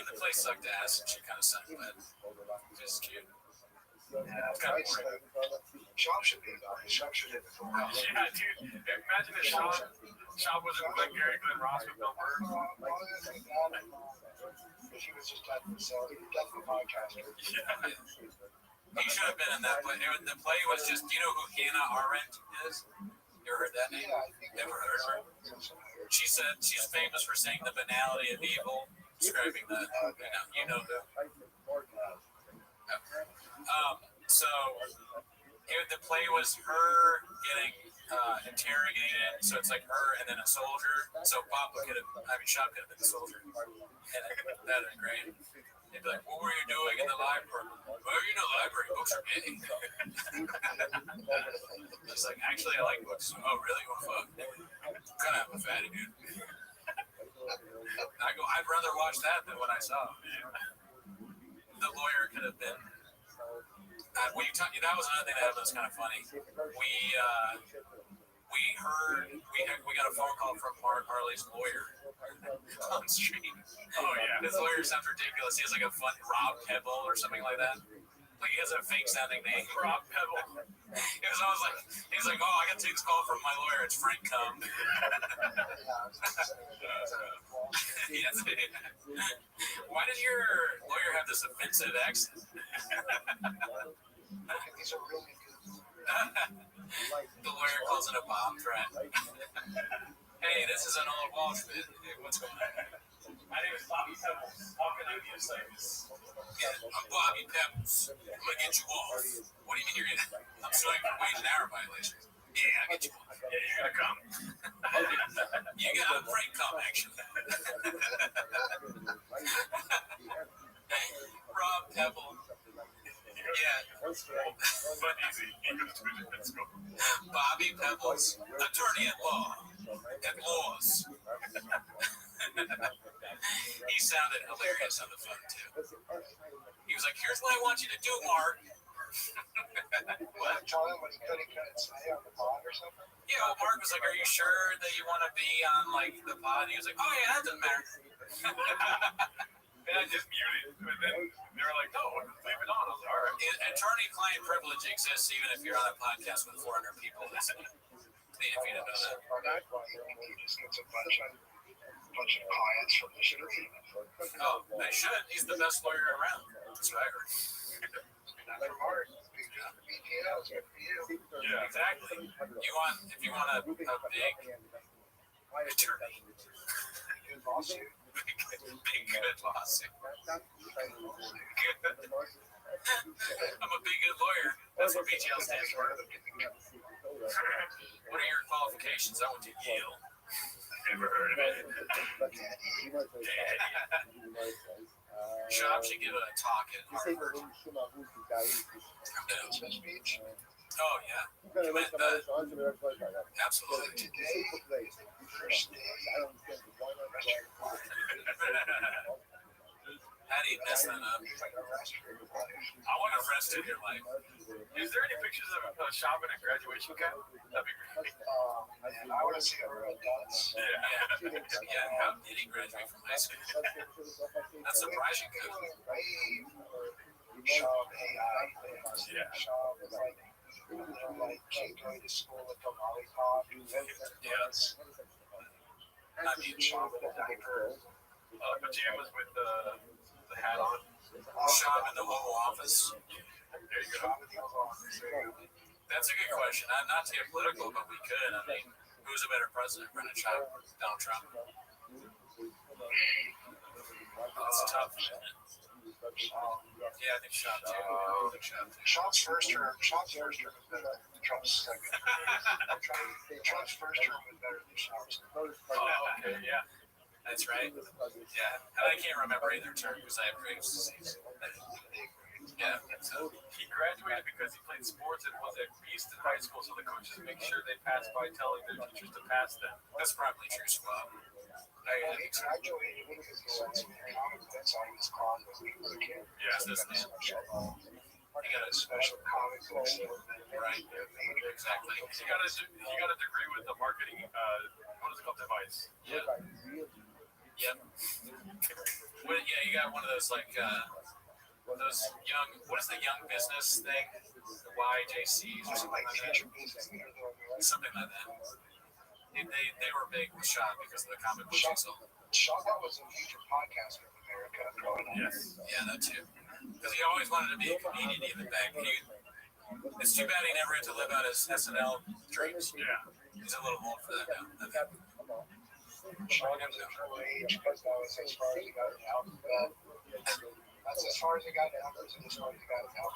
the place sucked ass and she kind of sucked, but she's cute. It's kind of boring. Sean should be about it. Sean should have it. Yeah, dude. Imagine if Sean wasn't like Gary Glenn Ross with Bill Burr. He was just at the definitely podcaster. Yeah. He should have been in that play. The play was just, do you know who Hannah Arendt is? You ever heard that name? Yeah, I think Never heard of her. She said she's famous for saying the banality of evil, describing the, you know who. So here the play was her getting interrogated. So it's like her and then a soldier. So Papa Shop could have been the soldier. And that'd been great. They'd be like, "What were you doing in the library?" "Well, you know, library books are big." She's like, "Actually, I like books." "Oh, really? Well, fuck. Kind of a fatty dude." I'd rather watch that than what I saw. The lawyer could have been. That was another thing that was kind of funny. We got a phone call from Mark Harley's lawyer on the street. Oh yeah, his lawyer sounds ridiculous. He has like a fun Rob Pebble or something like that. Like he has a fake sounding name, Rob Pebble. He's like, "Oh, I got to take this call from my lawyer. It's Frank Cum." Why does your lawyer have this offensive accent? The lawyer calls it a bomb threat. "Hey, this is an old Wall Street. Hey, what's going on?" "My name is Bobby Pebbles. How can I be of service?" "Yeah, I'm Bobby Pebbles. I'm gonna get you off." "What do you mean you're gonna? I'm suing for wage and hour violations." "Yeah, I'll get you off." "Yeah, you're gonna come." "You got a break come actually." Rob Pebble. Yeah. But easy. Bobby Pebbles, attorney at law. At laws. He sounded hilarious on the phone too. He was like, "Here's what I want you to do, Mark." What? Tell him what he couldn't say on the pod or something? Yeah, well, Mark was like, "Are you sure that you want to be on like the pod?" He was like, "Oh yeah, that doesn't matter." And I just muted. And then they were like, "No, leave it on." I was like, "All right." Attorney-client privilege exists even if you're on a podcast with 400 people listening. If you didn't know that. He just gets a bunch of clients from the street. Oh, they should. He's the best lawyer around. That's what I heard. Yeah, exactly. If you want a big attorney, big good lawsuit. I'm a big good lawyer. That's what BGL stands for. What are your qualifications? I went to Yale. Never heard of it. Shop should give a talk at Harvard. Oh yeah. Absolutely. How do you mess that up? I want to rest in your life. Is there any pictures of Shop in a graduation cap? That'd be great. I want to see a real dance. Yeah. How did he graduate from high school? That's surprising. Shop AI. Yeah. Shop is like keep going to school with the lollipop. Yes. I mean, Shop with a diaper. Pajamas with the hat on. Shop in the Oval Office. There you go. That's a good question. Not to get political, but we could. I mean, who's a better president, Brennan Shop, Donald Trump? That's tough. Yeah, I think Shop too. Shop's first term was better than Trump's second. Trump's first term was better than Shop's. Oh, okay, yeah. That's right. Yeah, and I can't remember either term because I have Graves' disease. Yeah. So He graduated because he played sports and was at Easton High School, so the coaches make sure they pass by telling their teachers to pass them. that's probably true, Squab. He graduated because he sold some comic books on his con when he was a kid. Yeah, This man. He got a special comic book store. Right. Exactly. He got a degree with the marketing. What is it called? Device. Yep. Well, yeah, you got one of those like those young. What is the young business thing? The YJCs or something like that. Something like that. They were big with Shop because of the comic book they sold. Shop was a major podcaster in America growing up. Yes. Yeah, that too. Because he always wanted to be a comedian even back. It's too bad he never had to live out his SNL dreams. Yeah. He's a little old for that now. I'll get them. That's as far as I got down. That's as far as I got down.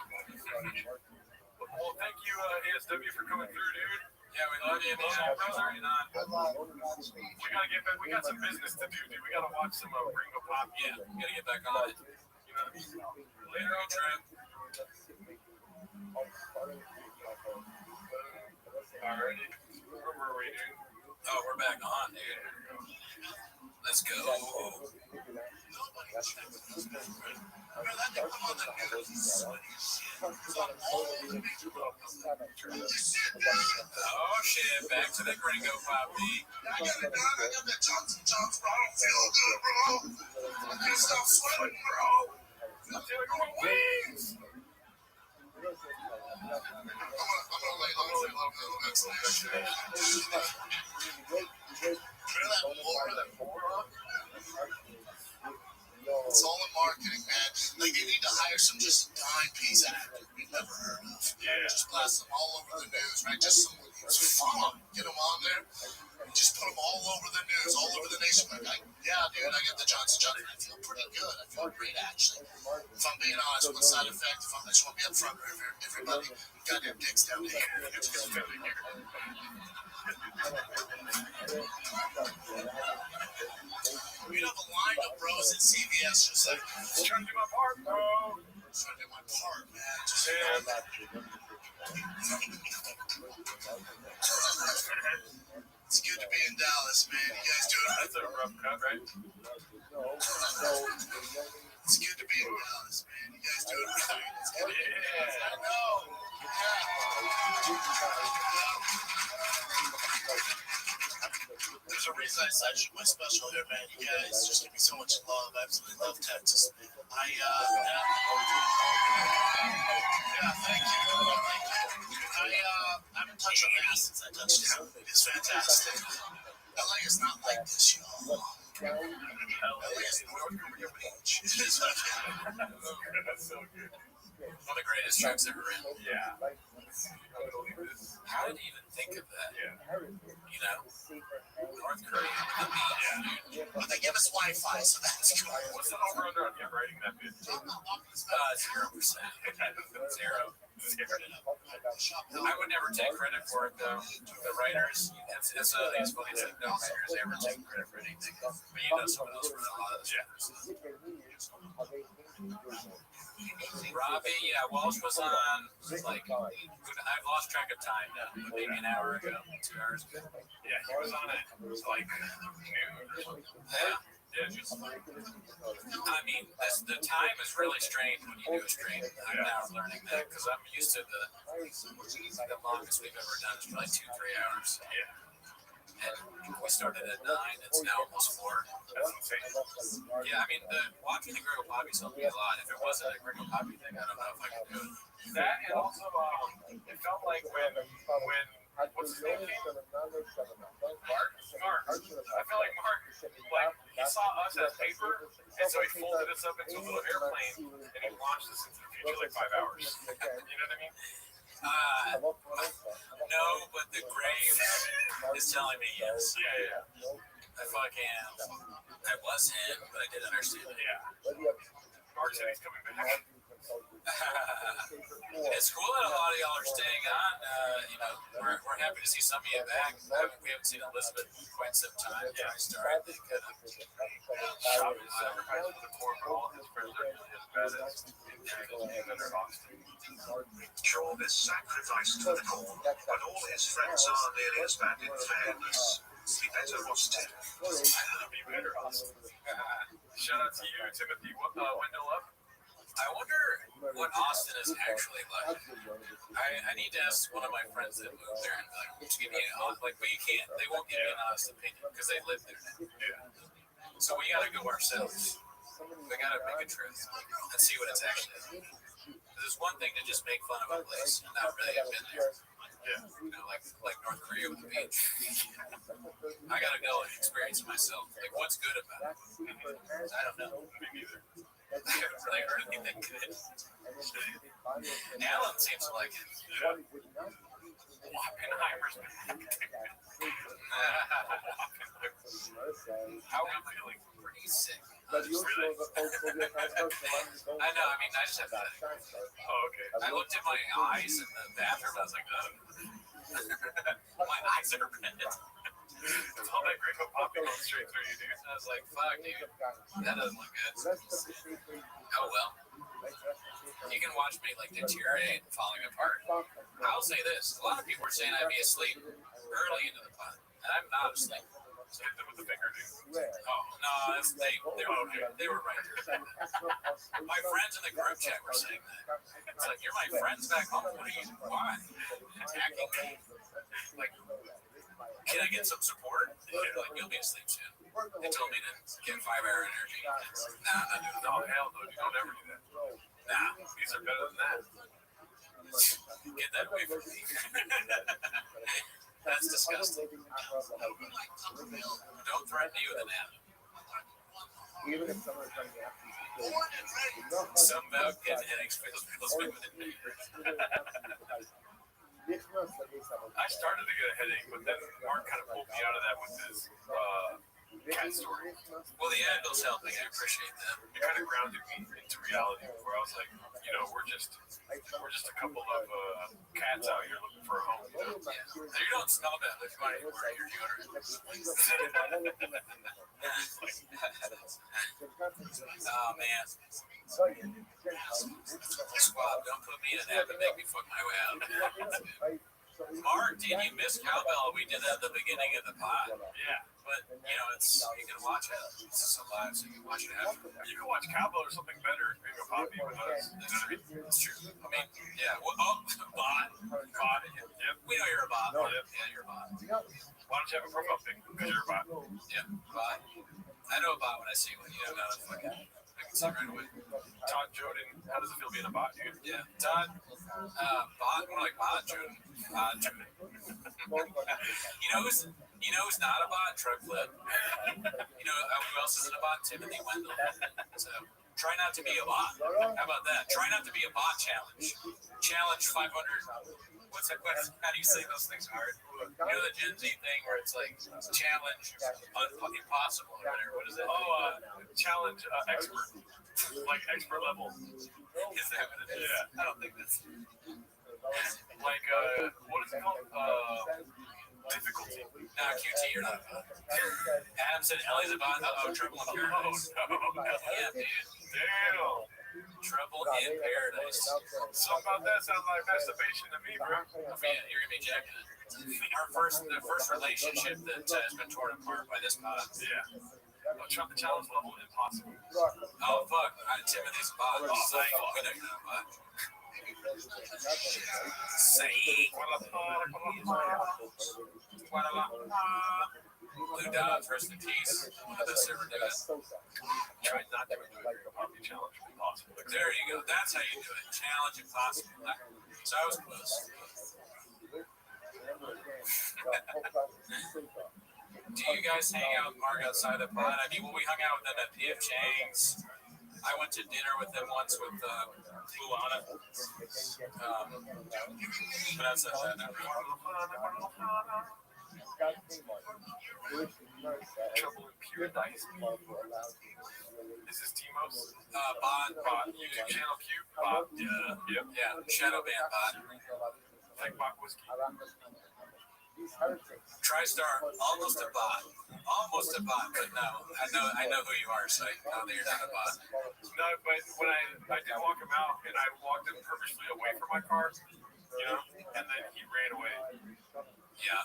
Well, thank you, ASW, for coming through, dude. Yeah, we love you, man, brother. And we gotta get back. We got some business to do, dude. We gotta watch some Gringo Pop. Yeah, we gotta get back on it. You know what I mean? Later on, Trent. Alrighty. Where were we, dude? Oh, we're back on, dude. Let's go. Oh shit, back to the Gringo Pop beat. I got it done. I got that Johnson, bro. I don't feel good, bro. I can't stop sweating, bro. I'm feeling my wings. I'm gonna lay low for a little bit. Remember that moron? It's all in marketing, man. Like, they need to hire some just dime piece actor we've never heard of. Yeah. Just blast them all over the news, right? Just some fun. Get them on there. And just put them all over the news, all over the nation. Like, yeah, dude, I get the Johnson. I feel pretty good. I feel great, actually. If I'm being honest, one side effect, if I just want to be up front with everybody, goddamn dicks down here. It's just really here. You know, the line of bros at CVS just like, Trying to do my part, bro. trying to do my part, man. Just, it's good to be in Dallas, man. You guys doing it? That's a rough cut, right? It's good to be in Dallas, man. You guys doing it right? It's good to be in Dallas. I know. There's a reason I decided to shoot my special here, man. You guys just give me so much love. I absolutely love Texas. Yeah, thank you. I haven't touched a man since I touched it. It's fantastic. LA is not like this, y'all. LA is North Korea Beach. That's so good. One of the greatest tracks ever written. Yeah. How did you even think of that? Yeah. You know, North Korea, the beach. But they give us Wi-Fi, so that's cool. What's the over-under on you writing that bit? 0%. Zero. I would never take credit for it, though. The writers, it's funny. It's like no writers ever take credit for anything. But you know, someone else wrote a lot of the chapters. Robbie, yeah, Walsh was on, like, I've lost track of time now. Maybe an hour ago, 2 hours ago. Yeah, he was on it. It was like noon or something. Yeah, just. I mean, the time is really strange when you do a stream. I'm now learning that because I'm used to the longest we've ever done is probably 2-3 hours. Yeah. And we started at 9, it's now almost 4. That's insane. Yeah, I mean, watching the Gringo Poppy's helped me a lot. If it wasn't a Gringo Poppy thing, I don't know if I could do it. That and also, it felt like when what's his name came? Mark. I felt like Mark, like, he saw us as paper, and so he folded us up into a little airplane, and he launched us into the future like 5 hours. You know what I mean? No, but the grave is telling me yes. Yeah. I was him, but I did understand it. Yeah. Mark said he's coming back. It's cool that a lot of y'all are staying on. You know, we're happy to see some of you back. We haven't seen Elizabeth in quite some time. Yeah, I started to kind of Shop is sacrificing the poor for all his friends are his badass that are Austin. Job is sacrificed to the core, but all his friends are nearly as bad in fairness. Be better, Austin. Be better, Austin. Shout out to you, Timothy Wendell up. I wonder what Austin is actually like. I need to ask one of my friends that moved there and like, give me but you can't. They won't give me an honest opinion because they live there now. Yeah. So we gotta go ourselves. We gotta make a trip and see what it's actually like. There's one thing to just make fun of a place and not really have been there. Yeah. You know, like North Korea with the beach. I gotta go and experience it myself. Like, what's good about it? I don't know. Me neither. I haven't really heard anything good. Alan seems to like it. Yeah. Oppenheimer's back. How are you feeling? Pretty sick. But you also Really? I know. I mean, I just have to. Oh, okay. I looked at my eyes in the bathroom. I was like, my eyes are red. It's all that great popping going straight through you, dude. I was like, fuck, dude. That doesn't look good. Oh, well. You can watch me like deteriorate and falling apart. I'll say this. A lot of people are saying I'd be asleep early into the pod. And I'm not asleep. So hit them with the finger, dude. Oh, no, they were right. My friends in the group chat were saying that. It's like, you're my friends back home. What are you, why? Attacking me? Like, can I get some support? They're like, you'll be asleep soon. They told me to get 5-hour energy. Nah, I'm not doing No, hell no, you don't ever do that. Nah, These are better than that. get that away from me. That's disgusting. Don't threaten you with an app. Even if someone's trying to ask you Some about getting headaches feels good with it. I started to get a headache, but then Mark kind of pulled me out of that with his cat story. Well, the Advil's helping. I appreciate that. It kind of grounded me into reality, where I was like, you know, we're just a couple of cats out here looking for a home. You know? Yeah. So you don't smell bad if you want to wear your deodorant. Oh, man. Squab, don't put me in an app and make me fuck my way out. Mark, did you miss Cowbell? We did that at the beginning of the pod. Yeah. But, you know, you can watch it. It's just live, so you can watch it after. You can watch Cowbell or something better being a poppy with us. That's true. I mean, yeah. Well, oh, bot. Yep. We know you're a bot. Oh, Yeah, you're a bot. Why don't you have a profile pic? Because you're a bot. Yeah, bot. I know a bot when I see one. You know, not a fucking. I can see right away. Todd Jordan, how does it feel being a bot, dude? Yeah, Todd. Bot, more like bot Jordan. Bot Jordan. You know who's not a bot? Truck Flip. You know who else isn't a bot? Timothy Wendell. So try not to be a bot. How about that? Try not to be a bot challenge. Challenge 500. What's that? How do you say those things hard? You know the Gen Z thing where it's like challenge impossible or whatever. What is it? Oh, challenge expert. Like expert level. Is that what it is? Yeah. I don't think that's. Like, what is it called? Difficulty. Nah, QT, you're not a bot. Adam said Ellie's a bot. Uh-oh, trouble in paradise. Yeah, dude. Damn. Trouble in paradise. Something about that sounds like masturbation to me, bro. Yeah, you're gonna be jacking it. The first relationship that has been torn apart by this pod. Yeah. The challenge level impossible. Oh fuck, Timothy's bot. Oh, fuck. We know you're not a bot. Say. Blue Dots, rest in peace. One of the server dudes. Try not to do it. Poppy challenge impossible. There you go. That's how you do it. Challenge impossible. So I was close. Do you guys hang out with Mark outside the pod? I mean, when we hung out with them at PF Chang's, I went to dinner with them once with Luana. But outside that, not really. Trouble in paradise. Is this Timos? Bot. YouTube channel Q? Bot. Yeah. Yep. Yeah, Shadow Band bot. Like bot whiskey. TriStar, almost a bot. Almost a bot, but no. I know who you are, so I know that you're not a bot. No, but when I did walk him out, and I walked him purposely away from my car, you know, and then he ran away. Yeah.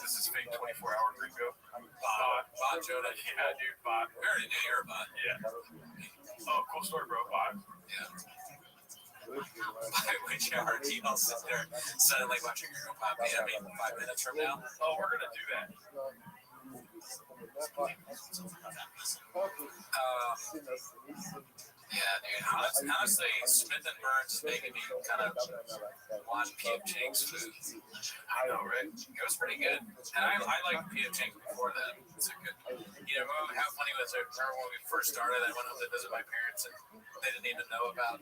This is fake 24-hour gringo. Bot Jonah. Yeah, dude, bot. We already knew you were a bot. Yeah. Oh, cool story, bro. Bot. Yeah. By which hour do y'all sit there suddenly watching your Poppy? I mean, 5 minutes from now. Oh, we're gonna do that. Yeah, dude. Honestly, Smith and Burns is making me kind of want P.F. Chang's food. I know, right? It was pretty good. And I liked P.F. Chang's before that. It's a good. You know, how funny was it? Remember when we first started? I went home to visit my parents, and they didn't even know about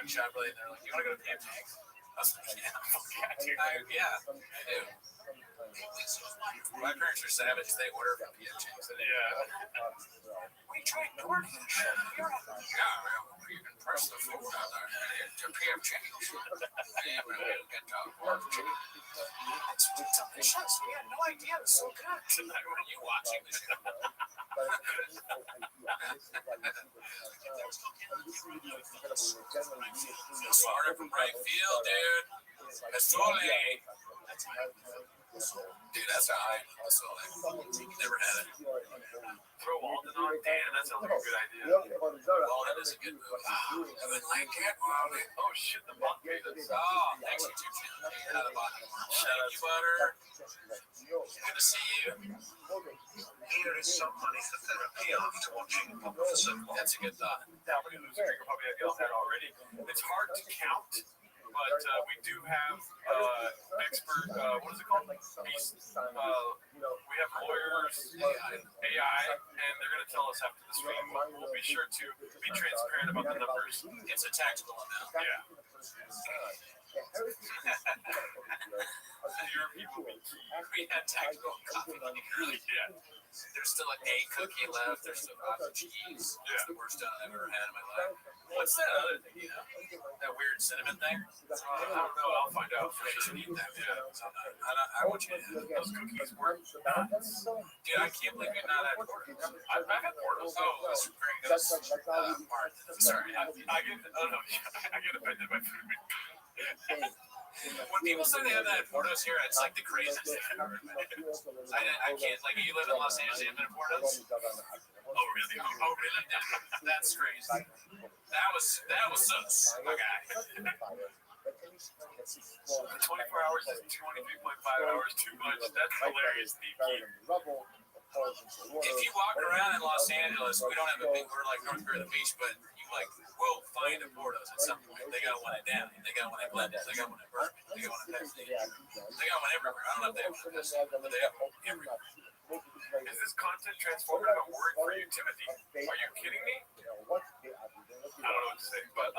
Shop Blade. They're like, "You want to go to P.F. Chang's?" was like, yeah, fuck yeah, dude. Yeah. My parents are savage. They order from PF Chang's. Yeah. We tried DoorDash. Yeah, you can press the food on there to PF Chang's. Yeah, we get it's delicious. We had no idea it was so good. Tonight, what are you watching the show? Florida from right field, dude. Asole. Dude, that's alright. Asole. Never had it. Throw Walden on? Damn, that sounds like a good idea. Walden is a good move. I would like it, Walden. Oh shit, the buck beaters. Oh, thanks you too, Jim. Out of bottom. Thank you, Butter. Good to see you. Here is some money for therapy after watching Papa for so long. That's a good thought. Now we lose a drink, probably have yelled that already. It's hard to count, but we do have expert, what is it called? We have lawyers, AI, and they're going to tell us after the stream. We'll be sure to be transparent about the numbers. It's a taxable amount. Yeah. Your people be key. We had taxable coffee money earlier. Yeah. There's still like a cookie left. There's still lots of cheese. It's the worst I've ever had in my life. What's that other thing, you know? That weird cinnamon thing? I don't know. I'll find out. I should eat that. Yeah. I want you to have Those cookies work nuts. Dude, I can't believe you're not at Portos. I've had Portos. Oh, that's very good. Sorry. I get offended by food. When people say they have that at Portos here, it's like the craziest thing I've ever heard. I can't, like, you live in Los Angeles, you have been at Portos? Oh, really? Oh, really? That's crazy. That was sus. Okay. 24 hours is 23.5 hours too much. That's hilarious, Nikki. If you walk around in Los Angeles, we don't have a big, we're like North Korea, the beach, but you like will find a Portos at some point. They got one at Downey, they got one at Glendale, they got one at Berkeley, they got one at Penn State. They got one everywhere. I don't know if they have one at Penn State, but they have one everywhere. Is this content transformative a word for you, Timothy? Are you kidding me? I don't know what to say, but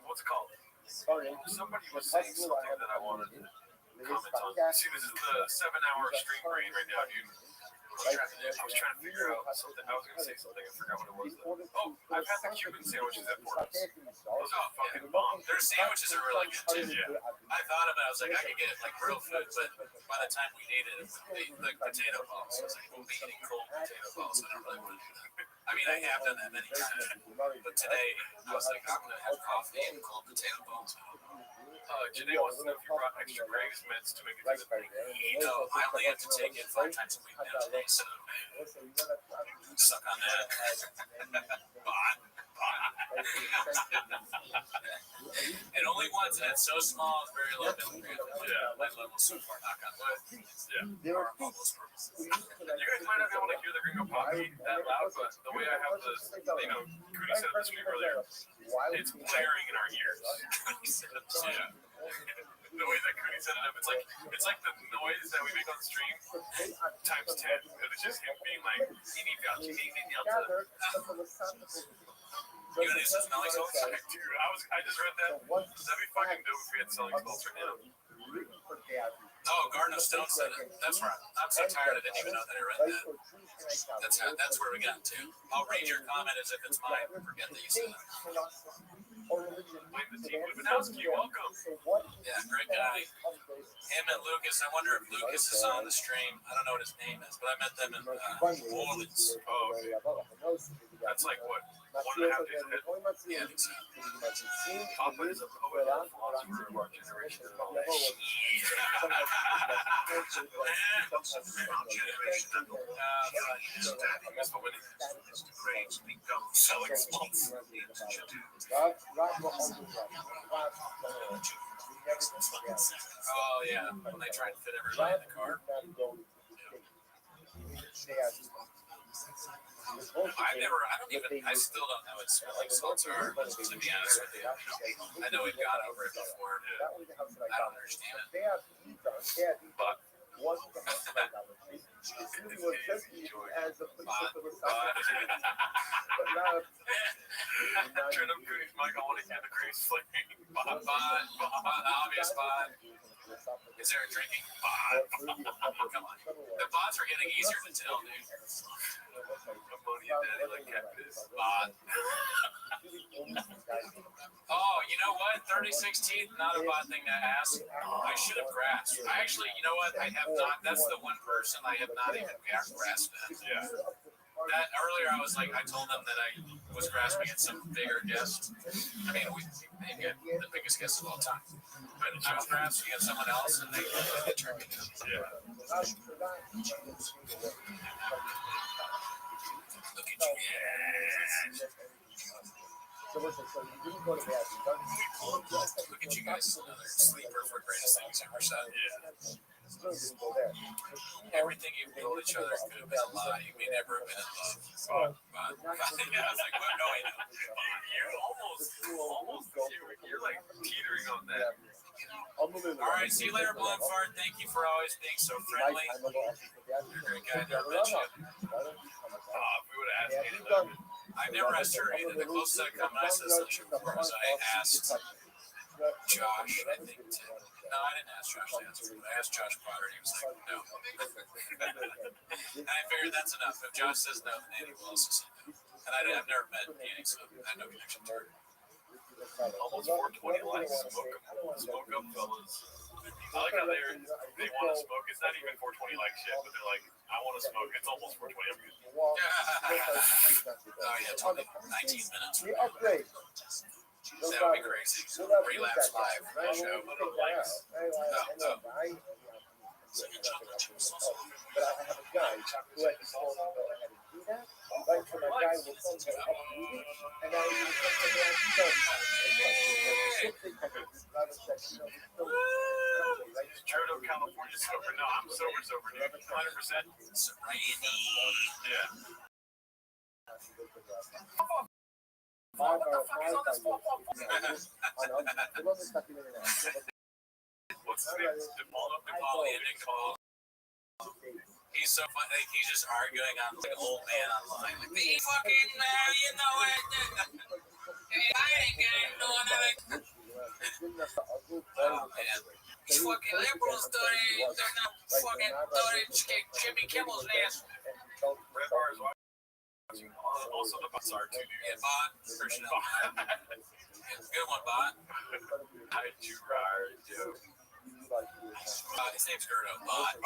what's it called? Somebody was saying something that I wanted to comment on. See, this is the 7-hour stream brain right now, dude. I was trying to figure out something. I was going to say something. I forgot what it was. Oh, I've had the Cuban sandwiches at Portos. Those are fucking bomb. Their sandwiches are really good too. Yeah. I thought about it. I was like, I could get like real food, but by the time we needed it, we like potato balls. I was like, we'll be eating cold potato balls. I don't really want to do that. I mean, I have done that many times, but today I was like, I'm going to have coffee and cold potato balls. Janae wants to know if you brought extra Greg's mints to make it to the thing. No, I only have to take it 5 times a week now today, so suck on that. And only once, and it's so small, it's very low. Yeah. My level so far, knock on wood. Yeah. You guys might not be able to hear the Gringo Pop beat that loud, but the way I have the, Cootie set up the stream earlier, it's blaring in our ears. Yeah. The way that Cootie set it up, it's like the noise that we make on the stream times 10. And it's just him being like, You gonna do some smelling salts? dude, I just read that. That'd be fucking dope if we had selling salts right now. Oh, Garden of Stone said it. That's right. I'm so tired. I didn't even know that I read that. That's where we got to. I'll read your comment as if it's mine. Forget that you said it. Blame the team. Lipinowski, welcome. Yeah, great guy. Him and Lucas. I wonder if Lucas is on the stream. I don't know what his name is, but I met them in New Orleans. Oh, okay. That's like what? 1.5 days ahead. Yeah, I think so. Papa is a poet and philosopher of our generation. Selling spots. Oh yeah, when they try and fit everybody in the car. I still don't know what smelling salts are, to be honest with you. I know we've gone over it before. I don't understand it. But Turn up Cooney's mic. I want to hear the crazy flipping. Obvious bot. Is there a drinking bot? Come on. The bots are getting easier to tell, dude. Ammonia daddy like catfish. Bot. Oh, you know what? 3016, not a bad thing to ask. I should have grasped. I actually, you know what? I have not. That's the one person I have not even grasped at. Yeah. That earlier, I was like, I told them that I was grasping at some bigger guest. I mean, maybe the biggest guest of all time. But I was grasping at someone else, and they turned me down. Yeah. Look at you. Yeah. Look at you guys, another sleeper for greatest things ever said. Yeah. Everything you told each other could have been a lie. You may never have been in love. But yeah, I was like, well, no, I know. You're almost, you're like teetering on that. All right, see you later, Blood Fart. Thank you for always being so friendly. You're a great guy. Never met you. If we would have asked you, I've never asked her either. The closest I come, and I said such a before, is I asked Josh, I think. No, I didn't ask Josh to answer. I asked Josh Potter, and he was like, no. And I figured that's enough. If Josh says no, then Annie will also say no. And I've never met Annie, so I had no connection to her. Almost 420 likes. Smoke up, fellas. I like how they want to smoke. It's not even 420 likes yet, but they're like, I want to smoke. It's almost 420. I'm good. Oh yeah, 19 minutes. We upgrade. That would be crazy. Relapse live show. But I have a guy who had to tell me go ahead and do that. Right, so my guy will phone me up movie, and now he was going to go and True, California sober. No, I'm sober, dude. 100%. Serenity. Yeah. What's his name? DePaul. He's so funny. Like, he's just arguing on like old man online. Like, me fucking you know it. Hey, I ain't getting no other. Oh man, these fucking liberals they're not fucking Jimmy Kimmel's ass. Red Bar is watching. Also, the bots are too. Yeah, bot. Christian. Good one, bot. I do right, dude. His name's Gerdo. Bot.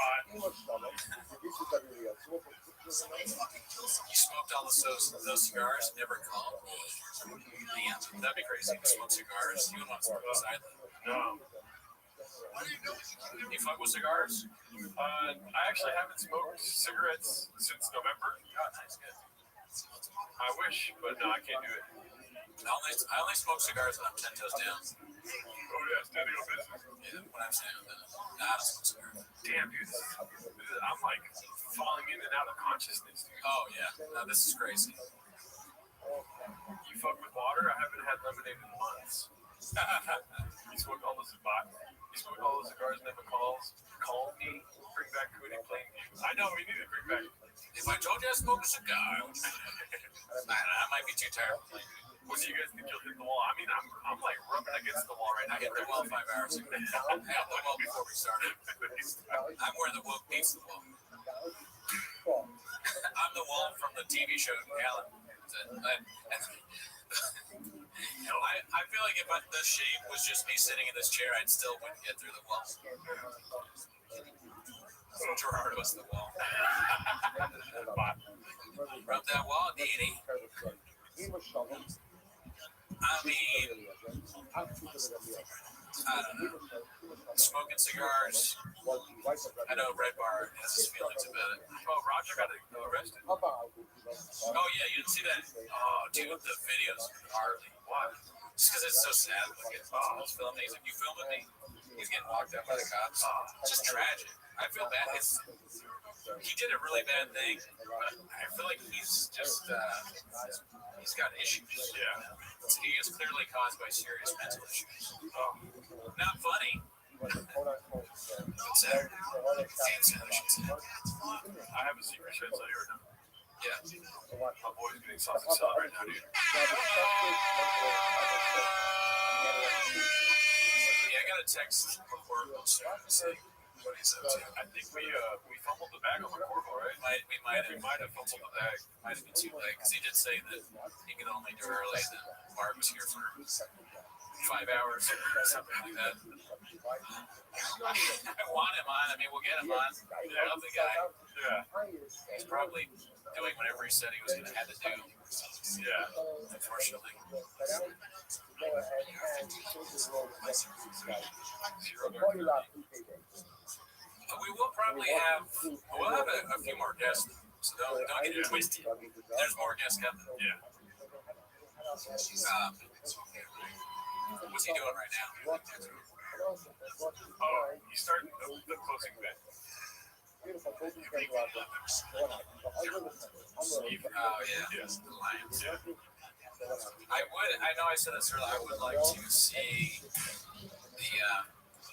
You smoked all those cigars, never called me. Damn, that'd be crazy. You smoke cigars. You wouldn't want to smoke beside them. No. You fuck with cigars? I actually haven't smoked cigarettes since November. God, nice, good. I wish, but no, I can't do it. I only smoke cigars when I'm 10 toes down. Oh yeah, steady on business. Yeah, when I'm saying that. I don't smoke cigars. Damn, dude, I'm like falling in and out of consciousness, dude. Oh yeah, no, this is crazy. You fuck with water? I haven't had lemonade in months. You smoke all those cigars, never call me, bring back Cootie playing games. I know, we need to bring back. If I told you I smoke a cigar, I might be too tired of playing. What do you guys think you'll hit the wall? I mean, I'm like rubbing against the wall right now. I hit the wall 5 hours ago. I hit the wall before we started. I'm where the woke meets the wall. I'm the wall from the TV show Alan. I feel like if the shape was just me sitting in this chair, I'd still wouldn't get through the wall. So Gerard was the wall. Rub that wall, Didi. I mean, I don't know. Smoking cigars. I know Red Bar has his feelings about it. Oh, Roger got arrested. Oh yeah, you didn't see that? Oh, dude, the videos hardly. Why? Just because it's so sad. Like, it's filming. He's like, "You filming me?" He's getting locked up by the cops. It's just tragic. I feel bad. He did a really bad thing, but I feel like he's just he's got issues. Yeah. He is clearly caused by serious mental issues. Not funny. But sad. I have a secret, should I tell you or not? Yeah. My boy's getting sausage salad right now, dude. Yeah, I got a text from Corvo saying what he's up to. I think we fumbled the bag on the Corvo, right? We might have fumbled the bag. might have been too late because he did say that he could only do early. And then Mark was here for 5 hours or something like that. I want him on. I mean, we'll get him on. I love the guy. Yeah. He's probably doing whatever he said he was going to have to do. Yeah. Unfortunately. We will probably have a few more guests. So don't get it twisted. There's more guests coming. Yeah. What's he doing right now? Oh, he's starting the closing bit. Oh yeah, Yes. the Lions. Yeah. I know I said this earlier. I would like to see the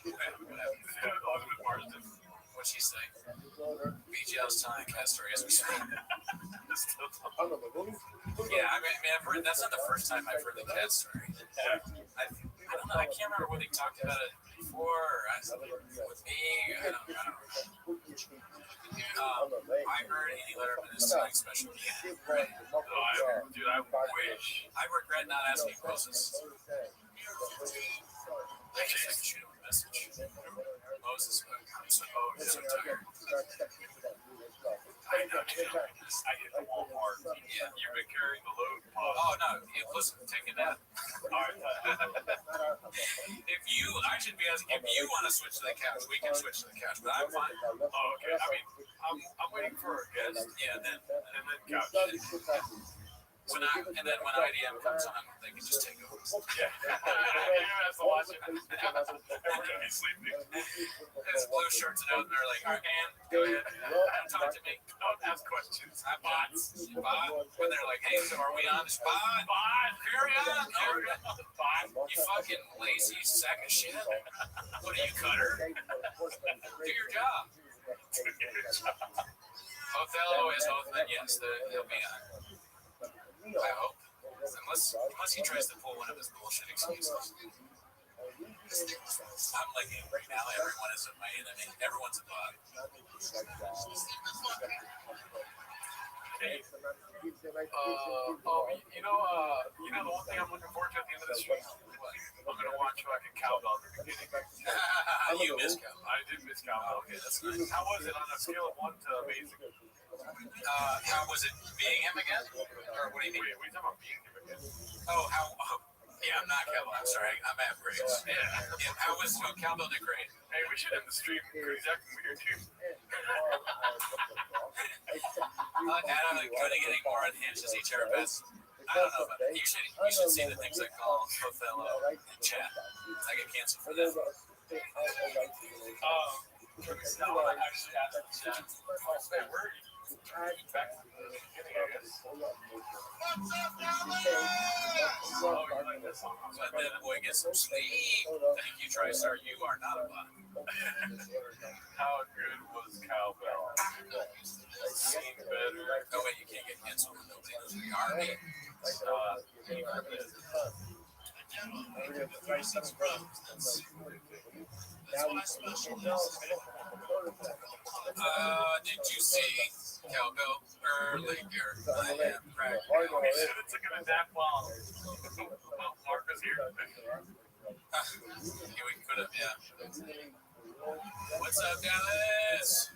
Ultimate Marsden. what'd she say? BGL's telling a cat story as we speak. Yeah, I mean, I've heard that's not the first time I've heard the cat story. I don't know. I can't remember whether he talked about it before or with me. I don't know. I heard Andy Letterman is doing special. Dude, I wish. I regret not asking Moses. I guess I can shoot him a message. Moses, I'm so tired. I hit the wall hard. Yeah. You've been carrying the load. Oh no! Yeah, listen, taking that. I should be asking if you want to switch to the couch. We can switch to the couch, but I'm fine. Oh, okay. I mean, I'm waiting for a guest. Yeah, and then couch. when IDM comes on, they can just take over. Yeah. That's the watching. Everyone's gonna be sleeping. It's blue shirts and out, and they're like, all right, man, go ahead. Talk to me. Don't ask questions. I'm bots. When they're like, hey, so are we on? Bot. Carry on. You fucking lazy sack of shit. What are you, Cutter? Do your job. Othello is Othman. Yes, he'll be on. I hope. Unless he tries to pull one of his bullshit excuses. I'm like, right now, everyone is my enemy. Everyone's a bot. You know the one thing I'm looking forward to at the end of this week? I'm gonna watch fucking Cowbell at the beginning. You miss Cal. I did miss Cowbell. Okay, that's nice. How was it on a scale of 1 to amazing? How was it being him again? Or what do you mean? Wait, we talking about being him again? Oh, yeah, I'm not Cowbell. I'm sorry. I'm at Briggs. Yeah. How was Cowbell did great? Hey, we should end the stream because he's acting weird too. Adam is good at getting more unhinged as each hour passes. I don't know, but you should see the things I call Othello in chat. I get canceled for that. Now I actually asked the chat. Hey, where are you? Back to the beginning, I guess. Oh, you like that song? So then boy gets some sleep. Thank you, TriStar. You are not a bot. How good was Cowbell? Seen better. Oh wait, you can't get canceled when nobody knows who you are. Did you see Cowbell earlier? I am practicing. We should have taken a nap while Mark was here. Yeah, we could have, yeah. What's up, Dallas?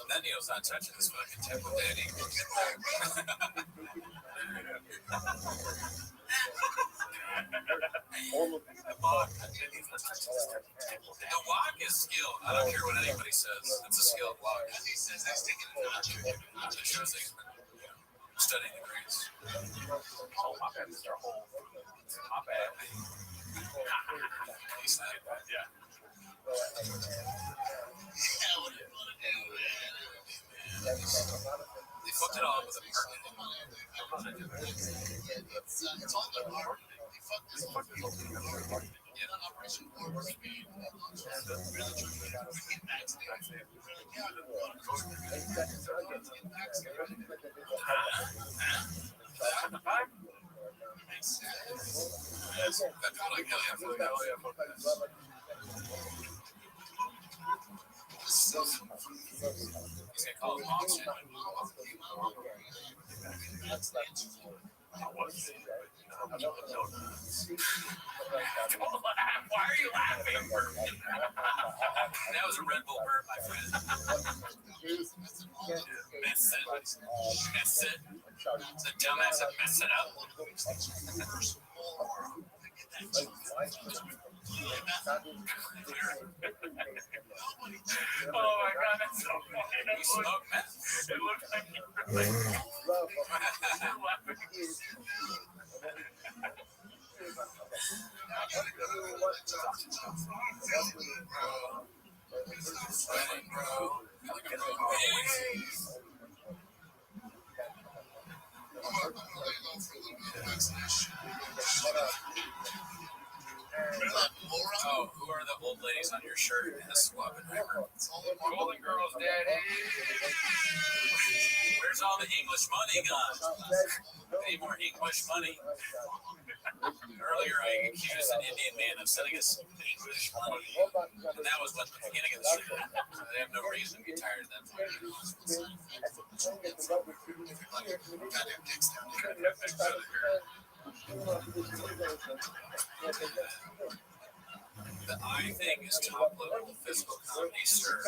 That Neil's not touching this fucking temple daddy. The walk is skill. I don't care what anybody says. It's a skilled walk. He says that's taking it. It shows that he's been studying the grades. Oh, my bad, Mr. Hole. My bad. He's not. Yeah. They fucked it all up with a permit. He's gonna call it monster. Don't laugh. Why are you laughing? That was a Red Bull burn, my friend. Mess it. Mess it. The dumbass that messed it up. Oh my god, that's so funny. You smoke meth? It looks like Oh, who are the old ladies on your shirt in the squad? Golden Girls, Daddy. Where's all the English money gone? I need more English money. Earlier, I accused an Indian man of selling us English money, and that was what the beginning of the show. I have no reason to be tired of them. The I thing is top level physical comedy, sir.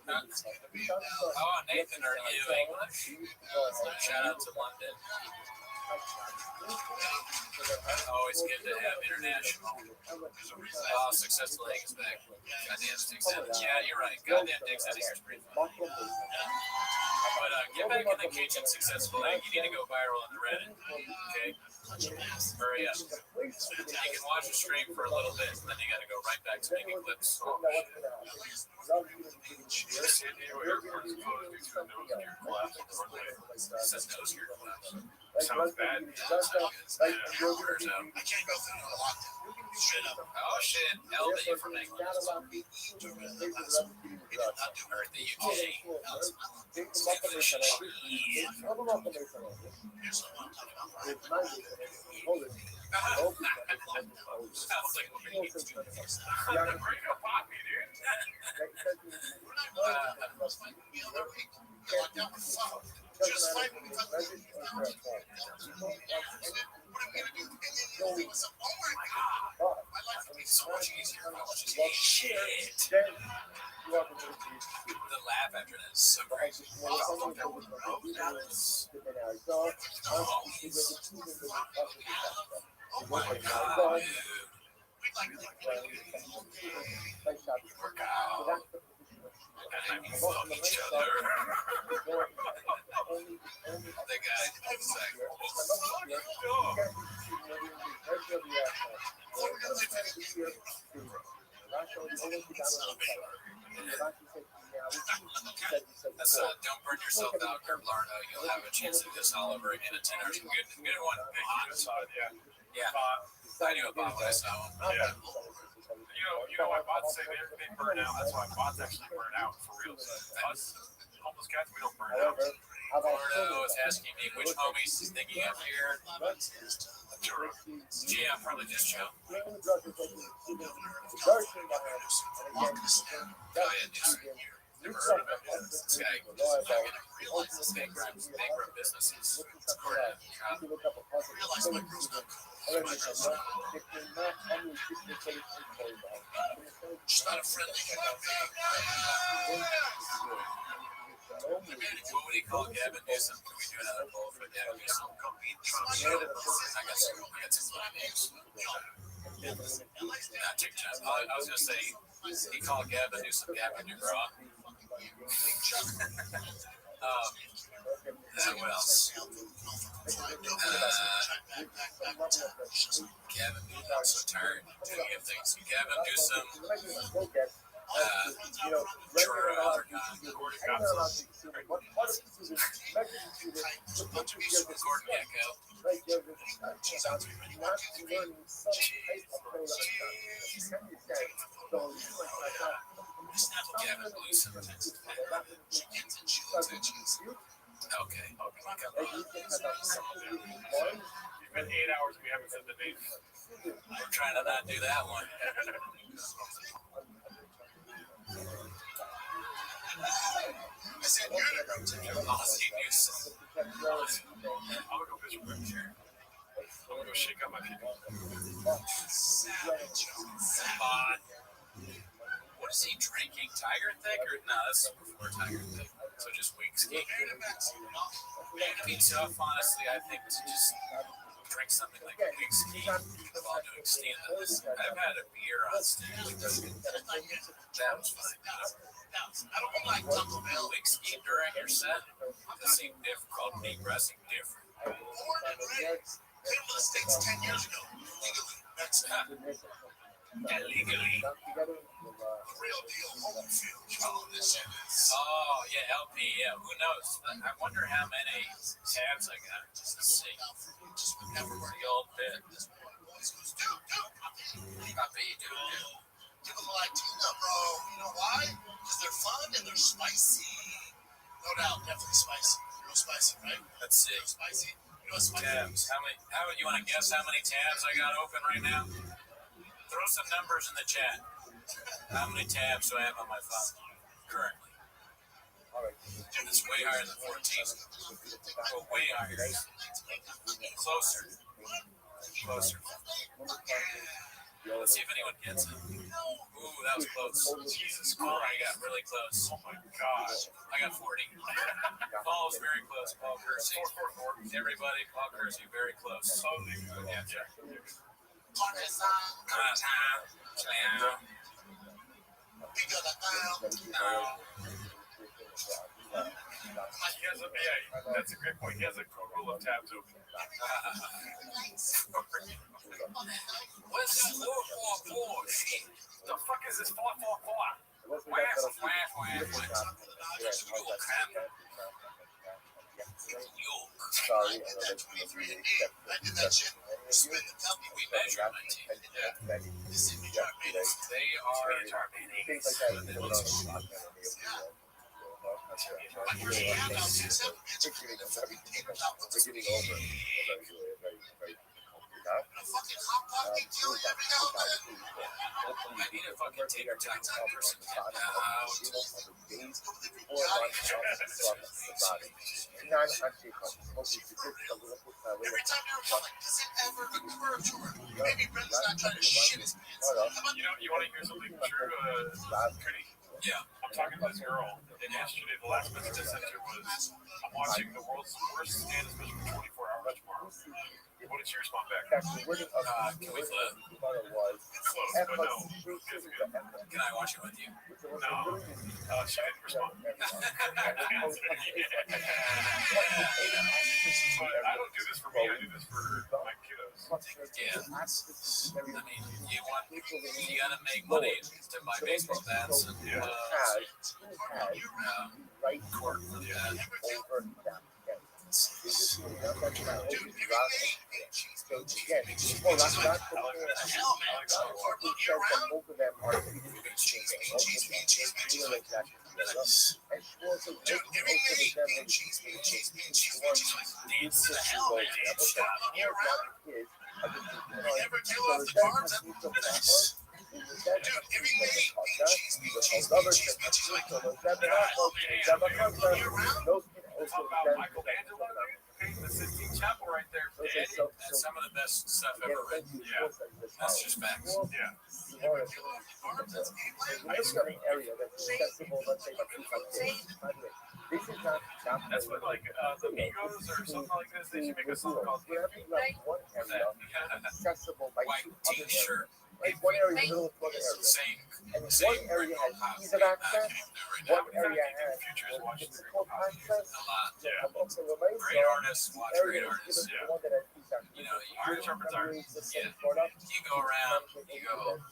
Oh, Nathan, are you English? Shout out to London. Always good to have international. Oh, successful egg is back. Goddamn sticks out. Yeah, you're right. Goddamn dicks out of here is pretty fun. But get back in the kitchen, successful egg. You need to go viral on the Reddit. Okay? Hurry up. You can watch the stream for a little bit, and then you got to go right back to making clips. Oh, San Diego Airport is closed due to a nose gear collapse on the runway. says nose gear collapse. Sounds bad. I can't go through the lockdown. Oh shit, Elvie from England. Or the UK. Sounds like Break up Poppy, dude. Just like when we talk about what are we gonna do? Oh my god, my life would be so much easier if I was just eating shit. the laugh after that is so great. Oh my god, we'd like to Work out. And we fuck each other. The guy was like, don't burn yourself out, Kurt Larno. You'll have a chance to do this all over again in 10 hours. Good one. Yeah. I knew about what I saw. Yeah. You know why bots say they burn out? That's why bots actually burn out for real. Us homeless cats, we don't burn out. Florida was asking me which homies he's thinking of here. Yeah, probably just Joe. Oh yeah, never heard of him. This guy realize this bankrupt businesses. realize my girl's not she's not a friendly What would he call Gavin Newsom? Can we do another poll for Gavin Newsom? I got some funny names. Not TikTok. I was going to say, he called Gavin Newsom Gavin Newgron. What else? Gavin Newsom. I'm so tired of things. Gavin Newsom. Okay. It's been 8 hours and we haven't said the name. We're trying to not do that one. I said you're gonna go to policy news. I'm gonna go visit with you. I'm gonna go shake out my people. Savage. What is he drinking? Tiger Thick or no? That's before Tiger Thick. So just whiskey. It'd be tough, honestly. I think to just drink something like whiskey while doing stand-ups. I've had a beer on stage. That was fine. I don't like Taco Bell whiskey during your set. It seemed difficult. Depressing different. Born and raised. Came to the States 10 years ago. Legally. That's illegally. Real deal home field. Oh, this shit is. Oh, yeah, LP. Yeah, who knows? I wonder how many tabs I got just to see. Just never the old bit. Rabbi, dude. Give them Latina, bro. You know why? Because they're fun and they're spicy. No doubt, definitely spicy. Real spicy, right? Let's see. Real spicy. You know what's spicy? Tabs. How you want to guess how many tabs I got open right now? Throw some numbers in the chat. How many tabs do I have on my phone currently? It's way higher than 14. Oh, way higher. Closer. Let's see if anyone gets it. Ooh, that was close. Jesus Christ, I got really close. Oh my gosh. I got 40. Paul's very close. Paul Kersey. Everybody, Paul Kersey, very close. Yeah. That's a great point. He has a rule of tabs open. What's that 444? The fuck is this 444? Sorry, I did that shit. Spin the company. We measure my team. They are things like that. They don't know. I need a fucking tater tot person. Every time you're like, does it ever occur to her? Maybe Brendan's not trying to shit his pants. You want to hear something true, Trudy? Yeah. I'm talking to this girl, and yesterday the last message I sent her was, I'm watching the world's worst stand-up special for 24 hours tomorrow. What did she respond back? Can we flip? Close, but no. Can I watch it with you? No. She didn't respond. But I don't do this for me, I do this for my kiddos. Yeah. I mean, you gotta make money to buy baseball bats and court for that. The Sistine Chapel right there. That's some of the best stuff ever written. Yeah. That's just facts. Yeah. That's what, like, the Migos or something like this, they should make a song called White t-shirt. One area is a little further area. And one area has ease of access, one area has difficult access. Yeah. Great artists, watch great artists. Yeah. One that has ease access. You know, you go around, you go up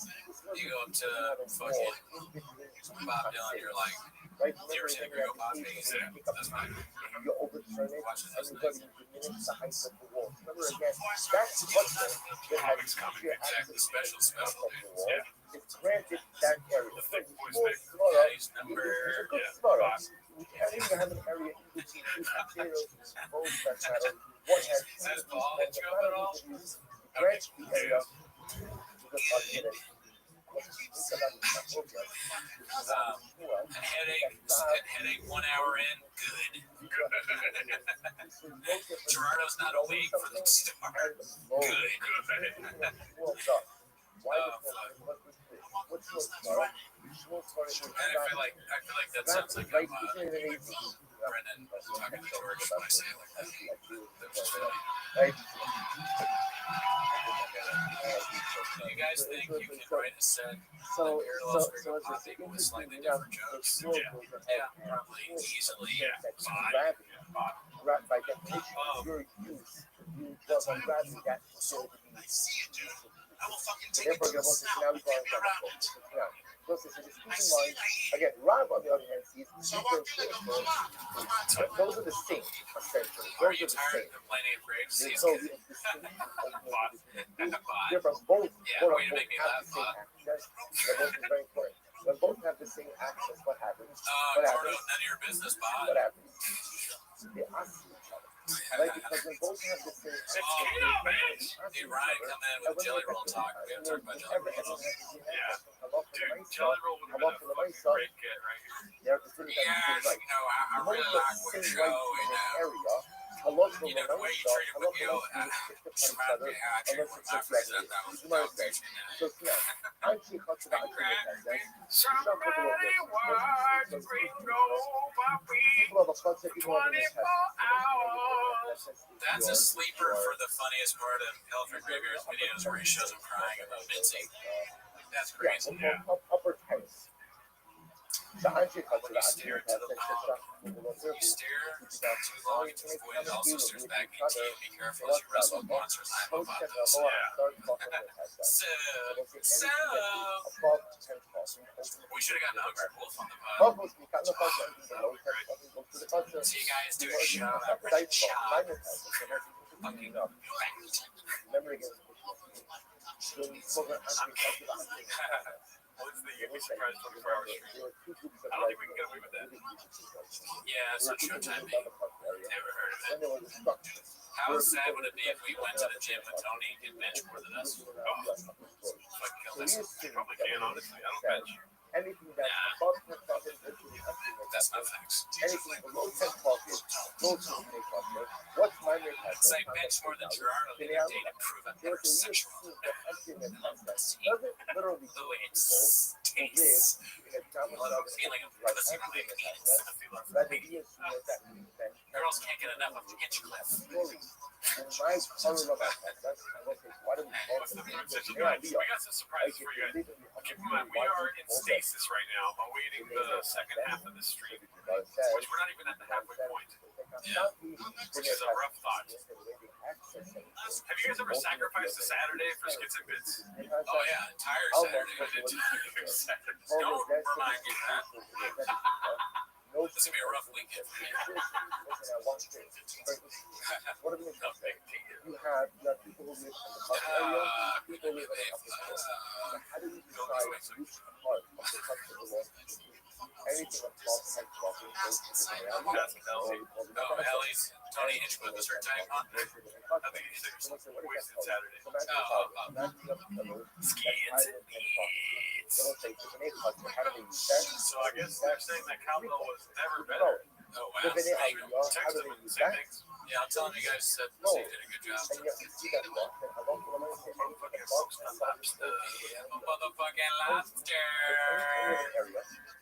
to fucking Bob Dylan, you're like, right? you ever seen a real Bob Dylan? That's fine. You overturn it, Watches and those you're going things. to diminish the height of the wall. Remember again, that structure that has sheer Exactly, access special of the things. wall Yeah. is granted that area. The So thick it's boys full mix. smara, Yeah, he's number. it's a good Yeah. smara. Whichever you have an area in between two potatoes, both that matter. One has two Says different Paul, ones did you that up at matter all? to use. Grant the area to the target. Headache 1 hour in, good. Gerardo's not awake for the start. Good. And I feel like that sounds like I'm Brendan talking to George when I say it like that. That was funny. Do you guys think you can write a set So, parallel string of pop people with slightly different jokes? Yeah, probably easily. Rap by definition, your use. You was on rapping that so therefore you're going to now be going from Entonces, in this mind, again, Rob on the other hand sees super critical, but those are the same, essentially. Are Those you are the tired same. of complaining of Griggs? There's He's no good. real distinction. They're from both, Yeah, quote way to unquote, make me have laugh, the same access. They're both very important. When both have the same access, what happens? Gordo, none of your business, Bob. What happens? They ask each other. Right? Because when both have the same access, Hey, Ryan, come in with Jelly Roll talk. We haven't talked about Jelly Roll. Dude, Jelly Roll would have been a fucking great get right here. Yes, you know, I really like what you're going area. A lot of you know, the way you treated McGill, reminds me how I treated my friends. That was foundation. So, Anchi Hotsubaki Somebody watch the green roll my feet. people have a concept 24 hours. That's a sleeper for the funniest part of Elephant Graveyard's videos where he shows him crying about Mincy. That's crazy. Yeah, upper terrace. The Anchi When you stare into the pond, you stare too long into the void, it also stares back into you. Be careful as you wrestle with monsters. I'm about this. So, we should have gotten Hungry Wolf on the pod. So you guys do a show that we're shot. Fucking What's the You'd surprised 24 hours stream? I don't think we can get away with that. yeah, it's on Showtime. Never heard of it. How sad would it be if we went to the gym with Tony and could bench more than us? Fucking kill us. Probably can, honestly. I don't bench. Anything that's above 10,000 That's not facts. anything below 10 pockets, goes to the pocket. What's my name? It's like bench more than Gerardo did a day to prove I'm There's a weird heterosexual. scene that emptiness concept doesn't literally The way it people stinks. in a common Love level feeling of like pussy on my emptiness penis. concept. That idea is that Girls can't get enough of Hinchcliffe. stories. In my color of that concept, I was like, why do we call What's it the the third session? Yeah, Guys, we got some surprises for you guys. Keep in mind, we are in stasis right now, awaiting the second half of the stream, which we're not even at the halfway point, which is a rough thought. Have you guys ever sacrificed a Saturday for skits and bits? Oh yeah, entire Saturday. Don't remind me of that. This is gonna be a rough weekend for me. What are we going to You have people who live in the park area, people who live in the upper floor. So how do you decide which part of the country anything above 10 blocking goes to the area? Oh, Ellie's Tony Hinchcliffe is her type, huh? I think it's wasted Saturday. Skins and beats. So So I guess they're saying that Caldo was never better. Oh wow. Text them and say things. Yeah, I'm telling you guys that Steve did a good job. and yet you see that block, then I don't want to Motherfucking folks on lobster. Motherfucking lobster. area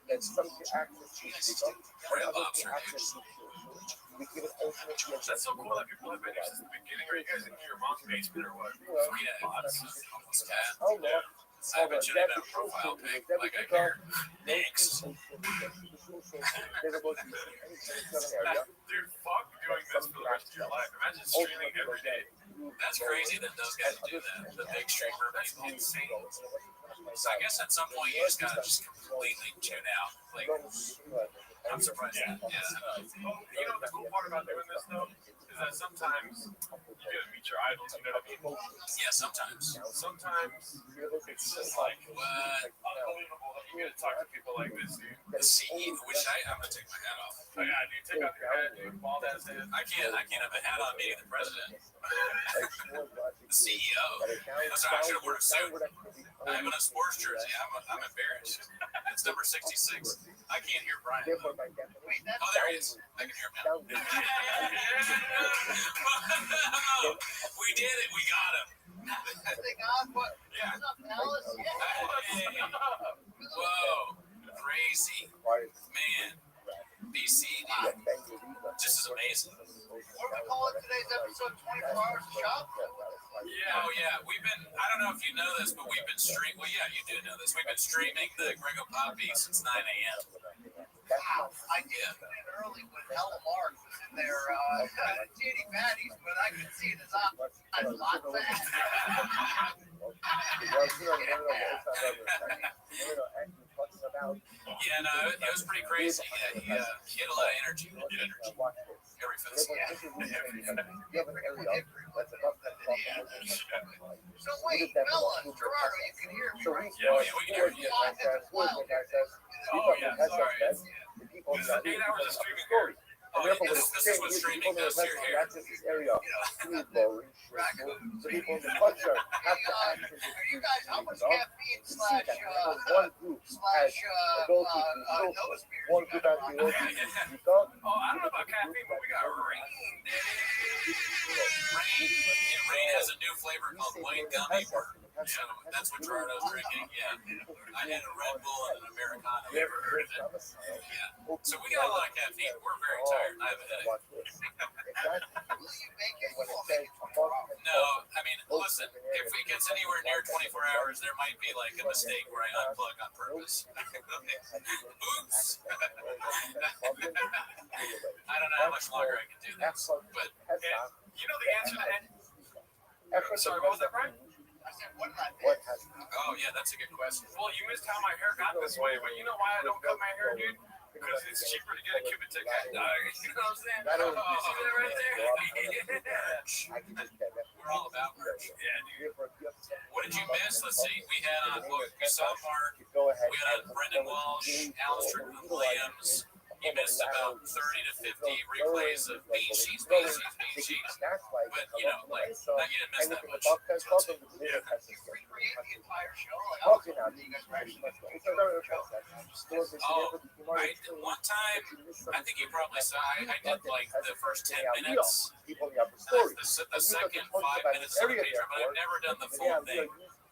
that some can access to bigger, and others can access to we give it ultimate That's so cool that people have been here since the beginning. Are you guys in your mom's basement or what? Yeah, Mods. almost cat. Oh Lord. I bet you they have a profile pic like I care. Thanks. Dude, fuck doing this for the rest of your life. Imagine streaming every day. That's crazy that those guys do that. The big streamer people. Insane. So I guess at some point you just gotta just completely tune out. Like, I'm surprised that. Yeah. You know the cool part about doing this though is that sometimes you gotta meet your idols. You know what I mean? Yeah, sometimes. Sometimes it's just like What? unbelievable that you get to talk to people like this, dude. The CEO, which I'm gonna take my hat off. Oh yeah, dude, take off your hat, dude. Bald ass head. I can't have a hat on meeting the president. The CEO. I'm sorry, I should have worn a suit. I'm in a sports jersey. I'm embarrassed. It's number 66. I can't hear Brian. Oh, there he is. I can hear him now. We did it. We got him. Yeah. Whoa. Crazy. Man. BC. This is amazing. What do we call it today's episode? 24 hours of shop? Yeah. Oh, yeah. I don't know if you know this, but we've been streaming. Well, yeah, you do know this. We've been streaming the Gringo Poppy since 9 a.m. Wow. I did it early when Hella Mark was in there, Titty Patties, but I could see it as I locked that. Yeah, no, it was pretty crazy. Yeah, he had a lot of energy. Every for the So wait, Bella, Gerardo, you can hear me, right? Yeah, we can hear you. Oh, yeah, sorry. This is 8 hours of streaming here. Oh, this is what streaming does to your hair. Are you guys, how much caffeine slash nose beer? Oh, I don't know about caffeine, but we got rain. Rain has a new flavor called white gummy worm. So that's what Gerardo's drinking. Yeah, I had a Red Bull and an Americano. Never heard of it. Yeah. So we got a lot of caffeine. We're very tired. I have a headache. No, I mean, listen. If it gets anywhere near 24 hours, there might be like a mistake where I unplug on purpose. Oops. I don't know how much longer I can do this, but You know the answer to that? Sorry, what was that, Brian? I said, what did I What miss? has oh yeah, that's a good question. Well, you missed how my hair got this way, but you know why I don't cut my hair, dude? Because it's cheaper to get a Cubitic hat dye. You know what I'm saying? That'll- You see that right there? I can just get that. We're all about merch. Yeah, dude. What did you miss? Let's see. We had on we saw Mark. Go ahead. We had on Brendan Walsh, Alan Strickland Williams. He missed about 30 to 50 replays of bean sheets. But you know, like you didn't miss that much. Recreate the entire show? Like, how Okay, much now, do you guys actually One time, I think you probably saw, I did like the first 10 minutes. People have a story. The second 5 minutes of the picture, but I've never done the full thing.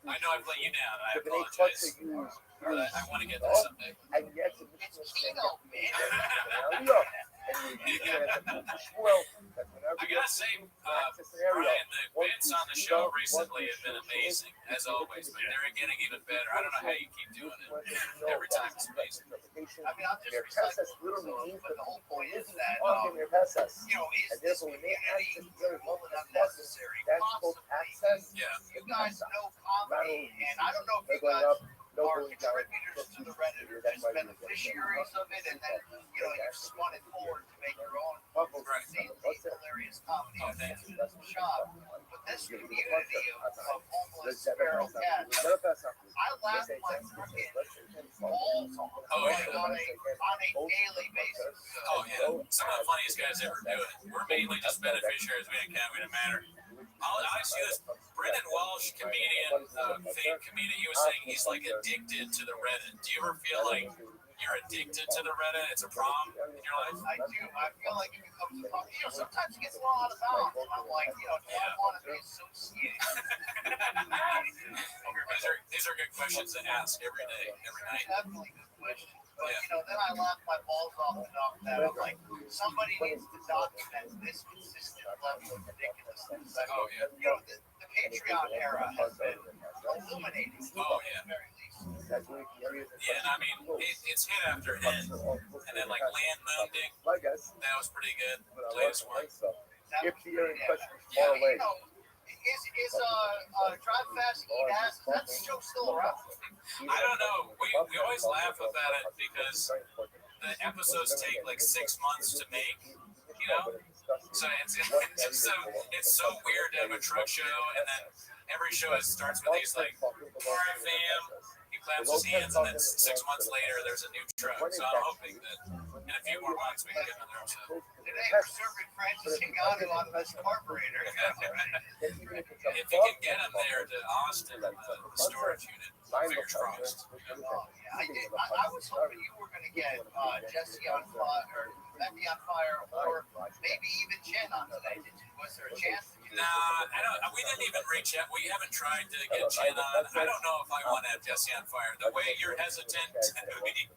I know I've let you down. I apologize. I want to get there someday. And yet, It's Kino, man. I gotta say, Brian, the bits on the show recently have been amazing, as always, but they're getting even better. I don't know how you keep doing it. Every time it's amazing. I mean, I'm just recycling, but the whole point is that, you know, is this community more than unnecessary? Constantly. Yeah. You guys know comedy, and I don't know if you guys are contributors to the Reddit or just beneficiaries of it, and then, you know, you spun it forward to make your own insanely hilarious comedy Oh, thank you. shop. But this community of homeless feral cats, I laugh my freaking balls off Oh, yeah. on a daily basis. Oh, yeah. Some of the funniest guys ever do it. We're mainly just beneficiaries. We didn't matter. I see this. Brendan Walsh, comedian, fake comedian, he was saying he's like addicted to the Reddit. Do you ever feel like you're addicted to the Reddit? It's a problem in your life? I do. I feel like it becomes a problem. You know, sometimes it gets a little out of bounds. And I'm like, you know, do I want to be associated? These are good questions to ask every day, every night. Definitely good question. But, you know, then I laugh my balls off enough that I'm like, somebody needs to document this consistent level of ridiculousness. Oh, yeah. You know, the Patreon era has been illuminating. Oh, yeah. At the very least. Yeah, and I mean, it's hit after hit. And then, like, Land Moonding, that was pretty good. Latest one. If the area question is Yeah, far away, you know, Is Drive Fast, Eat Ass, is that show still around? I don't know. We always laugh about it because the episodes take like 6 months to make, you know? So it's so weird to have a truck show, and then every show starts with these like, all right, fam. He claps his hands, and then 6 months later, there's a new truck. So I'm hoping that in a few more months we can get another episode. Today we're serving Francis Ngannou on the carburetor. If you can get him there to Austin, the storage unit, fingers crossed. Oh, yeah. I was hoping you were going to get Jesse on fire, or Becky on fire, or maybe even Jen on today. Was there a chance? Nah, we didn't even reach out. We haven't tried to get Jen on. I don't know if I want to have Jesse on fire. The way you're hesitant to be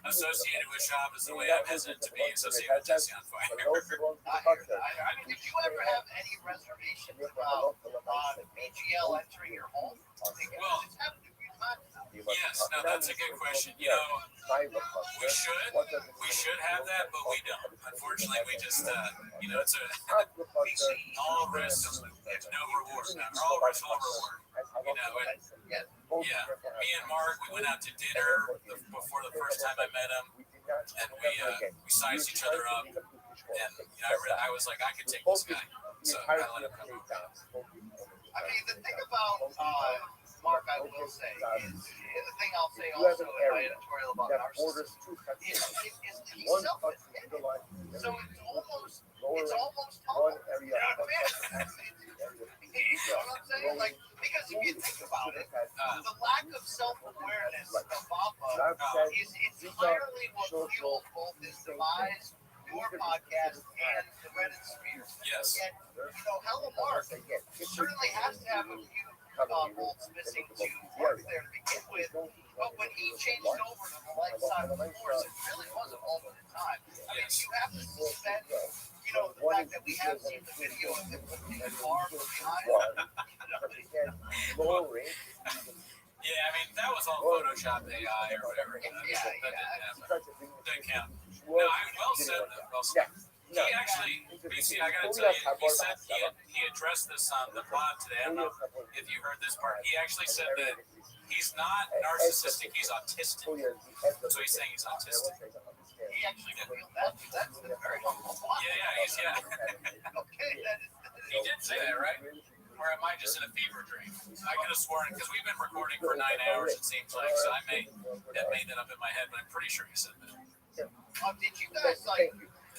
associated with Shab is the way I'm hesitant to be associated with Jesse on fire. I mean, did you ever have any reservations about BGL entering your home? Well, It's happened a few times now. yes, no, that's a good question. You know, we should have that, but we don't. Unfortunately, we just, it's all risk, no reward. All risk, no reward. You know, yeah. Me and Mark, we went out to dinner before the first time I met him, and we sized each other up. And I was like, I could take this guy, so I let him come over. I mean, the thing about Mark, I will say, is, and the thing I'll say also in my editorial about narcissism is he's selfish. So it's almost humble. You know what I'm saying? Like, because if you think about it, the lack of self-awareness of Papa is entirely what fueled both his demise, your podcast, and the Reddit sphere. Yes. And, Hello Mark certainly has to have a few bolts missing to work there to begin with, but when he changed over to the light side of the force, it really was a moment in time. I mean, you have to suspend, the fact that we have seen the video of him lifting a car from behind. Yeah, I mean, that was all Photoshop AI or whatever. That didn't count. No, well said. He actually, BC, I gotta tell you, he said he addressed this on the pod today. I don't know if you heard this part. He actually said that he's not narcissistic, he's autistic. So he's saying he's autistic. He actually that's the very humble one. Yeah. Okay, he did say that, right? Or am I just in a fever dream? I could have sworn, because we've been recording for 9 hours, it seems like, so I may have made that up in my head, but I'm pretty sure he said that. Did you guys,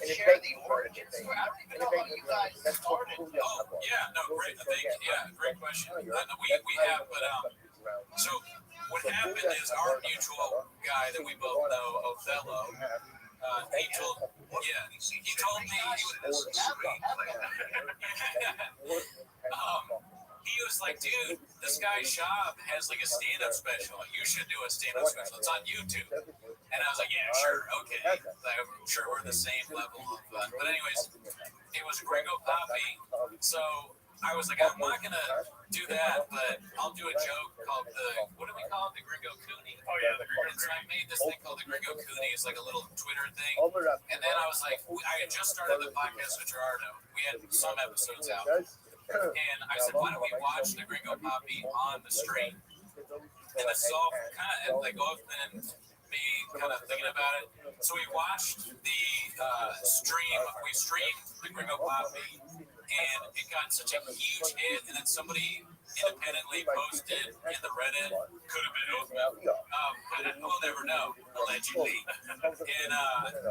share the origin story? I don't even know how you guys started. Oh, yeah, no, great, great question. We have, but, so what happened is our mutual guy that we both know, Othello, he told me he was like, dude, this guy Shab has like a stand-up special. You should do a stand-up special. It's on YouTube. And I was like, yeah, sure, okay. I'm sure we're the same level of but anyways, it was Gringo Poppy. So I was like, I'm not gonna do that, but I'll do a joke called what do we call it? The Gringo Cooney. Oh yeah, the Gringo Cooney. So I made this thing called the Gringo Cooney. It's like a little Twitter thing. And then I was like, I had just started the podcast with Gerardo. We had some episodes out. And I said, why don't we watch the Gringo Poppy on the stream? And this is all kind of like Othman and me kind of thinking about it. So we watched the stream. We streamed the Gringo Poppy, and it got such a huge hit. And then somebody independently posted in the Reddit, could have been Othman. We'll never know, allegedly. And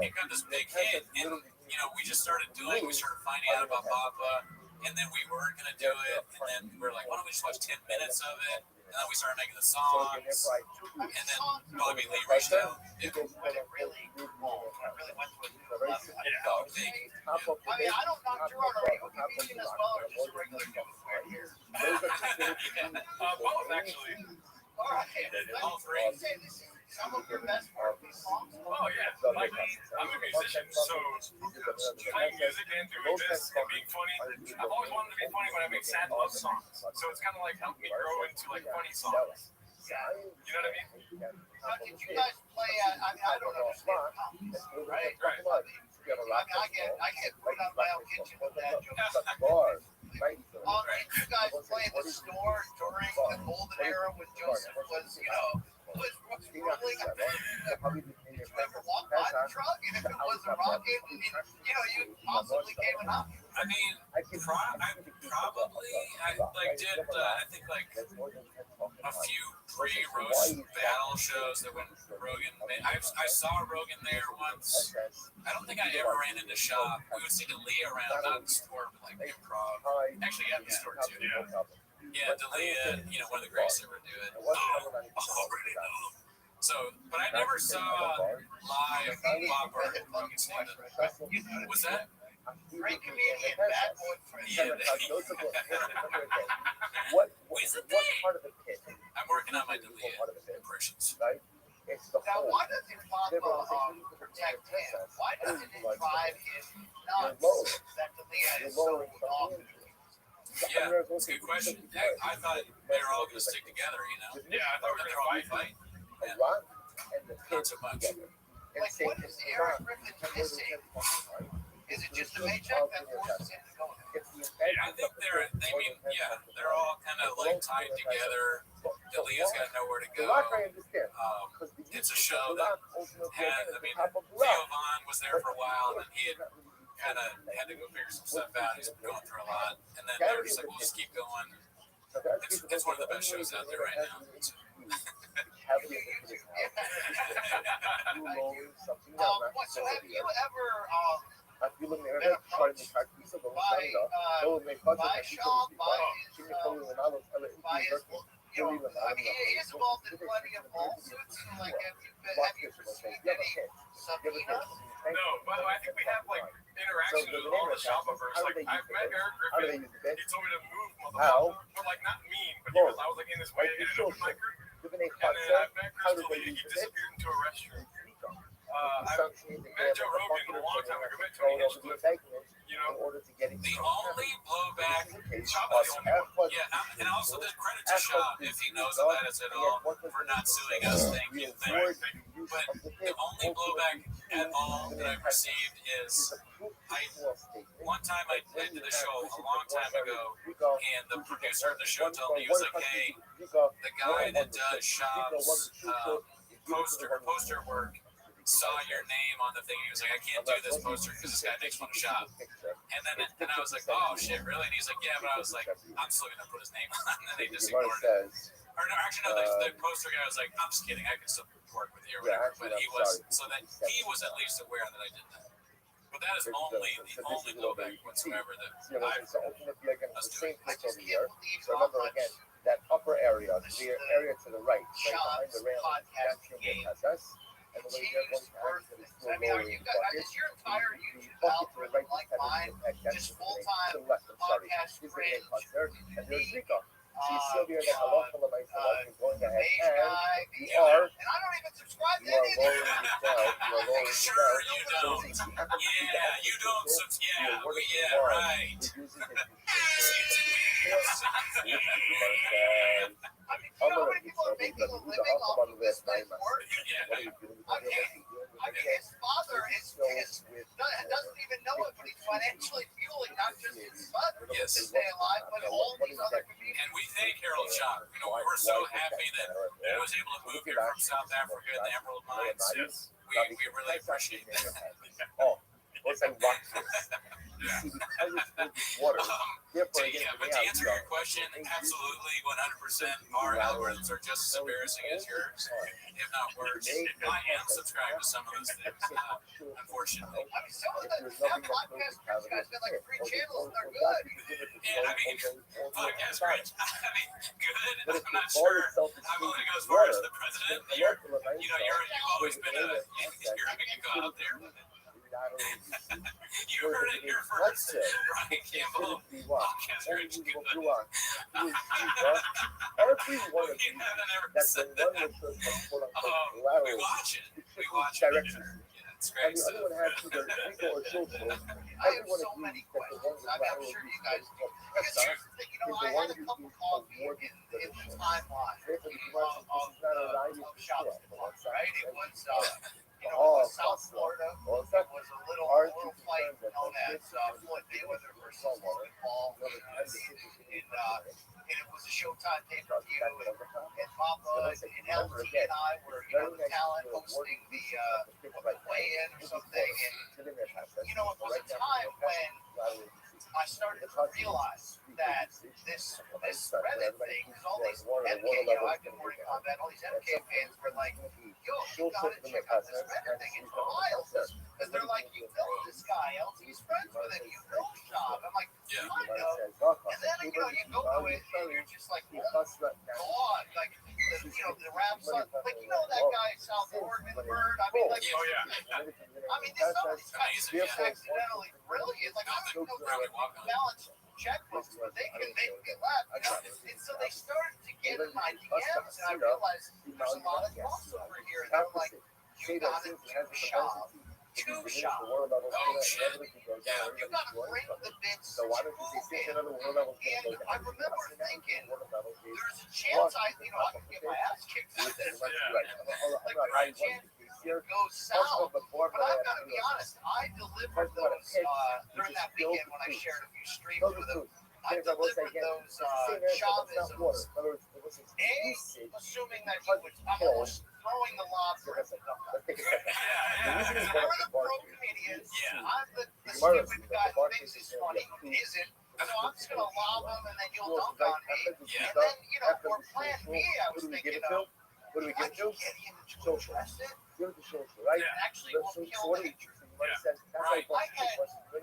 it got this big hit. And, we just started doing, we started finding out about Papa. And then we weren't going to do it. And then we were like, why don't we just watch 10 minutes of it? And then we started making the songs. And then Bobby Lee reached out. It really went to a new level. I mean, I don't know, Gerardo, are you a comedian as well, or just a regular dude here? Both, actually. All right. All three. Say this is some of your best work, these songs. Oh yeah, like I'm a musician, so playing music and doing this and being funny. I've always wanted to be funny when I make sad love songs, so it's kind of like helped me grow into like funny songs. You know what I mean? Now, did you guys play at? I don't understand comedies, right? I get put on my own kitchen with that joke. You guys play the store during the golden era when Joseph was, was rolling. Ever walked by the truck, and if it was a rocket, you possibly came it up. I mean, I did, I think like a few pre-roast battle shows that when Rogan made. I saw Rogan there once. I don't think I ever ran into shop. We would see D'Elia around, not in the store, but like improv. Actually, at the store too. Yeah, D'Elia, one of the greatest ever do it. Already know. So, but I never saw live Bob Burton and Rogan stand-up. Was that? Great comedian, bad boy friend. What part of the pit? I'm working on my D'Elia impressions. Right? It's the Now, whole. why doesn't Papa protect him? Why doesn't it drive him nuts that D'Elia is so off? Yeah, that's a good question. I thought they were all going to stick together, Yeah, I thought we were all going to fight. A lot and the Not pit so much. together. Like, what is Eric Griffin missing? Is it just a paycheck that forces him to go there? I think they're all kind of like tied together. D'Elia's got nowhere to go. It's a show that Theo Vaughn was there for a while, and then he had to go figure some stuff out. He's going through a lot, and then they were just like, we'll just keep going. It's one of the best shows out there right now. So have you ever he's involved in plenty of lawsuits. Like, have you received any subpoenas? No, by the way, I think we have like interaction with all the shopovers. Like, I've met Eric Griffin. He told me to move, motherfucker. But like, not mean, but I was like in his way to get an open micer. And then I met Chris D'Elia. He disappeared into a restroom. I met Joe Rogan a long time ago. I met Tony Hinchcliffe. The only blowback, and also the credit to Shaw if he knows about us at all for not suing us. Thank you. But the only blowback at all that I've received is one time I did the show a long time ago, and the producer of the show told me, he was like, "Hey, the guy that does Shaw's poster work saw your name on the thing." He was like, "I can't do this poster because this guy makes fun of Shop." And I was like, "Oh shit, really?" And he's like, "Yeah," but I was like, "I'm still gonna put his name on," and they just ignored it. Or no, actually, no, the poster guy was like, "I'm just kidding. I can still work with you or whatever." But he was at least aware that I did that. But that is the only blowback whatsoever that I've doing. Remember again, that upper area, the area to the right behind the railing, that's your us. And the way they're going to access is still lower in buckets. Is your entire YouTube Bucket to the right algorithm like mine? that's Just full-time to the left, I'm sorry. podcast This is cringe. a concert, and there's Rico. She's Sylvia, the halacha lemaisa, going ahead, Beige and guy, you are and I don't even subscribe to lowering any of them. yourself. You are lowering Sure, you don't. Yeah, you don't. Right. I mean, you know how many people are making a living off of this man's work? I mean, his father doesn't even know it, but he's financially fueling not just his son to stay alive, but all these other comedians. And we thank Harold Shop. We're so happy that he was able to move here from South Africa and the Emerald Mines. We really appreciate that. Oh, what's that rock? See, because it's water. But to answer your question, absolutely 100%. Our algorithms are just as embarrassing as yours, if not worse. I am subscribed to some of those things, unfortunately. I mean, some of the podcast guys got like 3 channels and they're good. Yeah, I mean, podcast cringe. I mean, good. I'm not sure. I'm only go as far as the president. You've always been you're a big go out there. You heard it here first. Brian Campbell, podcast cringe. Every one of you that's been one with the we watch it. We watch it. It's great. And the other one has either Rico or Social. I have so many questions. I'm sure you guys do. Because here's the thing, I had a cup of coffee in the timeline of Shop's Club, right? It was, South Florida. It was a little fight known as Floyd Mayweather versus Logan Paul. on pay-per-view, and Papa and LT and I were, the talent hosting the weigh-in or something, and it was a time when I started to realize that this Reddit thing, because all these MK, I've been working on that, all these MK fans were like, yo, you gotta check out this Reddit thing, it's wild, because they're like, you know this guy, LT's friends with him, you know Shab. I'm like, I know. And then, you go to it, and you're just like, oh, God, like, the rap song, like, that guy, South Oregon Bird, I mean, like, some of these guys are just accidentally brilliant, like, I don't know balance checkbooks, but they can make me laugh, and so they started to get in my DMs, and I realized there's a lot of crossover here, and they're like, you gotta do Shab. Oh, shit. Yeah, you gotta bring the bits to move in. And I remember thinking, there's a chance I can get my ass kicked with this. Like, there's a chance it goes south. But I've got to be honest, I delivered those during that weekend when I shared a few streams with them. I delivered those Chavisms. Assuming that he was, I'm almost throwing the lob for him. We're the pro comedians. I'm the stupid guy who thinks it's funny, who isn't. So I'm just going to lob him and then you'll dunk on me. And then, for plan B, I was thinking of, I can get him to address it. Actually, will kill the picture. Right. I had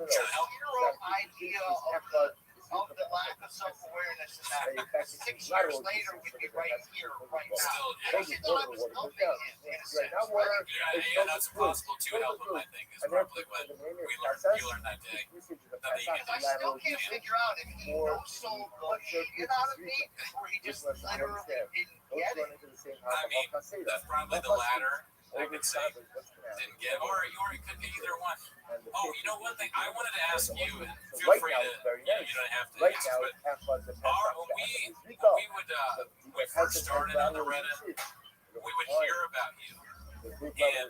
zero idea of the lack of self-awareness in that. 6 years later, we'd be right here, right now. I thought I was helping him in a sense, right? Yeah, that's impossible to help him, I think, is probably what you learned that day. Because I still can't figure out if he no-sold the shit out of me, or he just literally didn't get it. I mean, that's probably the latter. I could say didn't get, or it could be either one. Oh, one thing I wanted to ask you, and feel free to, you don't have to answer, but when we first started on the Reddit, we would hear about you, and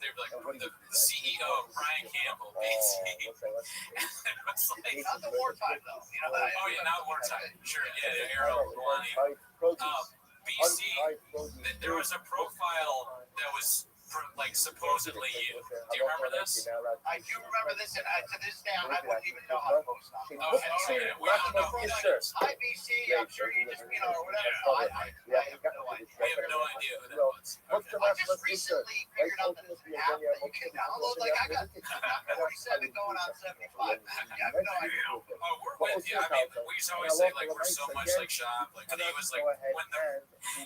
they'd be like, the CEO, Brian Campbell, BC. It's like, Not the wartime, though. Oh, yeah, not wartime. Sure, yeah, Arrow, Lonnie. BC, there was a profile that was supposedly you. Do you remember this? I do remember this, and to this day, I wouldn't even know how to post on it. Okay. We don't know who that is. Hi, BC. I'm sure you just, or whatever. I have no idea. We have no idea who that was. Okay. I just recently figured out that there's an app that you can download. Like, I got 47 going on 75. I have no idea. Oh, we're with you. I mean, we used to always say, we're so much like Shop. And he was when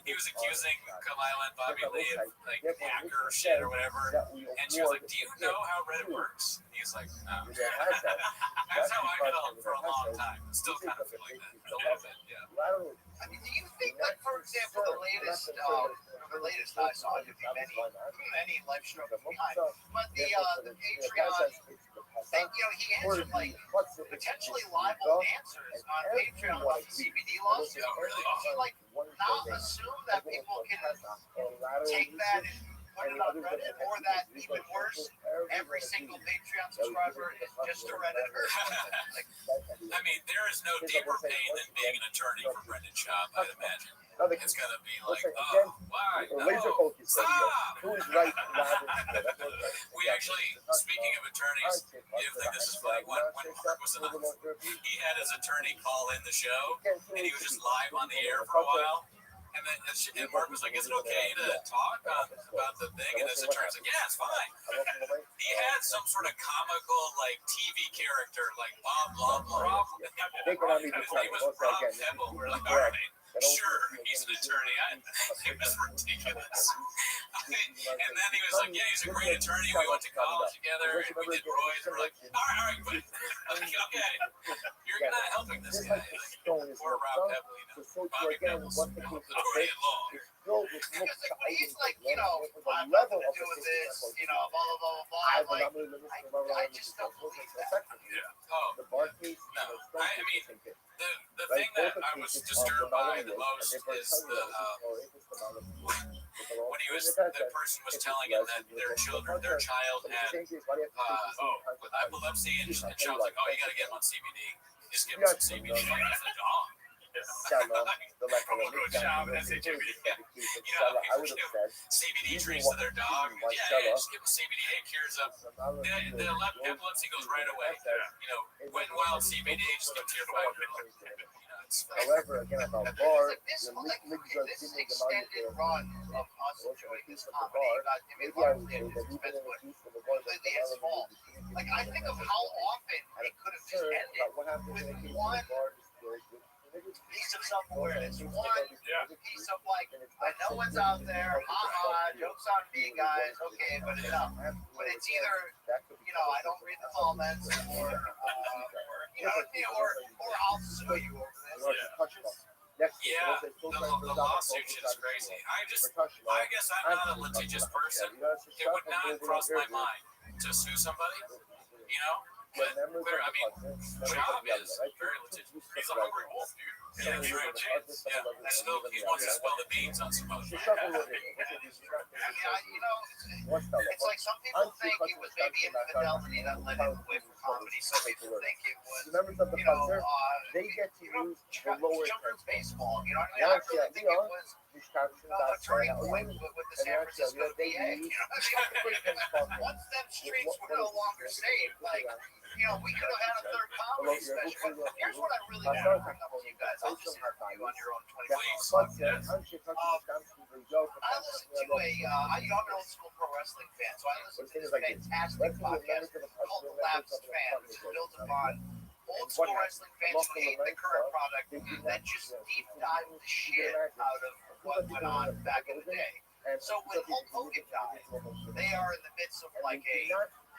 he was accusing Kalila and Bobby Lee of, hacker shit or whatever. And she was like, do you know how Reddit works? And he's like, no. That's how I felt for a long time. Still kind of feel like that a little bit, yeah. I mean, do you think, for example, the latest I saw, it could be many life struggles behind, but the Patreon thing, he answered, potentially liable answers on Patreon about the CBD lawsuit. Do you, not assume that people can take that and put it on Reddit, or that even worse, every single Patreon subscriber is just a Redditor? I mean, there is no deeper pain than being an attorney for Brendan Schaub, I'd imagine. It's gonna be like, oh, why? No. We actually, speaking of attorneys, you think this is funny, when Mark was on, he had his attorney call in the show, and he was just live on the air for a while. And then Mark was like, is it okay to talk about the thing? And his attorney's like, yeah, it's fine. He had some sort of comical, TV character, blah, blah, blah. His name was Rob Pebble. We're like, all right, sure, he's an attorney. It was ridiculous. And then he was like, yeah, he's a great attorney. We went to college together, and we did Roy's. We're like, all right, but okay, you're not helping this guy. Poor Rob Pebble, Bobby Pebble's attorney at law. Because he's like, I'm not going to do with this, blah, blah, blah, blah. I just don't believe that. Yeah. Oh, no. I mean, the thing that I was disturbed by the most is when the person was telling him that their child had with epilepsy, and Sean's like, oh, you got to get him on CBD. Just give him some CBD. I was like, oh. From local shop and SHB. You know, I would have said, CBD treats to their dog. Yeah, just give them CBD. It cures up. The epilepsy goes right away. You know, wet and wild CBD, just give it to your 5-year-old. however, again, about bar, This the like, leagues okay, are this giving them extended run of us enjoying this comedy, maybe I would say that even in the piece of the bar, completely at small. Like, I think of how often it could have just ended what happens with in a case one of bar is piece of self-awareness, one piece of like, I know what's out there, haha, joke's on me, guys, okay, but enough. But it's either, you know, I don't read the comments, or you know what I mean, or I'll sue you over this. Yeah, the lawsuit shit is crazy. I guess I'm not a litigious person. It would not cross my mind to sue somebody, you know? But clear, I mean, Job is very litigious. He's a hungry wolf, dude. Yeah, he's right, James. Yeah, still, he wants to spill the beans on some other thing. Yeah, you know, it's like some people think it was maybe infidelity that led him away from comedy. Some people think it was, members of the you know, concert, they get to use the lower children's baseball. You know what I mean? I really think it was a turning point with the San Francisco VA. You know, once them streets were no longer safe, like, you know, we could have had a third comedy special. But here's what I really want to bring up to you guys. I'll just interview you on your own 20 I listen to I'm an old school pro wrestling fan, so I listen to this fantastic podcast called The Lapsed Fan, which is built upon old school wrestling fans who hate the current product that just deep dive the shit out of what went on back in the day. So when Hulk Hogan died, they are in the midst of like a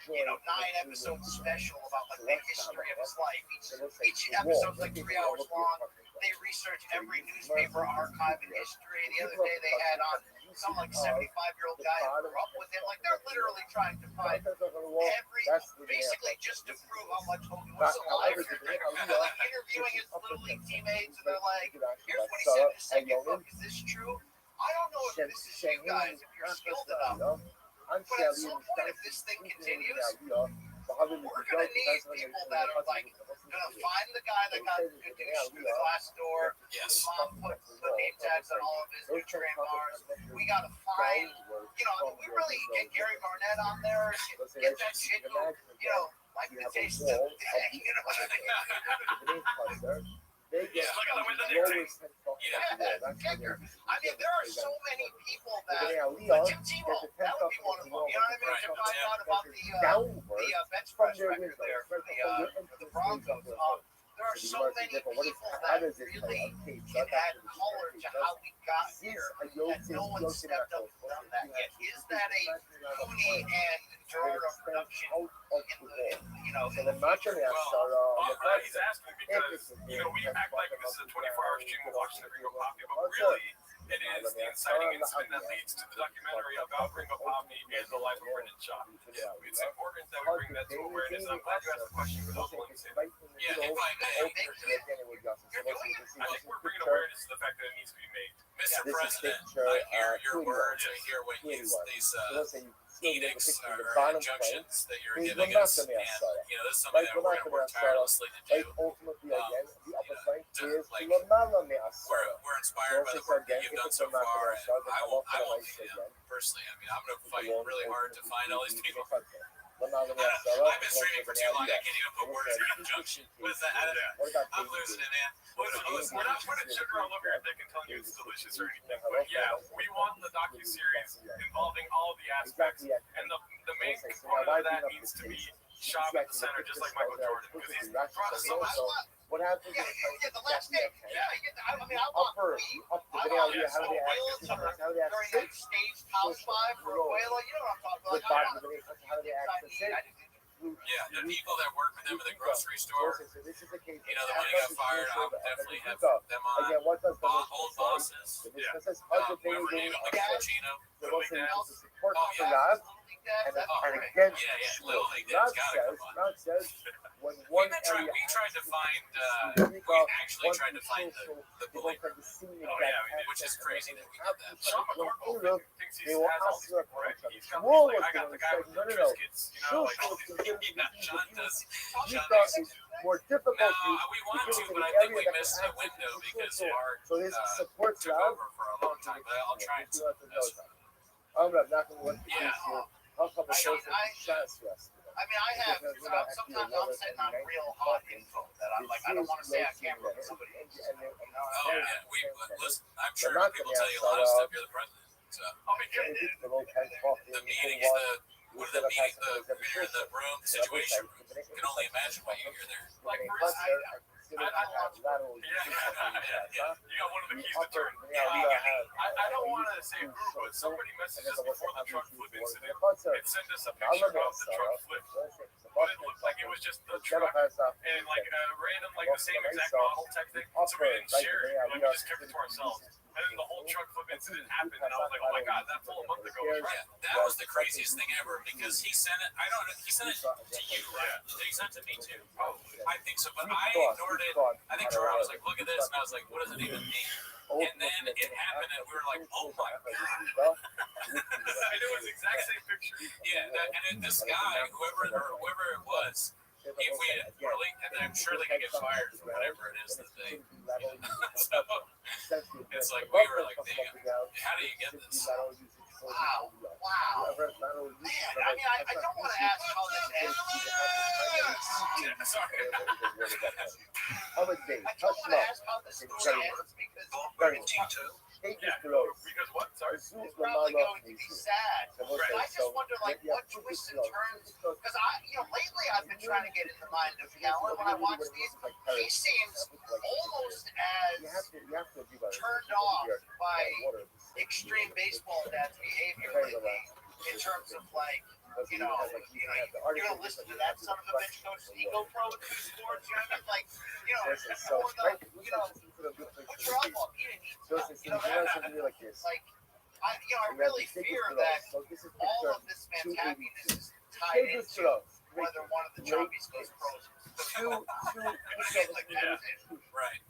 9-episode special about like the history of his life. Each episode's like 3 hours long. They research every newspaper archive in history. The other day they had on some like 75-year-old guy who grew up with him. Like they're literally trying to find basically just to prove how much Hogan was alive. They're like interviewing his little league teammates, and they're like, "Here's what he said in his second book. Is this true? I don't know if this is you guys, if you're skilled enough. But at some point, if this thing continues, we're gonna need people that are like gonna find the guy that got introduced through the glass door. His mom put the name tags on all of his nutrient bars. We gotta find, we really get Gary Barnett on there. Get that shit, like the taste of the day, Yeah, look at the window there. I mean, there are so many people that, Jim Tebow, that would be one of them. You know what I mean? To find out about the bench press record there for the Broncos. There are so many people that really can add color to how we got here that no one stepped up and done that yet. Is that a Cooney and Gerardo production So the match on the he's asking because, we act like this is a 24-hour stream of watching the Ringo Poppy, but really, it is the inciting incident that leads to the documentary about Ringo Poppy and the life of Brendan Shaw. It's important that we bring that to awareness, and I'm glad you asked the question for those links in. Yeah, if I may, I think we're bringing awareness to the fact that it needs to be made. Mr. President, I hear your words, I hear what these edicts or injunctions that you're giving us, and this is something that we're going to work tirelessly to do. We're inspired by the work that you've done so far, and I won't personally. I mean, I'm going to fight really hard to find all these people. I've been streaming for too long. I can't even put words in injunction. What is that? I'm losing it, man. Listen, we're not putting sugar all over your dick and telling you it's delicious or anything, but yeah, we want the docuseries involving all the aspects, and the main component of that needs to be Shaw at the center, just like Michael Jordan, because he's brought us so much. What happens the last day. I mean, I want during that staged house vibe for Abuela. You know what I'm talking about? Yeah, the people that work with them in the grocery store, the money got fired, I would definitely have them on. Old bosses, whoever named it, like Cappuccino. Oh, yeah. dads, and that's great. against Yeah, yeah, Shmuel. Little League Dad's gotta come on. Rod says when We one tried. area We tried to find. we We actually tried to find the believer, Oh, yeah, we did. which is crazy that we did that. But Sean McCorkle thinks he they will has all ask these you a people, right? question. He's got Shmuel like, was I got the the guy one with who the said, no, Triscuits, you know, like all these. Sean does. he Sean thought makes it. it's more difficult No, to we want give to, it to but the I think area we that missed will a access window the because Shmuel. Art So this supports took Rav. over for a long time. But I'll try and. I'm not going to let the Yeah. case here. I'll come and show some shots yesterday. I mean, I have, sometimes I'm sitting on real hot info that I'm like, I don't want to say I can't remember somebody else. You know what Oh I mean? yeah, listen. I'm sure people tell you a lot of stuff. You're the president. So I mean, The the what are the meetings? You're in the room situation. You can only imagine what you hear there. Like, for instance, I watch. Yeah. You got one of the keys to turn. I don't want to say who, but somebody messaged us before the truck flip incident and sent us a picture of the truck flip. But it looked like it was just the truck and like a random, like the same exact model type thing. So we didn't share it. Like, we just kept it to ourselves. And then the whole truck flip incident happened, and I was like, oh my god, that full a month ago was right. Yeah, that was the craziest thing ever because he sent it. I don't know. He sent it to you, right? He sent it to me too. Probably. I think so, but I ignored it. I think Charlie was like, "Look at this," and I was like, "What does it even mean?" And then it happened, and we were like, "Oh my god!" I knew it was the exact same picture. Yeah, and then this guy, whoever it was, if we had really, and I'm sure they could get fired for whatever it is that they. So it's like we were like, "Damn, how do you get this?" Wow. Man, I mean, I don't want to ask how this ends. Yeah, sorry. How much day? I don't want to ask how this story ends because Because what? Sorry. it's probably going to be sad. But I just wonder, like, what twists and turns. Because lately I've been trying to get in the mind of Kellen. When I watch these, he seems almost as turned off by extreme baseball dad's behavior lately in terms of like, you're gonna listen to that son of a bitch coach ego pro with the sports, you know what I mean? Like, what's your eyeball? Like, I really fear that all of this man's happiness is tied into whether one of the chumpies goes pros. Right.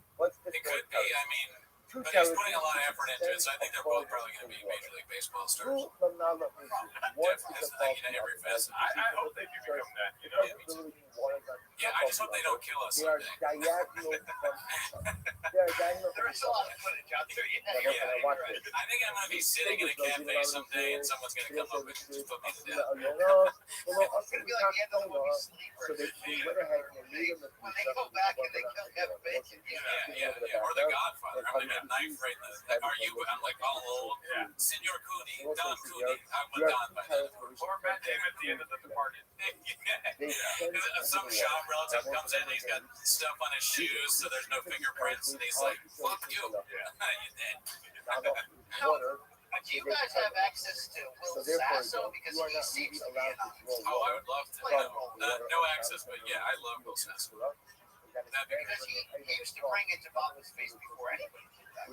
It could be. I mean, but he's putting a lot of effort into it, so I think they're both probably going to be Major League Baseball stars. Definitely, that's the thing in every facet. I hope they do become that. You know. Yeah, I just hope they don't kill us someday. There is a lot of footage out there. Yeah, I think I'm going to be sitting in a cafe someday, and someone's going to come up and just put me to death. It's gonna be like the end of the movie Sleeper. When they go back and they kill Kevin Bacon. Yeah. Or The Godfather. I'm going to have a knife right in the. Are you? I'm like, oh, Senor Cooney, Don Cooney. I'm a Don by then. Or Matt Damon at the end of The Departed. Some shop relative comes in and he's got stuff on his shoes, so there's no fingerprints, and he's like, "Fuck you, you dead." Do you guys have access to Will Sasso? Because he seems to be in on it. Oh, I would love to. No access, but yeah, I love Will Sasso. That'd be Because he used to bring it to Bob's face before anybody did that.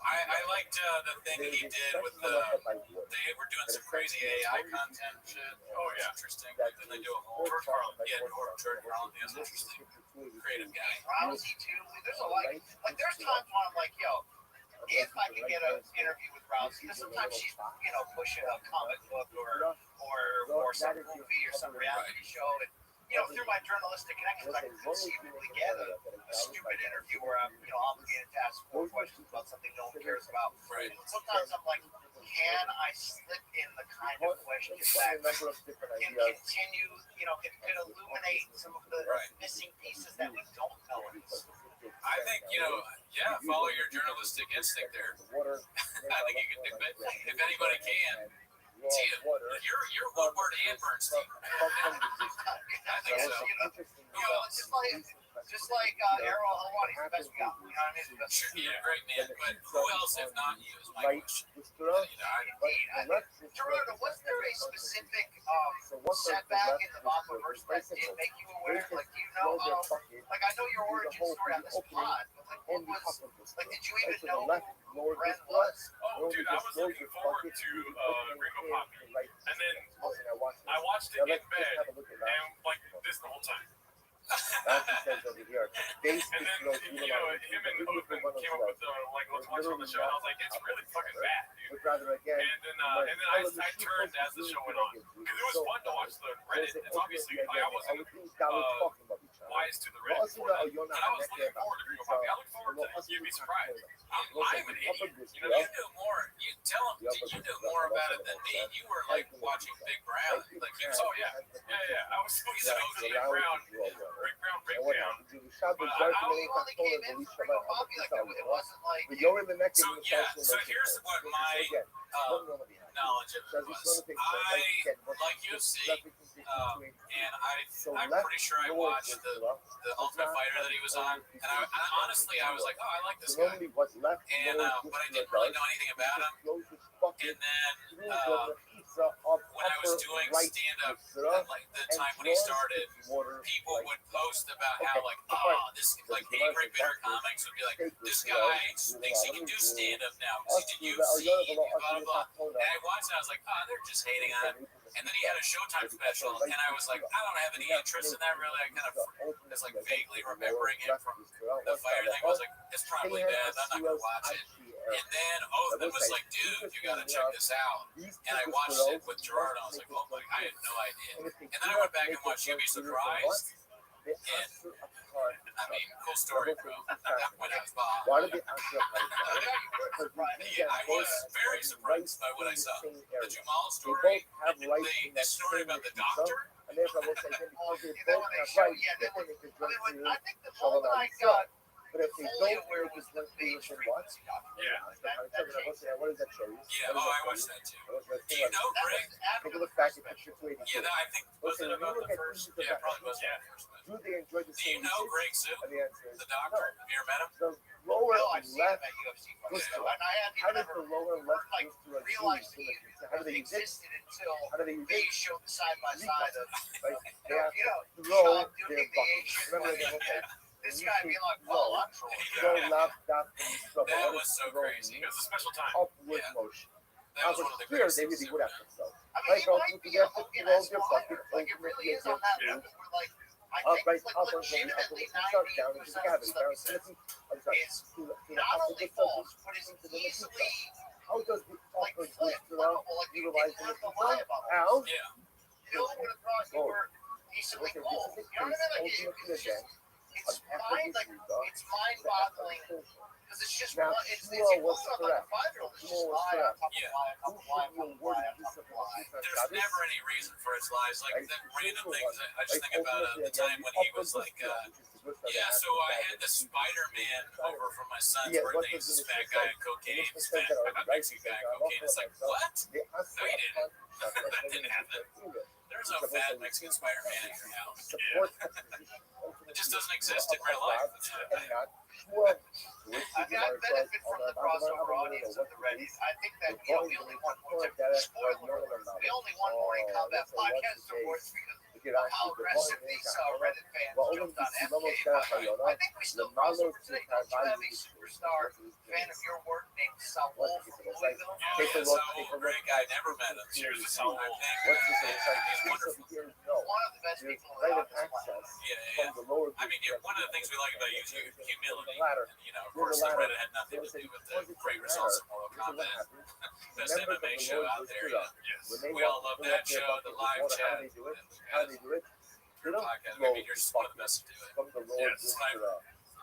I liked the thing he did with they were doing some crazy AI content shit. Oh yeah, interesting. Like, then they do a whole George Carlin. Yeah, George Carlin is interesting. Creative guy. Rousey too. There's a lot. Like there's times when I'm like, yo, if I can get an interview with Rousey, because sometimes she's pushing a comic book or some movie or some reality show, and through my journalistic connections, I can conceivably get a stupid interview where I'm obligated to ask 4 questions about something no one cares about. Right. Sometimes I'm like, can I slip in the kind of questions that can continue, can illuminate some of the missing pieces that we don't know in this story? I think, follow your journalistic instinct there. I think you can do it. If anybody can. You're Woodward and Bernstein. I think so. Just like Errol Hawani's the best guy. You know what I mean? Sure, you're a great man, but who else if not you is my question. Gerardo, was there a specific setback in the Mamba verse that did make you aware? Like, do you know? Like, I know your origin story on this pod, but like, and the was upper district. like? Did you Right even to the know left, who lower Ren district. was? Oh, dude, I was looking forward to Gringo Poppy, and then I watched it in bed, and like this the whole time. Nancy says over here, base And then, you know, him and Othman came up with the, like, let's watch on the show, and I was like, it's really fucking bad, dude. would rather again. And then I turned as the show went on, because it was fun to watch the Reddit. It's obviously, like, I wasn't wise to the Reddit before that, but I was looking forward to Gringo Poppy. I look forward to it. You'd be surprised. I'm an idiot. You know, You knew more. You tell him you knew more about it than me. You were like watching Big Brown. Like you oh, yeah. I was supposed to know the Big Brown breakdown. But I only came in for Gringo Poppy. Like it wasn't like. So here's what my knowledge of it was. I like UFC, and I'm pretty sure I watched the Ultimate Fighter that he was on, and I honestly I was like, oh, I like this guy, and but I didn't really know anything about him. And then when I was doing stand-up, at like the time when he started, people would post about how like, oh, this like Angry Bitter Comics would be like, this guy thinks he can do stand-up now because he did UFC, blah blah blah. And I watched it, I was like, oh, they're just hating on it. And then he had a Showtime special, and I was like, I don't have any interest in that really. I kind of was like vaguely remembering it from the fighter thing. I was like, it's probably bad. I'm not gonna watch it. And then Othman was like, dude, you gotta check this out. And I watched it with Gerard. I was like, oh my, I had no idea. And then I went back and watched You'd Be Surprised. And I mean, cool story, bro. When I was Bob. I was very surprised by what I saw. The Jamal story, the story about the doctor. And therefore, I will say, then because they both have rights, then they can jump through I think the moment I got but if they don't, they're just one thing and what? Yeah. What is that show? Yeah, I watched that too. Do you know Greg? Take a look back at picture 282. Yeah, I think was it about the first? Yeah, probably was the first. Do they enjoy the Do you know Greg Sue, And the answer is the doctor? Have you ever met him? the lower I've seen him left at UFC goes fights. to And I hadn't how even does ever the lower left like goes to a realized G? he How do they use it? existed until How do they use they it? showed the side by side of Like, you know, throw Sean their doing the buckets. Asian Remember like, they okay. this guy being like, well, I'm trolling. Go left, down, from That was so crazy. It was a special time. upward Yeah. motion. That was one of the Here, greatest they things really would ever have done. to sell. I mean, Right, he go might to be the a effort, Hogan roll as your fighter. bucket, Like, it really is on that level. Where, like, I Up, think right, like up, and legitimately shut down into the 90% of the cavity. stuff he says is not only false, but is easily How does the like upper flip, flippable. Like you utilize didn't the have to lie about it. How? Yeah. You know, would have thought you were decently Okay, cool. this is You know what I mean? Like, it's just, it's mind-boggling because it's just Now, one. It's Shmuel was like a correct. 5-year-old. It's just Shmuel was lie on correct. top of lie on top of lie on top of lie on top of lie. There's never any reason for his lies. Like the random things I just think about the time when he was like, yeah, so I had the Spider-Man over for my son's birthday. He's this fat guy on cocaine. This fat Mexican guy on cocaine. It's like, what? No, you didn't. That didn't happen. There's no fat Mexican Spider-Man in your house. It just doesn't exist in real life. I mean, I benefit from the crossover audience of the Reddit. I think that, you know, we only want one spoiler alert. We only want Morning Combat Podcast awards because of how aggressive these Reddit fans jumped on MK. I think we still cross over today. Don't you have a superstar fan of your work named Saul from Louisville? Take a look. Take a Great look. guy, never met him. Cheers to Saul. What's this? He's wonderful. One of the best There's people in the right of office. access Yeah. from the lower. I mean, one of the things we like about YouTube is humility. Ladder. And, you know, of course, the Reddit had nothing to do with the great results of Mortal Kombat. Best MMA show out there. We all love that show, the live chat. How do they do it? They don't Podcast. I mean, you're just one of the best to do it. from the lower Yes. district,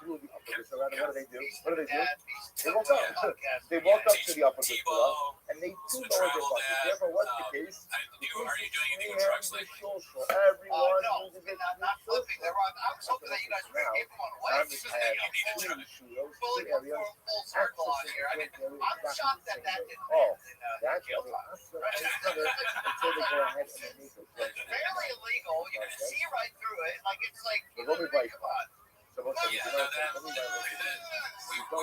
through the upper district. What do they do? What do they do? Dad, They walk up. They walk up to the upper district, Tebow, and they do the lower their travel bucket. dad, Therefore, what's the case? are you doing anything with trucks lately? Everyone no, uses it. not flipping. I was hoping that you guys were going to give one away. I'm just had Fully full circle on here. I mean, I'm shocked that that didn't Oh, happen that's in until they go ahead underneath it. It's barely illegal. You can see right through it. Like it's like you Let me know, bite. come on. So what's Yeah, no,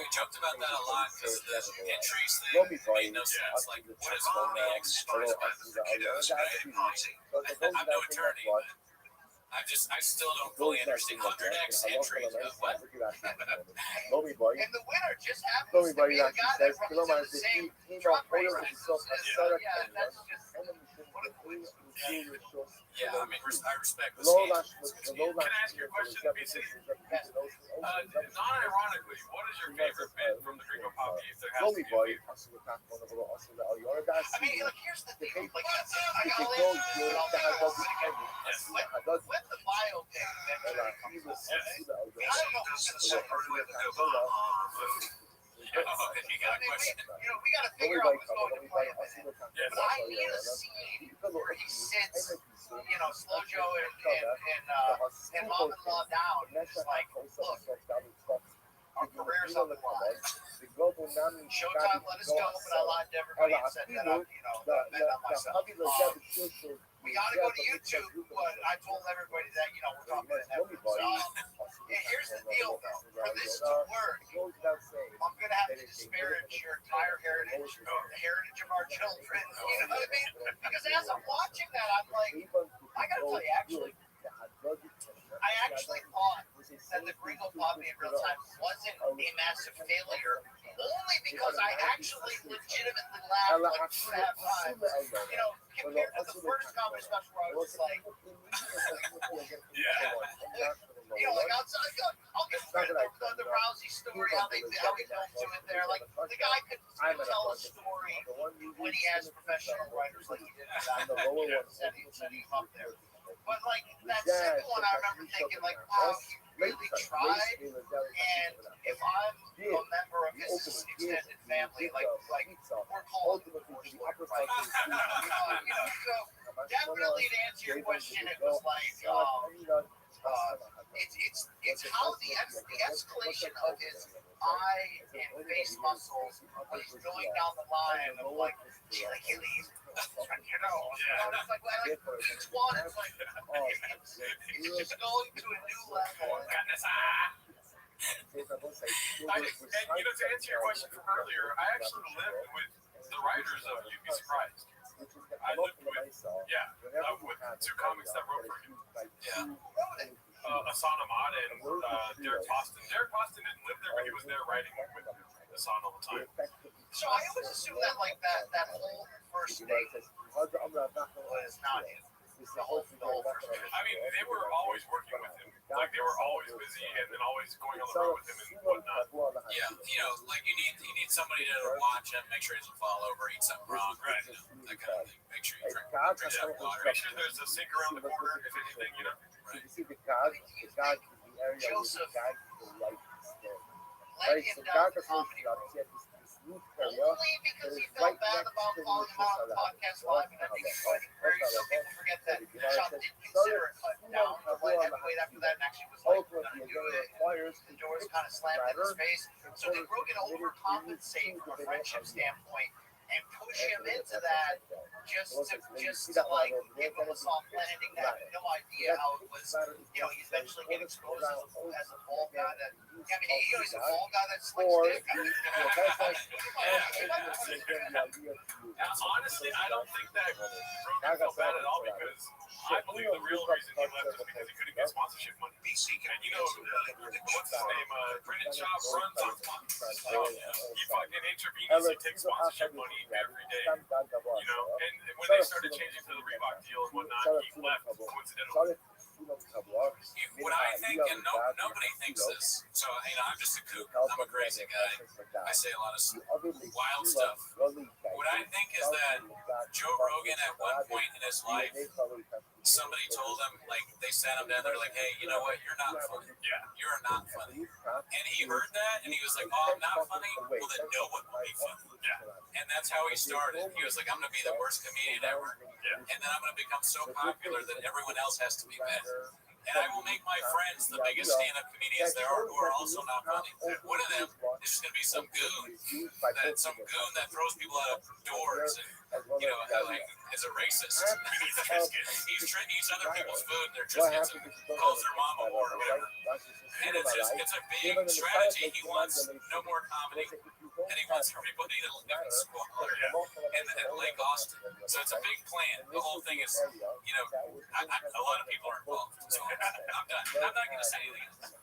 we joked about that a lot because of the entries thing. Made no sense. Like, what is wrong with I'm no attorney, but I still don't fully understand 100x entries. What? Lomi boy, boy. And the winner just happens Tommy to boy be the actually guy says, that runs in kilometers the de same he truck don't race. follow the So, stuff as yeah, Sarah yeah, can that's run. just And then we should what a coincidence. Yeah, I mean, I respect the low scheme. lash with the low Can I lash ask you a question, BC? Yes. Non-ironically, what is your favorite bit from the Gringo Poppy? If there has to Tommy be a boy favorite. aslında kalkmalı bunu aslında alıyor da I mean, like, here's the thing. Like, I If got it all goes in, good, but I'll the tell you hot dog what, aslında hot dog when the biopic eventually comes out, aslında I don't know who's going to suffer with it. Yeah, you got a question. We got to figure out who's going to play with it. But I need a scene where he sits, Slow Joe and Mom-in-Law down and just like, look, our career's on the line. Showtime let us go, but I lied to everybody and said that I'm, bet on myself. We got to go to YouTube, but I told everybody that, we're talking to Netflix. And here's the deal, though. For this to work, I'm going to have to disparage your entire heritage, the heritage of our children. You know what I mean? Because as I'm watching that, I'm like, I got to tell you, I actually thought that the Gringo Poppy in real time wasn't a massive failure, only because I actually legitimately laughed like 2.5 times. Compared to the first comedy special where I was just like, like I'll give credit to the Rousey story, how he filmed it there. Like the guy could tell a story when he has professional writers like he did that. Set him up there. But like that second one, I remember thinking like, wow, he really tried. And if I'm a member of his extended family, like we're called the divorce lawyer, right? So definitely to answer your question, it was like it's how the escalation of his eye and face muscles when he's going down the line of like Achilles. It's like each one is like it's just going to a new level. And to answer your question from earlier, I actually lived with the writers of You'd Be Surprised. I lived with two comics that wrote for him. Hassan Ahmad and Derek Poston. Derek Poston didn't live there, but he was there writing with Hassan all the time. So I always assume that like that whole first date was not him. The whole first date. I mean, they were always working with him. Like they were always busy and then always going on the road with him and whatnot. Yeah, like you need somebody to watch him, make sure he doesn't fall over, eat something wrong, Right. That kind of thing. Make sure you drink that water. Make sure there's a sink around the corner, if anything, Right. Joseph let him down the comedy road. Only because he felt bad about calling him out on the podcast live, and I think some people forget that Chuck didn't consider it cut down to light heavyweight after that, and actually was like, we're gonna do it. The doors kind of slammed in his face. So did Rogan overcompensate from a friendship standpoint and push him into that just to like give him a soft landing that had no idea how it was, he's eventually getting exposed as a bald guy that, he's a bald guy that slings dick. Honestly, I don't think that Rogan felt bad at all because I believe the real reason he left is because he couldn't get sponsorship money. And what's his name? Brendan Schaub runs on sponsorship. He fucking intravenously takes sponsorship money every day. And when they started changing to the Reebok deal and whatnot, he left coincidentally. What I think, and nobody thinks this, so I'm just a kook. I'm a crazy guy. I say a lot of wild stuff. What I think is that Joe Rogan, at one point in his life, somebody told him, like, they sat him down, they're like, hey, you know what, you're not funny. Yeah. You're not funny. And he heard that, and he was like, oh, I'm not funny? Well, then no one will be funny. Yeah. And that's how he started. He was like, I'm going to be the worst comedian ever. Yeah. And then I'm going to become so popular that everyone else has to be better. And I will make my friends the biggest stand-up comedians there are who are also not funny. One of them is just going to be some goon that throws people out of doors and, is a racist. He eats other people's food, they're just calls their mom a whore or whatever. And it's a big strategy. He wants no more comedy, and he wants everybody to live in squalor and Lake Austin. So it's a big plan. The whole thing is, a lot of people are involved. So I'm done. I'm not going to say anything else.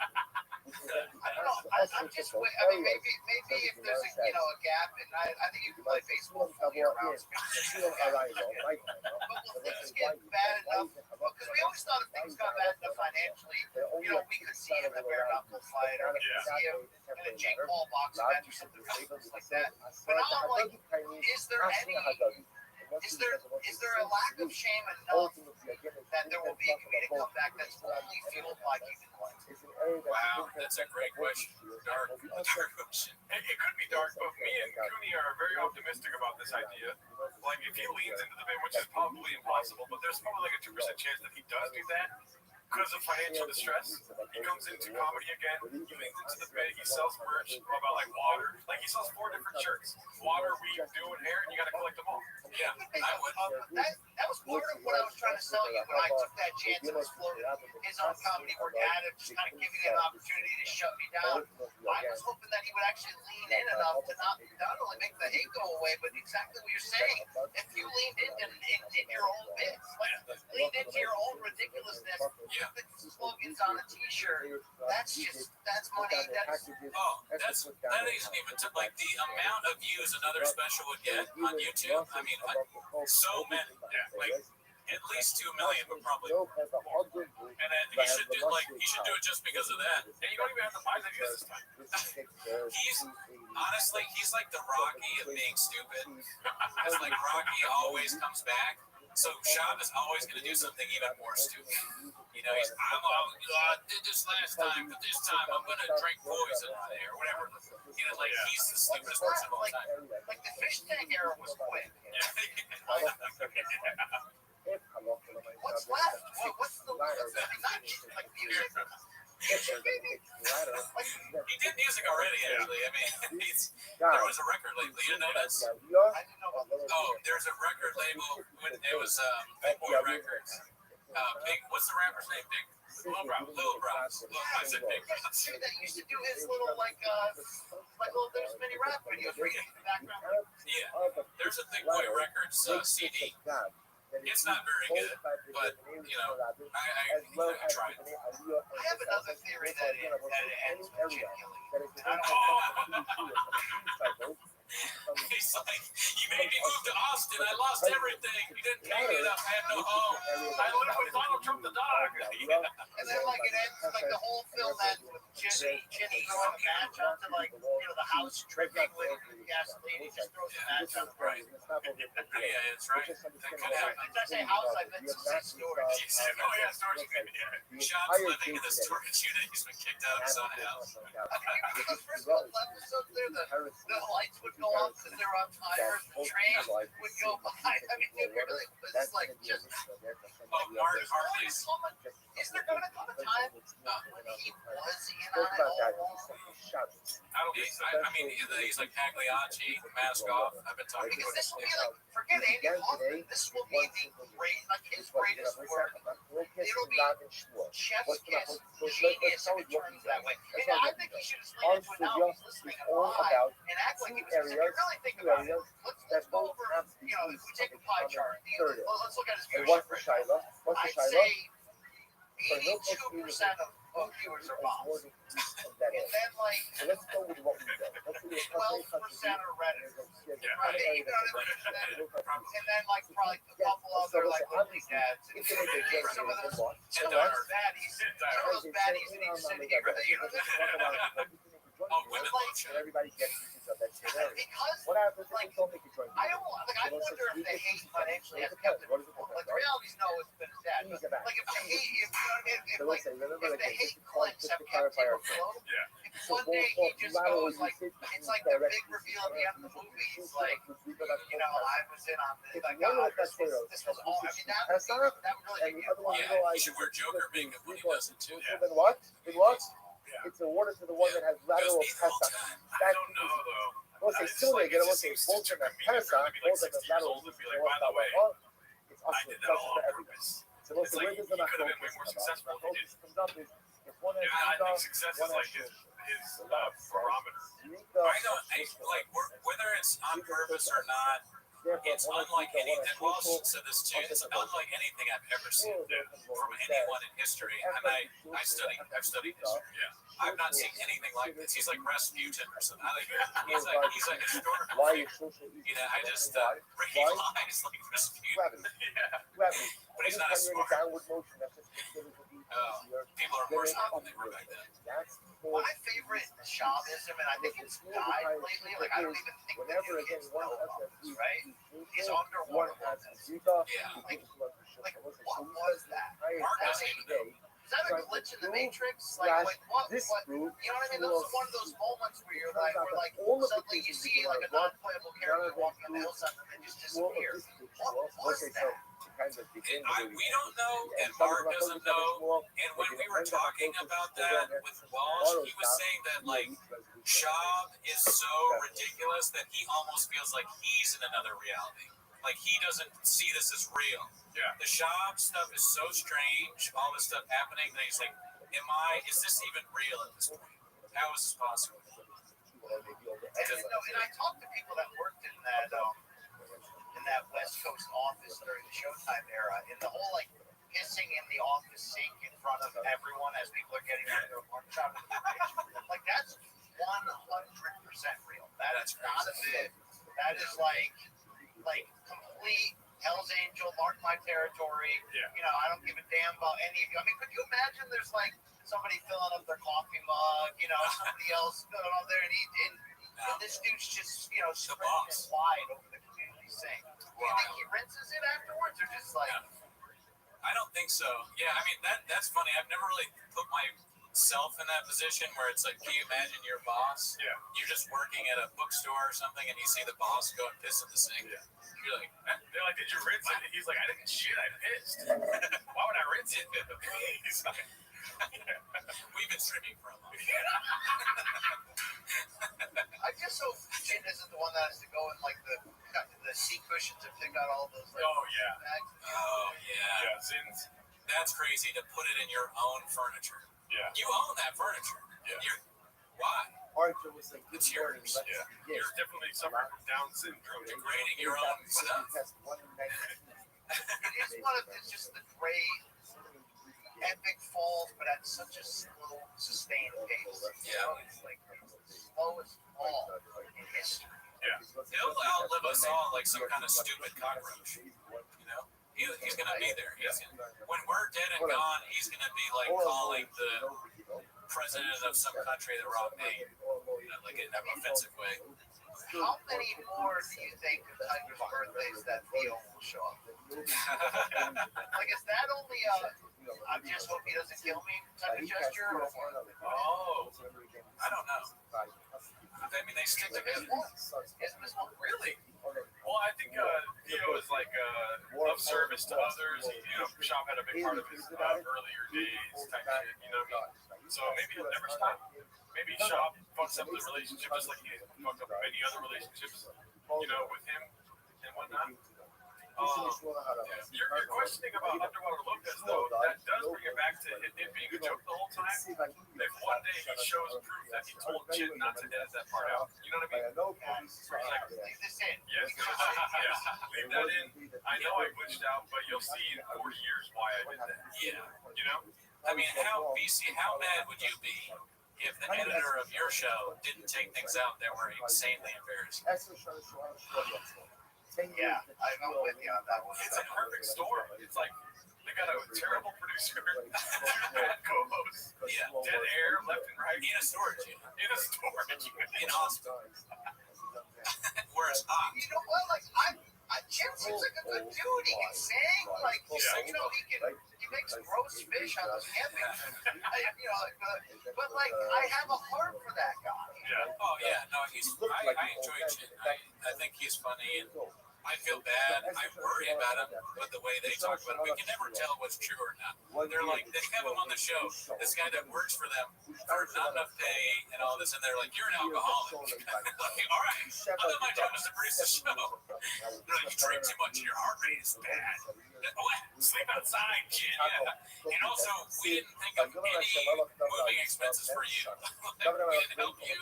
I don't know. I I'm just, I mean, maybe if there's a, you know, a gap, and I think you can play baseball full year round. But will things get bad enough? Because we always thought if things got bad enough financially, you know, we could see him in a bare knuckle fight, or we could see him in a Jake Paul box match or something ridiculous like that. But now I'm like, is there a lack of shame enough that there will be a comedic comeback that's only fueled by keeping quiet? Wow, that's a great question. Dark question. It could be dark, but me and Cooney are very optimistic about this idea. Like, if he leans into the bit, which is probably impossible, but there's probably like a 2% chance that he does do that because of financial distress. He comes into comedy again, he leans into the bit, he sells merch about like water. Like, he sells 4 different shirts: water, weed, dew, and hair, and you got to collect them all. Yeah, I would. That was part of what I was trying to sell you when I took that chance and explored his own comedy work at him, just kind of giving him an opportunity to shut me down. I was hoping that he would actually lean in enough to not only make the hate go away, but exactly what you're saying. If you leaned in and did your own bits, like leaned into your own ridiculousness, put the slogans on a t-shirt, that's money. That isn't even to, like, the amount of views another special would get on YouTube. I mean, so many. Yeah, like at least 2 million, but probably more. And then he should do it just because of that. And you don't even have to buy the views this time. He's like the Rocky of being stupid. It's like Rocky always comes back. So Shab is always going to do something even more stupid. You know, I did this last time, but this time I'm going to drink poison on it or whatever. You know, like he's the stupidest person of all time. Like the fish tank era was quick. What's left? What's the notch? Like music? He did music already, actually. I mean, there was a record label. You didn't know that? Oh, there's a record label. It was Big Boy Records. What's the rapper's name? Lil Brown. I said Big Brown. Dude, that used to do his little little there's mini rap videos where he in the background. Yeah, there's a Big Boy Records CD. It's not very good, but you know, I tried. I have another theory that it ends with chin killing. He's like, you made me move to Austin. I lost everything. You didn't pay me enough. I had no home. I live with Donald Trump the dog. And then like it ends like the whole film ends with Ginny throwing a match onto like the house dripping with gasoline. He just throws a match on the right. Yeah, it's right. That could happen. Did I say house? I meant to say storage. Storage unit. Shop's living in the storage unit. He's been kicked out of his own house. The first couple episodes there, the lights would go off because they were on tires. The train would go by. I mean, it really was like just. Is there going to come a time when he was in on it all along? I don't think so. I mean, he's like Pagliacci, mask off. I've been talking because to this will be like, forget Andy Kaufman. This will be his greatest work. It'll be chef's kiss, genius if it turns that way. And I think he should have slid into it now. He's listening live and act like he was. If you really think about it, let's go over. You know, if we take a pie chart, let's look at his viewership. I'd say 82% of viewers are moms. And then like 12% are Redditors. Right? You know what I mean? And then like probably a couple other like ugly dads. And some of those baddies. Some of those baddies need syndicate. You know? women love shit. Everybody gets pieces of that shit. Because What happens if they don't make a joint? I wonder if the hate financially has kept it. Like the reality is no, it's been sad. Like if the hate, if the hate clicks have kept him afloat. If one day he just goes like, it's like the big reveal at the end of the movie. It's like, I was in on this. Like, God, this was all. I mean, that would really be Yeah, he should wear Joker makeup when he does it too. Then what? It's awarded to the one that has lateral pesa. I don't know though. Once they still make it, once they both have pesa, both of the lateral By the way, it's I awesome. did that all on purpose. So what's the way He this could have been way more successful if he did. comes up is if one has I think success is like his barometer. I don't, whether it's on purpose or not, it's unlike anything. Well, she said this too. It's unlike anything I've ever seen from anyone in history. And I've studied history. Yeah. I've not seen anything like this. He's like Rasputin or something. He's like historical. Why is social You know, I just realize like Rasputin. gravity? But he's not as smart. Downward motion, that's just considered to be People are more smart than they were back then. That's My favorite Shamanism, and I think it's died lately. Like I don't even think that whenever you again kids one know has about that this, right? Is one underwater has oneness. Yeah. Like what was that? Mark doesn't even know. Is that a glitch in the Matrix? Like what? This What? group, You know what I mean? Those are one of those moments where you're like, suddenly you see like a non-playable character walking on the hillside and then just disappear. What was that? We don't know, and Mark doesn't know. And when we were talking about that with Walsh, he was saying that like Shab is so ridiculous that he almost feels like he's in another reality. Like he doesn't see this as real. Yeah. The Shab stuff is so strange, all this stuff happening, that he's like, is this even real at this point? How is this possible? And I talked to people that worked in that West Coast office during the Showtime era, and the whole like pissing in the office sink in front of everyone as people are getting out of their lunch out of the fridge. Like that's 100% real. That's not a bit. That is like complete Hell's Angel, mark my territory. Yeah. You know, I don't give a damn about any of you. I mean, could you imagine there's like somebody filling up their coffee mug, you know, somebody else filling up there, and this dude's just, you know, spreading it wide over the community sink. Do you think he rinses it afterwards, or just like? I don't think so. Yeah, I mean that's funny. I've never really put myself in that position where it's like, can you imagine your boss? Yeah. You're just working at a bookstore or something, and you see the boss go and piss in the sink. Yeah. You're like, They're like, did you rinse it? And he's like, I didn't shit, I pissed. Why would I rinse it? He's like, we've been streaming for a long time. I just hope Jin isn't the one that has to go in like the seat cushions and pick out all those. Like, oh yeah. bags. Oh yeah. Yeah, Zin's. That's crazy to put it in your own furniture. Yeah. You own that furniture. Yeah. Why? Arthur was like, It's yours. Yeah. You're definitely suffering from Down syndrome. Degrading your own stuff. It is one of just the great epic falls, but at such a slow, sustained pace. Yeah. You know, it's like the slowest fall in history. Yeah. He'll outlive us all like some kind of stupid cockroach. You know? He's going to be there. When we're dead and gone, he's going to be like calling the president of some country the wrong name. Like in an offensive way. How many more do you think of type of birthdays that Theo will show up? Like, is that only I just hope he doesn't kill me type of gesture? Or Oh, I don't know. I mean, they stick together. Isn't this one really? Well, I think Theo is like of service to others. Shop had a big part of his earlier days type shit, you know what I mean? So maybe he'll never stop. Maybe Shop fucks up the relationship just like he fucked up many other relationships, with him and whatnot. You're questioning about Underwater Lopez, though. That does bring it back to it being a joke the whole time. If one day he shows proof that he told Jin not to edit that part out, you know what I mean? Leave this in. Yes, yes. Leave that in. I know I glitched out, but you'll see in 40 years why I did that. Yeah. You know? I mean, how mad would you be if the editor of your show didn't take things out that were insanely embarrassing? Yeah, I'm with you on that one. It's a perfect storm. It's like they got a terrible producer, bad co-host, dead air left and right. In a storage unit. In a storage unit. In hospital. Where it's hot. You know what? Like, Jim seems like a good dude. He can sing. Like, he makes gross fish on those camping. But like, I have a heart for that guy. Yeah. Oh yeah, no, I enjoy Jim. I think he's funny, and I feel bad. I worry about him, but the way they talk about him, we can never tell what's true or not. They're like, they have him on the show, this guy that works for them for not enough pay and all this, and they're like, you're an alcoholic. Like, all right, I thought my job was to produce the show. They're like, you drink too much, your heart rate is bad. Sleep outside, kid. Yeah. And also, we didn't think of any moving expenses for you. We didn't help you.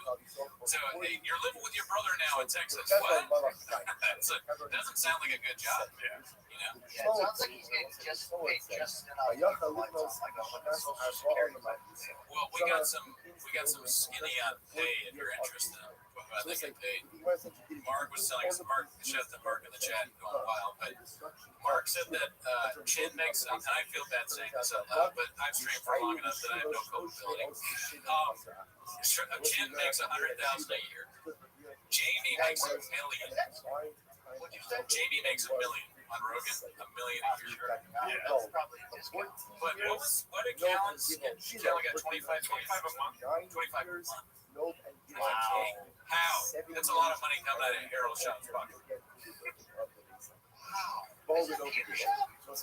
So, hey, you're living with your brother now in Texas. What? doesn't sound like a good job. Yeah. You know. Yeah, it sounds like he's getting just paid just enough. Like a Social Security. Well, we got some skinny on pay if you're interested. About they get paid. Mark was telling us, Mark, shout out to Mark in the chat, going wild, but Mark said that Chin makes, and I feel bad saying this out loud, but I've streamed for long enough that I have no culpability. Chin makes $100,000 a year. Jamie makes $1 million. What'd you say? Jamie makes $1 million on Rogan, $1 million a year. Yeah, that's probably a discount. But what did Callan's get? Callan got 25 a month. 25 a month. Wow. How? That's a lot of money coming out of Harold Shop's pocket. Wow. Is it Peter Shop? I'm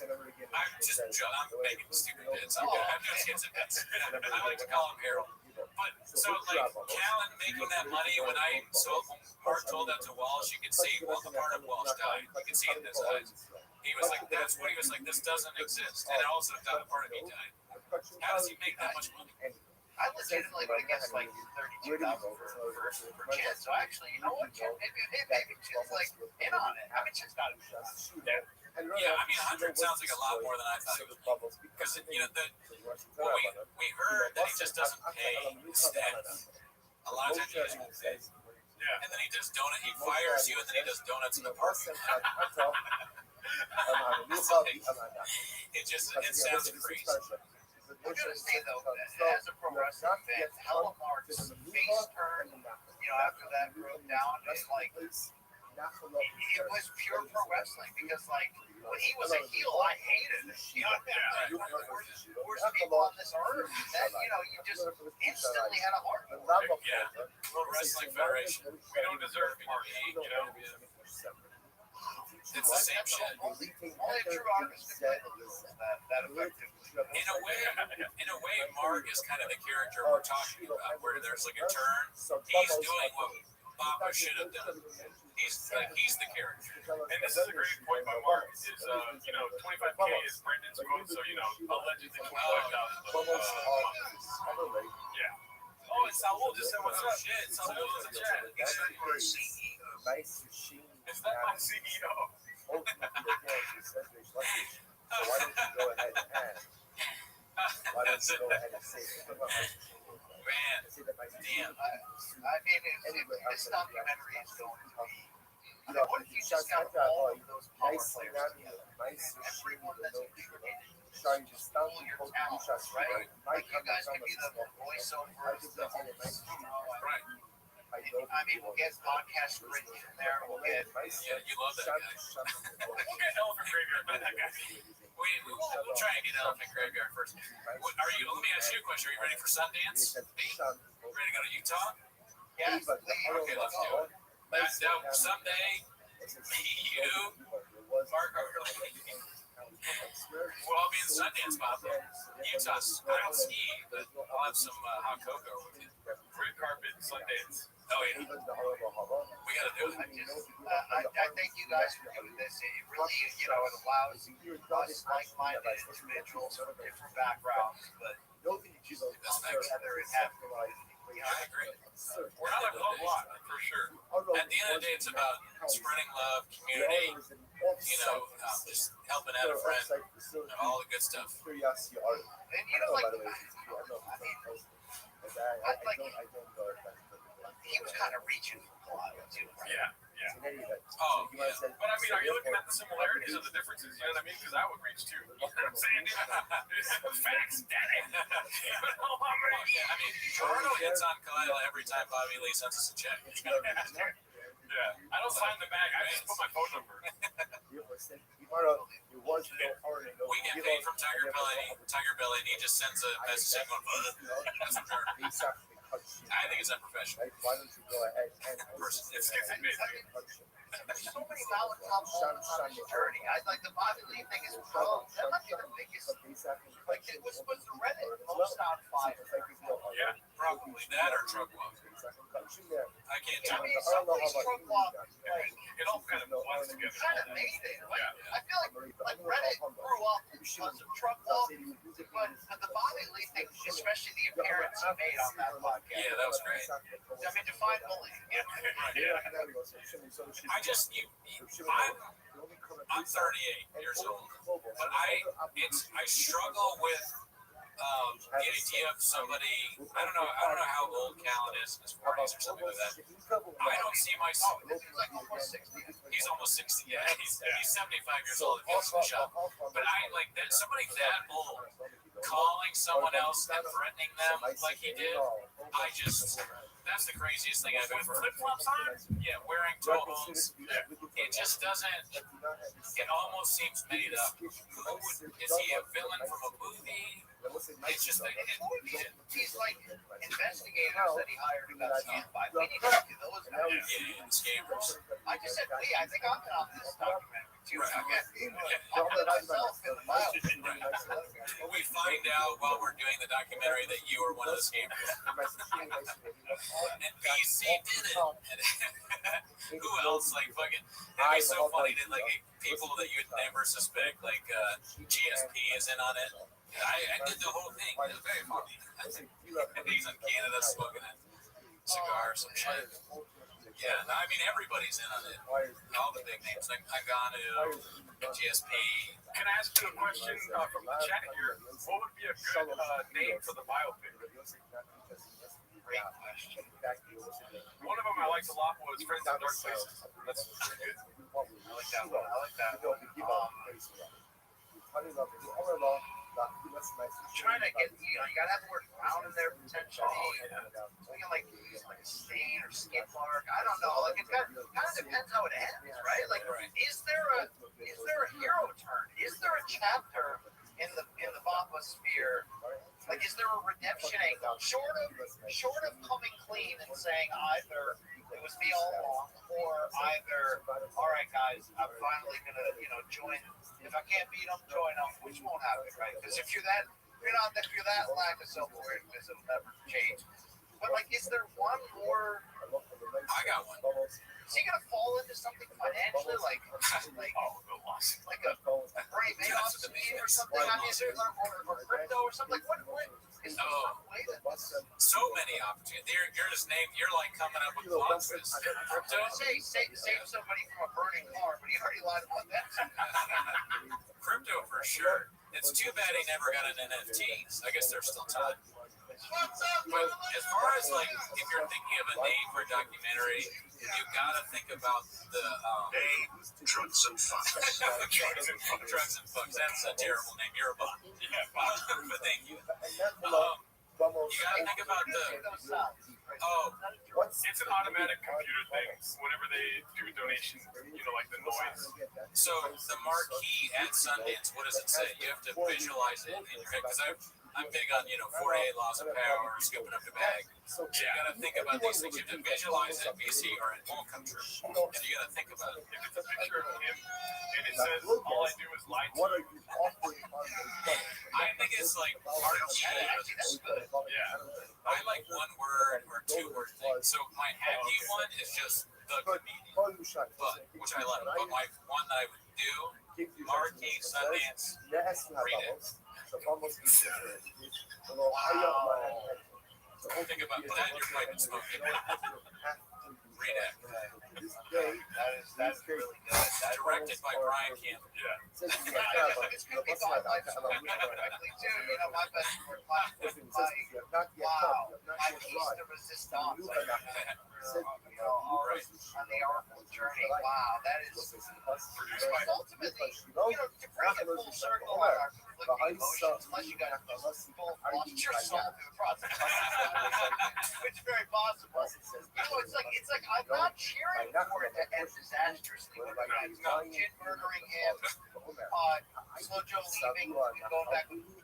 just I'm making stupid bits. I'm just getting some bits. I like to call him Harold. But so like Callan making that money when Mark told that to Walsh, you could see a part of Walsh died. You could see it in his eyes. He was like, that's what he was like, this doesn't exist. And also a part of me died. How does he make that much money? I legitimately would have guessed like 32,000 for Chin. So actually, you know what, Chin? Maybe Chin's like in on it. I mean, Chin's got it. Yeah, I mean, 100 sounds like a lot more than I thought it was. Because, you know, we heard that he just doesn't pay staff. A lot of times he doesn't pay. Yeah. And then he does he fires you, and then he does donuts in the parking lot. It sounds crazy. I gotta say though, as a pro wrestling fan, Hella Mark's face turn, after that broke down, it's like it was pure pro wrestling because like when he was a heel, I hated it. Worst people on this earth. That you just instantly had a heart. Yeah, World Wrestling Federation. We don't deserve being It's the same shit. Only a true artist can play the rules that effective. In a way, Mark is kind of the character we're talking about, where there's like a turn. He's doing what Papa should have done. He's the character. And this is a great point by Mark. Is 25K is Brendan's quote, so allegedly 25,000. Yeah. Oh, and Saul just said what's up. Shit, Saul in the chat. Is that my CEO? Why don't you go ahead and say it? Man, damn. I mean, this documentary is going to be. What if you just got all of those power players together? Everyone that's implicated. All your talent, right? Like you guys can be the voiceovers, Right. I mean, we'll get podcast written in there. We'll get. Yeah, you love that guy. We'll get Elephant Graveyard by that guy. We'll try and get Elephant Graveyard first. Let me ask you a question. Are you ready for Sundance? Ready to go to Utah? Yes, Okay, let's do it. Now, someday, you, Mark, we'll all be in Sundance, Bob. Utah. I don't ski, but I'll have some hot cocoa with you. Red carpet, Sundance. Oh, yeah. We got to do it. I thank you guys for doing this. It really, it allows us like-minded individuals from different backgrounds, but together and have I agree. We're not a club lot, for sure. At the end of the day, it's about spreading love, community, just helping out a friend, all the good stuff. and he was kind of reaching a lot too. Right? Yeah. Oh, yeah. But I mean, are you looking at the similarities or the differences? You know what I mean? Because I would reach too. You know what I'm saying? Facts, daddy. I mean, Toronto hits on Kalila every time Bobby Lee sends us a check. Yeah. I don't sign the bag. I just put my phone number. We get paid from Tiger Billy, and he just sends a message saying, that's a jerk. I think it's unprofessional. Why don't you go ahead and It's amazing. There's so many mountaintop moments on your journey. I like the Bobby Lee thing is pro. That might be the biggest. Like it was the Reddit most on fire. Yeah, probably that or truck walk. I can't I tell. mean, some of these truck walk, like, It all kind of blends together. kind of made it. Like, I feel like Reddit grew up because of truck walk, but the Bobby Lee thing, especially the appearance he made on that podcast. podcast. Yeah, that was great. I mean, define bullying. I just, I'm 38 years old, but I struggle with the idea of somebody. I don't know how old Callan is in his 40s or something like that. I don't see myself. He's like almost 60. He's almost 60. Yeah, he's 75 years old. He feels the shot. But I like that somebody that old calling someone else and threatening them like he did. That's the craziest thing I've ever heard. Flip flops on? Yeah, wearing toe holes. It just doesn't. It almost seems made up. Is he a villain from a movie? It's just like He's like investigators that he hired and got scammed by. We need to do those guys. yeah, scammers. I just said, Lee, I think I'm on this documentary too. I'll put myself in the file. We find out while we're doing the documentary that you were one of the scammers. And BC did it. Who else? Like fucking. It'd be so funny that like people that you'd never suspect, like GSP is in on it. I did the whole thing. It was very funny. And he's in Canada smoking a cigar or some shit. Yeah, no, I mean everybody's in on it. All the big names like Nagano, GSP. Can I ask you a question from the chat here? What would be a good name for the biopic? Great question. One of them I liked a lot was Friends in Dark Places. That's good. I like that one. I like that trying to get, you gotta have the word round in there potentially. Something like a stain or skid mark. I don't know. Like it kind of depends how it ends, right? Like, is there a hero turn? Is there a chapter in the Vapa sphere? Like, is there a redemption angle? Short of coming clean and saying either it was me all along, or either, all right, guys, I'm finally gonna, join. If I can't beat them, join them, which won't happen, right? Because if you're that lack of self-awareness, it'll never change. But like, is there one more? I got one. Is he gonna fall into something financially, like a Bernie Madoff scheme or something? I mean, is there or crypto or something? Like what is there some way that? So many opportunities. You're just named. You're like coming up with plot twists. Crypto. Save somebody from a burning car, but he already lied about that. Crypto for sure. It's too bad he never got an NFTs. I guess there's still time. But as far as like, if you're thinking of a name for a documentary, you gotta think about the names, trucks and fucks. Trucks and fucks. That's a terrible name. You're a bot. But thank you. You gotta think about it's an automatic computer thing. Whenever they do donations, like the noise. So the marquee at Sundance, what does it say? You have to visualize it in your head, because I'm big on 4A laws of power, scooping up the bag. So you gotta think about these things. You have to visualize it, BC, or it won't come true. And you gotta think about it. If it's a picture of him and it says all I do is lie to you. I think it's like RG. Yeah. I like one word or two word things. So my happy one is just the comedian, which I like. But my one that I would do, marquee, Sundance, read it. Think about that in your pipe and smoke it. Read it. That's really good. Directed by Brian Campbell. It's gonna be fun. Like, correctly too. My best word, my piece de resistance. On the artful journey. Wow, that is ultimately, to bring it full circle on our conflicting emotions, unless you got lost your soul through the process, which is very possible. It's like I'm not cheering for it to end disastrously. Kid murdering him, Slow Joe leaving, going back when the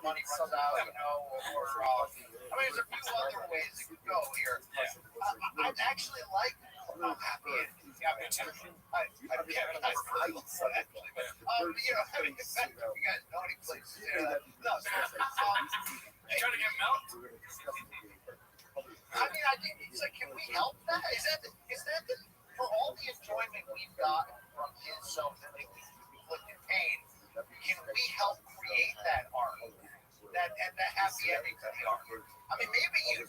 money runs out, or I mean, there's a few other ways it could go here. I'd actually like a happy ending. Yeah, me too. I prefer the one actually, but having the fact that you guys know any places, no. You trying to get him out? I mean, I think it's like, can we help that? Is that for all the enjoyment we've gotten from his self-inflicted pain? Can we help create that art? And that happy ending to the art? I mean, maybe you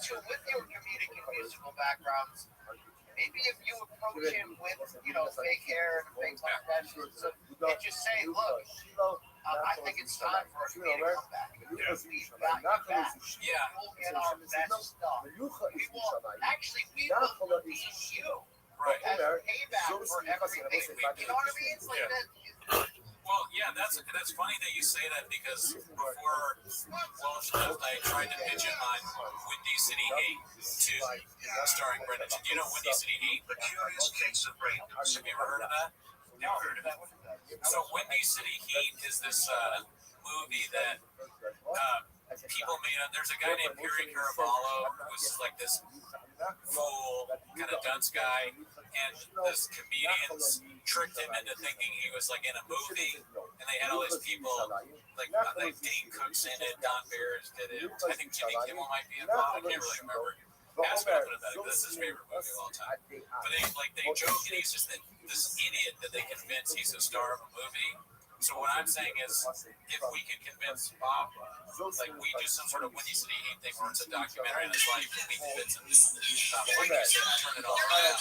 backgrounds. Maybe if you approach him with, fake hair and a fake mustache, and just say, look, I think it's time for us to come back. We've got you back. We'll get our best stuff. We will be you. Right. As payback for everything. You know what I mean? It's like that. Well, yeah, that's funny that you say that because before Rothschild, I tried to pitch in my Windy City Heat to starring Brendan. Do you know Windy City Heat? The Curious Case of Rain. Have you ever heard of that? Never heard of that one. So Windy City Heat is this movie that people made up. There's a guy named Yuri Caraballo who was like this fool, kind of dunce guy, and this comedians tricked him into thinking he was like in a movie, and they had all these people like Dane Cook's in it, Don Barris did it, I think Jimmy Kimmel might be involved, I can't really remember. Ask me after that. This is his favorite movie of all time. But they joke, and he's just this idiot that they convince he's a star of a movie. So what I'm saying is, if we can convince Bob, like we do some sort of Windy City Heat thing where it's a documentary on his life, and we convince him to like you said, turn it all around.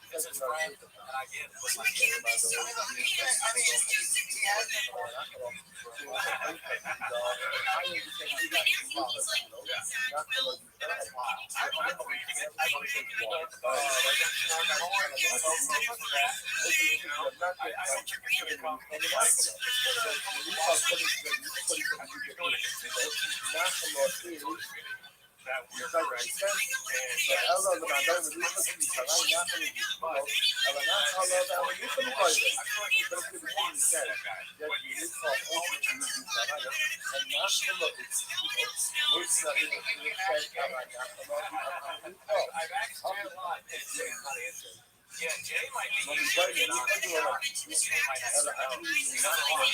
It's his friend, and I get it. That we're correct. Yeah, Jay might be Jay might have to know. He doesn't want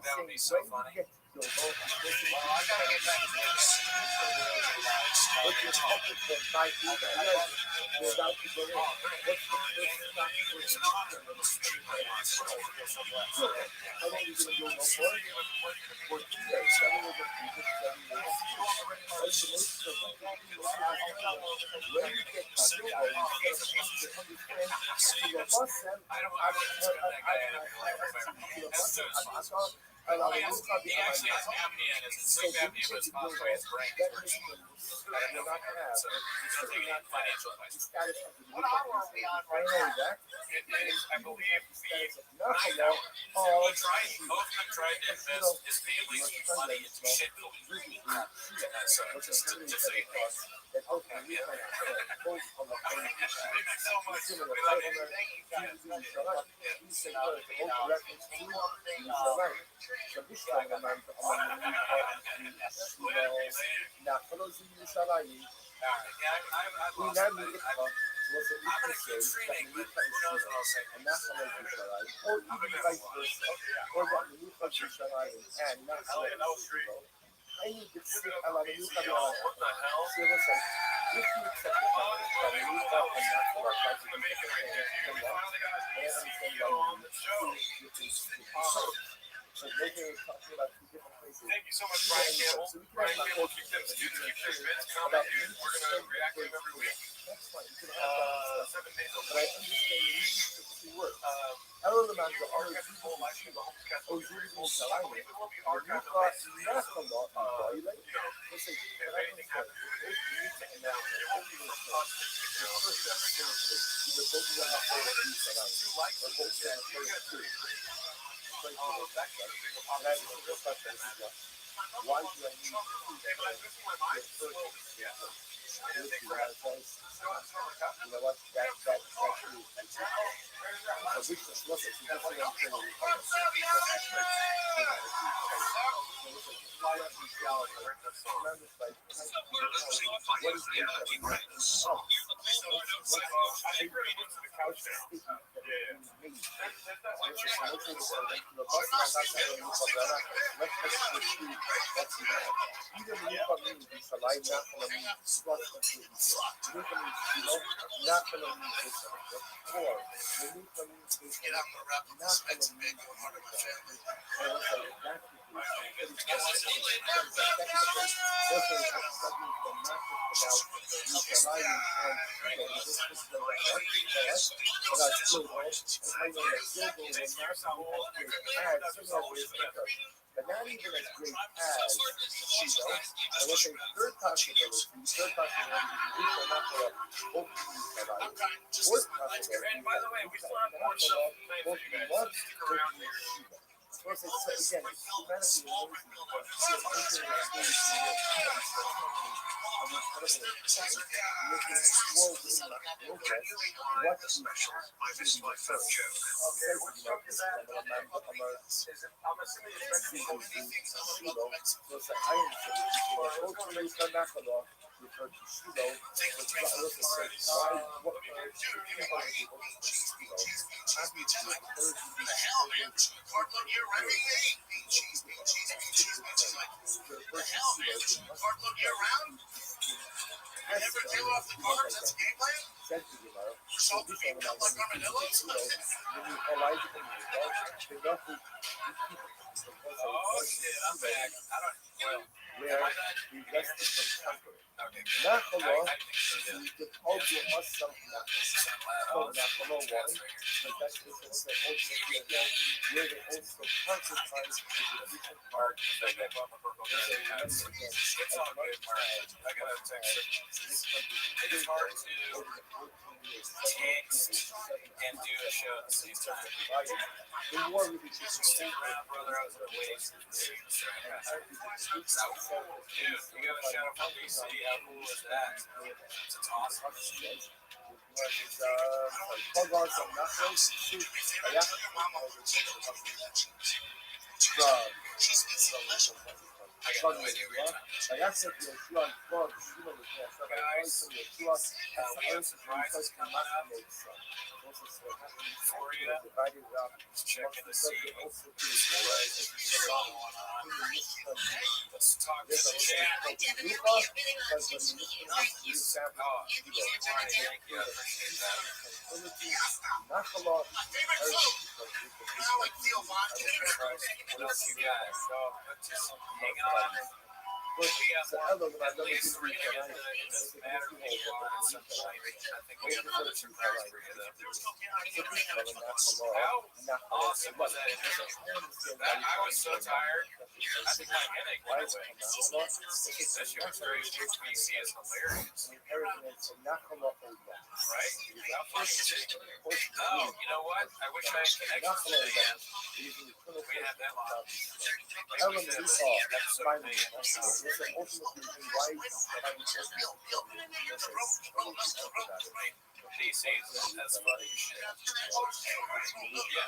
that would be so funny. Well, I gotta get back to this. He actually has apnea, and it's sleep apnea, but it's caused by his brain. So he's not taking any financial advice. What hour are we on right now? It is, I believe, the 9 hour. Both of them tried to invest his family's money into shit building. So just so you know. Okay, yeah. Thank you so much, Brian Campbell. Brian Campbell, keep them bits coming, dude. We're going to react to them every week. 7 days a week. You know what? That is a weakness. Look, it's just what I'm saying. And I'm gonna wrap this expensive bag going hard on my family. But not even as great as Shido. I will say third possibility is not for both fourth possibility. And by the way, we still have more stuff planned for you guys. So stick around here. Well, it's, again, it's humanity Cardboard year round? Never tail off the carbs, that's the game plan? We're salted being cut like armadillos? Oh shit, I'm back. I don't. Well, where we rested from suffering. Nachalo is the ultimate us something. Oh, Nachalo one, but that's ultimately again where they also concentrate the different part of the it's all good, Mark. I gotta text it. It is hard to text and do a show at the same time. The war with each other. Stick around, brother. I was gonna wait. Dude, you got a shout out from DC. How cool is that? It's awesome. I got no idea what you're checking to see what's going on. Let's talk to the chat. What else you got? Just hang on. We got more, at least 3 minutes. It doesn't matter who you are. I think we have another surprise for you, though. How awesome was that intro? I was so tired. I think my headache went away. That shit was very HBC is hilarious. Right? Oh, you know what? I wish I had connections today. We had that long. Maybe we should have episode made. DC that's funny shit. Yeah.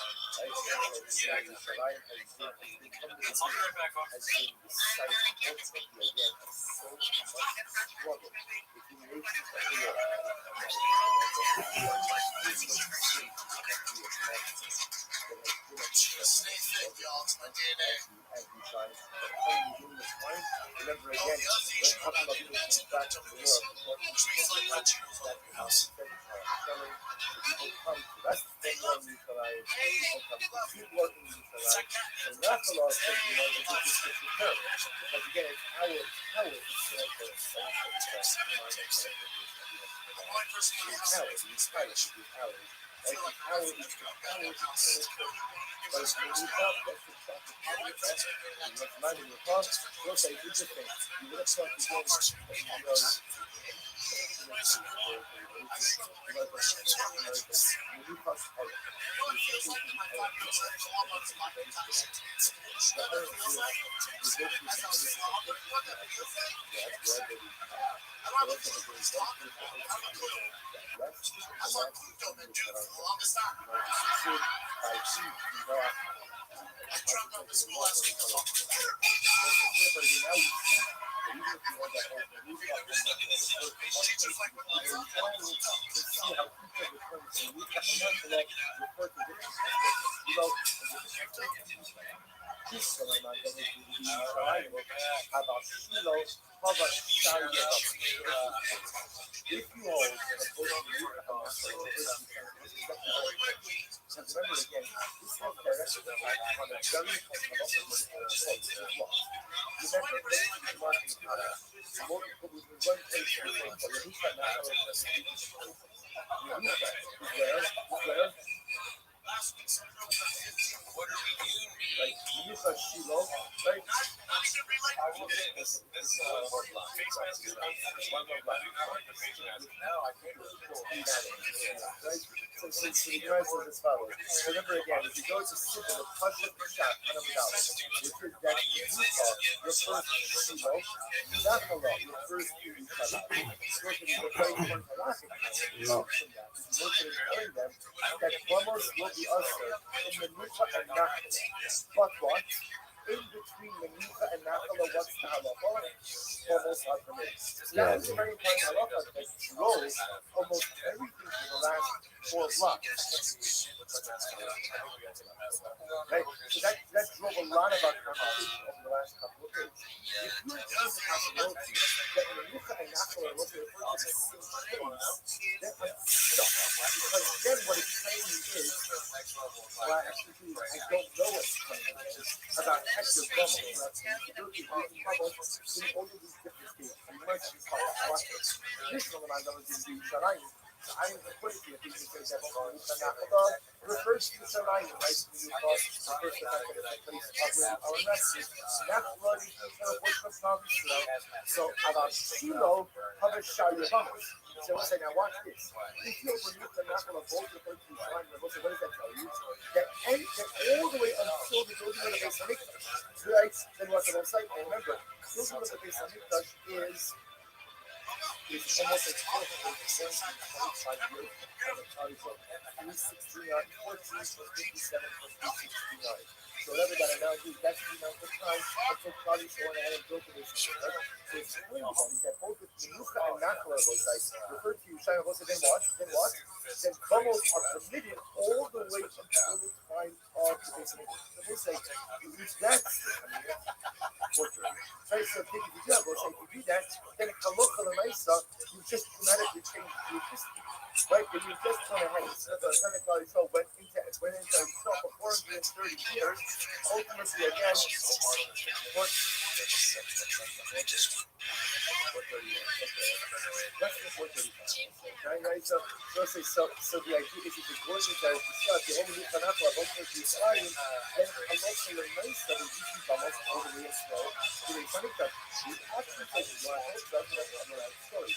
I'll be right back, folks. Stay fit, y'all. It's my DNA. Remember again, let's talk about people who back to the world. That's the thing on Nikolai. Keep working Nikolai. And that's a lot of things, you know, that you just get to know. Because again, it's how it instead of why we just talking about it. That's why Pluto been doomed for the longest time. I dropped out of school last week. Teachers like when last week, some girl got 15. What are we doing? This face mask is not I do not like the face mask. Now I can't Remember again, if you go to Simba, the touch of the shot, if you're dead, your first kilo, not a lot, your first kilo, that plumbers will be usher in the Nufa and Nachala. But what? In between the Nufa and Nachala, what's the halacha? Almost permitted. So that was a very important halacha that drove almost everything for the last 4 blocks. Right? So that drove a lot of our conversation over the last couple of days. If you're taking the possibility that the Nufa and Nachala are looking at the same place, then I'm stuck. Because then what it's saying is, well, actually, I don't know what it's saying about active bubbles. In all of these different states, you might be called traditional numbers in the Shalayim. I am putting it in because that refers to the Shalayim, right? When you call the first effect of the place covering our message. That's what it is from So, about Shiloh, cover Shayabamos. So I say, now watch this. If you remove the knuckle of both the first two Shalayim, what does that tell you? That all the way until the building of the Beis Hamikdash. Right? Then what's the website? And remember, building of the Beis Hamikdash is almost like 425 years. 369, 14 plus 57 plus 369. So whatever that amount is, that's the amount of time until Claudius went ahead and built the Beis Hamikdash. So it's telling you that both the Menucha and Nachla referred to you, Shai Avosa, then what? Then bubbles are permitted all the way until the time of the Beis Hamikdash. So they say, if that's right, so if you do that, we'll say, if you do that, then Halacha L'Maisa, you just dramatically change the existence. Right, but you just went ahead and said the Senegal Israel went into Israel for 430 years. Ultimately, again, what? So the idea is if you're going to discuss the whole new Tanakh of Israel, then Halacha L'Maisa will usually almost all the way as well. You actually take a lot of story.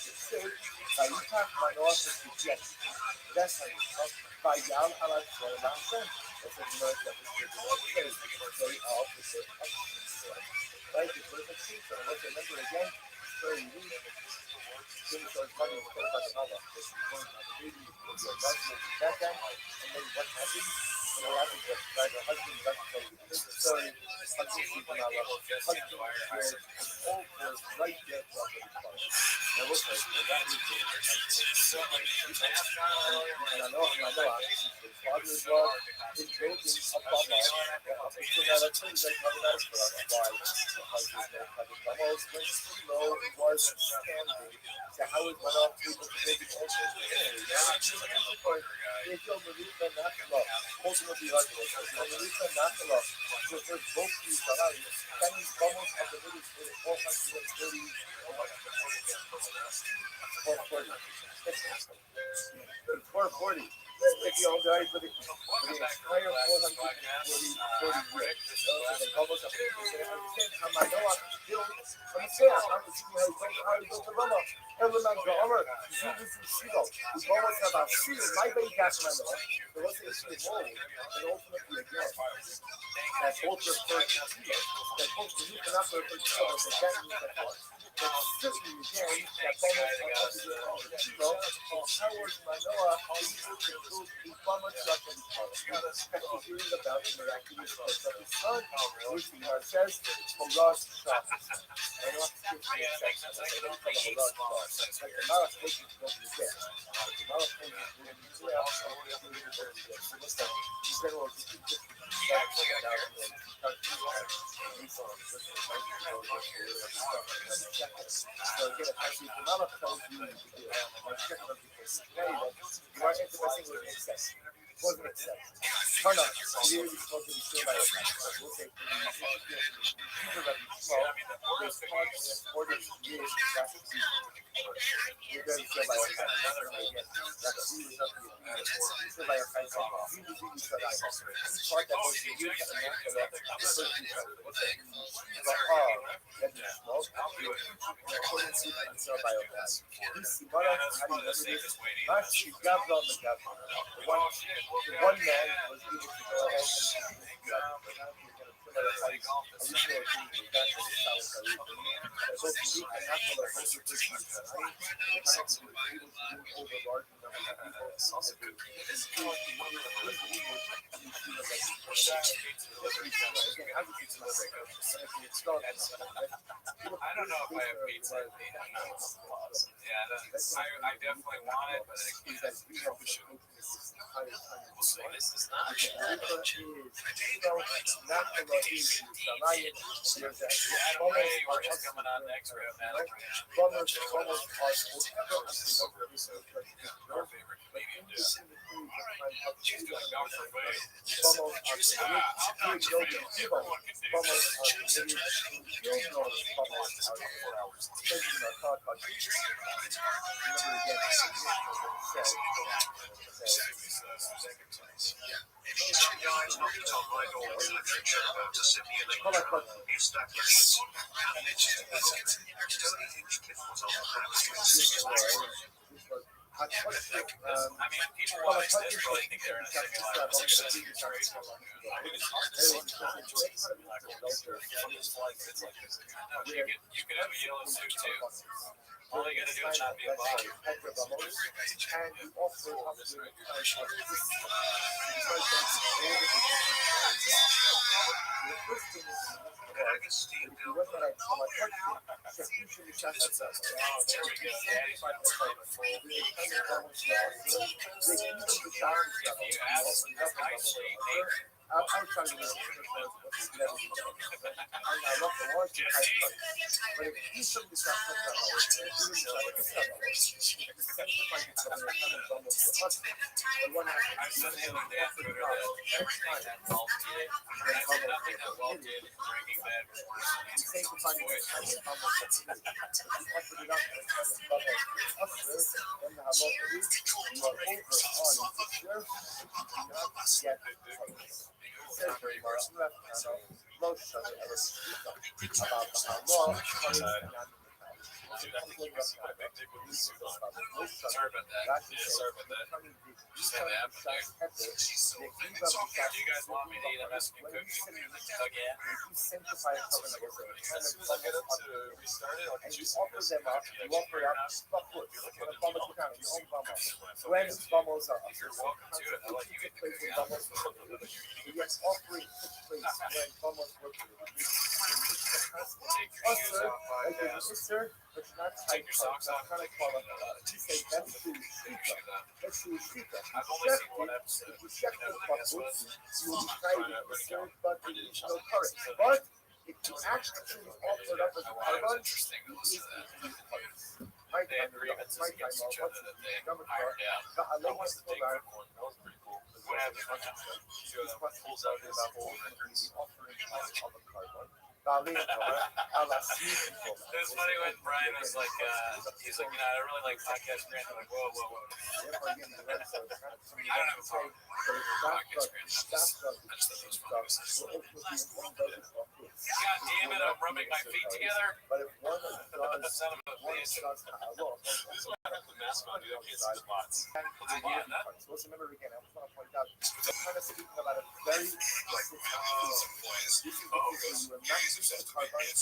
You talk minorities to get. That's how you talk. By Yal Halal Hashem. That's a merge that is very opposite. Right? The perfect thing. So let's remember again. Very unique. Things are funny. About the Allah. This is going on the baby. You're not going to back down. And then what happens? What happens is that the husband doesn't tell you the story. Husband is not allowed. Husband is all goes right there from the start. Now look at that is I know. His father is well. His building up on that. So now that's things that come out for us. Why? Because there's no almost when Silo was standing. So how it went off people to make it also. If you're Maruka Nakala, ultimately like this, Maruka Nakala refers both to Israel, that means almost at the middle for 430 440. If you all die for the entire 440 years. Almost a I'm like, no, I'm still, I'm saying, I'm how you built the Rama. Element the armor, Zero, the almost have a seal, my bay gas man, there was a wall, and ultimately again, that both refer to Zero, that both the new cannot refer to Zero, that means that but certainly again, that almost opposite Zero, so Howard Manoa is able to prove a bomber truck in his power. Hearing about the miraculous birth of his son, which the Gemara says, Rothschild. I know it's 50 seconds. I don't call him Rothschild. Like the Mara pages don't forget. The Mara pages will be way out of the university. So listen, in general, just keep this. So again, actually, the Mara tells you, I'm checking on because today that you are interested with excess. Wasn't excess. Turn on. You're really supposed to be still by your time. We'll say, these are like small. There's parts in 40 years that's you're going to still by your time. That's really something you still by your time. Really still by your time. Each part that goes to you and after that, the first you try to put it in then you smoke. According to you, still by your time. This Simara, how do you remember this? That's the Gavra of the Gavra. The one man was able to go ahead and I don't know if I have pizza. Yeah, I definitely want it, but I probably shouldn't. We'll see. This is not is coming on next. Our favorite comedian dude. She's doing Dr. Wade. I mean, people want to really think they're in a second life. It's hard to see. You could have a yellow suit too. All you gotta do is not be a bother. I'm trying to get but if you should be Sorry about that. Just had to happen there. Do you guys want me to eat a Mexican cookie again? Take your socks off. I've only seen one episode. But if you actually offer it up as a carbon, Interesting to listen to that. They had grievances against each other that they ironed out. That was the big one. That was pretty cool. What happened? Pulls out his whole was funny when Brian was like, he's like, I really like podcast Grant. I'm like, whoa. I don't have a problem with podcast Grant. I just thought it was funny. God damn it, I'm rubbing my feet together. Son of a bitch. This is what happened to the mascot, dude. I can't see spots. Listen, remember again, I just want to point out, we're kind of speaking about a very specific tool. This is because you are not just a carbine,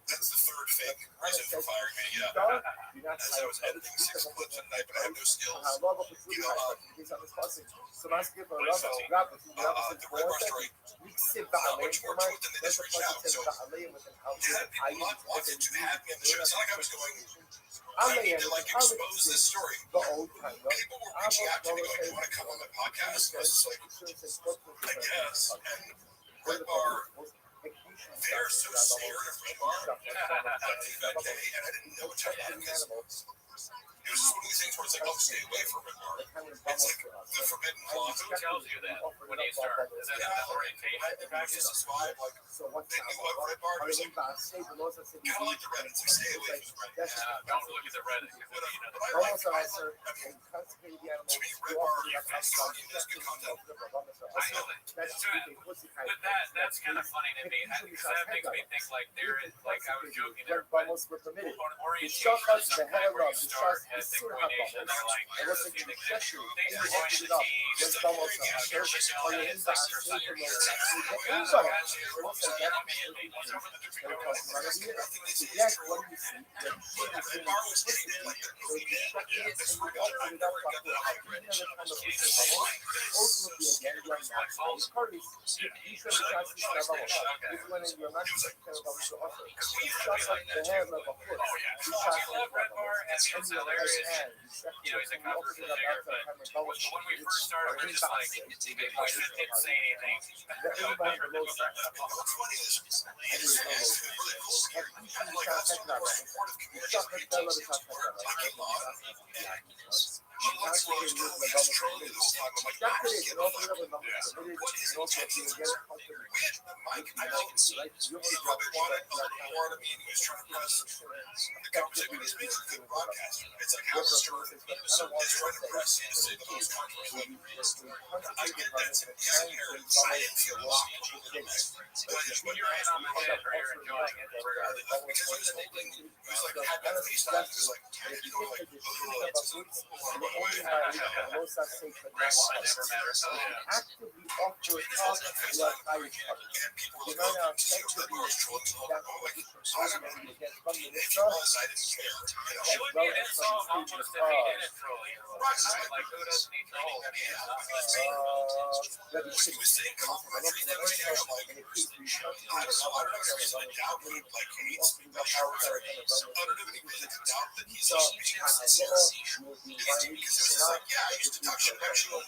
That's the third fake reason for firing me. Yeah. As I was editing 6 clips a night, but I have no skills. So mas que for the Red Bar story, not much more to it than they just reached out. So you had people not wanting to have me on the show. It's not like I was going, I need to like expose this story. People were reaching out to me going, you want to come on my podcast? And I was just like, I guess. And Red Bar, they're so scared of Red Bar that day, and I didn't know what to do because it was just one of these things where it's like, oh, stay away from Red Bar. It's like the forbidden clause. Who tells you that when you start? Is that an orientation practice? This vibe, like, they knew what Red Bar was like. Kind of like the Reddit, so stay away from the Reddit. Don't look at the Reddit. But I like that. To me, Red Bar is talking this good content. I know that. But that's kind of funny to me because that makes me think like there is, like I was joking there, but on orientation, some guy where you start at the coordination, they're like, thanks for joining the team. It's like very ambitious. It's hilarious. You know, he's a controversial figure, but when we first started, we're just like, we didn't say anything. It's like how Stern is trying to press in to say the most controversial. I get that it's inherent. I didn't feel lost. When you're in on the head or you're enjoying it, because he was enabling, he was like, had that FaceTime, he was like, you know, like, actively offer us what I would and people were like, oh, girls trolling so long. I'm like, if you was, I didn't care. it would be an insult almost if he didn't troll you. Like, who doesn't he troll? When he was saying complimentary things, I'm like, I don't know if there's a doubt that he like hates underneath there's a doubt that he's just being sincere. Because it was just like, yeah, I used to talk shit about you.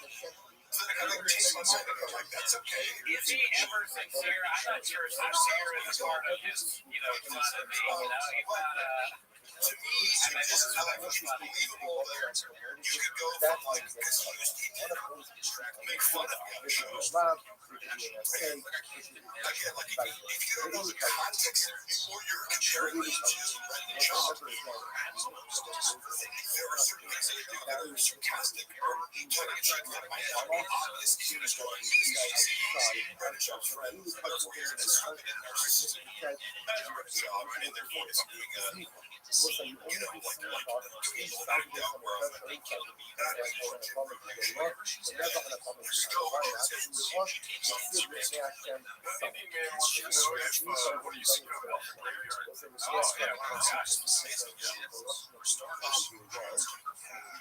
So then I kind of changed my mind. I'm like, that's okay. Is he ever sincere? I'm not sure sincere is part of his, you know, fun of me. You know, he's not, to me, this is like unbelievable that you could go from like, because he used to make fun of me on the show. Again, like if you don't know the context or you're comparing me to Brendan Schaub, there are certain things that I do that are sarcastic or trying to get out of my head. Obvious he was going, this guy is Brendan Schaub's friend, medical here in this stupid and narcissistic job, and therefore it's doing you know, like doing the act out where I'm like, that is more Jim Ryan. There's still hard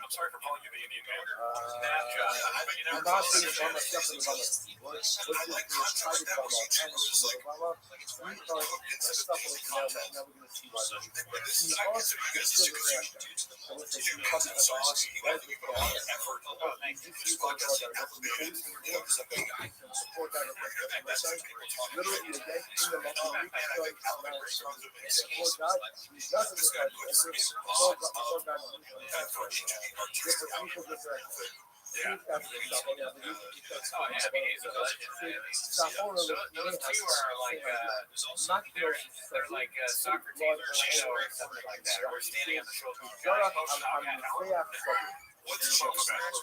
I'm sorry for calling you the Indian man. I'm not saying it's almost definitely about it. What's this try to talk about? And it's like, we thought stuff like that, now we're going to see why. He also considered reaction. So let's say you talk about effort. support that literally the day in the month of support God, he doesn't support God. Yeah. Oh, yeah, I mean, he's a legend. I mean, those two are like, they're like soccer team tornado or something like that. We're standing on the shoulder. What's the show about?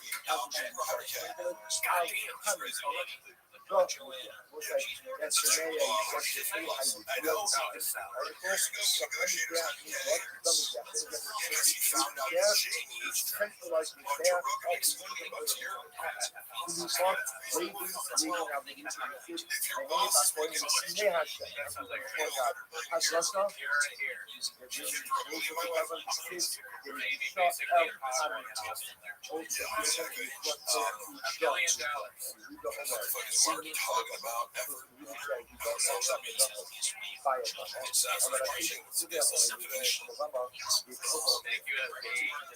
Thank you, FP.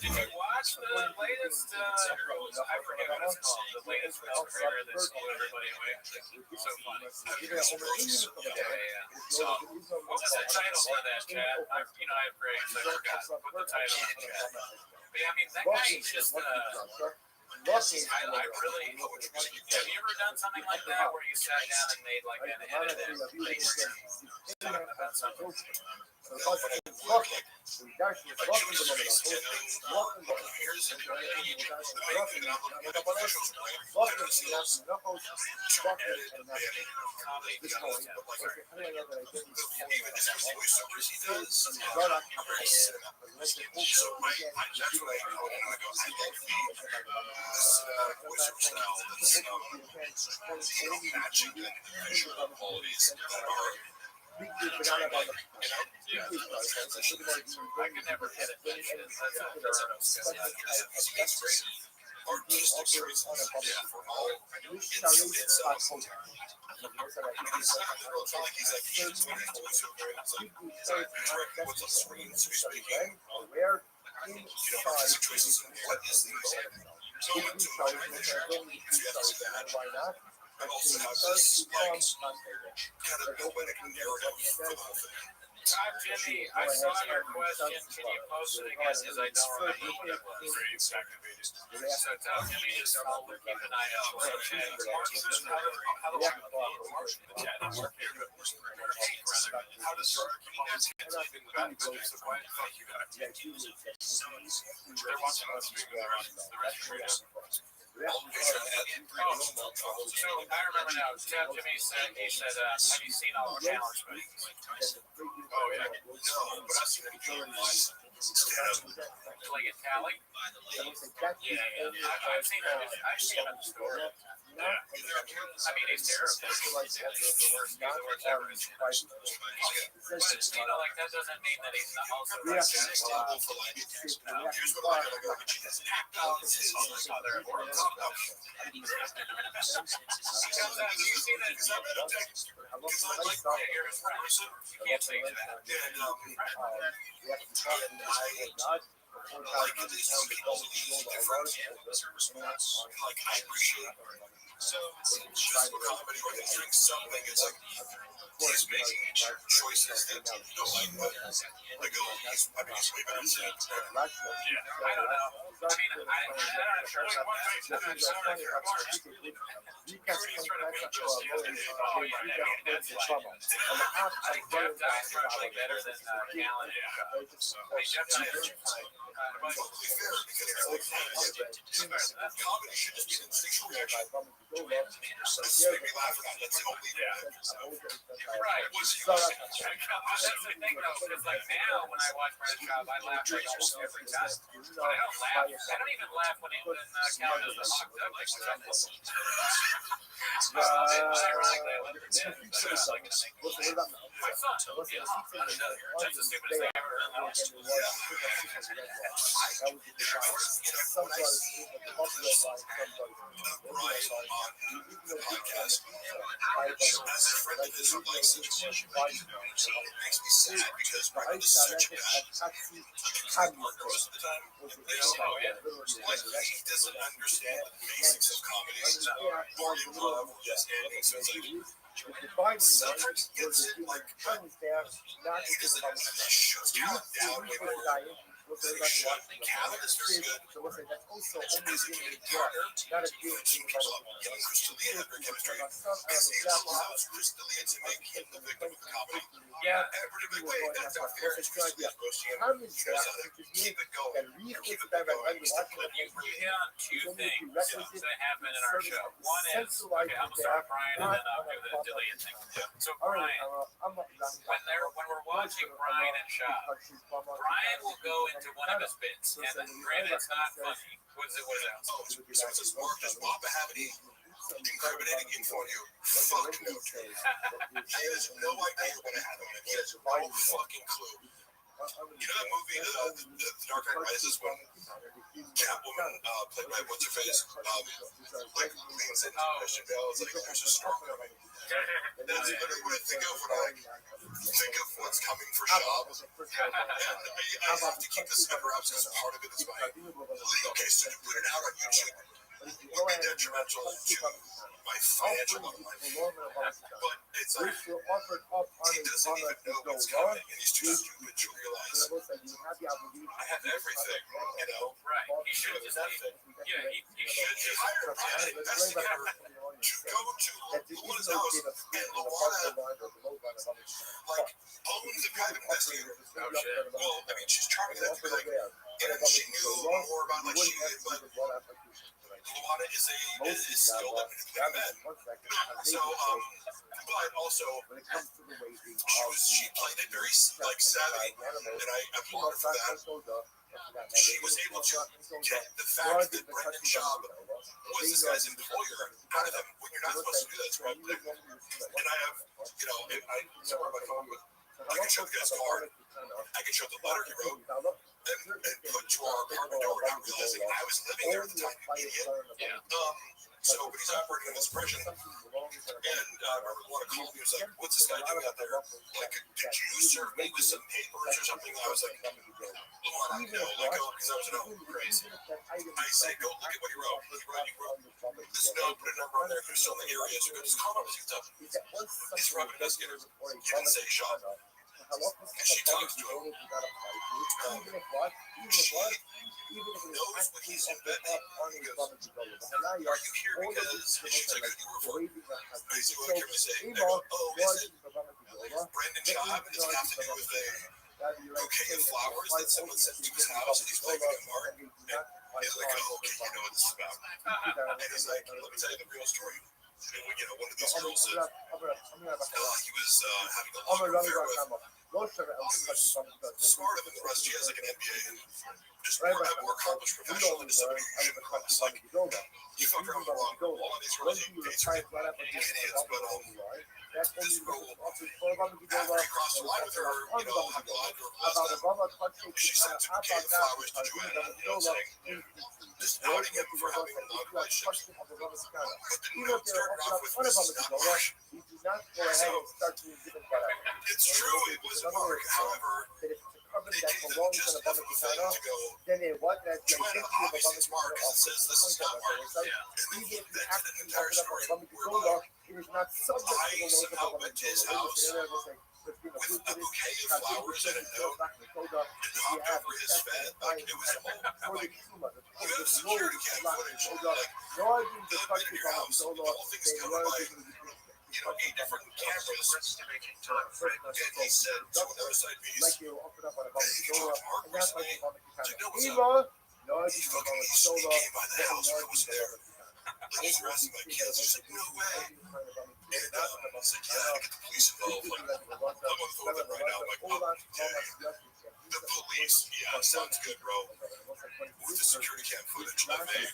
Did you watch the latest? I forget what it's called. The latest film trailer that blew everybody away. So funny. Yeah. What was the title for that, Chad? I have grades. I forgot. Put the title in the chat. But yeah, I mean, that guy is just. I really. Have you ever done something like that where you sat down and made like an edited thing about something? I could never hit it. Jimmy, I saw your question. Can you post it again? Because I don't remember what it was. So tell Jimmy to keep an eye out for it. How does they're watching us the rest of So I remember now. Jimmy said, have you seen all the challenge movies? Oh yeah. No, but I've seen it. Like a tally? Yeah. I've seen him in the store. Yeah. I mean, he's terrible. He's the worst ever. But, that doesn't mean that he's not also like that. Here's what I'm going to go. You see that text? You're his friend. You can't say that. I appreciate so just for comedy or you drink something, it's like he's making choices that I go, he's way better than I don't know. I mean, I'm sure it's one way to Cody's trying to beat just yesterday. Oh, yeah, that's like, I think Jeff Dye's probably better than Gallen. So, Jeff Dye totally fair because comedy should just be an instinctual reaction. This make me laugh about it. That's the only right. That's the thing though, because like now when I watch Brad Schaub, I laugh like almost every time. But I don't laugh. I don't even laugh when Cal does the hawk duck. Ironically, I love it. My son, that's the stupidest thing I've ever makes me sad because Brad is such a bad most of the time. Like he doesn't understand the basics of comedy or improv or just anything. So it's like sometimes he gets it like he doesn't understand. He shuts down We'll say They that's should. watching the Khaled is very good. So we'll say that's also As only a in game the partner, not a game he team keeps up getting Crystalia have their chemistry. As he allows Crystalia to make him the victim of the comedy. Yeah. Everybody like, wait, that's not fair. It's Crystalia's roasting him. How is He knows how that? to keep it going. And we Keep put it that going. and watching the You hit on two things that happen in our show. One is, centralized okay, I'm gonna start with Brian and then I'll do the Dillian thing. So Brian, when we're watching Brian and Shab, Brian will go into one of his bits, and granted it's not funny. What is it? What is that? Oh, so it says, Mark, does Papa have any incriminating info on you? Fuck no. He has no idea what I have on him. He has no fucking clue. You know that movie, The Dark Knight Rises, when Catwoman, played by what's-her-face, like leans into Christian Bale, it's like, there's a storm coming. That's literally what I think of when I think of what's coming for Shab. And I have to keep this under wraps because part of it is my, okay, so to put it out on YouTube would be detrimental to my financial life. But it's like, he doesn't even know what's coming, and he's too stupid to realize I have everything, you know? Right. He should just nothing. Yeah, he should just Hire a private investigator to go to Luana's house, and Luana, like, owns a private investigator. Oh shit. Well, I mean, she's charming enough to be like, you know, she knew more about, like, she did, but Luana is skilled at manipulating men. So, but also, she played it very, like, savvy, and I applaud her for that. She was able to get the fact that Brendan Schaub was this guy's employer out of him when you're not supposed to do that. So and I have, you know, I somewhere on my phone, but I can show the guy's card. I can show the letter he wrote, and put to our apartment door without realizing I was living there at the time, you idiot. Yeah. So when he's operating on this impression, and I remember one called me, he was like, "What's this guy doing out there? Like, did you serve me with some papers or something?" I was like, "Luana, no, like, oh, because I was crazy." I say, "Go look at what he wrote. He wrote this note, put a number on there, there's so many areas, you can just call him and stuff." He's from investigator. You didn't say Sean. And she talks to him. She knows what he's inventing. He goes, "Are you here because," and she's like, "Who do you work for?" I say, "What can we say?" I go, "Oh, is it Brendan Schaub? Does it have to do with a bouquet of flowers that someone sent to his house and he's playing with a mark?" And he's like, "Oh, okay, you know what this is about." And he's like, "Let me tell you the real story." And we, you know, one of these girls said, he was having a long affair with smarter than the rest. She has like an MBA and just more accomplished professional than somebody who should cross. Like, you fuck around with the wrong girl. All of these girls you dates are idiots, but this girl, after he crossed the line with her, you know, having lied to her last time, she sent a bouquet of flowers to Joanna, you know, saying, just outing him for having non-relationships. But the note started off with, "This is not Mark." So, it's true, it wasn't Mark. However, they gave them just enough of a thing to go, Joanna, obviously it's Mark, because it says this is not Mark. And then he invented an entire story whereby I somehow went to his house with a bouquet of flowers and a note and hopped over his bed. Like, it was a whole, like, you have security cam footage, like, the bed in your house, the whole thing's covered by, you know, 8 different cameras. And he said to another side piece, "Hey, you talked to Mark recently?" I was like, "No, what's up?" He fucking came by the house when I was there. Like, he's harassing my kids. He's like, "No way." And I said, "Yeah, I get the police involved." Like, I'm on the phone with them right now. I'm like, "Oh, okay. The police, yeah, sounds good, bro." With the security cam footage of a,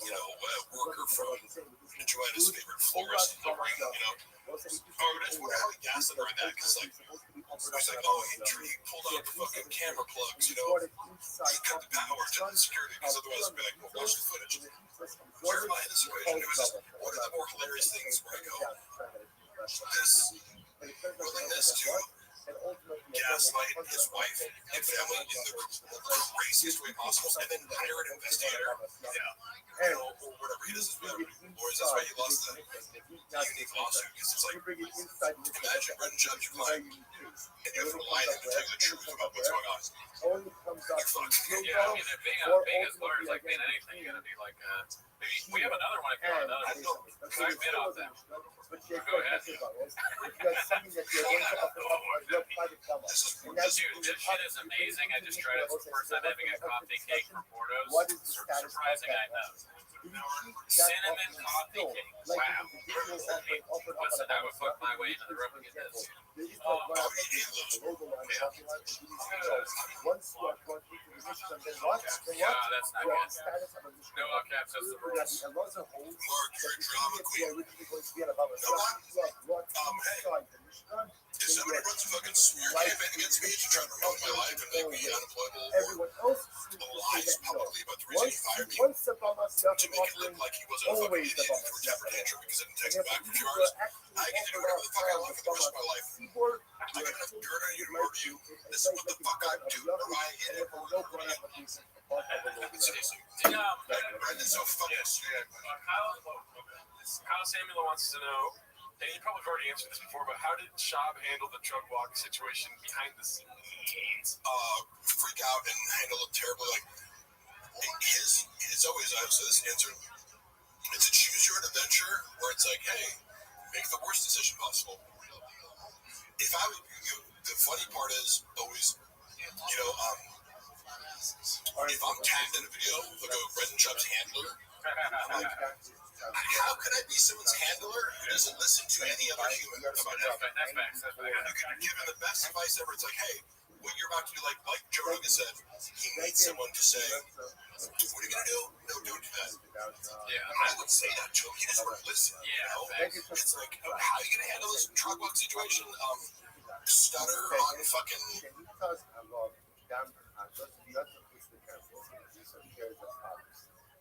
you know, a worker from Joanna's favorite florist in the ring, you know. Oh, that's where how he gaslit her in that, because, like, it's like, "Oh, he pulled out the fucking camera plugs, you know. He cut the power to the security, because otherwise it'd be like, well, watch the footage." Where am I in this equation? It was just one of the more hilarious things where I go, this willingness to gaslight gaslight his wife and family in the craziest way possible, and then hire an investigator, or whatever he does, lawyers. That's why he lost the unique lawsuit, because it's like, imagine Brendan Judge, your client, and you have to lie to him and tell you the truth about what's going on. Only comes out from Yeah, I mean, being a lawyer is like being anything. You gotta be like, maybe we have another one. I've been off that. But you Go ahead. if you got something that you're going to offer up your private cover. Dude, this shit is amazing. I just tried it for the first time having a coffee cake for Portos. What is the status Surprising, I know. Cinnamon coffee cake. Wow. What's that? I would fuck my way into the room and get this. Once you are brought into the mission, then what? Yeah, that's not Your good. status of a mission. No all caps, that's the rules. A lot of holes Mark, you're a drama that queen. you are originally going to be about a you are brought inside the mission. If somebody runs a fucking smear campaign against me to try to ruin my life and make me unemployable, or Everyone else seems to say lies that no. publicly about the reason he fired me, Once the bomber starts to make it offering look like he wasn't a fucking always the idiot bomber for a temper tantrum because I didn't text and him back if for a few you hours, actually I can do whatever the fuck I want for the rest of my life. keyboard, I got enough dirt on you to murder you. This is what the fuck I do. Mariah hit it. Brendan's so fucking stupid. Kyle Samuel wants to know, and you probably already answered this before, but how did Schaub handle the drug walk situation behind the scenes? Freak out and handle it terribly. Like it's always, I have said this answer. It's a choose your own adventure where it's like, hey, make the worst decision possible. If I would, the funny part is always, if I'm tagged in a video like a Brendan Chubb's handler, I'm like, how can I be someone's handler who doesn't listen to any other human about anything? You can give him the best advice ever. It's like, hey, what you're about to do, like Joe Rogan said, he needs someone to say, what are you going to do? No, don't do that. I would say that to him. He just wouldn't listen. It's like, how are you going to handle this drug walk situation? Stutter on fucking...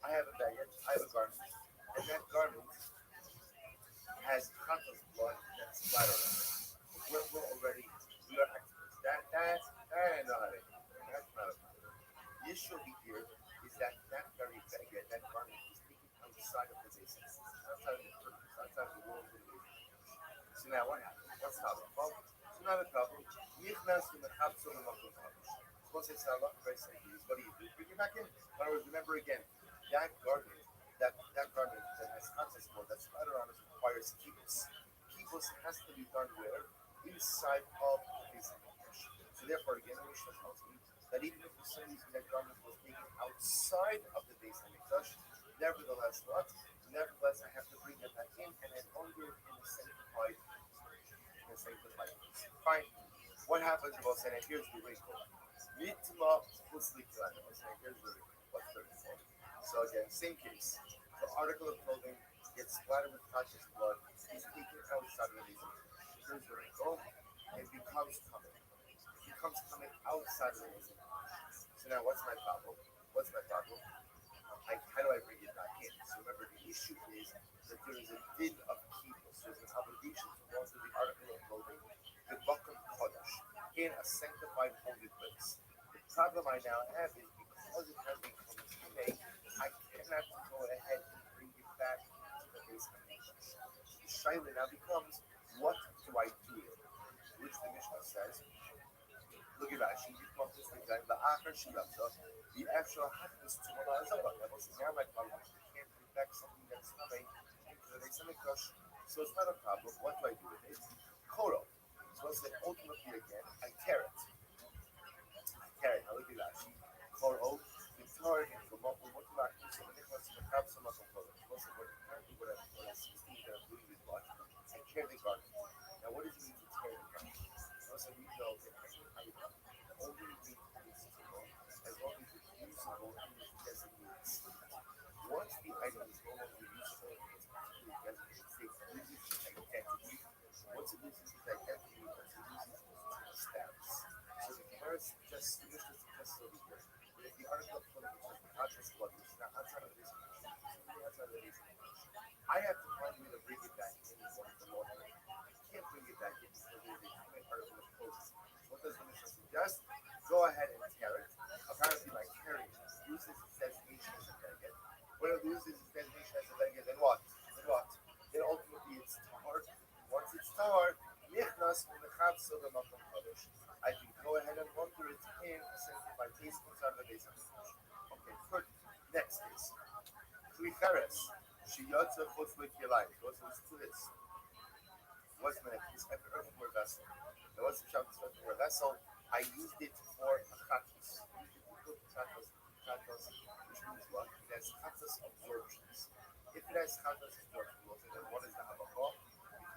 I have a baguette, I have a garment, and that garment has conscious blood that's splattered on it. We are experts. I know how to do. That's not a problem. The issue here is that very baguette, that garment is taken outside of the basics, outside of the purpose, outside of the world of the basics. So now what happens? What's the problem? Well, it's not a problem. Nichnas in the capsule of the What do you do? Bring it back in. In other words, remember again, that garment that has conscious mode, that spider on it requires kibbutz. Kibbutz has to be done where? Inside of the basic condition. So therefore, again, the Mishnah tells me that even if for some reason that garment was taken outside of the base Hamikdash, nevertheless, what? Nevertheless, I have to bring it back in and then only in the sanctified place. Fine. What happens if I say, here's the wrinkle. Mitma Pusliklan. Here's the wrinkle. What's the wrinkle? So again, same case. The article of clothing gets splattered with conscious blood, is taken outside of the base. Here's the wrinkle. It becomes coming. It becomes coming outside of the base. So now what's my problem? How do I bring it back in? So remember, the issue is that there is a din of kibbutz. There's an obligation to go to the article of clothing, the Bakum Kodesh, in a sanctified holy place. The problem I now have is because it has become tame, I cannot go ahead and bring it back to the base of English. The shaila now becomes, what do I do with it? Which the Mishnah says, look at Rashi, you come this thing down, the actual happiness to what I was about. That was now my problem. I can't bring back something that's coming into the base of English. So it's not a problem. What do I do with it? Koro. So let's say ultimately again, I tear it. Now look at that. Koro, the turn into what do I do? So when it comes to the crab, some of the koro. Also, what I see that I'm doing with what? I tear the garment. Now, what does it mean to tear the garment? Also, we know that I only need as long as it's usable and it's designated. Once the item is no longer useful, it's particularly designated, it loses its identity. Once it loses its identity, it loses its status. So the Gemara suggests, the Mishnah suggests over here, that if the article of clothing is just conscious blood, which is not outside of the basic I have to find a way to bring it back in the morning. I can't bring it back in because there's a common article of clothing. What does the Mishnah say? I can go ahead and launder it in essentially by taste inside of the base of the fish. Okay, good. Next is Klicheres. Shiyotza chutz l'kilayim. What's to this? What's the next? An earthenware vessel. Now, what's the Shabbos earthenware vessel? I used it for a chatos. I used it to cook chatos, which means what? It has chatos absorptions. If it has chatos absorptions, then what is the halacha?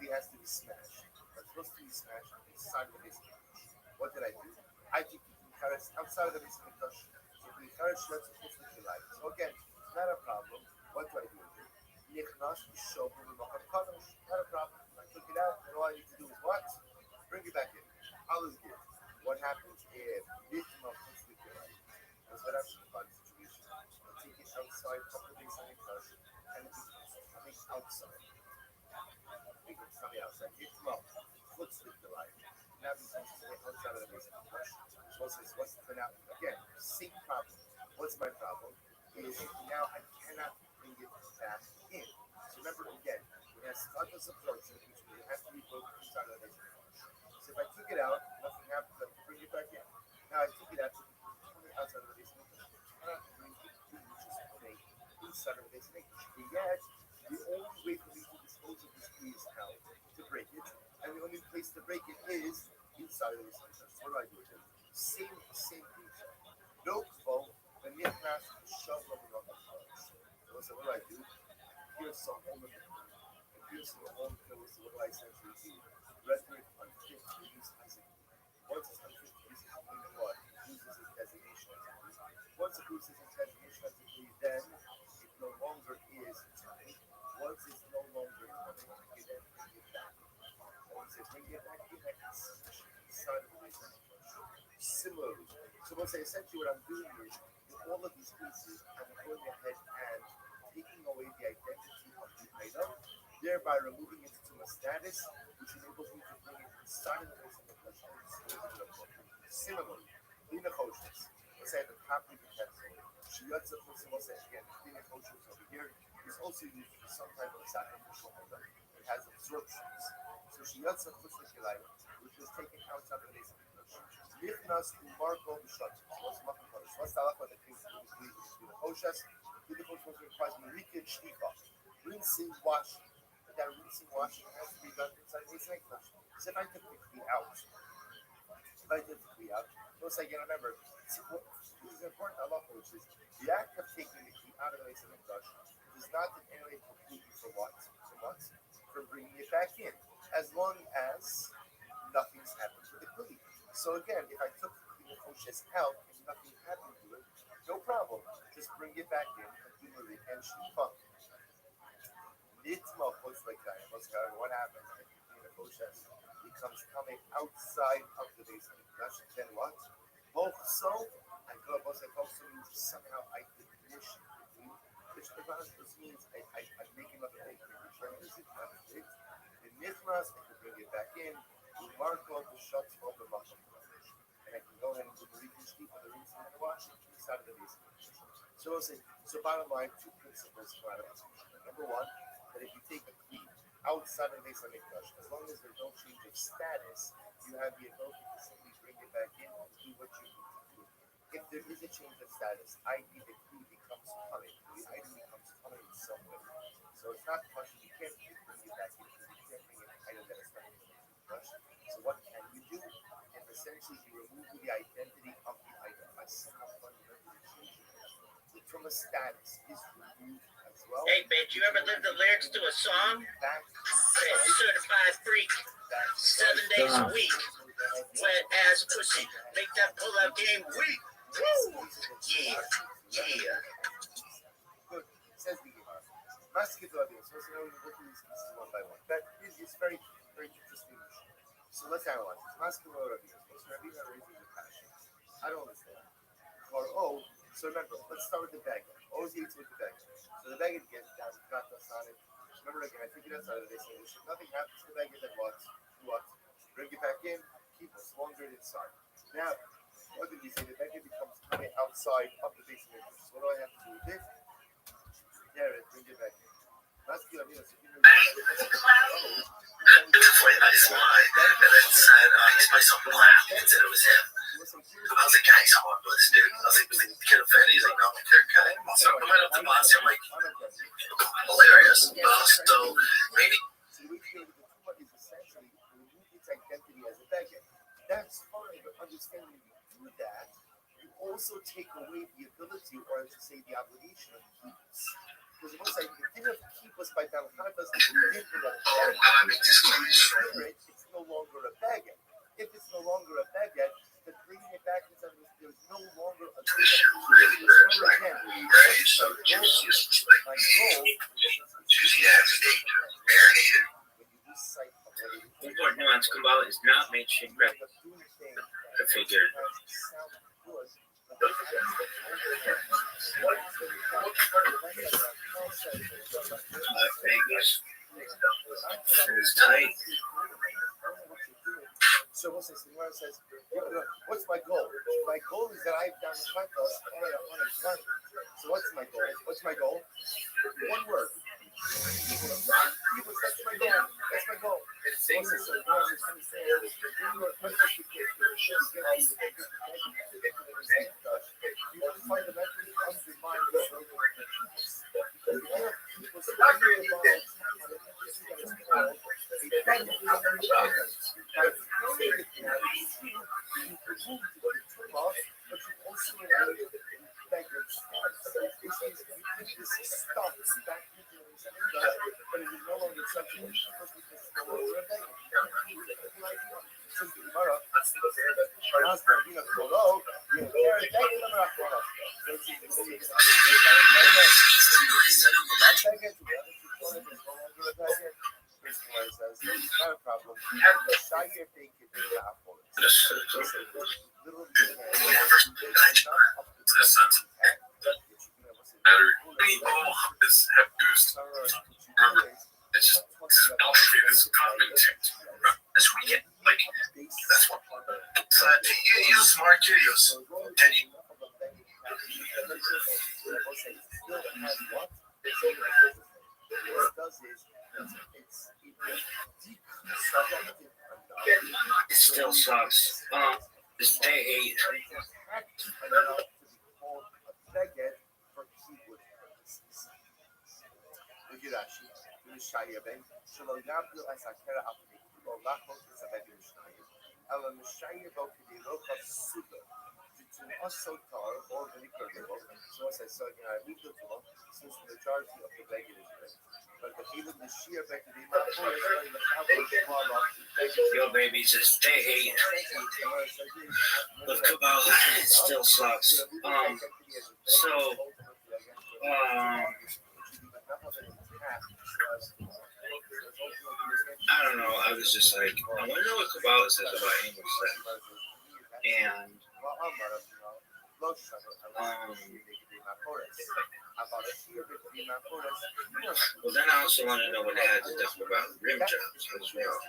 It has to be smashed. It's supposed to be smashed inside the base of the fish. What did I do? I took the klicheres outside of the base of the fish. So klicheres shirts are supposed to be light. So again, it's not a problem. What do I do with it? Nichnas b'shovu b'makam kadosh. Not a problem. I took it out, and all I need to do is what? Bring it back in. All is good. What happens if nitma puts the light? That's what happens in the body situation. I take it outside of the base of the fish, and it becomes coming outside. It becomes coming outside. Nitma puts the light. Now becomes coming outside of the base of the fish. What's the now? Again, same problem. What's my problem? Is now I cannot bring it back in. So remember again, it has status absorption, which means it has to be broken inside of the base of the fish. So if I took it out, nothing happens. I bring it back in. Now I took it out, coming outside of the base of the fish. I cannot bring it in, which is coming inside of the base of the fish. And yet, the only way for me to dispose of this key is how to break it, and the only place to break it is inside of the base of the fish. What do I do with it? Same thing. No quote. The nichnas shove of the rock. So what do I do? Here's some home in the and here's some home pillows. What do I essentially do? Render it unfit to use as a once it's unfit to use as a what? Uses its designation as a key. Once it uses its designation as a key, then it no longer is coming. Once it's no longer coming, I can then bring it back. Once I bring it back in, I can smash it inside of the base of the fish. Similarly, so we'll say essentially what I'm doing is with all of these pieces, I'm going ahead and taking away the identity of the item, thereby removing its tumor status, which enables me to bring it inside of the base of the fish and dispose of it of it. Similarly, Lina Choshes, let's say at the top of the pencil, Shiyatza Choshes, we'll say again, Lina Choshes over here is also used for some type of sacrificial item. It has absorptions. So Shiyatza Choshes, which was taken outside of the base of the fish. Nichnas umarko b'shot. What's the halacha that brings the Choshes? The Choshes requires merika and shticha. Rinsing, washing. But that rinsing, washing has to be done inside the base of the fish. So if I took the kli out, most again, remember, this is important halacha, which is the act of taking the kli out of the base of the fish does not in any way preclude you from what? From bringing it back in, as long as nothing's happened to the kli. So again, if I took the Choshes out and nothing happened to it, no problem. Just bring it back in and do the and shticha. Nitma puts like that. What happens if the Choshes becomes coming outside of the base of the fish? Then what? So I go also means somehow I diminish the kli, which means I'm making up a big return. Is it not big? The nitmas, I can bring it back in. Marco the shots from the bottom of the fish. And I can go ahead and do the rinsing for the rinsing and the washing inside of the base of the fish. So we'll say, so bottom line, two principles come out of this. Number one, that if you take a kli outside of the base of the fish, as long as there's no change of status, you have the ability to simply bring it back in and do what you need to do. If there is a change of status, i.e. the kli becomes coming, the item becomes coming in some way. So it's not question, you can't bring it back in, you can't bring an item that is coming. So what can you do? If essentially you remove the identity of the item by somehow fundamentally changing it from a status is removed as well. Hey, babe, do you ever live the lyrics to a song? Hey, certified freak, 7 days a week, wet ass pussy, make that pull-out game weak. Woo! Yeah. Good. Says the Gemara. So now we go through these pieces one by one. That is very, very interesting. So let's analyze this. Rabbi. Rabbi raises a passion. I don't understand. So remember, let's start with the bag. Always eats with the bag. So the bag gets down, got the on it. Remember again, I took it outside of this. If nothing happens to the bag, then what? Bring it back in, keep it, launder it inside. Now, what did we say? The bag becomes coming outside of the base of the fish. So what do I have to do with it? There it, bring it back in. Before I didn't lie, and then said, he spliced something laughed and said it was him. I was like, guys, how about this dude? I was like, was the kid offended? He's like, no, they're good. So I went up to Bossy, I'm like, hilarious. So maybe. Is essentially remove its identity as a beggar. That's fine, but understand when you do that, you also take away the ability, or to say the obligation of keeps. Because it looks like the thing of keep us by Dalchatas is different than spirit, it's no longer a beggar. If it's no longer a beggar, then bringing it back into there's no longer a again. My goal Important nuance, Kabbalah is not mainstream rap. I figured. Vegas is tight. So what's this? Where it says, what's my goal? My goal is that I've done the pathos on a gun. So what's my goal? What's my goal? One word. That's my goal. That's my goal. You fundamentally undermine the this weekend, like that's what. You're smart, curious. It still sucks. It's day 8. Since the majority of the regulators, but the even the sheer Yo, babies, it's day 8 with Kabbalah. It still sucks. I don't know. I was just like, I wonder what Kabbalah says about anal sex. And well, then I also want to know what it had to do about rim jobs as well.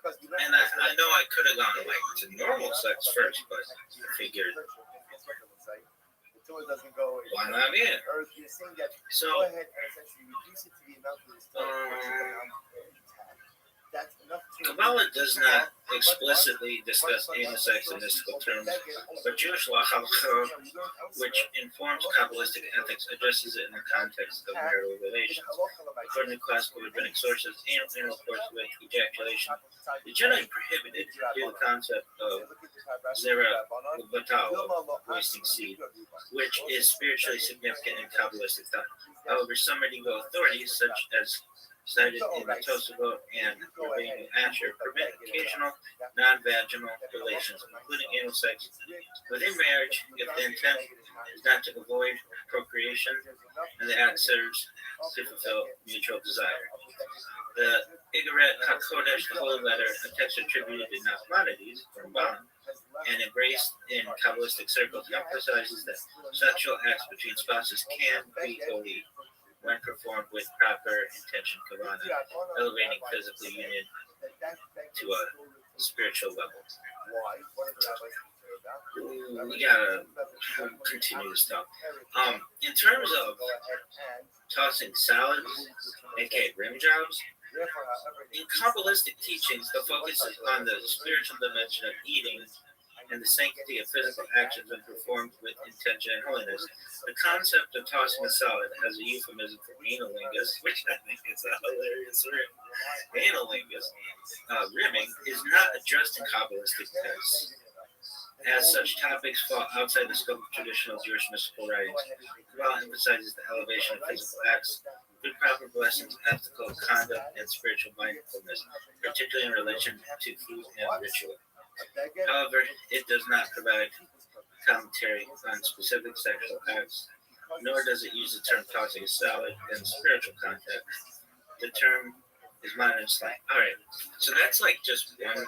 And I know I could have gone like to normal sex first, but I figured why not it? So Kabbalah does not explicitly discuss anal sex in mystical terms, but Jewish law, which informs Kabbalistic ethics, addresses it in the context of marital relations. According to classical rabbinic sources, anal intercourse with ejaculation is generally prohibited due to the concept of zera batal, wasting seed, which is spiritually significant in Kabbalistic thought. However, some medieval authorities, such as cited in the Tosafot and Rabbi Asher, permit occasional non-vaginal relations, including anal sex, within marriage if the intent is not to avoid procreation and the act serves to fulfill mutual desire. The Igaret HaKodesh, the Holy Letter, a text attributed to Nachmanides, Ramban, and embraced in Kabbalistic circles, emphasizes that sexual acts between spouses can be holy when performed with proper intention, kavana, elevating physical union to a spiritual level. We gotta continue this stuff. In terms of tossing salads, aka rim jobs, In Kabbalistic teachings, the focus is on the spiritual dimension of eating and the sanctity of physical actions when performed with intention and holiness. The concept of tossing a salad as a euphemism for analingus, which I think is a hilarious word, analingus, rimming, is not addressed in Kabbalistic texts. As such topics fall outside the scope of traditional Jewish mystical writings. Kabbalah emphasizes the elevation of physical acts through proper blessings, ethical conduct, and spiritual mindfulness, particularly in relation to food and ritual. However, it does not provide commentary on specific sexual acts, nor does it use the term tossing a salad in spiritual context. The term is modern slang. All right, so that's like just one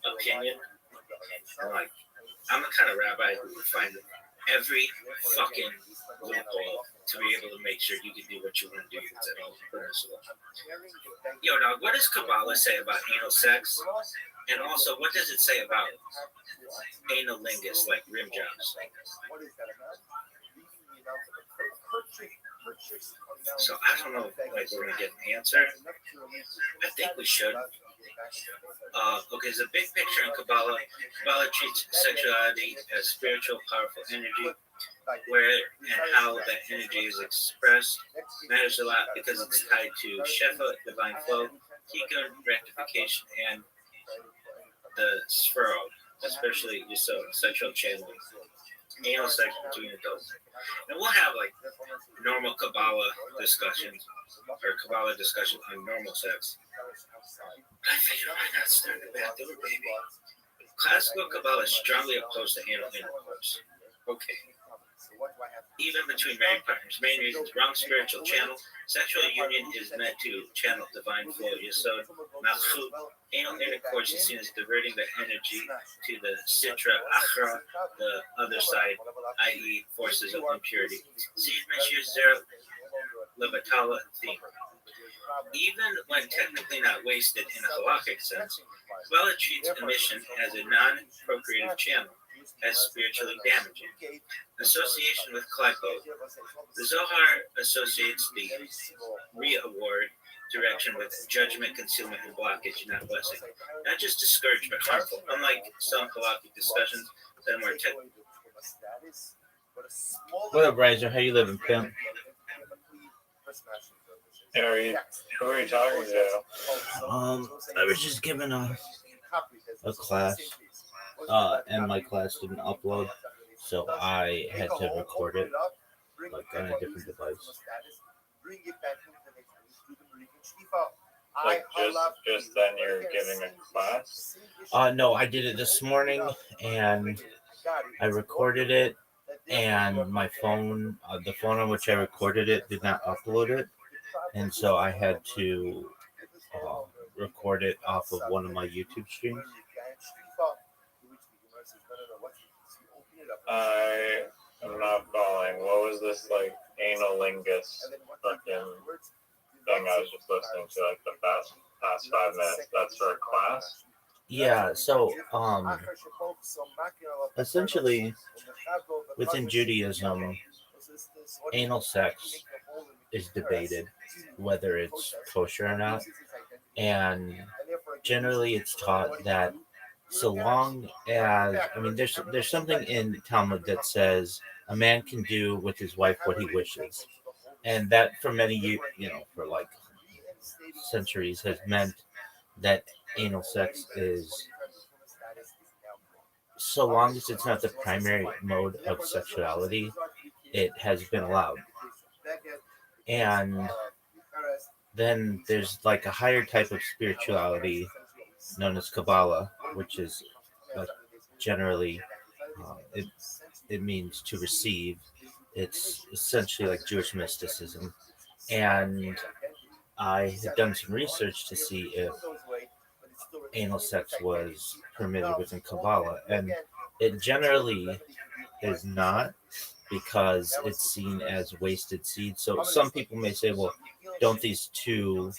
opinion. And like, I'm the kind of rabbi who would find every fucking loophole to be able to make sure you can do what you want to do. It's at all permissible. Yo, dog, what does Kabbalah say about anal sex? And also, what does it say about analingus, like rim jobs? So I don't know if we're gonna get an answer. I think we should. Okay, there's a big picture in Kabbalah. Kabbalah treats sexuality as spiritual, powerful energy, where and how that energy is expressed matters a lot because it's tied to Shefa, divine flow, Tikkun, rectification, and the Sphero, especially sexual channeling, anal sex between adults. And we'll have like normal Kabbalah discussions or Kabbalah discussions on normal sex. I figured why not start the bathroom, baby? Classical Kabbalah is strongly opposed to anal intercourse. Okay. Even between married partners. Main reasons: wrong spiritual channel. Sexual union is meant to channel divine flow. Yesod, malchut. Anal intercourse is seen as diverting the energy to the sitra achra, the other side, i.e., forces of impurity. See, Meshir Zera Levatala theme. Even when technically not wasted in a halakhic sense, Kabbalah treats emission as a non-procreative channel, as spiritually damaging. Association with Klipo. The Zohar associates the re-award direction with judgment, concealment, and blockage, not blessing. Not just discouraged, but harmful. Unlike some halakhic discussions that are more technical. What up, Riser? How you living, pimp? Who are you talking to? I was just giving a class, and my class didn't upload, so I had to record it like on a different device. Like just then you're giving a class? No, I did it this morning, and I recorded it, and my phone, the phone on which I recorded it, did not upload it, and so I had to record it off of one of my YouTube streams. I am not following. What was this like analingus fucking thing I was just listening to like the past 5 minutes? That's for a class? Yeah, so essentially within Judaism, anal sex is debated whether it's kosher or not, and generally it's taught that so long as, I mean, there's something in Talmud that says a man can do with his wife what he wishes, and that for many, for like centuries has meant that anal sex is, so long as it's not the primary mode of sexuality, it has been allowed. And then there's like a higher type of spirituality known as Kabbalah, which is like generally it means to receive. It's essentially like Jewish mysticism, and I had done some research to see if anal sex was permitted within Kabbalah, and it generally is not, because it's seen as wasted seed. So some people may say, well, don't these two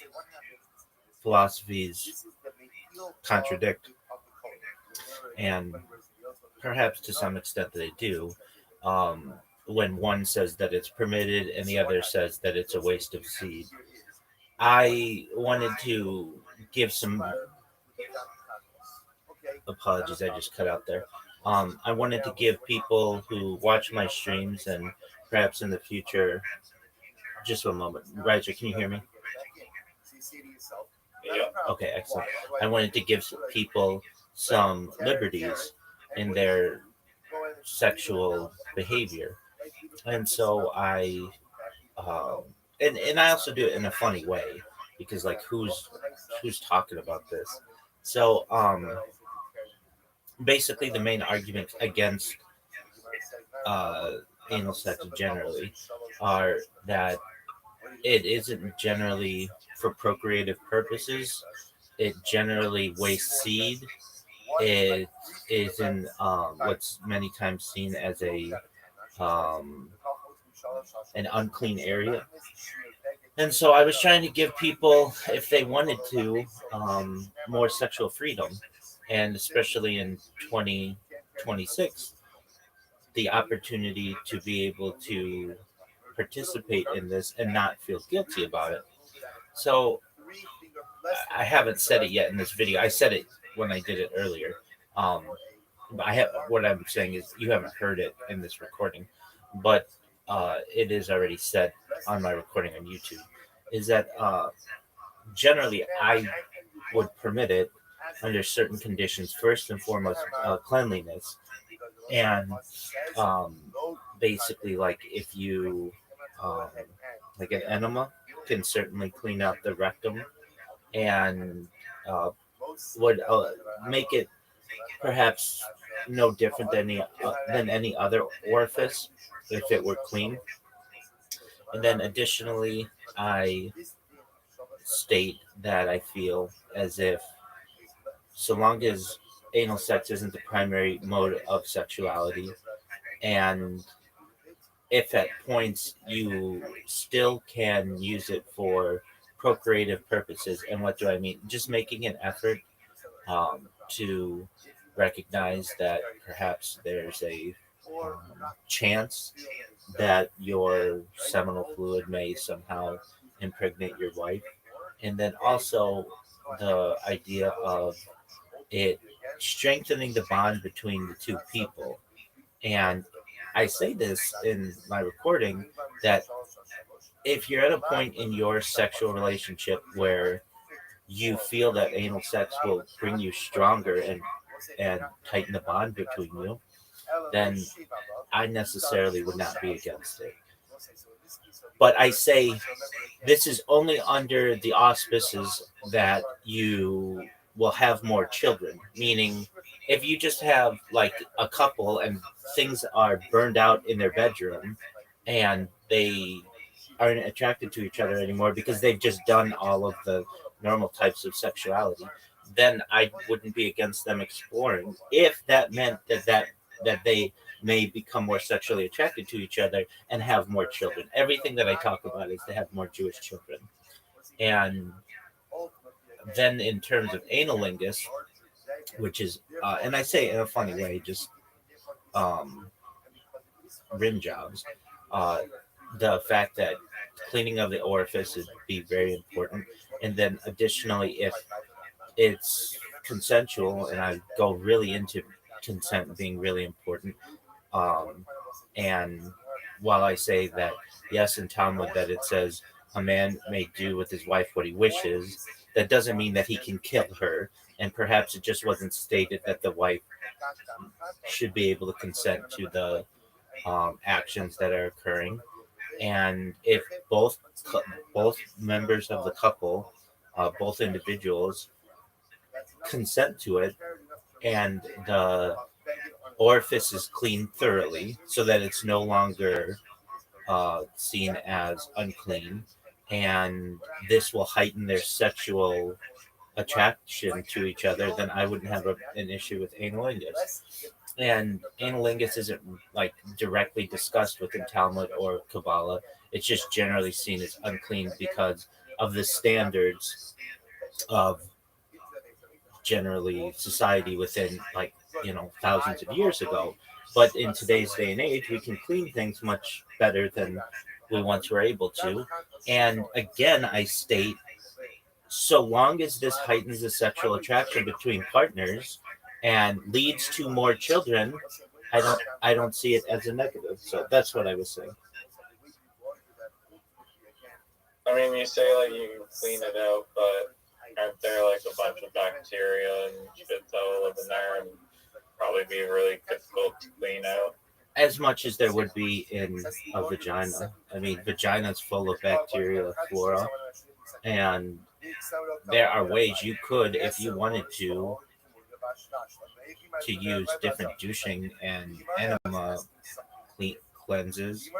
philosophies contradict? And perhaps to some extent they do, when one says that it's permitted and the other says that it's a waste of seed. I wanted to give some apologies. I just cut out there. I wanted to give people who watch my streams and perhaps in the future. Just one moment, Roger. Can you hear me? Yeah. Okay, excellent. I wanted to give people some liberties in their sexual behavior, and so um, and I also do it in a funny way because like who's talking about this? So basically the main argument against uh, anal sex generally are that it isn't generally for procreative purposes. It generally wastes seed. It is in what's many times seen as um, an unclean area. And so I was trying to give people, if they wanted to, more sexual freedom, and especially in 2026, the opportunity to be able to participate in this and not feel guilty about it. So I haven't said it yet in this video. I said it when I did it earlier. But I have what I'm saying is you haven't heard it in this recording, but it is already said on my recording on YouTube. Is that generally I would permit it under certain conditions. First and foremost, cleanliness, and um, basically like if you like an enema can certainly clean out the rectum and would make it perhaps no different than any other orifice if it were clean. And then additionally, I state that I feel as if so long as anal sex isn't the primary mode of sexuality, and if at points you still can use it for procreative purposes, and what do I mean? Just making an effort to recognize that perhaps there's a chance that your seminal fluid may somehow impregnate your wife. And then also the idea of it strengthening the bond between the two people. And I say this in my recording that if you're at a point in your sexual relationship where you feel that anal sex will bring you stronger and tighten the bond between you, then I necessarily would not be against it. But I say this is only under the auspices that you will have more children, meaning if you just have like a couple and things are burned out in their bedroom and they aren't attracted to each other anymore because they've just done all of the normal types of sexuality, then I wouldn't be against them exploring if that meant that they may become more sexually attracted to each other and have more children. Everything that I talk about is to have more Jewish children. And then in terms of analingus, which is, and I say it in a funny way, just rim jobs, the fact that cleaning of the orifice would be very important. And then additionally, if it's consensual, and I go really into consent being really important, and while I say that, yes, in Talmud that it says a man may do with his wife what he wishes, that doesn't mean that he can kill her. And perhaps it just wasn't stated that the wife should be able to consent to the actions that are occurring. And if both members of the couple, both individuals, consent to it, and the orifice is cleaned thoroughly so that it's no longer seen as unclean, and this will heighten their sexual attraction to each other, then I wouldn't have an issue with analingus. And analingus isn't like directly discussed within Talmud or Kabbalah. It's just generally seen as unclean because of the standards of generally society within thousands of years ago. But in today's day and age, we can clean things much better than we once were able to. And again, I state so long as this heightens the sexual attraction between partners and leads to more children, I don't see it as a negative. So that's what I was saying. I mean, you say like you clean it out, but aren't there like a bunch of bacteria and shit that will live in there and probably be really difficult to clean out? As much as there would be in a vagina. I mean, vagina's full of bacteria, flora, and there are ways you could, if you wanted to use different douching and enema cleanses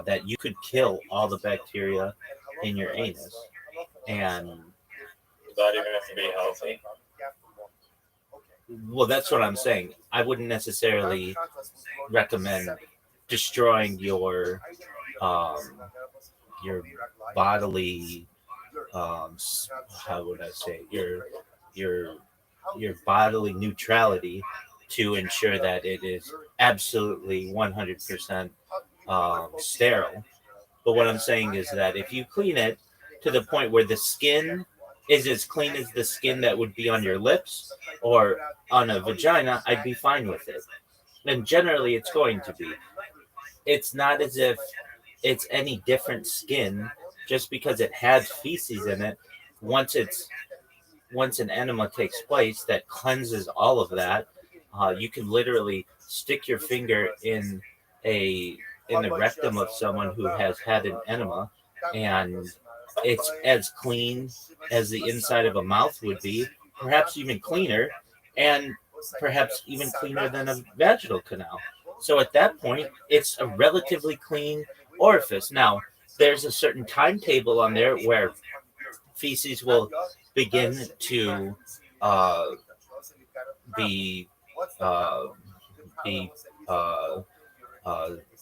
that you could kill all the bacteria in your anus. And Does that even have to be healthy? well, that's what I'm saying. I wouldn't necessarily recommend destroying your bodily how would I say your bodily neutrality to ensure that it is absolutely 100% sterile. But what I'm saying is that if you clean it to the point where the skin is as clean as the skin that would be on your lips or on a vagina, I'd be fine with it. And generally, it's going to be. It's not as if it's any different skin just because it has feces in it. Once an enema takes place that cleanses all of that, you can literally stick your finger in the rectum of someone who has had an enema, and it's as clean as the inside of a mouth would be, perhaps even cleaner, and perhaps even cleaner than a vaginal canal. So at that point, it's a relatively clean orifice. Now, there's a certain timetable on there where feces will begin to be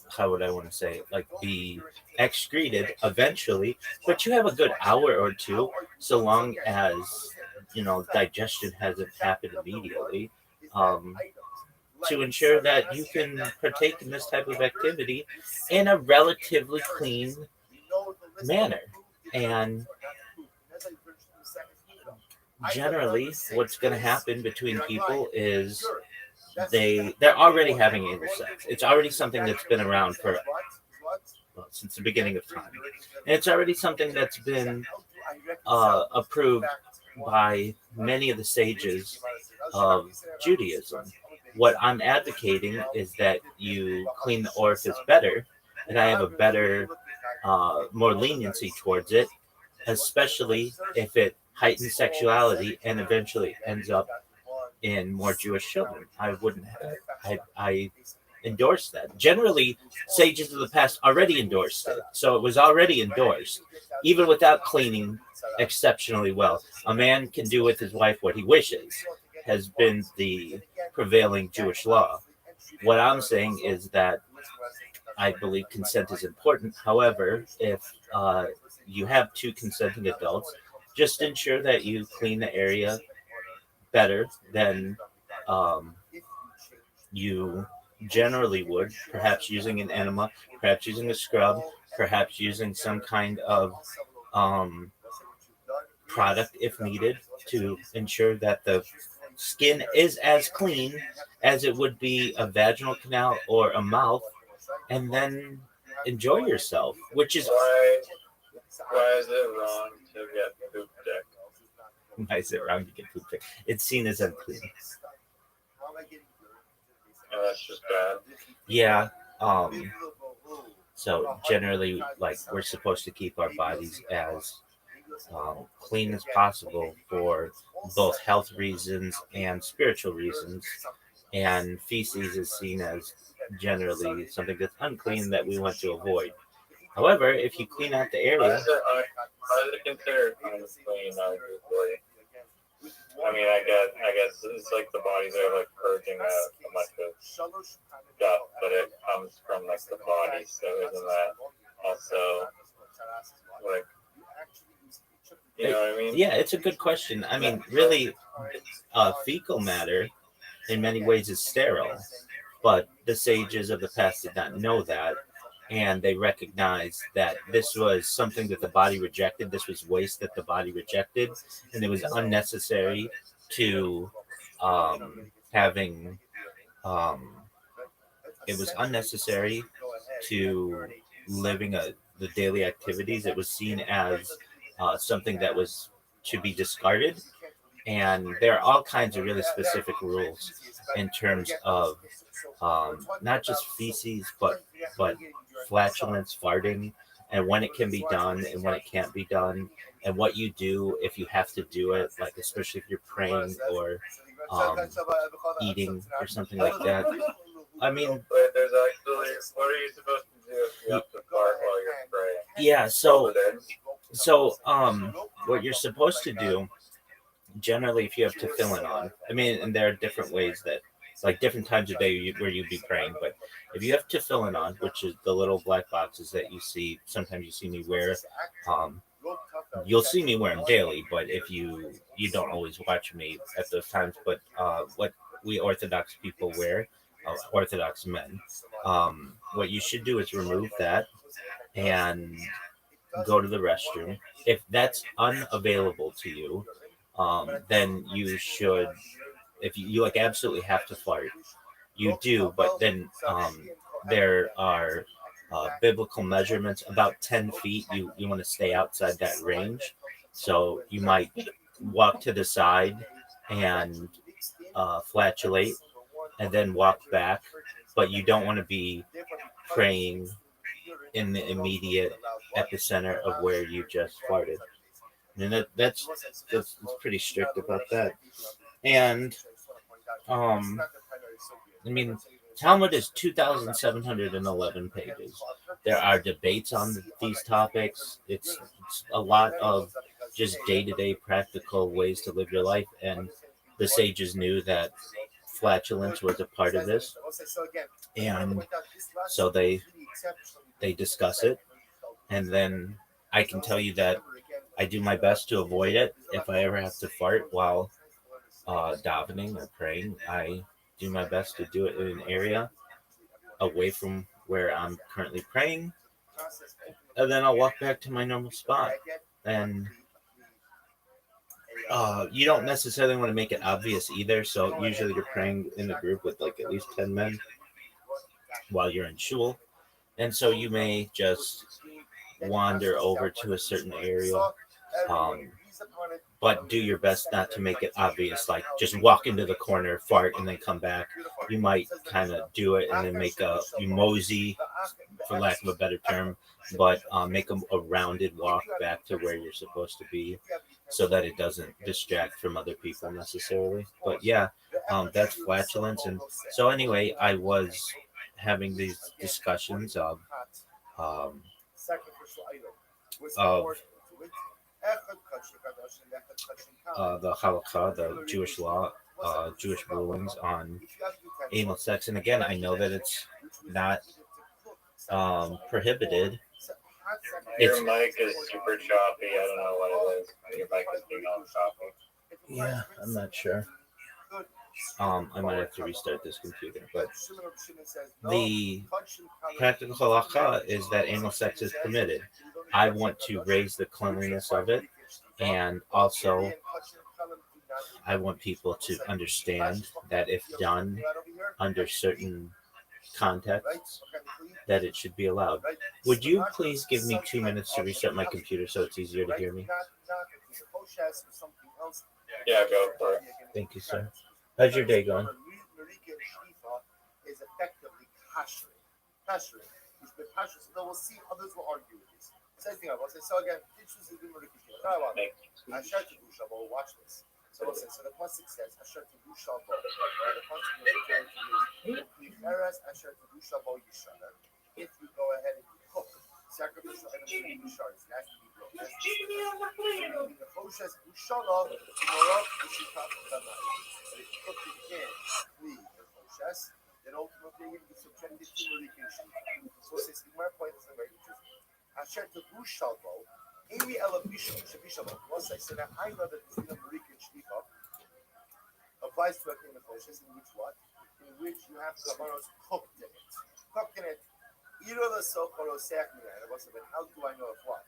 how would I want to say it? Like be excreted eventually, but you have a good hour or two, so long as digestion hasn't happened immediately, to ensure that you can partake in this type of activity in a relatively clean manner. And generally, what's going to happen between people is they're already having anal sex. It's already something that's been around for since the beginning of time, and it's already something that's been approved by many of the sages of Judaism. What I'm advocating is that you clean the orifice better, and I have a better, more leniency towards it, especially if it heightens sexuality and eventually ends up in more Jewish children. I endorse that. Generally, sages of the past already endorsed it, so it was already endorsed, even without cleaning exceptionally well. A man can do with his wife what he wishes, has been the prevailing Jewish law. What I'm saying is that I believe consent is important. However, if you have two consenting adults, just ensure that you clean the area better than you generally would, perhaps using an enema, perhaps using a scrub, perhaps using some kind of product if needed to ensure that the skin is as clean as it would be a vaginal canal or a mouth, and then enjoy yourself, which is why is it wrong to get poop deck? Why is it wrong to get poop deck? It's seen as unclean. Oh, that's just bad. Yeah. So generally, like, we're supposed to keep our bodies as clean as possible for both health reasons and spiritual reasons. And feces is seen as generally something that's unclean that we want to avoid. However, if you clean out the area, How is it considered unclean? Arguably, I mean, I guess it's like the bodies are like purging out a bunch of stuff, but it comes from like the body. So isn't that also like, you know what I mean? Yeah, it's a good question. I mean, really, fecal matter in many ways is sterile, but the sages of the past did not know that. and they recognized that this was something that the body rejected. This was waste that the body rejected, and it was unnecessary to having. It was unnecessary to living the daily activities. It was seen as something that was to be discarded, and there are all kinds of really specific rules in terms of not just feces, but flatulence, farting, and when it can be done and when it can't be done, and what you do if you have to do it, like especially if you're praying or um, eating or something like that. I mean, But there's actually, what are you supposed to do if you have to fart while you're praying? yeah. So what you're supposed to do generally, if you have tefillin on, I mean, and there are different ways that, like different times of day where you'd be praying, but if you have tefillin on, which is the little black boxes that you see, sometimes you see me wear, um, you'll see me wear them daily, but if you don't always watch me at those times, but what we Orthodox people wear, Orthodox men, what you should do is remove that and go to the restroom. If that's unavailable to you, then you should, if you like absolutely have to fart, you do, but then there are biblical measurements about 10 feet. You want to stay outside that range. So you might walk to the side and flatulate and then walk back, but you don't want to be praying in the immediate epicenter of where you just farted. And that's pretty strict about that. And I mean, Talmud is 2,711 pages. There are debates on these topics. It's a lot of just day-to-day practical ways to live your life, and the sages knew that flatulence was a part of this, and so they discuss it. And then I can tell you that I do my best to avoid it. If I ever have to fart while davening or praying, I do my best to do it in an area away from where I'm currently praying, and then I'll walk back to my normal spot. And you don't necessarily want to make it obvious either. So usually you're praying in a group with like at least 10 men while you're in shul, and so you may just wander over to a certain area. Um, but do your best not to make it obvious, like just walk into the corner, fart, and then come back. You might kind of do it and then make you mosey, for lack of a better term, but make a rounded walk back to where you're supposed to be so that it doesn't distract from other people necessarily. But yeah, that's flatulence. And so anyway, I was having these discussions um, of the halakha, the Jewish law, Jewish rulings on anal sex. And again, I know that it's not prohibited. Your mic is super choppy. I don't know what it is. Your mic is being all choppy. Yeah, I'm not sure. I might have to restart this computer, but the practical halakha is that anal sex is permitted. I want to raise the cleanliness of it, and also I want people to understand that if done under certain contexts, that it should be allowed. Would you please give me 2 minutes to reset my computer so it's easier to hear me? Yeah, go for it. Thank you, sir. How's your day going? Is effectively kashering. Kashering. We'll see others will argue with this. Same thing I will say. So again, watch this. So the pasuk says, "Asher tibushal bo." The pasuk is referring to if you go ahead and you cook sacrificial items in bushars, it has to be broken. The Choshes bushala tomorrow bushitat tanai. But if you cook the can, the Choshes, then ultimately you're going to be subjected to Murikin Shlicha. So this my point is very interesting. Asher tibushal bo. Amy Ella Bishop, once I said that I know that the Murikin Shlicha applies to a thing of Choshes, in which what? In which you have kavanos cooked in it. Cooked in it How do I know of what?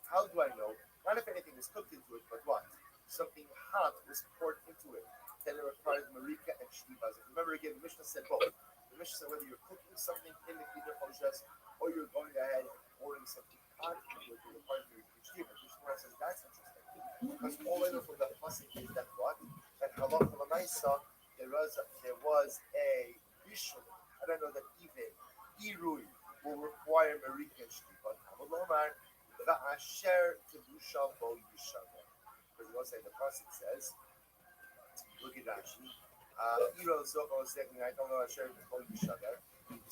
How do I know? Not if anything is cooked into it, but what? Something hot was poured into it. Then it requires marika and shliba. Remember again, the Mishnah said both. The Mishnah said whether you're cooking something in the Kiddush Hoshes or you're going ahead and pouring something hot into it, it requires marika and shliba. The Mishnah says that's interesting. Because all I know from the pasuk is that what? That halacha l'maisa, there was a bishul. I don't know that even irui will require marika and shliba. Hamalomar va'asher tebusha bo yishav. Because once the pasuk says, look at Rashi. Iro zoko second. I don't know. Asher bo yishaver.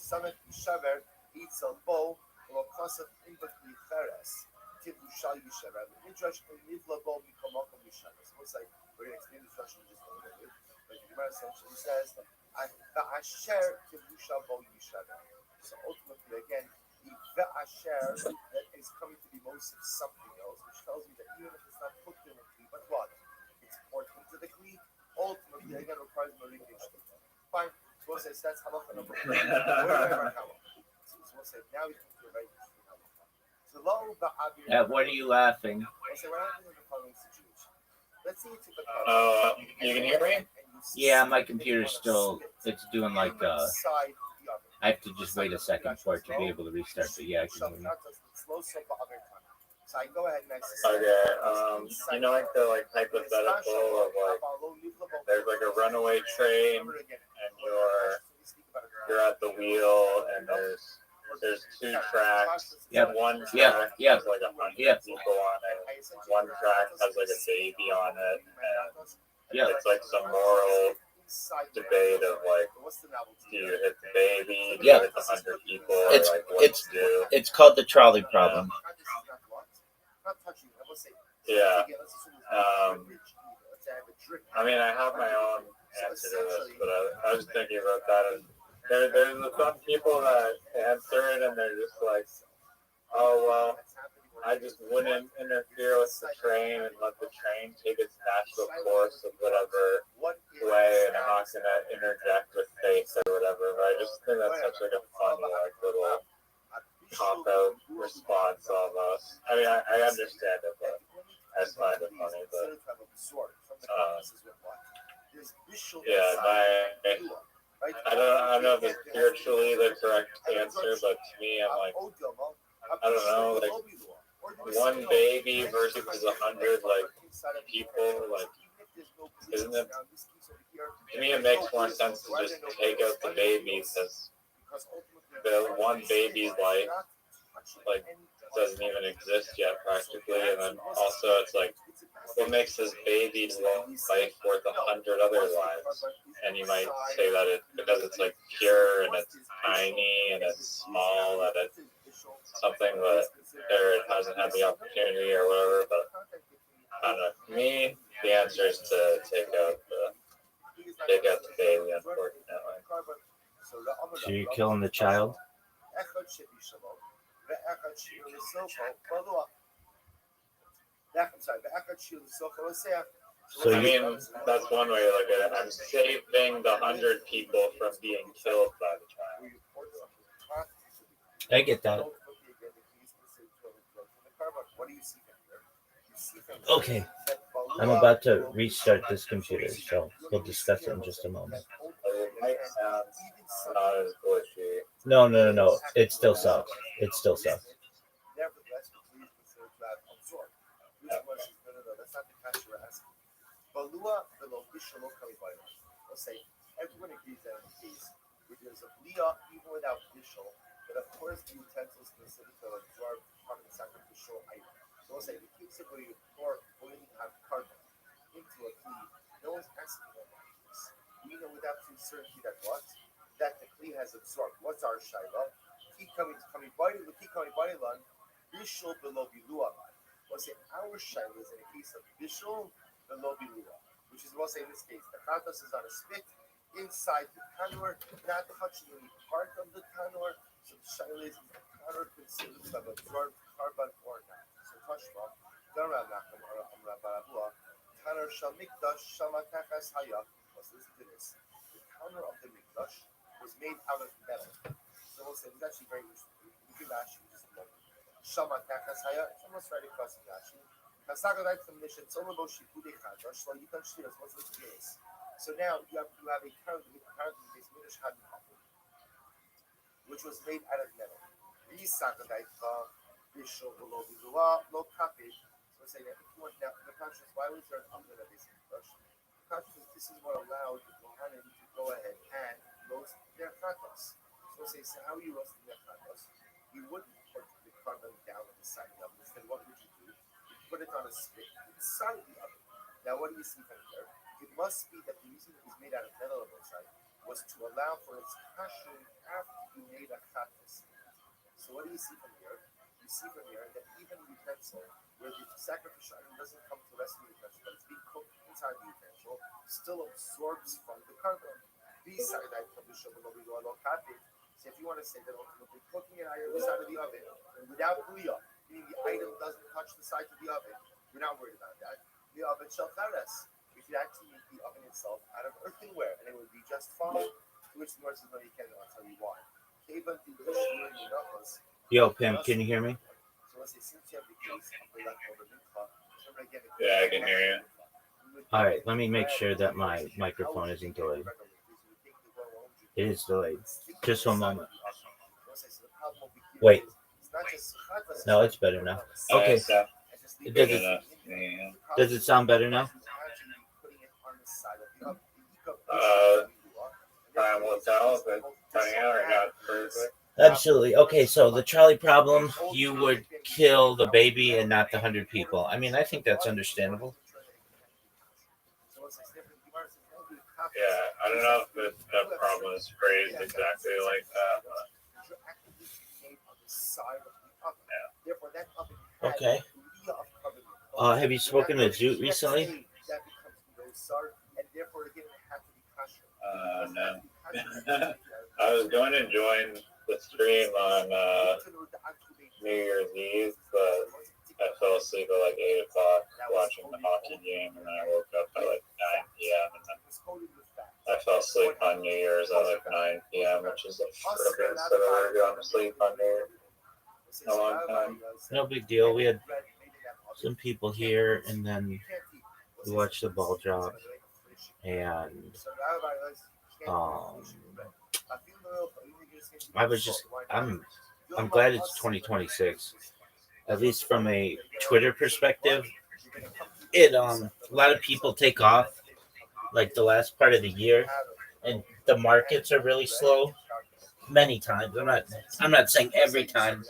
Samet yishaver eats a bow or kosef in between cheres. Tibusha yishaver. The midrash in nivla bo mikomakom yishaver. So it's like we're going to explain this Rashi just a little bit. But the Gemara essentially says va'asher tibusha bo yishaver. So ultimately, again, the asher that is coming to be most of something else, which tells me that even if it's not cooked in a kli, but what? It's poured into the kli, ultimately again requires marika and shliba. Fine. So we'll say that's halacha number one. So we'll say now we come to the right halacha. At what are you laughing? We'll say we're not in the following situation. Let's say you took a Oh, you can hear me? Yeah, my computer's still, it's doing like, I have to just wait a second for it to be able to restart, but yeah, I can hear you. So I go ahead and I Okay, you know, like the hypothetical of there's like a runaway train and you're at the wheel and there's two tracks. Yep. One track Yep. has like 100 people on it. One track has like a baby on it, and it's like some moral debate of like, do you hit the baby? Do you hit the 100 people? Or like what to do? It's called the trolley problem. Yeah. I mean, I have my own answer to this, but I was thinking about that. And there's some people that answer it and they're just like, oh, well, I just wouldn't interfere with the train and let the train take its natural course of whatever way, and I'm not going to interject with faith or whatever. But I just think that's such like a funny, like, little cop-out response almost. I mean, I understand it, but I just find it funny. But yeah, I don't know if it's spiritually the correct answer, but to me, I'm like, I don't know, like one baby versus 100 like people, like, isn't it? To me, it makes more sense to just take out the baby because the one baby's life, like, doesn't even exist yet practically, and then also it's like, what makes this baby's life worth 100 other lives? And you might say that it because it's like pure and it's tiny and it's small and it's something that it hasn't had the opportunity or whatever. But I don't know. For me, the answer is to take out the baby, unfortunately. So you're killing the child? So I mean, that's one way to look at it. I'm saving the 100 people from being killed by the child. I get that. Okay, I'm about to restart this computer, so we'll discuss it in just a moment. It might sound not as glitchy. No. It still sucks. Let's say everyone agrees that in the case where there's a blia even without bishul, but of course the utensils considered to absorb part of the sacrificial item. So let's say the case where you pour boiling hot carbon into a kli, no one's asking about this. We know without true certainty that what? That the kli has absorbed. What's our shaila? Bishul below bilua. Let's say our shaila is in a case of bishul below bilua, which is what say in this case. The chatas is on a spit inside the tanur, not touching any part of the tanur. So the shaila is the tanur considered to have absorbed carbon or not. So tashma, tanur shal mikdash shamatachas haya. Let's listen to this. The tanur of the mikdash was made out of metal. So we'll say it's actually very interesting. Rashi, just look. Shama Takasaya, it's almost right across from Rashi. Kasagavai from Mishnah, Tzolabo Shipude Chadash, so you can see this, what's the case? So now you have a currently this Midrash Hadin, which was made out of metal. Risakavai from Bishop Lo Kapit. So say that if you want now, the conscious, why was there an oven of this Midrash? Conscious, this is what allowed the Kohanim to go ahead and roast their chatos. So say, so how are you roasting their chatos? You wouldn't put the carbon down on the side of the oven. Instead, what would you do? You put it on a spit inside the oven. Now, what do you see from here? It must be that the reason it was made out of metal on the side was to allow for its kashrut after you made a chatos. So what do you see from here? You see from here that even the utensil, where the sacrificial item doesn't come to the rest of the utensil, but it's being cooked inside the utensil, still absorbs from the carbon. Beside that, so if you want to say that ultimately cooking it either side of the oven without bouillon, meaning the item doesn't touch the sides of the oven, you're not worried about that. The oven shall charas. If you actually make the oven itself out of earthenware, and it would be just fine. To which the Lord says, no, you can't. I'll tell you why. Yo, Pim, can you hear me? Yeah, I can hear you. All right, let me make sure that my microphone isn't delayed. It is delayed. Just one moment. Wait. No, it's better now. Okay. Does it sound better now? Time will tell if it's cutting out or not perfect. Absolutely. Okay, so the trolley problem, you would kill the baby and not the 100 people. I mean, I think that's understandable. Yeah, I don't know if that problem is phrased exactly like that, but Okay. Have you spoken to Zoot recently? No. I was going to join the stream on New Year's Eve, but I fell asleep at like 8 o'clock watching the hockey game, and then I woke up at like 9 p.m. and then I fell asleep on New Year's at like 9 p.m., which is the furthest I've ever gone to sleep on New Year's in a long time. No big deal. We had some people here, and then we watched the ball drop, and I'm glad it's 2026. At least from a Twitter perspective, a lot of people take off like the last part of the year, and the markets are really slow. Many times, I'm not saying every time,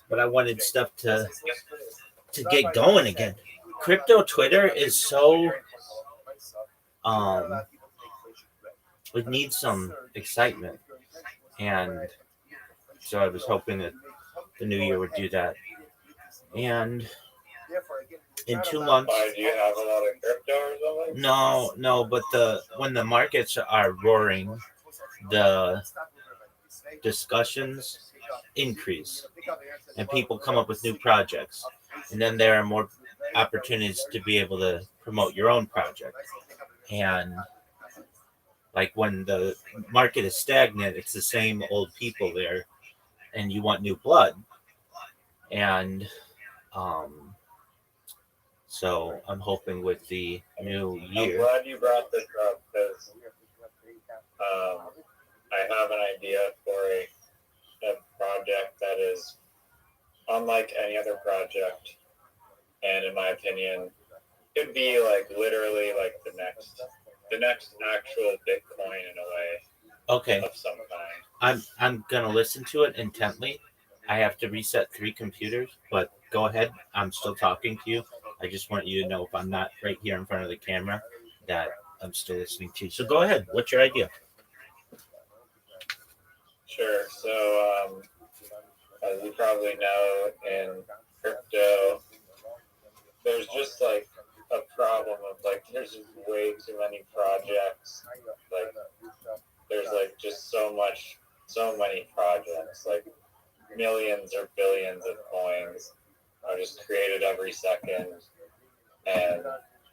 but I wanted stuff to get going again. Crypto Twitter is so it needs some excitement, and so I was hoping that the new year would do that. And in 2 months, Why, do you have a lot of crypto or something? no, but when the markets are roaring, the discussions increase, and people come up with new projects, and then there are more opportunities to be able to promote your own project. And like when the market is stagnant, it's the same old people there, and you want new blood. And so I'm hoping with the new year. I'm glad you brought this up, because I have an idea for a project that is unlike any other project, and in my opinion, it'd be like literally like the next actual Bitcoin in a way. Okay. Of some kind. I'm gonna listen to it intently. I have to reset 3 computers, but go ahead. I'm still talking to you. I just want you to know if I'm not right here in front of the camera that I'm still listening to you. So go ahead. What's your idea? Sure. So, as you probably know, in crypto, there's just like a problem of like there's just way too many projects. Like there's like just so many projects, like millions or billions of coins are just created every second, and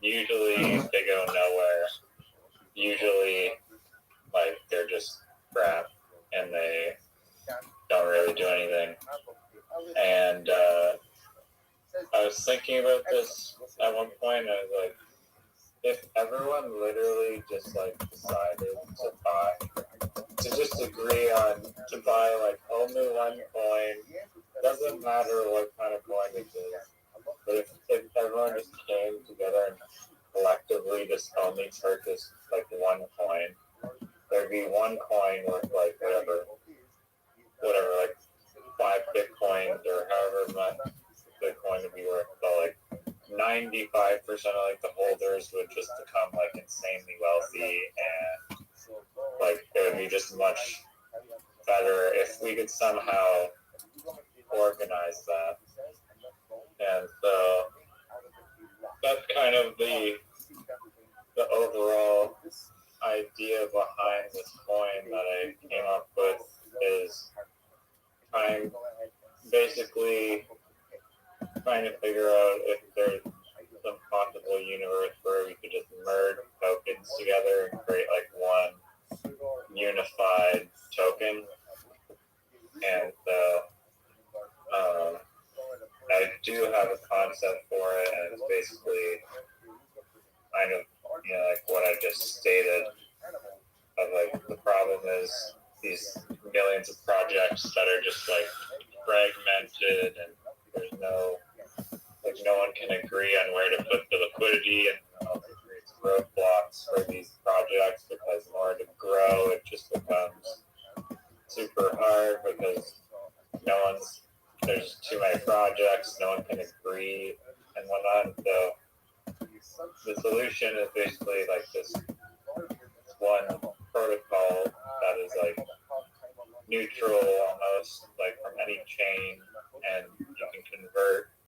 usually they go nowhere. Usually, like they're just crap and they don't really do anything. And I was thinking about this at one point. I was like, if everyone literally just like decided to just agree on to buy like only one coin, doesn't matter what kind of coin it is, but if everyone just came together and collectively just only purchased like one coin, there'd be one coin worth like whatever, like 5 Bitcoins or however much Bitcoin would be worth, but like 95% of like the holders would just become like insanely wealthy, and like it would be just much better if we could somehow organize that. And so that's kind of the overall idea behind this coin that I came up with, is basically trying to figure out if there's some possible universe where we could just merge tokens together and create like one unified token. And so I do have a concept for it, and it's basically kind of, you know, like what I just stated, of like the problem is these millions of projects that are just like fragmented, and there's no one can agree on where to put the liquidity, and also creates roadblocks for these projects, because in order to grow it just becomes super hard because there's too many projects, no one can agree and whatnot. So the solution is basically like this one protocol that is like neutral almost, like from any chain,